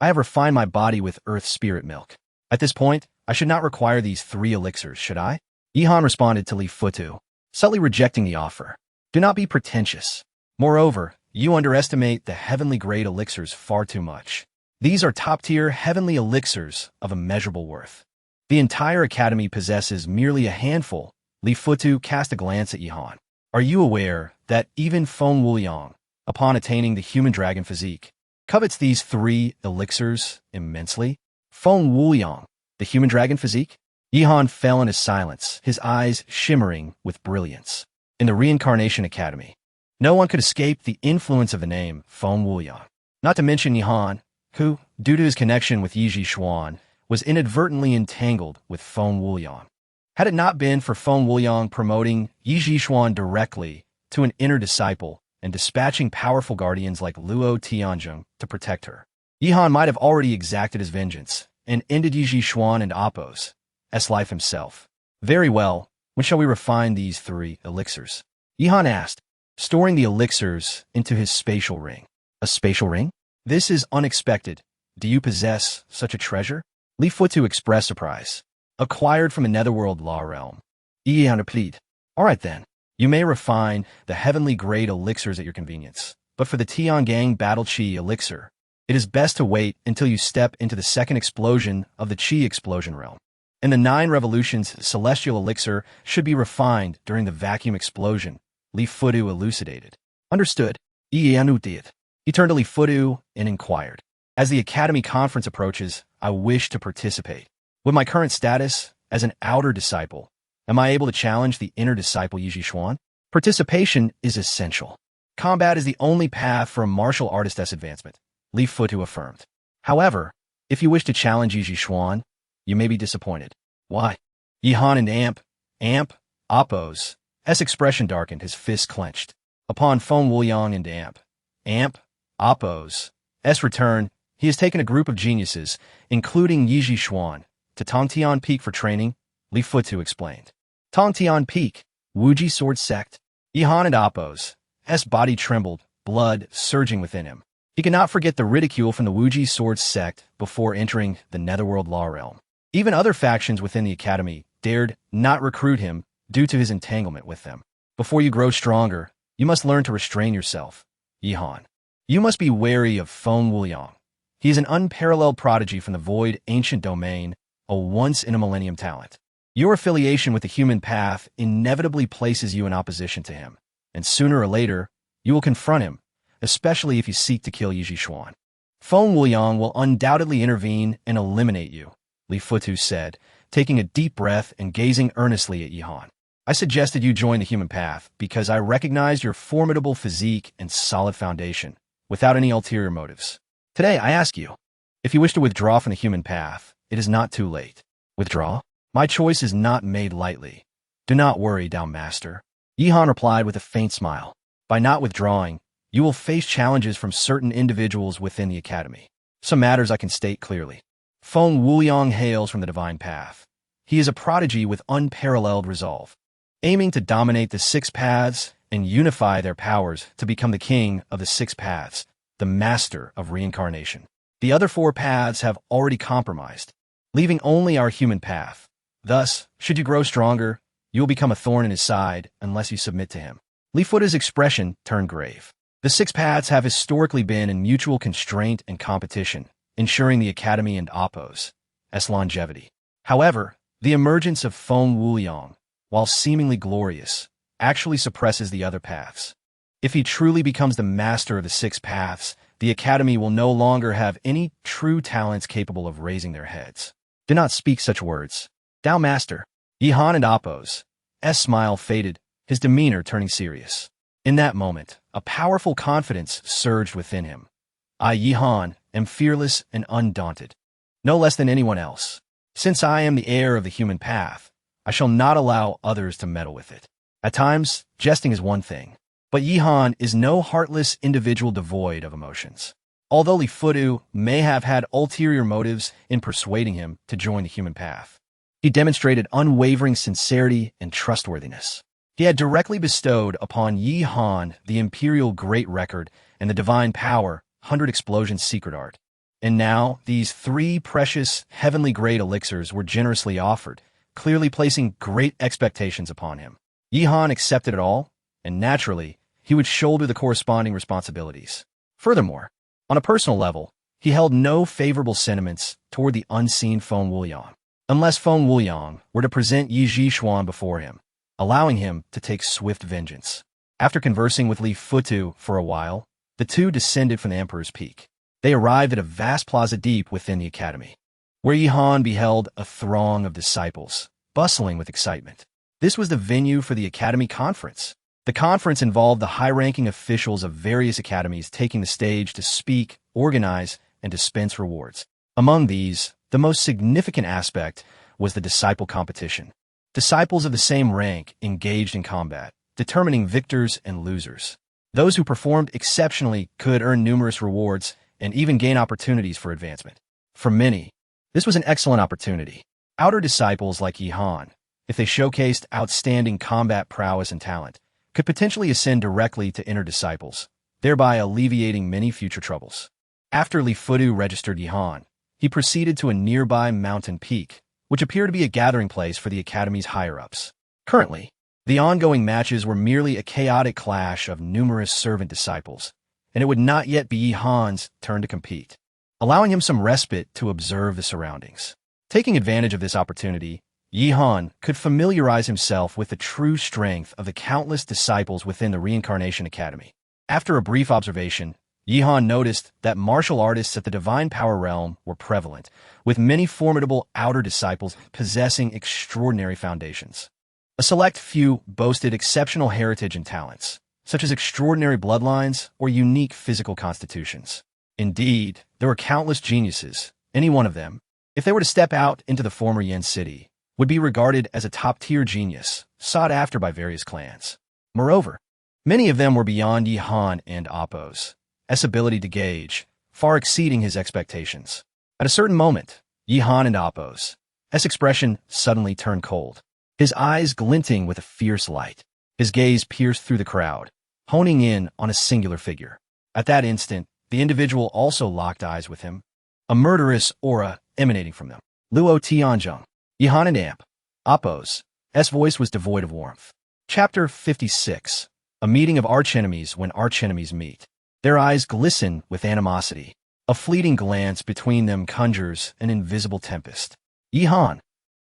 I have refined my body with earth spirit milk. At this point, I should not require these 3 elixirs, should I? Yehan responded to Li Futu, subtly rejecting the offer. Do not be pretentious. Moreover, you underestimate the heavenly-grade elixirs far too much. These are top-tier heavenly elixirs of immeasurable worth. The entire academy possesses merely a handful. Li Futu cast a glance at Yehan. Are you aware that even Feng Wuliang, upon attaining the human dragon physique, covets these 3 elixirs immensely? Feng Wuliang, the human dragon physique? Yehan fell into silence, his eyes shimmering with brilliance. In the Reincarnation Academy, no one could escape the influence of the name Feng Wuliang. Not to mention Yehan, who, due to his connection with Yi Xuan, was inadvertently entangled with Feng Wuliang. Had it not been for Feng Wuliang promoting Yi Xuan directly to an inner disciple and dispatching powerful guardians like Luo Tianzheng to protect her, Yehan might have already exacted his vengeance and ended Yi Xuan and Apos' life himself. Very well, when shall we refine these 3 elixirs? Yehan asked, storing the elixirs into his spatial ring. A spatial ring? This is unexpected. Do you possess such a treasure? Li Futu expressed surprise. Acquired from a netherworld law realm. Yehan replied. All right then. You may refine the heavenly grade elixirs at your convenience, but for the Tiangang Battle Chi elixir, it is best to wait until you step into the second explosion of the Chi explosion realm. And the 9 revolutions celestial elixir should be refined during the vacuum explosion, Li Futu elucidated. Understood. Yehan did. He turned to Li Futu and inquired. As the Academy conference approaches, I wish to participate. With my current status as an outer disciple, am I able to challenge the inner disciple Yi Xuan? Participation is essential. Combat is the only path for a martial artist's advancement, Li Futu affirmed. However, if you wish to challenge Yi Xuan, you may be disappointed. Why? Yehan and Apos' expression darkened, his fists clenched. Upon Feng Wuliang and Apos' return, he has taken a group of geniuses, including Yi Xuan, to Tongtian Peak for training, Li Futu explained. Tongtian Peak, Wuji Sword Sect. Yehan and Apos' body trembled, blood surging within him. He could not forget the ridicule from the Wuji Sword Sect before entering the Netherworld Law Realm. Even other factions within the Academy dared not recruit him due to his entanglement with them. Before you grow stronger, you must learn to restrain yourself, Yehan. You must be wary of Feng Wuliang. He is an unparalleled prodigy from the void ancient domain, a once-in-a-millennium talent. Your affiliation with the human path inevitably places you in opposition to him, and sooner or later, you will confront him, especially if you seek to kill Yi Xuan. Feng Wuliang will undoubtedly intervene and eliminate you, Li Futu said, taking a deep breath and gazing earnestly at Yi Han. I suggested you join the human path because I recognized your formidable physique and solid foundation, without any ulterior motives. Today, I ask you, if you wish to withdraw from the human path, it is not too late. Withdraw? My choice is not made lightly. Do not worry, Dao Master. Yi Han replied with a faint smile. By not withdrawing, you will face challenges from certain individuals within the academy. Some matters I can state clearly. Feng Wuliang hails from the divine path. He is a prodigy with unparalleled resolve, aiming to dominate the six paths and unify their powers to become the king of the six paths, the master of reincarnation. The other four paths have already compromised, leaving only our human path. Thus, should you grow stronger, you will become a thorn in his side unless you submit to him. Li Futa's expression turned grave. The six paths have historically been in mutual constraint and competition, ensuring the academy and Appo's longevity. However, the emergence of Feng Wuliang, while seemingly glorious, actually suppresses the other paths. If he truly becomes the master of the six paths, the academy will no longer have any true talents capable of raising their heads. Do not speak such words. Dao Master. Yi Han and Appo's smile faded, his demeanor turning serious. In that moment, a powerful confidence surged within him. I, Yi Han, am fearless and undaunted, no less than anyone else. Since I am the heir of the human path, I shall not allow others to meddle with it. At times, jesting is one thing, but Yi Han is no heartless individual devoid of emotions. Although Li Futu may have had ulterior motives in persuading him to join the human path, he demonstrated unwavering sincerity and trustworthiness. He had directly bestowed upon Yi Han the imperial great record and the divine power 100 explosions secret art. And now, these three precious heavenly grade elixirs were generously offered, clearly placing great expectations upon him. Yi Han accepted it all, and naturally, he would shoulder the corresponding responsibilities. Furthermore, on a personal level, he held no favorable sentiments toward the unseen Feng Wuliang, unless Feng Wuliang were to present Yi Xuan before him, allowing him to take swift vengeance. After conversing with Li Futu for a while, the two descended from the Emperor's Peak. They arrived at a vast plaza deep within the academy, where Yi Han beheld a throng of disciples, bustling with excitement. This was the venue for the academy conference. The conference involved the high-ranking officials of various academies taking the stage to speak, organize, and dispense rewards. Among these, the most significant aspect was the disciple competition. Disciples of the same rank engaged in combat, determining victors and losers. Those who performed exceptionally could earn numerous rewards and even gain opportunities for advancement. For many, this was an excellent opportunity. Outer disciples like Yi Han, if they showcased outstanding combat prowess and talent, could potentially ascend directly to inner disciples, thereby alleviating many future troubles. After Li Futu registered Yi Han, he proceeded to a nearby mountain peak, which appeared to be a gathering place for the academy's higher-ups. Currently, the ongoing matches were merely a chaotic clash of numerous servant disciples, and it would not yet be Yi Han's turn to compete, allowing him some respite to observe the surroundings. Taking advantage of this opportunity, Yi Han could familiarize himself with the true strength of the countless disciples within the Reincarnation Academy. After a brief observation, Yi Han noticed that martial artists at the Divine Power Realm were prevalent, with many formidable outer disciples possessing extraordinary foundations. A select few boasted exceptional heritage and talents, such as extraordinary bloodlines or unique physical constitutions. Indeed, there were countless geniuses. Any one of them, if they were to step out into the former Yen city, would be regarded as a top-tier genius, sought after by various clans. Moreover, many of them were beyond Yi Han and Appo's ability to gauge, far exceeding his expectations. At a certain moment, Yi Han and Appo's expression suddenly turned cold, his eyes glinting with a fierce light. His gaze pierced through the crowd, honing in on a singular figure. At that instant, the individual also locked eyes with him, a murderous aura emanating from them. Luo Tianzheng. Yi Han and Appo's voice was devoid of warmth. Chapter 56. A meeting of archenemies when archenemies meet. Their eyes glisten with animosity. A fleeting glance between them conjures an invisible tempest. Yi Han.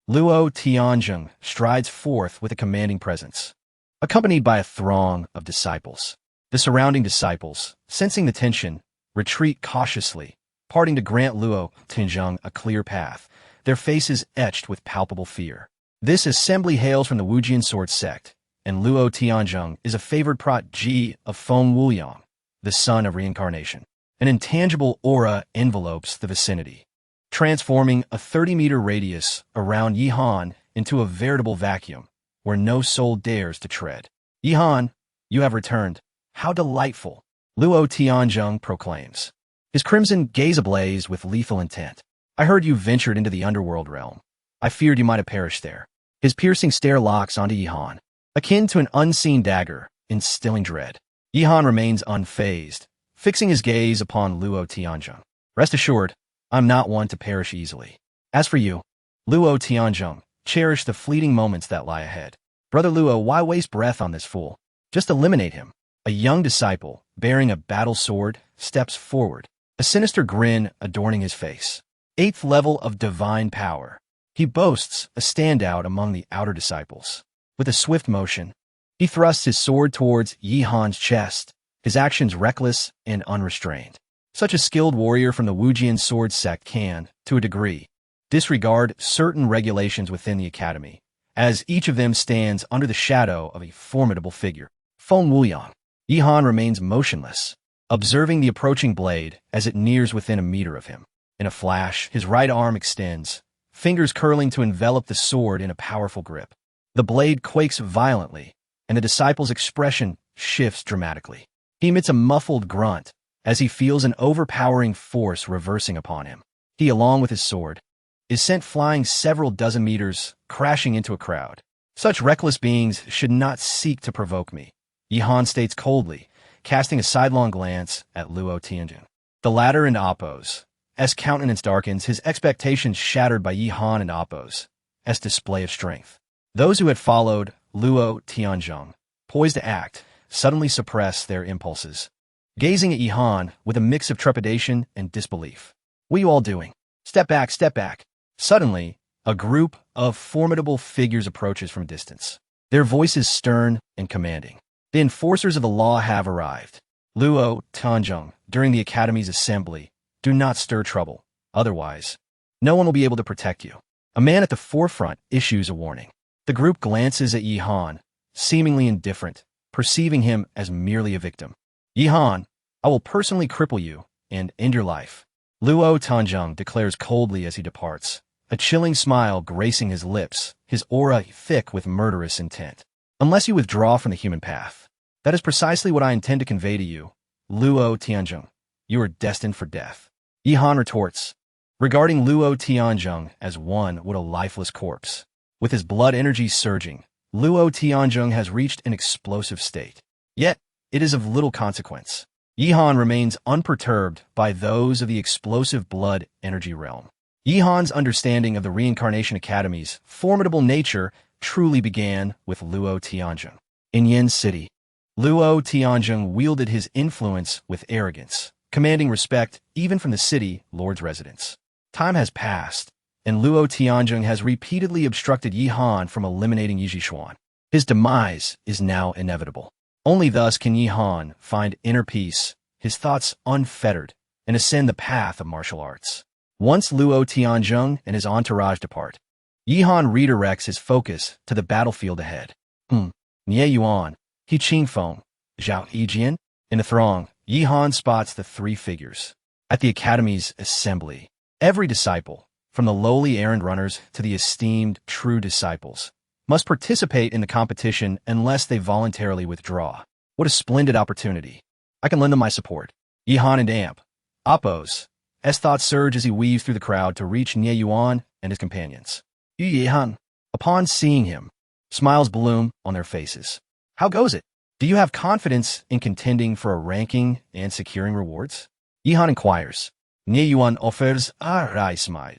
Luo Tianzheng strides forth with a commanding presence, accompanied by a throng of disciples. The surrounding disciples, sensing the tension, retreat cautiously, parting to grant Luo Tianzheng a clear path, their faces etched with palpable fear. This assembly hails from the Wujian sword sect, and Luo Tianzheng is a favored protege of Feng Wuyang, the son of reincarnation. An intangible aura envelopes the vicinity, transforming a 30-meter radius around Yihan into a veritable vacuum where no soul dares to tread. Yihan, you have returned. How delightful, Luo Tianzheng proclaims, his crimson gaze ablaze with lethal intent. I heard you ventured into the underworld realm. I feared you might have perished there. His piercing stare locks onto Yihan, akin to an unseen dagger, instilling dread. Yihan remains unfazed, fixing his gaze upon Luo Tianzheng. Rest assured, I'm not one to perish easily. As for you, Luo Tianzheng, cherish the fleeting moments that lie ahead. Brother Luo, why waste breath on this fool? Just eliminate him. A young disciple, bearing a battle sword, steps forward, a sinister grin adorning his face. 8th level of divine power. He boasts a standout among the outer disciples. With a swift motion, he thrusts his sword towards Yihan's chest, his actions reckless and unrestrained. Such a skilled warrior from the Wujian sword sect can, to a degree, disregard certain regulations within the academy, as each of them stands under the shadow of a formidable figure. Feng Wuyang. Yihan remains motionless, observing the approaching blade as it nears within a meter of him. In a flash, his right arm extends, fingers curling to envelop the sword in a powerful grip. The blade quakes violently, and the disciple's expression shifts dramatically. He emits a muffled grunt as he feels an overpowering force reversing upon him. He, along with his sword, is sent flying several dozen meters, crashing into a crowd. Such reckless beings should not seek to provoke me, Yihan states coldly, casting a sidelong glance at Luo Tianzheng. The latter and Appo's countenance darkens, his expectations shattered by Yihan and Appo's display of strength. Those who had followed Luo Tianzheng, poised to act, suddenly suppress their impulses, gazing at Yihan with a mix of trepidation and disbelief. What are you all doing? Step back, step back. Suddenly, a group of formidable figures approaches from a distance, their voices stern and commanding. The enforcers of the law have arrived. Luo Tianzheng, during the Academy's assembly, do not stir trouble. Otherwise, no one will be able to protect you. A man at the forefront issues a warning. The group glances at Yihan, seemingly indifferent, perceiving him as merely a victim. Yihan, I will personally cripple you and end your life, Luo Tianzheng declares coldly as he departs, a chilling smile gracing his lips, his aura thick with murderous intent. Unless you withdraw from the human path. That is precisely what I intend to convey to you, Luo Tianzheng. You are destined for death. Yihan retorts, regarding Luo Tianzheng as one with a lifeless corpse. With his blood energy surging, Luo Tianzheng has reached an explosive state. Yet, it is of little consequence. Yihan remains unperturbed by those of the explosive blood energy realm. Yihan's understanding of the Reincarnation Academy's formidable nature truly began with Luo Tianzheng. In Yin City, Luo Tianzheng wielded his influence with arrogance, commanding respect even from the city lord's residence. Time has passed, and Luo Tianzheng has repeatedly obstructed Yihan from eliminating Yizhishuan. His demise is now inevitable. Only thus can Yihan find inner peace, his thoughts unfettered, and ascend the path of martial arts. Once Luo Tianzheng and his entourage depart, Yihan redirects his focus to the battlefield ahead. Nie Yuan, He Qingfeng, Zhao Yijian. In the throng, Yihan spots the 3 figures. At the Academy's assembly, every disciple, from the lowly errand runners to the esteemed true disciples, must participate in the competition unless they voluntarily withdraw. What a splendid opportunity. I can lend them my support. Yihan and Appo's thoughts surge as he weaves through the crowd to reach Nie Yuan and his companions. Yihan, upon seeing him, smiles bloom on their faces. How goes it? Do you have confidence in contending for a ranking and securing rewards? Yihan inquires. Nie Yuan offers a wry smile.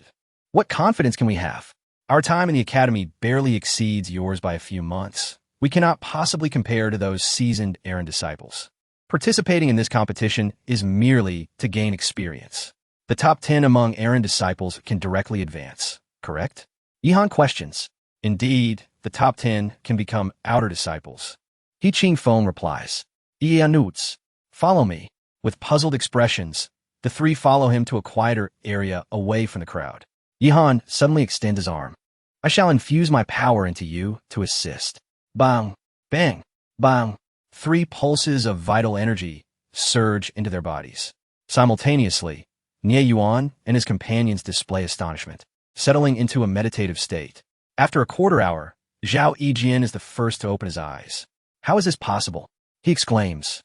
What confidence can we have? Our time in the academy barely exceeds yours by a few months. We cannot possibly compare to those seasoned errand disciples. Participating in this competition is merely to gain experience. The top 10 among errand disciples can directly advance, correct? Yihan questions. Indeed, the top 10 can become outer disciples. He Qingfeng replies. Yianuts, follow me. With puzzled expressions, the three follow him to a quieter area away from the crowd. Yihan suddenly extends his arm. I shall infuse my power into you to assist. Bang, bang, bang. 3 pulses of vital energy surge into their bodies. Simultaneously, Nie Yuan and his companions display astonishment, settling into a meditative state. After a quarter hour, Zhao Yijian is the first to open his eyes. How is this possible? He exclaims.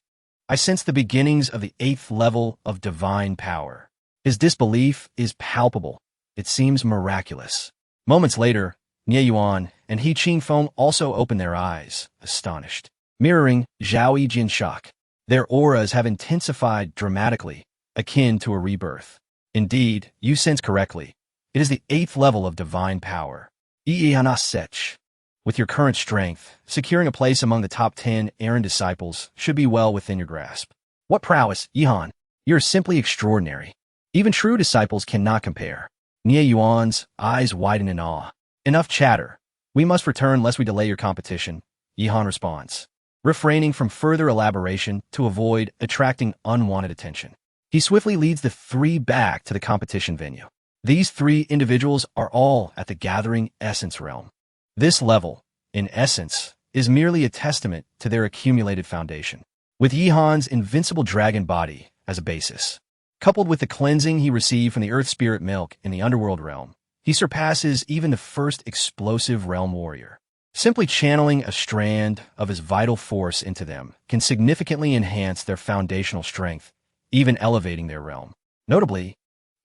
I sense the beginnings of the 8th level of divine power. His disbelief is palpable. It seems miraculous. Moments later, Nie Yuan and He Qingfeng also open their eyes, astonished, mirroring Zhao Yijian's shock. Their auras have intensified dramatically, akin to a rebirth. Indeed, you sense correctly. It is the 8th level of divine power. Sech. With your current strength, securing a place among the top 10 Aaron disciples should be well within your grasp. What prowess, Yihan! You're simply extraordinary. Even true disciples cannot compare. Nie Yuan's eyes widen in awe. Enough chatter. We must return lest we delay your competition, Yihan responds, refraining from further elaboration to avoid attracting unwanted attention. He swiftly leads the 3 back to the competition venue. These 3 individuals are all at the Gathering Essence realm. This level, in essence, is merely a testament to their accumulated foundation. With Yihan's invincible dragon body as a basis, coupled with the cleansing he received from the Earth Spirit milk in the Underworld realm, he surpasses even the first explosive realm warrior. Simply channeling a strand of his vital force into them can significantly enhance their foundational strength, even elevating their realm. Notably,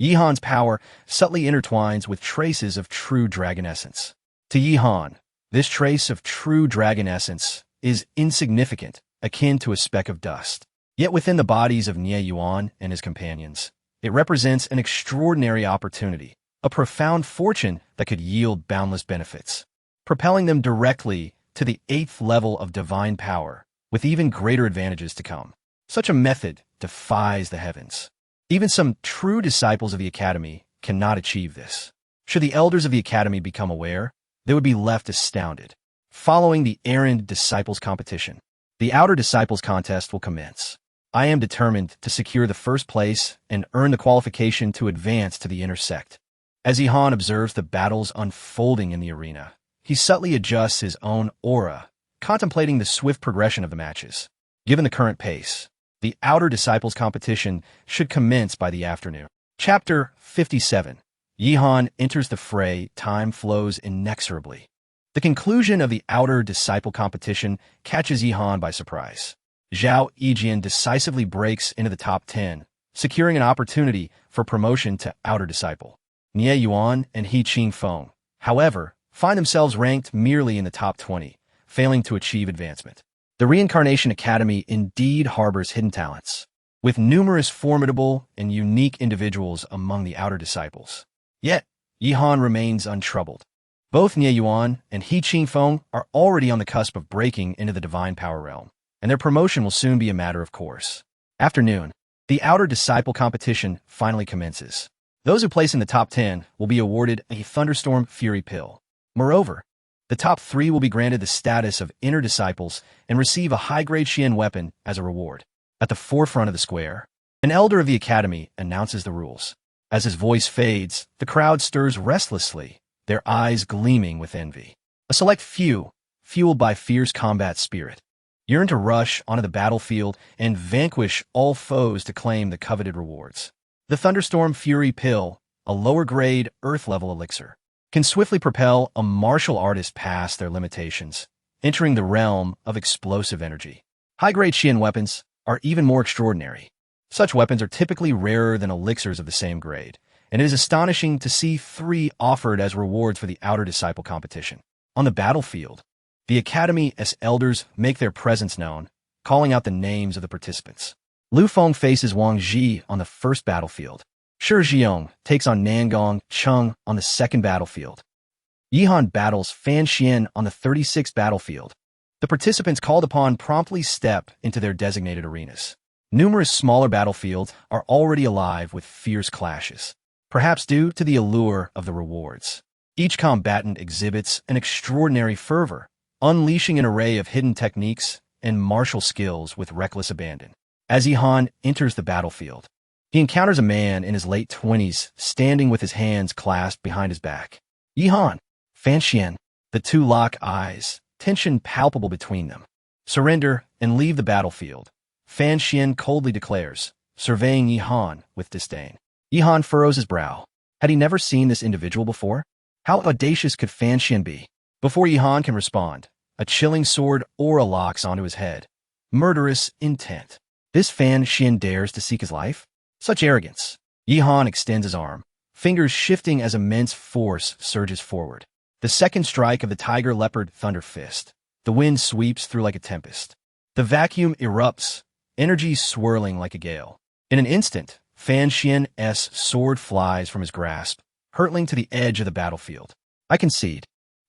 Yihan's power subtly intertwines with traces of true dragon essence. To Yihan, this trace of true dragon essence is insignificant, akin to a speck of dust. Yet within the bodies of Nie Yuan and his companions, it represents an extraordinary opportunity, a profound fortune that could yield boundless benefits, propelling them directly to the 8th level of divine power, with even greater advantages to come. Such a method defies the heavens. Even some true disciples of the Academy cannot achieve this. Should the elders of the Academy become aware, they would be left astounded. Following the Aaron Disciples competition, the Outer Disciples contest will commence. I am determined to secure the first place and earn the qualification to advance to the inner sect. As Yihan observes the battles unfolding in the arena, he subtly adjusts his own aura, contemplating the swift progression of the matches. Given the current pace, the Outer Disciples competition should commence by the afternoon. Chapter 57. Yihan enters the fray. Time flows inexorably. The conclusion of the Outer Disciple competition catches Yihan by surprise. Zhao Yijian decisively breaks into the top 10, securing an opportunity for promotion to Outer Disciple. Nie Yuan and He Qingfeng, however, find themselves ranked merely in the top 20, failing to achieve advancement. The Reincarnation Academy indeed harbors hidden talents, with numerous formidable and unique individuals among the Outer Disciples. Yet, Yihan remains untroubled. Both Nie Yuan and He Qingfeng are already on the cusp of breaking into the divine power realm, and their promotion will soon be a matter of course. Afternoon, the Outer Disciple competition finally commences. Those who place in the top 10 will be awarded a Thunderstorm Fury Pill. Moreover, the top 3 will be granted the status of Inner Disciples and receive a high-grade Xian weapon as a reward. At the forefront of the square, an elder of the Academy announces the rules. As his voice fades, the crowd stirs restlessly, their eyes gleaming with envy. A select few, fueled by fierce combat spirit, yearn to rush onto the battlefield and vanquish all foes to claim the coveted rewards. The Thunderstorm Fury Pill, a lower-grade, Earth-level elixir, can swiftly propel a martial artist past their limitations, entering the realm of explosive energy. High-grade Xian weapons are even more extraordinary. Such weapons are typically rarer than elixirs of the same grade, and it is astonishing to see 3 offered as rewards for the Outer Disciple competition. On the battlefield, the Academy's elders make their presence known, calling out the names of the participants. Lu Feng faces Wang Ji on the first battlefield. Shi Xiong takes on Nangong Cheng on the second battlefield. Yihan battles Fan Xian on the 36th battlefield. The participants called upon promptly step into their designated arenas. Numerous smaller battlefields are already alive with fierce clashes, perhaps due to the allure of the rewards. Each combatant exhibits an extraordinary fervor, unleashing an array of hidden techniques and martial skills with reckless abandon. As Yihan enters the battlefield, he encounters a man in his late 20s standing with his hands clasped behind his back. Yihan, Fan Xian, the two lock eyes, tension palpable between them. Surrender and leave the battlefield, Fan Xian coldly declares, surveying Yihan with disdain. Yihan furrows his brow. Had he never seen this individual before? How audacious could Fan Xian be? Before Yihan can respond, a chilling sword aura locks onto his head. Murderous intent. This Fan Xian dares to seek his life? Such arrogance. Yihan extends his arm, fingers shifting as immense force surges forward. The second strike of the tiger leopard thunder fist. The wind sweeps through like a tempest. The vacuum erupts, energy swirling like a gale. In an instant, Fan Xian's sword flies from his grasp, hurtling to the edge of the battlefield. I concede.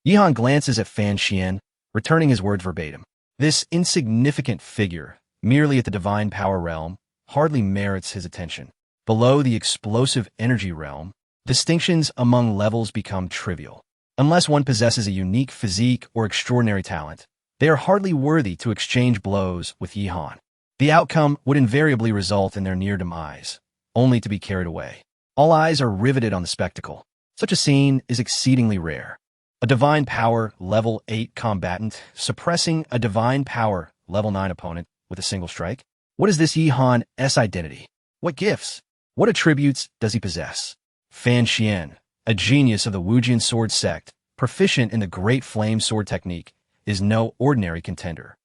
Yihan glances at Fan Xian, returning his words verbatim. This insignificant figure, merely at the divine power realm, hardly merits his attention. Below the explosive energy realm, distinctions among levels become trivial. Unless one possesses a unique physique or extraordinary talent, they are hardly worthy to exchange blows with Yihan. The outcome would invariably result in their near demise, only to be carried away. All eyes are riveted on the spectacle. Such a scene is exceedingly rare. A divine power level 8 combatant suppressing a divine power level 9 opponent with a single strike? What is this Yihan's identity? What gifts? What attributes does he possess? Fan Xian, a genius of the Wujian sword sect, proficient in the great flame sword technique, is no ordinary contender.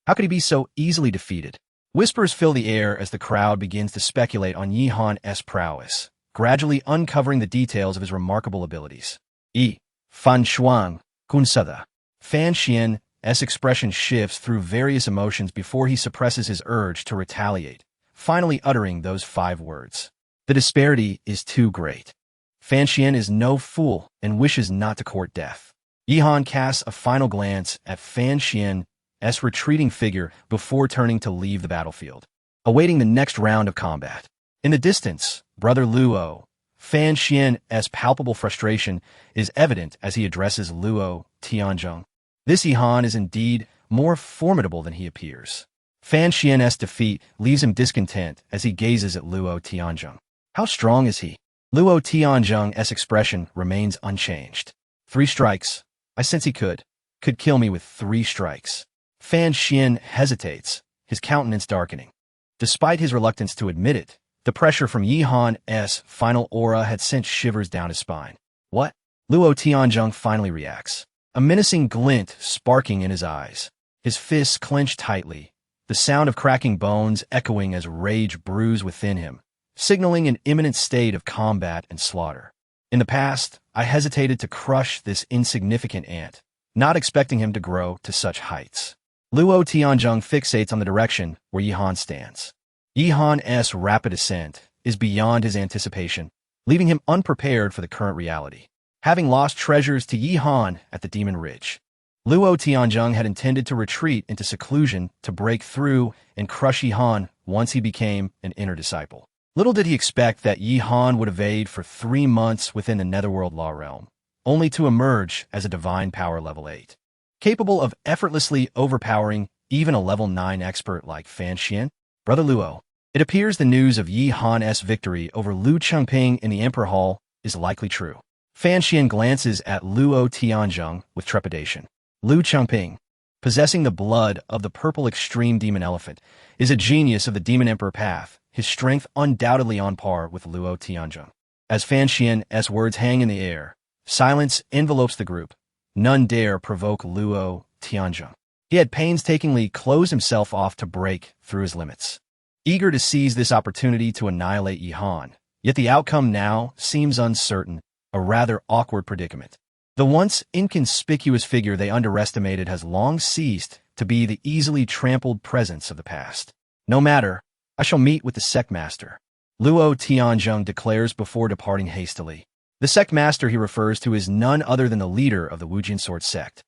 How could he be so easily defeated? Whispers fill the air as the crowd begins to speculate on Yihan's prowess, gradually uncovering the details of his remarkable abilities. Fan Shuang, Gunsada. Fan Xian's expression shifts through various emotions before he suppresses his urge to retaliate, finally uttering those 5 words. The disparity is too great. Fan Xian is no fool and wishes not to court death. Yihan casts a final glance at Fan Xian's retreating figure before turning to leave the battlefield, awaiting the next round of combat. In the distance, Brother Luo, Fan Xian's palpable frustration is evident as he addresses Luo Tianzheng. This Yihan is indeed more formidable than he appears. Fan Xian's defeat leaves him discontent as he gazes at Luo Tianzheng. How strong is he? Luo Tianzheng's expression remains unchanged. 3 strikes. I sense he could kill me with 3 strikes. Fan Xian hesitates, his countenance darkening. Despite his reluctance to admit it, the pressure from Yihan's final aura had sent shivers down his spine. What? Luo Tianzheng finally reacts, a menacing glint sparking in his eyes. His fists clench tightly, the sound of cracking bones echoing as rage brews within him, signaling an imminent state of combat and slaughter. In the past, I hesitated to crush this insignificant ant, not expecting him to grow to such heights. Luo Tianzheng fixates on the direction where Yihan stands. Yihan's rapid ascent is beyond his anticipation, leaving him unprepared for the current reality. Having lost treasures to Yihan at the Demon Ridge, Luo Tianzheng had intended to retreat into seclusion to break through and crush Yihan once he became an inner disciple. Little did he expect that Yihan would evade for 3 months within the Netherworld law realm, only to emerge as a divine power level 8. Capable of effortlessly overpowering even a level 9 expert like Fan Xian? Brother Luo, it appears the news of Yihan's victory over Lu Chengping in the Emperor Hall is likely true. Fan Xian glances at Luo Tianzheng with trepidation. Lu Chengping, possessing the blood of the purple extreme demon elephant, is a genius of the Demon Emperor path, his strength undoubtedly on par with Luo Tianzheng. As Fan Xian's words hang in the air, silence envelopes the group. None dare provoke Luo Tianzheng. He had painstakingly closed himself off to break through his limits, eager to seize this opportunity to annihilate Yihan. Yet the outcome now seems uncertain, a rather awkward predicament. The once inconspicuous figure they underestimated has long ceased to be the easily trampled presence of the past. No matter, I shall meet with the sect master, Luo Tianzheng declares before departing hastily. The sect master he refers to is none other than the leader of the Wujian sword sect,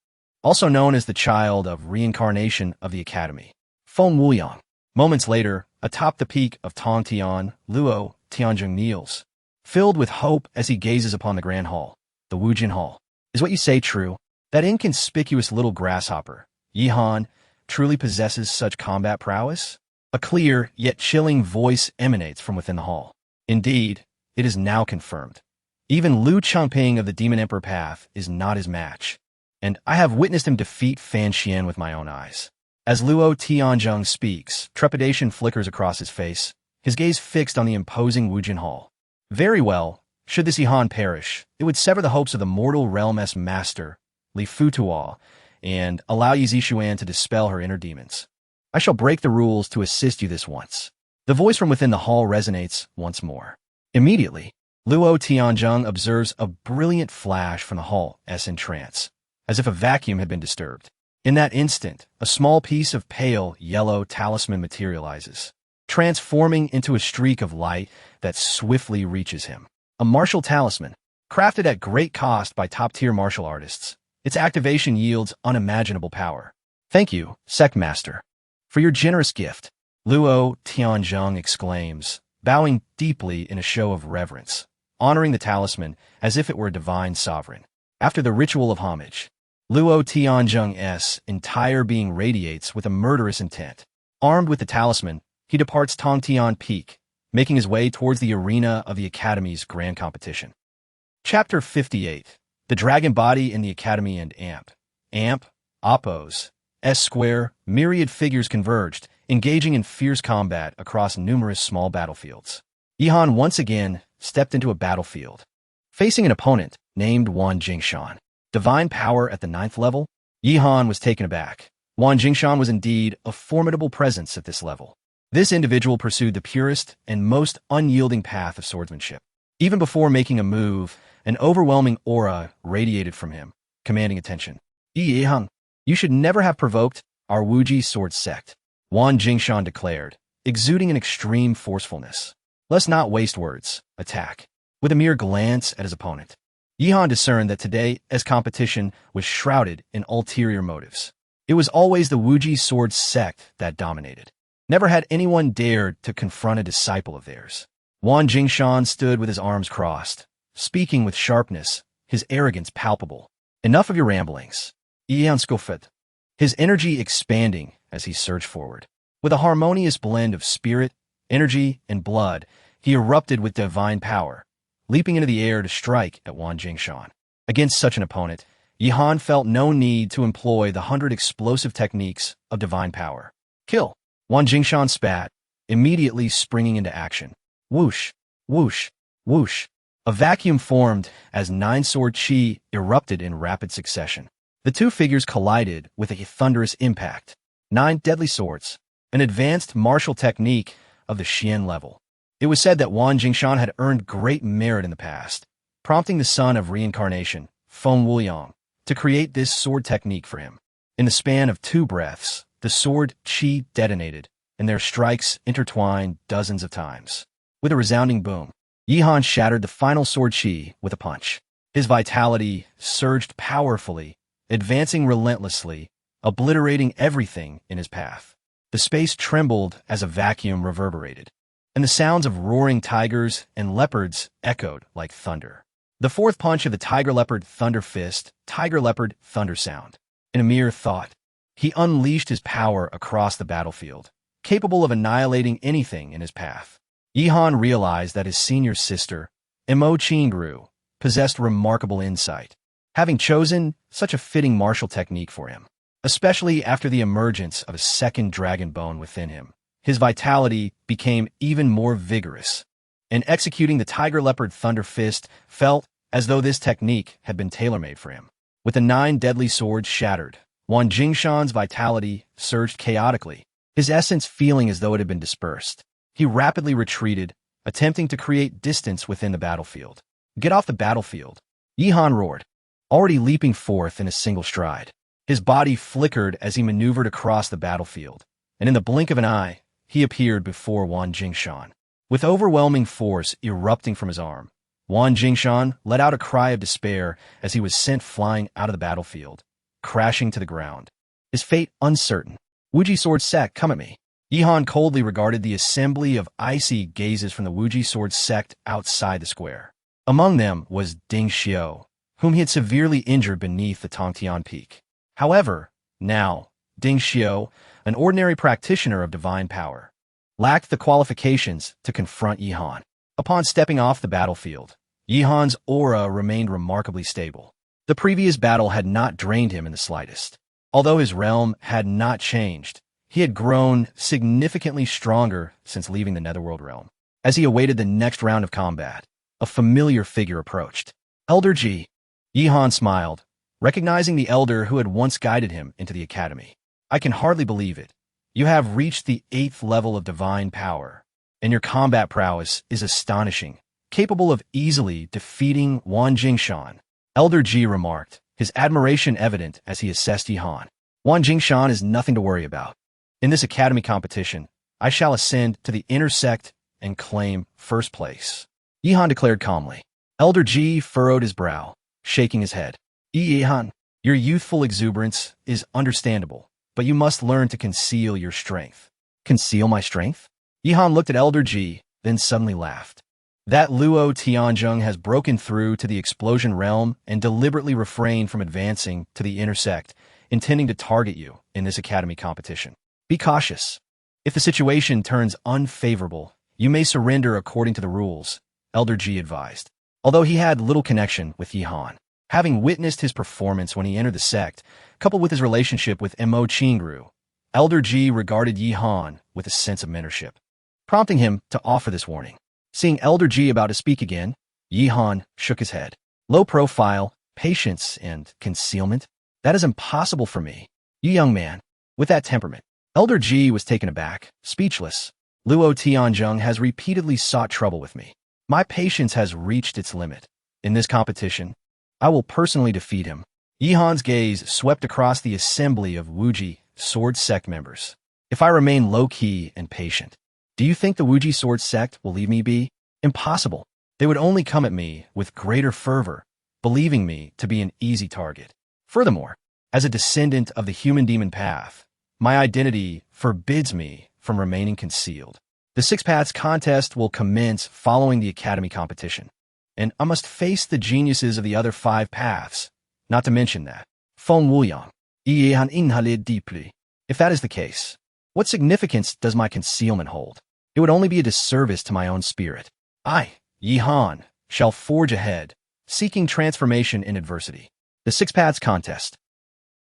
also known as the child of reincarnation of the academy, Feng Wuyang. Moments later, atop the peak of Tongtian, Luo Tianzheng kneels, filled with hope as he gazes upon the Grand Hall, the Wujian Hall. Is what you say true? That inconspicuous little grasshopper, Yihan, truly possesses such combat prowess? A clear, yet chilling voice emanates from within the hall. Indeed, it is now confirmed. Even Liu Changping of the Demon Emperor Path is not his match, and I have witnessed him defeat Fan Xian with my own eyes. As Luo Tianzheng speaks, trepidation flickers across his face, his gaze fixed on the imposing Wujin Hall. Very well, should this Yihan perish, it would sever the hopes of the mortal realm-s master, Li Futuo, and allow Yi Zixuan to dispel her inner demons. I shall break the rules to assist you this once. The voice from within the hall resonates once more. Immediately, Luo Tianzheng observes a brilliant flash from the hall's entrance, as if a vacuum had been disturbed. In that instant, a small piece of pale yellow talisman materializes, transforming into a streak of light that swiftly reaches him. A martial talisman, crafted at great cost by top-tier martial artists. Its activation yields unimaginable power. Thank you, Sect Master, for your generous gift, Luo Tianzheng exclaims, bowing deeply in a show of reverence, honoring the talisman as if it were a divine sovereign. After the ritual of homage, Luo Tianzheng's entire being radiates with a murderous intent. Armed with the talisman, he departs Tongtian Peak, making his way towards the arena of the Academy's grand competition. Chapter 58. The Dragon Body in the Academy and Amp, Oppos, S-Square, myriad figures converged, engaging in fierce combat across numerous small battlefields. Yihan once again stepped into a battlefield, facing an opponent named Wan Jingshan. Divine power at the 9th level? Yihan was taken aback. Wan Jingshan was indeed a formidable presence at this level. This individual pursued the purest and most unyielding path of swordsmanship. Even before making a move, an overwhelming aura radiated from him, commanding attention. Yihan, you should never have provoked our Wuji sword sect, Wan Jingshan declared, exuding an extreme forcefulness. Let's not waste words. Attack. With a mere glance at his opponent, Yihan discerned that today's competition was shrouded in ulterior motives. It was always the Wuji sword sect that dominated. Never had anyone dared to confront a disciple of theirs. Wan Jingshan stood with his arms crossed, speaking with sharpness, his arrogance palpable. Enough of your ramblings. Yihan scoffed, his energy expanding as he surged forward. With a harmonious blend of spirit, energy, and blood, he erupted with divine power, leaping into the air to strike at Wan Jingshan. Against such an opponent, Yihan felt no need to employ the 100 explosive techniques of divine power. Kill! Wan Jingshan spat, immediately springing into action. Whoosh, whoosh, whoosh. A vacuum formed as 9-sword chi erupted in rapid succession. The two figures collided with a thunderous impact. 9 deadly swords, an advanced martial technique of the Xian level. It was said that Wan Jingshan had earned great merit in the past, prompting the son of reincarnation, Feng Wuyang, to create this sword technique for him. In the span of 2 breaths, the sword chi detonated, and their strikes intertwined dozens of times. With a resounding boom, Yihan shattered the final sword chi with a punch. His vitality surged powerfully, advancing relentlessly, obliterating everything in his path. The space trembled as a vacuum reverberated, and the sounds of roaring tigers and leopards echoed like thunder. The 4th punch of the Tiger Leopard Thunder Fist, Tiger Leopard Thunder Sound. In a mere thought, he unleashed his power across the battlefield, capable of annihilating anything in his path. Yihan realized that his senior sister, Emo Qingru, possessed remarkable insight, having chosen such a fitting martial technique for him. Especially after the emergence of a second dragon bone within him, his vitality became even more vigorous, and executing the Tiger Leopard Thunder Fist felt as though this technique had been tailor-made for him. With the 9 deadly swords shattered, Wan Jingshan's vitality surged chaotically, his essence feeling as though it had been dispersed. He rapidly retreated, attempting to create distance within the battlefield. Get off the battlefield! Yihan roared, already leaping forth in a single stride. His body flickered as he maneuvered across the battlefield, and in the blink of an eye, he appeared before Wan Jingshan. With overwhelming force erupting from his arm, Wan Jingshan let out a cry of despair as he was sent flying out of the battlefield, crashing to the ground. His fate uncertain. Wuji Sword Sect, come at me. Yihan coldly regarded the assembly of icy gazes from the Wuji Sword Sect outside the square. Among them was Ding Xiu, whom he had severely injured beneath the Tongtian Peak. However, now, Ding Xiao, an ordinary practitioner of divine power, lacked the qualifications to confront Yi Han. Upon stepping off the battlefield, Yi Han's aura remained remarkably stable. The previous battle had not drained him in the slightest. Although his realm had not changed, he had grown significantly stronger since leaving the Netherworld realm. As he awaited the next round of combat, a familiar figure approached. Elder Ji. Yi Han smiled, recognizing the elder who had once guided him into the academy. I can hardly believe it. You have reached the 8th level of divine power, and your combat prowess is astonishing, capable of easily defeating Wan Jingshan. Elder Ji remarked, his admiration evident as he assessed Yi Han. Wan Jingshan is nothing to worry about. In this academy competition, I shall ascend to the inner sect and claim first place. Yi Han declared calmly. Elder Ji furrowed his brow, shaking his head. Yi Han, your youthful exuberance is understandable, but you must learn to conceal your strength. Conceal my strength? Yi Han looked at Elder Ji, then suddenly laughed. That Luo Tianzheng has broken through to the explosion realm and deliberately refrained from advancing to the inner sect, intending to target you in this academy competition. Be cautious. If the situation turns unfavorable, you may surrender according to the rules, Elder Ji advised. Although he had little connection with Yi Han, having witnessed his performance when he entered the sect, coupled with his relationship with Mo Qingru, Elder Ji regarded Yi Han with a sense of mentorship, prompting him to offer this warning. Seeing Elder Ji about to speak again, Yi Han shook his head. Low profile, patience, and concealment? That is impossible for me. You young man, with that temperament. Elder Ji was taken aback, speechless. Luo Tianzheng has repeatedly sought trouble with me. My patience has reached its limit. In this competition, I will personally defeat him. Yi Han's gaze swept across the assembly of Wuji Sword Sect members. If I remain low-key and patient, do you think the Wuji Sword Sect will leave me be? Impossible. They would only come at me with greater fervor, believing me to be an easy target. Furthermore, as a descendant of the human-demon path, my identity forbids me from remaining concealed. The Six Paths contest will commence following the academy competition, and I must face the geniuses of the other 5 paths, not to mention that. Feng Wuyang. Yi Han inhaled deeply. If that is the case, what significance does my concealment hold? It would only be a disservice to my own spirit. I, Yi Han, shall forge ahead, seeking transformation in adversity. The Six Paths contest.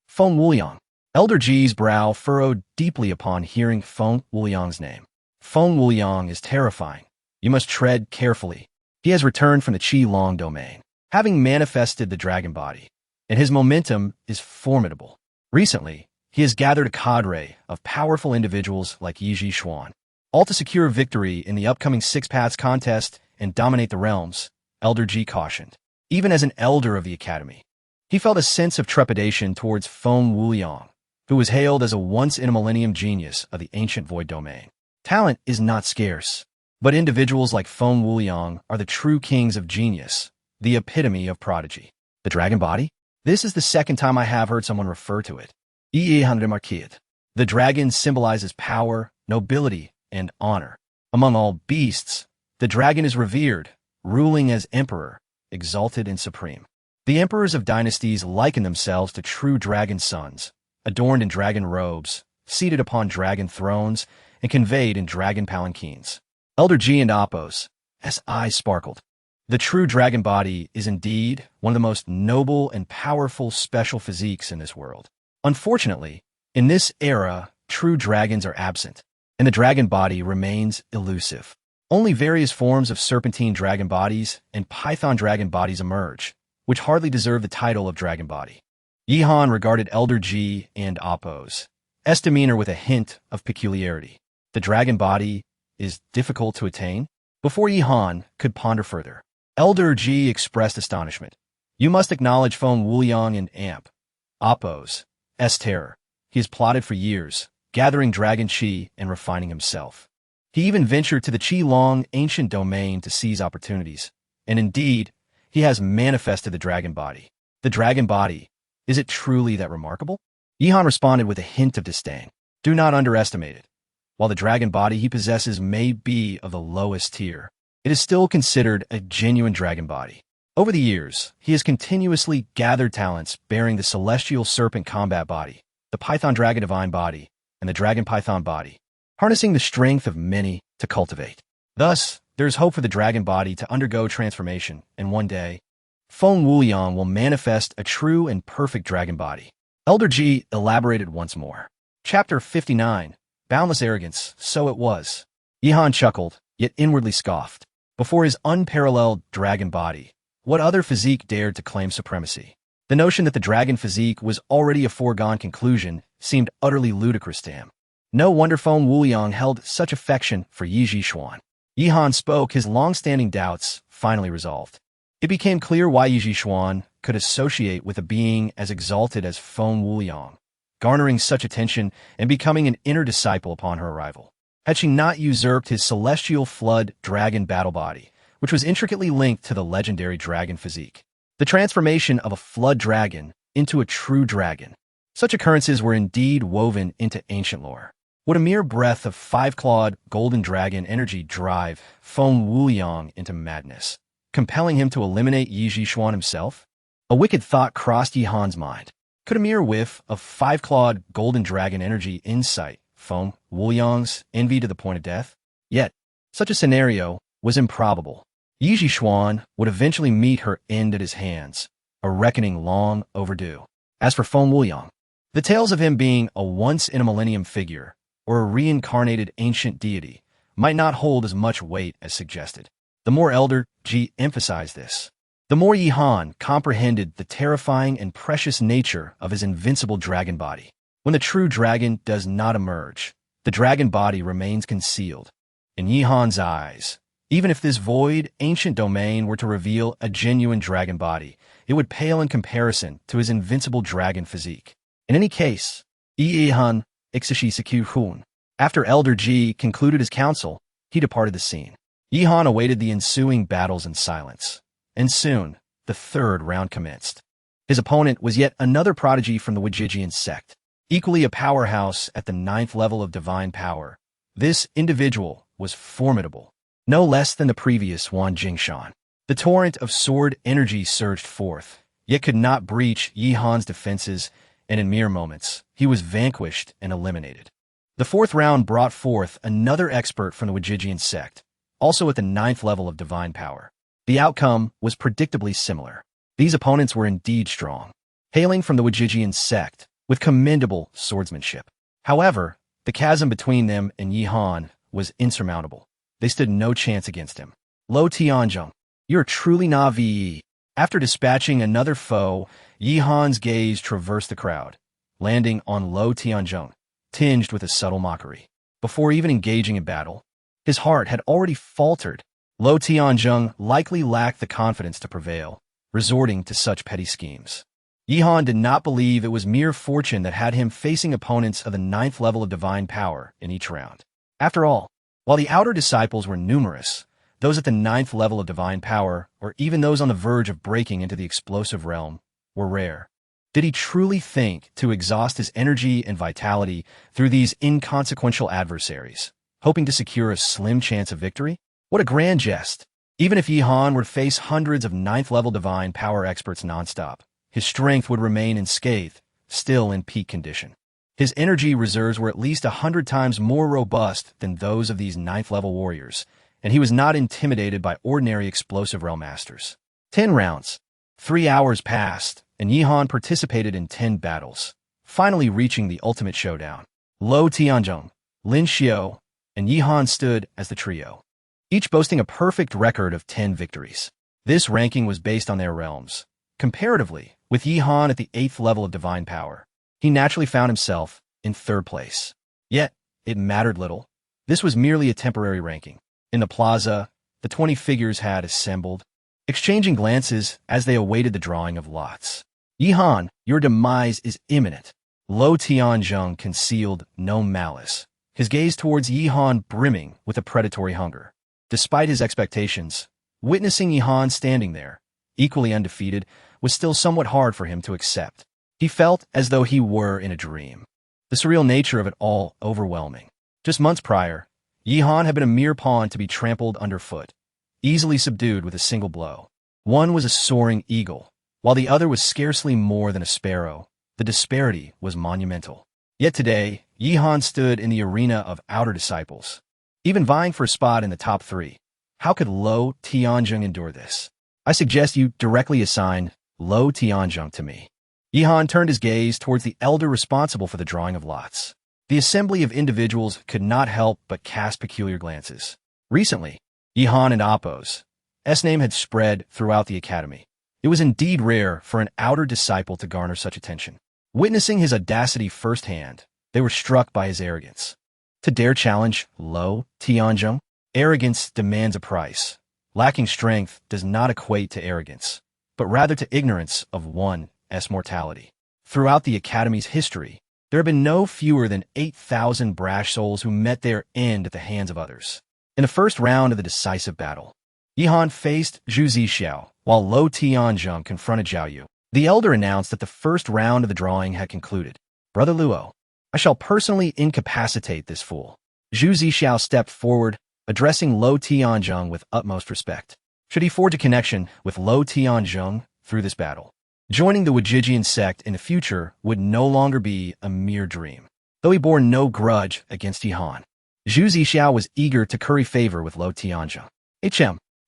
Feng Wuyang. Elder Ji's brow furrowed deeply upon hearing Feng Wuyang's name. Feng Wuyang is terrifying. You must tread carefully. He has returned from the Qi-Long domain, having manifested the dragon body, and his momentum is formidable. Recently, he has gathered a cadre of powerful individuals like Yi Zhishuan, all to secure victory in the upcoming Six Paths contest and dominate the realms, Elder Ji cautioned. Even as an elder of the academy, he felt a sense of trepidation towards Feng Wuyang, who was hailed as a once-in-a-millennium genius of the ancient void domain. Talent is not scarce, but individuals like Feng Wuyang are the true kings of genius, the epitome of prodigy. The dragon body? This is the second time I have heard someone refer to it. The dragon symbolizes power, nobility, and honor. Among all beasts, the dragon is revered, ruling as emperor, exalted and supreme. The emperors of dynasties liken themselves to true dragon sons, adorned in dragon robes, seated upon dragon thrones, and conveyed in dragon palanquins. Elder Ji and Appo's eyes sparkled. The true dragon body is indeed one of the most noble and powerful special physiques in this world. Unfortunately, in this era, true dragons are absent, and the dragon body remains elusive. Only various forms of serpentine dragon bodies and python dragon bodies emerge, which hardly deserve the title of dragon body. Yi Han regarded Elder Ji and Appo's demeanor with a hint of peculiarity. The dragon body is difficult to attain? Before Yi Han could ponder further, Elder Ji expressed astonishment. You must acknowledge Feng Wuyang and Appo's terror. He has plotted for years, gathering dragon chi and refining himself. He even ventured to the Qi-Long ancient domain to seize opportunities. And indeed, he has manifested the dragon body. The dragon body, is it truly that remarkable? Yi Han responded with a hint of disdain. Do not underestimate it. While the dragon body he possesses may be of the lowest tier, it is still considered a genuine dragon body. Over the years, he has continuously gathered talents bearing the celestial serpent combat body, the python dragon divine body, and the dragon python body, harnessing the strength of many to cultivate. Thus, there is hope for the dragon body to undergo transformation, and one day, Feng Wuliang will manifest a true and perfect dragon body. Elder Ji elaborated once more. Chapter 59, Boundless Arrogance, So It Was. Yihan chuckled, yet inwardly scoffed. Before his unparalleled dragon body, what other physique dared to claim supremacy? The notion that the dragon physique was already a foregone conclusion seemed utterly ludicrous to him. No wonder Feng Wuliang held such affection for Yi Zhishuan. Yihan spoke, his long-standing doubts finally resolved. It became clear why Yi Zhishuan could associate with a being as exalted as Feng Wuliang, garnering such attention and becoming an inner disciple upon her arrival. Had she not usurped his celestial flood dragon battle body, which was intricately linked to the legendary dragon physique? The transformation of a flood dragon into a true dragon. Such occurrences were indeed woven into ancient lore. Would a mere breath of five-clawed golden dragon energy drive Feng Wuliang into madness, compelling him to eliminate Yi Zhishuan himself? A wicked thought crossed Yihan's mind. Could a mere whiff of five-clawed golden dragon energy incite Feng Wuliang's envy to the point of death? Yet, such a scenario was improbable. Yi Zhishuan would eventually meet her end at his hands, a reckoning long overdue. As for Feng Wuliang, the tales of him being a once-in-a-millennium figure or a reincarnated ancient deity might not hold as much weight as suggested. The more Elder Ji emphasized this, the more Yihan comprehended the terrifying and precious nature of his invincible dragon body. When the true dragon does not emerge, the dragon body remains concealed. In Yihan's eyes, even if this void, ancient domain were to reveal a genuine dragon body, it would pale in comparison to his invincible dragon physique. In any case, Yihan Ixishisaku Hun. After Elder Ji concluded his counsel, he departed the scene. Yihan awaited the ensuing battles in silence, and soon the third round commenced. His opponent was yet another prodigy from the Wajijian sect, equally a powerhouse at the 9th level of divine power. This individual was formidable, no less than the previous Wan Jingshan. The torrent of sword energy surged forth, yet could not breach Yihan's defenses, and in mere moments, he was vanquished and eliminated. The fourth round brought forth another expert from the Wajijian sect, also at the 9th level of divine power. The outcome was predictably similar. These opponents were indeed strong, hailing from the Wajijian sect, with commendable swordsmanship. However, the chasm between them and Yihan was insurmountable. They stood no chance against him. Lo Tianzheng, you're truly na vi. After dispatching another foe, Yihan's gaze traversed the crowd, landing on Lo Tianzheng, tinged with a subtle mockery. Before even engaging in battle, his heart had already faltered. Lo Tianzheng likely lacked the confidence to prevail, resorting to such petty schemes. Yihan did not believe it was mere fortune that had him facing opponents of the 9th level of divine power in each round. After all, while the outer disciples were numerous, those at the 9th level of divine power, or even those on the verge of breaking into the explosive realm, were rare. Did he truly think to exhaust his energy and vitality through these inconsequential adversaries, hoping to secure a slim chance of victory? What a grand jest! Even if Yihan were to face hundreds of 9th level divine power experts nonstop, his strength would remain unscathed, still in peak condition. His energy reserves were at least 100 times more robust than those of these 9th level warriors, and he was not intimidated by ordinary explosive realm masters. 10 rounds. 3 hours passed, and Yihan participated in 10 battles, finally reaching the ultimate showdown. Lo Tianzheng, Lin Xiao, and Yihan stood as the trio, each boasting a perfect record of 10 victories. This ranking was based on their realms. Comparatively, with Yihan at the 8th level of divine power, he naturally found himself in 3rd place. Yet, it mattered little. This was merely a temporary ranking. In the plaza, the 20 figures had assembled, exchanging glances as they awaited the drawing of lots. Yihan, your demise is imminent. Lo Tianzheng concealed no malice, his gaze towards Yihan brimming with a predatory hunger. Despite his expectations, witnessing Yihan standing there, equally undefeated, was still somewhat hard for him to accept. He felt as though he were in a dream, the surreal nature of it all overwhelming. Just months prior, Yihan had been a mere pawn to be trampled underfoot, easily subdued with a single blow. One was a soaring eagle, while the other was scarcely more than a sparrow. The disparity was monumental. Yet today, Yihan stood in the arena of outer disciples, even vying for a spot in the top 3. How could Lo Tianzheng endure this? I suggest you directly assign Lo Tianzheng to me. Yihan turned his gaze towards the elder responsible for the drawing of lots. The assembly of individuals could not help but cast peculiar glances. Recently, Yihan and Appo's name had spread throughout the academy. It was indeed rare for an outer disciple to garner such attention. Witnessing his audacity firsthand, they were struck by his arrogance. To dare challenge Lo Tianzheng? Arrogance demands a price. Lacking strength does not equate to arrogance, but rather to ignorance of one's mortality. Throughout the academy's history, there have been no fewer than 8,000 brash souls who met their end at the hands of others. In the first round of the decisive battle, Yihan faced Zhu Zixiao, while Lo Tianzheng confronted Zhao Yu. The elder announced that the first round of the drawing had concluded. Brother Luo, I shall personally incapacitate this fool. Zhu Zixiao stepped forward, addressing Lo Tianzheng with utmost respect. Should he forge a connection with Lo Tianzheng through this battle, joining the Wajijian sect in the future would no longer be a mere dream. Though he bore no grudge against Yihan, Zhu Zixiao was eager to curry favor with Lo Tianzheng.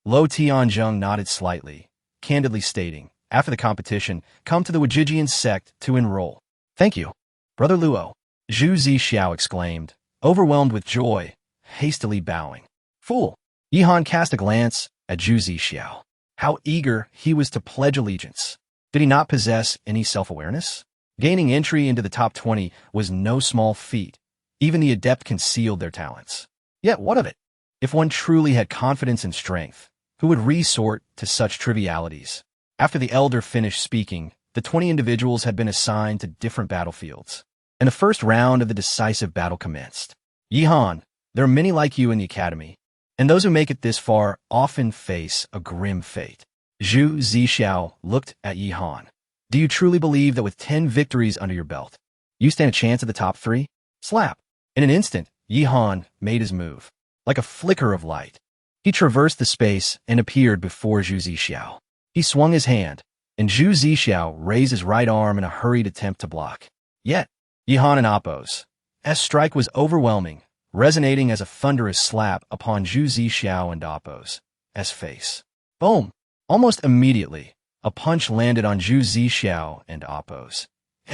Lo Tianzheng nodded slightly, candidly stating, after the competition, come to the Wajijian sect to enroll. Thank you, Brother Luo, Zhu Zixiao exclaimed, overwhelmed with joy, hastily bowing. Fool! Yihan cast a glance at Zhu Zixiao. How eager he was to pledge allegiance. Did he not possess any self-awareness? Gaining entry into the top 20 was no small feat. Even the adept concealed their talents. Yet what of it? If one truly had confidence and strength, who would resort to such trivialities? After the elder finished speaking, the 20 individuals had been assigned to different battlefields, and the first round of the decisive battle commenced. Yihan, there are many like you in the academy, and those who make it this far often face a grim fate. Zhu Zixiao looked at Yihan. Do you truly believe that with 10 victories under your belt, you stand a chance at the top 3? Slap! In an instant, Yihan made his move. Like a flicker of light, he traversed the space and appeared before Zhu Zixiao. He swung his hand, and Zhu Zixiao raised his right arm in a hurried attempt to block. Yet, Yihan and Appo's strike was overwhelming, resonating as a thunderous slap upon Zhu Zixiao and Appo's face. Boom! Almost immediately, a punch landed on Zhu Zixiao and Appo's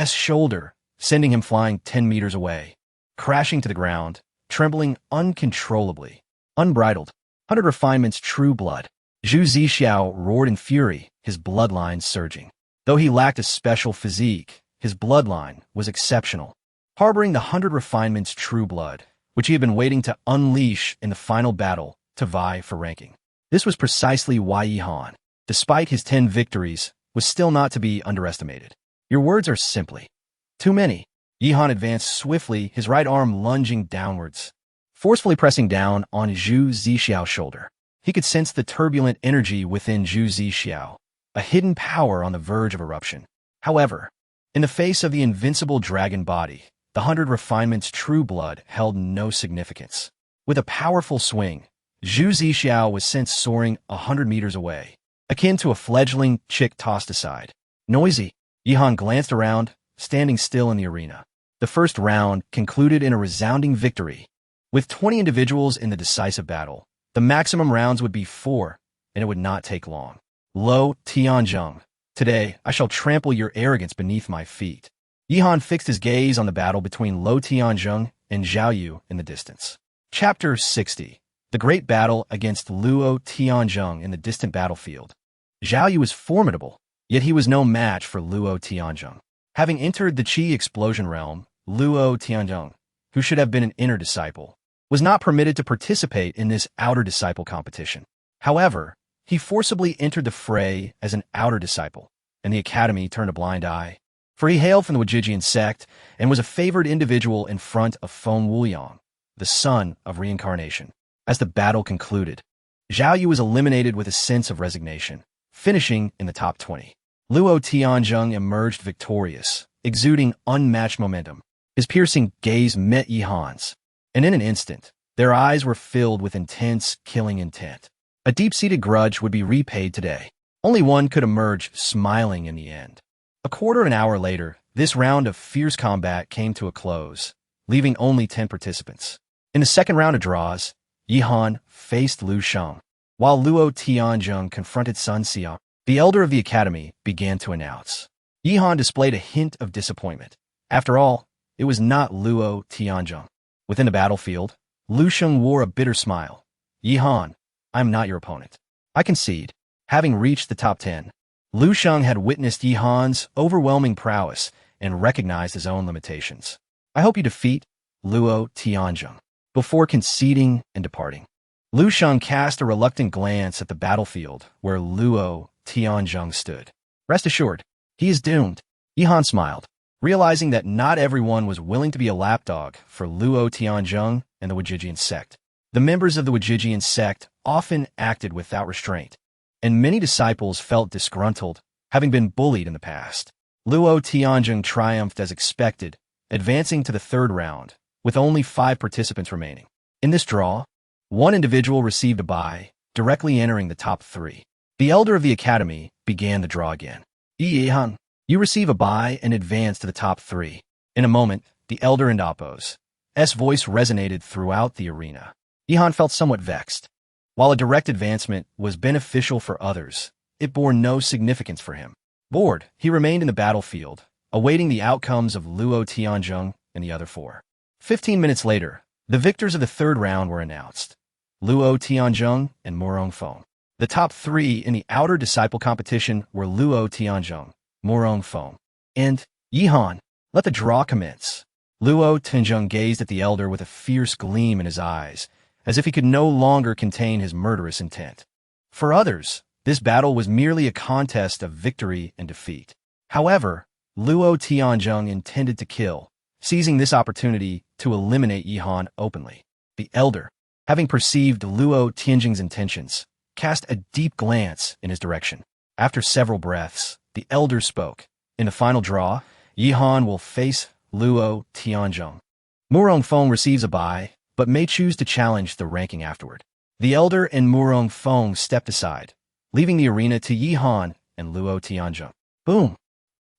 shoulder, sending him flying 10 meters away, crashing to the ground, trembling uncontrollably. Unbridled, 100 refinements true blood. Zhu Zixiao roared in fury, his bloodline surging. Though he lacked a special physique, his bloodline was exceptional. Harboring the 100 refinements true blood, which he had been waiting to unleash in the final battle to vie for ranking. This was precisely why Yihan, despite his 10 victories, was still not to be underestimated. Your words are simply too many. Yihan advanced swiftly, his right arm lunging downwards, forcefully pressing down on Zhu Zixiao's shoulder. He could sense the turbulent energy within Zhu Zixiao, a hidden power on the verge of eruption. However, in the face of the invincible dragon body, the 100 refinements true blood held no significance. With a powerful swing, Zhu Zixiao was sent soaring 100 meters away, akin to a fledgling chick tossed aside. Noisy, Yihan glanced around, standing still in the arena. The first round concluded in a resounding victory. With 20 individuals in the decisive battle, the maximum rounds would be 4, and it would not take long. Lo Tianzheng, today I shall trample your arrogance beneath my feet. Yihan fixed his gaze on the battle between Lo Tianzheng and Zhao Yu in the distance. Chapter 60. The Great Battle against Luo Tianzheng in the distant battlefield. Zhao Yu was formidable, yet he was no match for Luo Tianzheng. Having entered the Qi explosion realm, Luo Tianzheng, who should have been an inner disciple, was not permitted to participate in this outer disciple competition. However, he forcibly entered the fray as an outer disciple, and the academy turned a blind eye. For he hailed from the Wajijian sect and was a favored individual in front of Feng Wuyang, the son of reincarnation. As the battle concluded, Zhao Yu was eliminated with a sense of resignation, finishing in the top 20. Luo Tianzheng emerged victorious, exuding unmatched momentum. His piercing gaze met Yihan's, and in an instant, their eyes were filled with intense, killing intent. A deep-seated grudge would be repaid today. Only one could emerge smiling in the end. A quarter of an hour later, this round of fierce combat came to a close, leaving only 10 participants. In the second round of draws, Yihan faced Lu Sheng, while Luo Tianzheng confronted Sun Xiang. The elder of the academy began to announce. Yihan displayed a hint of disappointment. After all, it was not Luo Tianzheng. Within the battlefield, Lu Sheng wore a bitter smile. Yihan, I am not your opponent. I concede. Having reached the top 10, Lu Sheng had witnessed Yihan's overwhelming prowess and recognized his own limitations. I hope you defeat Luo Tianzheng before conceding and departing. Lu Sheng cast a reluctant glance at the battlefield where Luo Tianzheng stood. Rest assured, he is doomed. Yihan smiled, realizing that not everyone was willing to be a lapdog for Luo Tianzheng and the Wajijian sect. The members of the Wajijian sect often acted without restraint, and many disciples felt disgruntled, having been bullied in the past. Luo Tianzheng triumphed as expected, advancing to the third round, with only 5 participants remaining. In this draw, one individual received a bye, directly entering the top 3. The elder of the academy began the draw again. Yihan, you receive a bye and advance to the top 3. In a moment, the elder and Appo's voice resonated throughout the arena. Yihan felt somewhat vexed. While a direct advancement was beneficial for others, it bore no significance for him. Bored, he remained in the battlefield, awaiting the outcomes of Luo Tianzheng and the other 4. 15 minutes later, the victors of the third round were announced. Luo Tianzheng and Murong Feng. The top 3 in the outer disciple competition were Luo Tianzheng, Murong Feng, and Yihan. Let the draw commence. Luo Tianzheng gazed at the elder with a fierce gleam in his eyes, as if he could no longer contain his murderous intent. For others, this battle was merely a contest of victory and defeat. However, Luo Tianzheng intended to kill, seizing this opportunity to eliminate Yihan openly. The elder, having perceived Luo Tianzheng's intentions, cast a deep glance in his direction. After several breaths, the elder spoke. In the final draw, Yihan will face Luo Tianzheng. Murong Feng receives a bye, but may choose to challenge the ranking afterward. The elder and Murong Feng stepped aside, leaving the arena to Yihan and Luo Tianzheng. Boom!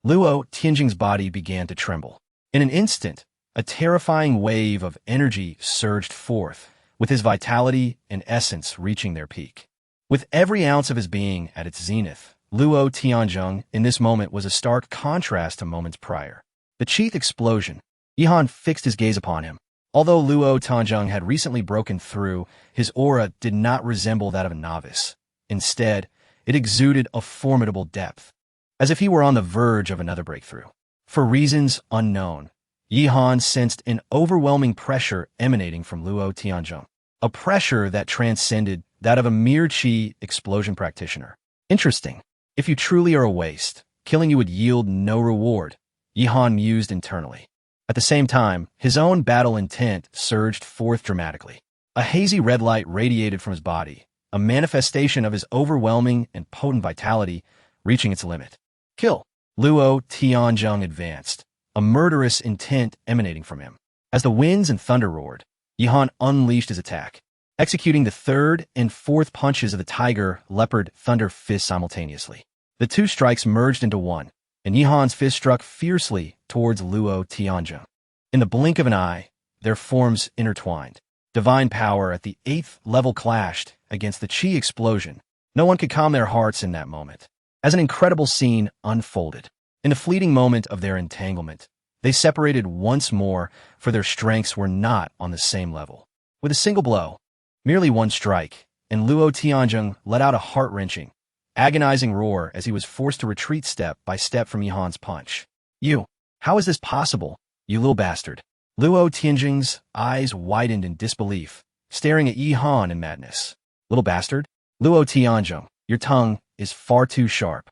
Luo Tianzheng's body began to tremble. In an instant, a terrifying wave of energy surged forth, with his vitality and essence reaching their peak. With every ounce of his being at its zenith, Luo Tianzheng in this moment was a stark contrast to moments prior. The Qi explosion. Yihan fixed his gaze upon him. Although Luo Tianzheng had recently broken through, his aura did not resemble that of a novice. Instead, it exuded a formidable depth, as if he were on the verge of another breakthrough. For reasons unknown, Yihan sensed an overwhelming pressure emanating from Luo Tianzheng, a pressure that transcended that of a mere Qi explosion practitioner. Interesting. If you truly are a waste, killing you would yield no reward, Yihan mused internally. At the same time, his own battle intent surged forth dramatically. A hazy red light radiated from his body, a manifestation of his overwhelming and potent vitality reaching its limit. Kill! Luo Tianzheng advanced, a murderous intent emanating from him. As the winds and thunder roared, Yihan unleashed his attack, executing the third and fourth punches of the tiger, leopard, thunder fist simultaneously. The 2 strikes merged into one, and Yihan's fist struck fiercely towards Luo Tianzheng. In the blink of an eye, their forms intertwined. Divine power at the 8th level clashed against the Qi explosion. No one could calm their hearts in that moment. As an incredible scene unfolded, in the fleeting moment of their entanglement, they separated once more, for their strengths were not on the same level. With a single blow, merely one strike, and Luo Tianzheng let out a heart-wrenching, agonizing roar as he was forced to retreat step by step from Yihan's punch. You! How is this possible, you little bastard? Luo Tianzheng's eyes widened in disbelief, staring at Yihan in madness. Little bastard? Luo Tianzheng, your tongue is far too sharp.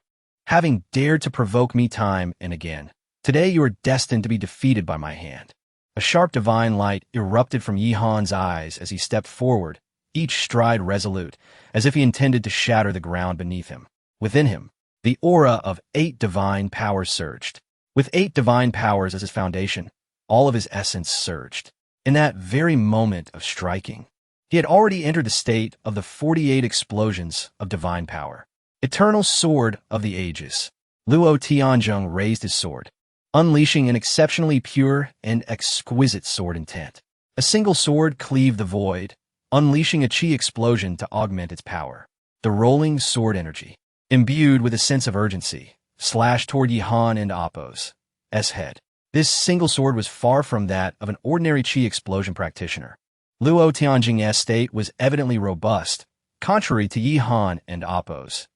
Having dared to provoke me time and again, today you are destined to be defeated by my hand. A sharp divine light erupted from Yihan's eyes as he stepped forward, each stride resolute, as if he intended to shatter the ground beneath him. Within him, the aura of 8 divine powers surged. With 8 divine powers as his foundation, all of his essence surged. In that very moment of striking, he had already entered the state of the 48 explosions of divine power. Eternal Sword of the Ages. Luo Tianzhong raised his sword, unleashing an exceptionally pure and exquisite sword intent. A single sword cleaved the void, unleashing a chi explosion to augment its power. The rolling sword energy, imbued with a sense of urgency, slashed toward Yihan and Appo's head. This single sword was far from that of an ordinary chi explosion practitioner. Luo Tianjing's state was evidently robust, contrary to Yihan and Appo's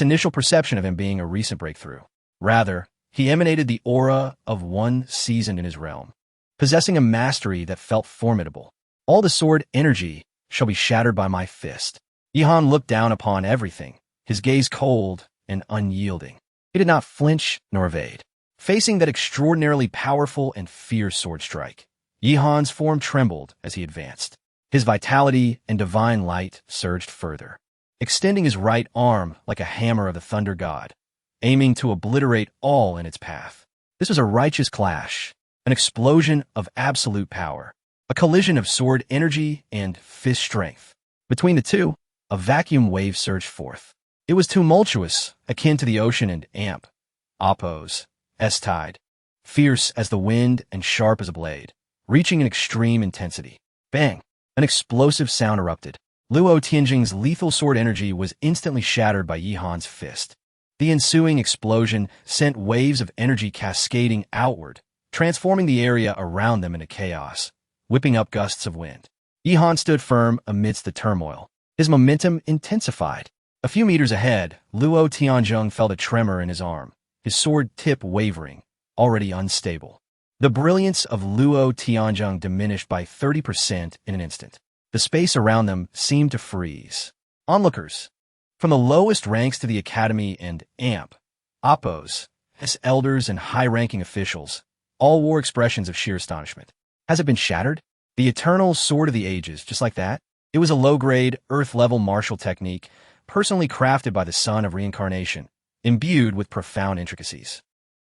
initial perception of him being a recent breakthrough. Rather, he emanated the aura of one seasoned in his realm, possessing a mastery that felt formidable. All the sword energy shall be shattered by my fist. Yihan looked down upon everything, his gaze cold and unyielding. He did not flinch nor evade. Facing that extraordinarily powerful and fierce sword strike, Yihan's form trembled as he advanced. His vitality and divine light surged further, extending his right arm like a hammer of the thunder god, aiming to obliterate all in its path. This was a righteous clash, an explosion of absolute power, a collision of sword energy and fist strength. Between the two, a vacuum wave surged forth. It was tumultuous, akin to the ocean and Appo's tide, fierce as the wind and sharp as a blade, reaching an extreme intensity. Bang! An explosive sound erupted. Luo Tianjing's lethal sword energy was instantly shattered by Yihan's fist. The ensuing explosion sent waves of energy cascading outward, transforming the area around them into chaos, whipping up gusts of wind. Yihan stood firm amidst the turmoil. His momentum intensified. A few meters ahead, Luo Tianzhong felt a tremor in his arm, his sword tip wavering, already unstable. The brilliance of Luo Tianzhong diminished by 30% in an instant. The space around them seemed to freeze. Onlookers, from the lowest ranks to the academy and Appo's elders and high-ranking officials, all wore expressions of sheer astonishment. Has it been shattered? The eternal sword of the ages, just like that? It was a low-grade, earth-level martial technique, personally crafted by the son of reincarnation, imbued with profound intricacies.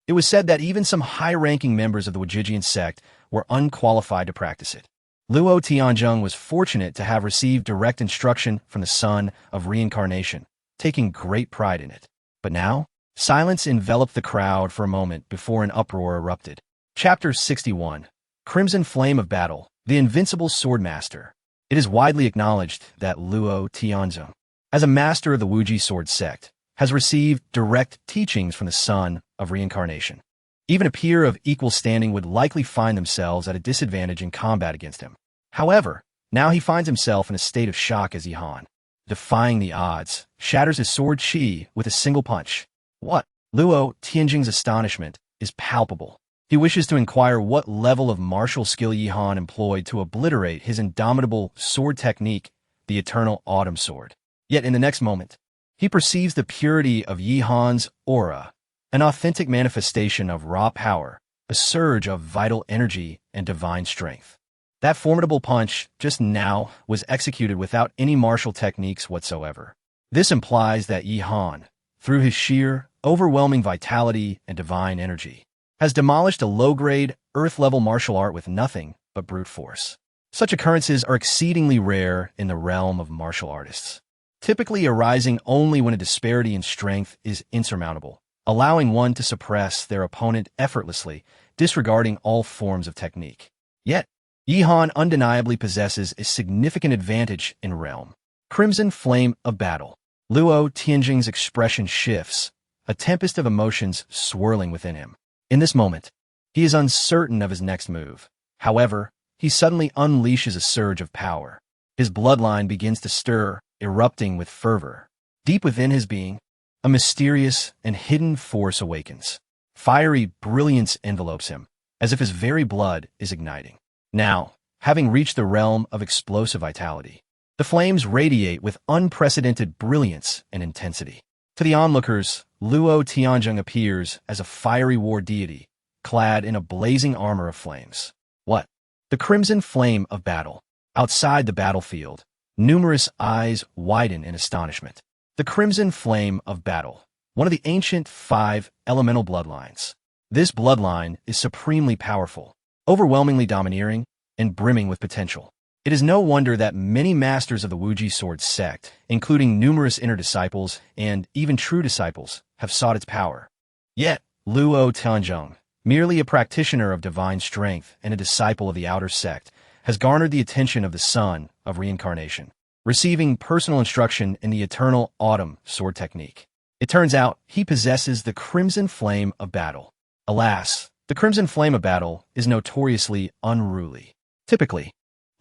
It was said that even some high-ranking members of the Wajijian sect were unqualified to practice it. Luo Tianzhong was fortunate to have received direct instruction from the son of reincarnation, taking great pride in it. But now, silence enveloped the crowd for a moment before an uproar erupted. Chapter 61. Crimson Flame of Battle, the Invincible Swordmaster. It is widely acknowledged that Luo Tianzhong, as a master of the Wuji sword sect, has received direct teachings from the son of reincarnation. Even a peer of equal standing would likely find themselves at a disadvantage in combat against him. However, now he finds himself in a state of shock as Yihan, defying the odds, shatters his sword chi with a single punch. What? Luo Tianjing's astonishment is palpable. He wishes to inquire what level of martial skill Yihan employed to obliterate his indomitable sword technique, the Eternal Autumn Sword. Yet in the next moment, he perceives the purity of Yihan's aura, an authentic manifestation of raw power, a surge of vital energy and divine strength. That formidable punch just now was executed without any martial techniques whatsoever. This implies that Yihan, through his sheer, overwhelming vitality and divine energy, has demolished a low-grade, earth-level martial art with nothing but brute force. Such occurrences are exceedingly rare in the realm of martial artists, typically arising only when a disparity in strength is insurmountable, allowing one to suppress their opponent effortlessly, disregarding all forms of technique. Yet, Yihan undeniably possesses a significant advantage in realm. Crimson Flame of Battle. Luo Tianjing's expression shifts, a tempest of emotions swirling within him. In this moment, he is uncertain of his next move. However, he suddenly unleashes a surge of power. His bloodline begins to stir, erupting with fervor. Deep within his being, a mysterious and hidden force awakens. Fiery brilliance envelopes him, as if his very blood is igniting. Now, having reached the realm of explosive vitality, the flames radiate with unprecedented brilliance and intensity. To the onlookers, Luo Tianzhong appears as a fiery war deity, clad in a blazing armor of flames. What? The Crimson Flame of Battle. Outside the battlefield, numerous eyes widen in astonishment. The Crimson Flame of Battle, one of the ancient 5 elemental bloodlines. This bloodline is supremely powerful, overwhelmingly domineering, and brimming with potential. It is no wonder that many masters of the Wuji sword sect, including numerous inner disciples and even true disciples, have sought its power. Yet, Luo Tianzhong, merely a practitioner of divine strength and a disciple of the outer sect, has garnered the attention of the Son of Reincarnation, receiving personal instruction in the eternal autumn sword technique. It turns out he possesses the crimson flame of battle. Alas, the crimson flame of battle is notoriously unruly. Typically,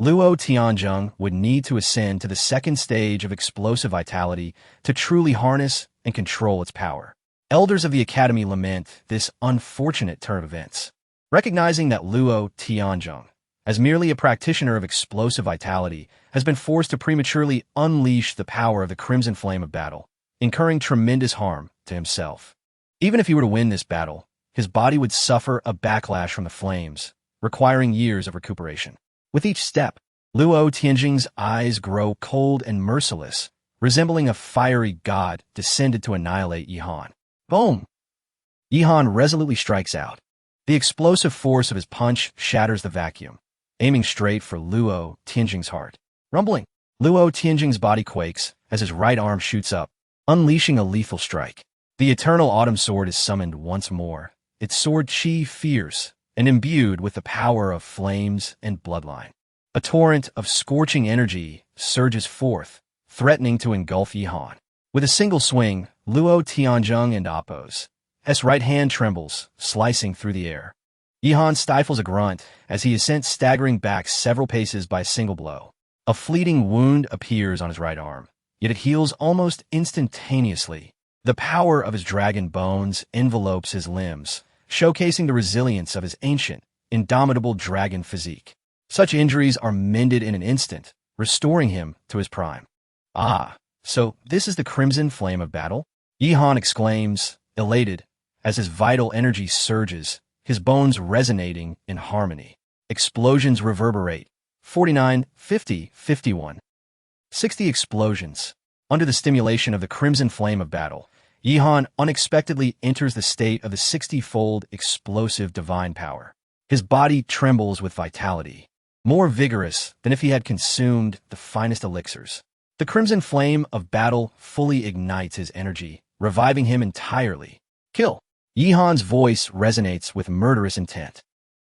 Luo Tianzhong would need to ascend to the second stage of explosive vitality to truly harness and control its power. Elders of the Academy lament this unfortunate turn of events, recognizing that Luo Tianzhong, as merely a practitioner of explosive vitality, has been forced to prematurely unleash the power of the crimson flame of battle, incurring tremendous harm to himself. Even if he were to win this battle, his body would suffer a backlash from the flames, requiring years of recuperation. With each step, Luo Tianzhong's eyes grow cold and merciless, resembling a fiery god descended to annihilate Yihan. Boom! Yihan resolutely strikes out. The explosive force of his punch shatters the vacuum, aiming straight for Luo Tianzhong's heart. Rumbling, Luo Tianzhong's body quakes as his right arm shoots up, unleashing a lethal strike. The eternal autumn sword is summoned once more, its sword chi fierce and imbued with the power of flames and bloodline. A torrent of scorching energy surges forth, threatening to engulf Yihan. With a single swing, Luo Tianzhong and Appo's right hand trembles, slicing through the air. Yihan stifles a grunt as he is sent staggering back several paces by a single blow. A fleeting wound appears on his right arm, yet it heals almost instantaneously. The power of his dragon bones envelopes his limbs, showcasing the resilience of his ancient, indomitable dragon physique. Such injuries are mended in an instant, restoring him to his prime. Ah, so this is the crimson flame of battle? Yihan exclaims, elated, as his vital energy surges, his bones resonating in harmony. Explosions reverberate. 49, 50, 51. 60 explosions. Under the stimulation of the crimson flame of battle, Yihan unexpectedly enters the state of the 60-fold explosive divine power. His body trembles with vitality, more vigorous than if he had consumed the finest elixirs. The crimson flame of battle fully ignites his energy, reviving him entirely. Kill! Yihan's voice resonates with murderous intent,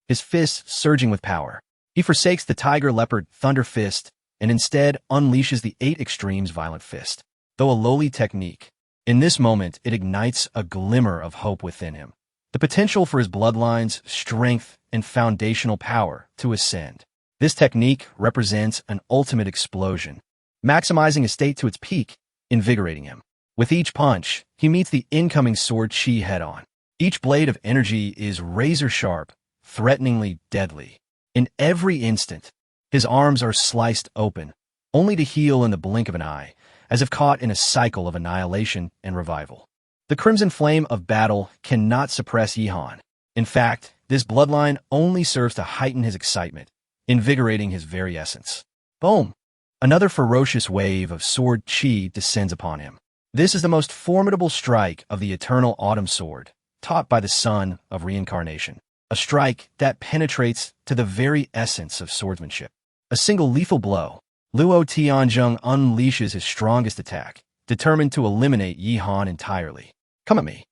his fists surging with power. He forsakes the tiger leopard thunder fist and instead unleashes the 8 extremes violent fist. Though a lowly technique, in this moment it ignites a glimmer of hope within him. The potential for his bloodline's strength and foundational power to ascend. This technique represents an ultimate explosion, maximizing his state to its peak, invigorating him. With each punch, he meets the incoming sword chi head-on. Each blade of energy is razor-sharp, threateningly deadly. In every instant, his arms are sliced open, only to heal in the blink of an eye, as if caught in a cycle of annihilation and revival. The crimson flame of battle cannot suppress Yihan. In fact, this bloodline only serves to heighten his excitement, invigorating his very essence. Boom! Another ferocious wave of sword chi descends upon him. This is the most formidable strike of the eternal autumn sword, taught by the Son of Reincarnation. A strike that penetrates to the very essence of swordsmanship. A single lethal blow, Luo Tianzhong unleashes his strongest attack, determined to eliminate Yihan entirely. Come at me.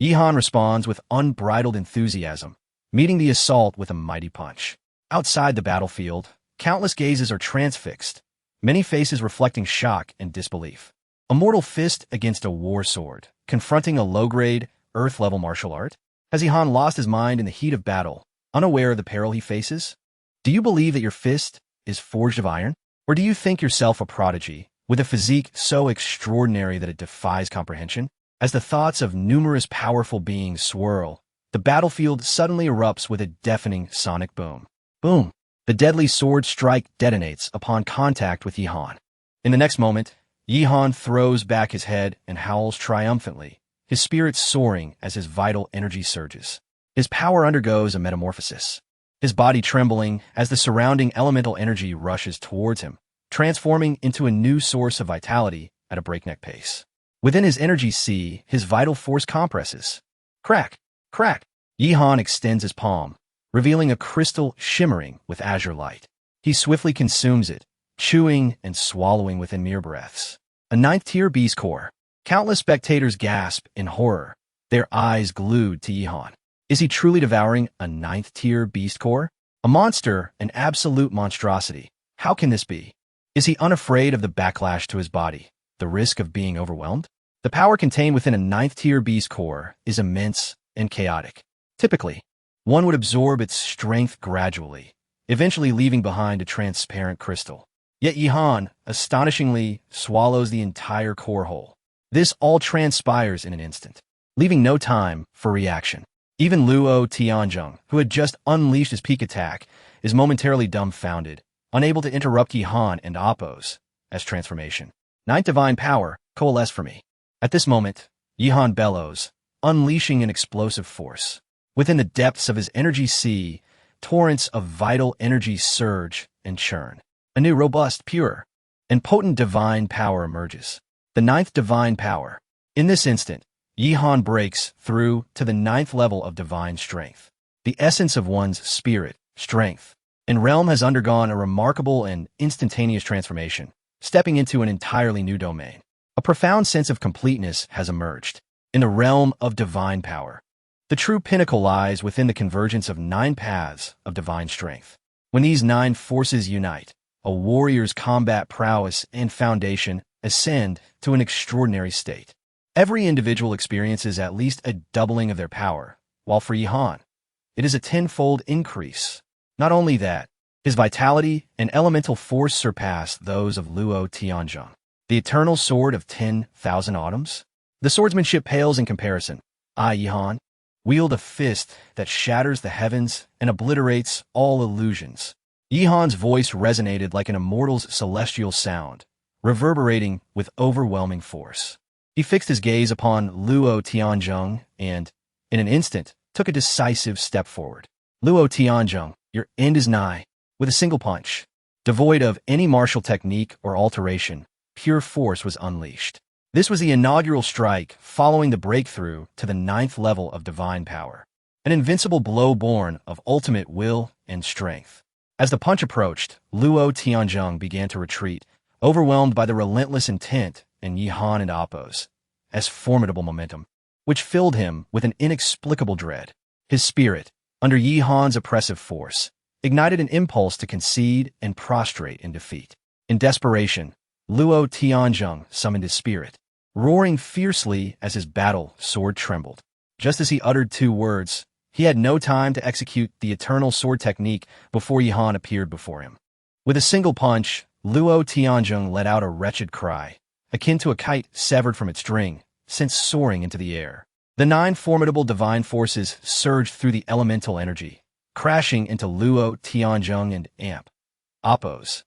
Yihan responds with unbridled enthusiasm, meeting the assault with a mighty punch. Outside the battlefield, countless gazes are transfixed, many faces reflecting shock and disbelief. A mortal fist against a war sword, confronting a low-grade, earth-level martial art? Has Yihan lost his mind in the heat of battle, unaware of the peril he faces? Do you believe that your fist is forged of iron? Or do you think yourself a prodigy, with a physique so extraordinary that it defies comprehension? As the thoughts of numerous powerful beings swirl, the battlefield suddenly erupts with a deafening sonic boom. Boom! The deadly sword strike detonates upon contact with Yihan. In the next moment, Yihan throws back his head and howls triumphantly, his spirit soaring as his vital energy surges. His power undergoes a metamorphosis, his body trembling as the surrounding elemental energy rushes towards him, transforming into a new source of vitality at a breakneck pace. Within his energy sea, his vital force compresses. Crack! Crack! Yihan extends his palm, revealing a crystal shimmering with azure light. He swiftly consumes it, chewing and swallowing within mere breaths. A ninth-tier beast core. Countless spectators gasp in horror, their eyes glued to Yihan. Is he truly devouring a ninth-tier beast core? A monster, an absolute monstrosity. How can this be? Is he unafraid of the backlash to his body, the risk of being overwhelmed? The power contained within a ninth-tier beast core is immense and chaotic. Typically, one would absorb its strength gradually, eventually leaving behind a transparent crystal. Yet Yihan, astonishingly, swallows the entire core whole. This all transpires in an instant, leaving no time for reaction. Even Luo Tianzheng, who had just unleashed his peak attack, is momentarily dumbfounded, unable to interrupt Yihan and Appo's transformation. Ninth divine power, coalesce for me. At this moment, Yihan bellows, unleashing an explosive force. Within the depths of his energy sea, torrents of vital energy surge and churn. A new robust, pure, and potent divine power emerges. The ninth divine power. In this instant, Yihan breaks through to the ninth level of divine strength. The essence of one's spirit, strength, and realm has undergone a remarkable and instantaneous transformation, stepping into an entirely new domain. A profound sense of completeness has emerged. In the realm of divine power, the true pinnacle lies within the convergence of 9 paths of divine strength. When these 9 forces unite, a warrior's combat prowess and foundation ascend to an extraordinary state. Every individual experiences at least a doubling of their power, while for Yihan, it is a tenfold increase. Not only that, his vitality and elemental force surpass those of Luo Tianzheng. The eternal sword of 10,000 autumns? The swordsmanship pales in comparison. I, Yihan, wield a fist that shatters the heavens and obliterates all illusions. Yihan's voice resonated like an immortal's celestial sound, reverberating with overwhelming force. He fixed his gaze upon Luo Tianzheng and, in an instant, took a decisive step forward. Luo Tianzheng, your end is nigh. With a single punch, devoid of any martial technique or alteration, pure force was unleashed. This was the inaugural strike following the breakthrough to the 9th level of divine power. An invincible blow born of ultimate will and strength. As the punch approached, Luo Tianzheng began to retreat, overwhelmed by the relentless intent in Yihan and Appo's formidable momentum, which filled him with an inexplicable dread. His spirit, under Yihan's oppressive force, ignited an impulse to concede and prostrate in defeat. In desperation, Luo Tianzheng summoned his spirit, roaring fiercely as his battle sword trembled. Just as he uttered 2 words, he had no time to execute the eternal sword technique before Yihan appeared before him. With a single punch, Luo Tianzheng let out a wretched cry, akin to a kite severed from its string, sent soaring into the air. The 9 formidable divine forces surged through the elemental energy, crashing into Luo Tianzheng and Appo's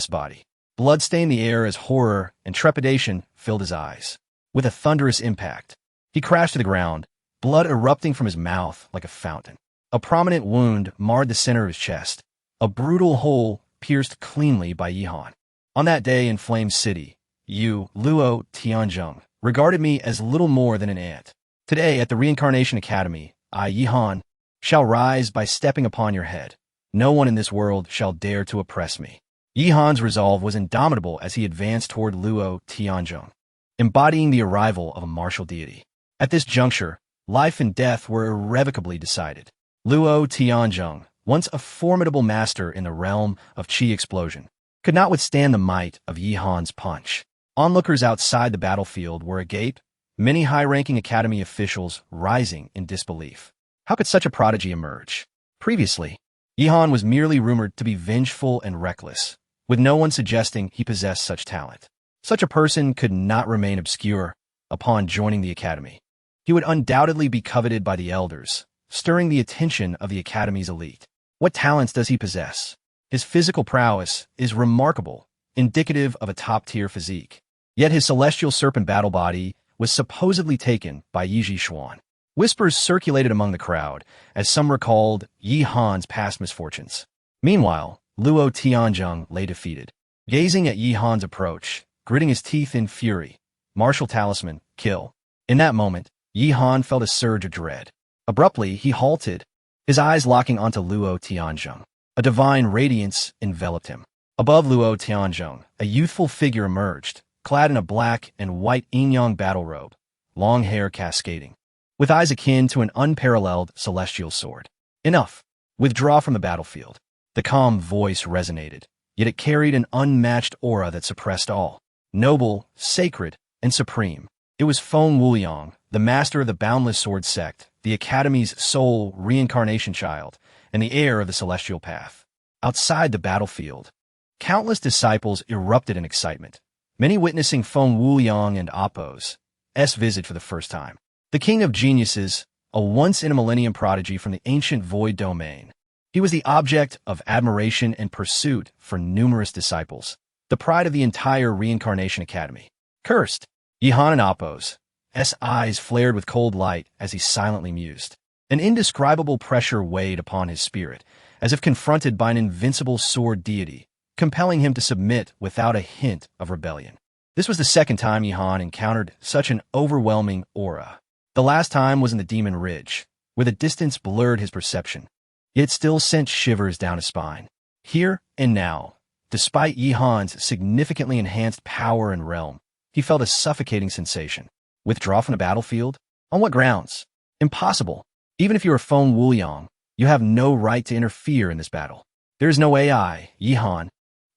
body. Blood stained the air as horror and trepidation filled his eyes. With a thunderous impact, he crashed to the ground, blood erupting from his mouth like a fountain. A prominent wound marred the center of his chest, a brutal hole pierced cleanly by Yihan. On that day in Flame City, you, Luo Tianzheng, regarded me as little more than an ant. Today, at the Reincarnation Academy, I, Yihan, shall rise by stepping upon your head. No one in this world shall dare to oppress me. Yihan's resolve was indomitable as he advanced toward Luo Tianzheng, embodying the arrival of a martial deity. At this juncture, life and death were irrevocably decided. Luo Tianzheng, once a formidable master in the realm of Qi explosion, could not withstand the might of Yihan's punch. Onlookers outside the battlefield were agape, many high-ranking academy officials rising in disbelief. How could such a prodigy emerge? Previously, Yihan was merely rumored to be vengeful and reckless, with no one suggesting he possessed such talent. Such a person could not remain obscure upon joining the academy. He would undoubtedly be coveted by the elders, stirring the attention of the academy's elite. What talents does he possess? His physical prowess is remarkable, indicative of a top-tier physique. Yet his celestial serpent battle body was supposedly taken by Yiji Xuan. Whispers circulated among the crowd as some recalled Yihan's past misfortunes. Meanwhile, Luo Tianzheng lay defeated, gazing at Yihan's approach, gritting his teeth in fury. Martial talisman, kill. In that moment, Yihan felt a surge of dread. Abruptly, he halted, his eyes locking onto Luo Tianzheng. A divine radiance enveloped him. Above Luo Tianzhong, a youthful figure emerged, clad in a black and white yin-yang battle robe, long hair cascading, with eyes akin to an unparalleled celestial sword. Enough. Withdraw from the battlefield. The calm voice resonated, yet it carried an unmatched aura that suppressed all. Noble, sacred, and supreme. It was Feng Wuliang, the master of the Boundless Sword Sect, the Academy's sole reincarnation child, and the heir of the celestial path. Outside the battlefield, countless disciples erupted in excitement, many witnessing Feng Wuliang and Appo's visit for the first time. The king of geniuses, a once-in-a-millennium prodigy from the ancient void domain. He was the object of admiration and pursuit for numerous disciples, the pride of the entire Reincarnation Academy. Cursed, Yihan and Appo's eyes flared with cold light as he silently mused. An indescribable pressure weighed upon his spirit, as if confronted by an invincible sword deity, compelling him to submit without a hint of rebellion. This was the second time Yihan encountered such an overwhelming aura. The last time was in the Demon Ridge, where the distance blurred his perception, yet still sent shivers down his spine. Here and now, despite Yihan's significantly enhanced power and realm, he felt a suffocating sensation. Withdraw from the battlefield? On what grounds? Impossible. Even if you are Feng Wuliang, you have no right to interfere in this battle. There is no way Yihan,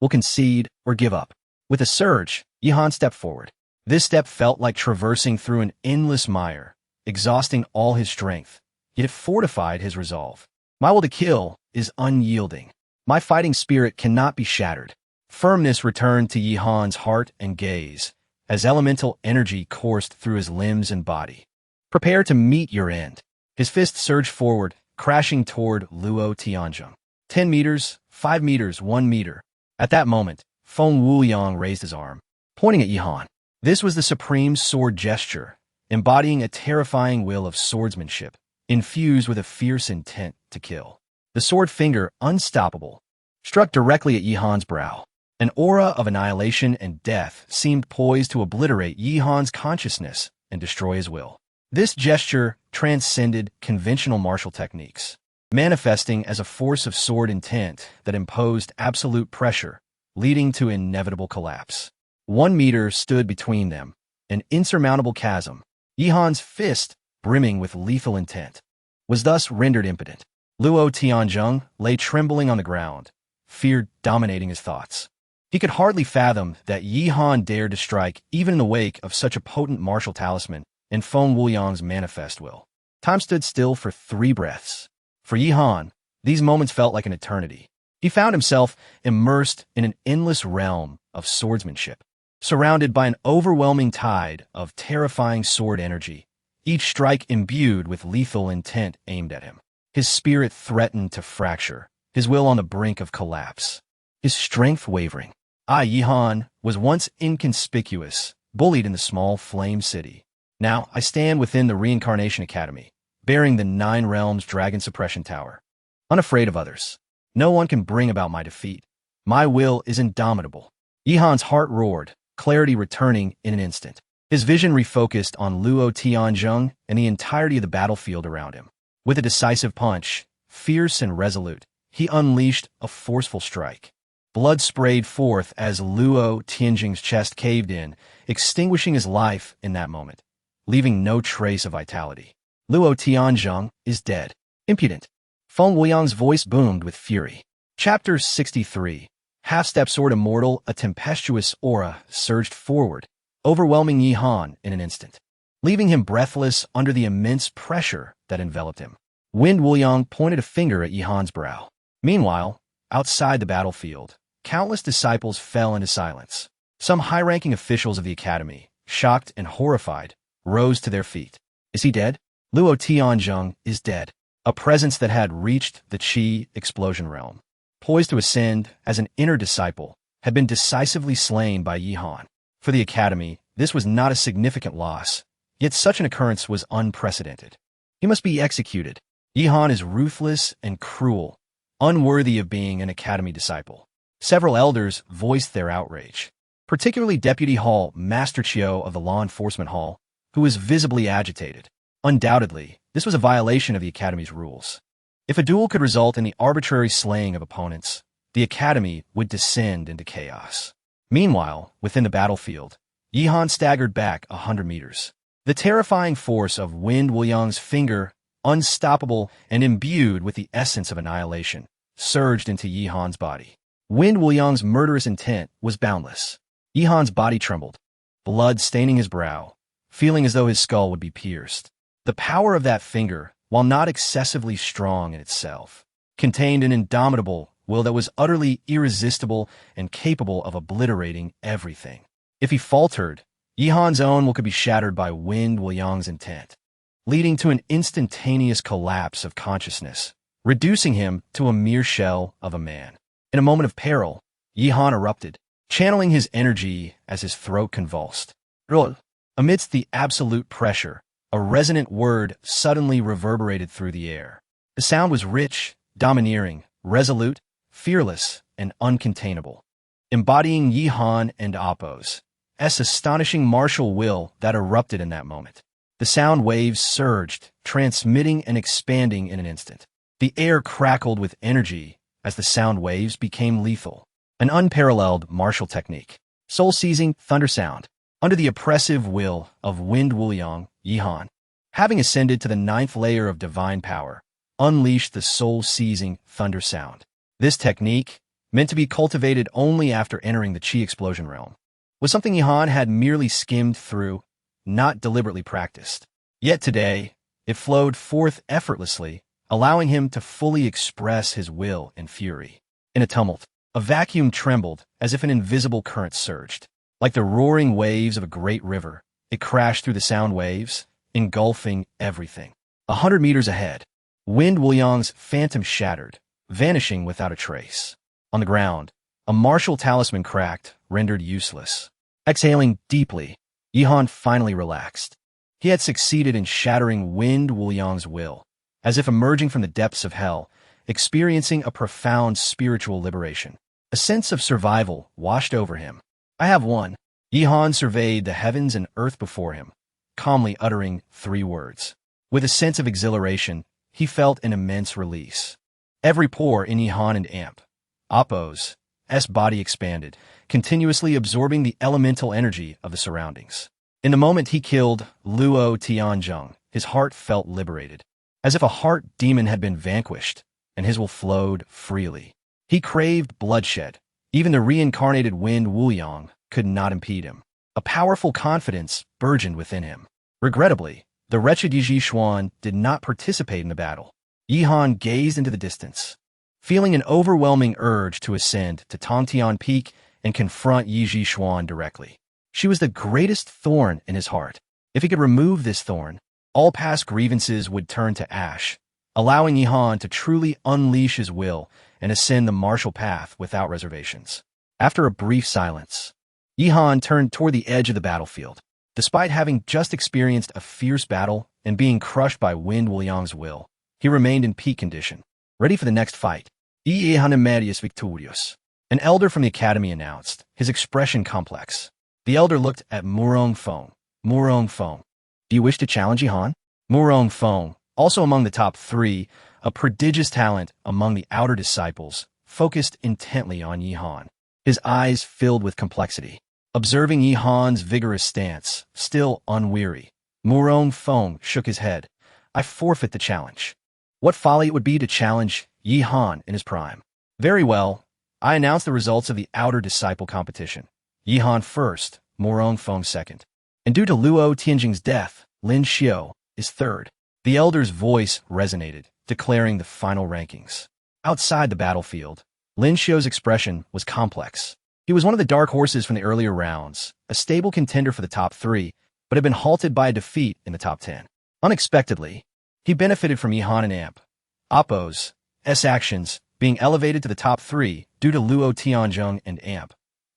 will concede or give up. With a surge, Yihan stepped forward. This step felt like traversing through an endless mire, exhausting all his strength, yet it fortified his resolve. My will to kill is unyielding. My fighting spirit cannot be shattered. Firmness returned to Yihan's heart and gaze, as elemental energy coursed through his limbs and body. Prepare to meet your end. His fist surged forward, crashing toward Luo Tianzhong. 10 meters, 5 meters, 1 meter. At that moment, Feng Wuliang raised his arm, pointing at Yihan. This was the supreme sword gesture, embodying a terrifying will of swordsmanship, infused with a fierce intent to kill. The sword finger, unstoppable, struck directly at Yihan's brow. An aura of annihilation and death seemed poised to obliterate Yihan's consciousness and destroy his will. This gesture transcended conventional martial techniques, manifesting as a force of sword intent that imposed absolute pressure, leading to inevitable collapse. 1 meter stood between them, an insurmountable chasm. Yihan's fist, brimming with lethal intent, was thus rendered impotent. Luo Tianzhong lay trembling on the ground, fear dominating his thoughts. He could hardly fathom that Yihan dared to strike even in the wake of such a potent martial talisman and Feng Wuliang's manifest will. Time stood still for 3 breaths. For Yihan, these moments felt like an eternity. He found himself immersed in an endless realm of swordsmanship, surrounded by an overwhelming tide of terrifying sword energy, each strike imbued with lethal intent aimed at him. His spirit threatened to fracture, his will on the brink of collapse, his strength wavering. Yihan was once inconspicuous, bullied in the small flame city. Now I stand within the Reincarnation Academy, bearing the 9 Realms Dragon Suppression Tower, unafraid of others. No one can bring about my defeat. My will is indomitable. Yihan's heart roared, clarity returning in an instant. His vision refocused on Luo Tianzhong and the entirety of the battlefield around him. With a decisive punch, fierce and resolute, he unleashed a forceful strike. Blood sprayed forth as Luo Tianzhong's chest caved in, extinguishing his life in that moment, leaving no trace of vitality. Luo Tianzhong is dead. Impudent. Feng Wuliang's voice boomed with fury. Chapter 63. Half-step sword immortal, a tempestuous aura surged forward, overwhelming Yihan in an instant, leaving him breathless under the immense pressure that enveloped him. Wind Wuliang pointed a finger at Yihan's brow. Meanwhile, outside the battlefield, countless disciples fell into silence. Some high-ranking officials of the academy, shocked and horrified, rose to their feet. Is he dead? Luo Tianzhong is dead. A presence that had reached the Qi explosion realm, poised to ascend as an inner disciple, had been decisively slain by Yihan. For the academy, this was not a significant loss, yet such an occurrence was unprecedented. He must be executed. Yihan is ruthless and cruel, unworthy of being an academy disciple. Several elders voiced their outrage, particularly Deputy Hall Master Chiu of the Law Enforcement Hall, who was visibly agitated. Undoubtedly, this was a violation of the academy's rules. If a duel could result in the arbitrary slaying of opponents, the academy would descend into chaos. Meanwhile, within the battlefield, Yihan staggered back 100 meters. The terrifying force of Wind Wuliang's finger, unstoppable and imbued with the essence of annihilation, surged into Yihan's body. Wind Wuliang's murderous intent was boundless. Yihan's body trembled, blood staining his brow, feeling as though his skull would be pierced. The power of that finger, while not excessively strong in itself, contained an indomitable will that was utterly irresistible and capable of obliterating everything. If he faltered, Yihan's own will could be shattered by Wind Wuliang's intent, leading to an instantaneous collapse of consciousness, reducing him to a mere shell of a man. In a moment of peril, Yihan erupted, channeling his energy as his throat convulsed. Amidst the absolute pressure, a resonant word suddenly reverberated through the air. The sound was rich, domineering, resolute, fearless, and uncontainable, embodying Yihan and Appo's astonishing martial will that erupted in that moment. The sound waves surged, transmitting and expanding in an instant. The air crackled with energy as the sound waves became lethal. An unparalleled martial technique. Soul-seizing thunder sound. Under the oppressive will of Wind Wuliang, Yihan, having ascended to the 9th layer of divine power, unleashed the soul-seizing thunder sound. This technique, meant to be cultivated only after entering the Qi explosion realm, was something Yihan had merely skimmed through, not deliberately practiced. Yet today, it flowed forth effortlessly, allowing him to fully express his will and fury. In a tumult, a vacuum trembled as if an invisible current surged. Like the roaring waves of a great river, it crashed through the sound waves, engulfing everything. 100 meters ahead, Wind Wuliang's phantom shattered, vanishing without a trace. On the ground, a martial talisman cracked, rendered useless. Exhaling deeply, Yihan finally relaxed. He had succeeded in shattering Wind Wuliang's will, as if emerging from the depths of hell, experiencing a profound spiritual liberation. A sense of survival washed over him. I have won. Yihan surveyed the heavens and earth before him, calmly uttering 3 words. With a sense of exhilaration, he felt an immense release. Every pore in Yihan and Appo's body expanded, continuously absorbing the elemental energy of the surroundings. In the moment he killed Luo Tianzheng, his heart felt liberated, as if a heart demon had been vanquished, and his will flowed freely. He craved bloodshed. Even the reincarnated Wind Wuliang could not impede him. A powerful confidence burgeoned within him. Regrettably, the wretched Yi Xuan did not participate in the battle. Yihan gazed into the distance, feeling an overwhelming urge to ascend to Tongtian Peak and confront Yi Xuan directly. She was the greatest thorn in his heart. If he could remove this thorn, all past grievances would turn to ash, allowing Yihan to truly unleash his will and ascend the martial path without reservations. After a brief silence, Yihan turned toward the edge of the battlefield. Despite having just experienced a fierce battle and being crushed by Wind Wuliang's will, he remained in peak condition, ready for the next fight. Yihan Medius Victorious. An elder from the academy announced, his expression complex. The elder looked at Murong Feng. Murong Feng, do you wish to challenge Yihan? Murong Feng, also among the top 3, a prodigious talent among the outer disciples, focused intently on Yihan. His eyes filled with complexity. Observing Yihan's vigorous stance, still unweary, Murong Feng shook his head. I forfeit the challenge. What folly it would be to challenge Yihan in his prime. Very well, I announce the results of the outer disciple competition. Yihan first, Murong Feng second. And due to Luo Tianjing's death, Lin Xiao is third. The elder's voice resonated, declaring the final rankings. Outside the battlefield, Lin Xiao's expression was complex. He was one of the dark horses from the earlier rounds, a stable contender for the top 3, but had been halted by a defeat in the top 10. Unexpectedly, he benefited from Yihan and Appo's actions being elevated to the top 3 due to Luo Tianzheng and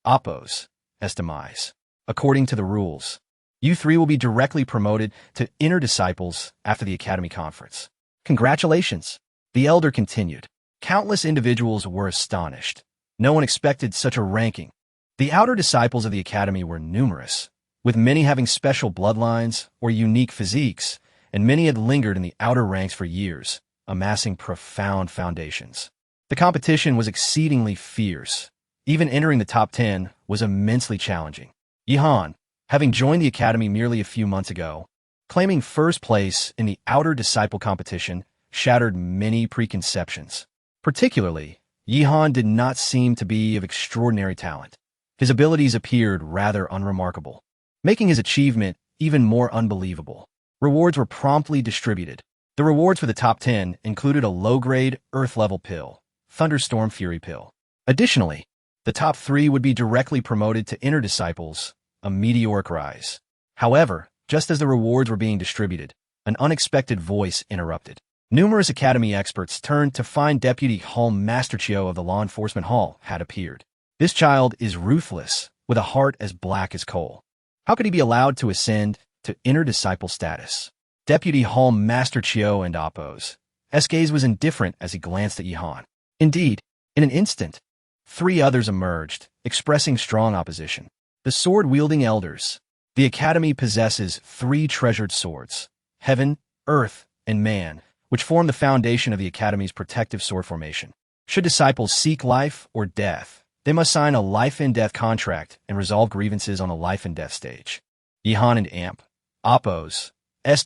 Appo's demise. According to the rules, you 3 will be directly promoted to inner disciples after the academy conference. Congratulations, the elder continued. Countless individuals were astonished. No one expected such a ranking. The outer disciples of the academy were numerous, with many having special bloodlines or unique physiques, and many had lingered in the outer ranks for years, amassing profound foundations. The competition was exceedingly fierce. Even entering the top 10 was immensely challenging. Yihan, having joined the academy merely a few months ago, claiming first place in the outer disciple competition, shattered many preconceptions. Particularly, Yihan did not seem to be of extraordinary talent. His abilities appeared rather unremarkable, making his achievement even more unbelievable. Rewards were promptly distributed. The rewards for the top 10 included a low-grade, Earth-level pill, Thunderstorm Fury pill. Additionally, the top 3 would be directly promoted to inner disciples, a meteoric rise. However, just as the rewards were being distributed, an unexpected voice interrupted. Numerous academy experts turned to find Deputy Hall Master Chio of the Law Enforcement Hall had appeared. This child is ruthless, with a heart as black as coal. How could he be allowed to ascend to inner disciple status? Deputy Hall Master Chio and Appo's gaze was indifferent as he glanced at Yihan. Indeed, in an instant, 3 others emerged, expressing strong opposition. The sword-wielding elders. The academy possesses 3 treasured swords, heaven, earth, and man, which form the foundation of the academy's protective sword formation. Should disciples seek life or death, they must sign a life-and-death contract and resolve grievances on the life-and-death stage. Yihan and Appo's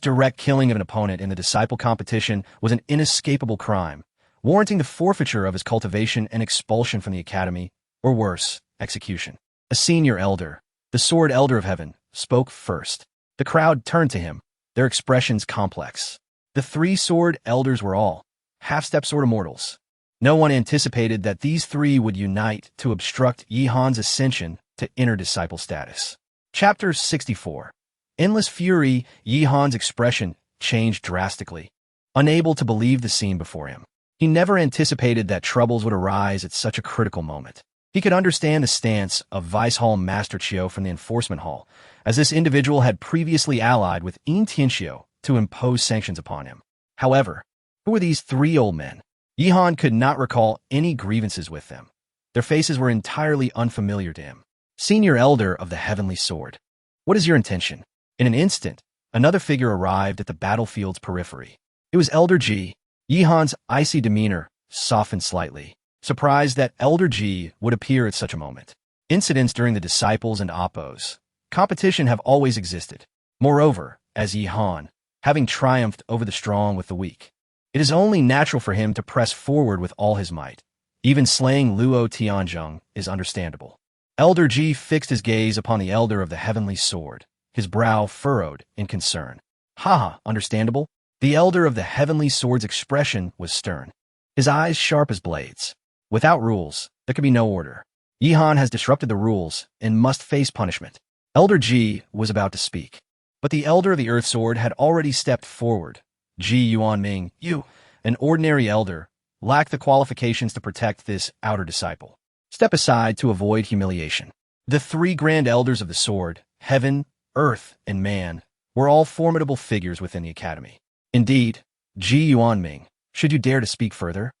direct killing of an opponent in the disciple competition was an inescapable crime, warranting the forfeiture of his cultivation and expulsion from the academy, or worse, execution. A senior elder, the Sword Elder of Heaven, spoke first. The crowd turned to him, their expressions complex. The 3 sword elders were all half-step sword immortals. No one anticipated that these 3 would unite to obstruct Yihan's ascension to inner disciple status. Chapter 64. Endless fury. Yihan's expression changed drastically, unable to believe the scene before him. He never anticipated that troubles would arise at such a critical moment. He could understand the stance of Vice Hall Master Chio from the Enforcement Hall, as this individual had previously allied with Yin Tianxiu to impose sanctions upon him. However, who were these 3 old men? Yihan could not recall any grievances with them. Their faces were entirely unfamiliar to him. Senior Elder of the Heavenly Sword. What is your intention? In an instant, another figure arrived at the battlefield's periphery. It was Elder Ji. Yihan's icy demeanor softened slightly, surprised that Elder Ji would appear at such a moment. Incidents during the disciples and Appo's competition have always existed. Moreover, as Yihan, having triumphed over the strong with the weak, it is only natural for him to press forward with all his might. Even slaying Luo Tianzheng is understandable. Elder Ji fixed his gaze upon the Elder of the Heavenly Sword, his brow furrowed in concern. Haha, understandable? The Elder of the Heavenly Sword's expression was stern, his eyes sharp as blades. Without rules, there could be no order. Yihan has disrupted the rules and must face punishment. Elder Ji was about to speak, but the Elder of the Earth Sword had already stepped forward. Ji Yuanming, you, an ordinary elder, lack the qualifications to protect this outer disciple. Step aside to avoid humiliation. The 3 grand elders of the sword, heaven, earth, and man, were all formidable figures within the academy. Indeed, Ji Yuanming, should you dare to speak further,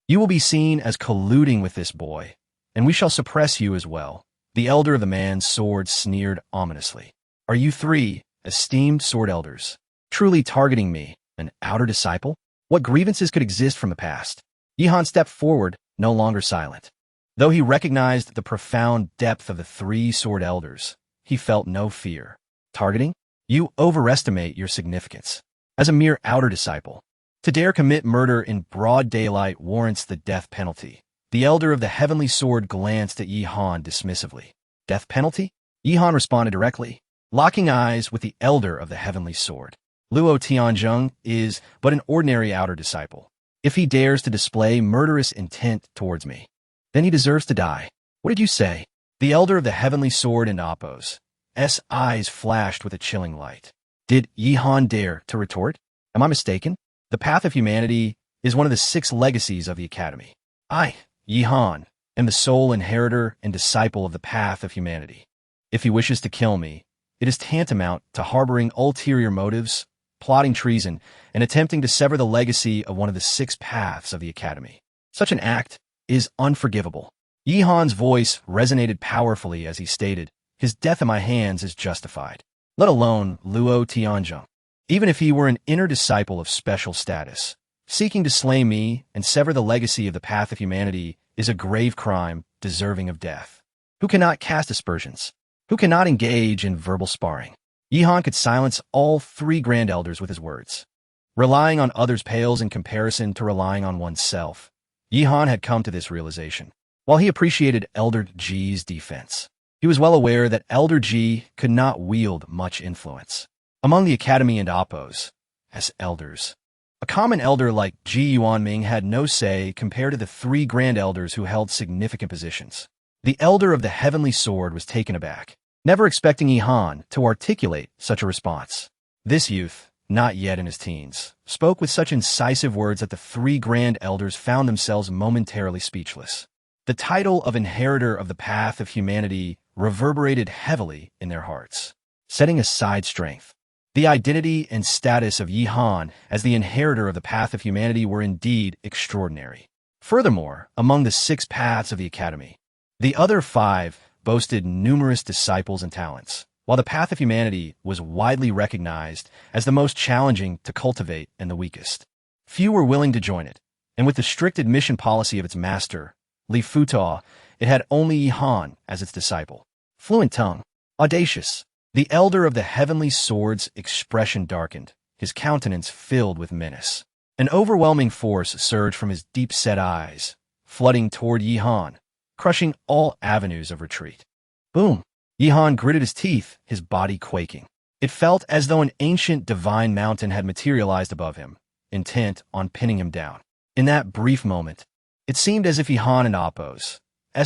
you will be seen as colluding with this boy, and we shall suppress you as well. The elder of the man's sword sneered ominously. Are you 3, esteemed sword elders, truly targeting me, an outer disciple? What grievances could exist from the past? Yihan stepped forward, no longer silent. Though he recognized the profound depth of the 3 sword elders, he felt no fear. Targeting? You overestimate your significance. As a mere outer disciple, to dare commit murder in broad daylight warrants the death penalty. The Elder of the Heavenly Sword glanced at Yihan dismissively. Death penalty? Yihan responded directly, locking eyes with the Elder of the Heavenly Sword. Luo Tianzheng is but an ordinary outer disciple. If he dares to display murderous intent towards me, then he deserves to die. What did you say? The Elder of the Heavenly Sword and Appo's eyes flashed with a chilling light. Did Yihan dare to retort? Am I mistaken? The path of humanity is one of the 6 legacies of the academy. I, Yihan, am the sole inheritor and disciple of the path of humanity. If he wishes to kill me, it is tantamount to harboring ulterior motives, plotting treason, and attempting to sever the legacy of one of the 6 paths of the academy. Such an act is unforgivable. Yihan's voice resonated powerfully as he stated, his death in my hands is justified. Let alone Luo Tianzheng. Even if he were an inner disciple of special status, Seeking to slay me and sever the legacy of the path of humanity is a grave crime deserving of death. Who cannot cast aspersions? Who cannot engage in verbal sparring? Yihan could silence all three Grand Elders with his words. Relying on others pales in comparison to relying on oneself. Yihan had come to this realization. While he appreciated Elder Ji's defense, he was well aware that Elder Ji could not wield much influence among the Academy and Oppos as elders. A common elder like Ji Yuanming had no say compared to the three Grand Elders who held significant positions. The Elder of the Heavenly Sword was taken aback, never expecting Yihan to articulate such a response. This youth, not yet in his teens, spoke with such incisive words that the three Grand Elders found themselves momentarily speechless. The title of Inheritor of the Path of Humanity reverberated heavily in their hearts. Setting aside strength, the identity and status of Yihan as the inheritor of the path of humanity were indeed extraordinary. Furthermore, among the 6 paths of the Academy, the other 5 boasted numerous disciples and talents, while the path of humanity was widely recognized as the most challenging to cultivate and the weakest. Few were willing to join it, and with the strict admission policy of its master, Li Futa, it had only Yihan as its disciple. Fluent tongue, audacious, the Elder of the Heavenly Sword's expression darkened, his countenance filled with menace. An overwhelming force surged from his deep-set eyes, flooding toward Yihan, crushing all avenues of retreat. Boom! Yihan gritted his teeth, his body quaking. It felt as though an ancient divine mountain had materialized above him, intent on pinning him down. In that brief moment, it seemed as if Yihan and Appo's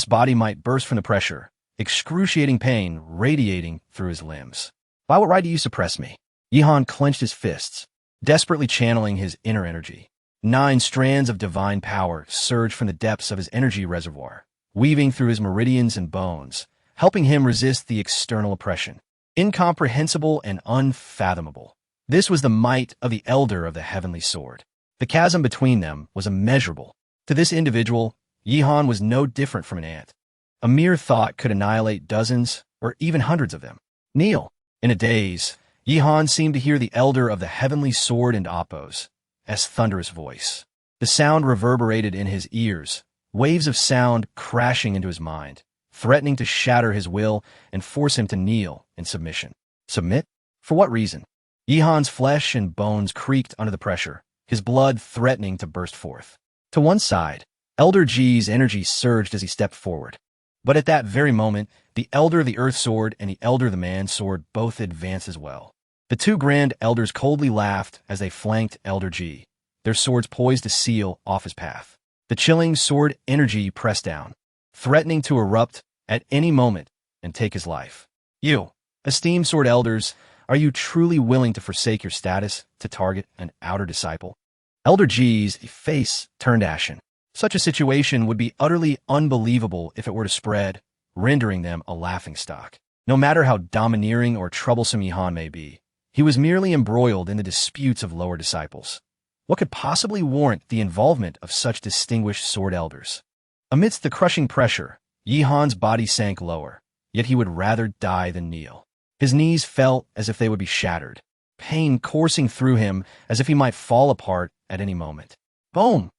body might burst from the pressure, excruciating pain radiating through his limbs. By what right do you suppress me? Yihan clenched his fists, desperately channeling his inner energy. 9 strands of divine power surged from the depths of his energy reservoir, weaving through his meridians and bones, helping him resist the external oppression. Incomprehensible and unfathomable. This was the might of the Elder of the Heavenly Sword. The chasm between them was immeasurable. To this individual, Yihan was no different from an ant. A mere thought could annihilate dozens or even hundreds of them. Kneel. In a daze, Yihan seemed to hear the Elder of the Heavenly Sword and Appo's thunderous voice. The sound reverberated in his ears, waves of sound crashing into his mind, threatening to shatter his will and force him to kneel in submission. Submit? For what reason? Yihan's flesh and bones creaked under the pressure, his blood threatening to burst forth. To one side, Elder Ji's energy surged as he stepped forward. But at that very moment, the Elder of the Earth Sword and the Elder of the Man Sword both advanced as well. The 2 Grand Elders coldly laughed as they flanked Elder Ji, their swords poised to seal off his path. The chilling sword energy pressed down, threatening to erupt at any moment and take his life. You, esteemed Sword Elders, are you truly willing to forsake your status to target an outer disciple? Elder Ji's face turned ashen. Such a situation would be utterly unbelievable if it were to spread, rendering them a laughingstock. No matter how domineering or troublesome Yihan may be, he was merely embroiled in the disputes of lower disciples. What could possibly warrant the involvement of such distinguished Sword Elders? Amidst the crushing pressure, Yihan's body sank lower, yet he would rather die than kneel. His knees felt as if they would be shattered, pain coursing through him as if he might fall apart at any moment. Boom!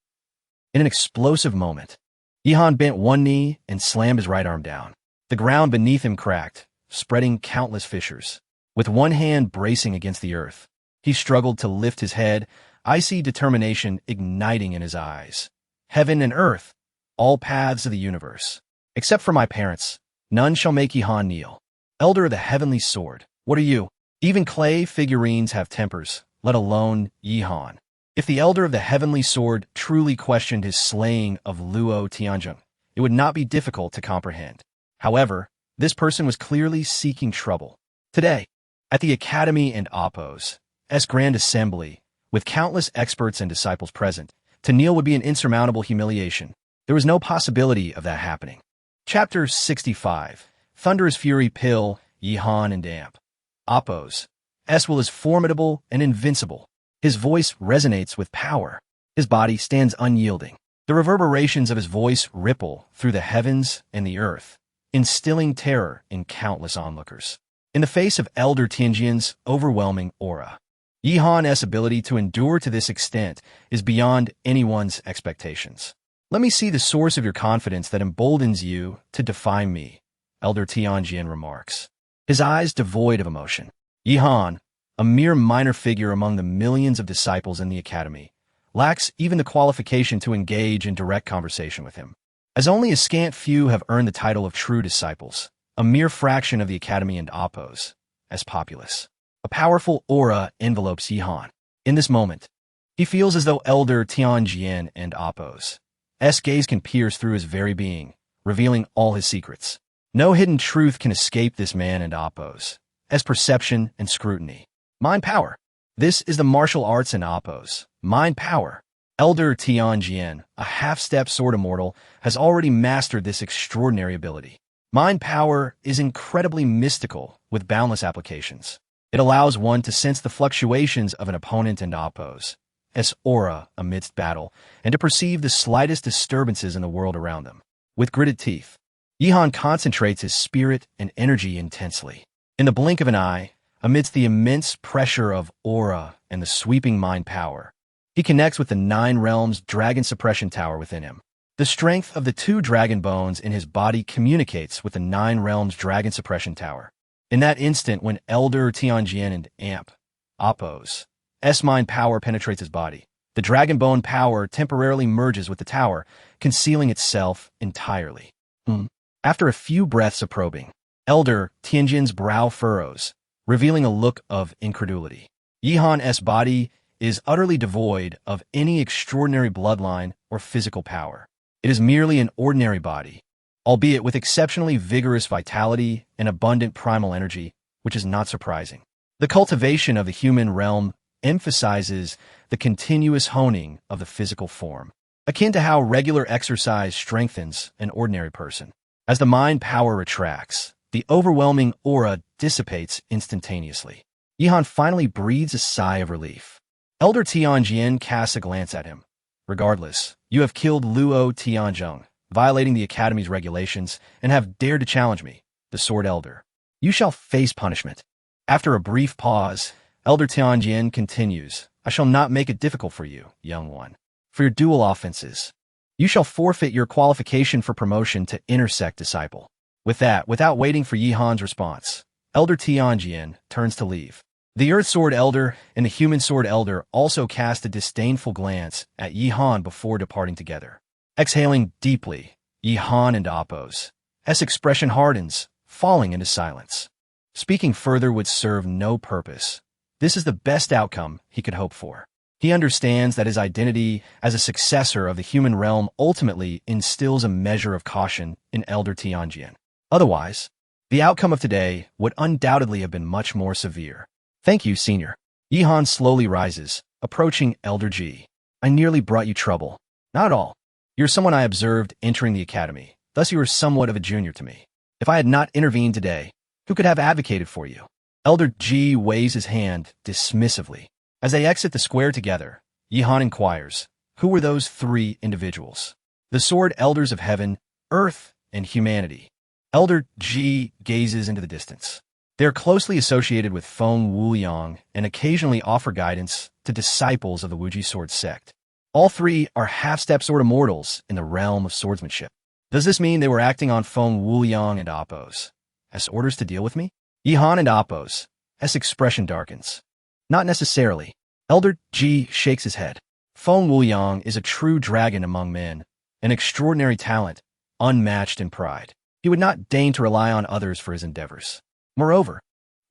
In an explosive moment, Yihan bent one knee and slammed his right arm down. The ground beneath him cracked, spreading countless fissures. With one hand bracing against the earth, he struggled to lift his head, icy determination igniting in his eyes. Heaven and earth, all paths of the universe. Except for my parents, none shall make Yihan kneel. Elder of the Heavenly Sword, what are you? Even clay figurines have tempers, let alone Yihan. If the Elder of the Heavenly Sword truly questioned his slaying of Luo Tianzheng, it would not be difficult to comprehend. However, this person was clearly seeking trouble. Today, at the Academy and Appo's Grand Assembly, with countless experts and disciples present, to kneel would be an insurmountable humiliation. There was no possibility of that happening. Chapter 65. Thunderous Fury Pill, Yihan and Damp. Appo's will is formidable and invincible. His voice resonates with power. His body stands unyielding. The reverberations of his voice ripple through the heavens and the earth, instilling terror in countless onlookers. In the face of Elder Tianjian's overwhelming aura, Yihan's ability to endure to this extent is beyond anyone's expectations. Let me see the source of your confidence that emboldens you to defy me, Elder Tianjian remarks, his eyes devoid of emotion. Yihan, a mere minor figure among the millions of disciples in the academy, lacks even the qualification to engage in direct conversation with him, as only a scant few have earned the title of true disciples, a mere fraction of the academy and Oppos, as populace. A powerful aura envelopes Yihan. In this moment, he feels as though Elder Tianjian and Oppos' gaze can pierce through his very being, revealing all his secrets. No hidden truth can escape this man and Oppos' perception and scrutiny. Mind power. This is the martial arts in Oppos. Mind power. Elder Tianjian, a half-step sword immortal, has already mastered this extraordinary ability. Mind power is incredibly mystical with boundless applications. It allows one to sense the fluctuations of an opponent and Oppos' aura amidst battle, and to perceive the slightest disturbances in the world around them. With gritted teeth, Yihan concentrates his spirit and energy intensely. In the blink of an eye, amidst the immense pressure of aura and the sweeping mind power, he connects with the 9 realms dragon suppression tower within him. The strength of the 2 dragon bones in his body communicates with the 9 realms dragon suppression tower. In that instant when Elder Tianjian and Oppos' mind power penetrates his body, the dragon bone power temporarily merges with the tower, concealing itself entirely. After a few breaths of probing, Elder Tianjian's brow furrows, revealing a look of incredulity. Yihan's body is utterly devoid of any extraordinary bloodline or physical power. It is merely an ordinary body, albeit with exceptionally vigorous vitality and abundant primal energy, which is not surprising. The cultivation of the human realm emphasizes the continuous honing of the physical form, akin to how regular exercise strengthens an ordinary person. As the mind power retracts, the overwhelming aura dissipates instantaneously. Yihan finally breathes a sigh of relief. Elder Tianjian casts a glance at him. Regardless, you have killed Luo Tianzheng, violating the Academy's regulations, and have dared to challenge me, the Sword Elder. You shall face punishment. After a brief pause, Elder Tianjian continues, I shall not make it difficult for you, young one. For your dual offenses, you shall forfeit your qualification for promotion to intersect disciple. With that, without waiting for Yihan's response, Elder Tianjian turns to leave. The Earth Sword Elder and the Human Sword Elder also cast a disdainful glance at Yihan before departing together. Exhaling deeply, Yihan and Oppos' expression hardens, falling into silence. Speaking further would serve no purpose. This is the best outcome he could hope for. He understands that his identity as a successor of the human realm ultimately instills a measure of caution in Elder Tianjian. Otherwise, the outcome of today would undoubtedly have been much more severe. Thank you, Senior. Yihan slowly rises, approaching Elder Ji. I nearly brought you trouble. Not at all. You're someone I observed entering the academy, thus you are somewhat of a junior to me. If I had not intervened today, who could have advocated for you? Elder Ji waves his hand dismissively. As they exit the square together, Yihan inquires, who were those 3 individuals? The Sword Elders of Heaven, Earth, and Humanity. Elder Ji gazes into the distance. They are closely associated with Feng Wuliang and occasionally offer guidance to disciples of the Wuji Sword sect. All 3 are half-step sword immortals in the realm of swordsmanship. Does this mean they were acting on Feng Wuliang and Oppos' orders to deal with me? Yihan and Oppos' expression darkens. Not necessarily. Elder Ji shakes his head. Feng Wuliang is a true dragon among men, an extraordinary talent, unmatched in pride. He would not deign to rely on others for his endeavors. Moreover,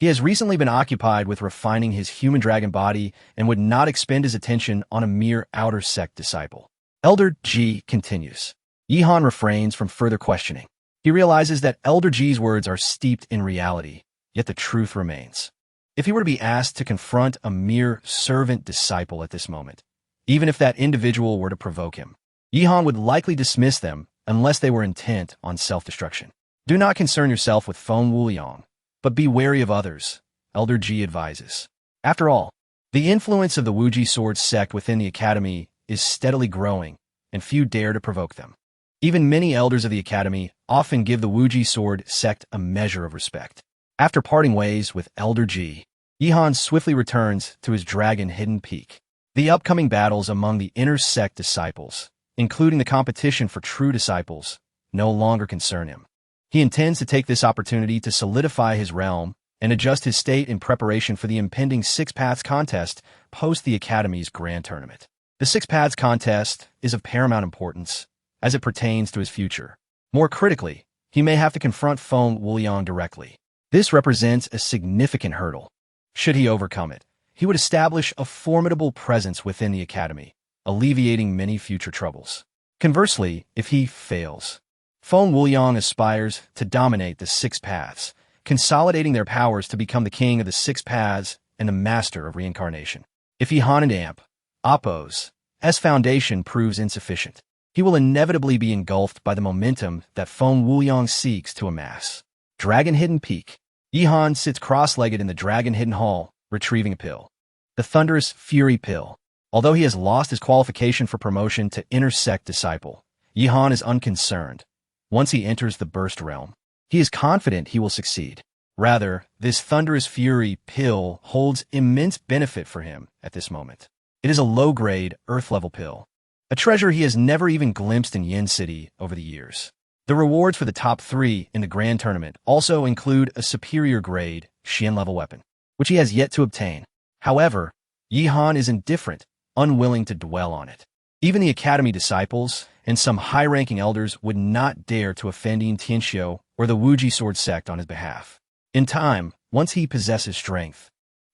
he has recently been occupied with refining his human dragon body and would not expend his attention on a mere outer sect disciple. Elder Ji continues. Yihan refrains from further questioning. He realizes that Elder Ji's words are steeped in reality, yet the truth remains. If he were to be asked to confront a mere servant disciple at this moment, even if that individual were to provoke him, Yihan would likely dismiss them unless they were intent on self-destruction. Do not concern yourself with Feng Wuliang, but be wary of others, Elder Ji advises. After all, the influence of the Wuji Sword sect within the academy is steadily growing, and few dare to provoke them. Even many elders of the academy often give the Wuji Sword sect a measure of respect. After parting ways with Elder Ji, Yihan swiftly returns to his dragon hidden peak. The upcoming battles among the inner sect disciples, including the competition for true disciples, no longer concern him. He intends to take this opportunity to solidify his realm and adjust his state in preparation for the impending Six Paths contest post the Academy's Grand Tournament. The Six Paths contest is of paramount importance as it pertains to his future. More critically, he may have to confront Feng Wuliang directly. This represents a significant hurdle. Should he overcome it, he would establish a formidable presence within the Academy, alleviating many future troubles. Conversely, if he fails, Feng Wuliang aspires to dominate the Six Paths, consolidating their powers to become the king of the Six Paths and the master of reincarnation. If Yihan and Appo's foundation proves insufficient, he will inevitably be engulfed by the momentum that Feng Wuliang seeks to amass. Dragon Hidden Peak. Yihan sits cross-legged in the Dragon Hidden Hall, retrieving a pill. The Thunderous Fury Pill. Although he has lost his qualification for promotion to Inner Sect Disciple, Yihan is unconcerned. Once he enters the Burst Realm, he is confident he will succeed. Rather, this Thunderous Fury Pill holds immense benefit for him at this moment. It is a low-grade, Earth-level pill, a treasure he has never even glimpsed in Yin City over the years. The rewards for the top 3 in the Grand Tournament also include a superior-grade, Xian-level weapon, which he has yet to obtain. However, Yihan is indifferent, unwilling to dwell on it. Even the Academy disciples and some high-ranking elders would not dare to offend Yin Tianxiu or the Wuji Sword sect on his behalf. In time, once he possesses strength,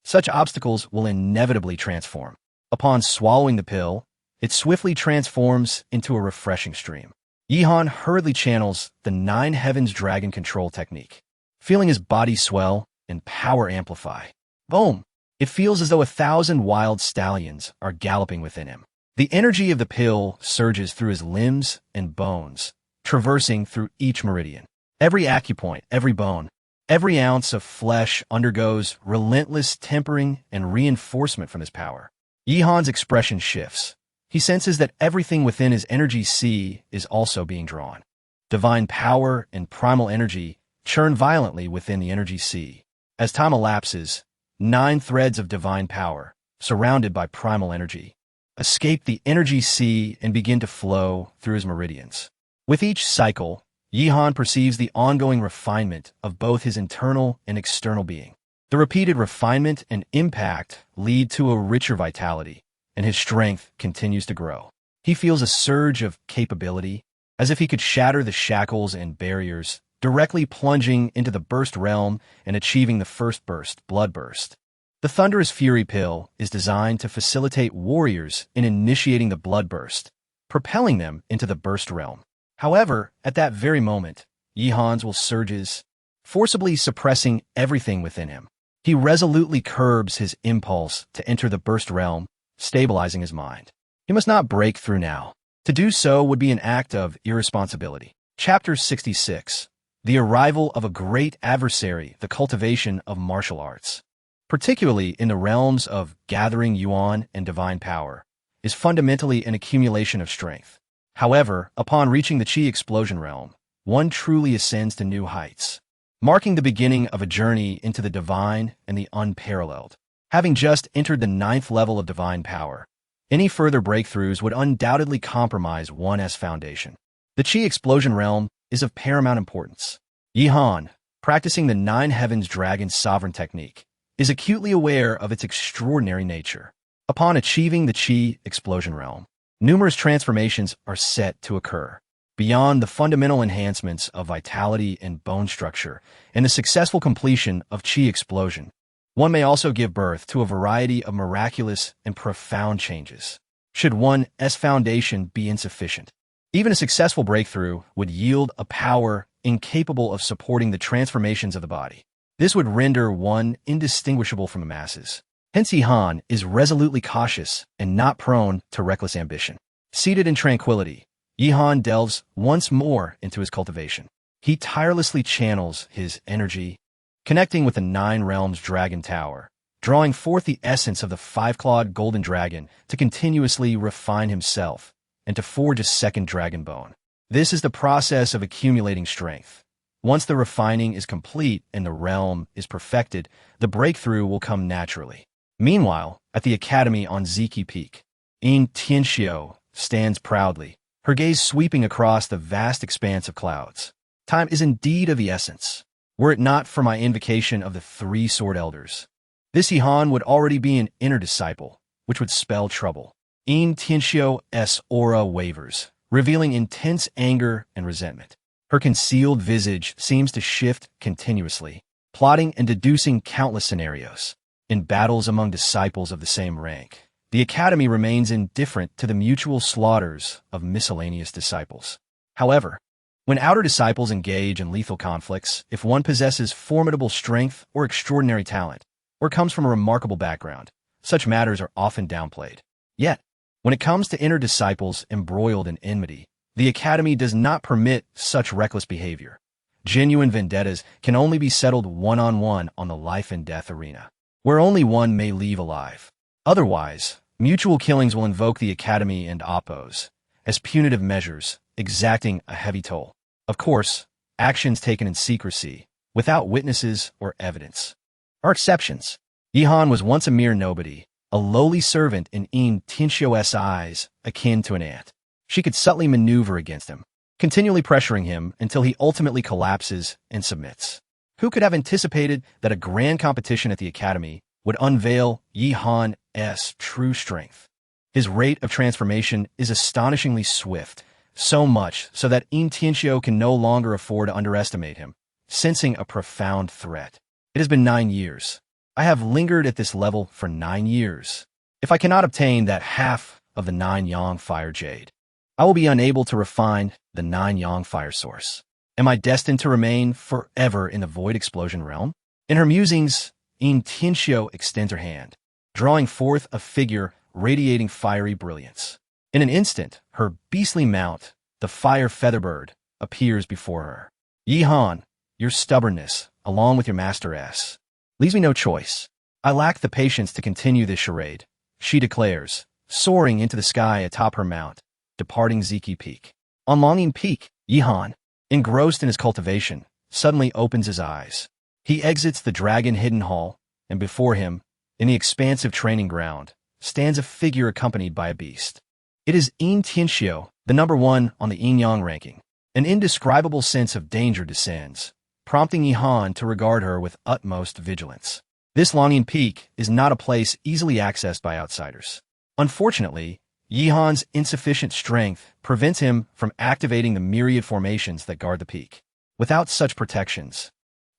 such obstacles will inevitably transform. Upon swallowing the pill, it swiftly transforms into a refreshing stream. Yihan hurriedly channels the Nine Heavens Dragon Control technique, feeling his body swell and power amplify. Boom! It feels as though 1,000 wild stallions are galloping within him. The energy of the pill surges through his limbs and bones, traversing through each meridian. Every acupoint, every bone, every ounce of flesh undergoes relentless tempering and reinforcement from his power. Yihan's expression shifts. He senses that everything within his energy sea is also being drawn. Divine power and primal energy churn violently within the energy sea. As time elapses, 9 threads of divine power, surrounded by primal energy, escape the energy sea and begin to flow through his meridians. With each cycle, Yihan perceives the ongoing refinement of both his internal and external being. The repeated refinement and impact lead to a richer vitality, and his strength continues to grow. He feels a surge of capability, as if he could shatter the shackles and barriers, directly plunging into the Burst Realm and achieving the first burst, Blood Burst. The Thunderous Fury Pill is designed to facilitate warriors in initiating the Blood Burst, propelling them into the Burst Realm. However, at that very moment, Yihan's will surges, forcibly suppressing everything within him. He resolutely curbs his impulse to enter the Burst Realm, stabilizing his mind. He must not break through now. To do so would be an act of irresponsibility. Chapter 66. The Arrival of a Great Adversary, the Cultivation of Martial Arts. Particularly in the realms of gathering yuan and divine power, is fundamentally an accumulation of strength. However, upon reaching the Qi Explosion realm, one truly ascends to new heights, marking the beginning of a journey into the divine and the unparalleled. Having just entered the 9th level of divine power, any further breakthroughs would undoubtedly compromise one's foundation. The Qi Explosion realm is of paramount importance. Yihan, practicing the Nine Heavens Dragon Sovereign technique, is acutely aware of its extraordinary nature. Upon achieving the Qi Explosion realm, numerous transformations are set to occur. Beyond the fundamental enhancements of vitality and bone structure and the successful completion of Qi Explosion, one may also give birth to a variety of miraculous and profound changes. Should one's foundation be insufficient, even a successful breakthrough would yield a power incapable of supporting the transformations of the body. This would render one indistinguishable from the masses. Hence Yihan is resolutely cautious and not prone to reckless ambition. Seated in tranquility, Yihan delves once more into his cultivation. He tirelessly channels his energy, connecting with the 9 Realms Dragon Tower, drawing forth the essence of the 5-clawed golden dragon to continuously refine himself and to forge a second dragon bone. This is the process of accumulating strength. Once the refining is complete and the realm is perfected, the breakthrough will come naturally. Meanwhile, at the academy on Ziki Peak, In Tianxiu stands proudly, her gaze sweeping across the vast expanse of clouds. Time is indeed of the essence. Were it not for my invocation of the three sword elders, this Yihan would already be an inner disciple, which would spell trouble. In Tianxiu's aura wavers, revealing intense anger and resentment. Her concealed visage seems to shift continuously, plotting and deducing countless scenarios. In battles among disciples of the same rank, the academy remains indifferent to the mutual slaughters of miscellaneous disciples. However, when outer disciples engage in lethal conflicts, if one possesses formidable strength or extraordinary talent, or comes from a remarkable background, such matters are often downplayed. Yet, when it comes to inner disciples embroiled in enmity, the academy does not permit such reckless behavior. Genuine vendettas can only be settled one-on-one on the life and death arena, where only one may leave alive. Otherwise, mutual killings will invoke the academy and oppose as punitive measures, exacting a heavy toll. Of course, actions taken in secrecy, without witnesses or evidence, are exceptions. Yihan was once a mere nobody, a lowly servant in Tianxiu's eyes, akin to an ant. She could subtly maneuver against him, continually pressuring him until he ultimately collapses and submits. Who could have anticipated that a grand competition at the academy would unveil Yihan's true strength? His rate of transformation is astonishingly swift, so much so that Tianxiu can no longer afford to underestimate him, sensing a profound threat. It has been 9 years. I have lingered at this level for 9 years. If I cannot obtain that half of the 9 Yang fire jade, I will be unable to refine the 9 Yang fire source. Am I destined to remain forever in the void explosion realm? In her musings, Tianxiu extends her hand, drawing forth a figure radiating fiery brilliance. In an instant, her beastly mount, the fire featherbird, appears before her. Yihan, your stubbornness, along with your master S, leaves me no choice. I lack the patience to continue this charade, she declares, soaring into the sky atop her mount, departing Ziki Peak. On Longing Peak, Yihan, engrossed in his cultivation, suddenly opens his eyes. He exits the dragon-hidden hall, and before him, in the expansive training ground, stands a figure accompanied by a beast. It is Tianxiu, the number 1 on the yin-yang ranking. An indescribable sense of danger descends, prompting Yihan to regard her with utmost vigilance. This Longing Peak is not a place easily accessed by outsiders. Unfortunately, Yihan's insufficient strength prevents him from activating the myriad formations that guard the peak. Without such protections,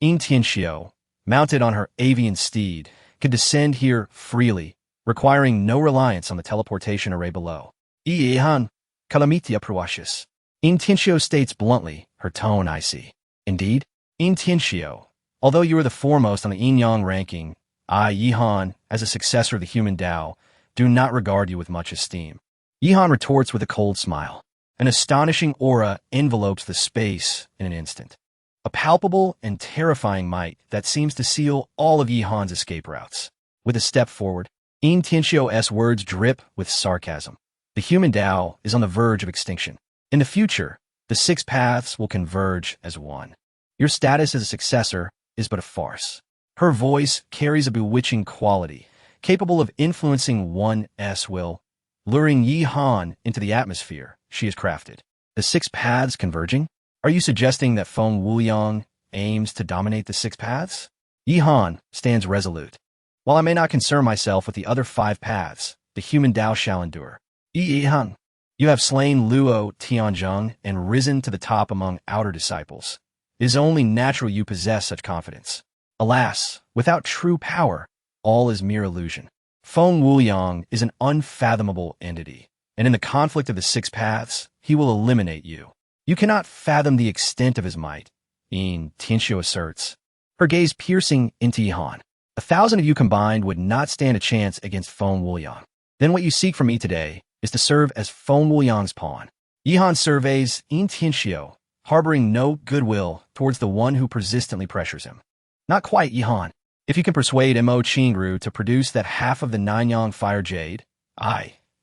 Tianxiu, mounted on her avian steed, could descend here freely, requiring no reliance on the teleportation array below. Yihan, calamitia proacious. Tianxiu states bluntly, her tone icy. Indeed, Tianxiu, although you are the foremost on the yin-yang ranking, I, Yihan, as a successor of the human Tao, do not regard you with much esteem. Yihan retorts with a cold smile. An astonishing aura envelopes the space in an instant. A palpable and terrifying might that seems to seal all of Yihan's escape routes. With a step forward, Tianxiu's words drip with sarcasm. The human Tao is on the verge of extinction. In the future, the 6 paths will converge as one. Your status as a successor is but a farce. Her voice carries a bewitching quality, capable of influencing one's will, luring Yihan into the atmosphere she has crafted. The 6 paths converging? Are you suggesting that Feng Wuyang aims to dominate the 6 paths? Yihan stands resolute. While I may not concern myself with the other 5 paths, the human Tao shall endure. Yihan, you have slain Luo Tianzheng and risen to the top among outer disciples. It is only natural you possess such confidence. Alas, without true power, all is mere illusion. Feng Wuyang is an unfathomable entity, and in the conflict of the 6 paths, he will eliminate you. You cannot fathom the extent of his might, Tianxiu asserts, her gaze piercing into Yihan. 1,000 of you combined would not stand a chance against Feng Wuyang. Then what you seek from me today is to serve as Feng Wuyang's pawn. Yihan surveys Tianxiu, harboring no goodwill towards the one who persistently pressures him. Not quite, Yihan. If you can persuade Mo Qingru to produce that half of the 9 Yang fire jade,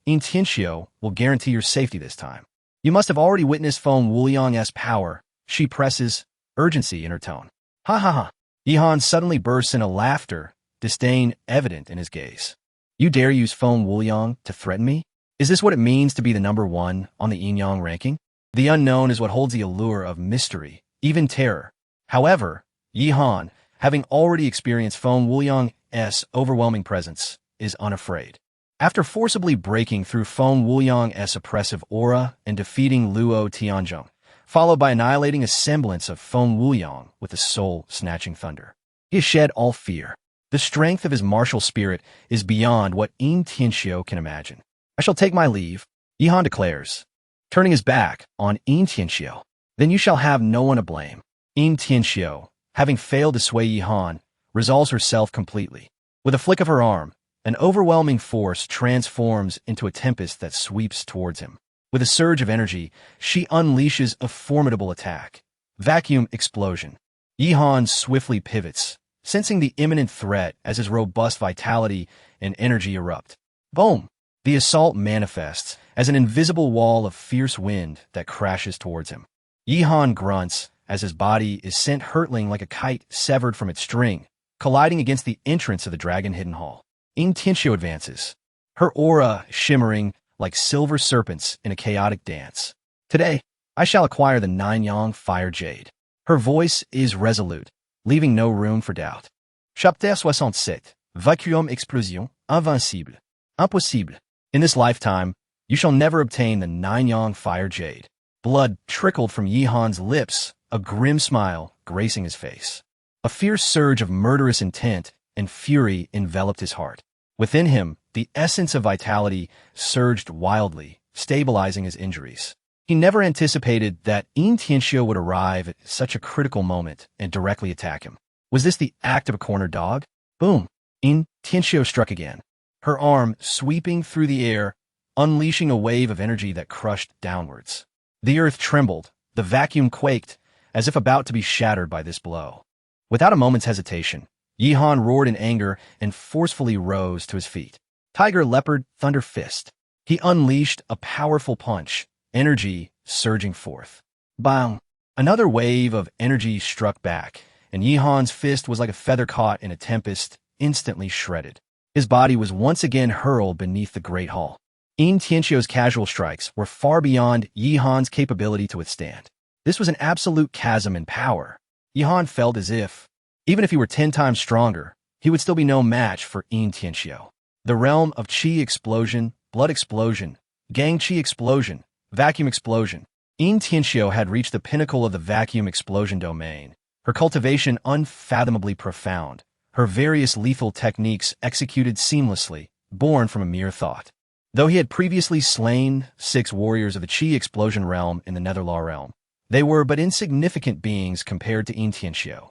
Tianxiu, will guarantee your safety this time. You must have already witnessed Feng Wuyang's power. She presses, urgency in her tone. Ha ha ha. Yihan suddenly bursts into laughter, disdain evident in his gaze. You dare use Feng Wuliang to threaten me? Is this what it means to be the number one on the yin-yang ranking? The unknown is what holds the allure of mystery, even terror. However, Yihan, having already experienced Feng Wuliang's overwhelming presence, is unafraid. After forcibly breaking through Feng Wuliang's oppressive aura and defeating Luo Tianzhong, followed by annihilating a semblance of Feng Wuliang with a soul-snatching thunder, he has shed all fear. The strength of his martial spirit is beyond what Yin Tianxiu can imagine. I shall take my leave, Yihan declares, turning his back on Yin Tianxiu. Then you shall have no one to blame. Yin Tianxiu, having failed to sway Yihan, resolves herself completely. With a flick of her arm, an overwhelming force transforms into a tempest that sweeps towards him. With a surge of energy, she unleashes a formidable attack. Vacuum explosion. Yihan swiftly pivots, sensing the imminent threat as his robust vitality and energy erupt. Boom! The assault manifests as an invisible wall of fierce wind that crashes towards him. Yihan grunts as his body is sent hurtling like a kite severed from its string, colliding against the entrance of the Dragon Hidden Hall. Yin Tianxiu advances, her aura shimmering like silver serpents in a chaotic dance. Today, I shall acquire the Nine-Yang Fire Jade. Her voice is resolute, leaving no room for doubt. Chapitre 67. Vacuum explosion, invincible. Impossible. In this lifetime, you shall never obtain the Nine-Yang Fire Jade. Blood trickled from Yihan's lips, a grim smile gracing his face. A fierce surge of murderous intent and fury enveloped his heart. Within him, the essence of vitality surged wildly, stabilizing his injuries. He never anticipated that Yin Tianxiu would arrive at such a critical moment and directly attack him. Was this the act of a cornered dog? Boom! Yin Tianxiu struck again, her arm sweeping through the air, unleashing a wave of energy that crushed downwards. The earth trembled, the vacuum quaked, as if about to be shattered by this blow. Without a moment's hesitation, Yihan roared in anger and forcefully rose to his feet. Tiger Leopard Thunder Fist. He unleashed a powerful punch, energy surging forth. Bang! Another wave of energy struck back, and Yihan's fist was like a feather caught in a tempest, instantly shredded. His body was once again hurled beneath the Great Hall. Yin Tianxiu's casual strikes were far beyond Yihan's capability to withstand. This was an absolute chasm in power. Yihan felt as if, even if he were 10 times stronger, he would still be no match for Yin Tianxiu. The realm of Qi explosion, blood explosion, Gang Qi explosion, vacuum explosion. Yin Tianxiu had reached the pinnacle of the vacuum explosion domain, her cultivation unfathomably profound, her various lethal techniques executed seamlessly, born from a mere thought. Though he had previously slain 6 warriors of the Qi explosion realm in the Netherlaw realm, they were but insignificant beings compared to Yin Tianxiu.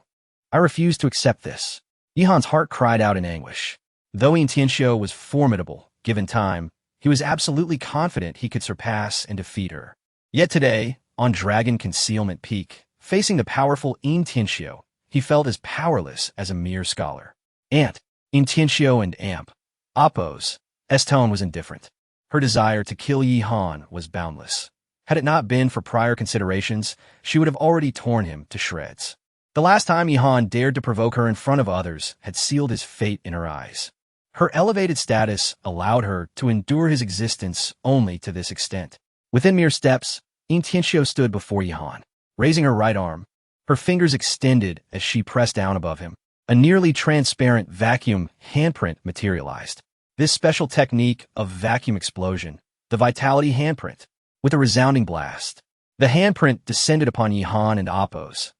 I refuse to accept this. Yihan's heart cried out in anguish. Though Yin Tianxiu was formidable, given time, he was absolutely confident he could surpass and defeat her. Yet today, on Dragon Concealment Peak, facing the powerful Yin Tianxiu, he felt as powerless as a mere scholar. Yin Tianxiu and Appo's tone was indifferent. Her desire to kill Yihan was boundless. Had it not been for prior considerations, she would have already torn him to shreds. The last time Yihan dared to provoke her in front of others had sealed his fate in her eyes. Her elevated status allowed her to endure his existence only to this extent. Within mere steps, Yin Tianxiu stood before Yihan, raising her right arm, her fingers extended as she pressed down above him. A nearly transparent vacuum handprint materialized. This special technique of vacuum explosion, the vitality handprint, with a resounding blast. The handprint descended upon Yihan and Appo's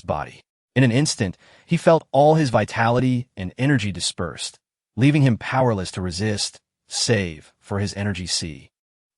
body. In an instant, he felt all his vitality and energy dispersed, leaving him powerless to resist, save for his energy sea.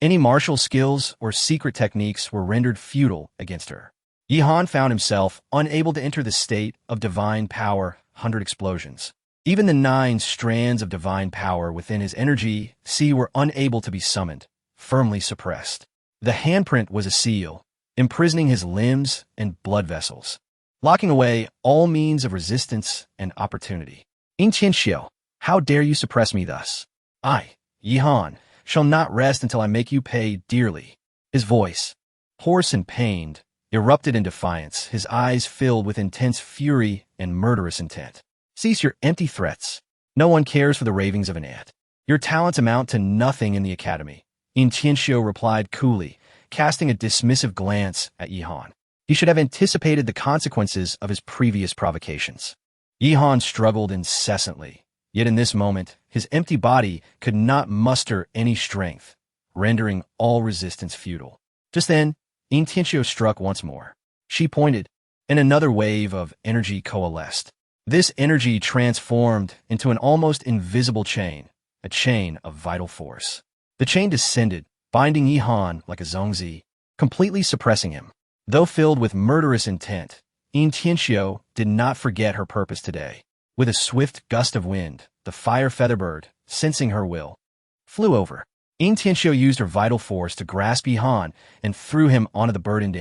Any martial skills or secret techniques were rendered futile against her. Yihan found himself unable to enter the state of divine power 100 explosions. Even the 9 strands of divine power within his energy sea were unable to be summoned, firmly suppressed. The handprint was a seal, imprisoning his limbs and blood vessels, locking away all means of resistance and opportunity. Yin Tianxiu, how dare you suppress me thus? I, Yihan, shall not rest until I make you pay dearly. His voice, hoarse and pained, erupted in defiance, his eyes filled with intense fury and murderous intent. "Cease your empty threats. No one cares for the ravings of an ant. Your talents amount to nothing in the academy," Intiencio replied coolly, casting a dismissive glance at Yihan. He should have anticipated the consequences of his previous provocations. Yihan struggled incessantly, yet in this moment, his empty body could not muster any strength, rendering all resistance futile. Just then, Intiencio struck once more. She pointed, and another wave of energy coalesced. This energy transformed into an almost invisible chain, a chain of vital force. The chain descended, binding Yihan like a zongzi, completely suppressing him. Though filled with murderous intent, Intiencio did not forget her purpose today. With a swift gust of wind, the fire featherbird, sensing her will, flew over. Intiencio used her vital force to grasp Yihan and threw him onto the burdened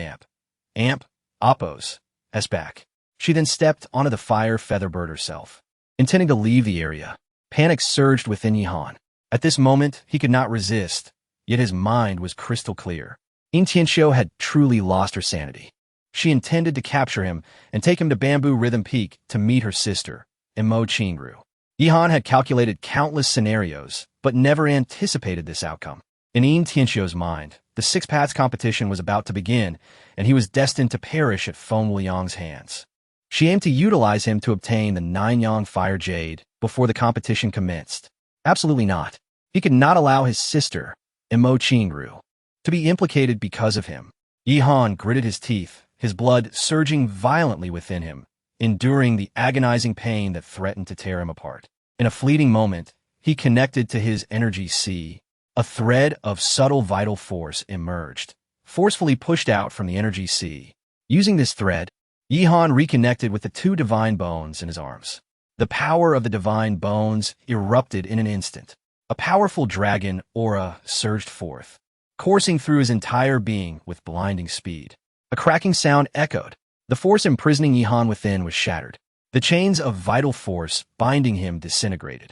Amp, Appos, S back. She then stepped onto the fire featherbird herself. Intending to leave the area, panic surged within Yihan. At this moment, he could not resist, yet his mind was crystal clear. Intiencio had truly lost her sanity. She intended to capture him and take him to Bamboo Rhythm Peak to meet her sister, Imo Chingru. Yihan had calculated countless scenarios, but never anticipated this outcome. In Intiencio's mind, the Six Paths competition was about to begin, and he was destined to perish at Feng Wuliang's hands. She aimed to utilize him to obtain the Nine-Yang Fire Jade before the competition commenced. Absolutely not. He could not allow his sister, Imo Chingru, to be implicated because of him. Yihan gritted his teeth, his blood surging violently within him, enduring the agonizing pain that threatened to tear him apart. In a fleeting moment, he connected to his energy sea. A thread of subtle vital force emerged, forcefully pushed out from the energy sea. Using this thread, Yihan reconnected with the two divine bones in his arms. The power of the divine bones erupted in an instant. A powerful dragon aura surged forth, coursing through his entire being with blinding speed. A cracking sound echoed. The force imprisoning Yihan within was shattered. The chains of vital force binding him disintegrated,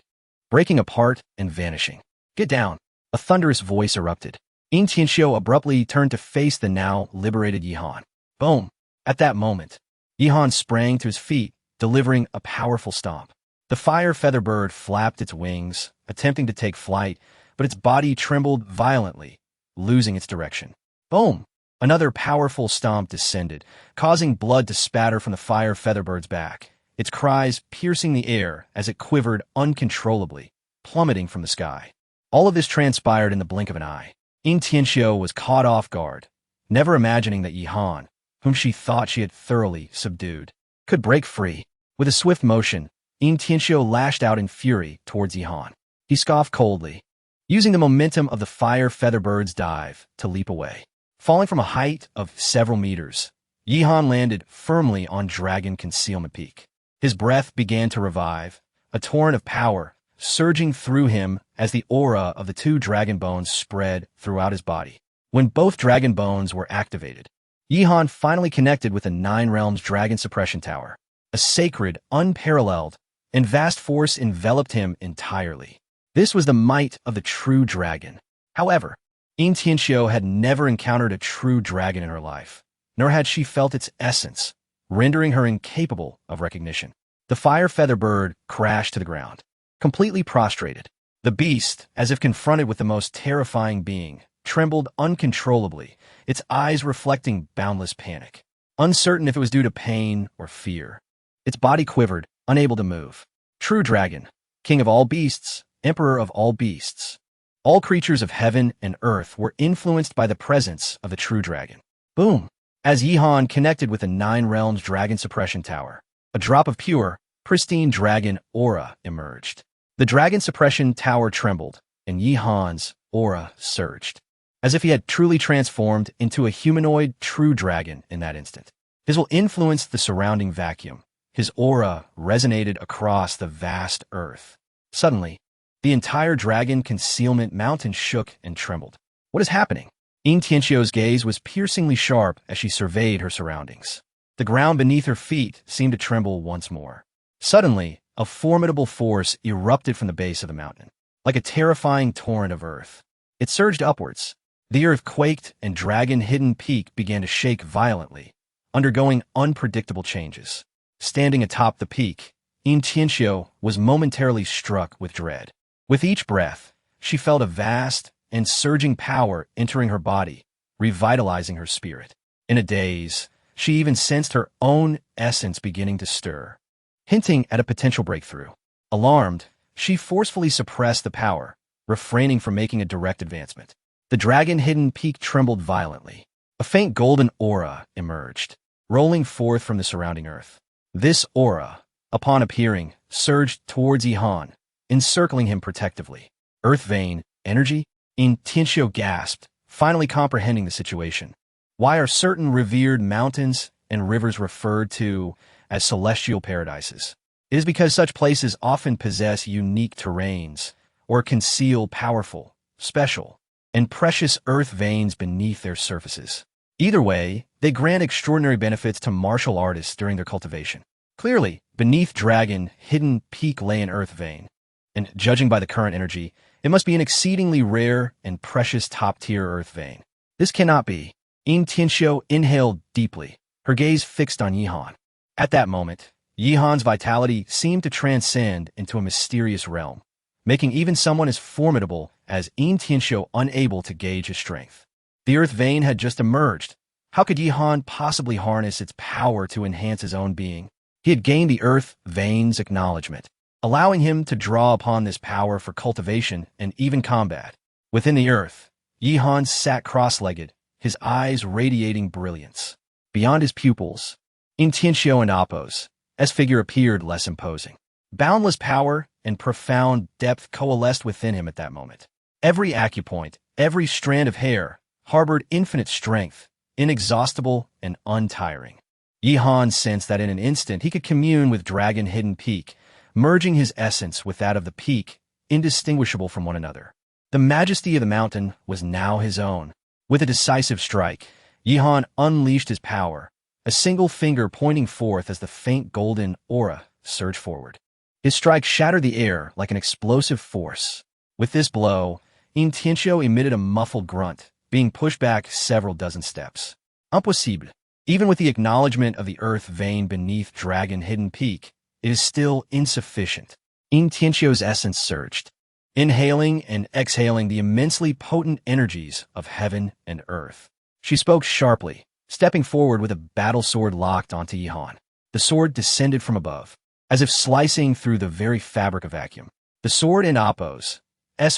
breaking apart and vanishing. "Get down!" A thunderous voice erupted. Intiencio abruptly turned to face the now liberated Yihan. Boom! At that moment, Yihan sprang to his feet, delivering a powerful stomp. The fire featherbird flapped its wings, attempting to take flight, but its body trembled violently, losing its direction. Boom! Another powerful stomp descended, causing blood to spatter from the fire featherbird's back, its cries piercing the air as it quivered uncontrollably, plummeting from the sky. All of this transpired in the blink of an eye. Intiencio was caught off guard, never imagining that Yihan, whom she thought she had thoroughly subdued, could break free. With a swift motion, Intiencio lashed out in fury towards Yihan. He scoffed coldly, using the momentum of the fire featherbird's dive to leap away. Falling from a height of several meters, Yihan landed firmly on Dragon Concealment Peak. His breath began to revive, a torrent of power surging through him as the aura of the two dragon bones spread throughout his body. When both dragon bones were activated, Yihan finally connected with the Nine Realms Dragon Suppression Tower. A sacred, unparalleled, and vast force enveloped him entirely. This was the might of the true dragon. However, Intiencio had never encountered a true dragon in her life, nor had she felt its essence, rendering her incapable of recognition. The fire feather bird crashed to the ground, completely prostrated. The beast, as if confronted with the most terrifying being, trembled uncontrollably, its eyes reflecting boundless panic. Uncertain if it was due to pain or fear, its body quivered, unable to move. True dragon, king of all beasts, emperor of all beasts. All creatures of heaven and earth were influenced by the presence of the true dragon. Boom! As Yihan connected with the Nine Realms Dragon Suppression Tower, a drop of pure, pristine dragon aura emerged. The Dragon Suppression Tower trembled, and Yihan's aura surged, as if he had truly transformed into a humanoid true dragon in that instant. His will influenced the surrounding vacuum. His aura resonated across the vast earth. Suddenly, the entire dragon concealment mountain shook and trembled. What is happening? Intiencio's gaze was piercingly sharp as she surveyed her surroundings. The ground beneath her feet seemed to tremble once more. Suddenly, a formidable force erupted from the base of the mountain, like a terrifying torrent of earth. It surged upwards, The earth quaked and dragon-hidden peak began to shake violently, undergoing unpredictable changes. Standing atop the peak, Intiencio was momentarily struck with dread. With each breath, she felt a vast and surging power entering her body, revitalizing her spirit. In a daze, she even sensed her own essence beginning to stir, hinting at a potential breakthrough. Alarmed, she forcefully suppressed the power, refraining from making a direct advancement. The dragon-hidden peak trembled violently. A faint golden aura emerged, rolling forth from the surrounding earth. This aura, upon appearing, surged towards Ihan, encircling him protectively. Earth vein, energy? Intiencio gasped, finally comprehending the situation. Why are certain revered mountains and rivers referred to as celestial paradises? It is because such places often possess unique terrains or conceal powerful, special, and precious earth veins beneath their surfaces. Either way, they grant extraordinary benefits to martial artists during their cultivation. Clearly, beneath dragon-hidden peak lay an earth vein, and judging by the current energy, it must be an exceedingly rare and precious top-tier earth vein. This cannot be. Intiencio inhaled deeply, her gaze fixed on Yihan. At that moment, Yihan's vitality seemed to transcend into a mysterious realm, making even someone as formidable as Intiencio unable to gauge his strength. The earth vein had just emerged. How could Yihan possibly harness its power to enhance his own being? He had gained the earth vein's acknowledgement, allowing him to draw upon this power for cultivation and even combat. Within the earth, Yihan sat cross-legged, his eyes radiating brilliance. Beyond his pupils, Intiencio and Apos' figure appeared less imposing. Boundless power and profound depth coalesced within him at that moment. Every acupoint, every strand of hair, harbored infinite strength, inexhaustible and untiring. Yihan sensed that in an instant he could commune with dragon-hidden peak, merging his essence with that of the peak, indistinguishable from one another. The majesty of the mountain was now his own. With a decisive strike, Yihan unleashed his power, a single finger pointing forth as the faint golden aura surged forward. His strike shattered the air like an explosive force. With this blow, Intiencio emitted a muffled grunt, being pushed back several dozen steps. Impossible. Even with the acknowledgement of the earth vein beneath dragon-hidden peak, it is still insufficient. Intiencio's essence surged, inhaling and exhaling the immensely potent energies of heaven and earth. She spoke sharply, stepping forward with a battle sword locked onto Yihan. The sword descended from above, as if slicing through the very fabric of vacuum. The sword and Apos'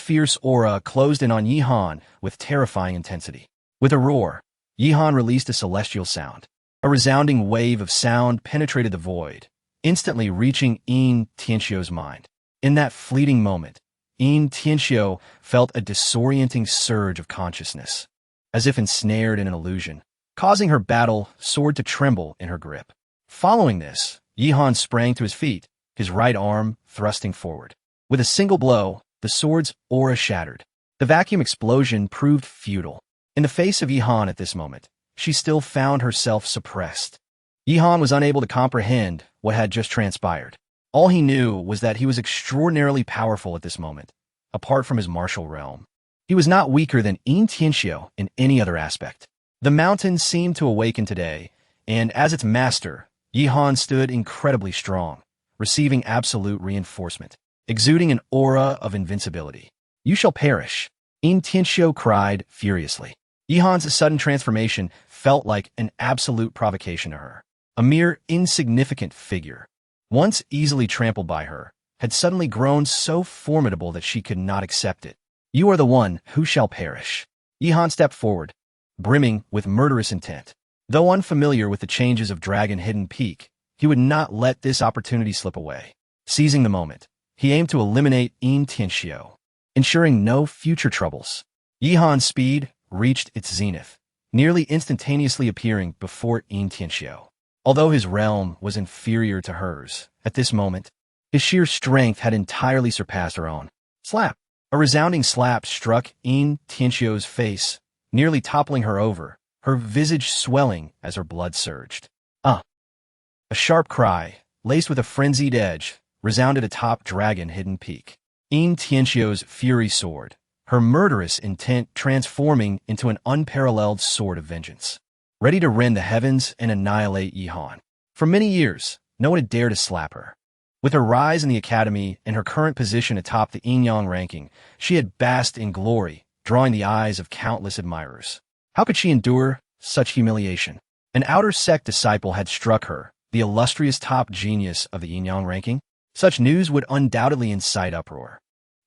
fierce aura closed in on Yihan with terrifying intensity. With a roar, Yihan released a celestial sound. A resounding wave of sound penetrated the void, instantly reaching Intiencio's mind. In that fleeting moment, Intiencio felt a disorienting surge of consciousness, as if ensnared in an illusion, causing her battle sword to tremble in her grip. Following this, Yihan sprang to his feet, his right arm thrusting forward. With a single blow, the sword's aura shattered. The vacuum explosion proved futile. In the face of Yihan at this moment, she still found herself suppressed. Yihan was unable to comprehend what had just transpired. All he knew was that he was extraordinarily powerful at this moment, apart from his martial realm. He was not weaker than Intiencio in any other aspect. The mountain seemed to awaken today, and as its master, Yihan stood incredibly strong, receiving absolute reinforcement, exuding an aura of invincibility. "You shall perish," Intiencio cried furiously. Yihan's sudden transformation felt like an absolute provocation to her. A mere insignificant figure, once easily trampled by her, had suddenly grown so formidable that she could not accept it. "You are the one who shall perish." Yihan stepped forward, brimming with murderous intent. Though unfamiliar with the changes of Dragon-Hidden Peak, he would not let this opportunity slip away. Seizing the moment, he aimed to eliminate Intiencio, ensuring no future troubles. Yihan's speed reached its zenith, nearly instantaneously appearing before Intiencio. Although his realm was inferior to hers, at this moment, his sheer strength had entirely surpassed her own. Slap! A resounding slap struck Intiencio's face, nearly toppling her over, her visage swelling as her blood surged. A sharp cry, laced with a frenzied edge, resounded atop Dragon-Hidden Peak. Intiencio's fury soared, her murderous intent transforming into an unparalleled sword of vengeance, ready to rend the heavens and annihilate Yihan. For many years, no one had dared to slap her. With her rise in the academy and her current position atop the Yinyang ranking, she had basked in glory, drawing the eyes of countless admirers. How could she endure such humiliation? An outer sect disciple had struck her, the illustrious top genius of the Yinyang ranking. Such news would undoubtedly incite uproar,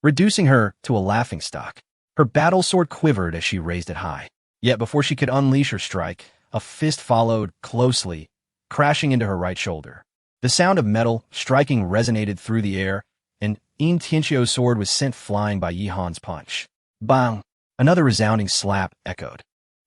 reducing her to a laughingstock. Her battle sword quivered as she raised it high. Yet before she could unleash her strike, a fist followed closely, crashing into her right shoulder. The sound of metal striking resonated through the air, and In Tianxio's sword was sent flying by Yihan's punch. Bang! Another resounding slap echoed.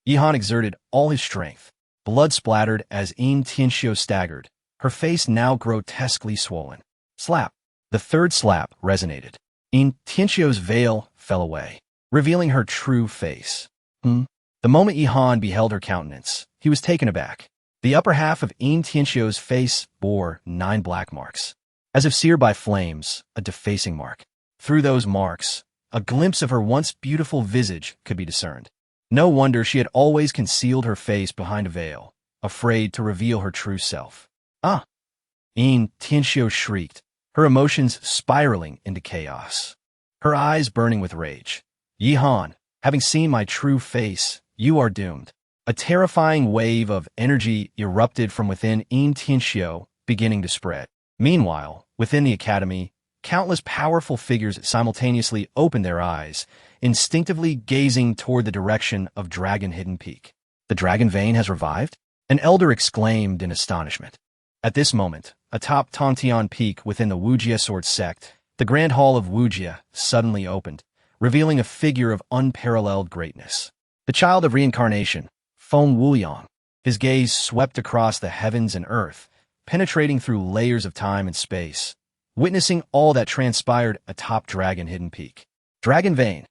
Yihan exerted all his strength. Blood splattered as In Tianxio staggered, her face now grotesquely swollen. Slap! The third slap resonated. In Tianxio's veil fell away, revealing her true face. The moment Yihan beheld her countenance, he was taken aback. The upper half of In Tianxio's face bore 9 black marks, as if seared by flames, a defacing mark. Through those marks, a glimpse of her once beautiful visage could be discerned. No wonder she had always concealed her face behind a veil, afraid to reveal her true self. Ah! In Tianxio shrieked, her emotions spiraling into chaos, her eyes burning with rage. Yihan, having seen my true face, you are doomed. A terrifying wave of energy erupted from within In Tianxio, beginning to spread. Meanwhile, within the academy, countless powerful figures simultaneously opened their eyes, instinctively gazing toward the direction of Dragon Hidden Peak. The dragon vein has revived? An elder exclaimed in astonishment. At this moment, atop Tongtian Peak within the Wujie Sword Sect, the Grand Hall of Wujie suddenly opened, revealing a figure of unparalleled greatness. The child of reincarnation, Feng Wuyang. His gaze swept across the heavens and earth, penetrating through layers of time and space, witnessing all that transpired atop Dragon Hidden Peak. Dragon Vein.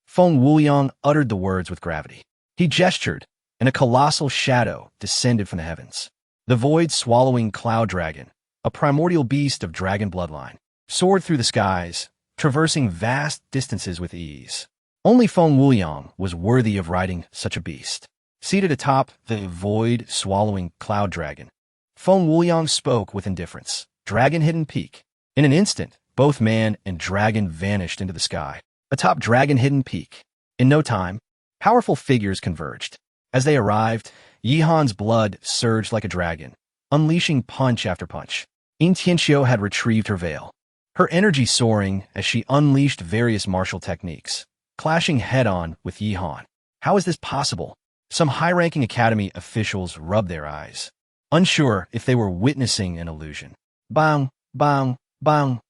Feng Wuyang uttered the words with gravity. He gestured, and a colossal shadow descended from the heavens. The void-swallowing cloud dragon, a primordial beast of dragon bloodline, soared through the skies, traversing vast distances with ease. Only Feng Wuyang was worthy of riding such a beast. Seated atop the void-swallowing cloud dragon, Feng Wuyang spoke with indifference. Dragon Hidden Peak. In an instant, both man and dragon vanished into the sky. Atop Dragon Hidden Peak. In no time, powerful figures converged. As they arrived, Yihan's blood surged like a dragon, unleashing punch after punch. In Tianxio had retrieved her veil, her energy soaring as she unleashed various martial techniques, clashing head-on with Yihan. How is this possible? Some high-ranking academy officials rubbed their eyes, unsure if they were witnessing an illusion. Bang, bang, bang.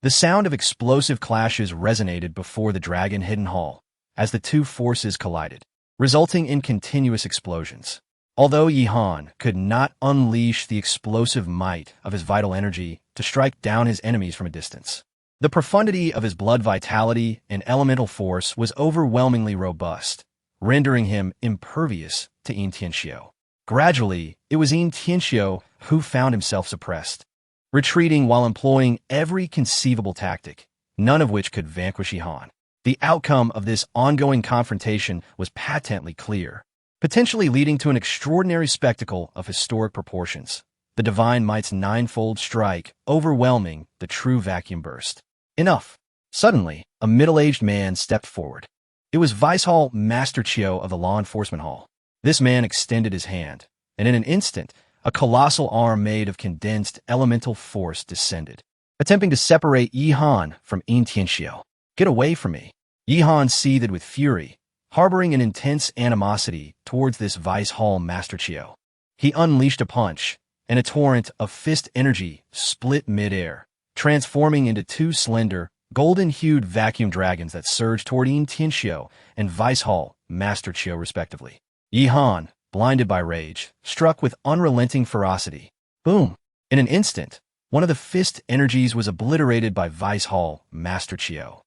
The sound of explosive clashes resonated before the Dragon Hidden Hall as the two forces collided, resulting in continuous explosions. Although Yihan could not unleash the explosive might of his vital energy to strike down his enemies from a distance, the profundity of his blood vitality and elemental force was overwhelmingly robust, rendering him impervious to In Tianxio. Gradually, it was In Tianxio who found himself suppressed, retreating while employing every conceivable tactic, none of which could vanquish Yihan. The outcome of this ongoing confrontation was patently clear, potentially leading to an extraordinary spectacle of historic proportions. The Divine Might's ninefold strike overwhelming the true vacuum burst. Enough! Suddenly, a middle-aged man stepped forward. It was Vice Hall Master Chiu of the Law Enforcement Hall. This man extended his hand, and in an instant, a colossal arm made of condensed elemental force descended, attempting to separate Yihan from In Tianxio. Get away from me! Yihan seethed with fury, harboring an intense animosity towards this Vice Hall Master Chiu. He unleashed a punch, and a torrent of fist energy split mid-air, transforming into two slender, golden-hued vacuum dragons that surged toward In Tianxio and Vice Hall Master Chiu respectively. Yihan, blinded by rage, struck with unrelenting ferocity. Boom! In an instant, one of the fist energies was obliterated by Vice Hall Master Chiu.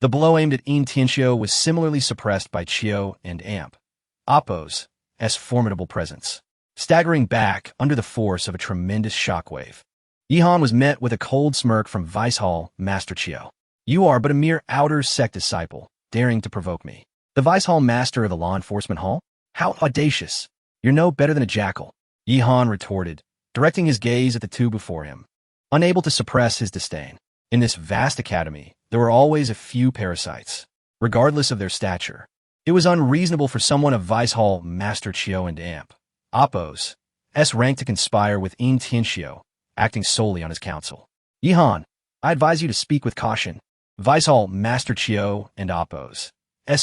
The blow aimed at In Tianxio was similarly suppressed by Chiu and Amp, Oppo's formidable presence, staggering back under the force of a tremendous shockwave. Yihan was met with a cold smirk from Vice Hall Master Chiu. You are but a mere outer sect disciple, daring to provoke me. The Vice Hall Master of the Law Enforcement Hall? How audacious! You're no better than a jackal, Yi-Han retorted, directing his gaze at the two before him. Unable to suppress his disdain. In this vast academy, there were always a few parasites, regardless of their stature. It was unreasonable for someone of Vice Hall Master Chiu and Amp Appo's rank to conspire with In Tianxiu, acting solely on his counsel. Yi-Han, I advise you to speak with caution. Vice Hall Master Chiu and Appo's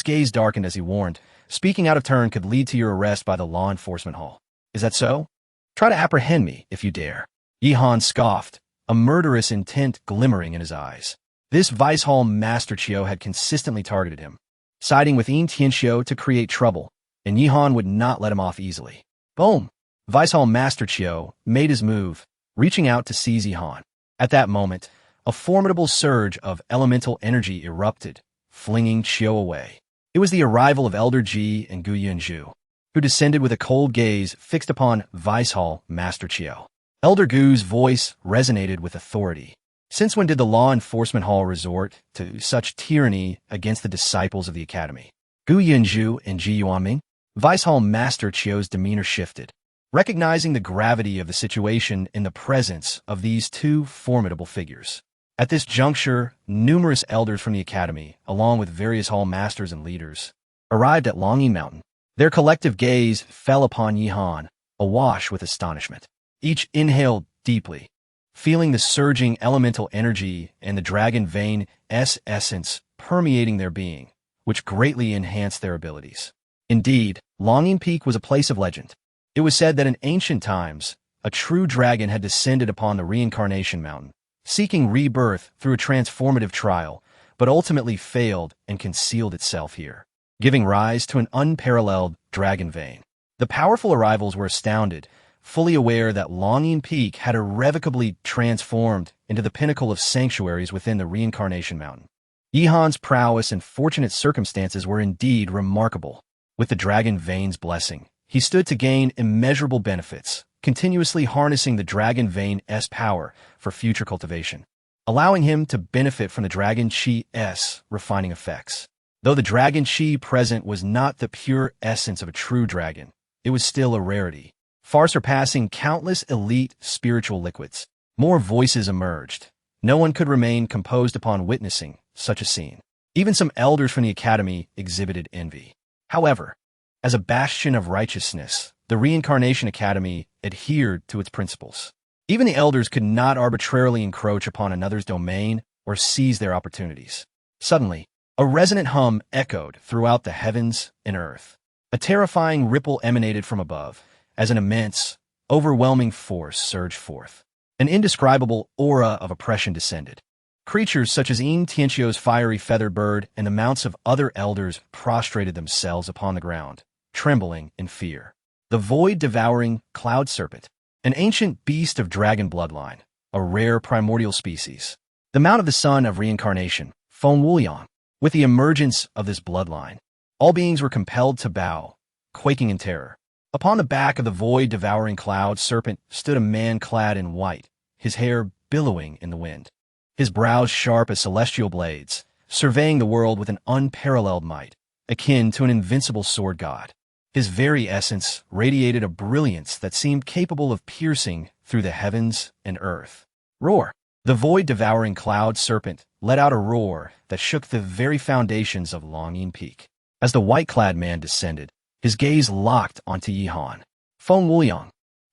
gaze darkened as he warned, speaking out of turn could lead to your arrest by the Law Enforcement Hall. Is that so? Try to apprehend me, if you dare. Yi-Han scoffed, a murderous intent glimmering in his eyes. This Vice Hall Master Chiu had consistently targeted him, siding with In Tianxiu to create trouble, and Yi-Han would not let him off easily. Boom! Vice Hall Master Chiu made his move, reaching out to seize Yi-Han. At that moment, a formidable surge of elemental energy erupted, flinging Chiu away. It was the arrival of Elder Ji and Gu Yunju, who descended with a cold gaze fixed upon Vice Hall Master Chiu. Elder Gu's voice resonated with authority. Since when did the Law Enforcement Hall resort to such tyranny against the disciples of the Academy? Gu Yunju and Ji Yuanming? Vice Hall Master Chiu's demeanor shifted, recognizing the gravity of the situation in the presence of these two formidable figures. At this juncture, numerous elders from the Academy, along with various hall masters and leaders, arrived at Longyi Mountain. Their collective gaze fell upon Yi-Han, awash with astonishment. Each inhaled deeply, feeling the surging elemental energy and the dragon vein essence permeating their being, which greatly enhanced their abilities. Indeed, Longyin Peak was a place of legend. It was said that in ancient times, a true dragon had descended upon the Reincarnation Mountain, seeking rebirth through a transformative trial, but ultimately failed and concealed itself here, giving rise to an unparalleled dragon vein. The powerful arrivals were astounded, fully aware that Longyin Peak had irrevocably transformed into the pinnacle of sanctuaries within the Reincarnation Mountain. Yi-Han's prowess and fortunate circumstances were indeed remarkable. With the dragon vein's blessing, he stood to gain immeasurable benefits, continuously harnessing the dragon vein's power for future cultivation, allowing him to benefit from the dragon chi's refining effects. Though the dragon chi present was not the pure essence of a true dragon, it was still a rarity, far surpassing countless elite spiritual liquids. More voices emerged. No one could remain composed upon witnessing such a scene. Even some elders from the Academy exhibited envy. However, as a bastion of righteousness, the Reincarnation Academy adhered to its principles. Even the elders could not arbitrarily encroach upon another's domain or seize their opportunities. Suddenly, a resonant hum echoed throughout the heavens and earth. A terrifying ripple emanated from above, as an immense, overwhelming force surged forth. An indescribable aura of oppression descended. Creatures such as In Tianxiu's fiery feathered bird and the mounts of other elders prostrated themselves upon the ground, trembling in fear. The void-devouring cloud serpent, an ancient beast of dragon bloodline, a rare primordial species. The mount of the son of reincarnation, Feng Wuliang. With the emergence of this bloodline, all beings were compelled to bow, quaking in terror. Upon the back of the void-devouring cloud serpent stood a man clad in white, his hair billowing in the wind, his brows sharp as celestial blades, surveying the world with an unparalleled might, akin to an invincible sword god. His very essence radiated a brilliance that seemed capable of piercing through the heavens and earth. Roar! The void-devouring cloud serpent let out a roar that shook the very foundations of Longyin Peak. As the white-clad man descended, his gaze locked onto Yi-Han. Feng Wuliang,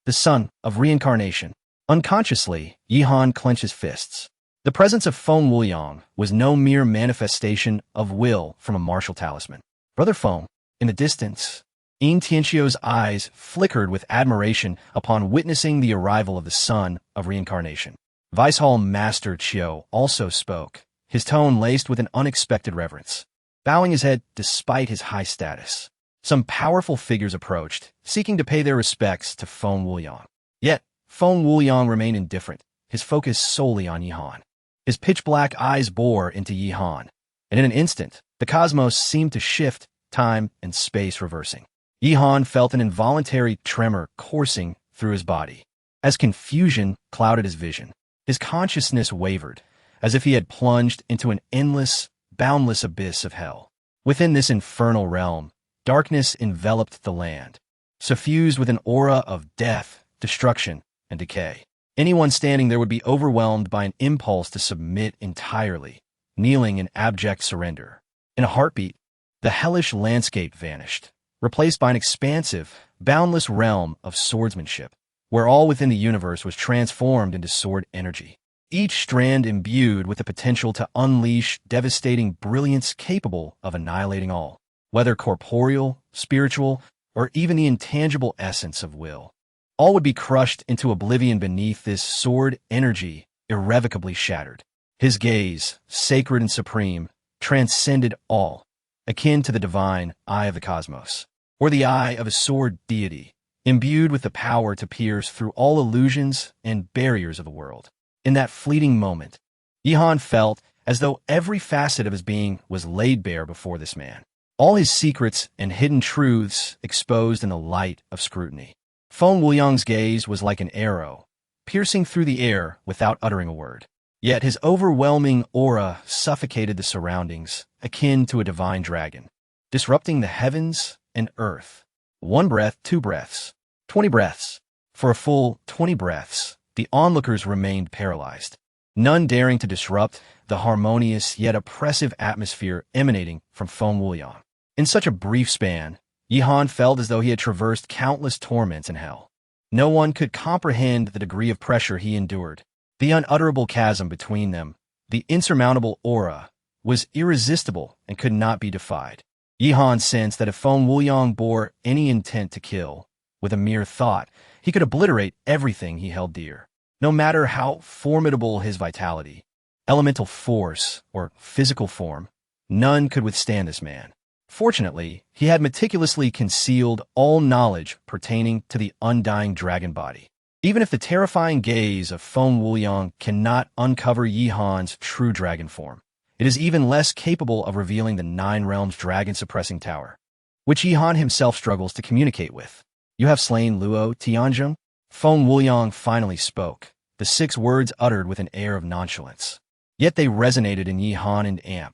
the son of reincarnation. Unconsciously, Yi-Han clenched his fists. The presence of Feng Wuliang was no mere manifestation of will from a martial talisman. Brother Feng, in the distance, In Tianxiu's eyes flickered with admiration upon witnessing the arrival of the son of reincarnation. Vice Hall Master Chiu also spoke, his tone laced with an unexpected reverence, bowing his head despite his high status. Some powerful figures approached, seeking to pay their respects to Feng Wuliang. Yet, Feng Wuliang remained indifferent, his focus solely on Yi-Han. His pitch-black eyes bore into Yi-Han, and in an instant, the cosmos seemed to shift, time and space reversing. Yi-Han felt an involuntary tremor coursing through his body. As confusion clouded his vision, his consciousness wavered, as if he had plunged into an endless, boundless abyss of hell. Within this infernal realm, darkness enveloped the land, suffused with an aura of death, destruction, and decay. Anyone standing there would be overwhelmed by an impulse to submit entirely, kneeling in abject surrender. In a heartbeat, the hellish landscape vanished, replaced by an expansive, boundless realm of swordsmanship, where all within the universe was transformed into sword energy. Each strand imbued with the potential to unleash devastating brilliance capable of annihilating all, whether corporeal, spiritual, or even the intangible essence of will. All would be crushed into oblivion beneath this sword energy, irrevocably shattered. His gaze, sacred and supreme, transcended all, akin to the divine eye of the cosmos, or the eye of a sword deity, imbued with the power to pierce through all illusions and barriers of the world. In that fleeting moment, Yihan felt as though every facet of his being was laid bare before this man, all his secrets and hidden truths exposed in the light of scrutiny. Feng Wuyang's gaze was like an arrow, piercing through the air without uttering a word. Yet his overwhelming aura suffocated the surroundings, akin to a divine dragon, disrupting the heavens and earth. 1 breath, 2 breaths, 20 breaths. For a full 20 breaths, the onlookers remained paralyzed, none daring to disrupt the harmonious yet oppressive atmosphere emanating from Feng Wuyang. In such a brief span, Yihan felt as though he had traversed countless torments in hell. No one could comprehend the degree of pressure he endured. The unutterable chasm between them, the insurmountable aura, was irresistible and could not be defied. Yihan sensed that if Feng Wuyang bore any intent to kill, with a mere thought, he could obliterate everything he held dear. No matter how formidable his vitality, elemental force, or physical form, none could withstand this man. Fortunately, he had meticulously concealed all knowledge pertaining to the undying dragon body. Even if the terrifying gaze of Feng Wuyang cannot uncover Yihan's true dragon form, it is even less capable of revealing the 9 realms dragon-suppressing tower, which Yihan himself struggles to communicate with. You have slain Luo Tianzheng? Feng Wuyang finally spoke, the 6 words uttered with an air of nonchalance. Yet they resonated in Yihan and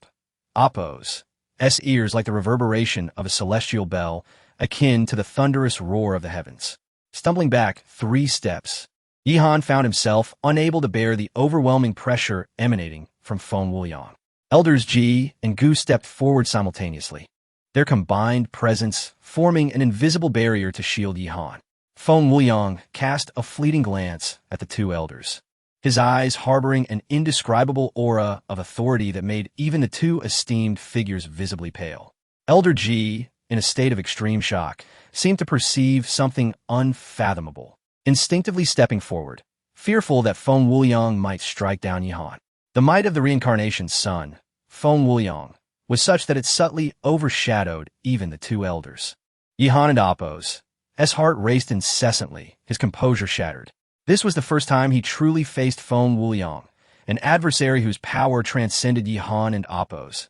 Appo's ears like the reverberation of a celestial bell, akin to the thunderous roar of the heavens. Stumbling back 3 steps, Yihan found himself unable to bear the overwhelming pressure emanating from Feng Wuyang. Elders Ji and Gu stepped forward simultaneously, their combined presence forming an invisible barrier to shield Yihan. Feng Wuyang cast a fleeting glance at the 2 elders, his eyes harboring an indescribable aura of authority that made even the 2 esteemed figures visibly pale. Elder Ji, in a state of extreme shock, seemed to perceive something unfathomable, instinctively stepping forward, fearful that Feng Wuyang might strike down Yihan. The might of the reincarnation's son, Feng Wuyang, was such that it subtly overshadowed even the 2 elders. Yihan and Appo's heart raced incessantly, his composure shattered. This was the first time he truly faced Feng Wuyang, an adversary whose power transcended Yihan and Appo's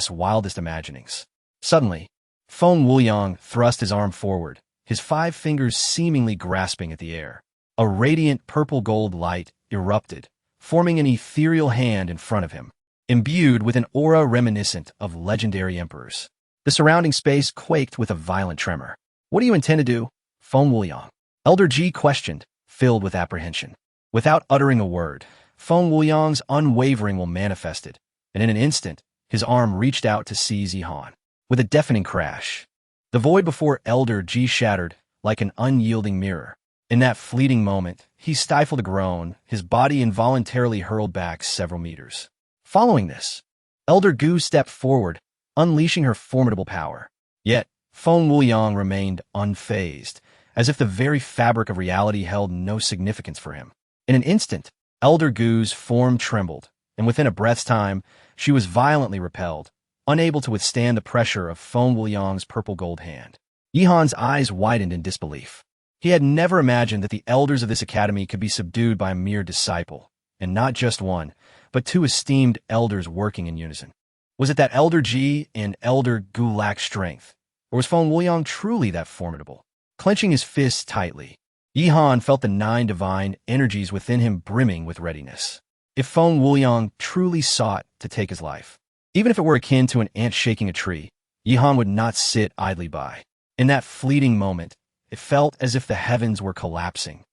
wildest imaginings. Suddenly, Feng Wuyang thrust his arm forward, his 5 fingers seemingly grasping at the air. A radiant purple-gold light erupted, forming an ethereal hand in front of him, imbued with an aura reminiscent of legendary emperors. The surrounding space quaked with a violent tremor. "What do you intend to do?" Feng Wuyang, Elder Ji questioned, filled with apprehension. Without uttering a word, Feng Wuyang's unwavering will manifested, and in an instant, his arm reached out to seize Yihan. With a deafening crash, the void before Elder Ji shattered like an unyielding mirror. In that fleeting moment, he stifled a groan, his body involuntarily hurled back several meters. Following this, Elder Gu stepped forward, unleashing her formidable power. Yet, Feng Wuyang remained unfazed, as if the very fabric of reality held no significance for him. In an instant, Elder Gu's form trembled, and within a breath's time, she was violently repelled, unable to withstand the pressure of Feng Wuyang's purple-gold hand. Yihan's eyes widened in disbelief. He had never imagined that the elders of this academy could be subdued by a mere disciple, and not just one, but 2 esteemed elders working in unison. Was it that Elder Ji and Elder Gu lacked strength, or was Feng Wuyang truly that formidable? Clenching his fists tightly, Yihan felt the 9 divine energies within him brimming with readiness. If Feng Wuyang truly sought to take his life, Even if it were akin to an ant shaking a tree, Yihan would not sit idly by. In that fleeting moment, it felt as if the heavens were collapsing.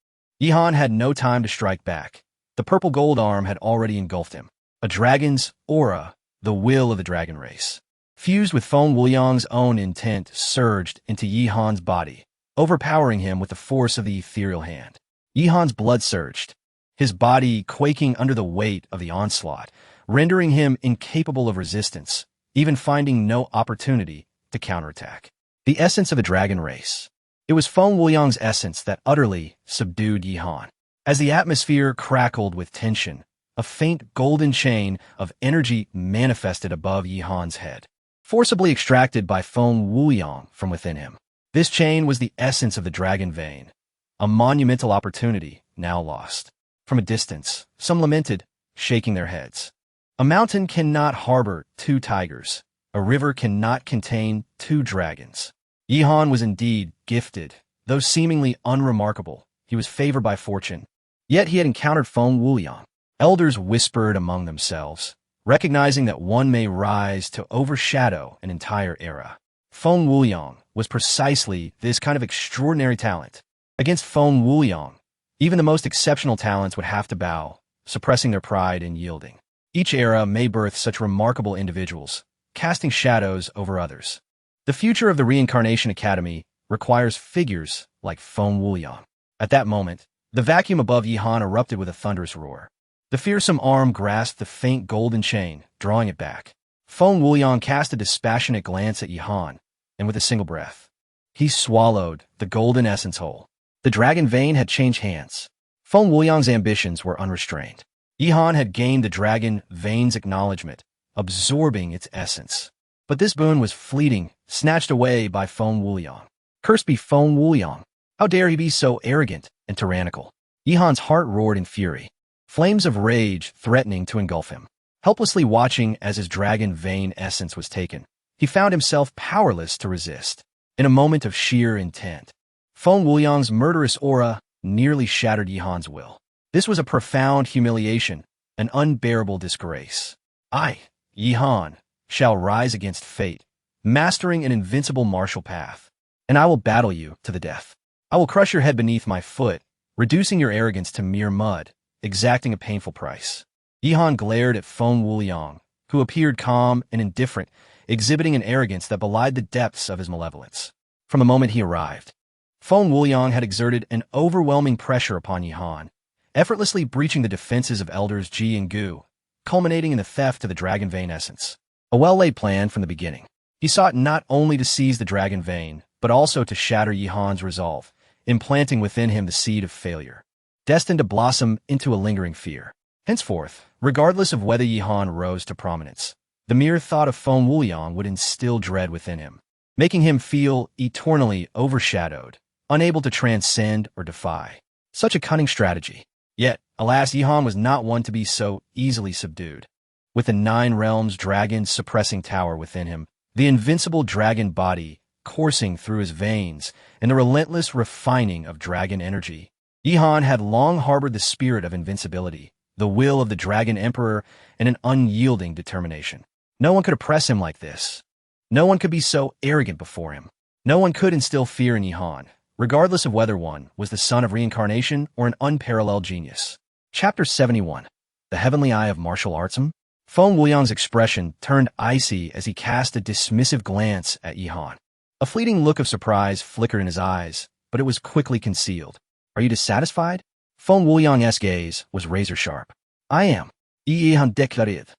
Yihan had no time to strike back. The purple gold arm had already engulfed him. A dragon's aura, the will of the dragon race, fused with Feng Wuliang's own intent, surged into Yihan's body, overpowering him with the force of the ethereal hand. Yihan's blood surged, his body quaking under the weight of the onslaught, rendering him incapable of resistance, even finding no opportunity to counterattack. The essence of a dragon race. It was Feng Wuliang's essence that utterly subdued Yihan. As the atmosphere crackled with tension, a faint golden chain of energy manifested above Yihan's head, forcibly extracted by Feng Wuliang from within him. This chain was the essence of the dragon vein, a monumental opportunity now lost. From a distance, some lamented, shaking their heads. A mountain cannot harbor two tigers. A river cannot contain two dragons. Yihan was indeed gifted, though seemingly unremarkable. He was favored by fortune. Yet he had encountered Feng Wuliang. Elders whispered among themselves, recognizing that one may rise to overshadow an entire era. Feng Wuliang was precisely this kind of extraordinary talent. Against Feng Wuliang, even the most exceptional talents would have to bow, suppressing their pride and yielding. Each era may birth such remarkable individuals, casting shadows over others. The future of the Reincarnation Academy requires figures like Feng Wuliang. At that moment, the vacuum above Yihan erupted with a thunderous roar. The fearsome arm grasped the faint golden chain, drawing it back. Feng Wuliang cast a dispassionate glance at Yihan, and with a single breath, he swallowed the golden essence whole. The dragon vein had changed hands. Feng Wuliang's ambitions were unrestrained. Yihan had gained the dragon vein's acknowledgement, absorbing its essence. But this boon was fleeting, snatched away by Feng Wuliang. Cursed be Feng Wuliang! How dare he be so arrogant and tyrannical? Yihan's heart roared in fury, flames of rage threatening to engulf him. Helplessly watching as his dragon vein essence was taken, he found himself powerless to resist. In a moment of sheer intent, Feng Wuliang's murderous aura nearly shattered Yihan's will. This was a profound humiliation, an unbearable disgrace. I, Yihan, shall rise against fate, mastering an invincible martial path, and I will battle you to the death. I will crush your head beneath my foot, reducing your arrogance to mere mud, exacting a painful price. Yihan glared at Feng Wuliang, who appeared calm and indifferent, exhibiting an arrogance that belied the depths of his malevolence. From the moment he arrived, Feng Wuliang had exerted an overwhelming pressure upon Yihan, effortlessly breaching the defenses of elders Ji and Gu, culminating in the theft of the dragon vein essence. A well-laid plan from the beginning. He sought not only to seize the dragon vein, but also to shatter Yihan's resolve, implanting within him the seed of failure, destined to blossom into a lingering fear. Henceforth, regardless of whether Yihan rose to prominence, the mere thought of Feng Wuliang would instill dread within him, making him feel eternally overshadowed, unable to transcend or defy. Such a cunning strategy. Yet, alas, Yihan was not one to be so easily subdued. With the 9 realms dragon suppressing tower within him, the invincible dragon body coursing through his veins, and the relentless refining of dragon energy, Yihan had long harbored the spirit of invincibility, the will of the dragon emperor, and an unyielding determination. No one could oppress him like this. No one could be so arrogant before him. No one could instill fear in Yihan, regardless of whether one was the son of reincarnation or an unparalleled genius. Chapter 71. The Heavenly Eye of Martial Arts. Feng Wuliang's expression turned icy as he cast a dismissive glance at Yihan. A fleeting look of surprise flickered in his eyes, but it was quickly concealed. Are you dissatisfied? Feng Wuliang's gaze was razor-sharp. I am, Yihan declared,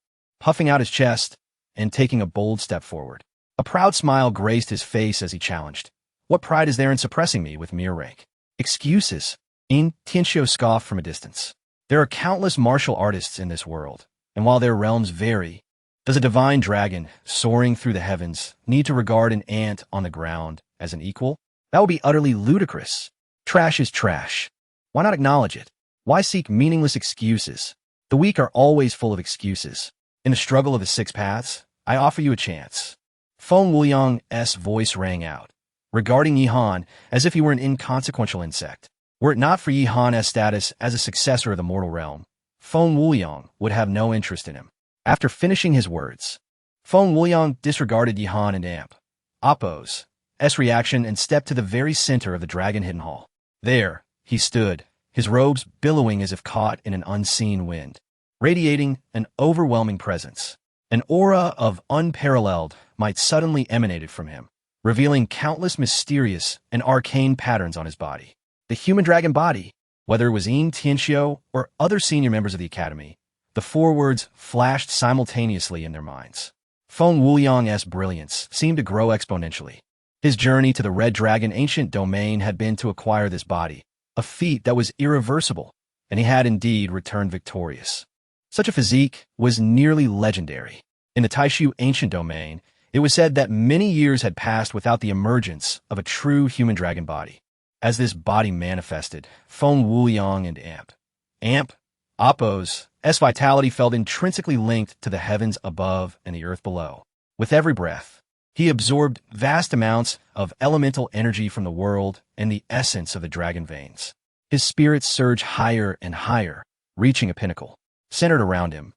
puffing out his chest and taking a bold step forward. A proud smile graced his face as he challenged. What pride is there in suppressing me with mere rank? Excuses. In Tianxiu scoffed from a distance. There are countless martial artists in this world, and while their realms vary, does a divine dragon, soaring through the heavens, need to regard an ant on the ground as an equal? That would be utterly ludicrous. Trash is trash. Why not acknowledge it? Why seek meaningless excuses? The weak are always full of excuses. In the struggle of the 6 paths, I offer you a chance. Feng Wuliang's voice rang out, regarding Yihan as if he were an inconsequential insect. Were it not for Yihan's status as a successor of the mortal realm, Feng Wuliang would have no interest in him. After finishing his words, Feng Wuliang disregarded Yihan and Amp, Appo's reaction and stepped to the very center of the Dragon Hidden Hall. There, he stood, his robes billowing as if caught in an unseen wind, radiating an overwhelming presence. An aura of unparalleled might suddenly emanated from him, revealing countless mysterious and arcane patterns on his body. The human dragon body, whether it was Yin Tianxiu or other senior members of the academy, the four words flashed simultaneously in their minds. Feng Wuliang's brilliance seemed to grow exponentially. His journey to the Red Dragon ancient domain had been to acquire this body, a feat that was irreversible, and he had indeed returned victorious. Such a physique was nearly legendary. In the Taishu ancient domain, it was said that many years had passed without the emergence of a true human dragon body. As this body manifested, Feng Wuliang and Appo's vitality felt intrinsically linked to the heavens above and the earth below. With every breath, he absorbed vast amounts of elemental energy from the world and the essence of the dragon veins. His spirit surged higher and higher, reaching a pinnacle. Centered around him,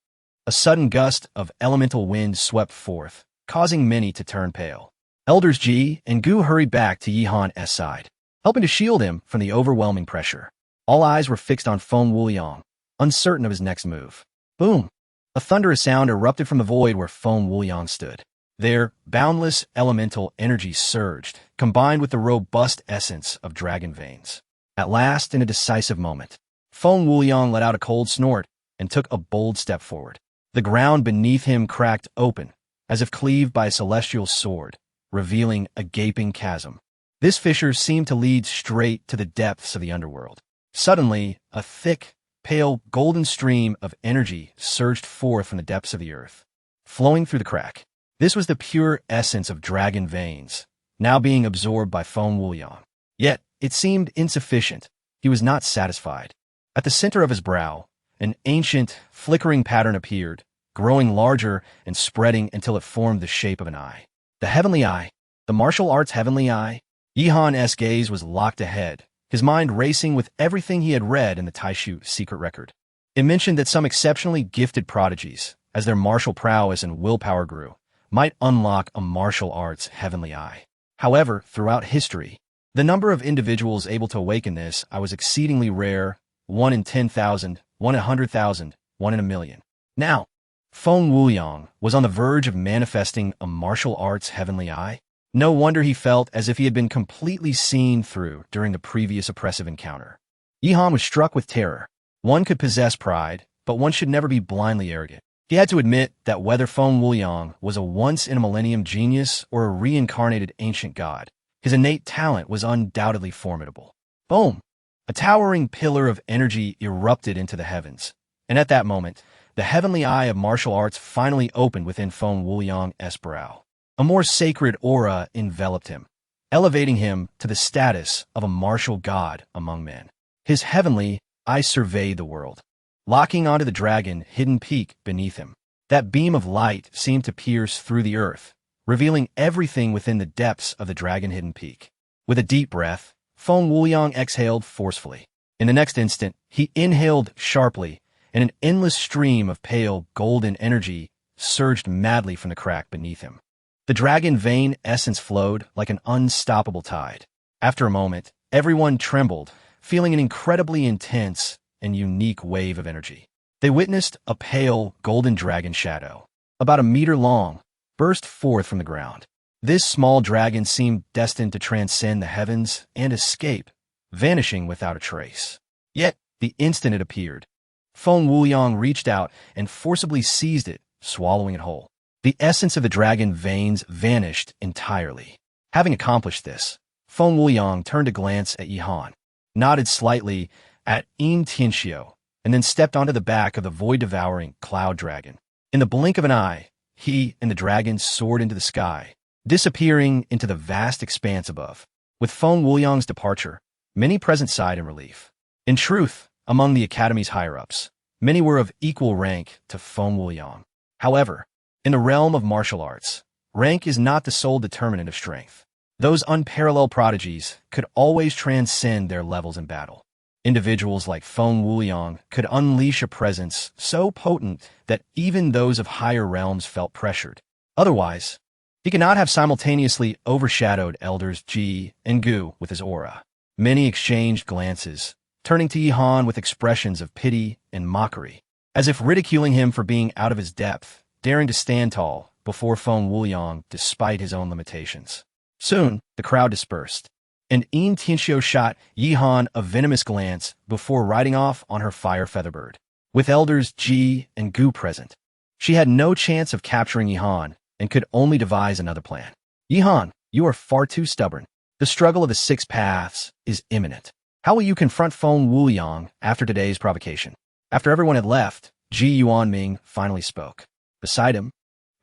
a sudden gust of elemental wind swept forth, causing many to turn pale. Elders Ji and Gu hurried back to Yihan's side, helping to shield him from the overwhelming pressure. All eyes were fixed on Feng Wuliang, uncertain of his next move. Boom! A thunderous sound erupted from the void where Feng Wuliang stood. There, boundless elemental energy surged, combined with the robust essence of dragon veins. At last, in a decisive moment, Feng Wuliang let out a cold snort and took a bold step forward. The ground beneath him cracked open, as if cleaved by a celestial sword, revealing a gaping chasm. This fissure seemed to lead straight to the depths of the underworld. Suddenly, a thick, pale, golden stream of energy surged forth from the depths of the earth, flowing through the crack. This was the pure essence of dragon veins, now being absorbed by Feng Wuliang. Yet, it seemed insufficient. He was not satisfied. At the center of his brow, an ancient, flickering pattern appeared, growing larger and spreading until it formed the shape of an eye. The heavenly eye, the martial arts heavenly eye. Yihan's gaze was locked ahead, his mind racing with everything he had read in the Taishu secret record. It mentioned that some exceptionally gifted prodigies, as their martial prowess and willpower grew, might unlock a martial arts heavenly eye. However, throughout history, the number of individuals able to awaken this eye was exceedingly rare, 1 in 10,000, 1 in 100,000, 1 in a million. Now, Feng Wuliang was on the verge of manifesting a martial arts heavenly eye. No wonder he felt as if he had been completely seen through during the previous oppressive encounter. Yihan was struck with terror. One could possess pride, but one should never be blindly arrogant. He had to admit that whether Feng Wuliang was a once-in-a-millennium genius or a reincarnated ancient god, his innate talent was undoubtedly formidable. Boom! A towering pillar of energy erupted into the heavens, and at that moment, the heavenly eye of martial arts finally opened within Feng Wuliang's brow. A more sacred aura enveloped him, elevating him to the status of a martial god among men. His heavenly eye surveyed the world, locking onto the dragon hidden peak beneath him. That beam of light seemed to pierce through the earth, revealing everything within the depths of the dragon hidden peak. With a deep breath, Feng Wuliang exhaled forcefully. In the next instant, he inhaled sharply, and an endless stream of pale, golden energy surged madly from the crack beneath him. The dragon vein essence flowed like an unstoppable tide. After a moment, everyone trembled, feeling an incredibly intense and unique wave of energy. They witnessed a pale, golden dragon shadow, about a meter long, burst forth from the ground. This small dragon seemed destined to transcend the heavens and escape, vanishing without a trace. Yet, the instant it appeared, Feng Wuliang reached out and forcibly seized it, swallowing it whole. The essence of the dragon veins vanished entirely. Having accomplished this, Feng Wuliang turned to glance at Yihan, nodded slightly at Yin Tianxiu, and then stepped onto the back of the void-devouring cloud dragon. In the blink of an eye, he and the dragon soared into the sky, disappearing into the vast expanse above. With Feng Wuliang's departure, many present sighed in relief. In truth, among the Academy's higher-ups, many were of equal rank to Feng Wuliang. However, in the realm of martial arts, rank is not the sole determinant of strength. Those unparalleled prodigies could always transcend their levels in battle. Individuals like Feng Wuliang could unleash a presence so potent that even those of higher realms felt pressured. Otherwise, he could not have simultaneously overshadowed elders Ji and Gu with his aura. Many exchanged glances, turning to Yi Han with expressions of pity and mockery, as if ridiculing him for being out of his depth, daring to stand tall before Feng Wuliang despite his own limitations. Soon, the crowd dispersed, and Yin Tianxiu shot Yi Han a venomous glance before riding off on her fire featherbird. With elders Ji and Gu present, she had no chance of capturing Yi Han and could only devise another plan. Yi Han, you are far too stubborn. The struggle of the six paths is imminent. How will you confront Feng Wuliang after today's provocation? After everyone had left, Ji Yuanming finally spoke. Beside him,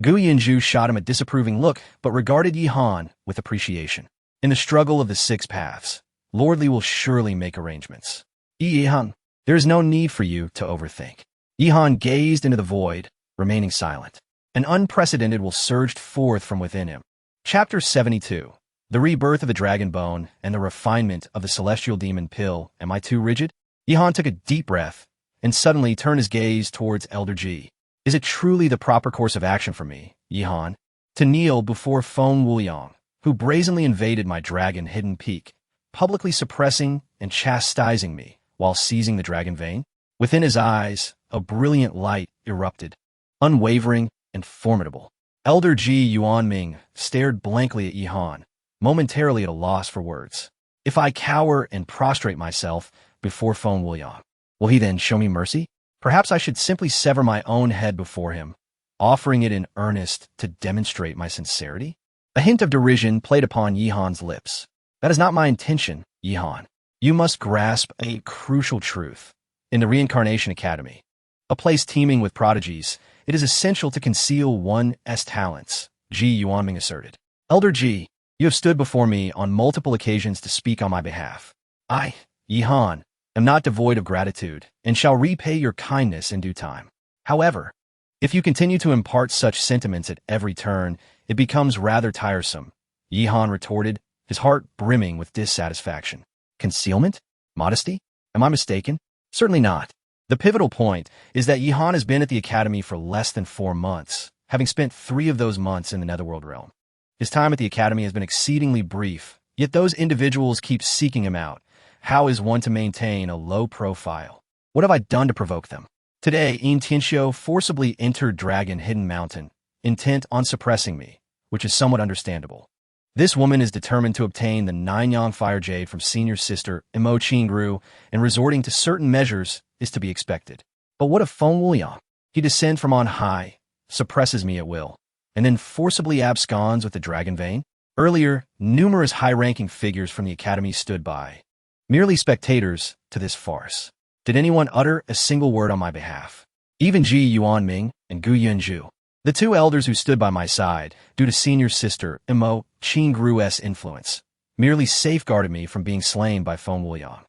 Gu Yinzhu shot him a disapproving look but regarded Yi Han with appreciation. In the struggle of the six paths, Lord Li will surely make arrangements. Yi Han, there is no need for you to overthink. Yi Han gazed into the void, remaining silent. An unprecedented will surged forth from within him. Chapter 72. The rebirth of the dragon bone and the refinement of the celestial demon pill. Am I too rigid? Yi Han took a deep breath and suddenly turned his gaze towards Elder Ji. Is it truly the proper course of action for me, Yi Han, to kneel before Feng Wuliang, who brazenly invaded my dragon hidden peak, publicly suppressing and chastising me while seizing the dragon vein? Within his eyes, a brilliant light erupted, unwavering and formidable. Elder Ji Yuanming stared blankly at Yi Han, momentarily at a loss for words. If I cower and prostrate myself before Feng Wuliang, will he then show me mercy? Perhaps I should simply sever my own head before him, offering it in earnest to demonstrate my sincerity? A hint of derision played upon Yi Han's lips. That is not my intention, Yi Han. You must grasp a crucial truth. In the Reincarnation Academy, a place teeming with prodigies, it is essential to conceal one's talents, Ji Yuanming asserted. Elder Ji, you have stood before me on multiple occasions to speak on my behalf. I, Yi Han, am not devoid of gratitude and shall repay your kindness in due time. However, if you continue to impart such sentiments at every turn, it becomes rather tiresome, Yi Han retorted, his heart brimming with dissatisfaction. Concealment? Modesty? Am I mistaken? Certainly not. The pivotal point is that Yi Han has been at the Academy for less than 4 months, having spent 3 of those months in the Netherworld realm. His time at the Academy has been exceedingly brief, yet those individuals keep seeking him out. How is one to maintain a low profile? What have I done to provoke them? Today, Yin Tianxiu forcibly entered Dragon Hidden Mountain, intent on suppressing me, which is somewhat understandable. This woman is determined to obtain the 9-yang fire jade from senior sister Imo Qingru, and resorting to certain measures is to be expected. But what of Feng Wuliang? He descends from on high, suppresses me at will, and then forcibly absconds with the dragon vein? Earlier, numerous high-ranking figures from the Academy stood by, merely spectators to this farce. Did anyone utter a single word on my behalf? Even Ji Yuanming and Gu Yunzhu, the 2 elders who stood by my side due to senior sister Imo Qingru's influence, merely safeguarded me from being slain by Feng Wuliang.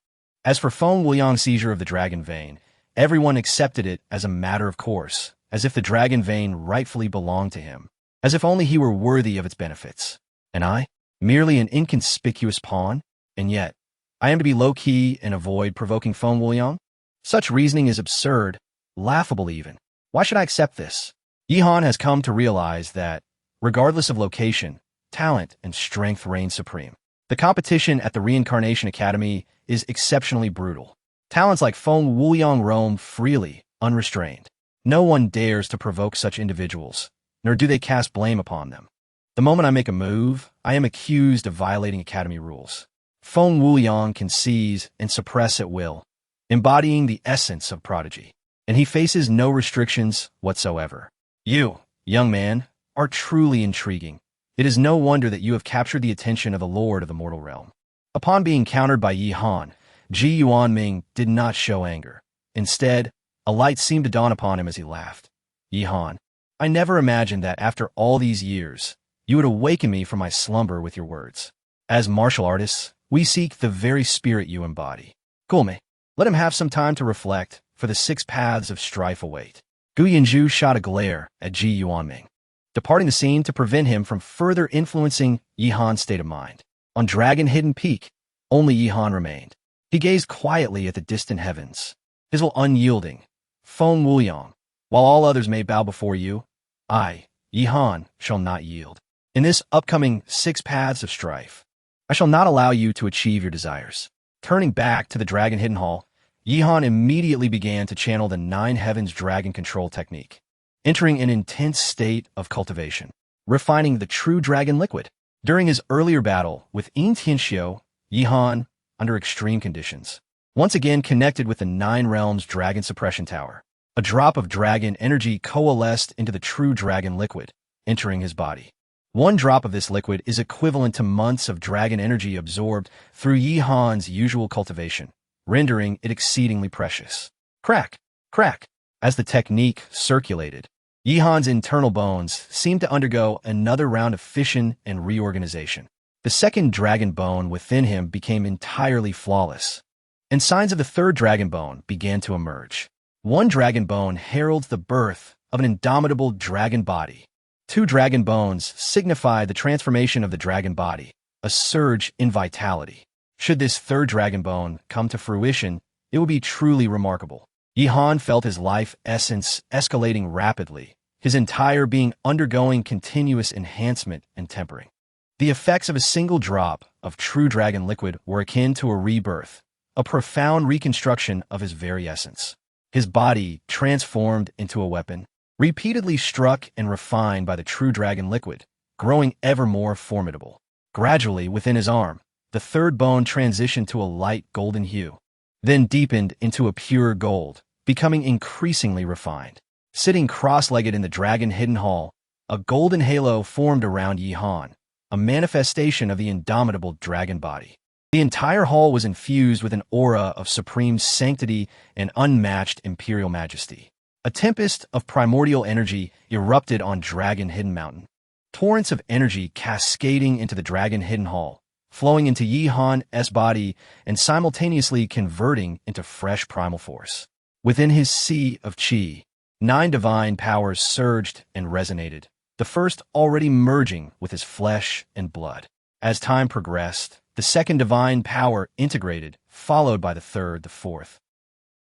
As for Feng Wuliang's seizure of the dragon vein, everyone accepted it as a matter of course, as if the dragon vein rightfully belonged to him, as if only he were worthy of its benefits. And I, merely an inconspicuous pawn? And yet, I am to be low-key and avoid provoking Feng Wuliang? Such reasoning is absurd, laughable even. Why should I accept this? Yi Han has come to realize that, regardless of location, talent and strength reign supreme. The competition at the Reincarnation Academy is exceptionally brutal. Talents like Feng Wuliang roam freely, unrestrained. No one dares to provoke such individuals, nor do they cast blame upon them. The moment I make a move, I am accused of violating Academy rules. Feng Wuliang can seize and suppress at will, embodying the essence of prodigy, and he faces no restrictions whatsoever. You, young man, are truly intriguing. It is no wonder that you have captured the attention of the Lord of the Mortal Realm. Upon being countered by Yi Han, Ji Yuanming did not show anger. Instead, a light seemed to dawn upon him as he laughed. Yi Han, I never imagined that after all these years, you would awaken me from my slumber with your words. As martial artists, we seek the very spirit you embody. Gulme, let him have some time to reflect, for the 6 paths of strife await. Gu Yinzhu shot a glare at Ji Yuanming, departing the scene to prevent him from further influencing Yi Han's state of mind. On Dragon Hidden Peak, only Yi Han remained. He gazed quietly at the distant heavens, his will unyielding. Feng Wuliang, while all others may bow before you, I, Yihan shall not yield. In this upcoming 6 paths of strife, I shall not allow you to achieve your desires. Turning back to the Dragon Hidden Hall, Yihan immediately began to channel the 9 Heavens Dragon Control technique, entering an intense state of cultivation, refining the true dragon liquid. During his earlier battle with Tianxiu, Yihan, under extreme conditions, once again connected with the 9 Realms Dragon Suppression Tower. A drop of dragon energy coalesced into the true dragon liquid, entering his body. 1 drop of this liquid is equivalent to months of dragon energy absorbed through Yihan's usual cultivation, rendering it exceedingly precious. Crack, crack. As the technique circulated, Yihan's internal bones seemed to undergo another round of fission and reorganization. The second dragon bone within him became entirely flawless, and signs of the third dragon bone began to emerge. 1 dragon bone heralds the birth of an indomitable dragon body. 2 dragon bones signify the transformation of the dragon body, a surge in vitality. Should this third dragon bone come to fruition, it will be truly remarkable. Yihan felt his life essence escalating rapidly, his entire being undergoing continuous enhancement and tempering. The effects of a single drop of true dragon liquid were akin to a rebirth, a profound reconstruction of his very essence. His body transformed into a weapon, repeatedly struck and refined by the true dragon liquid, growing ever more formidable. Gradually, within his arm, the third bone transitioned to a light golden hue, then deepened into a pure gold, becoming increasingly refined. Sitting cross-legged in the Dragon Hidden Hall, a golden halo formed around Yihan, a manifestation of the indomitable dragon body. The entire hall was infused with an aura of supreme sanctity and unmatched imperial majesty. A tempest of primordial energy erupted on Dragon Hidden Mountain. Torrents of energy cascading into the Dragon Hidden Hall, flowing into Yihan's body and simultaneously converting into fresh primal force. Within his sea of qi, 9 divine powers surged and resonated, the first already merging with his flesh and blood. As time progressed, the second divine power integrated, followed by the third, the fourth,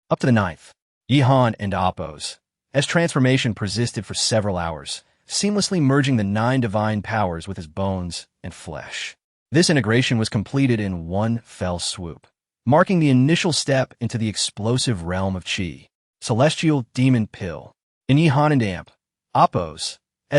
up to the 9th. Yihan and Apos, as transformation persisted for several hours, seamlessly merging the 9 divine powers with his bones and flesh. This integration was completed in one fell swoop, marking the initial step into the explosive realm of qi. Celestial Demon Pill. In Yihan and Apos'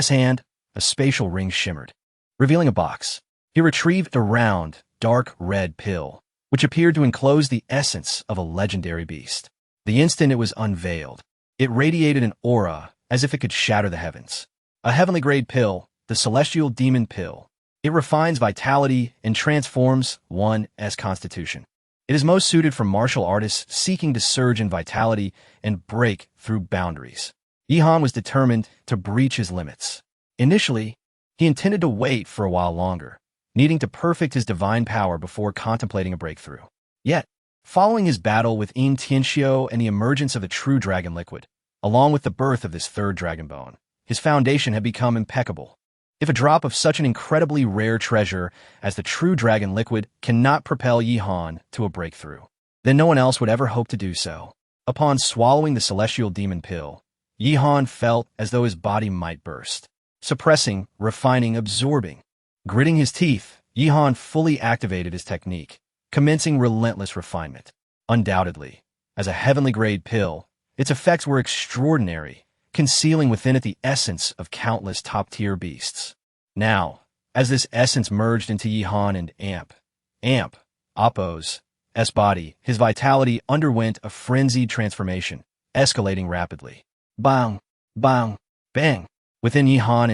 hand, a spatial ring shimmered, revealing a box. He retrieved a round, dark red pill, which appeared to enclose the essence of a legendary beast. The instant it was unveiled, it radiated an aura as if it could shatter the heavens. A heavenly-grade pill, the Celestial Demon Pill. It refines vitality and transforms one's constitution. It is most suited for martial artists seeking to surge in vitality and break through boundaries. Yihan was determined to breach his limits. Initially, he intended to wait for a while longer, needing to perfect his divine power before contemplating a breakthrough. Yet, following his battle with Tianxiu and the emergence of the true dragon liquid, along with the birth of this third dragon bone, his foundation had become impeccable. If a drop of such an incredibly rare treasure as the true dragon liquid cannot propel Yihan to a breakthrough, then no one else would ever hope to do so. Upon swallowing the Celestial Demon Pill, Yihan felt as though his body might burst. Suppressing, refining, absorbing. Gritting his teeth, Yihan fully activated his technique, commencing relentless refinement. Undoubtedly, as a heavenly-grade pill, its effects were extraordinary, concealing within it the essence of countless top-tier beasts. Now, as this essence merged into Yihan and Apos' body, his vitality underwent a frenzied transformation, escalating rapidly. Bang, bang, bang. Within Yihan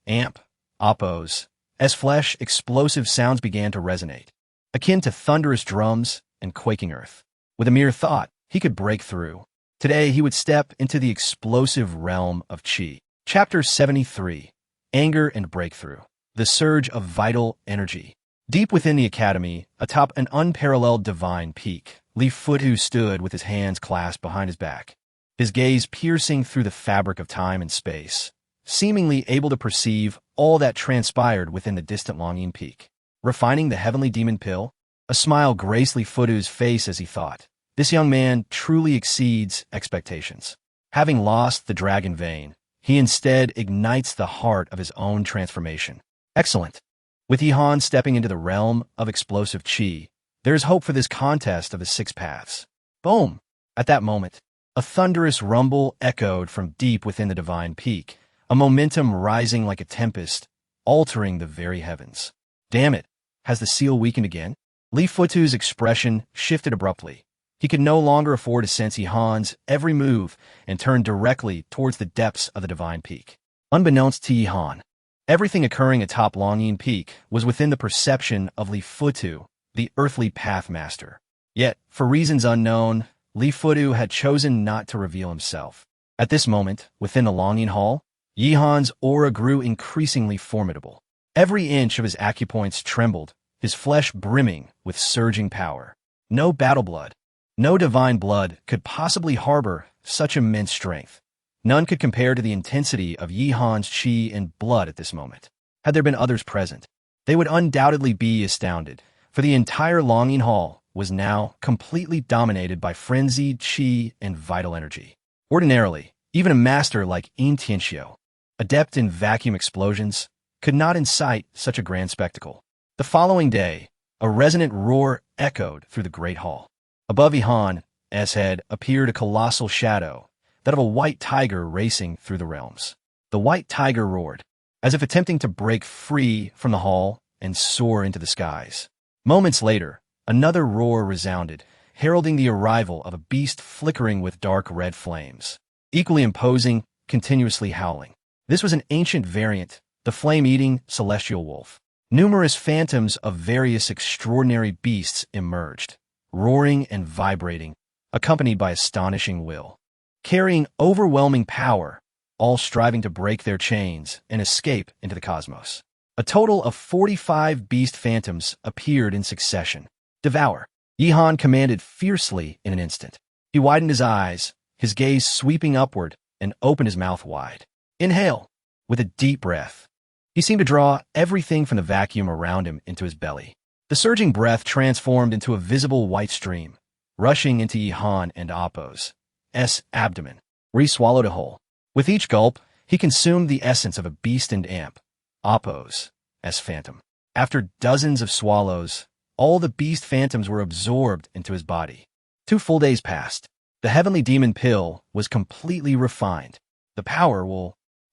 and Apos' flesh, explosive sounds began to resonate, akin to thunderous drums and quaking earth. With a mere thought, he could break through. Today, he would step into the explosive realm of qi. Chapter 73. Anger and Breakthrough. The Surge of Vital Energy. Deep within the academy, atop an unparalleled divine peak, Li Futu stood with his hands clasped behind his back, his gaze piercing through the fabric of time and space, seemingly able to perceive all that transpired within the distant Longyin Peak. Refining the heavenly demon pill, a smile graced Li Futu's face as he thought, "This young man truly exceeds expectations." Having lost the dragon vein, He instead ignites the heart of his own transformation. Excellent. With Yihan stepping into the realm of explosive chi, there is hope for this contest of the six paths. Boom! At that moment, a thunderous rumble echoed from deep within the divine peak, a momentum rising like a tempest, altering the very heavens. Damn it! Has the seal weakened again? Li Futu's expression shifted abruptly. He could no longer afford to sense Yihan's every move and turned directly towards the depths of the divine peak. Unbeknownst to Yihan, everything occurring atop Longyin Peak was within the perception of Li Futu, the earthly pathmaster. Yet, for reasons unknown, Li Futu had chosen not to reveal himself. At this moment, within the Longyin Hall, Yihan's aura grew increasingly formidable. Every inch of his acupoints trembled, his flesh brimming with surging power. No battle blood, no divine blood could possibly harbor such immense strength. None could compare to the intensity of Yihan's chi and blood at this moment. Had there been others present, they would undoubtedly be astounded, for the entire Longyin Hall was now completely dominated by frenzied chi and vital energy. Ordinarily, even a master like Yin Tianxiu, adept in vacuum explosions, could not incite such a grand spectacle. The following day, a resonant roar echoed through the great hall. Above Yihan's head appeared a colossal shadow, that of a white tiger racing through the realms. The white tiger roared, as if attempting to break free from the hall and soar into the skies. Moments later, another roar resounded, heralding the arrival of a beast flickering with dark red flames. Equally imposing, continuously howling. This was an ancient variant, the flame-eating celestial wolf. Numerous phantoms of various extraordinary beasts emerged, roaring and vibrating, accompanied by astonishing will. Carrying overwhelming power, all striving to break their chains and escape into the cosmos. A total of 45 beast phantoms appeared in succession. Devour! Yihan commanded fiercely in an instant. He widened his eyes, his gaze sweeping upward, and opened his mouth wide. Inhale! With a deep breath. He seemed to draw everything from the vacuum around him into his belly. The surging breath transformed into a visible white stream, rushing into Yihan and Appo's abdomen, where he swallowed it whole. With each gulp, he consumed the essence of a beast and amp, Appo's phantom. After dozens of swallows, all the beast phantoms were absorbed into his body. 2 full days passed. The heavenly demon pill was completely refined. The power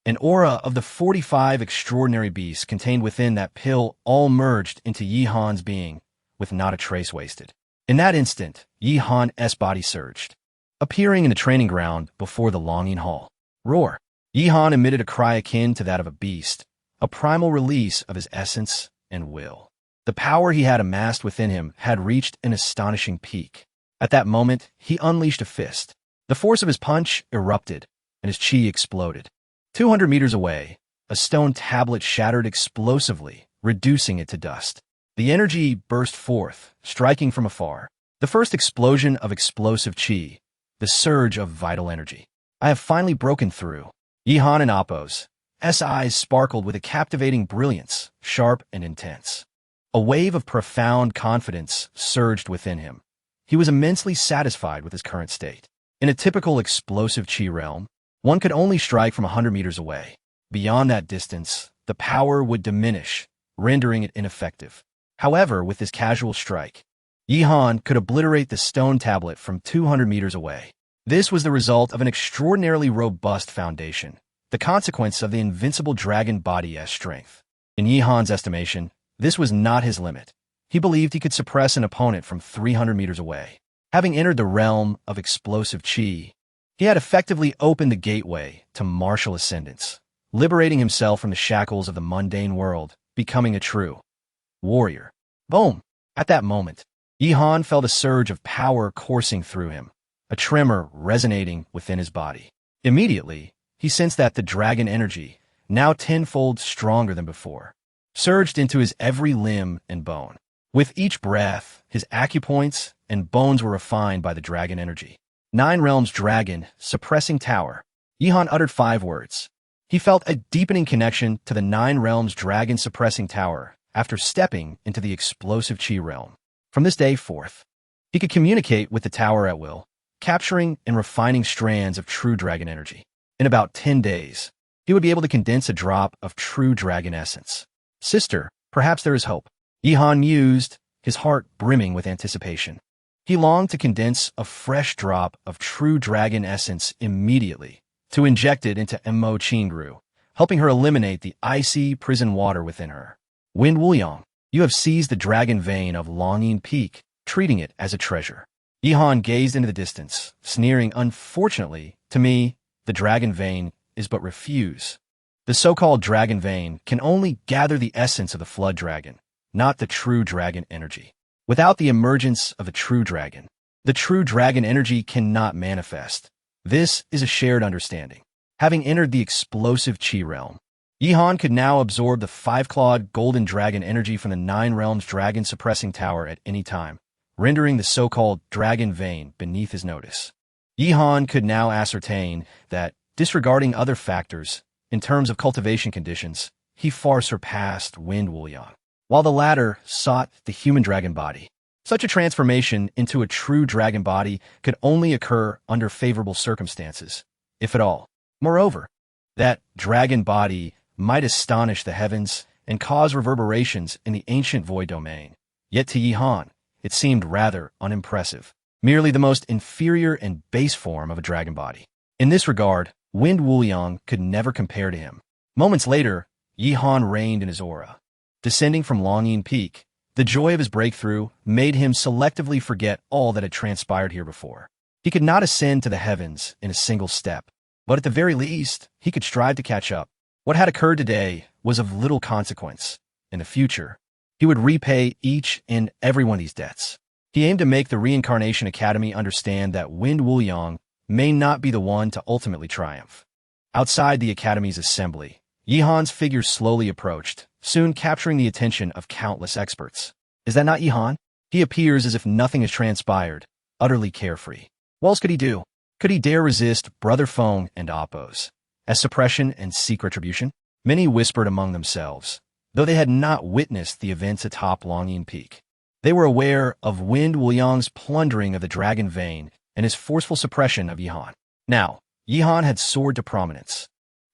an aura of the 45 extraordinary beasts contained within that pill all merged into Yihan's being, with not a trace wasted. In that instant, Yihan's body surged, appearing in the training ground before the Longyin Hall. Roar! Yihan emitted a cry akin to that of a beast, a primal release of his essence and will. The power he had amassed within him had reached an astonishing peak. At that moment, he unleashed a fist. The force of his punch erupted, and his chi exploded. 200 meters away, a stone tablet shattered explosively, reducing it to dust. The energy burst forth, striking from afar. The first explosion of explosive chi, the surge of vital energy. I have finally broken through. Yihan and Appo's eyes sparkled with a captivating brilliance, sharp and intense. A wave of profound confidence surged within him. He was immensely satisfied with his current state. In a typical explosive chi realm, one could only strike from 100 meters away. Beyond that distance, the power would diminish, rendering it ineffective. However, with this casual strike, Yihan could obliterate the stone tablet from 200 meters away. This was the result of an extraordinarily robust foundation, the consequence of the invincible dragon body's strength. In Yihan's estimation, this was not his limit. He believed he could suppress an opponent from 300 meters away. Having entered the realm of explosive chi, he had effectively opened the gateway to martial ascendance, liberating himself from the shackles of the mundane world, becoming a true warrior. Boom! At that moment, Yihan felt a surge of power coursing through him, a tremor resonating within his body. Immediately, he sensed that the dragon energy, now tenfold stronger than before, surged into his every limb and bone. With each breath, his acupoints and bones were refined by the dragon energy. 9 realms dragon, suppressing tower. Yihan uttered 5 words. He felt a deepening connection to the 9 realms dragon suppressing tower after stepping into the explosive chi realm. From this day forth, he could communicate with the tower at will, capturing and refining strands of true dragon energy. In about 10 days, he would be able to condense a drop of true dragon essence. Sister, perhaps there is hope. Yihan mused, his heart brimming with anticipation. He longed to condense a fresh drop of true dragon essence immediately, to inject it into Mo Qingru, helping her eliminate the icy prison water within her. Wind Wuyang, you have seized the dragon vein of Longyin Peak, treating it as a treasure. Yihan gazed into the distance, sneering. Unfortunately, to me, the dragon vein is but refuse. The so-called dragon vein can only gather the essence of the flood dragon, not the true dragon energy. Without the emergence of a true dragon, the true dragon energy cannot manifest. This is a shared understanding. Having entered the explosive Qi realm, Yihan could now absorb the five-clawed golden dragon energy from the Nine Realms dragon suppressing tower at any time, rendering the so-called dragon vein beneath his notice. Yihan could now ascertain that, disregarding other factors, in terms of cultivation conditions, he far surpassed Wind Wuyang, while the latter sought the human dragon body. Such a transformation into a true dragon body could only occur under favorable circumstances, if at all. Moreover, that dragon body might astonish the heavens and cause reverberations in the ancient void domain. Yet to Yihan, it seemed rather unimpressive, merely the most inferior and base form of a dragon body. In this regard, Wind Wuyang could never compare to him. Moments later, Yihan reigned in his aura. Descending from Longyin Peak, the joy of his breakthrough made him selectively forget all that had transpired here before. He could not ascend to the heavens in a single step, but at the very least, he could strive to catch up. What had occurred today was of little consequence. In the future, he would repay each and every one of these debts. He aimed to make the Reincarnation Academy understand that Wind Wuyang may not be the one to ultimately triumph. Outside the Academy's assembly, Yihan's figure slowly approached, soon capturing the attention of countless experts. Is that not Yihan? He appears as if nothing has transpired, utterly carefree. What else could he do? Could he dare resist Brother Feng and Oppos? As suppression and seek retribution? Many whispered among themselves, though they had not witnessed the events atop Longyin Peak. They were aware of Wind Wuyang's plundering of the dragon vein and his forceful suppression of Yihan. Now, Yihan had soared to prominence,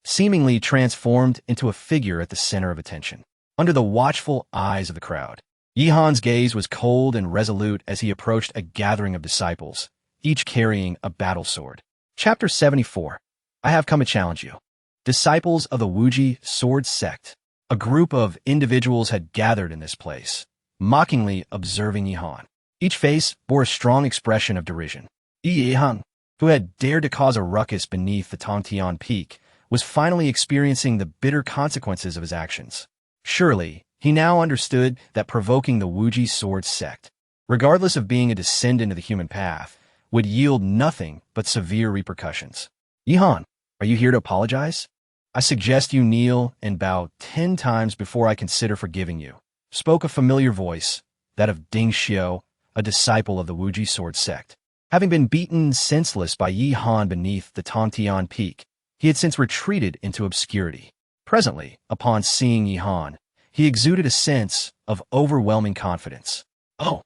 seemingly transformed into a figure at the center of attention. Under the watchful eyes of the crowd, Yihan's gaze was cold and resolute as he approached a gathering of disciples, each carrying a battle sword. Chapter 74. I have come to challenge you. Disciples of the Wuji Sword Sect. A group of individuals had gathered in this place, mockingly observing Yihan. Each face bore a strong expression of derision. Yihan, who had dared to cause a ruckus beneath the Tongtian Peak, was finally experiencing the bitter consequences of his actions. Surely, he now understood that provoking the Wuji Sword Sect, regardless of being a descendant of the human path, would yield nothing but severe repercussions. Yihan, are you here to apologize? I suggest you kneel and bow 10 times before I consider forgiving you, spoke a familiar voice, that of Ding Xiao, a disciple of the Wuji Sword Sect. Having been beaten senseless by Yihan beneath the Tongtian Peak, he had since retreated into obscurity. Presently, upon seeing Yihan, he exuded a sense of overwhelming confidence. Oh,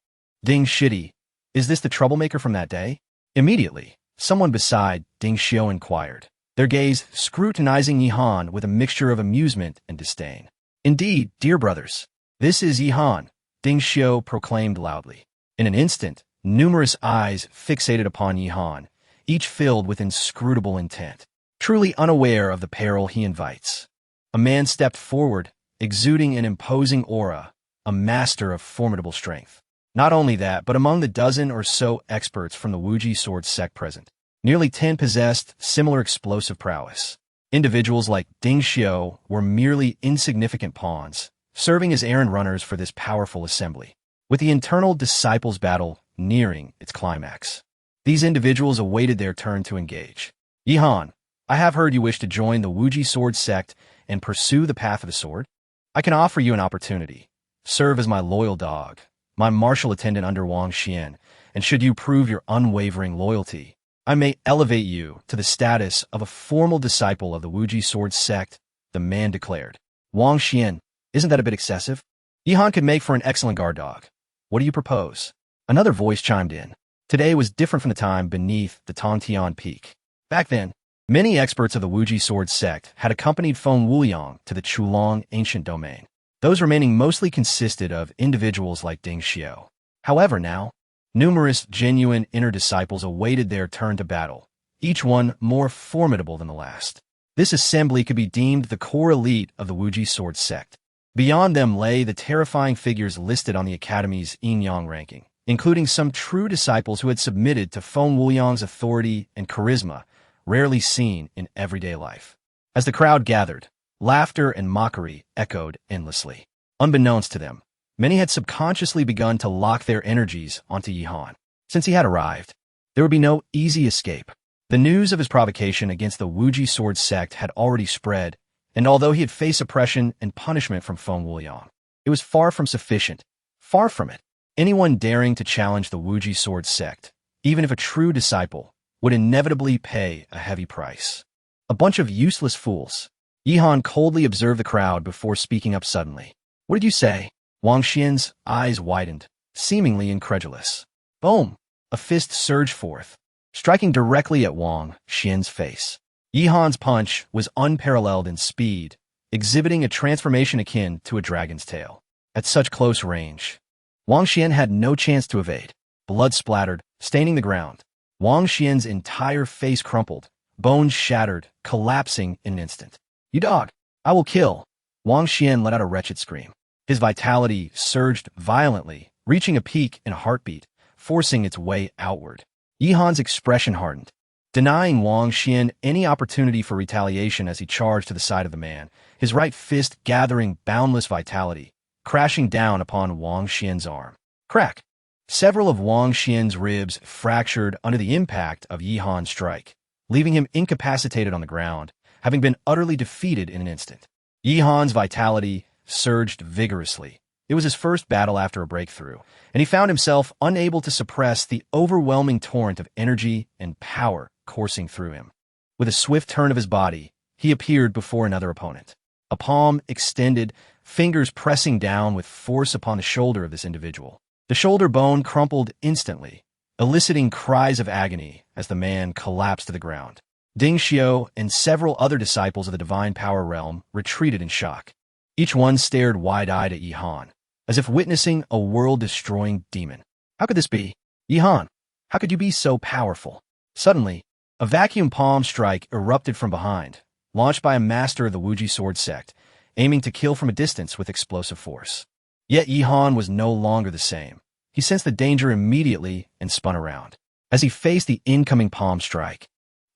Ding Shidi, is this the troublemaker from that day? Immediately, someone beside Ding Xiao inquired, their gaze scrutinizing Yihan with a mixture of amusement and disdain. Indeed, dear brothers, this is Yihan, Ding Xiao proclaimed loudly. In an instant, numerous eyes fixated upon Yihan, each filled with inscrutable intent. Truly unaware of the peril he invites, a man stepped forward, exuding an imposing aura, a master of formidable strength. Not only that, but among the dozen or so experts from the Wuji Sword Sect present, nearly 10 possessed similar explosive prowess. Individuals like Ding Xiao were merely insignificant pawns, serving as errand runners for this powerful assembly. With the internal disciples' battle nearing its climax, these individuals awaited their turn to engage. Yihan, I have heard you wish to join the Wuji Sword Sect and pursue the path of the sword. I can offer you an opportunity. Serve as my loyal dog, my martial attendant under Wang Xian, and should you prove your unwavering loyalty, I may elevate you to the status of a formal disciple of the Wuji Sword Sect, the man declared. Wang Xian, isn't that a bit excessive? Yihan could make for an excellent guard dog. What do you propose? Another voice chimed in. Today was different from the time beneath the Tongtian Peak. Back then, Many experts of the Wuji sword sect had accompanied Feng Wuyang to the Chulong ancient domain. Those remaining mostly consisted of individuals like Ding Xiao. However, now, numerous genuine inner disciples awaited their turn to battle, each one more formidable than the last. This assembly could be deemed the core elite of the Wuji sword sect. Beyond them lay the terrifying figures listed on the Academy's yin-yang ranking, including some true disciples who had submitted to Feng Wuyang's authority and charisma, rarely seen in everyday life. As the crowd gathered, laughter and mockery echoed endlessly. Unbeknownst to them, many had subconsciously begun to lock their energies onto Yihan. Since he had arrived, there would be no easy escape. The news of his provocation against the Wuji sword sect had already spread, and although he had faced oppression and punishment from Feng Wuyang, it was far from sufficient. Far from it. Anyone daring to challenge the Wuji sword sect, even if a true disciple, would inevitably pay a heavy price. A bunch of useless fools. Yihan coldly observed the crowd before speaking up suddenly. What did you say? Wang Xian's eyes widened, seemingly incredulous. Boom! A fist surged forth, striking directly at Wang Xian's face. Yihan's punch was unparalleled in speed, exhibiting a transformation akin to a dragon's tail. At such close range, Wang Xian had no chance to evade. Blood splattered, staining the ground. Wang Xian's entire face crumpled, bones shattered, collapsing in an instant. You dog! I will kill! Wang Xian let out a wretched scream. His vitality surged violently, reaching a peak in a heartbeat, forcing its way outward. Yihan's expression hardened, denying Wang Xian any opportunity for retaliation as he charged to the side of the man, his right fist gathering boundless vitality, crashing down upon Wang Xian's arm. Crack! Several of Wang Xian's ribs fractured under the impact of Yihan's strike, leaving him incapacitated on the ground, having been utterly defeated in an instant. Yihan's vitality surged vigorously. It was his first battle after a breakthrough, and he found himself unable to suppress the overwhelming torrent of energy and power coursing through him. With a swift turn of his body, he appeared before another opponent. A palm extended, fingers pressing down with force upon the shoulder of this individual. The shoulder bone crumpled instantly, eliciting cries of agony as the man collapsed to the ground. Ding Xiao and several other disciples of the divine power realm retreated in shock. Each one stared wide-eyed at Yihan, as if witnessing a world-destroying demon. How could this be? Yihan, how could you be so powerful? Suddenly, a vacuum palm strike erupted from behind, launched by a master of the Wuji sword sect, aiming to kill from a distance with explosive force. Yet Yihan was no longer the same. He sensed the danger immediately and spun around. As he faced the incoming palm strike,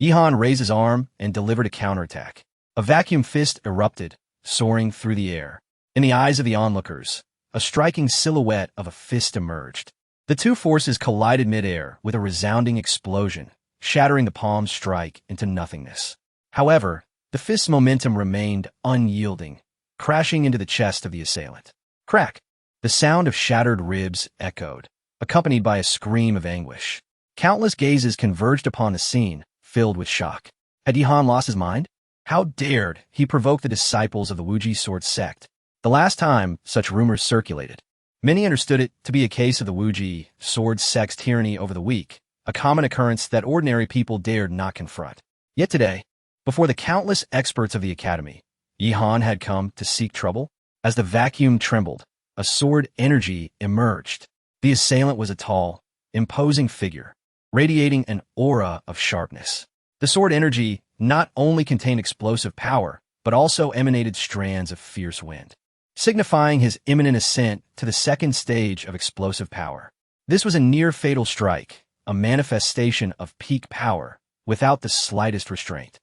Yihan raised his arm and delivered a counterattack. A vacuum fist erupted, soaring through the air. In the eyes of the onlookers, a striking silhouette of a fist emerged. The two forces collided midair with a resounding explosion, shattering the palm strike into nothingness. However, the fist's momentum remained unyielding, crashing into the chest of the assailant. Crack! The sound of shattered ribs echoed, accompanied by a scream of anguish. Countless gazes converged upon the scene, filled with shock. Had Yihan lost his mind? How dared he provoke the disciples of the Wuji sword sect? The last time such rumors circulated, many understood it to be a case of the Wuji sword sect's tyranny over the weak, a common occurrence that ordinary people dared not confront. Yet today, before the countless experts of the Academy, Yihan had come to seek trouble. As the vacuum trembled, a sword energy emerged. The assailant was a tall, imposing figure, radiating an aura of sharpness. The sword energy not only contained explosive power, but also emanated strands of fierce wind, signifying his imminent ascent to the second stage of explosive power. This was a near-fatal strike, a manifestation of peak power, without the slightest restraint.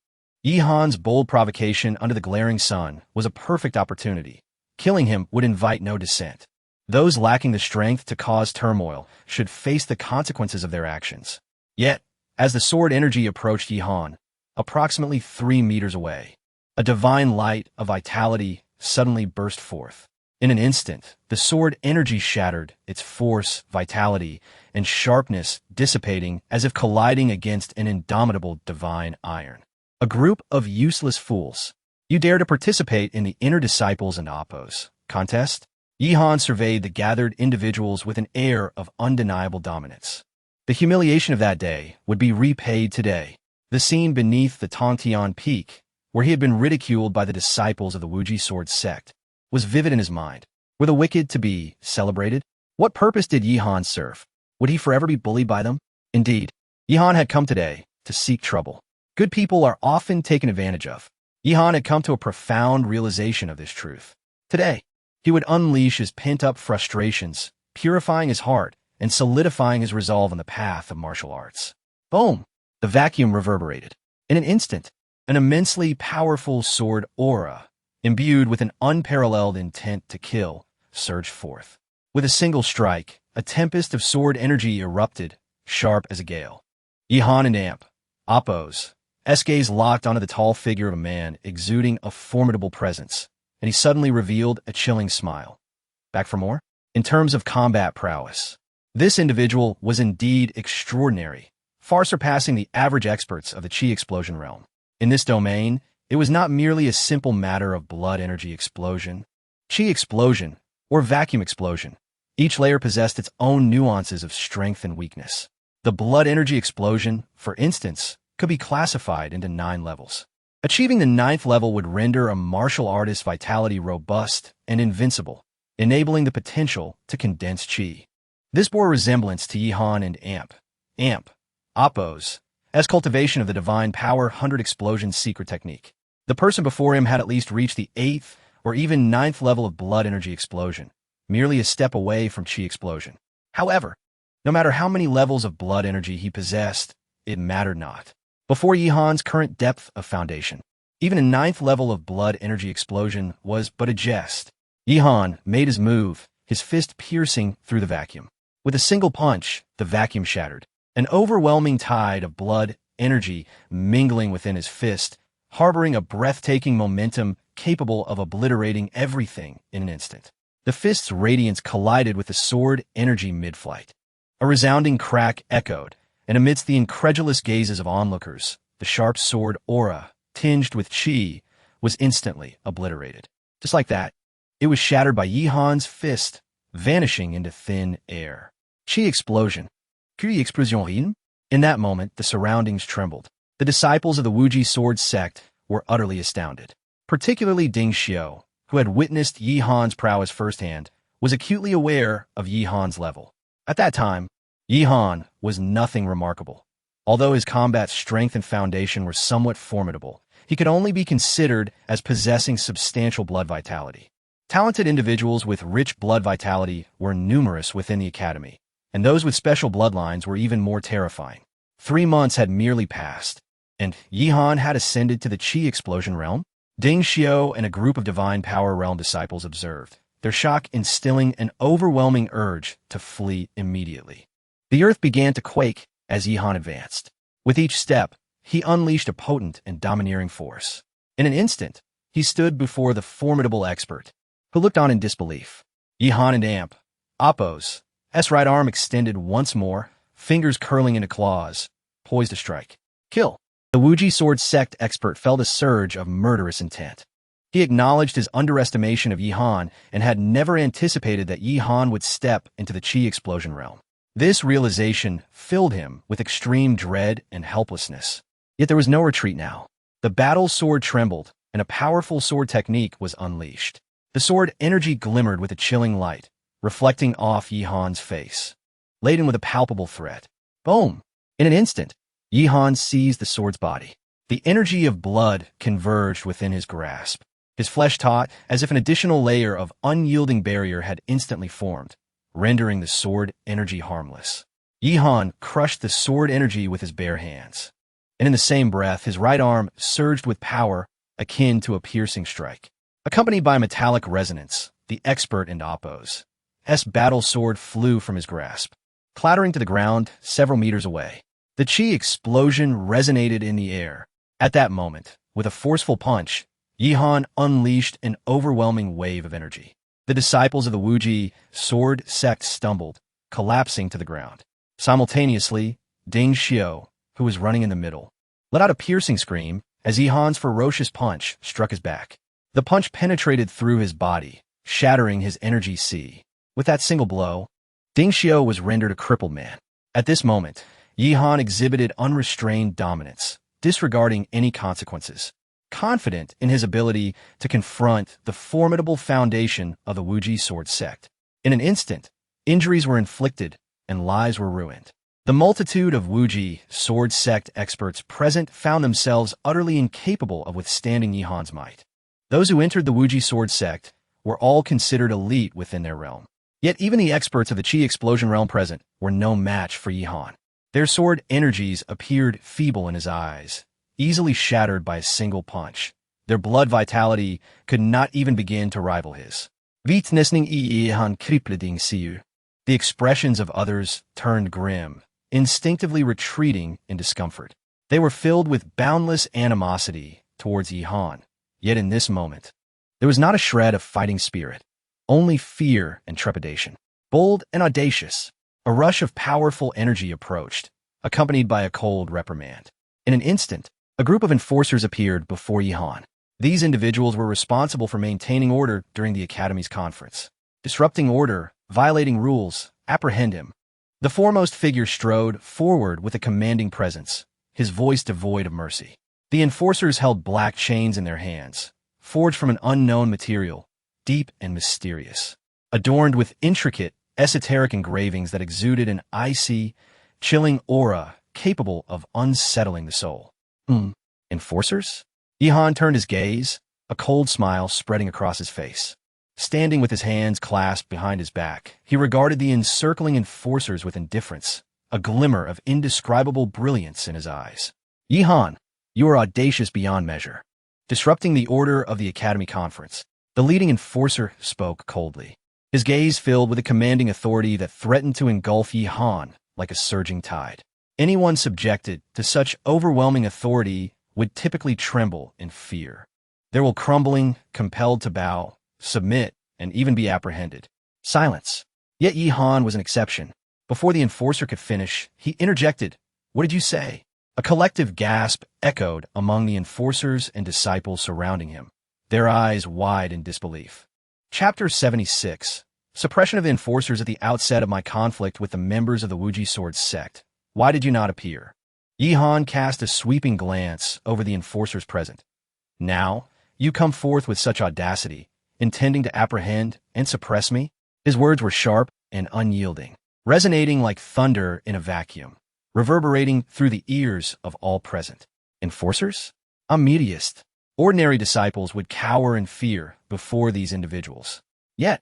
Yihan's bold provocation under the glaring sun was a perfect opportunity. Killing him would invite no dissent. Those lacking the strength to cause turmoil should face the consequences of their actions. Yet, as the sword energy approached Yihan, approximately 3 meters away, a divine light of vitality suddenly burst forth. In an instant, the sword energy shattered, its force, vitality, and sharpness dissipating as if colliding against an indomitable divine iron. A group of useless fools. You dare to participate in the inner disciples and oppos contest? Yihan surveyed the gathered individuals with an air of undeniable dominance. The humiliation of that day would be repaid today. The scene beneath the Tongtian Peak, where he had been ridiculed by the disciples of the Wuji sword sect, was vivid in his mind. Were the wicked to be celebrated? What purpose did Yihan serve? Would he forever be bullied by them? Indeed, Yihan had come today to seek trouble. Good people are often taken advantage of. Yihan had come to a profound realization of this truth. Today, he would unleash his pent-up frustrations, purifying his heart and solidifying his resolve on the path of martial arts. Boom! The vacuum reverberated. In an instant, an immensely powerful sword aura, imbued with an unparalleled intent to kill, surged forth. With a single strike, a tempest of sword energy erupted, sharp as a gale. Yihan and Amp, Appos, gaze locked onto the tall figure of a man exuding a formidable presence, and he suddenly revealed a chilling smile. Back for more? In terms of combat prowess, this individual was indeed extraordinary, far surpassing the average experts of the Qi explosion realm. In this domain, it was not merely a simple matter of blood energy explosion. Qi explosion, or vacuum explosion, each layer possessed its own nuances of strength and weakness. The blood energy explosion, for instance, could be classified into 9 levels. Achieving the 9th level would render a martial artist's vitality robust and invincible, enabling the potential to condense Qi. This bore resemblance to Yihan and Amp, Appos, as cultivation of the divine power 100 explosion secret technique. The person before him had at least reached the 8th or even 9th level of blood energy explosion, merely a step away from Qi explosion. However, no matter how many levels of blood energy he possessed, it mattered not. Before Yihan's current depth of foundation, even a 9th level of blood energy explosion was but a jest. Yihan made his move, his fist piercing through the vacuum. With a single punch, the vacuum shattered. An overwhelming tide of blood energy mingling within his fist, harboring a breathtaking momentum capable of obliterating everything in an instant. The fist's radiance collided with the sword energy mid-flight. A resounding crack echoed, and amidst the incredulous gazes of onlookers, the sharp sword aura, tinged with Qi, was instantly obliterated. Just like that, it was shattered by Yihan's fist, vanishing into thin air. Qi explosion. Qi explosion. In that moment, the surroundings trembled. The disciples of the Wuji sword sect were utterly astounded. Particularly Ding Xiao, who had witnessed Yihan's prowess firsthand, was acutely aware of Yihan's level. At that time, Yihan was nothing remarkable. Although his combat strength and foundation were somewhat formidable, he could only be considered as possessing substantial blood vitality. Talented individuals with rich blood vitality were numerous within the academy, and those with special bloodlines were even more terrifying. 3 months had merely passed, and Yihan had ascended to the Qi explosion realm. Ding Xiao and a group of divine power realm disciples observed, their shock instilling an overwhelming urge to flee immediately. The earth began to quake as Yihan advanced. With each step, he unleashed a potent and domineering force. In an instant, he stood before the formidable expert, who looked on in disbelief. Yihan and Amp, Appos, right arm extended once more, fingers curling into claws, poised to strike. Kill. The Wuji sword sect expert felt a surge of murderous intent. He acknowledged his underestimation of Yihan and had never anticipated that Yihan would step into the Qi explosion realm. This realization filled him with extreme dread and helplessness. Yet there was no retreat now. The battle sword trembled, and a powerful sword technique was unleashed. The sword energy glimmered with a chilling light, reflecting off Yihan's face, laden with a palpable threat. Boom! In an instant, Yihan seized the sword's body. The energy of blood converged within his grasp. His flesh taut as if an additional layer of unyielding barrier had instantly formed, rendering the sword energy harmless. Yihan crushed the sword energy with his bare hands, and in the same breath, his right arm surged with power akin to a piercing strike. Accompanied by metallic resonance, the expert and Appos' battle sword flew from his grasp, clattering to the ground several meters away. The Qi explosion resonated in the air. At that moment, with a forceful punch, Yihan unleashed an overwhelming wave of energy. The disciples of the Wuji sword sect stumbled, collapsing to the ground. Simultaneously, Ding Xiao, who was running in the middle, let out a piercing scream as Yihan's ferocious punch struck his back. The punch penetrated through his body, shattering his energy sea. With that single blow, Ding Xiao was rendered a crippled man. At this moment, Yihan exhibited unrestrained dominance, disregarding any consequences, confident in his ability to confront the formidable foundation of the Wuji sword sect. In an instant, injuries were inflicted and lives were ruined. The multitude of Wuji sword sect experts present found themselves utterly incapable of withstanding Yihan's might. Those who entered the Wuji sword sect were all considered elite within their realm. Yet even the experts of the Qi explosion realm present were no match for Yihan. Their sword energies appeared feeble in his eyes, easily shattered by a single punch. Their blood vitality could not even begin to rival his. Vitnessning I Yihan kripleding siu. The expressions of others turned grim, instinctively retreating in discomfort. They were filled with boundless animosity towards Yihan. Yet in this moment, there was not a shred of fighting spirit, only fear and trepidation. Bold and audacious, a rush of powerful energy approached, accompanied by a cold reprimand. In an instant, a group of enforcers appeared before Yihan. These individuals were responsible for maintaining order during the Academy's conference. Disrupting order, violating rules, apprehend him. The foremost figure strode forward with a commanding presence, his voice devoid of mercy. The enforcers held black chains in their hands, forged from an unknown material, deep and mysterious, adorned with intricate, esoteric engravings that exuded an icy, chilling aura capable of unsettling the soul. Enforcers? Yihan turned his gaze, a cold smile spreading across his face. Standing with his hands clasped behind his back, he regarded the encircling enforcers with indifference, a glimmer of indescribable brilliance in his eyes. Yihan, you are audacious beyond measure. Disrupting the order of the Academy conference, the leading enforcer spoke coldly. His gaze filled with a commanding authority that threatened to engulf Yihan like a surging tide. Anyone subjected to such overwhelming authority would typically tremble in fear. They were crumbling, compelled to bow, submit, and even be apprehended. Silence. Yet Yihan was an exception. Before the enforcer could finish, he interjected, "What did you say?" A collective gasp echoed among the enforcers and disciples surrounding him, their eyes wide in disbelief. Chapter 76. Suppression of the enforcers at the outset of my conflict with the members of the Wuji sword sect. Why did you not appear? Yihan cast a sweeping glance over the enforcers present. Now, you come forth with such audacity, intending to apprehend and suppress me? His words were sharp and unyielding, resonating like thunder in a vacuum, reverberating through the ears of all present. Enforcers? A mediaist. Ordinary disciples would cower in fear before these individuals. Yet,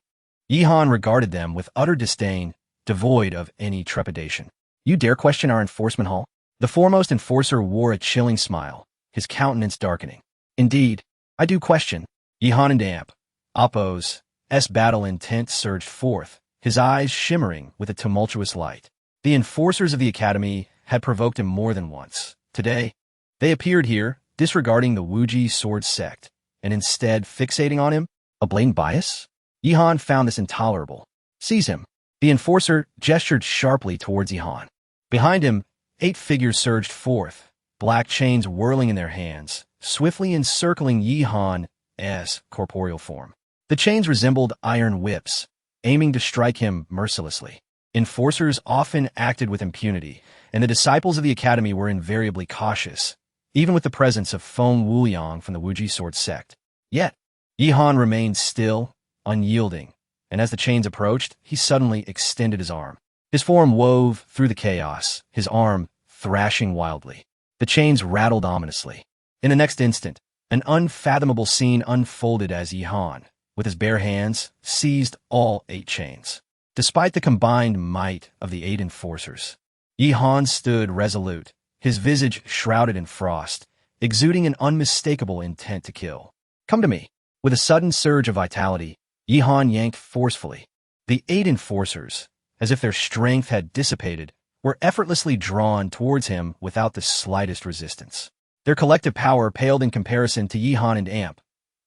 Yihan regarded them with utter disdain, devoid of any trepidation. You dare question our enforcement hall? The foremost enforcer wore a chilling smile, his countenance darkening. Indeed, I do question. Yihan and Amp, Appo's battle intent surged forth, his eyes shimmering with a tumultuous light. The enforcers of the Academy had provoked him more than once. Today, they appeared here, disregarding the Wuji sword sect, and instead fixating on him? A blatant bias? Yihan found this intolerable. Seize him. The enforcer gestured sharply towards Yihan. Behind him, 8 figures surged forth, black chains whirling in their hands, swiftly encircling Yihan's corporeal form. The chains resembled iron whips, aiming to strike him mercilessly. Enforcers often acted with impunity, and the disciples of the Academy were invariably cautious, even with the presence of Feng Wuliang from the Wuji sword sect. Yet, Yihan remained still, unyielding, and as the chains approached, he suddenly extended his arm. His form wove through the chaos, his arm thrashing wildly. The chains rattled ominously. In the next instant, an unfathomable scene unfolded as Yihan, with his bare hands, seized all 8 chains. Despite the combined might of the 8 enforcers, Yihan stood resolute, his visage shrouded in frost, exuding an unmistakable intent to kill. Come to me. With a sudden surge of vitality, Yihan yanked forcefully. The 8 enforcers, as if their strength had dissipated, were effortlessly drawn towards him without the slightest resistance. Their collective power paled in comparison to Yihan and Amp,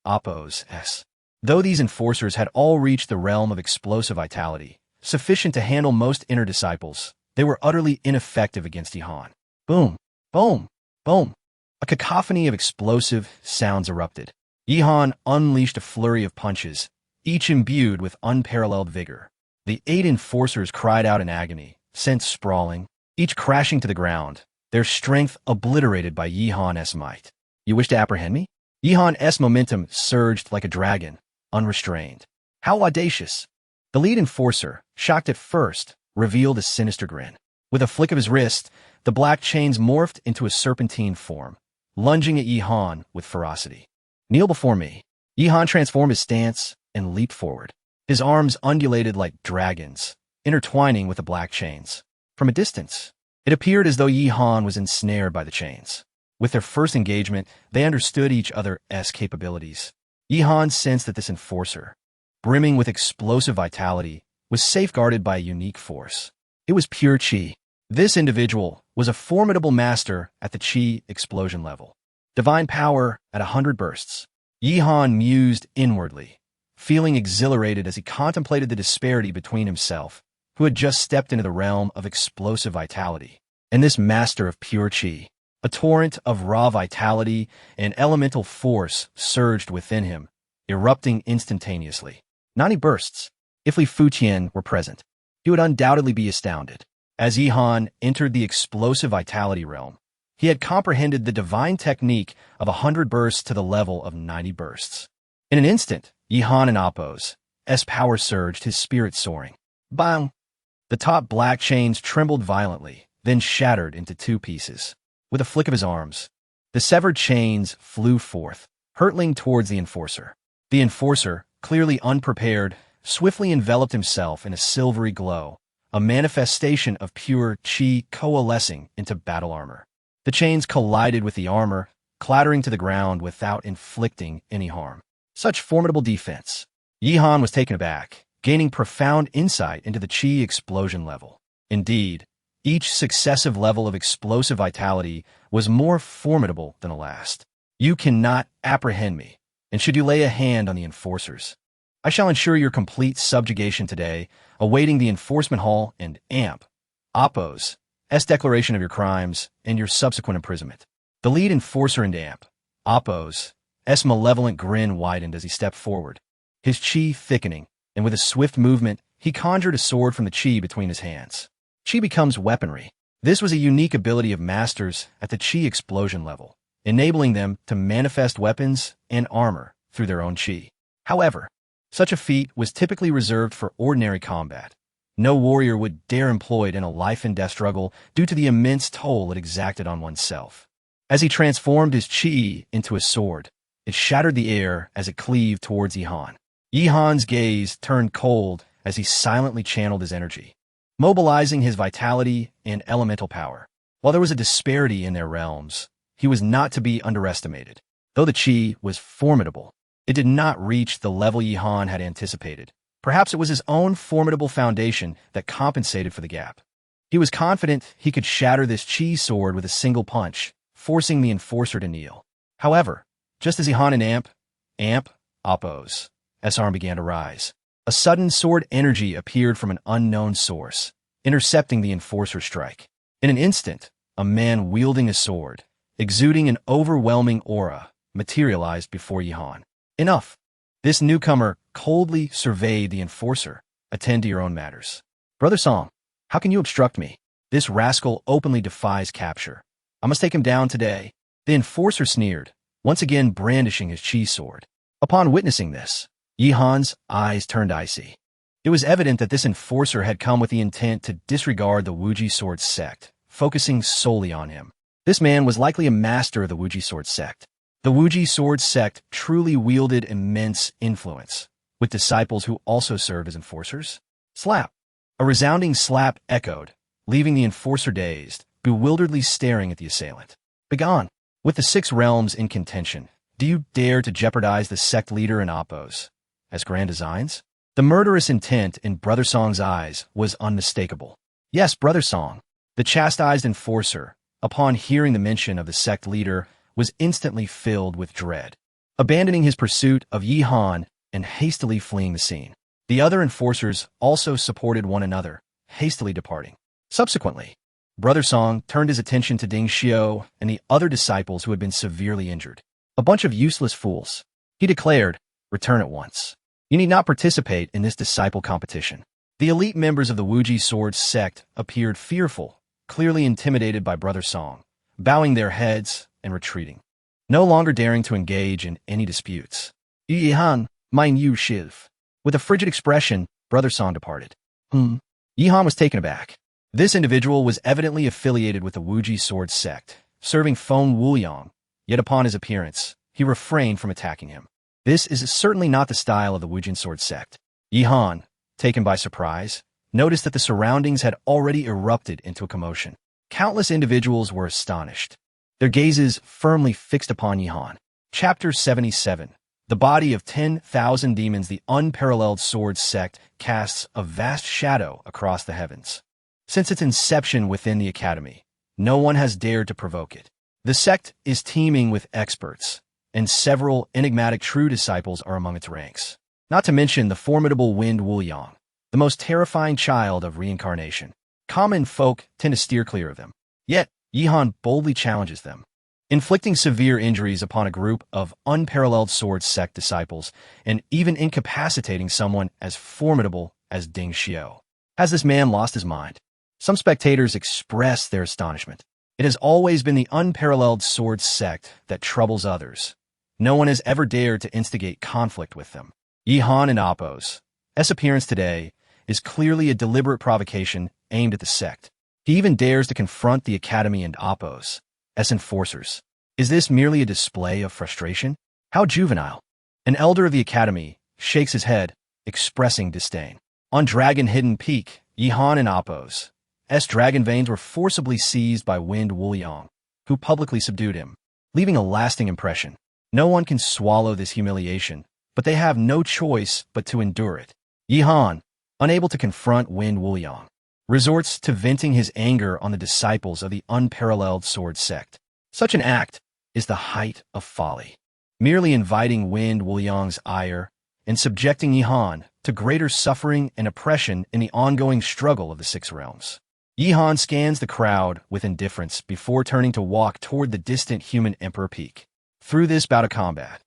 Appo's. Though these enforcers had all reached the realm of explosive vitality, sufficient to handle most inner disciples, they were utterly ineffective against Yihan. Boom, boom, boom. A cacophony of explosive sounds erupted. Yihan unleashed a flurry of punches, each imbued with unparalleled vigor. The 8 enforcers cried out in agony, sent sprawling, each crashing to the ground, their strength obliterated by Yihan's might. You wish to apprehend me? Yihan's momentum surged like a dragon, unrestrained. How audacious! The lead enforcer, shocked at first, revealed a sinister grin. With a flick of his wrist, the black chains morphed into a serpentine form, lunging at Yihan with ferocity. Kneel before me. Yihan transformed his stance and leaped forward. His arms undulated like dragons, intertwining with the black chains. From a distance, it appeared as though Yihan was ensnared by the chains. With their first engagement, they understood each other's capabilities. Yihan sensed that this enforcer, brimming with explosive vitality, was safeguarded by a unique force. It was pure chi. This individual was a formidable master at the chi explosion level. Divine power at 100 bursts. Yihan mused inwardly, feeling exhilarated as he contemplated the disparity between himself, who had just stepped into the realm of explosive vitality, and this master of pure chi. A torrent of raw vitality and elemental force surged within him, erupting instantaneously. 90 bursts. If Li Fuqian were present, he would undoubtedly be astounded. As Yihan entered the explosive vitality realm, he had comprehended the divine technique of 100 bursts to the level of 90 bursts. In an instant, Yihan and Appo's power surged, his spirit soaring. Bang! The top black chains trembled violently, then shattered into two pieces. With a flick of his arms, the severed chains flew forth, hurtling towards the enforcer. The enforcer, clearly unprepared, swiftly enveloped himself in a silvery glow, a manifestation of pure chi coalescing into battle armor. The chains collided with the armor, clattering to the ground without inflicting any harm. Such formidable defense. Yihan was taken aback, gaining profound insight into the chi explosion level. Indeed, each successive level of explosive vitality was more formidable than the last. You cannot apprehend me, and should you lay a hand on the enforcers, I shall ensure your complete subjugation today, awaiting the enforcement hall and Appo's declaration of your crimes and your subsequent imprisonment. The lead enforcer and Appo's malevolent grin widened as he stepped forward, his chi thickening, and with a swift movement, he conjured a sword from the chi between his hands. Chi becomes weaponry. This was a unique ability of masters at the chi explosion level, enabling them to manifest weapons and armor through their own chi. However, such a feat was typically reserved for ordinary combat. No warrior would dare employ it in a life-and-death struggle due to the immense toll it exacted on oneself. As he transformed his chi into a sword, it shattered the air as it cleaved towards Yihan. Yihan's gaze turned cold as he silently channeled his energy, mobilizing his vitality and elemental power. While there was a disparity in their realms, he was not to be underestimated. Though the chi was formidable, it did not reach the level Yihan had anticipated. Perhaps it was his own formidable foundation that compensated for the gap. He was confident he could shatter this chi sword with a single punch, forcing the enforcer to kneel. However, just as Yihan and Appo's arm began to rise, a sudden sword energy appeared from an unknown source, intercepting the enforcer's strike. In an instant, a man wielding a sword, exuding an overwhelming aura, materialized before Yihan. Enough! This newcomer coldly surveyed the enforcer. Attend to your own matters. Brother Song, how can you obstruct me? This rascal openly defies capture. I must take him down today. The enforcer sneered, once again brandishing his chi sword. Upon witnessing this, Yihan's eyes turned icy. It was evident that this enforcer had come with the intent to disregard the Wuji Sword sect, focusing solely on him. This man was likely a master of the Wuji Sword sect. The Wuji Sword sect truly wielded immense influence, with disciples who also served as enforcers. Slap! A resounding slap echoed, leaving the enforcer dazed, bewilderedly staring at the assailant. Begone! With the 6 realms in contention, do you dare to jeopardize the sect leader and Appo's grand designs? The murderous intent in Brother Song's eyes was unmistakable. Yes, Brother Song, the chastised enforcer, upon hearing the mention of the sect leader, was instantly filled with dread, abandoning his pursuit of Yihan and hastily fleeing the scene. The other enforcers also supported one another, hastily departing. Subsequently, Brother Song turned his attention to Ding Xiao and the other disciples who had been severely injured. A bunch of useless fools. He declared, return at once. You need not participate in this disciple competition. The elite members of the Wuji Sword sect appeared fearful, clearly intimidated by Brother Song, bowing their heads and retreating, no longer daring to engage in any disputes. Yihan, mein Yu Shiv. With a frigid expression, Brother Song departed. Yihan was taken aback. This individual was evidently affiliated with the Wuji sword sect, serving Feng Wuyang, yet upon his appearance, he refrained from attacking him. This is certainly not the style of the Wujin sword sect. Yihan, taken by surprise, noticed that the surroundings had already erupted into a commotion. Countless individuals were astonished, their gazes firmly fixed upon Yihan. Chapter 77. The body of 10,000 demons. The unparalleled sword sect casts a vast shadow across the heavens. Since its inception within the academy, no one has dared to provoke it. The sect is teeming with experts, and several enigmatic true disciples are among its ranks. Not to mention the formidable Wind Wuyang, the most terrifying child of reincarnation. Common folk tend to steer clear of them. Yet, Yihan boldly challenges them, inflicting severe injuries upon a group of unparalleled sword sect disciples and even incapacitating someone as formidable as Ding Xiao. Has this man lost his mind? Some spectators express their astonishment. It has always been the unparalleled sword sect that troubles others. No one has ever dared to instigate conflict with them. Yihan and Appo's appearance today is clearly a deliberate provocation aimed at the sect. He even dares to confront the academy and Appo's enforcers. Is this merely a display of frustration? How juvenile. An elder of the academy shakes his head, expressing disdain. On Dragon Hidden Peak, Yihan and Appo's dragon veins were forcibly seized by Wind Wuyang, who publicly subdued him, leaving a lasting impression. No one can swallow this humiliation, but they have no choice but to endure it. Yihan, unable to confront Wind Wuyang, resorts to venting his anger on the disciples of the unparalleled sword sect. Such an act is the height of folly, merely inviting Wind Wuyang's ire and subjecting Yihan to greater suffering and oppression in the ongoing struggle of the Six Realms. Yihan scans the crowd with indifference before turning to walk toward the distant human emperor peak. Through this bout of combat,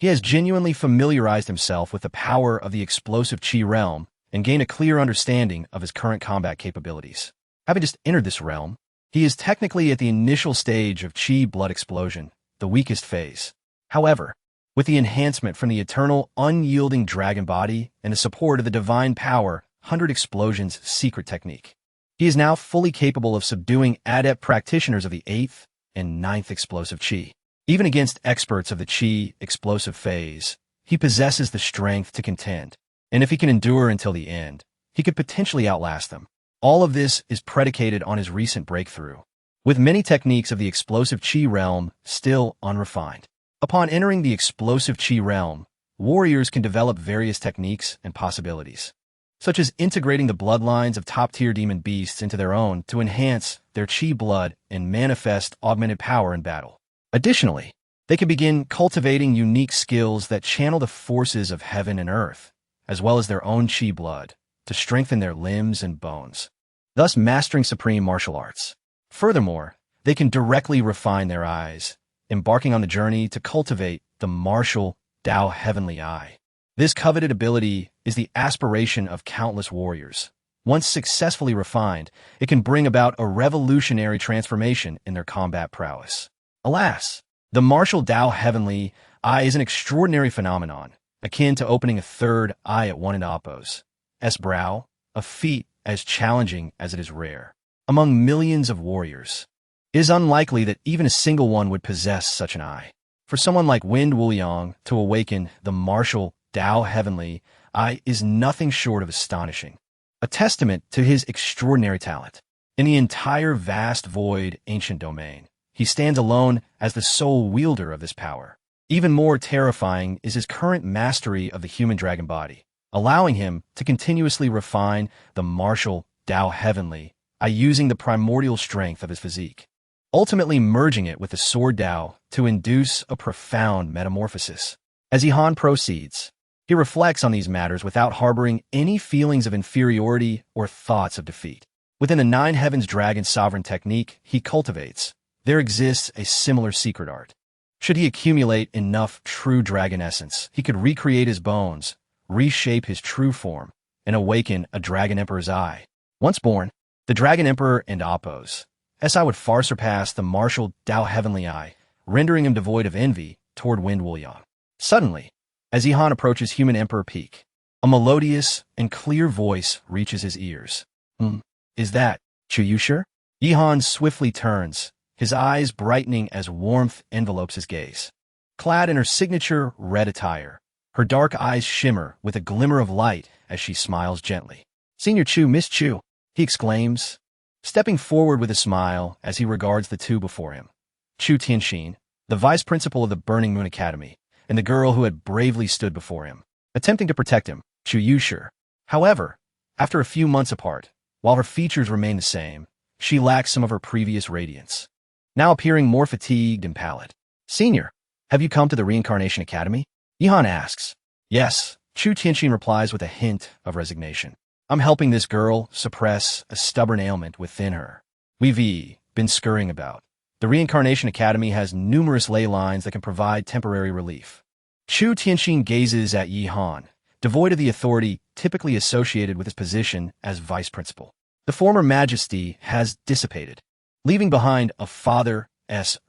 he has genuinely familiarized himself with the power of the explosive Qi realm and gained a clear understanding of his current combat capabilities. Having just entered this realm, he is technically at the initial stage of Qi blood explosion, the weakest phase. However, with the enhancement from the eternal, unyielding dragon body and the support of the divine power 100 Explosions secret technique, he is now fully capable of subduing adept practitioners of the 8th and 9th explosive Qi. Even against experts of the Qi explosive phase, he possesses the strength to contend, and if he can endure until the end, he could potentially outlast them. All of this is predicated on his recent breakthrough, with many techniques of the explosive Qi realm still unrefined. Upon entering the explosive Qi realm, warriors can develop various techniques and possibilities, such as integrating the bloodlines of top-tier demon beasts into their own to enhance their Qi blood and manifest augmented power in battle. Additionally, they can begin cultivating unique skills that channel the forces of heaven and earth, as well as their own Qi blood, to strengthen their limbs and bones, thus mastering supreme martial arts. Furthermore, they can directly refine their eyes, embarking on the journey to cultivate the martial Tao Heavenly Eye. This coveted ability is the aspiration of countless warriors. Once successfully refined, it can bring about a revolutionary transformation in their combat prowess. Alas, the martial Tao Heavenly Eye is an extraordinary phenomenon, akin to opening a third eye at one of Appo's brow, a feat as challenging as it is rare. Among millions of warriors, it is unlikely that even a single one would possess such an eye. For someone like Wind Wuyang to awaken the martial Tao Heavenly Eye is nothing short of astonishing, a testament to his extraordinary talent. In the entire vast void ancient domain, he stands alone as the sole wielder of this power. Even more terrifying is his current mastery of the human dragon body, allowing him to continuously refine the martial Tao Heavenly Eye using the primordial strength of his physique, ultimately merging it with the sword Tao to induce a profound metamorphosis. As Yihan proceeds, he reflects on these matters without harboring any feelings of inferiority or thoughts of defeat. Within the Nine Heavens Dragon Sovereign technique he cultivates, there exists a similar secret art. Should he accumulate enough true dragon essence, he could recreate his bones, reshape his true form, and awaken a Dragon Emperor's eye. Once born, The Dragon Emperor and Oppos. Si would far surpass the martial Dao Heavenly Eye, rendering him devoid of envy toward Wind Wuliang. Suddenly, as Yihan approaches Human Emperor Peak, a melodious and clear voice reaches his ears. Is that Chu Yushi? Yihan swiftly turns, his eyes brightening as warmth envelopes his gaze. Clad in her signature red attire, her dark eyes shimmer with a glimmer of light as she smiles gently. Senior Chu, Miss Chu, he exclaims, stepping forward with a smile as he regards the two before him. Chu Tianxin, the vice principal of the Burning Moon Academy, and the girl who had bravely stood before him, attempting to protect him, Chu Yushi. However, after a few months apart, while her features remained the same, she lacked some of her previous radiance, now appearing more fatigued and pallid. Senior, have you come to the Reincarnation Academy? Yihan asks. Yes, Chu Tianxin replies with a hint of resignation. I'm helping this girl suppress a stubborn ailment within her. We've been scurrying about. The Reincarnation Academy has numerous ley lines that can provide temporary relief. Chu Tianxin gazes at Yihan, devoid of the authority typically associated with his position as vice principal. The former majesty has dissipated, leaving behind a father's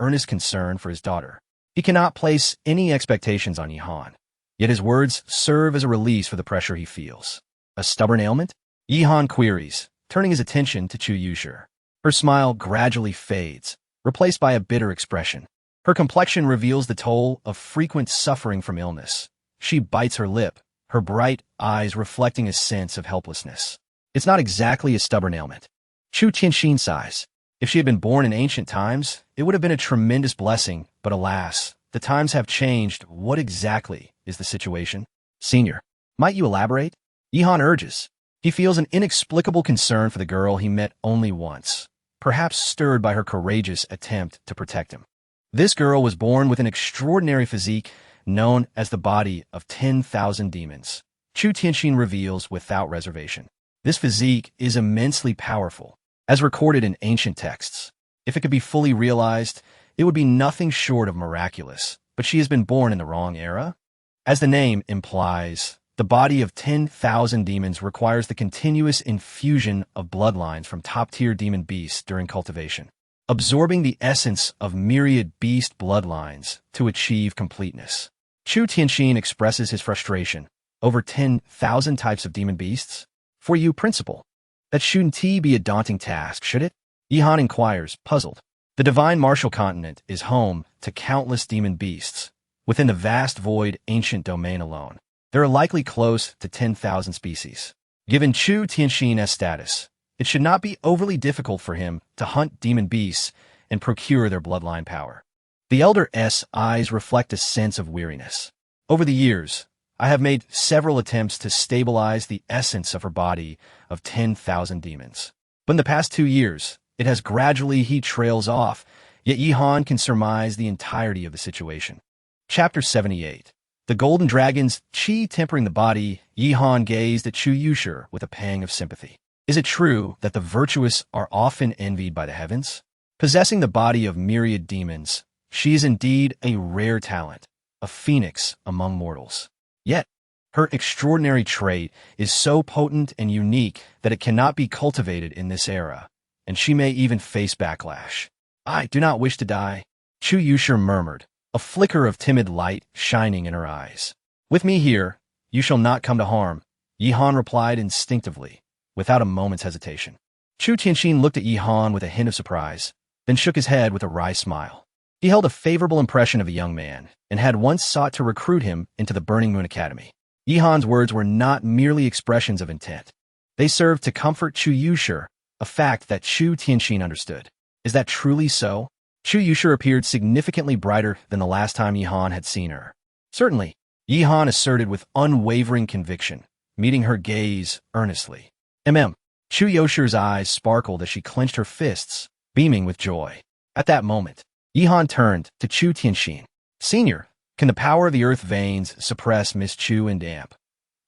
earnest concern for his daughter. He cannot place any expectations on Yihan, yet his words serve as a release for the pressure he feels. A stubborn ailment? Yihan queries, turning his attention to Chu Yushi. Her smile gradually fades, replaced by a bitter expression. Her complexion reveals the toll of frequent suffering from illness. She bites her lip, her bright eyes reflecting a sense of helplessness. It's not exactly a stubborn ailment. Chu Tianxin sighs. If she had been born in ancient times, it would have been a tremendous blessing, but alas, the times have changed. What exactly is the situation? Senior, might you elaborate? Yihan urges. He feels an inexplicable concern for the girl he met only once, perhaps stirred by her courageous attempt to protect him. This girl was born with an extraordinary physique known as the body of 10,000 demons. Chu Tianxin reveals without reservation. This physique is immensely powerful, as recorded in ancient texts. If it could be fully realized, it would be nothing short of miraculous, but she has been born in the wrong era? As the name implies, the body of 10,000 demons requires the continuous infusion of bloodlines from top-tier demon beasts during cultivation, absorbing the essence of myriad beast bloodlines to achieve completeness. Chu Tianxin expresses his frustration. Over 10,000 types of demon beasts? For you, principal. That shouldn't be a daunting task, should it? Yihan inquires, puzzled. The divine martial continent is home to countless demon beasts. Within the vast void ancient domain alone, there are likely close to 10,000 species. Given Chu Tianxin's status, it should not be overly difficult for him to hunt demon beasts and procure their bloodline power. The elder's eyes reflect a sense of weariness. Over the years, I have made several attempts to stabilize the essence of her body of 10,000 demons. But in the past 2 years, it has gradually he trails off, yet Yihan can surmise the entirety of the situation. Chapter 78. The Golden Dragon's Qi tempering the body, Yihan gazed at Chu Yushi with a pang of sympathy. Is it true that the virtuous are often envied by the heavens? Possessing the body of myriad demons, she is indeed a rare talent, a phoenix among mortals. Yet, her extraordinary trait is so potent and unique that it cannot be cultivated in this era, and she may even face backlash. I do not wish to die, Chu Yushi murmured, a flicker of timid light shining in her eyes. With me here, you shall not come to harm, Yihan replied instinctively, without a moment's hesitation. Chu Tianxin looked at Yihan with a hint of surprise, then shook his head with a wry smile. He held a favorable impression of the young man, and had once sought to recruit him into the Burning Moon Academy. Yihan's words were not merely expressions of intent. They served to comfort Chu Yushi, a fact that Chu Tianxin understood. Is that truly so? Chu Yushi appeared significantly brighter than the last time Yihan had seen her. Certainly, Yihan asserted with unwavering conviction, meeting her gaze earnestly. Chu Yoshi's eyes sparkled as she clenched her fists, beaming with joy. At that moment, Yihan turned to Chu Tianxin. Senior, can the power of the earth veins suppress Miss Chu and damp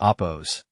Oppo's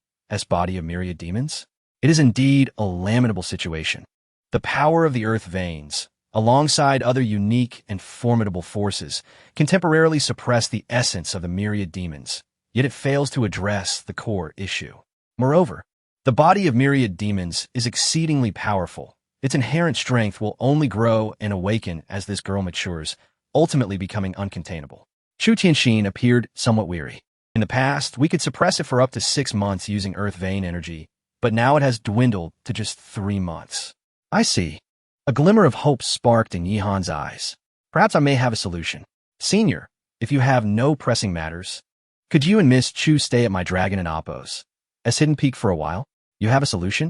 body of myriad demons? It is indeed a lamentable situation. The power of the earth veins, alongside other unique and formidable forces, can temporarily suppress the essence of the myriad demons, yet it fails to address the core issue. Moreover, The body of myriad demons is exceedingly powerful. Its inherent strength will only grow and awaken as this girl matures, ultimately becoming uncontainable. Chu Tianxin appeared somewhat weary. In the past, we could suppress it for up to 6 months using earth vein energy, but now it has dwindled to just 3 months. I see. A glimmer of hope sparked in Yihan's eyes. Perhaps I may have a solution. Senior, if you have no pressing matters, could you and Miss Chu stay at my dragon and Appos as Hidden Peak for a while? You have a solution?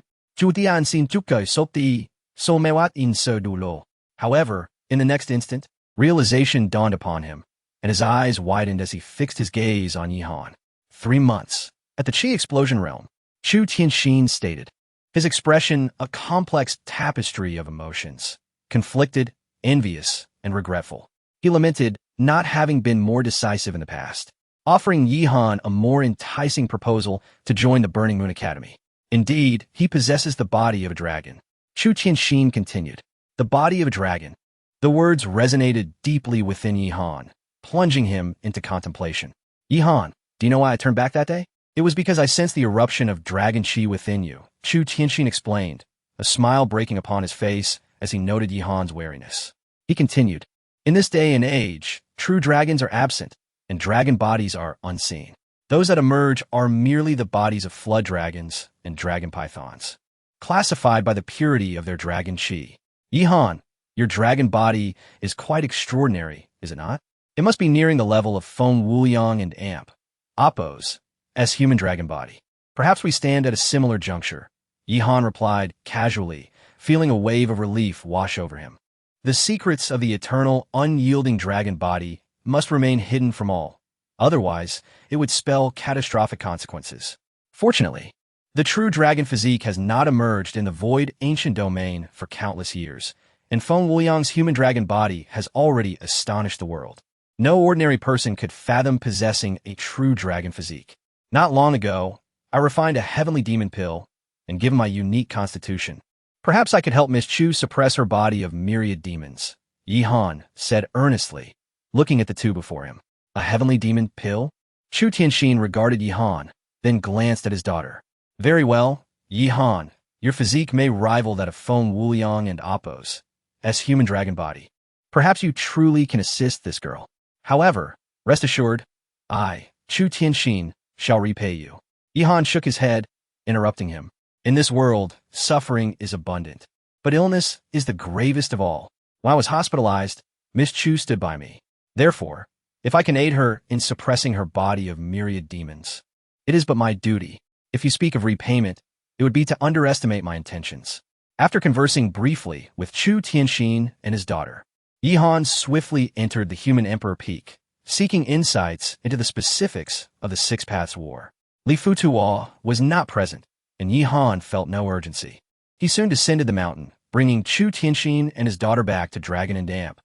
However, in the next instant, realization dawned upon him, and his eyes widened as he fixed his gaze on Yihan. 3 months. At the Qi Explosion Realm, Chu Tianxin stated, his expression a complex tapestry of emotions, conflicted, envious, and regretful. He lamented not having been more decisive in the past, offering Yihan a more enticing proposal to join the Burning Moon Academy. Indeed, he possesses the body of a dragon. Chu Tianxin continued, the body of a dragon. The words resonated deeply within Yihan, plunging him into contemplation. Yihan, do you know why I turned back that day? It was because I sensed the eruption of dragon qi within you, Chu Tianxin explained, a smile breaking upon his face as he noted Yihan's wariness. He continued, in this day and age, true dragons are absent, and dragon bodies are unseen. Those that emerge are merely the bodies of flood dragons and dragon pythons, classified by the purity of their dragon qi. Yihan, your dragon body is quite extraordinary, is it not? It must be nearing the level of Feng Wuliang and Amp, Appos, as human dragon body. Perhaps we stand at a similar juncture, Yihan replied casually, feeling a wave of relief wash over him. The secrets of the eternal, unyielding dragon body must remain hidden from all. Otherwise, it would spell catastrophic consequences. Fortunately, the true dragon physique has not emerged in the void ancient domain for countless years, and Feng Wuliang's human dragon body has already astonished the world. No ordinary person could fathom possessing a true dragon physique. Not long ago, I refined a heavenly demon pill, and given my unique constitution, perhaps I could help Miss Chu suppress her body of myriad demons, Yihan said earnestly, looking at the two before him. A heavenly demon pill? Chu Tianxin regarded Yihan, then glanced at his daughter. Very well, Yihan, your physique may rival that of Feng Wuliang and Appos, as human dragon body. Perhaps you truly can assist this girl. However, rest assured, I, Chu Tianxin, shall repay you. Yihan shook his head, interrupting him. In this world, suffering is abundant, but illness is the gravest of all. While I was hospitalized, Miss Chu stood by me. Therefore, if I can aid her in suppressing her body of myriad demons, it is but my duty. If you speak of repayment, it would be to underestimate my intentions. After conversing briefly with Chu Tianxin and his daughter, Yihan swiftly entered the Human Emperor Peak, seeking insights into the specifics of the Six Paths War. Li Futuo was not present, and Yihan felt no urgency. He soon descended the mountain, bringing Chu Tianxin and his daughter back to Dragon and Amp,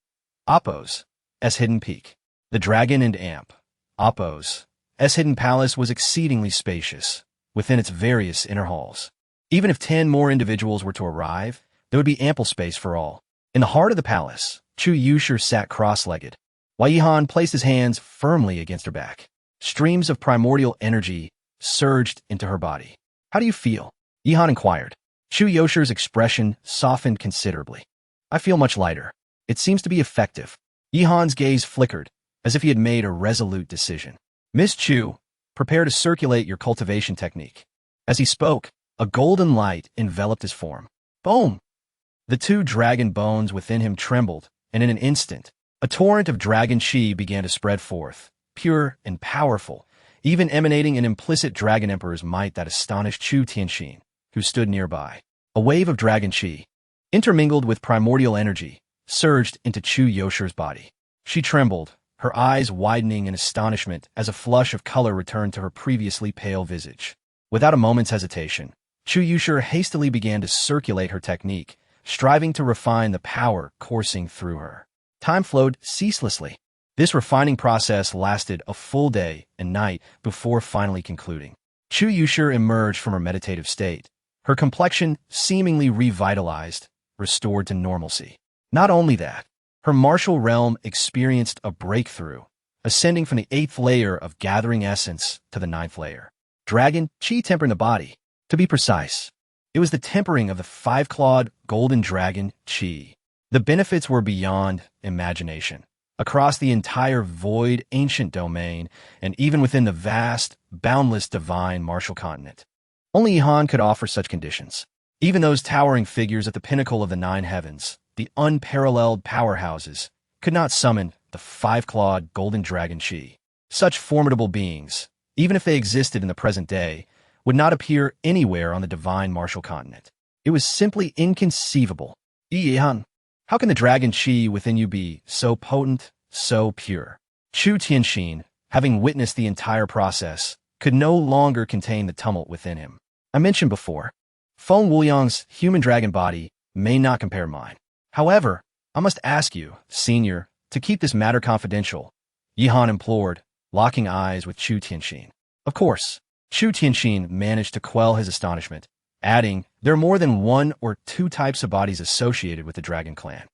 Appos, as Hidden Peak. The Dragon and Amp, Appos, as Hidden Palace was exceedingly spacious within its various inner halls. Even if 10 more individuals were to arrive, there would be ample space for all. In the heart of the palace, Chu Yushir sat cross-legged, while Yihan placed his hands firmly against her back. Streams of primordial energy surged into her body. How do you feel? Yihan inquired. Chu Yushir's expression softened considerably. I feel much lighter. It seems to be effective. Yihan's gaze flickered, as if he had made a resolute decision. Miss Chu, prepare to circulate your cultivation technique. As he spoke, a golden light enveloped his form. Boom! The 2 dragon bones within him trembled, and in an instant, a torrent of dragon qi began to spread forth, pure and powerful, even emanating an implicit dragon emperor's might that astonished Chu Tianxin, who stood nearby. A wave of dragon qi, intermingled with primordial energy, surged into Chu Yushir's body. She trembled, her eyes widening in astonishment as a flush of color returned to her previously pale visage. Without a moment's hesitation, Chu Yushir hastily began to circulate her technique, striving to refine the power coursing through her. Time flowed ceaselessly. This refining process lasted a full day and night before finally concluding. Chu Yushir emerged from her meditative state, her complexion seemingly revitalized, restored to normalcy. Not only that, her martial realm experienced a breakthrough, ascending from the 8th layer of gathering essence to the 9th layer. Dragon qi temper in the body. To To be precise, it was the tempering of the five-clawed golden dragon Qi. The benefits were beyond imagination. Across the entire void ancient domain, and even within the vast, boundless divine martial continent. Only Ihan could offer such conditions. Even those towering figures at the pinnacle of the nine heavens, the unparalleled powerhouses, could not summon the five-clawed golden dragon Qi. Such formidable beings, even if they existed in the present day, would not appear anywhere on the divine martial continent. It was simply inconceivable. Ihan, how can the dragon Qi within you be so potent, so pure? Chu Tianxin, having witnessed the entire process, could no longer contain the tumult within him. I mentioned before, Feng Wuyang's human dragon body may not compare mine. However, I must ask you, Senior, to keep this matter confidential, Yihan implored, locking eyes with Chu Tianxin. Of course, Chu Tianxin managed to quell his astonishment, adding, there are more than one or two types of bodies associated with the dragon clan.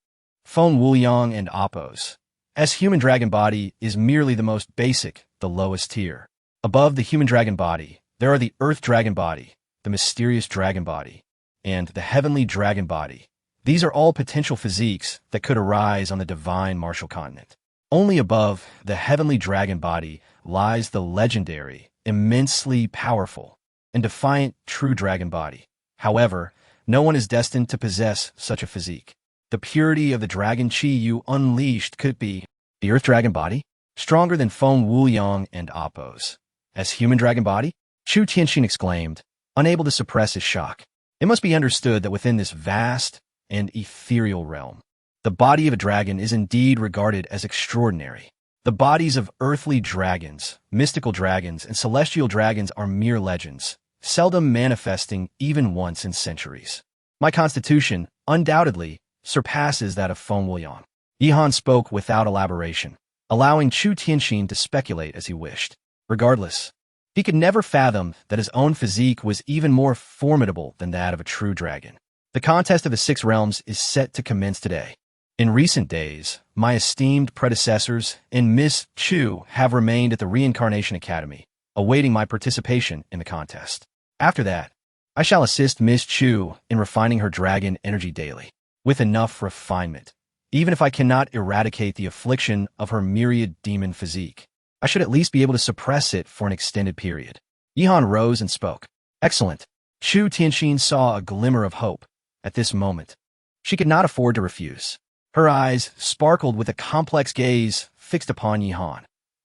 Feng Wuyang and Appos. As human dragon body is merely the most basic, the lowest tier. Above the human dragon body, there are the earth dragon body, the mysterious dragon body, and the heavenly dragon body. These are all potential physiques that could arise on the divine martial continent. Only above the heavenly dragon body lies the legendary, immensely powerful, and defiant true dragon body. However, no one is destined to possess such a physique. The purity of the dragon Qi you unleashed could be the earth dragon body, stronger than Feng Wuyang and Appos. As human dragon body? Chu Tianxin exclaimed, unable to suppress his shock. It must be understood that within this vast and ethereal realm, the body of a dragon is indeed regarded as extraordinary. The bodies of earthly dragons, mystical dragons, and celestial dragons are mere legends, seldom manifesting even once in centuries. My constitution, undoubtedly, surpasses that of Feng Wuyang. Yihan spoke without elaboration, allowing Chu Tianxin to speculate as he wished. Regardless, he could never fathom that his own physique was even more formidable than that of a true dragon. The contest of the six realms is set to commence today. In recent days, my esteemed predecessors and Miss Chu have remained at the Reincarnation Academy, awaiting my participation in the contest. After that, I shall assist Miss Chu in refining her dragon energy daily, with enough refinement. Even if I cannot eradicate the affliction of her myriad demon physique, I should at least be able to suppress it for an extended period. Yihan rose and spoke. Excellent. Chu Tianxin saw a glimmer of hope at this moment. She could not afford to refuse. Her eyes sparkled with a complex gaze fixed upon Yihan.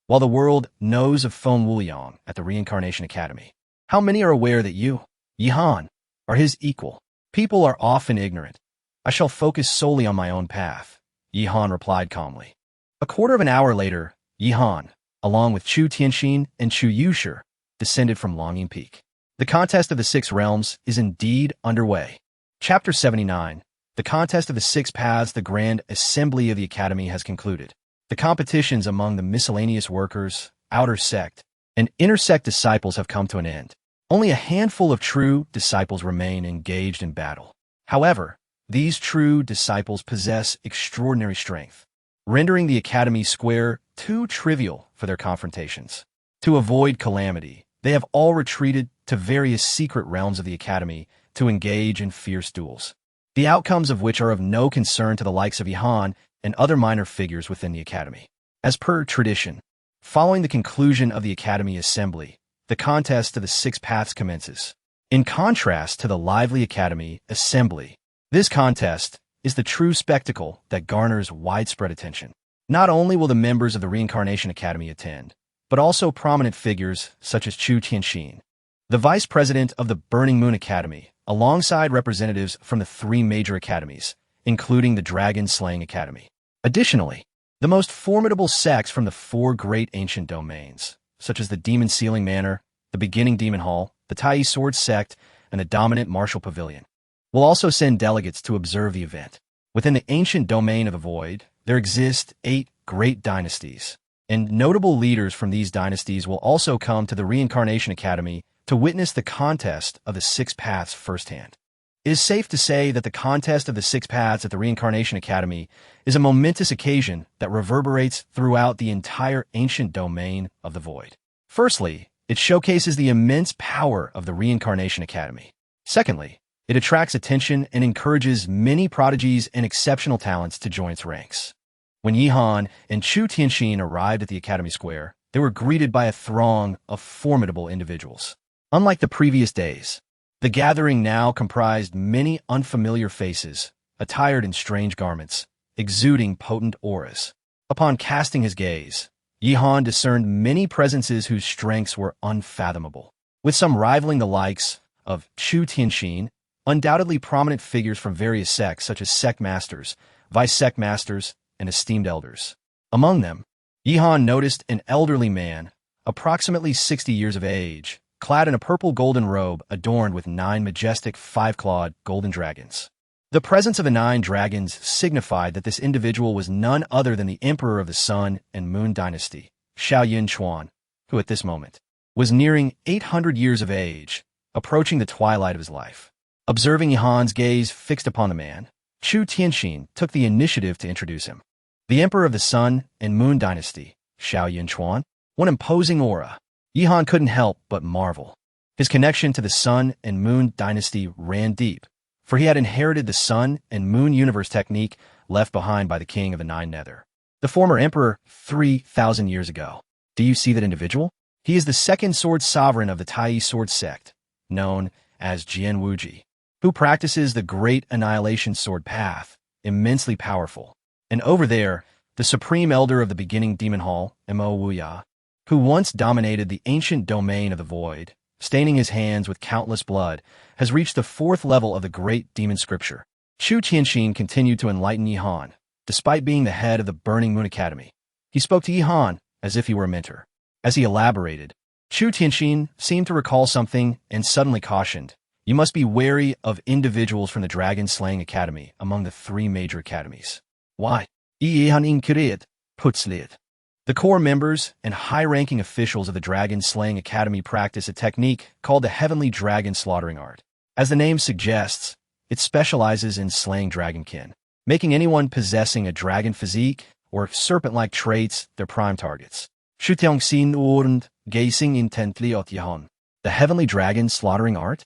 While the world knows of Feng Wuyang at the Reincarnation Academy, how many are aware that you, Yihan, are his equal? People are often ignorant. I shall focus solely on my own path, Yihan replied calmly. A quarter of an hour later, Yihan, along with Chu Tianxin and Chu Yushi, descended from Longing Peak. The contest of the six realms is indeed underway. Chapter 79. The contest of the six paths. The Grand Assembly of the Academy has concluded. The competitions among the miscellaneous workers, outer sect, and inner sect disciples have come to an end. Only a handful of true disciples remain engaged in battle. However, these true disciples possess extraordinary strength, rendering the Academy square too trivial for their confrontations. To avoid calamity, they have all retreated to various secret realms of the Academy to engage in fierce duels, the outcomes of which are of no concern to the likes of Yihan and other minor figures within the Academy. As per tradition, following the conclusion of the Academy Assembly, the contest of the six paths commences. In contrast to the lively Academy Assembly, this contest is the true spectacle that garners widespread attention. Not only will the members of the Reincarnation Academy attend, but also prominent figures such as Chu Tianxin, the vice president of the Burning Moon Academy, alongside representatives from the three major academies, including the Dragon Slaying Academy. Additionally, the most formidable sects from the four great ancient domains, such as the Demon Sealing Manor, the Beginning Demon Hall, the Tai Sword Sect, and the Dominant Martial Pavilion, will also send delegates to observe the event. Within the ancient domain of the Void, there exist 8 great dynasties, and notable leaders from these dynasties will also come to the Reincarnation Academy to witness the contest of the six paths firsthand. It is safe to say that the contest of the six paths at the Reincarnation Academy is a momentous occasion that reverberates throughout the entire ancient domain of the Void. Firstly, It showcases the immense power of the Reincarnation Academy. Secondly, it attracts attention and encourages many prodigies and exceptional talents to join its ranks. When Yihan and Chu Tianxin arrived at the Academy Square, they were greeted by a throng of formidable individuals. Unlike the previous days, the gathering now comprised many unfamiliar faces, attired in strange garments, exuding potent auras. Upon casting his gaze, Yihan discerned many presences whose strengths were unfathomable, with some rivaling the likes of Chu Tianxin, undoubtedly prominent figures from various sects such as sect masters, vice-sect masters, and esteemed elders. Among them, Yihan noticed an elderly man, approximately 60 years of age, clad in a purple golden robe adorned with 9 majestic 5-clawed golden dragons. The presence of the 9 dragons signified that this individual was none other than the Emperor of the Sun and Moon Dynasty, Xiaoyin Chuan, who at this moment was nearing 800 years of age, approaching the twilight of his life. Observing Yihan's gaze fixed upon the man, Chu Tianxin took the initiative to introduce him. The Emperor of the Sun and Moon Dynasty, Xiaoyin Chuan, one imposing aura. Yihan couldn't help but marvel. His connection to the Sun and Moon Dynasty ran deep, for he had inherited the Sun and Moon universe technique left behind by the King of the Nine Nether, the former emperor 3,000 years ago. Do you see that individual? He is the second sword sovereign of the Tai sword sect, known as Jian Wuji, who practices the great annihilation sword path, immensely powerful. And over there, the supreme elder of the beginning demon hall, Mo Wuya, who once dominated the ancient domain of the void, staining his hands with countless blood, has reached the 4th level of the great demon scripture. Chu Tianxin continued to enlighten Yihan, despite being the head of the Burning Moon Academy. He spoke to Yihan as if he were a mentor. As he elaborated, Chu Tianxin seemed to recall something and suddenly cautioned, "You must be wary of individuals from the Dragon Slaying Academy among the 3 major academies." Why? Yihan inquired, plötzlich. The core members and high-ranking officials of the Dragon Slaying Academy practice a technique called the Heavenly Dragon Slaughtering Art. As the name suggests, it specializes in slaying dragonkin, making anyone possessing a dragon physique or serpent-like traits their prime targets. Chu Tianxin und gazing intently at Yihan. The Heavenly Dragon Slaughtering Art?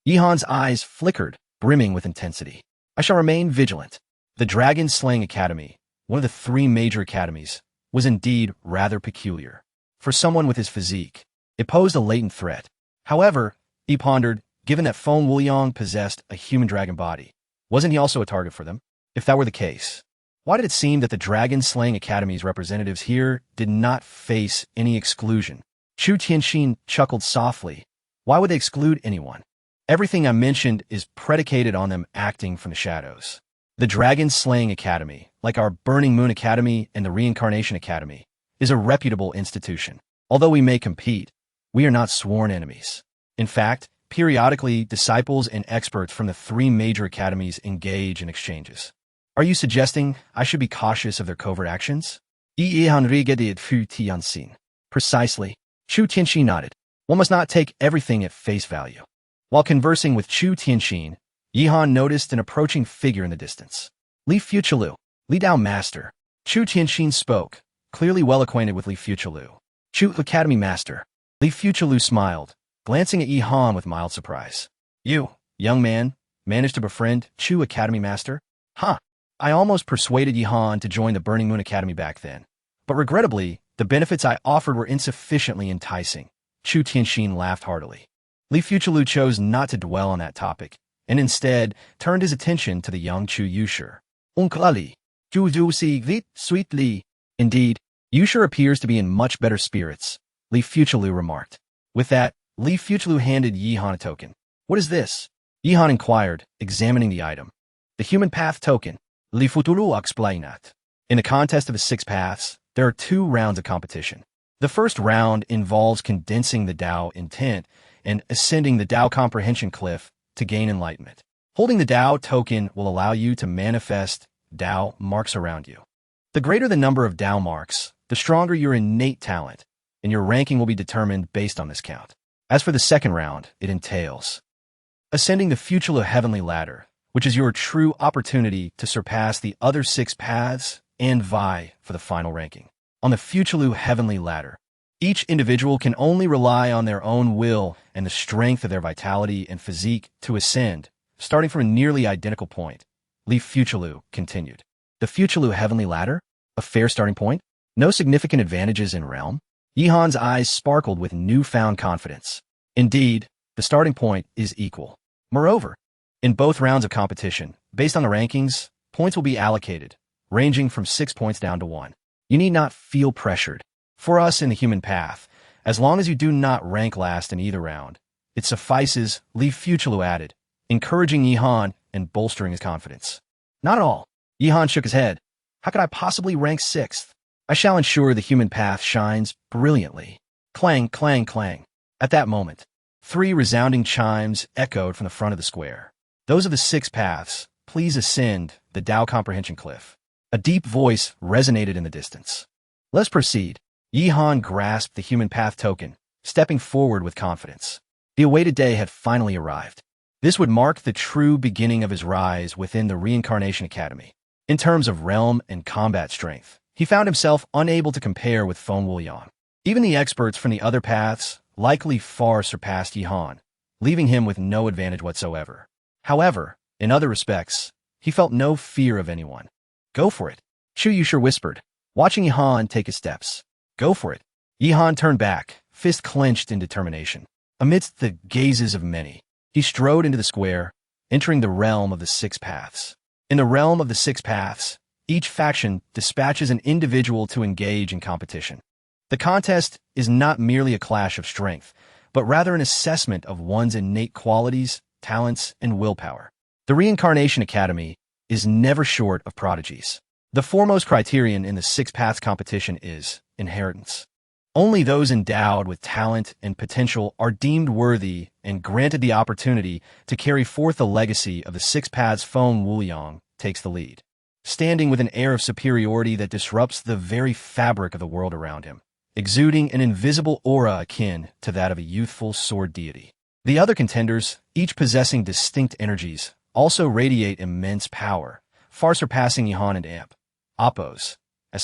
Yihan's eyes flickered, brimming with intensity. I shall remain vigilant. The Dragon Slaying Academy, one of the 3 major academies, was indeed rather peculiar. For someone with his physique, it posed a latent threat. However, he pondered, given that Feng Wuliang possessed a human dragon body, wasn't he also a target for them? If that were the case, why did it seem that the Dragon Slaying Academy's representatives here did not face any exclusion? Chu Tianxin chuckled softly. Why would they exclude anyone? Everything I mentioned is predicated on them acting from the shadows. The Dragon Slaying Academy, like our Burning Moon Academy and the Reincarnation Academy, is a reputable institution. Although we may compete, we are not sworn enemies. In fact, periodically, disciples and experts from the 3 major academies engage in exchanges. Are you suggesting I should be cautious of their covert actions? Precisely. Chu Tianxin nodded. One must not take everything at face value. While conversing with Chu Tianxin, Yihan noticed an approaching figure in the distance. Li Fuqilu, Li Dao Master. Chu Tianxin spoke, clearly well acquainted with Li Fuqilu. Chu Academy Master. Li Fuqilu smiled, glancing at Yihan with mild surprise. You, young man, managed to befriend Chu Academy Master? Huh. I almost persuaded Yihan to join the Burning Moon Academy back then. But regrettably, the benefits I offered were insufficiently enticing. Chu Tianxin laughed heartily. Li Fuqilu chose not to dwell on that topic, and instead turned his attention to the young Chu Yushur. Uncle Ju si vit sweetly. Indeed, Yushur appears to be in much better spirits, Li Fuqilu remarked. With that, Li Fuqilu handed Yihan a token. What is this? Yihan inquired, examining the item. The human path token. Li Fuqilu explained. In the contest of the 6 paths, there are 2 rounds of competition. The first round involves condensing the Tao intent and ascending the Tao comprehension cliff to gain enlightenment. Holding the Tao token will allow you to manifest Tao marks around you. The greater the number of Tao marks, the stronger your innate talent, and your ranking will be determined based on this count. As for the second round, it entails ascending the Fuqilu Heavenly Ladder, which is your true opportunity to surpass the other 6 paths and vie for the final ranking. On the Fuqilu Heavenly Ladder, Each individual can only rely on their own will and the strength of their vitality and physique to ascend, starting from a nearly identical point. Li Fuchulu continued. The Fuchulu Heavenly Ladder? A fair starting point? No significant advantages in realm? Yihan's eyes sparkled with newfound confidence. Indeed, the starting point is equal. Moreover, in both rounds of competition, based on the rankings, points will be allocated, ranging from 6 points down to 1. You need not feel pressured. For us in the human path, as long as you do not rank last in either round, it suffices, Li Fuchulu added, encouraging Yihan and bolstering his confidence. Not at all. Yihan shook his head. How could I possibly rank 6th? I shall ensure the human path shines brilliantly. Clang, clang, clang. At that moment, 3 resounding chimes echoed from the front of the square. Those of the 6 paths, please ascend the Tao Comprehension Cliff. A deep voice resonated in the distance. Let's proceed. Yihan grasped the human path token, stepping forward with confidence. The awaited day had finally arrived. This would mark the true beginning of his rise within the Reincarnation Academy. In terms of realm and combat strength, he found himself unable to compare with Feng Wuliang. Even the experts from the other paths likely far surpassed Yihan, leaving him with no advantage whatsoever. However, in other respects, he felt no fear of anyone. Go for it, Shu Yusher whispered, watching Yihan take his steps. Go for it. Yihan turned back, fist clenched in determination. Amidst the gazes of many, he strode into the square, entering the realm of the 6 paths. In the realm of the 6 paths, each faction dispatches an individual to engage in competition. The contest is not merely a clash of strength, but rather an assessment of one's innate qualities, talents, and willpower. The Reincarnation Academy is never short of prodigies. The foremost criterion in the 6 paths competition is inheritance. Only those endowed with talent and potential are deemed worthy and granted the opportunity to carry forth the legacy of the 6 paths. Feng Wuliang takes the lead, standing with an air of superiority that disrupts the very fabric of the world around him, exuding an invisible aura akin to that of a youthful sword deity. The other contenders, each possessing distinct energies, also radiate immense power, far surpassing Yihan and Appo's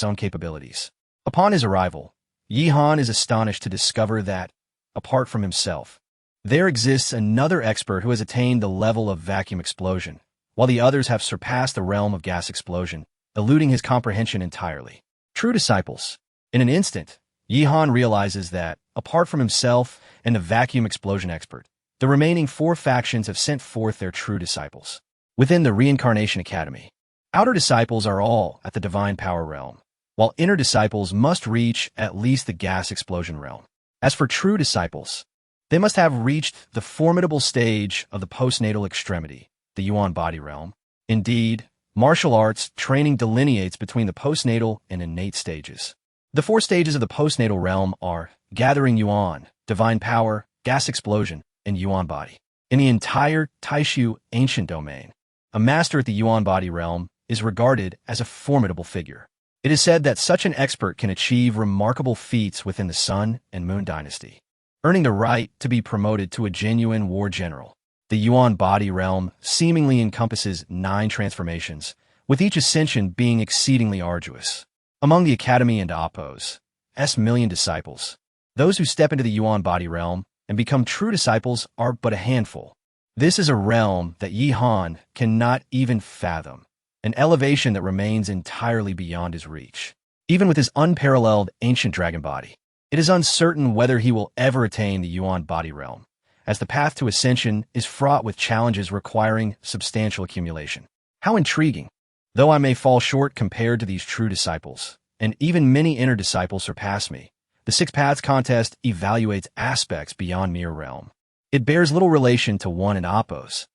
own capabilities. Upon his arrival, Yihan is astonished to discover that, apart from himself, there exists another expert who has attained the level of vacuum explosion, while the others have surpassed the realm of gas explosion, eluding his comprehension entirely. True disciples. In an instant, Yihan realizes that, apart from himself and the vacuum explosion expert, the remaining 4 factions have sent forth their true disciples. Within the Reincarnation Academy, outer disciples are all at the divine power realm, while inner disciples must reach at least the gas explosion realm. As for true disciples, they must have reached the formidable stage of the postnatal extremity, the Yuan body realm. Indeed, martial arts training delineates between the postnatal and innate stages. The 4 stages of the postnatal realm are gathering Yuan, divine power, gas explosion, and Yuan body. In the entire Taishu ancient domain, a master at the Yuan body realm is regarded as a formidable figure. It is said that such an expert can achieve remarkable feats within the Sun and Moon dynasty, earning the right to be promoted to a genuine war general. The Yuan body realm seemingly encompasses 9 transformations, with each ascension being exceedingly arduous. Among the Academy and Appo's million disciples, those who step into the Yuan body realm and become true disciples are but a handful. This is a realm that Yihan cannot even fathom, an elevation that remains entirely beyond his reach. Even with his unparalleled ancient dragon body, it is uncertain whether he will ever attain the Yuan body realm, as the path to ascension is fraught with challenges requiring substantial accumulation. How intriguing! Though I may fall short compared to these true disciples, and even many inner disciples surpass me, the 6 paths contest evaluates aspects beyond mere realm. It bears little relation to one in Appo's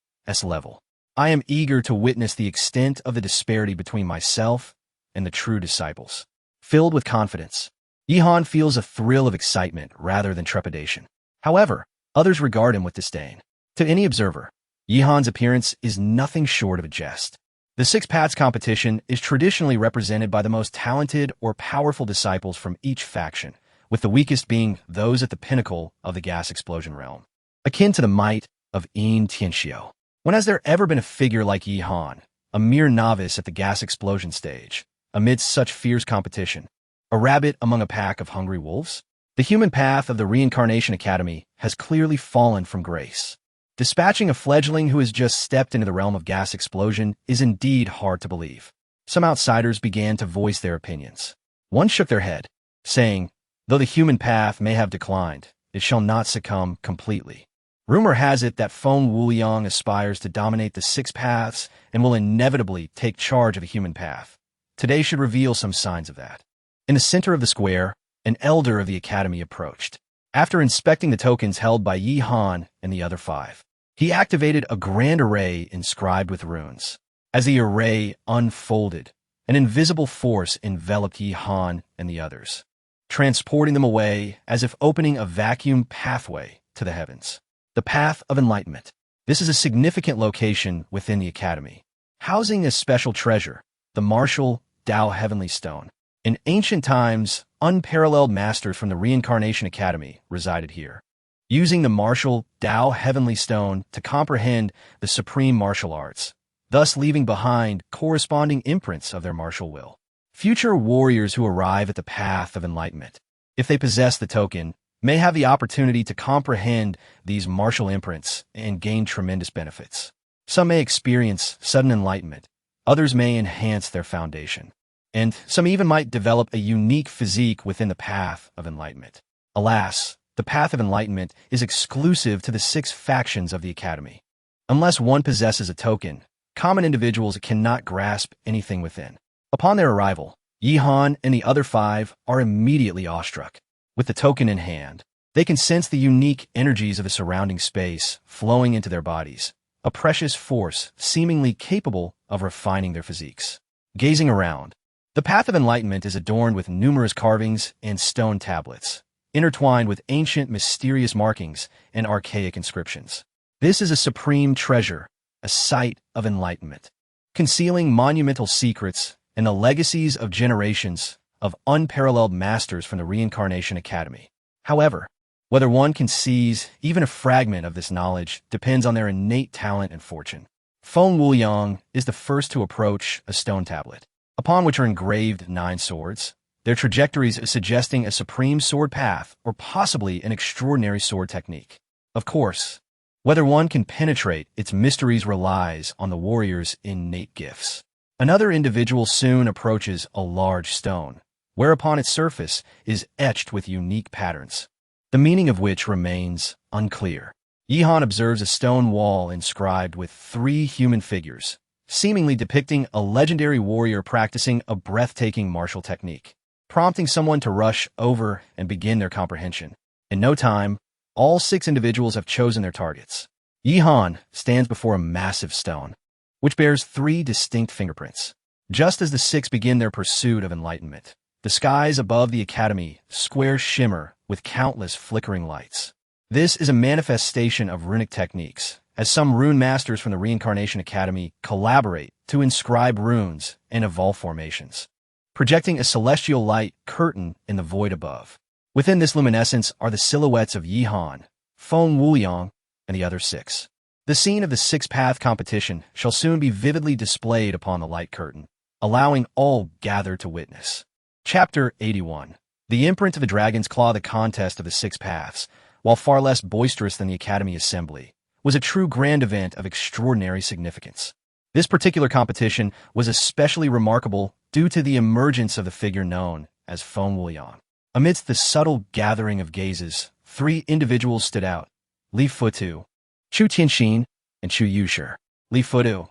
level. I am eager to witness the extent of the disparity between myself and the true disciples. Filled with confidence, Yihan feels a thrill of excitement rather than trepidation. However, others regard him with disdain. To any observer, Yihan's appearance is nothing short of a jest. The 6 paths competition is traditionally represented by the most talented or powerful disciples from each faction, with the weakest being those at the pinnacle of the gas explosion realm, akin to the might of Yin Tianxiu. When has there ever been a figure like Yihan, a mere novice at the gas explosion stage, amidst such fierce competition? A rabbit among a pack of hungry wolves? The human path of the Reincarnation Academy has clearly fallen from grace. Dispatching a fledgling who has just stepped into the realm of gas explosion is indeed hard to believe. Some outsiders began to voice their opinions. One shook their head, saying, though the human path may have declined, it shall not succumb completely. Rumor has it that Feng Wuliang aspires to dominate the six paths and will inevitably take charge of a human path. Today should reveal some signs of that. In the center of the square, an elder of the academy approached. After inspecting the tokens held by Yi Han and the other five, he activated a grand array inscribed with runes. As the array unfolded, an invisible force enveloped Yi Han and the others, transporting them away as if opening a vacuum pathway to the heavens. The Path of Enlightenment. This is a significant location within the academy, housing a special treasure, the martial Tao Heavenly Stone. In ancient times, unparalleled masters from the Reincarnation Academy resided here, using the martial Tao Heavenly Stone to comprehend the supreme martial arts, thus leaving behind corresponding imprints of their martial will. Future warriors who arrive at the Path of Enlightenment, if they possess the token, may have the opportunity to comprehend these martial imprints and gain tremendous benefits. Some may experience sudden enlightenment, others may enhance their foundation, and some even might develop a unique physique within the Path of Enlightenment. Alas, the Path of Enlightenment is exclusive to the 6 factions of the Academy. Unless one possesses a token, common individuals cannot grasp anything within. Upon their arrival, Yi Han and the other 5 are immediately awestruck. With the token in hand, they can sense the unique energies of the surrounding space flowing into their bodies, a precious force seemingly capable of refining their physiques. Gazing around, the Path of Enlightenment is adorned with numerous carvings and stone tablets, intertwined with ancient mysterious markings and archaic inscriptions. This is a supreme treasure, a site of enlightenment, concealing monumental secrets and the legacies of generations of unparalleled masters from the Reincarnation Academy. However, whether one can seize even a fragment of this knowledge depends on their innate talent and fortune. Feng Wuliang is the first to approach a stone tablet, upon which are engraved 9 swords, their trajectories suggesting a supreme sword path or possibly an extraordinary sword technique. Of course, whether one can penetrate its mysteries relies on the warrior's innate gifts. Another individual soon approaches a large stone, whereupon its surface is etched with unique patterns, the meaning of which remains unclear. Yi Han observes a stone wall inscribed with 3 human figures, seemingly depicting a legendary warrior practicing a breathtaking martial technique, prompting someone to rush over and begin their comprehension. In no time, all 6 individuals have chosen their targets. Yi Han stands before a massive stone, which bears 3 distinct fingerprints. Just as the 6 begin their pursuit of enlightenment, the skies above the academy square shimmer with countless flickering lights. This is a manifestation of runic techniques, as some rune masters from the Reincarnation Academy collaborate to inscribe runes and evolve formations, projecting a celestial light curtain in the void above. Within this luminescence are the silhouettes of Yi Han, Feng Wuliang, and the other 6. The scene of the 6-path competition shall soon be vividly displayed upon the light curtain, allowing all gathered to witness. Chapter 81. The imprint of the dragon's claw. The contest of the 6 paths, while far less boisterous than the Academy Assembly, was a true grand event of extraordinary significance. This particular competition was especially remarkable due to the emergence of the figure known as Feng Wuliang. Amidst the subtle gathering of gazes, 3 individuals stood out: Li Futu, Chu Tianxin, and Chu Yushi. Li Futu,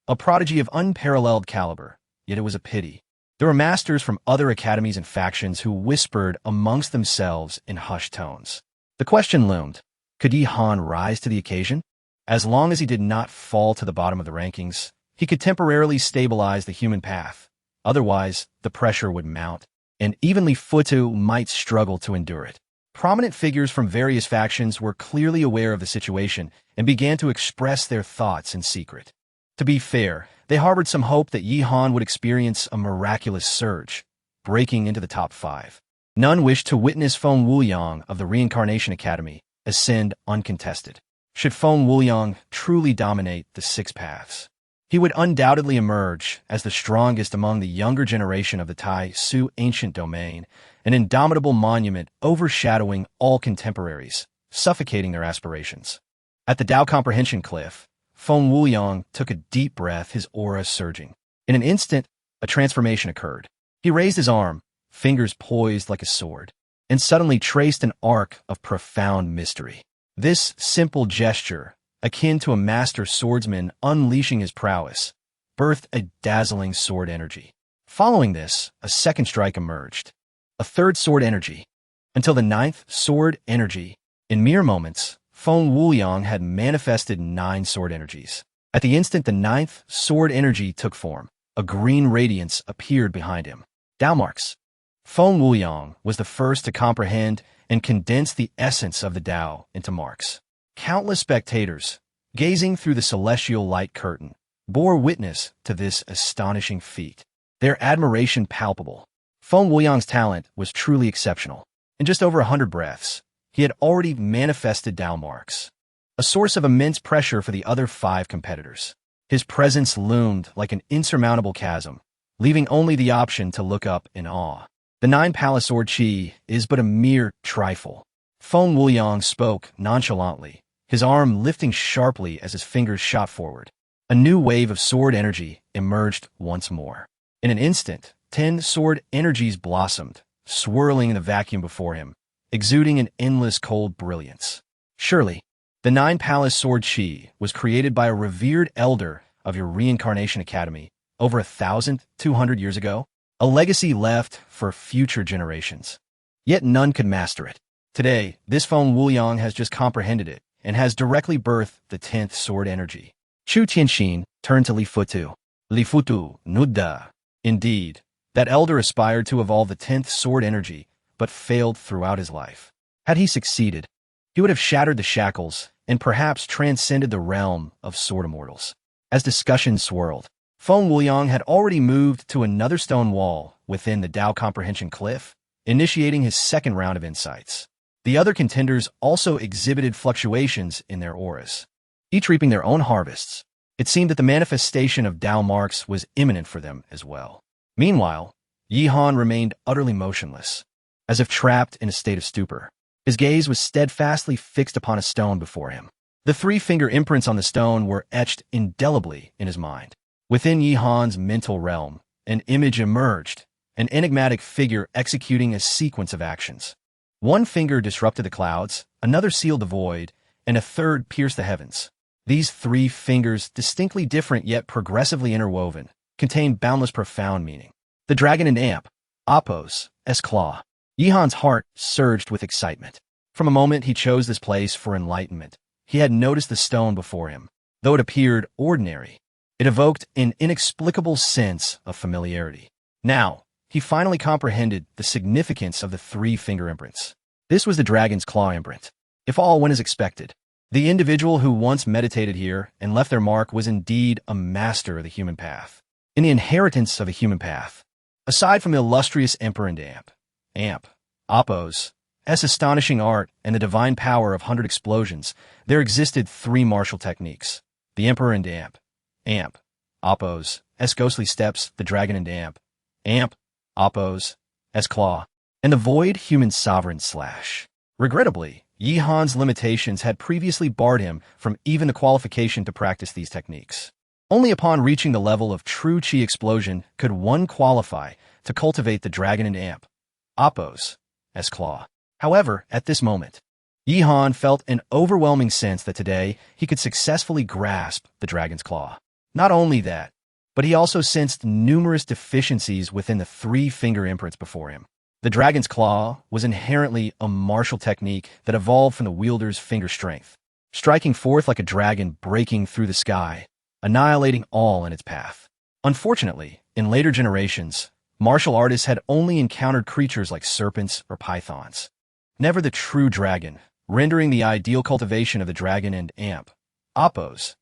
a prodigy of unparalleled caliber, yet it was a pity. There were masters from other academies and factions who whispered amongst themselves in hushed tones. The question loomed, could Yi Han rise to the occasion? As long as he did not fall to the bottom of the rankings, he could temporarily stabilize the human path. Otherwise, the pressure would mount, and even Li Futu might struggle to endure it. Prominent figures from various factions were clearly aware of the situation and began to express their thoughts in secret. To be fair, they harbored some hope that Yi Han would experience a miraculous surge, breaking into the top 5. None wished to witness Feng Wuliang of the Reincarnation Academy ascend uncontested. Should Feng Wuliang truly dominate the 6 paths, He would undoubtedly emerge as the strongest among the younger generation of the Tai Su ancient domain, an indomitable monument overshadowing all contemporaries, suffocating their aspirations. At the Tao Comprehension Cliff, Feng Wuyang took a deep breath, his aura surging. In an instant, a transformation occurred. He raised his arm, fingers poised like a sword, and suddenly traced an arc of profound mystery. This simple gesture, akin to a master swordsman unleashing his prowess, birthed a dazzling sword energy. Following this, a second strike emerged, a third sword energy, until the ninth sword energy. In mere moments, Feng Wuyang had manifested 9 sword energies. At the instant the ninth sword energy took form, a green radiance appeared behind him. Tao marks. Feng Wuyang was the first to comprehend and condense the essence of the Tao into marks. Countless spectators, gazing through the celestial light curtain, bore witness to this astonishing feat, their admiration palpable. Feng Wuyang's talent was truly exceptional. In just over 100 breaths, he had already manifested Tao marks, a source of immense pressure for the other 5 competitors. His presence loomed like an insurmountable chasm, leaving only the option to look up in awe. The 9 palace sword chi is but a mere trifle. Feng Wuyang spoke nonchalantly, his arm lifting sharply as his fingers shot forward. A new wave of sword energy emerged once more. In an instant, 10 sword energies blossomed, swirling in the vacuum before him, exuding an endless cold brilliance. Surely, the 9 palace sword chi was created by a revered elder of your reincarnation academy over 1,200 years ago, a legacy left for future generations. Yet none could master it. Today, this Feng Wuyang has just comprehended it and has directly birthed the 10th sword energy. Chu Tianxin turned to Li Futu. Li Futu, Nuda. Indeed, that elder aspired to evolve the 10th sword energy, but failed throughout his life. Had he succeeded, he would have shattered the shackles and perhaps transcended the realm of sword immortals. As discussion swirled, Feng Wuyang had already moved to another stone wall within the Tao Comprehension Cliff, initiating his second round of insights. The other contenders also exhibited fluctuations in their auras, each reaping their own harvests. It seemed that the manifestation of Tao marks was imminent for them as well. Meanwhile, Yi Han remained utterly motionless, as if trapped in a state of stupor. His gaze was steadfastly fixed upon a stone before him. The 3-finger imprints on the stone were etched indelibly in his mind. Within Yi Han's mental realm, an image emerged, an enigmatic figure executing a sequence of actions. One finger disrupted the clouds, another sealed the void, and a third pierced the heavens. These 3 fingers, distinctly different yet progressively interwoven, contained boundless profound meaning. The dragon and amp, Apos, claw. Yi Han's heart surged with excitement. From a moment he chose this place for enlightenment, he had noticed the stone before him. Though it appeared ordinary, it evoked an inexplicable sense of familiarity. Now, he finally comprehended the significance of the 3-finger imprints. This was the dragon's claw imprint. If all went as expected, the individual who once meditated here and left their mark was indeed a master of the human path. In the inheritance of a human path, aside from the illustrious Emperor and Amp, Apos, astonishing art and the divine power of 100 explosions, there existed 3 martial techniques. The Emperor and Amp, Apos, ghostly steps, the dragon and Amp, Apos, claw, and the void human sovereign slash. Regrettably, Yi Han's limitations had previously barred him from even the qualification to practice these techniques. Only upon reaching the level of true chi explosion could one qualify to cultivate the dragon and Apos, claw. However, at this moment, Yi Han felt an overwhelming sense that today he could successfully grasp the dragon's claw. Not only that, but he also sensed numerous deficiencies within the 3-finger imprints before him. The dragon's claw was inherently a martial technique that evolved from the wielder's finger strength, striking forth like a dragon breaking through the sky, annihilating all in its path. Unfortunately, in later generations, martial artists had only encountered creatures like serpents or pythons, never the true dragon, rendering the ideal cultivation of the dragon and Apos,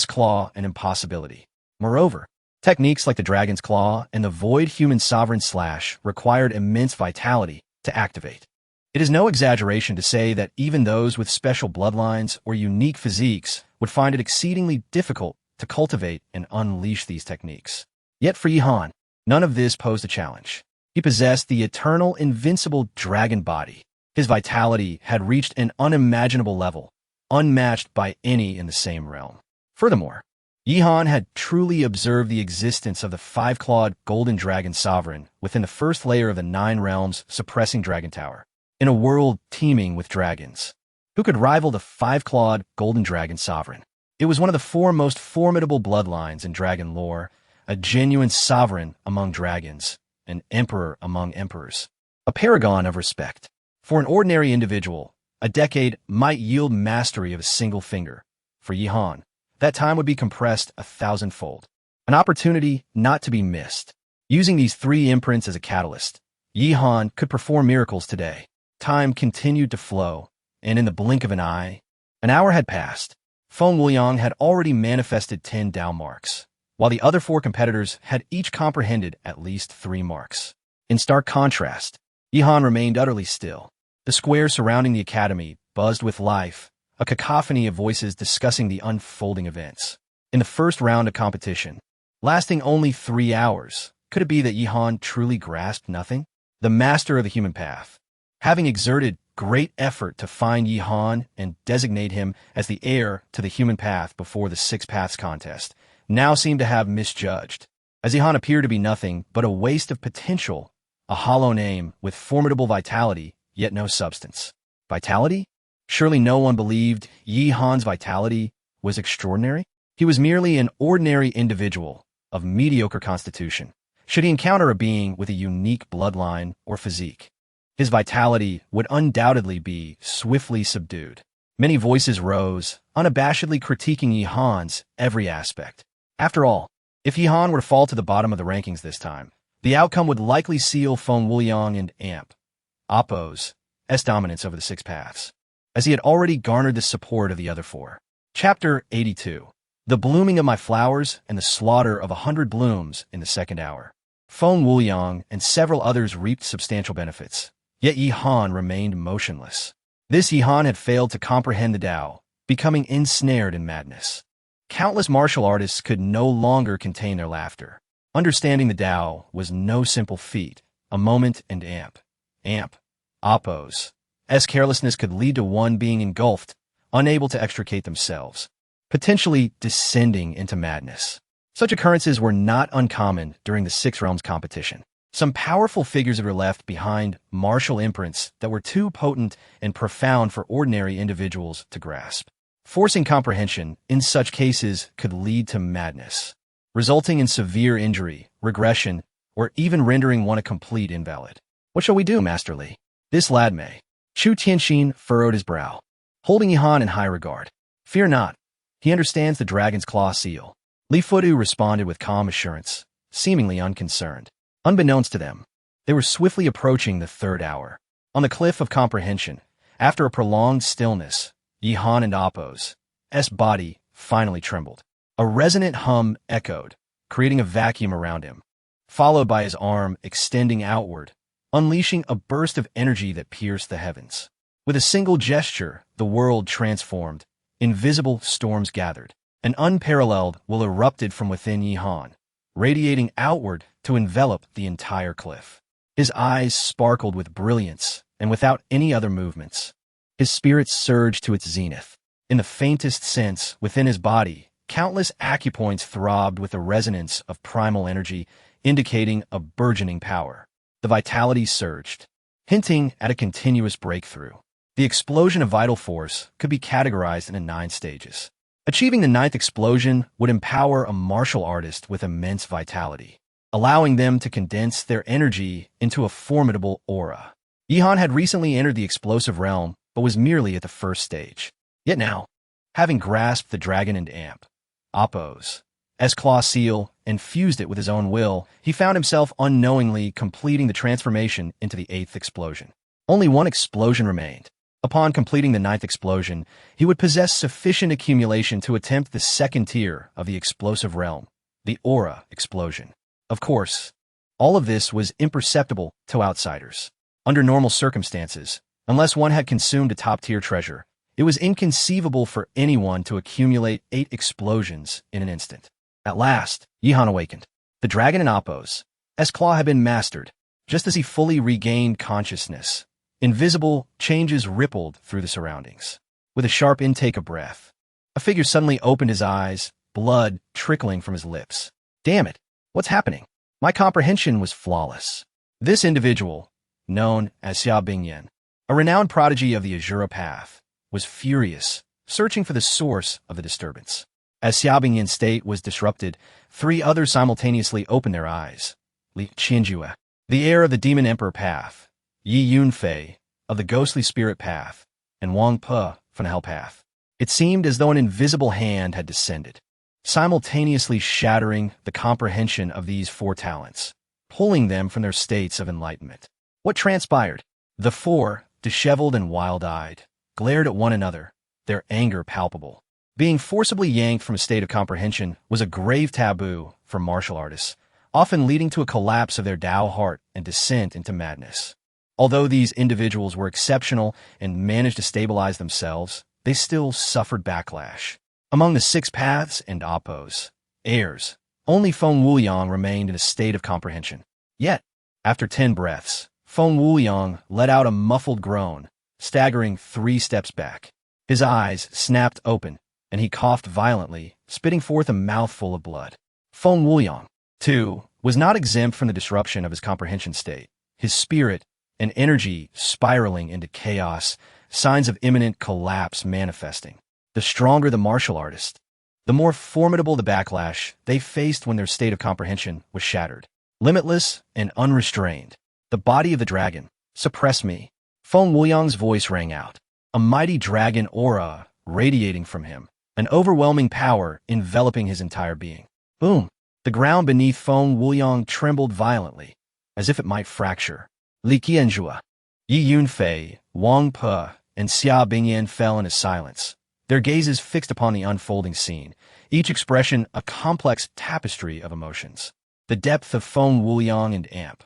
claw an impossibility. Moreover, techniques like the dragon's claw and the void human sovereign slash required immense vitality to activate. It is no exaggeration to say that even those with special bloodlines or unique physiques would find it exceedingly difficult to cultivate and unleash these techniques. Yet for Yihan, none of this posed a challenge. He possessed the eternal, invincible dragon body. His vitality had reached an unimaginable level, unmatched by any in the same realm. Furthermore, Yihan had truly observed the existence of the five-clawed golden dragon sovereign within the first layer of the 9 realms suppressing Dragon Tower. In a world teeming with dragons, who could rival the five-clawed golden dragon sovereign? It was one of the 4 most formidable bloodlines in dragon lore, a genuine sovereign among dragons, an emperor among emperors, a paragon of respect. For an ordinary individual, a decade might yield mastery of a single finger. For Yihan, that time would be compressed 1,000-fold. An opportunity not to be missed. Using these 3 imprints as a catalyst, Yihan could perform miracles today. Time continued to flow, and in the blink of an eye, an hour had passed. Feng Wuliang had already manifested 10 Dao marks, while the other 4 competitors had each comprehended at least 3 marks. In stark contrast, Yihan remained utterly still. The square surrounding the academy buzzed with life, a cacophony of voices discussing the unfolding events. In the first round of competition, lasting only 3 hours, could it be that Yihan truly grasped nothing? The master of the human path, having exerted great effort to find Yihan and designate him as the heir to the human path before the 6 Paths contest, now seemed to have misjudged, as Yihan appeared to be nothing but a waste of potential, a hollow name with formidable vitality, yet no substance. Vitality? Surely no one believed Yihan's vitality was extraordinary? He was merely an ordinary individual of mediocre constitution. Should he encounter a being with a unique bloodline or physique, his vitality would undoubtedly be swiftly subdued. Many voices rose, unabashedly critiquing Yihan's every aspect. After all, if Yihan were to fall to the bottom of the rankings this time, the outcome would likely seal Feng Wuliang and Oppo's dominance over the 6 Paths, as he had already garnered the support of the other 4. Chapter 82. The blooming of my flowers and the slaughter of 100 blooms in the 2nd hour. Feng Wuliang and several others reaped substantial benefits, yet Yihan remained motionless. This Yihan had failed to comprehend the Tao, becoming ensnared in madness. Countless martial artists could no longer contain their laughter. Understanding the Tao was no simple feat. A moment and Oppo's carelessness could lead to one being engulfed, unable to extricate themselves, potentially descending into madness. Such occurrences were not uncommon during the 6 Realms competition. Some powerful figures were left behind martial imprints that were too potent and profound for ordinary individuals to grasp. Forcing comprehension in such cases could lead to madness, resulting in severe injury, regression, or even rendering one a complete invalid. What shall we do, Master Li? This lad may. Chu Tianxin furrowed his brow, holding Yihan in high regard. Fear not. He understands the dragon's claw seal. Li Fudu responded with calm assurance, seemingly unconcerned. Unbeknownst to them, they were swiftly approaching the 3rd hour. On the cliff of comprehension, after a prolonged stillness, Yihan and Oppo's body finally trembled. A resonant hum echoed, creating a vacuum around him, followed by his arm extending outward, unleashing a burst of energy that pierced the heavens. With a single gesture, the world transformed. Invisible storms gathered. An unparalleled will erupted from within Yihan, radiating outward to envelop the entire cliff. His eyes sparkled with brilliance, and without any other movements, his spirit surged to its zenith. In the faintest sense, within his body, countless acupoints throbbed with the resonance of primal energy, indicating a burgeoning power. The vitality surged, hinting at a continuous breakthrough. The explosion of vital force could be categorized into 9 stages. Achieving the 9th explosion would empower a martial artist with immense vitality, allowing them to condense their energy into a formidable aura. Yihan had recently entered the explosive realm, but was merely at the 1st stage. Yet now, having grasped the dragon and Oppo's claw seal and fused it with his own will, he found himself unknowingly completing the transformation into the 8th explosion. Only 1 explosion remained. Upon completing the 9th explosion, he would possess sufficient accumulation to attempt the 2nd tier of the explosive realm, the aura explosion. Of course, all of this was imperceptible to outsiders. Under normal circumstances, unless one had consumed a top-tier treasure, It was inconceivable for anyone to accumulate 8 explosions in an instant. At last, Yihan awakened. The dragon in Appo's claw had been mastered. Just as he fully regained consciousness, invisible changes rippled through the surroundings. With a sharp intake of breath, a figure suddenly opened his eyes, blood trickling from his lips. Damn it! What's happening? My comprehension was flawless. This individual, known as Xia Bingyan, a renowned prodigy of the Azura Path, was furious, searching for the source of the disturbance. As Xia Bingyan's state was disrupted, 3 others simultaneously opened their eyes. Li Qianjue, the heir of the Demon Emperor Path, Yi Yunfei, of the Ghostly Spirit Path, and Wang Pe from the Hell Path. It seemed as though an invisible hand had descended, simultaneously shattering the comprehension of these 4 talents, pulling them from their states of enlightenment. What transpired? The 4, disheveled and wild-eyed, glared at one another, their anger palpable. Being forcibly yanked from a state of comprehension was a grave taboo for martial artists, often leading to a collapse of their Tao heart and descent into madness. Although these individuals were exceptional and managed to stabilize themselves, they still suffered backlash. Among the 6 paths and Appo's heirs, only Feng Wuyang remained in a state of comprehension. Yet, after 10 breaths, Feng Wuyang let out a muffled groan, staggering 3 steps back. His eyes snapped open, and he coughed violently, spitting forth a mouthful of blood. Feng Wuyang, too, was not exempt from the disruption of his comprehension state. His spirit and energy spiraling into chaos, signs of imminent collapse manifesting. The stronger the martial artist, the more formidable the backlash they faced when their state of comprehension was shattered. Limitless and unrestrained, the body of the dragon, suppress me. Feng Wuyang's voice rang out, a mighty dragon aura radiating from him, an overwhelming power enveloping his entire being. Boom! The ground beneath Feng Wuyang trembled violently, as if it might fracture. Li Qianjue, Yi Yunfei, Wang Pe, and Xia Bingyan fell into silence, their gazes fixed upon the unfolding scene, each expression a complex tapestry of emotions. The depth of Feng Wuyang and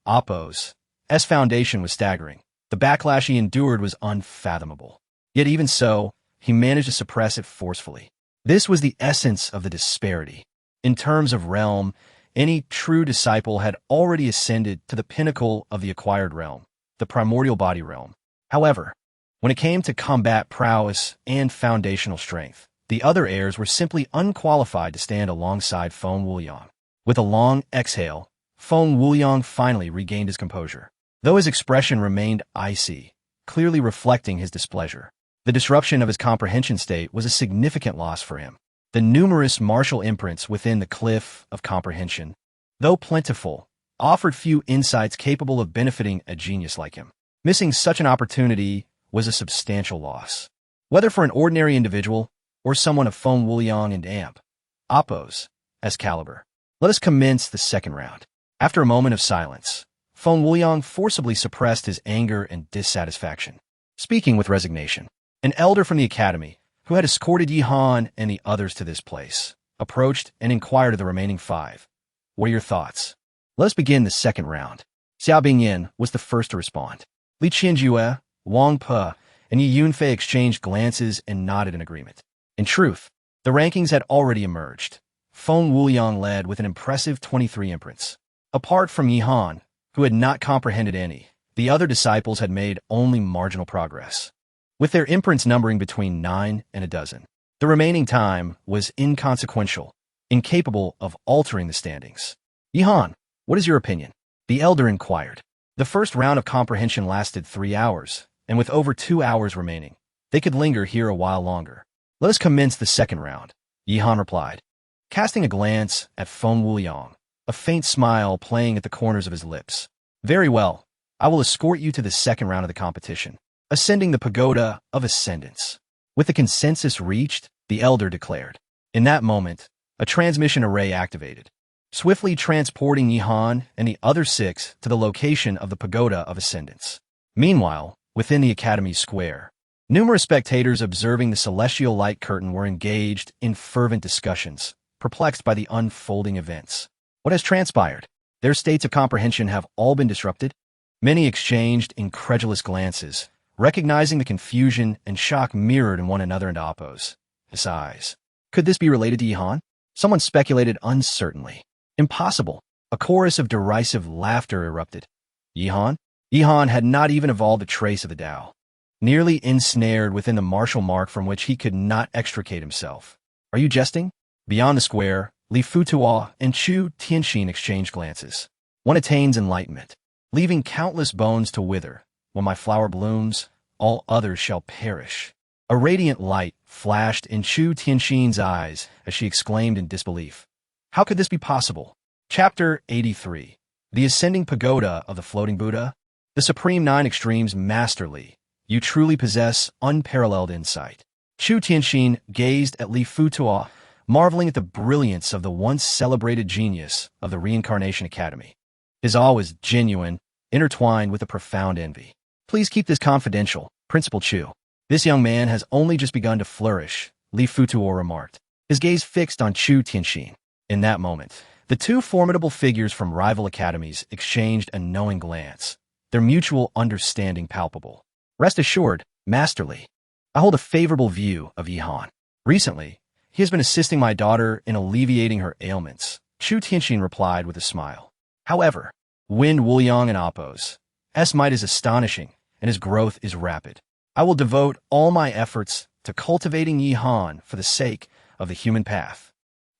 Appo's foundation was staggering. The backlash he endured was unfathomable. Yet even so, he managed to suppress it forcefully. This was the essence of the disparity. In terms of realm, any true disciple had already ascended to the pinnacle of the acquired realm, the primordial body realm. However, when it came to combat prowess and foundational strength, the other heirs were simply unqualified to stand alongside Feng Wuyang. With a long exhale, Feng Wuyang finally regained his composure, though his expression remained icy, clearly reflecting his displeasure. The disruption of his comprehension state was a significant loss for him. The numerous martial imprints within the cliff of comprehension, though plentiful, offered few insights capable of benefiting a genius like him. Missing such an opportunity was a substantial loss. Whether for an ordinary individual or someone of Feng Wuyang and Appo's caliber. Let us commence the second round. After a moment of silence, Feng Wuyang forcibly suppressed his anger and dissatisfaction. Speaking with resignation, an elder from the academy, who had escorted Yihan and the others to this place, approached and inquired of the remaining 5. What are your thoughts? Let us begin the second round. Xia Bingyan was the first to respond. Li Qianjue, Wang Pe, and Yi Yunfei exchanged glances and nodded in agreement. In truth, the rankings had already emerged. Feng Wuyang led with an impressive 23 imprints. Apart from Yihan, who had not comprehended any, the other disciples had made only marginal progress, with their imprints numbering between 9 and a dozen. The remaining time was inconsequential, incapable of altering the standings. Yihan, what is your opinion? The elder inquired. The first round of comprehension lasted 3 hours, and with over 2 hours remaining, they could linger here a while longer. Let us commence the second round, Yihan replied, casting a glance at Feng Wuyang, a faint smile playing at the corners of his lips. Very well, I will escort you to the second round of the competition. Ascending the pagoda of ascendance. With the consensus reached, the elder declared. In that moment, a transmission array activated, swiftly transporting Yihan and the other 6 to the location of the pagoda of ascendance. Meanwhile, within the academy square, numerous spectators observing the celestial light curtain were engaged in fervent discussions, perplexed by the unfolding events. What has transpired? Their states of comprehension have all been disrupted? Many exchanged incredulous glances, recognizing the confusion and shock mirrored in one another in Appo's eyes. Could this be related to Yihan? Someone speculated uncertainly. Impossible. A chorus of derisive laughter erupted. Yihan? Yihan had not even evolved a trace of the Tao. Nearly ensnared within the martial mark from which he could not extricate himself. Are you jesting? Beyond the square, Li Futuo and Chu Tianxin exchanged glances. One attains enlightenment, leaving countless bones to wither. When my flower blooms, all others shall perish. A radiant light flashed in Chu Tianxin's eyes as she exclaimed in disbelief. How could this be possible? Chapter 83. The Ascending Pagoda of the Floating Buddha. The Supreme Nine Extremes Masterly. You truly possess unparalleled insight. Chu Tianxin gazed at Li Futuo, marveling at the brilliance of the once celebrated genius of the Reincarnation Academy. His awe was genuine, intertwined with a profound envy. Please keep this confidential, Principal Chu. This young man has only just begun to flourish, Li Futuo remarked, his gaze fixed on Chu Tianxin. In that moment, the two formidable figures from rival academies exchanged a knowing glance, their mutual understanding palpable. Rest assured, Masterly, I hold a favorable view of Yihan. Recently, he has been assisting my daughter in alleviating her ailments, Chu Tianxin replied with a smile. However, Wind Wuliang and Appo's might is astonishing, and his growth is rapid. I will devote all my efforts to cultivating Yihan for the sake of the human path.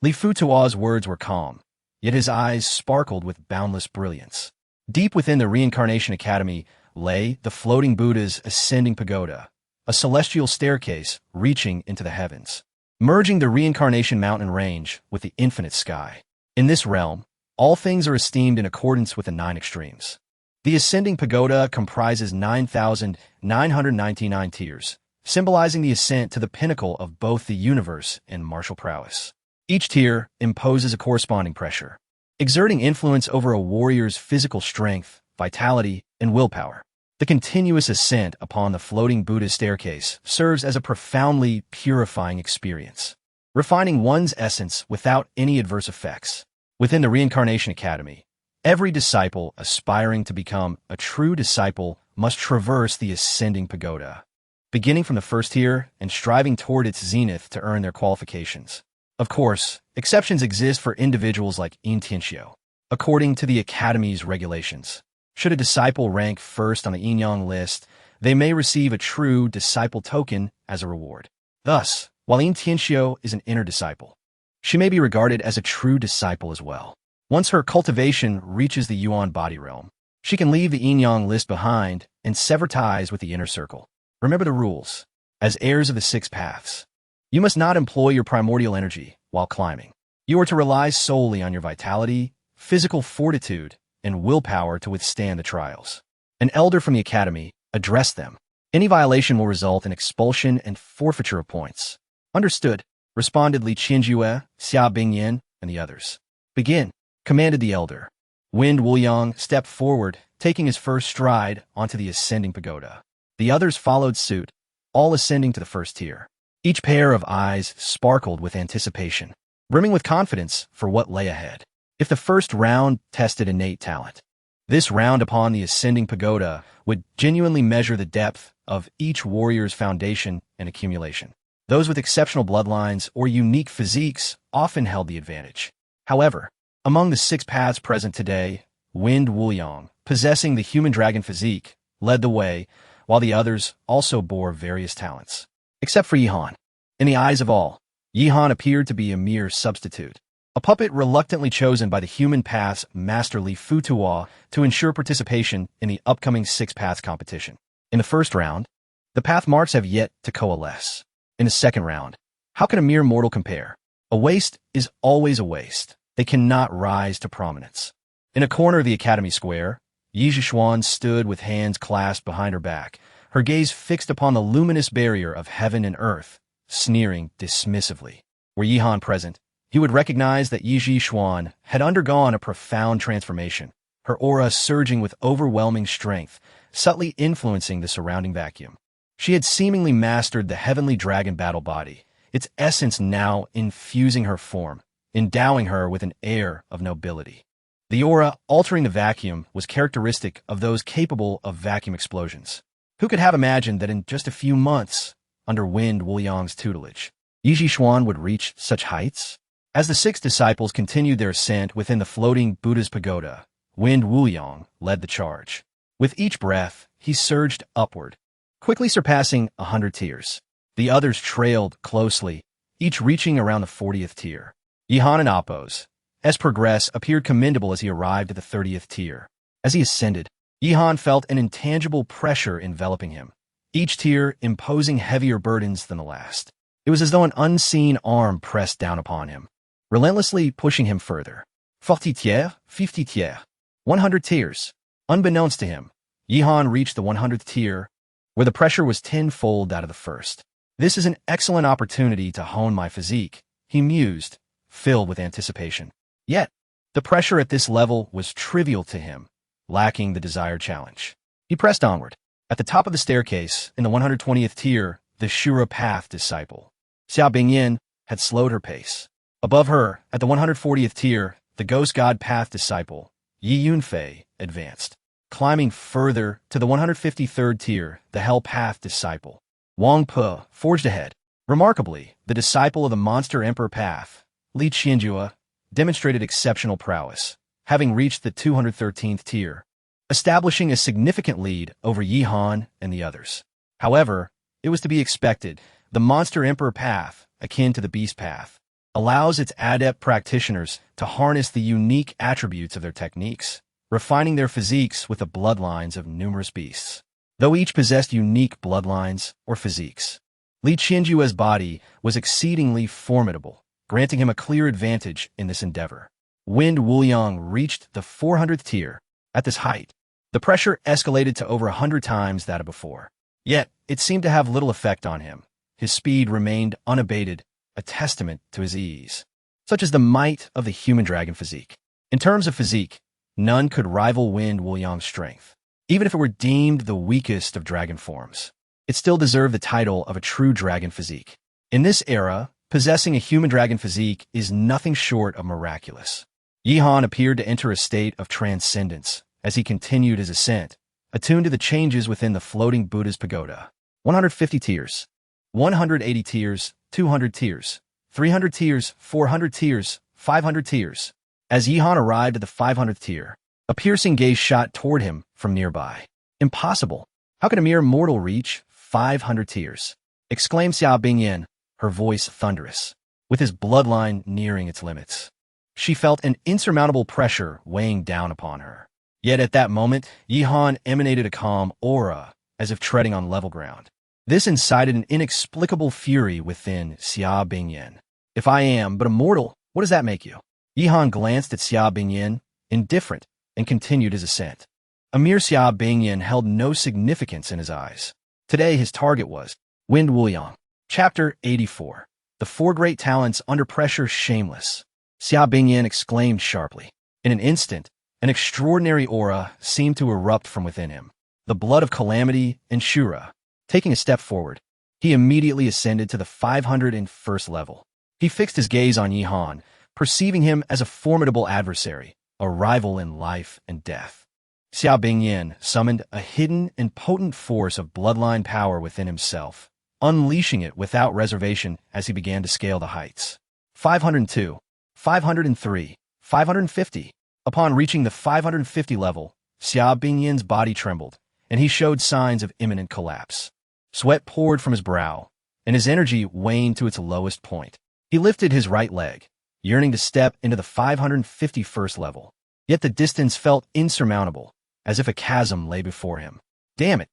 Li Futuo's words were calm, yet his eyes sparkled with boundless brilliance. Deep within the Reincarnation Academy lay the floating Buddha's ascending pagoda, a celestial staircase reaching into the heavens, merging the Reincarnation Mountain range with the infinite sky. In this realm, all things are esteemed in accordance with the nine extremes. The ascending pagoda comprises 9,999 tiers, symbolizing the ascent to the pinnacle of both the universe and martial prowess. Each tier imposes a corresponding pressure, exerting influence over a warrior's physical strength, vitality, and willpower. The continuous ascent upon the floating Buddha's staircase serves as a profoundly purifying experience, refining one's essence without any adverse effects. Within the Reincarnation Academy, every disciple aspiring to become a true disciple must traverse the ascending pagoda, beginning from the first tier and striving toward its zenith to earn their qualifications. Of course, exceptions exist for individuals like Yin Tianxiu. According to the Academy's regulations, should a disciple rank first on the yin-yang list, they may receive a true disciple token as a reward. Thus, while Yin Tianxiu is an inner disciple, she may be regarded as a true disciple as well. Once her cultivation reaches the Yuan body realm, she can leave the yin-yang list behind and sever ties with the inner circle. Remember the rules. As heirs of the six paths, you must not employ your primordial energy while climbing. You are to rely solely on your vitality, physical fortitude, and willpower to withstand the trials. An elder from the academy addressed them. Any violation will result in expulsion and forfeiture of points. Understood, responded Li Qinjue, Xia Bingyan, and the others. Begin, commanded the elder. Wind Wuliang stepped forward, taking his first stride onto the ascending pagoda. The others followed suit, all ascending to the first tier. Each pair of eyes sparkled with anticipation, brimming with confidence for what lay ahead. If the first round tested innate talent, this round upon the ascending pagoda would genuinely measure the depth of each warrior's foundation and accumulation. Those with exceptional bloodlines or unique physiques often held the advantage. However, among the six paths present today, Wind Wuliang, possessing the human dragon physique, led the way, while the others also bore various talents. Except for Yihan. In the eyes of all, Yihan appeared to be a mere substitute, a puppet reluctantly chosen by the human path's master Li Futuo to ensure participation in the upcoming six paths competition. In the first round, the path marks have yet to coalesce. In the second round, how can a mere mortal compare? A waste is always a waste. They cannot rise to prominence. In a corner of the academy square, Yi Zhishuan stood with hands clasped behind her back, her gaze fixed upon the luminous barrier of heaven and earth, sneering dismissively. Were Yihan present, he would recognize that Yi Zhishuan had undergone a profound transformation, her aura surging with overwhelming strength, subtly influencing the surrounding vacuum. She had seemingly mastered the heavenly dragon battle body, its essence now infusing her form, endowing her with an air of nobility. The aura altering the vacuum was characteristic of those capable of vacuum explosions. Who could have imagined that in just a few months, under Wind Wuliang's tutelage, Yi Zhishuan would reach such heights? As the 6 disciples continued their ascent within the floating Buddha's pagoda, Wind Wuliang led the charge. With each breath, he surged upward, quickly surpassing 100 tiers. The others trailed closely, each reaching around the 40th tier. Yihan and Apos, as progress, appeared commendable as he arrived at the 30th tier. As he ascended, Yihan felt an intangible pressure enveloping him, each tier imposing heavier burdens than the last. It was as though an unseen arm pressed down upon him, relentlessly pushing him further. 40 tiers, 50 tiers, 100 tiers. Unbeknownst to him, Yihan reached the 100th tier, where the pressure was tenfold that of the first. This is an excellent opportunity to hone my physique, he mused, filled with anticipation. Yet, the pressure at this level was trivial to him, lacking the desired challenge. He pressed onward. At the top of the staircase, in the 120th tier, the Shura Path disciple, Xia Bingyin, had slowed her pace. Above her, at the 140th tier, the Ghost God Path disciple, Yi Yunfei, advanced. Climbing further to the 153rd tier, the Hell Path disciple, Wang Pe, forged ahead. Remarkably, the disciple of the Monster Emperor Path, Li Qianjua, demonstrated exceptional prowess, having reached the 213th tier, establishing a significant lead over Yihan and the others. However, it was to be expected. The Monster Emperor Path, akin to the Beast Path, allows its adept practitioners to harness the unique attributes of their techniques, refining their physiques with the bloodlines of numerous beasts. Though each possessed unique bloodlines or physiques, Li Qianjua's body was exceedingly formidable, granting him a clear advantage in this endeavor. Wind Wuliang reached the 400th tier. At this height, the pressure escalated to over 100 times that of before. Yet, it seemed to have little effect on him. His speed remained unabated, a testament to his ease. Such is the might of the human dragon physique. In terms of physique, none could rival Wind Wuliang's strength. Even if it were deemed the weakest of dragon forms, it still deserved the title of a true dragon physique. In this era, possessing a human dragon physique is nothing short of miraculous. Yihan appeared to enter a state of transcendence as he continued his ascent, attuned to the changes within the floating Buddha's pagoda. 150 tiers, 180 tiers, 200 tiers, 300 tiers, 400 tiers, 500 tiers. As Yihan arrived at the 500th tier, a piercing gaze shot toward him from nearby. Impossible! How can a mere mortal reach 500 tiers? Exclaimed Xia Bingyin, her voice thunderous, with his bloodline nearing its limits. She felt an insurmountable pressure weighing down upon her. Yet at that moment, Yihan emanated a calm aura, as if treading on level ground. This incited an inexplicable fury within Xia Bingyin. If I am but a mortal, what does that make you? Yihan glanced at Xia Bingyin, indifferent, and continued his ascent. A mere Xia Bingyin held no significance in his eyes. Today his target was Wind Wuliang. Chapter 84. The 4 Great Talents Under Pressure Shameless. Xia Bingyin exclaimed sharply. In an instant, an extraordinary aura seemed to erupt from within him. The blood of calamity and Shura. Taking a step forward, he immediately ascended to the 501st level. He fixed his gaze on Yihan, perceiving him as a formidable adversary, a rival in life and death. Xia Bingyin summoned a hidden and potent force of bloodline power within himself, unleashing it without reservation as he began to scale the heights. 502, 503, 550. Upon reaching the 550 level, Xia Bingyin's body trembled, and he showed signs of imminent collapse. Sweat poured from his brow, and his energy waned to its lowest point. He lifted his right leg, yearning to step into the 551st level. Yet the distance felt insurmountable, as if a chasm lay before him. Damn it!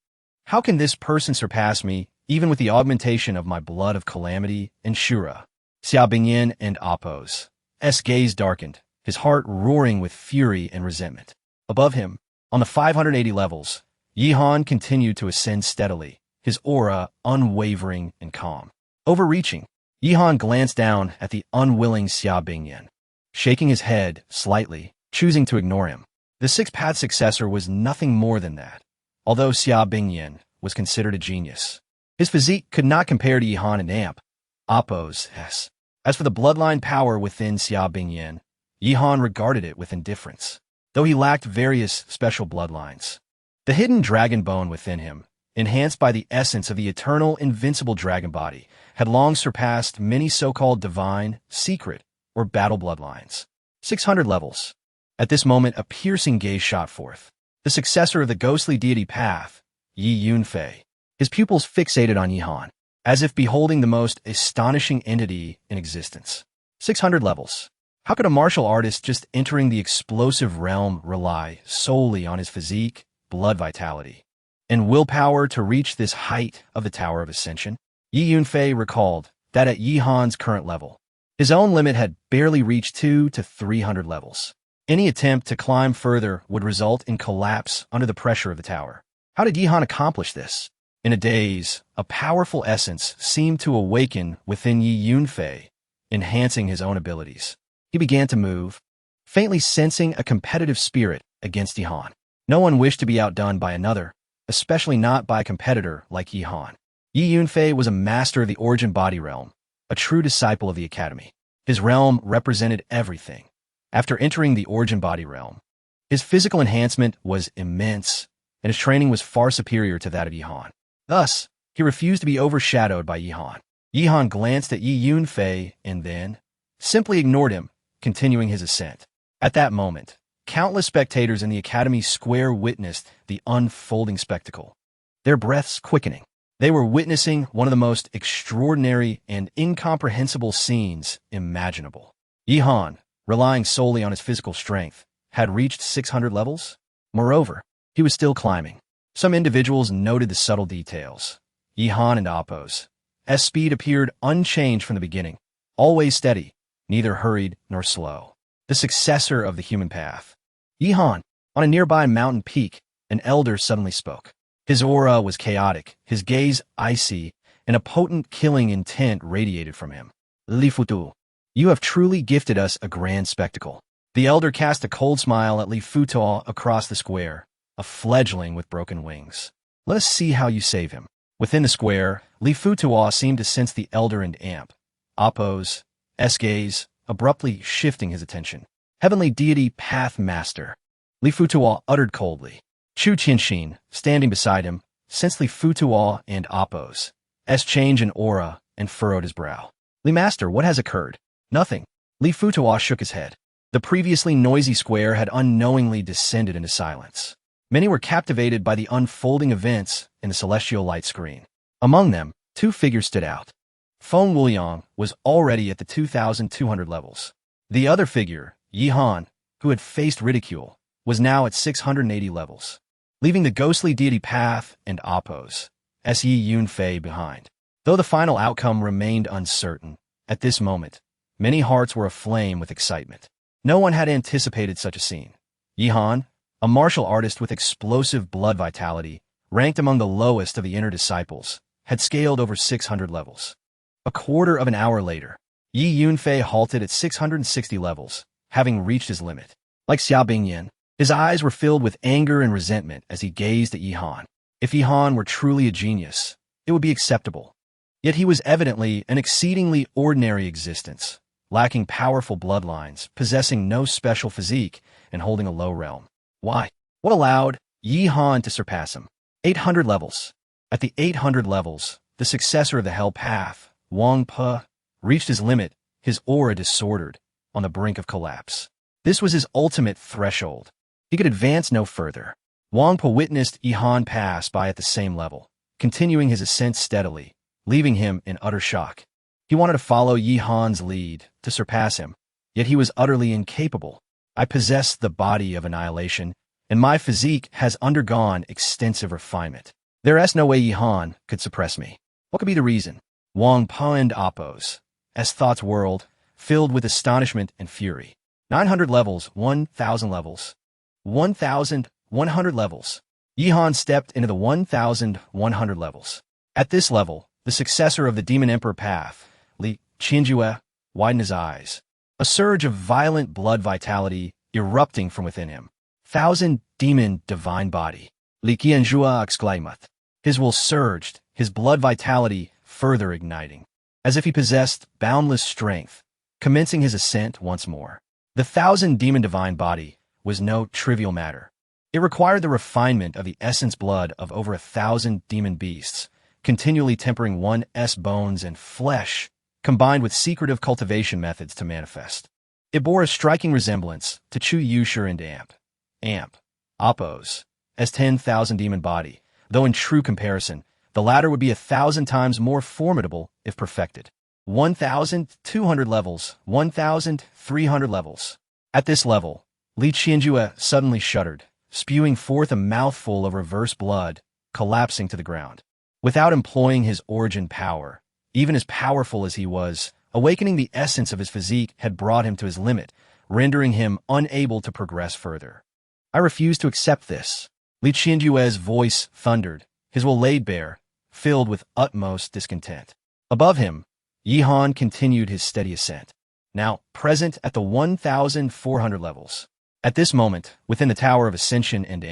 How can this person surpass me, even with the augmentation of my blood of calamity and Shura? Xia Bingyin and Apos' gaze darkened, his heart roaring with fury and resentment. Above him, on the 580 levels, Yihan continued to ascend steadily, his aura unwavering and calm. Overreaching, Yihan glanced down at the unwilling Xia Bingyin, shaking his head slightly, choosing to ignore him. The 6th path successor was nothing more than that, although Xia Bingyin was considered a genius. His physique could not compare to Yihan and Apos'. As for the bloodline power within Xia Bingyin, Yihan regarded it with indifference, though he lacked various special bloodlines. The hidden dragon bone within him, enhanced by the essence of the eternal, invincible dragon body, had long surpassed many so-called divine, secret, or battle bloodlines. 600 levels. At this moment, a piercing gaze shot forth. The successor of the ghostly deity path, Yi Yunfei. His pupils fixated on Yihan, as if beholding the most astonishing entity in existence. 600 levels. How could a martial artist just entering the explosive realm rely solely on his physique, blood vitality, and willpower to reach this height of the Tower of Ascension? Yi Yunfei recalled that at Yihan's current level, his own limit had barely reached 200 to 300 levels. Any attempt to climb further would result in collapse under the pressure of the tower. How did Yihan accomplish this? In a daze, a powerful essence seemed to awaken within Yi Yunfei, enhancing his own abilities. He began to move, faintly sensing a competitive spirit against Yihan. No one wished to be outdone by another, especially not by a competitor like Yihan. Yi Yunfei was a master of the origin body realm, a true disciple of the academy. His realm represented everything. After entering the origin body realm, his physical enhancement was immense, and his training was far superior to that of Yihan. Thus, he refused to be overshadowed by Yihan. Yihan glanced at Yi Yunfei and then simply ignored him, continuing his ascent. At that moment, countless spectators in the academy square witnessed the unfolding spectacle, their breaths quickening. They were witnessing one of the most extraordinary and incomprehensible scenes imaginable. Yihan, relying solely on his physical strength, had reached 600 levels. Moreover, he was still climbing. Some individuals noted the subtle details. Yihan and Appo's speed appeared unchanged from the beginning, always steady, neither hurried nor slow. The successor of the human path. Yihan, on a nearby mountain peak, an elder suddenly spoke. His aura was chaotic, his gaze icy, and a potent killing intent radiated from him. Li Futu, you have truly gifted us a grand spectacle. The elder cast a cold smile at Li Futu across the square, a fledgling with broken wings. Let us see how you save him. Within the square, Li Futu seemed to sense the elder and amp. Appo's gaze, abruptly shifting his attention. Heavenly deity path master. Li Futu uttered coldly. Chu Qinshin, standing beside him, sensed Li Futu and Appo's change in aura and furrowed his brow. Li Master, what has occurred? Nothing. Li Futu shook his head. The previously noisy square had unknowingly descended into silence. Many were captivated by the unfolding events in the celestial light screen. Among them, two figures stood out. Feng Wuliang was already at the 2,200 levels. The other figure, Yihan, who had faced ridicule, was now at 680 levels, leaving the ghostly deity path and Appo's Yi Yunfei behind. Though the final outcome remained uncertain, at this moment, many hearts were aflame with excitement. No one had anticipated such a scene. Yihan, a martial artist with explosive blood vitality, ranked among the lowest of the inner disciples, had scaled over 600 levels. A quarter of an hour later, Yi Yunfei halted at 660 levels, having reached his limit. Like Xia Bingyan, his eyes were filled with anger and resentment as he gazed at Yihan. If Yihan were truly a genius, it would be acceptable. Yet he was evidently an exceedingly ordinary existence, lacking powerful bloodlines, possessing no special physique, and holding a low realm. Why? What allowed Yihan to surpass him? 800 levels. At the 800 levels, the successor of the Hell Path, Wang Pe, reached his limit, his aura disordered, on the brink of collapse. This was his ultimate threshold. He could advance no further. Wang Pe witnessed Yihan pass by at the same level, continuing his ascent steadily, leaving him in utter shock. He wanted to follow Yihan's lead, to surpass him, yet he was utterly incapable. I possess the body of annihilation, and my physique has undergone extensive refinement. There is no way Yihan could suppress me. What could be the reason? Wang Pe and Appo's thoughts whirled, filled with astonishment and fury. 900 levels, 1,000 levels. 1,100 levels. Yihan stepped into the 1,100 levels. At this level, the successor of the Demon Emperor path, Li Qinjue, widened his eyes. A surge of violent blood vitality erupting from within him. 1,000 demon divine body. Li Qianjue exclaimed. His will surged, his blood vitality further igniting, as if he possessed boundless strength, commencing his ascent once more. The 1,000 demon divine body was no trivial matter. It required the refinement of the essence blood of over 1,000 demon beasts, continually tempering one's bones and flesh, combined with secretive cultivation methods to manifest. It bore a striking resemblance to Chu Yushur and Amp, Appo's, as 10,000 demon body, though in true comparison, the latter would be 1,000 times more formidable if perfected. 1,200 levels, 1,300 levels. At this level, Li Qianjue suddenly shuddered, spewing forth a mouthful of reverse blood, collapsing to the ground. Without employing his origin power, even as powerful as he was, awakening the essence of his physique had brought him to his limit, rendering him unable to progress further. I refuse to accept this. Li Qianjue's voice thundered, his will laid bare, filled with utmost discontent. Above him, Yi Han continued his steady ascent, now present at the 1,400 levels. At this moment, within the Tower of Ascension and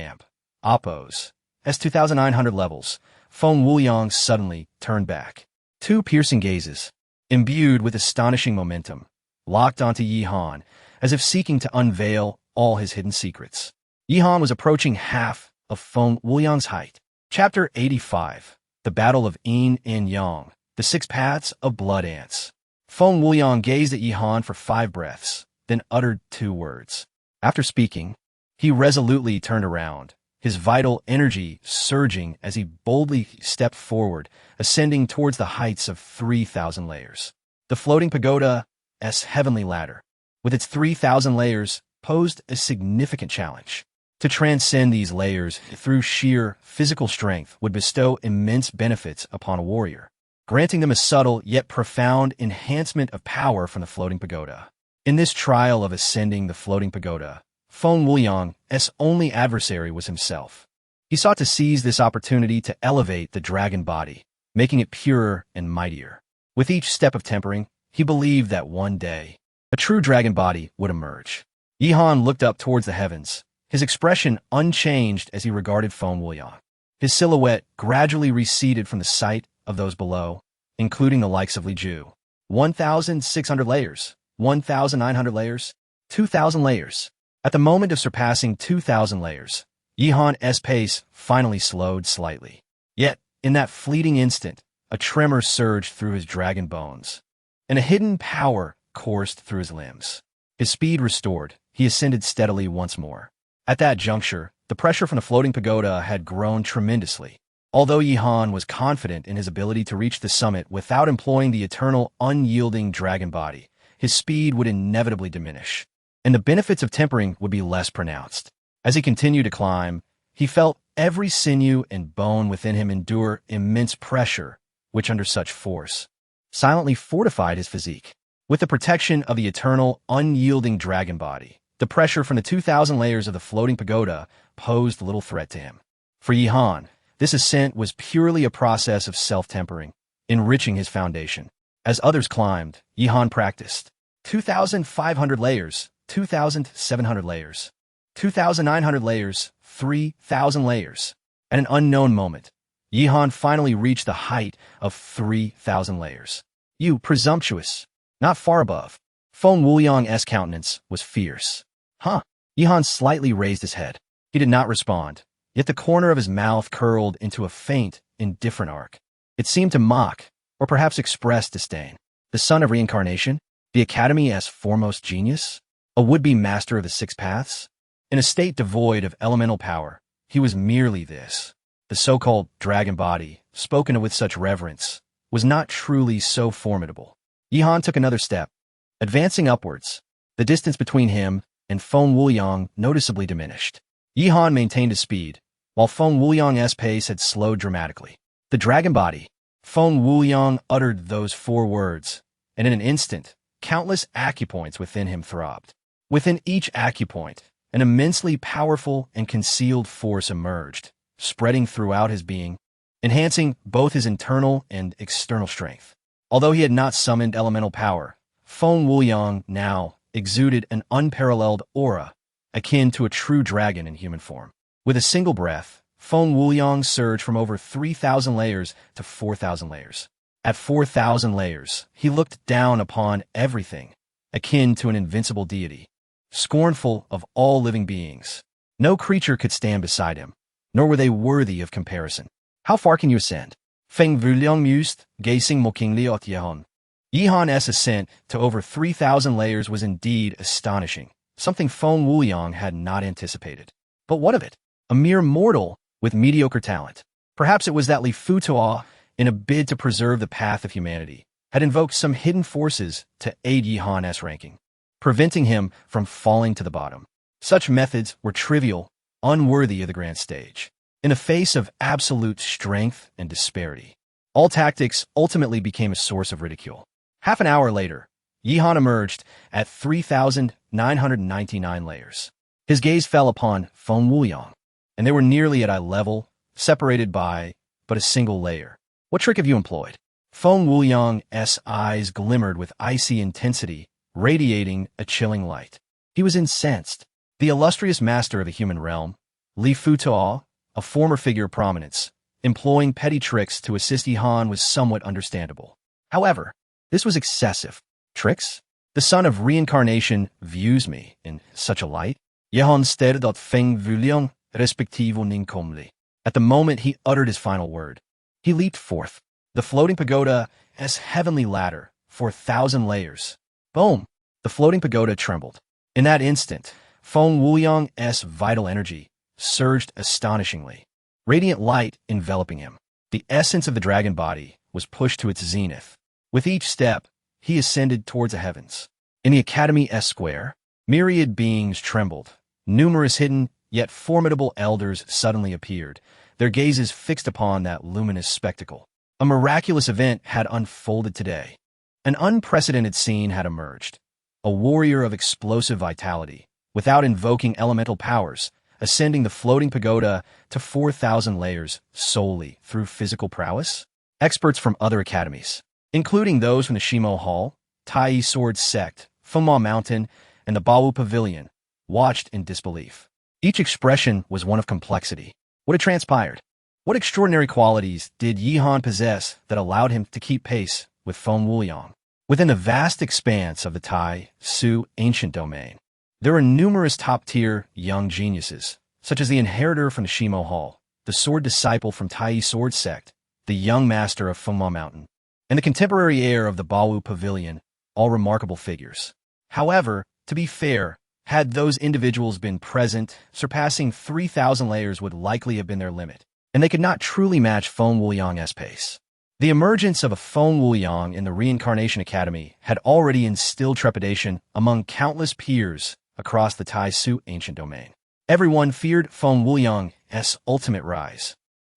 Appo's, as 2,900 levels, Feng Wuliang suddenly turned back. Two piercing gazes, imbued with astonishing momentum, locked onto Yi Han, as if seeking to unveil all his hidden secrets. Yi Han was approaching half of Feng Wuliang's height. Chapter 85, The Battle of Yin and Yang, The Six Paths of Blood Ants. Feng Wuliang gazed at Yi Han for 5 breaths, then uttered 2 words. After speaking, he resolutely turned around, his vital energy surging as he boldly stepped forward, ascending towards the heights of 3,000 layers. The floating pagoda's heavenly ladder, with its 3,000 layers, posed a significant challenge. To transcend these layers through sheer physical strength would bestow immense benefits upon a warrior, granting them a subtle yet profound enhancement of power from the floating pagoda. In this trial of ascending the floating pagoda, Feng Wuliang's only adversary was himself. He sought to seize this opportunity to elevate the dragon body, making it purer and mightier. With each step of tempering, he believed that one day, a true dragon body would emerge. Yi Han looked up towards the heavens, his expression unchanged as he regarded Feng Wuliang. His silhouette gradually receded from the sight of those below, including the likes of Li Ju. 1,600 layers, 1,900 layers, 2,000 layers. At the moment of surpassing 2,000 layers, Yi Han's pace finally slowed slightly. Yet, in that fleeting instant, a tremor surged through his dragon bones, and a hidden power coursed through his limbs. His speed restored, he ascended steadily once more. At that juncture, the pressure from the floating pagoda had grown tremendously. Although Yi Han was confident in his ability to reach the summit without employing the eternal, unyielding dragon body, his speed would inevitably diminish, and the benefits of tempering would be less pronounced. As he continued to climb, he felt every sinew and bone within him endure immense pressure, which under such force silently fortified his physique. With the protection of the eternal, unyielding dragon body, the pressure from the 2,000 layers of the floating pagoda posed little threat to him. For Yi Han, this ascent was purely a process of self-tempering, enriching his foundation. As others climbed, Yi Han practiced 2,500 layers, 2,700 layers, 2,900 layers, 3,000 layers. At an unknown moment, Yi Han finally reached the height of 3,000 layers. You presumptuous! Not far above. Feng Wuliang's countenance was fierce. Huh? Yi Han slightly raised his head. He did not respond, yet the corner of his mouth curled into a faint, indifferent arc. It seemed to mock, or perhaps express disdain. The son of reincarnation? The Academy's foremost genius? A would-be master of the 6 paths? In a state devoid of elemental power, he was merely this. The so-called dragon body, spoken of with such reverence, was not truly so formidable. Yi Han took another step, advancing upwards. The distance between him and Feng Wuliang noticeably diminished. Yi Han maintained his speed, while Feng Wuliang's pace had slowed dramatically. The dragon body. Feng Wuliang uttered those 4 words, and in an instant, countless acupoints within him throbbed. Within each acupoint, an immensely powerful and concealed force emerged, spreading throughout his being, enhancing both his internal and external strength. Although he had not summoned elemental power, Feng Wuliang now exuded an unparalleled aura, akin to a true dragon in human form. With a single breath, Feng Wuliang surged from over 3,000 layers to 4,000 layers. At 4,000 layers, he looked down upon everything, akin to an invincible deity, scornful of all living beings. No creature could stand beside him, nor were they worthy of comparison. How far can you ascend? Feng Vuliang mused, gazing mockingly at Yihon. Yihon's ascent to over 3,000 layers was indeed astonishing, something Feng Wuliang had not anticipated. But what of it? A mere mortal with mediocre talent. Perhaps it was that Li Futuo, in a bid to preserve the path of humanity, had invoked some hidden forces to aid Yihon's ranking, preventing him from falling to the bottom. Such methods were trivial, unworthy of the grand stage. In the face of absolute strength and disparity, all tactics ultimately became a source of ridicule. Half an hour later, Yihon emerged at 3,999 layers. His gaze fell upon Feng Wuliang, and they were nearly at eye level, separated by but a single layer. What trick have you employed? Feng Wuliang's eyes glimmered with icy intensity, radiating a chilling light. He was incensed. The illustrious master of the human realm, Li Futuo, a former figure of prominence, employing petty tricks to assist Yihon was somewhat understandable. However, this was excessive. Tricks? The son of reincarnation views me in such a light? Yihon stared at Feng Vuliang, respectivo ninkomli. At the moment he uttered his final word, he leaped forth. The floating pagoda's heavenly ladder, 4,000 layers. Boom! The floating pagoda trembled. In that instant, Feng Wuliang's vital energy surged astonishingly. Radiant light enveloping him. The essence of the dragon body was pushed to its zenith. With each step, he ascended towards the heavens. In the Academy's square, myriad beings trembled. Numerous hidden, yet formidable elders suddenly appeared, their gazes fixed upon that luminous spectacle. A miraculous event had unfolded today. An unprecedented scene had emerged. A warrior of explosive vitality, without invoking elemental powers, ascending the floating pagoda to 4,000 layers solely through physical prowess? Experts from other academies, including those from the Shimo Hall, Tai Sword Sect, Fuma Mountain, and the Bawu Pavilion, watched in disbelief. Each expression was one of complexity. What had transpired? What extraordinary qualities did Yihon possess that allowed him to keep pace with Feng Wuliang? Within the vast expanse of the Tai Su ancient domain, there are numerous top-tier young geniuses, such as the inheritor from the Shimo Hall, the sword disciple from Tai Sword Sect, the young master of Fuma Mountain, and the contemporary heir of the Bawu Pavilion, all remarkable figures. However, to be fair, had those individuals been present, surpassing 3,000 layers would likely have been their limit, and they could not truly match Feng Wuliang's pace. The emergence of a Feng Wuliang in the Reincarnation Academy had already instilled trepidation among countless peers across the Tai Su ancient domain. Everyone feared Feng Wuliang's ultimate rise,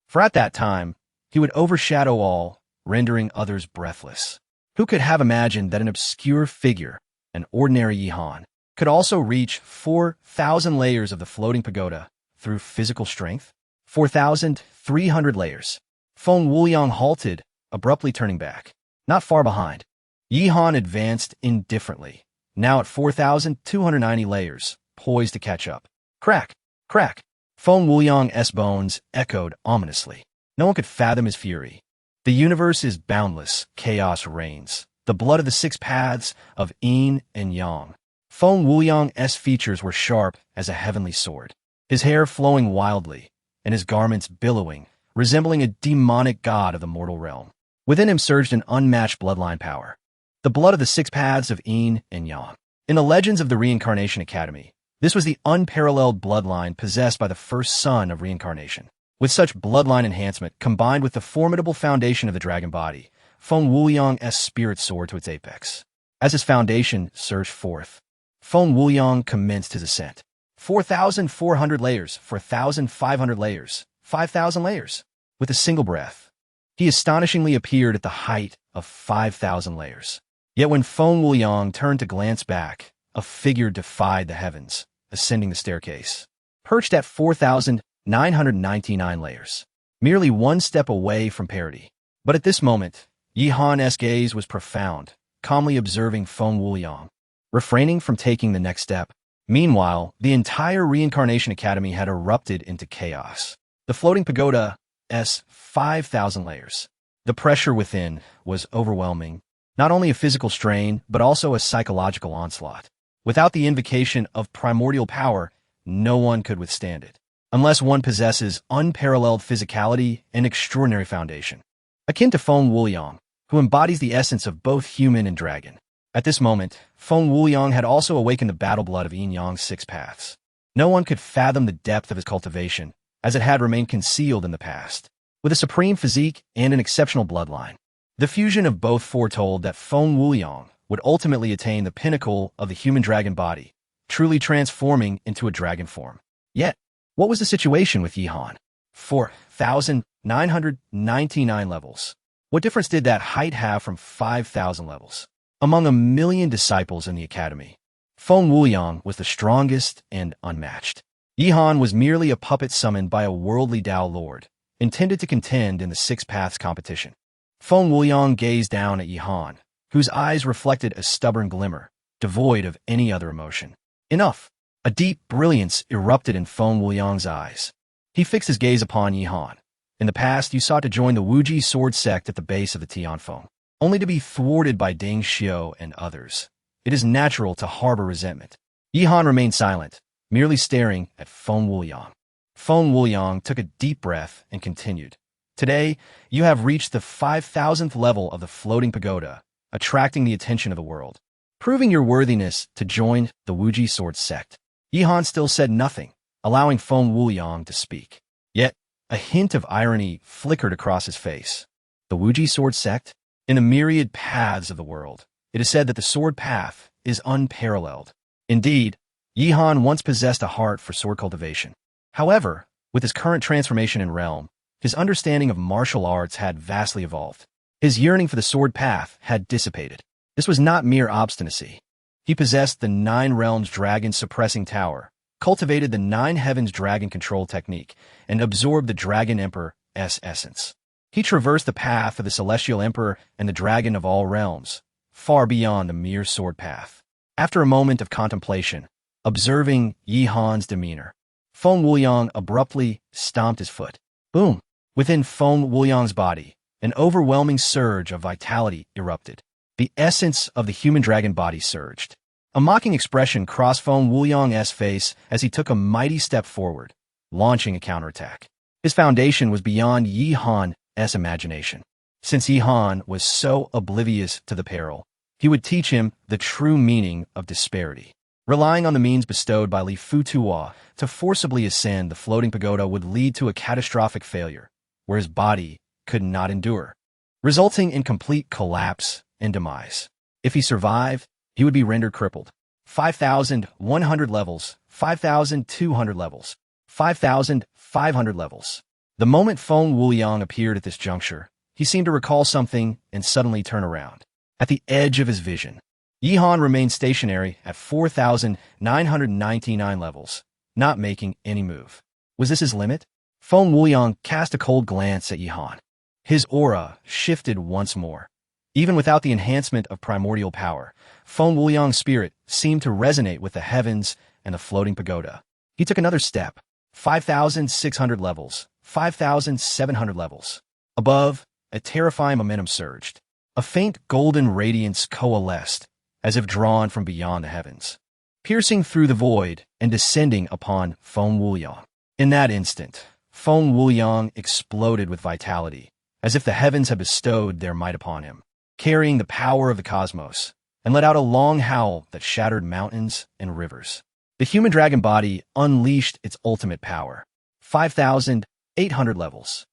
for at that time, he would overshadow all, rendering others breathless. Who could have imagined that an obscure figure, an ordinary Yihon, could also reach 4,000 layers of the floating pagoda through physical strength? 4,300 layers. Feng Wuliang halted, abruptly turning back. Not far behind, Yihon advanced indifferently, now at 4,290 layers, poised to catch up. Crack! Crack! Feng Wuliang's bones echoed ominously. No one could fathom his fury. The universe is boundless, chaos reigns. The blood of the six paths of yin and yang. Feng Wuliang's features were sharp as a heavenly sword, his hair flowing wildly, and his garments billowing, resembling a demonic god of the mortal realm. Within him surged an unmatched bloodline power, the blood of the six paths of yin and yang. In the legends of the Reincarnation Academy, this was the unparalleled bloodline possessed by the first son of reincarnation. With such bloodline enhancement, combined with the formidable foundation of the dragon body, Feng Wuliang's spirit soared to its apex. As his foundation surged forth, Feng Wuliang commenced his ascent. 4,400 layers, 4,500 layers, 5,000 layers. With a single breath, he astonishingly appeared at the height of 5,000 layers. Yet when Feng Wuliang turned to glance back, a figure defied the heavens, ascending the staircase. Perched at 4,999 layers, merely one step away from parity. But at this moment, Yihon's gaze was profound, calmly observing Feng Wuliang, refraining from taking the next step. Meanwhile, the entire Reincarnation Academy had erupted into chaos. The floating pagoda's 5,000 layers. The pressure within was overwhelming, not only a physical strain, but also a psychological onslaught. Without the invocation of primordial power, no one could withstand it, unless one possesses unparalleled physicality and extraordinary foundation. Akin to Feng Wuliang, who embodies the essence of both human and dragon. At this moment, Feng Wuliang had also awakened the battle blood of Yin Yang's six paths. No one could fathom the depth of his cultivation, as it had remained concealed in the past. With a supreme physique and an exceptional bloodline, the fusion of both foretold that Feng Wuliang would ultimately attain the pinnacle of the human dragon body, truly transforming into a dragon form. Yet, what was the situation with Yihan? 4,999 levels. What difference did that height have from 5,000 levels? Among 1,000,000 disciples in the academy, Feng Wuliang was the strongest and unmatched. Yihan was merely a puppet summoned by a worldly Tao lord, intended to contend in the Six Paths competition. Feng Wuliang gazed down at Yihan, whose eyes reflected a stubborn glimmer, devoid of any other emotion. Enough! A deep brilliance erupted in Feng Wuliang's eyes. He fixed his gaze upon Yihan. In the past, you sought to join the Wuji sword sect at the base of the Tianfeng, only to be thwarted by Deng Xiu and others. It is natural to harbor resentment. Yihan remained silent, merely staring at Feng Wuliang. Feng Wuliang took a deep breath and continued. Today, you have reached the 5,000th level of the floating pagoda, attracting the attention of the world, proving your worthiness to join the Wuji sword sect. Yihan still said nothing, allowing Feng Wuliang to speak. Yet, a hint of irony flickered across his face. The Wuji sword sect? In the myriad paths of the world, it is said that the sword path is unparalleled. Indeed, Yihan once possessed a heart for sword cultivation. However, with his current transformation in realm, his understanding of martial arts had vastly evolved. His yearning for the sword path had dissipated. This was not mere obstinacy. He possessed the 9 realms dragon suppressing tower, cultivated the 9 heavens dragon control technique, and absorbed the dragon emperor's essence. He traversed the path of the celestial emperor and the dragon of all realms, far beyond the mere sword path. After a moment of contemplation, observing Yihan's demeanor, Feng Wuliang abruptly stomped his foot. Boom! Within Feng Wuliang's body, an overwhelming surge of vitality erupted. The essence of the human dragon body surged. A mocking expression crossed Feng Wuliang's face as he took a mighty step forward, launching a counterattack. His foundation was beyond Yihan's imagination. Since Yihan was so oblivious to the peril, he would teach him the true meaning of disparity. Relying on the means bestowed by Li Futuo to forcibly ascend the floating pagoda would lead to a catastrophic failure, where his body could not endure, resulting in complete collapse and demise. If he survived, he would be rendered crippled. 5,100 levels, 5,200 levels, 5,500 levels. The moment Feng Wuliang appeared at this juncture, he seemed to recall something and suddenly turn around. At the edge of his vision, Yihan remained stationary at 4,999 levels, not making any move. Was this his limit? Feng Wuliang cast a cold glance at Yihan. His aura shifted once more. Even without the enhancement of primordial power, Feng Wuliang's spirit seemed to resonate with the heavens and the floating pagoda. He took another step. 5,600 levels, 5,700 levels. Above, a terrifying momentum surged. A faint golden radiance coalesced, as if drawn from beyond the heavens, piercing through the void and descending upon Feng Wuliang. In that instant, Feng Wuliang exploded with vitality, as if the heavens had bestowed their might upon him, carrying the power of the cosmos, and let out a long howl that shattered mountains and rivers. The human dragon body unleashed its ultimate power. 5,800 levels.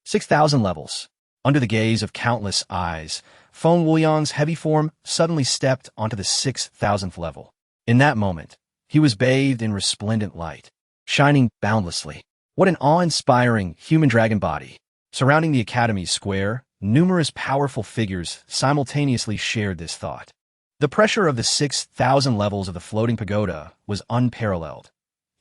6,000 levels. Under the gaze of countless eyes, Feng Wuliang's heavy form suddenly stepped onto the 6,000th level. In that moment, he was bathed in resplendent light, shining boundlessly. What an awe-inspiring human dragon body. Surrounding the Academy Square, numerous powerful figures simultaneously shared this thought. The pressure of the 6,000 levels of the floating pagoda was unparalleled,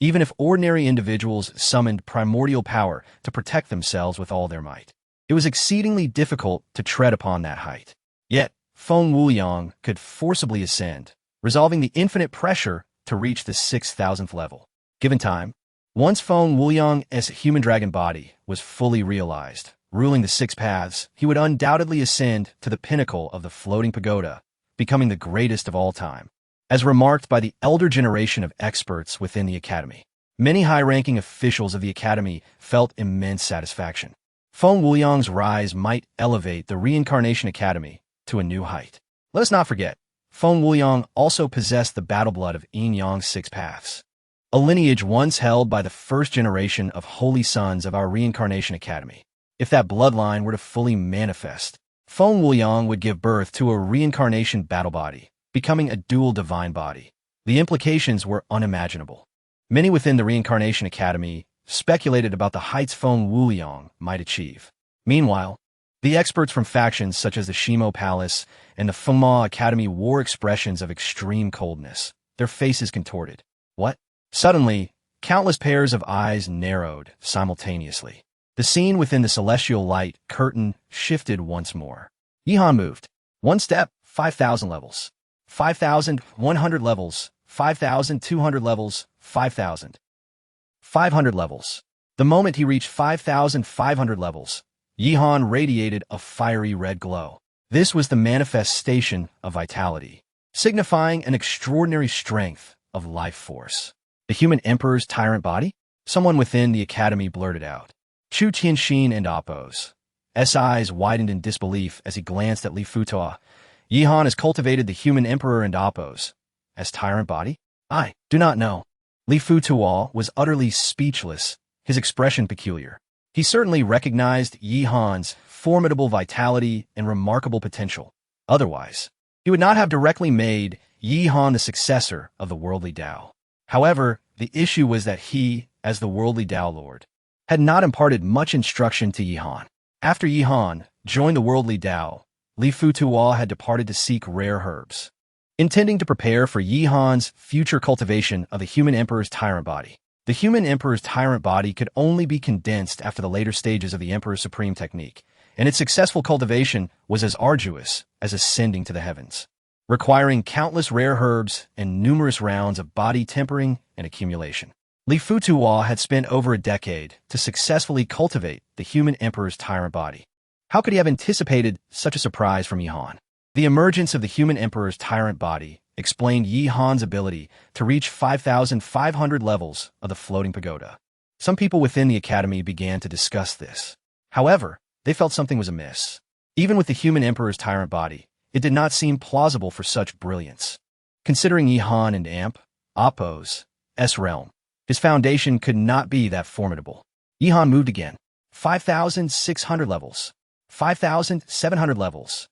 even if ordinary individuals summoned primordial power to protect themselves with all their might. It was exceedingly difficult to tread upon that height. Yet, Feng Wuliang could forcibly ascend, resolving the infinite pressure to reach the 6,000th level. Given time, once Feng Wuliang's human dragon body was fully realized, ruling the 6 paths, he would undoubtedly ascend to the pinnacle of the floating pagoda, becoming the greatest of all time. as remarked by the elder generation of experts within the Academy. Many high-ranking officials of the Academy felt immense satisfaction. Feng Wuliang's rise might elevate the Reincarnation Academy to a new height. Let us not forget, Feng Wuliang also possessed the battle blood of Yin Yang's six paths, a lineage once held by the first generation of holy sons of our Reincarnation Academy. If that bloodline were to fully manifest, Feng Wuliang would give birth to a reincarnation battle body, becoming a dual divine body. The implications were unimaginable. Many within the Reincarnation Academy speculated about the heights Feng Wuliang might achieve. Meanwhile, the experts from factions such as the Shimo Palace and the Fengma Academy wore expressions of extreme coldness, their faces contorted. What? Suddenly, countless pairs of eyes narrowed simultaneously. The scene within the celestial light curtain shifted once more. Yihan moved. One step, 5,000 levels. 5,100 levels. 5,200 levels. 5,500 levels. The moment he reached 5,500 levels, Yihan radiated a fiery red glow. This was the manifestation of vitality, signifying an extraordinary strength of life force. The human emperor's tyrant body? Someone within the academy blurted out. Chu Tianxin and Appo's eyes widened in disbelief as he glanced at Li Futua. Yihan has cultivated the human emperor and Appo's tyrant body? I do not know. Li Futua was utterly speechless, his expression peculiar. He certainly recognized Yihan's formidable vitality and remarkable potential. Otherwise, he would not have directly made Yihan the successor of the worldly Tao. However, the issue was that he, as the worldly Tao Lord, had not imparted much instruction to Yihan. After Yihan joined the worldly Tao, Li Futua had departed to seek rare herbs, intending to prepare for Yihan's future cultivation of the human emperor's tyrant body. The human emperor's tyrant body could only be condensed after the later stages of the emperor's supreme technique, and its successful cultivation was as arduous as ascending to the heavens, requiring countless rare herbs and numerous rounds of body tempering and accumulation. Li Futua had spent over a decade to successfully cultivate the human emperor's tyrant body. How could he have anticipated such a surprise from Yihan? The emergence of the human emperor's tyrant body explained Yihan's ability to reach 5,500 levels of the floating pagoda. Some people within the academy began to discuss this. However, they felt something was amiss. Even with the human emperor's tyrant body, it did not seem plausible for such brilliance. Considering Yihan and Appo's realm, his foundation could not be that formidable. Yihan moved again. 5,600 levels. 5,700 levels.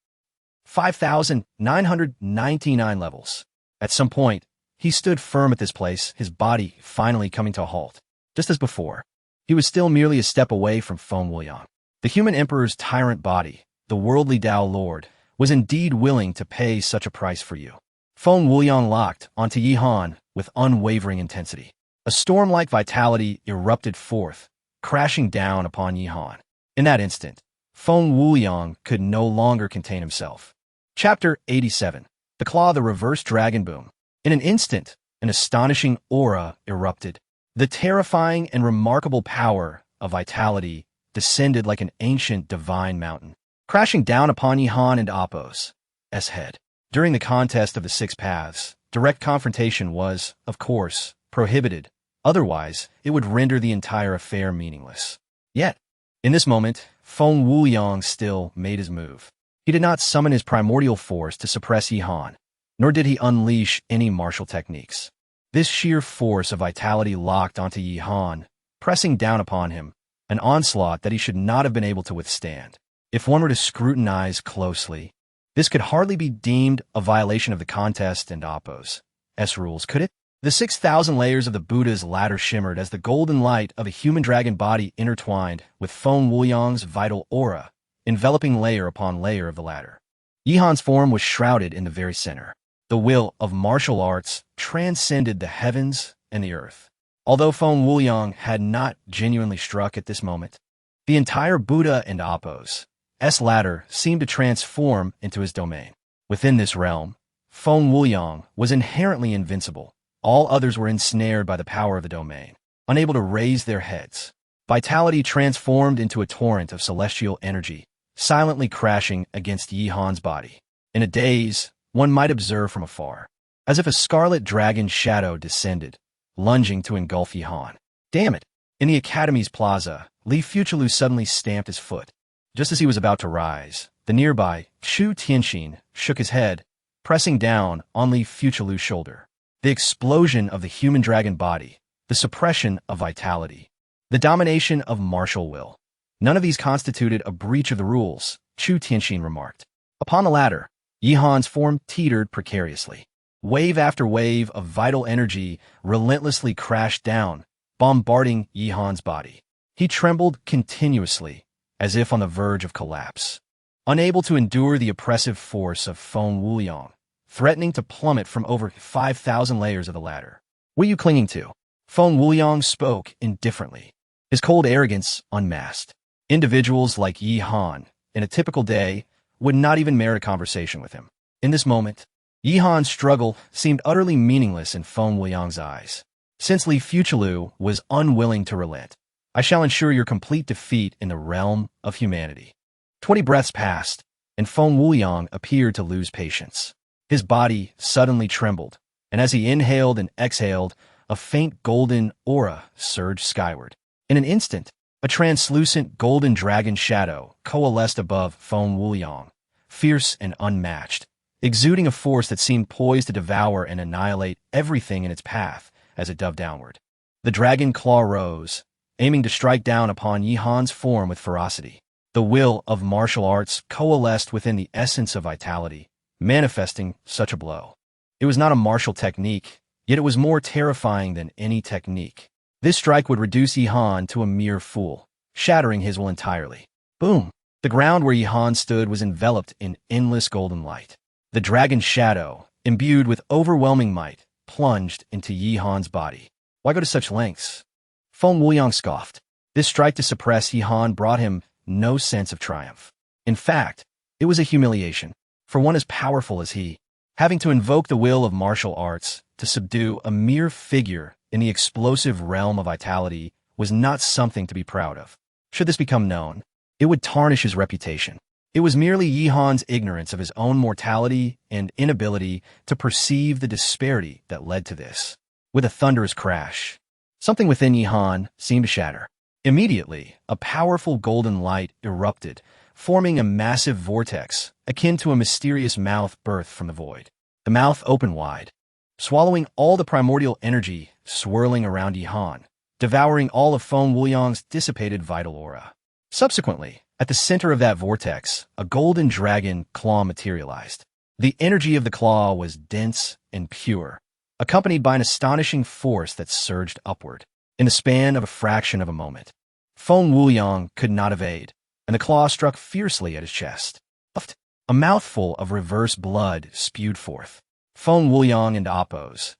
5,999 levels. At some point, he stood firm at this place, his body finally coming to a halt. Just as before, he was still merely a step away from Feng Wuliang. The human emperor's tyrant body, the worldly Tao Lord, was indeed willing to pay such a price for you. Feng Wuliang locked onto Yihan with unwavering intensity. A storm-like vitality erupted forth, crashing down upon Yihan. In that instant, Feng Wuliang could no longer contain himself. Chapter 87. The Claw of the Reverse Dragon Boom. In an instant, an astonishing aura erupted. The terrifying and remarkable power of vitality descended like an ancient divine mountain, crashing down upon Yihan and Appo's head. During the contest of the six paths, direct confrontation was, of course, prohibited. Otherwise, it would render the entire affair meaningless. Yet, in this moment, Feng Wuliang still made his move. He did not summon his primordial force to suppress Yihan, nor did he unleash any martial techniques. This sheer force of vitality locked onto Yihan, pressing down upon him, an onslaught that he should not have been able to withstand. If one were to scrutinize closely, this could hardly be deemed a violation of the contest and Appo's rules, could it? The 6,000 layers of the Buddha's ladder shimmered as the golden light of a human dragon body intertwined with Feng Wuliang's vital aura, enveloping layer upon layer of the ladder. Yihan's form was shrouded in the very center. The will of martial arts transcended the heavens and the earth. Although Feng Wuliang had not genuinely struck at this moment, the entire Buddha and Appo's ladder seemed to transform into his domain. Within this realm, Feng Wuliang was inherently invincible. All others were ensnared by the power of the domain, unable to raise their heads. Vitality transformed into a torrent of celestial energy, silently crashing against Yihan's body. In a daze, one might observe from afar, as if a scarlet dragon shadow descended, lunging to engulf Yi Han. Damn it! In the Academy's plaza, Li Fuqilu suddenly stamped his foot. Just as he was about to rise, the nearby Shu Tianxin shook his head, pressing down on Li Fuqilu's shoulder. The explosion of the human dragon body, the suppression of vitality, the domination of martial will. None of these constituted a breach of the rules, Shu Tianxin remarked. Upon the latter, Yi Han's form teetered precariously. Wave after wave of vital energy relentlessly crashed down, bombarding Yi Han's body. He trembled continuously, as if on the verge of collapse. Unable to endure the oppressive force of Feng Wuliang, threatening to plummet from over 5,000 layers of the ladder. What are you clinging to? Feng Wuliang spoke indifferently, his cold arrogance unmasked. Individuals like Yi Han, in a typical day, would not even merit a conversation with him. In this moment, Yi Han's struggle seemed utterly meaningless in Feng Wuliang's eyes. Since Li Fuqilu was unwilling to relent, I shall ensure your complete defeat in the realm of humanity. 20 breaths passed, and Feng Wuliang appeared to lose patience. His body suddenly trembled, and as he inhaled and exhaled, a faint golden aura surged skyward. In an instant, a translucent golden dragon shadow coalesced above Feng Wuliang, fierce and unmatched, exuding a force that seemed poised to devour and annihilate everything in its path as it dove downward. The dragon claw rose, aiming to strike down upon Yi Han's form with ferocity. The will of martial arts coalesced within the essence of vitality, manifesting such a blow. It was not a martial technique, yet it was more terrifying than any technique. This strike would reduce Yi Han to a mere fool, shattering his will entirely. Boom! The ground where Yi Han stood was enveloped in endless golden light. The dragon shadow, imbued with overwhelming might, plunged into Yi Han's body. Why go to such lengths? Feng Wuliang scoffed. This strike to suppress Yi Han brought him no sense of triumph. In fact, it was a humiliation, for one as powerful as he, having to invoke the will of martial arts to subdue a mere figure in the explosive realm of vitality was not something to be proud of. Should this become known, it would tarnish his reputation. It was merely Yi Han's ignorance of his own mortality and inability to perceive the disparity that led to this. With a thunderous crash, something within Yi Han seemed to shatter. Immediately, a powerful golden light erupted, forming a massive vortex akin to a mysterious mouth birthed from the void. The mouth opened wide, swallowing all the primordial energy swirling around Yi Han, devouring all of Feng Wuliang's dissipated vital aura. Subsequently, at the center of that vortex, a golden dragon claw materialized. The energy of the claw was dense and pure, accompanied by an astonishing force that surged upward. In the span of a fraction of a moment, Feng Wuliang could not evade, and the claw struck fiercely at his chest. A mouthful of reverse blood spewed forth. Feng Wuliang and Appo's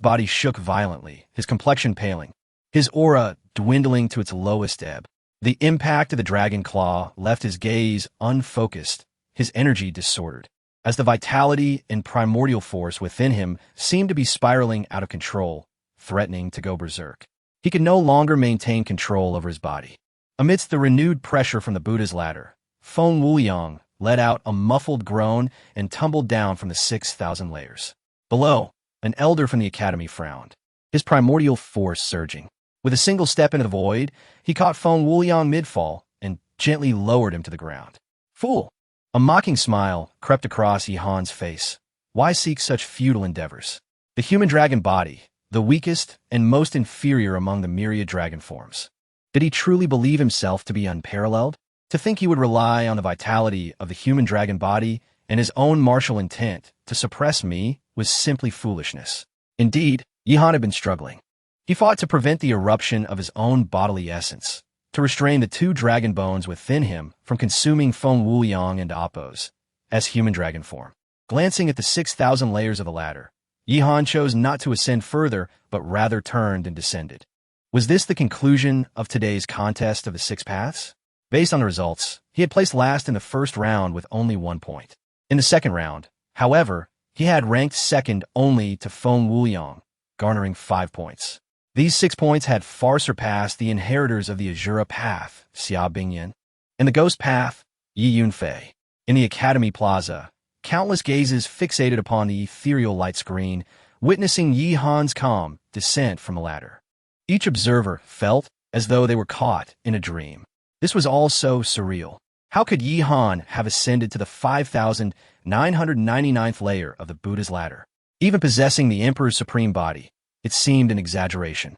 body shook violently, his complexion paling, his aura dwindling to its lowest ebb. The impact of the dragon claw left his gaze unfocused, his energy disordered, as the vitality and primordial force within him seemed to be spiraling out of control, threatening to go berserk. He could no longer maintain control over his body. Amidst the renewed pressure from the Buddha's ladder, Feng Wuliang let out a muffled groan and tumbled down from the 6,000 layers. Below, an elder from the academy frowned, his primordial force surging. With a single step into the void, he caught Feng Wuliang mid-fall and gently lowered him to the ground. Fool! A mocking smile crept across Yi Han's face. Why seek such futile endeavors? The human dragon body, the weakest and most inferior among the myriad dragon forms. Did he truly believe himself to be unparalleled? To think he would rely on the vitality of the human dragon body and his own martial intent to suppress me was simply foolishness. Indeed, Yi Han had been struggling. He fought to prevent the eruption of his own bodily essence, to restrain the 2 dragon bones within him from consuming Feng Wuliang and Appo's human dragon form. Glancing at the 6,000 layers of the ladder, Yi Han chose not to ascend further, but rather turned and descended. Was this the conclusion of today's contest of the 6 paths? Based on the results, he had placed last in the first round with only 1 point. In the second round, however, he had ranked second only to Feng Wuliang, garnering 5 points. These 6 points had far surpassed the inheritors of the Azura Path, Xia Bingyan, and the Ghost Path, Yi Yunfei. In the Academy Plaza, countless gazes fixated upon the ethereal light screen, witnessing Yi Han's calm descent from the ladder. Each observer felt as though they were caught in a dream. This was all so surreal. How could Yi Han have ascended to the 5,999th layer of the Buddha's ladder? Even possessing the Emperor's supreme body, it seemed an exaggeration.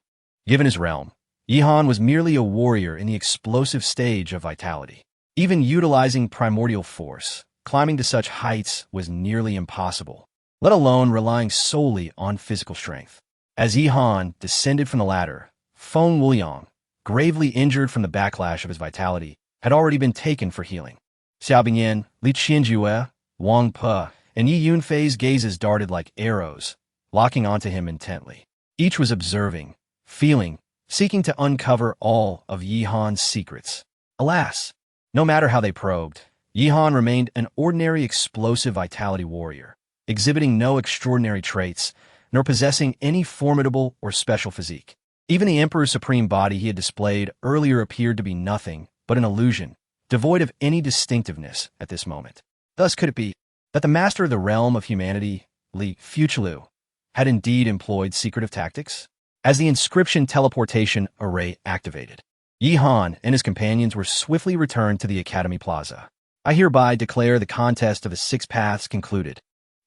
Given his realm, Yi Han was merely a warrior in the explosive stage of vitality. Even utilizing primordial force, climbing to such heights was nearly impossible, let alone relying solely on physical strength. As Yi Han descended from the ladder, Feng Wuliang, gravely injured from the backlash of his vitality, had already been taken for healing. Xiao Bingyan, Li Qianjue, Wang Pe, and Yi Yunfei's gazes darted like arrows, locking onto him intently. Each was observing, feeling, seeking to uncover all of Yi Han's secrets. Alas, no matter how they probed, Yi Han remained an ordinary explosive vitality warrior, exhibiting no extraordinary traits, nor possessing any formidable or special physique. Even the Emperor's supreme body he had displayed earlier appeared to be nothing but an illusion, devoid of any distinctiveness at this moment. Thus could it be that the master of the realm of humanity, Li Fuchulu, had indeed employed secretive tactics? As the inscription teleportation array activated, Yi Han and his companions were swiftly returned to the Academy Plaza. I hereby declare the contest of the 6 paths concluded.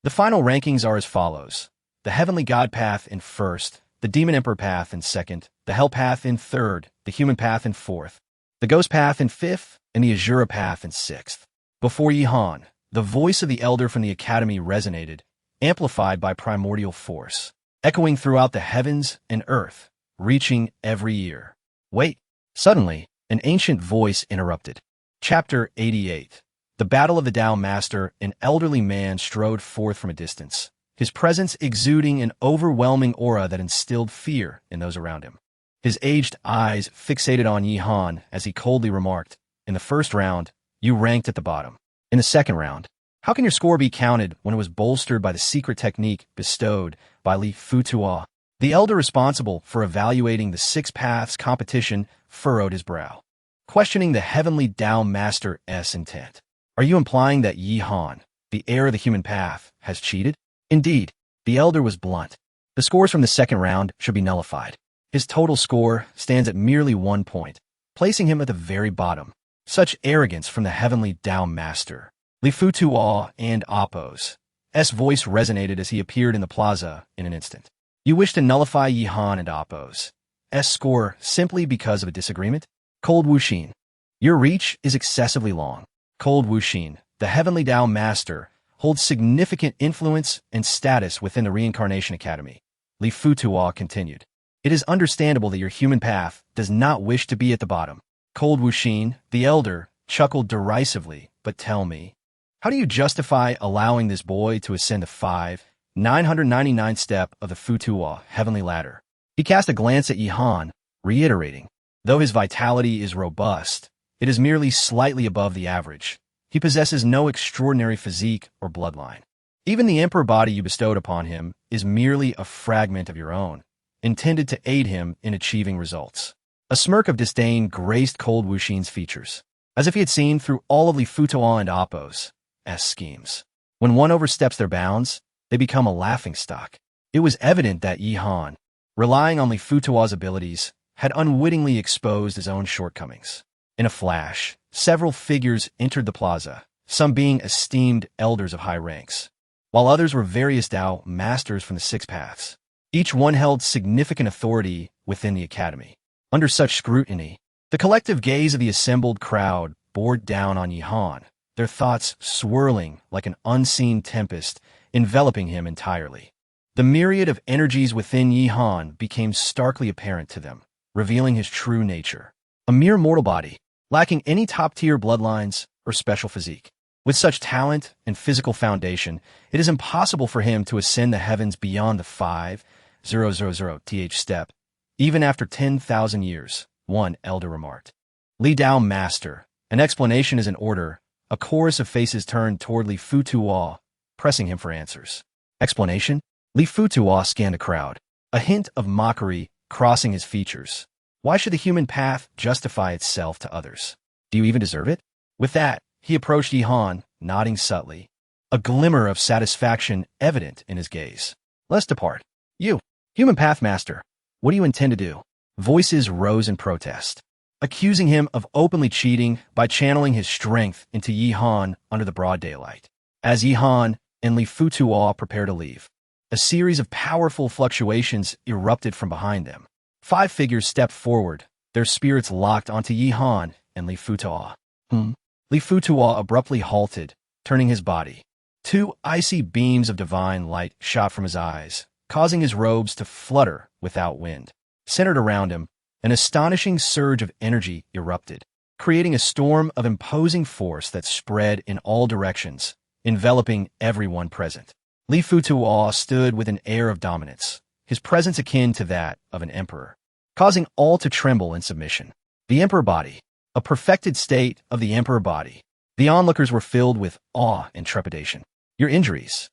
The final rankings are as follows. The Heavenly God path in first, the Demon Emperor path in second, the Hell path in third, the Human path in fourth, the Ghost path in fifth, and the Azura path in sixth. Before Yi Han, the voice of the Elder from the Academy resonated, amplified by primordial force, echoing throughout the heavens and earth, reaching every ear. Wait! Suddenly, an ancient voice interrupted. Chapter 88. The Battle of the Tao Master. An elderly man strode forth from a distance, his presence exuding an overwhelming aura that instilled fear in those around him. His aged eyes fixated on Yi Han as he coldly remarked, "In the first round, you ranked at the bottom. In the second round, how can your score be counted when it was bolstered by the secret technique bestowed by Li Futua?" The elder responsible for evaluating the 6 paths competition furrowed his brow, questioning the heavenly Tao Master's intent. Are you implying that Yi Han, the heir of the human path, has cheated? Indeed, the elder was blunt. The scores from the second round should be nullified. His total score stands at merely 1 point, placing him at the very bottom. Such arrogance from the heavenly Tao Master. Li Futua and Appo's voice resonated as he appeared in the plaza in an instant. You wish to nullify Yi Han and Appo's score simply because of a disagreement? Cold Wuxin. Your reach is excessively long. Cold Wuxin, the heavenly Tao Master, holds significant influence and status within the Reincarnation Academy. Li Futua continued. It is understandable that your human path does not wish to be at the bottom. Cold Wuxin, the elder, chuckled derisively, but tell me, how do you justify allowing this boy to ascend the 5,999th step of the Futua heavenly ladder? He cast a glance at Yi Han, reiterating, though his vitality is robust, it is merely slightly above the average. He possesses no extraordinary physique or bloodline. Even the emperor body you bestowed upon him is merely a fragment of your own, intended to aid him in achieving results. A smirk of disdain graced Cold Wuxin's features, as if he had seen through all of Li Futua and Appo's schemes. When one oversteps their bounds, they become a laughingstock. It was evident that Yi Han, relying on Li Futua's abilities, had unwittingly exposed his own shortcomings. In a flash, several figures entered the plaza, some being esteemed elders of high ranks, while others were various Tao masters from the 6 paths. Each one held significant authority within the academy. Under such scrutiny, the collective gaze of the assembled crowd bore down on Yi Han, their thoughts swirling like an unseen tempest, enveloping him entirely. The myriad of energies within Yi Han became starkly apparent to them, revealing his true nature. A mere mortal body, lacking any top-tier bloodlines or special physique. With such talent and physical foundation, it is impossible for him to ascend the heavens beyond the 5,000th step, even after 10,000 years, one elder remarked. Li Tao Master, an explanation is in order. A chorus of faces turned toward Li Futua, pressing him for answers. Explanation? Li Futua scanned the crowd, a hint of mockery crossing his features. Why should the human path justify itself to others? Do you even deserve it? With that, he approached Yi Han, nodding subtly. a glimmer of satisfaction evident in his gaze. Let's depart. You, human pathmaster, what do you intend to do? Voices rose in protest, accusing him of openly cheating by channeling his strength into Yi Han under the broad daylight. As Yi Han and Li Futuo prepare to leave, a series of powerful fluctuations erupted from behind them. 5 figures stepped forward, their spirits locked onto Yi Han and Li Futuo. Li Futuo abruptly halted, turning his body. 2 icy beams of divine light shot from his eyes, causing his robes to flutter without wind. Centered around him, an astonishing surge of energy erupted, creating a storm of imposing force that spread in all directions, enveloping everyone present. Li Futuo stood with an air of dominance, his presence akin to that of an emperor, causing all to tremble in submission. The emperor body, a perfected state of the emperor body. The onlookers were filled with awe and trepidation. Your injuries.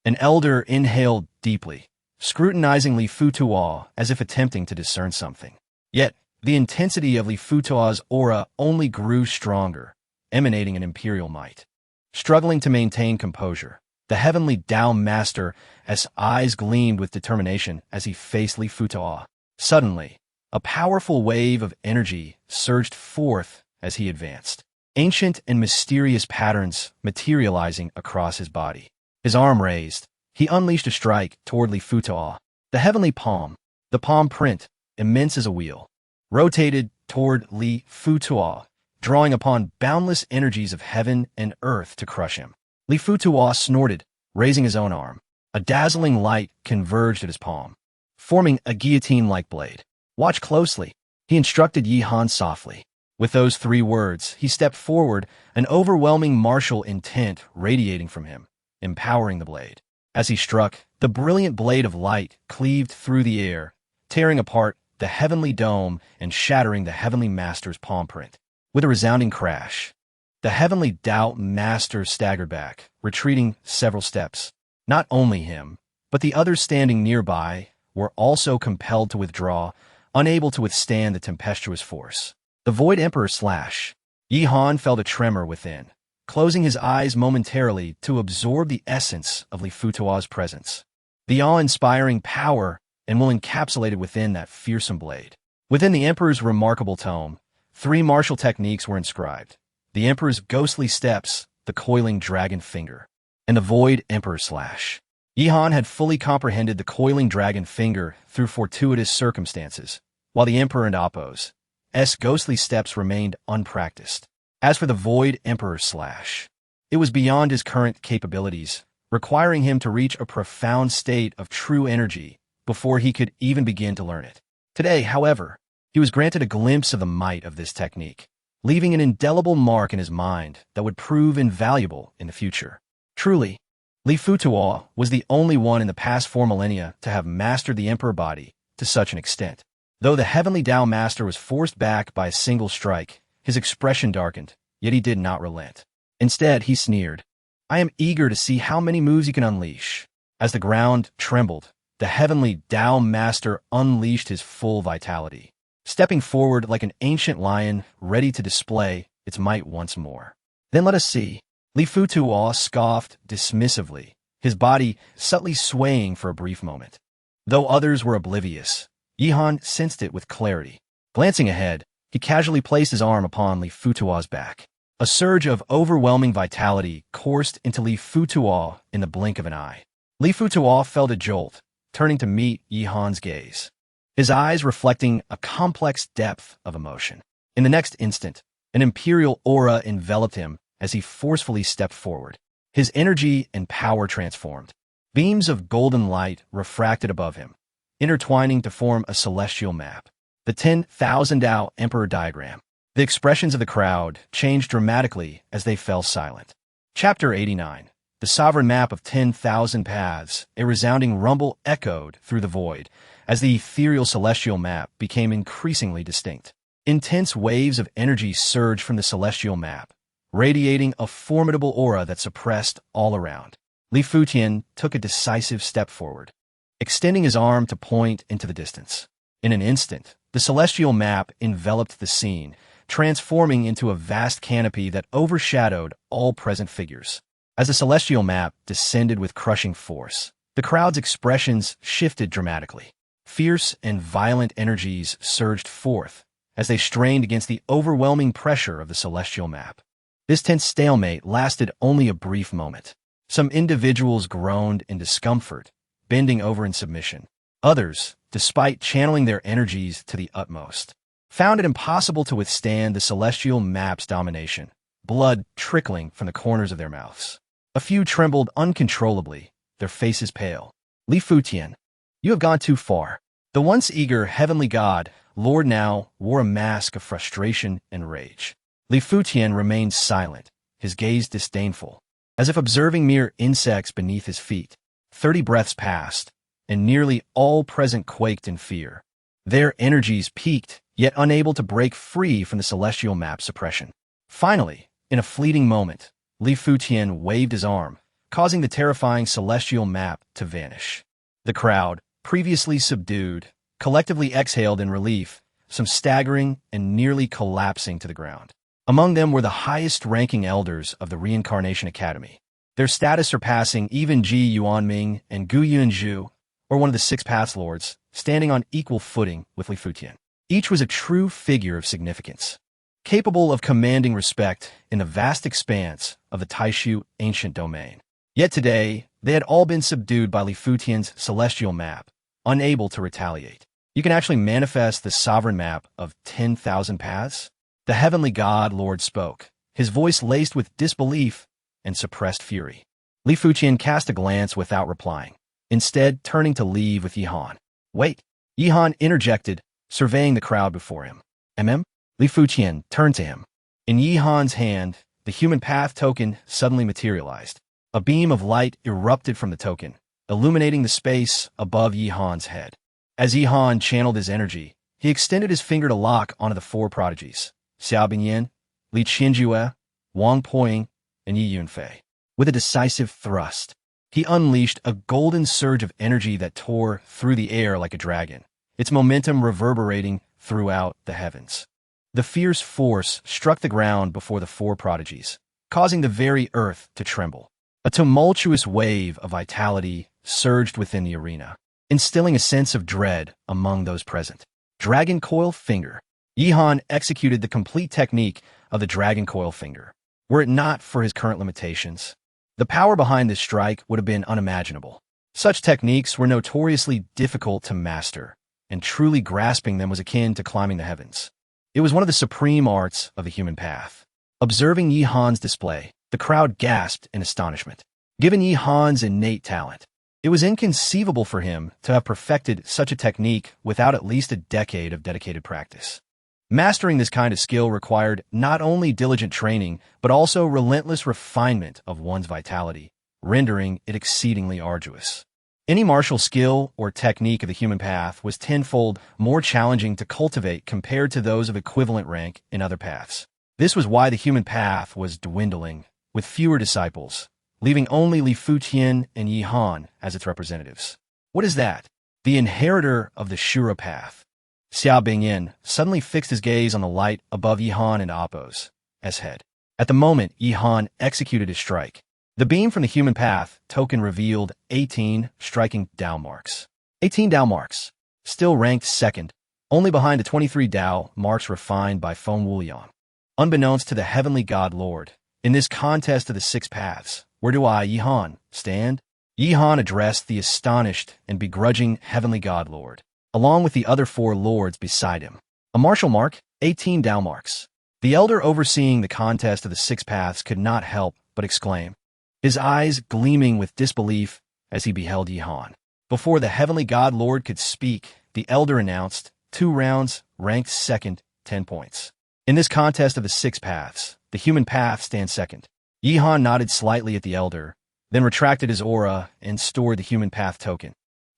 An elder inhaled deeply, scrutinizing Li Futuo as if attempting to discern something. Yet, the intensity of Li Futuo's aura only grew stronger, emanating an imperial might. Struggling to maintain composure, the heavenly Tao Master's eyes gleamed with determination as he faced Li Futuo. Suddenly, a powerful wave of energy surged forth as he advanced, ancient and mysterious patterns materializing across his body. His arm raised, he unleashed a strike toward Li Futuo. The heavenly palm, the palm print, immense as a wheel, rotated toward Li Futuo, drawing upon boundless energies of heaven and earth to crush him. Li Futuo snorted, raising his own arm. A dazzling light converged at his palm, forming a guillotine-like blade. Watch closely, he instructed Yi Han softly. With those 3 words, he stepped forward, an overwhelming martial intent radiating from him, empowering the blade. As he struck, the brilliant blade of light cleaved through the air, tearing apart the heavenly dome and shattering the heavenly master's palm print. With a resounding crash, the heavenly Tao Master staggered back, retreating several steps. Not only him, but the others standing nearby were also compelled to withdraw, unable to withstand the tempestuous force. The Void Emperor slash. Yi Han felt a tremor within, closing his eyes momentarily to absorb the essence of Li Futuo's presence. The awe-inspiring power and will encapsulated within that fearsome blade. Within the Emperor's remarkable tome, 3 martial techniques were inscribed. The Emperor's ghostly steps, the coiling dragon finger, and the Void Emperor slash. Yi Han had fully comprehended the coiling dragon finger through fortuitous circumstances, while the Emperor and Appo's ghostly steps remained unpracticed. As for the Void Emperor slash, it was beyond his current capabilities, requiring him to reach a profound state of true energy before he could even begin to learn it. Today, however, he was granted a glimpse of the might of this technique, leaving an indelible mark in his mind that would prove invaluable in the future. Truly, Li Futuo was the only one in the past 4 millennia to have mastered the Emperor body to such an extent. Though the heavenly Tao Master was forced back by a single strike, his expression darkened, yet he did not relent. Instead, he sneered, I am eager to see how many moves you can unleash. As the ground trembled, the heavenly Tao Master unleashed his full vitality, stepping forward like an ancient lion ready to display its might once more. Then let us see. Li Futuo scoffed dismissively, his body subtly swaying for a brief moment. Though others were oblivious, Yi Han sensed it with clarity. Glancing ahead, he casually placed his arm upon Li Futuo's back. A surge of overwhelming vitality coursed into Li Futuo in the blink of an eye. Li Futuo felt a jolt, turning to meet Yi Han's gaze, his eyes reflecting a complex depth of emotion. In the next instant, an imperial aura enveloped him as he forcefully stepped forward. His energy and power transformed. Beams of golden light refracted above him, intertwining to form a celestial map. The 10,000 Tao Emperor diagram. The expressions of the crowd changed dramatically as they fell silent. Chapter 89. The sovereign map of 10,000 paths. A resounding rumble echoed through the void as the ethereal celestial map became increasingly distinct. Intense waves of energy surged from the celestial map, radiating a formidable aura that suppressed all around. Li Futuo took a decisive step forward, extending his arm to point into the distance. In an instant, the celestial map enveloped the scene, transforming into a vast canopy that overshadowed all present figures. As the celestial map descended with crushing force, the crowd's expressions shifted dramatically. Fierce and violent energies surged forth as they strained against the overwhelming pressure of the celestial map. This tense stalemate lasted only a brief moment. Some individuals groaned in discomfort, bending over in submission. Others, despite channeling their energies to the utmost, found it impossible to withstand the celestial map's domination, blood trickling from the corners of their mouths. A few trembled uncontrollably, their faces pale. Li Futian, you have gone too far. The once eager heavenly god, Lord now wore a mask of frustration and rage. Li Futian remained silent, his gaze disdainful, as if observing mere insects beneath his feet. 30 breaths passed, and nearly all present quaked in fear. Their energies peaked, yet unable to break free from the celestial map's suppression. Finally, in a fleeting moment, Li Futian waved his arm, causing the terrifying celestial map to vanish. The crowd, previously subdued, collectively exhaled in relief, some staggering and nearly collapsing to the ground. Among them were the highest-ranking elders of the Reincarnation Academy, their status surpassing even Ji Yuanming and Gu Yunzhu, or one of the Six Paths Lords, standing on equal footing with Li Futian. Each was a true figure of significance, capable of commanding respect in the vast expanse of the Taishu ancient domain. Yet today, they had all been subdued by Li Futian's celestial map, unable to retaliate. You can actually manifest the sovereign map of 10,000 paths? The heavenly god Lord spoke, his voice laced with disbelief and suppressed fury. Li Futian cast a glance without replying, instead turning to leave with Yihan. Wait! Yihan interjected, surveying the crowd before him. Li Futian turned to him. In Yihan's hand, the human path token suddenly materialized. A beam of light erupted from the token, illuminating the space above Yihan's head. As Yihan channeled his energy, he extended his finger to lock onto the four prodigies, Xiao Bingyan, Li Qianjue, Wang Poying, and Yi Yunfei. With a decisive thrust, he unleashed a golden surge of energy that tore through the air like a dragon, its momentum reverberating throughout the heavens. The fierce force struck the ground before the four prodigies, causing the very earth to tremble. A tumultuous wave of vitality surged within the arena, instilling a sense of dread among those present. Dragon Coil Finger. Yihan executed the complete technique of the Dragon Coil Finger. Were it not for his current limitations, the power behind this strike would have been unimaginable. Such techniques were notoriously difficult to master, and truly grasping them was akin to climbing the heavens. It was one of the supreme arts of the human path. Observing Yihan's display, the crowd gasped in astonishment. Given Yihan's innate talent, it was inconceivable for him to have perfected such a technique without at least a decade of dedicated practice. Mastering this kind of skill required not only diligent training, but also relentless refinement of one's vitality, rendering it exceedingly arduous. Any martial skill or technique of the human path was tenfold more challenging to cultivate compared to those of equivalent rank in other paths. This was why the human path was dwindling, with fewer disciples, leaving only Li Futian and Yihan as its representatives. What is that? The inheritor of the Shura path. Xiao Bingyan suddenly fixed his gaze on the light above Yihan and Appo's head. At the moment, Yihan executed his strike. The beam from the human path token revealed 18 striking Dao marks. 18 Dao marks, still ranked second, only behind the 23 Dao marks refined by Feng Wuliang. Unbeknownst to the heavenly god Lord, in this contest of the six paths, where do I, Yihan, stand? Yihan addressed the astonished and begrudging heavenly god Lord, along with the other four lords beside him. A martial mark, 18 Dao marks. The elder overseeing the contest of the six paths could not help but exclaim, his eyes gleaming with disbelief as he beheld Yihan. Before the heavenly god Lord could speak, the elder announced, 2 rounds, ranked second, 10 points. In this contest of the six paths, the human path stands second. Yihan nodded slightly at the elder, then retracted his aura and stored the human path token,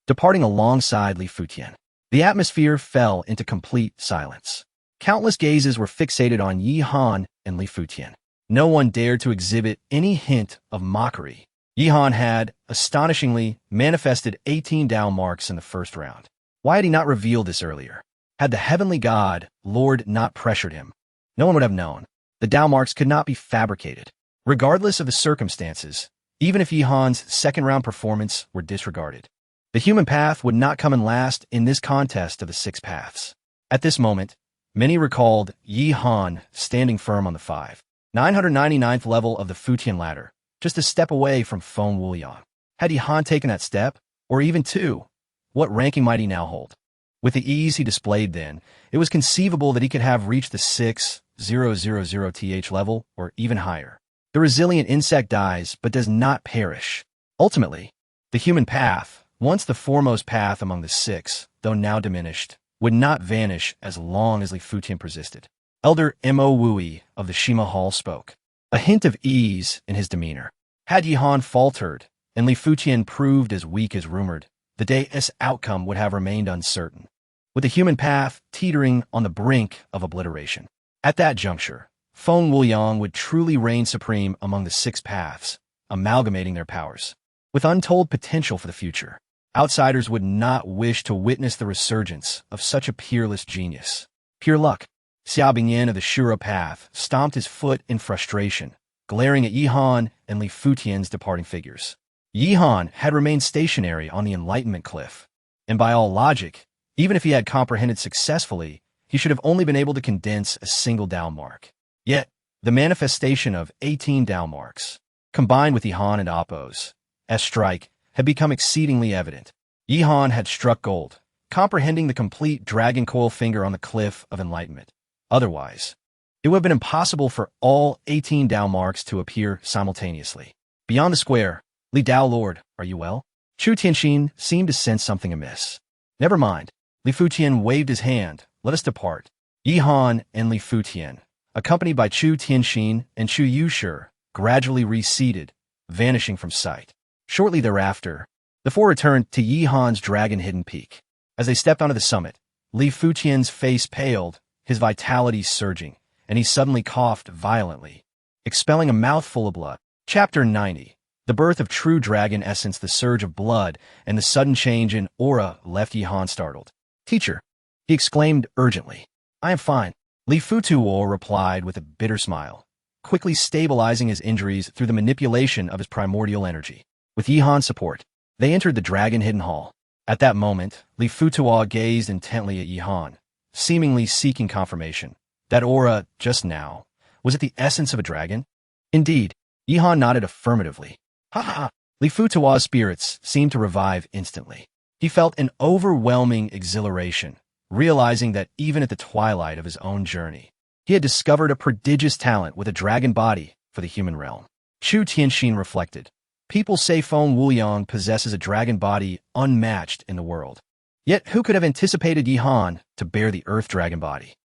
departing alongside Li Futian. The atmosphere fell into complete silence. Countless gazes were fixated on Yihan and Li Futian. No one dared to exhibit any hint of mockery. Yihan had, astonishingly, manifested 18 Dao marks in the first round. Why had he not revealed this earlier? Had the heavenly god, Lord, not pressured him? No one would have known. The Dao marks could not be fabricated. regardless of the circumstances, even if Yi Han's second-round performance were disregarded. The human path would not come in last in this contest of the 6 paths. At this moment, many recalled Yi Han standing firm on the 999th level of the Futian ladder, just a step away from Feng Wuliang. Had Yi Han taken that step, or even 2, what ranking might he now hold? With the ease he displayed then, it was conceivable that he could have reached the 6000th level or even higher. The resilient insect dies but does not perish. Ultimately, the human path, once the foremost path among the 6, though now diminished, would not vanish as long as Li Futian persisted. Elder Mo Wui of the Shima Hall spoke, a hint of ease in his demeanor. Had Yi Han faltered and Li Futian proved as weak as rumored, the day's outcome would have remained uncertain, with the human path teetering on the brink of obliteration. At that juncture, Feng Wuliang would truly reign supreme among the 6 paths, amalgamating their powers. With untold potential for the future, outsiders would not wish to witness the resurgence of such a peerless genius. Pure luck. Xia Bingyan of the Shura path stomped his foot in frustration, glaring at Yi Han and Li Futian's departing figures. Yi Han had remained stationary on the Enlightenment cliff, and by all logic, even if he had comprehended successfully, he should have only been able to condense a single Dao mark. Yet, the manifestation of 18 Dao marks, combined with Yi Han and Appo's strike, had become exceedingly evident. Yi Han had struck gold, comprehending the complete dragon coil finger on the cliff of enlightenment. Otherwise, it would have been impossible for all 18 Dao marks to appear simultaneously. Beyond the square, Li Dao Lord, are you well? Chu Tianxin seemed to sense something amiss. Never mind. Li Futian waved his hand. Let us depart. Yi Han and Li Futian, accompanied by Chu Tianxin and Chu Yushi, gradually receded, vanishing from sight. Shortly thereafter, the 4 returned to Yi Han's dragon-hidden peak. As they stepped onto the summit, Li Futian's face paled, his vitality surging, and he suddenly coughed violently, expelling a mouthful of blood. Chapter 90. The birth of true dragon essence. The surge of blood and the sudden change in aura left Yi Han startled. Teacher, he exclaimed urgently. I am fine. Li Futuo replied with a bitter smile, quickly stabilizing his injuries through the manipulation of his primordial energy. With Yi Han's support, they entered the dragon-hidden hall. At that moment, Li Futuo gazed intently at Yi Han, seemingly seeking confirmation. That aura, just now, was it the essence of a dragon? Indeed, Yi Han nodded affirmatively. Ha ha! Li Futuo's spirits seemed to revive instantly. He felt an overwhelming exhilaration, realizing that even at the twilight of his own journey, he had discovered a prodigious talent with a dragon body for the human realm. Chu Tianxin reflected. People say Feng Wuliang possesses a dragon body unmatched in the world. Yet who could have anticipated Yi Han to bear the earth dragon body?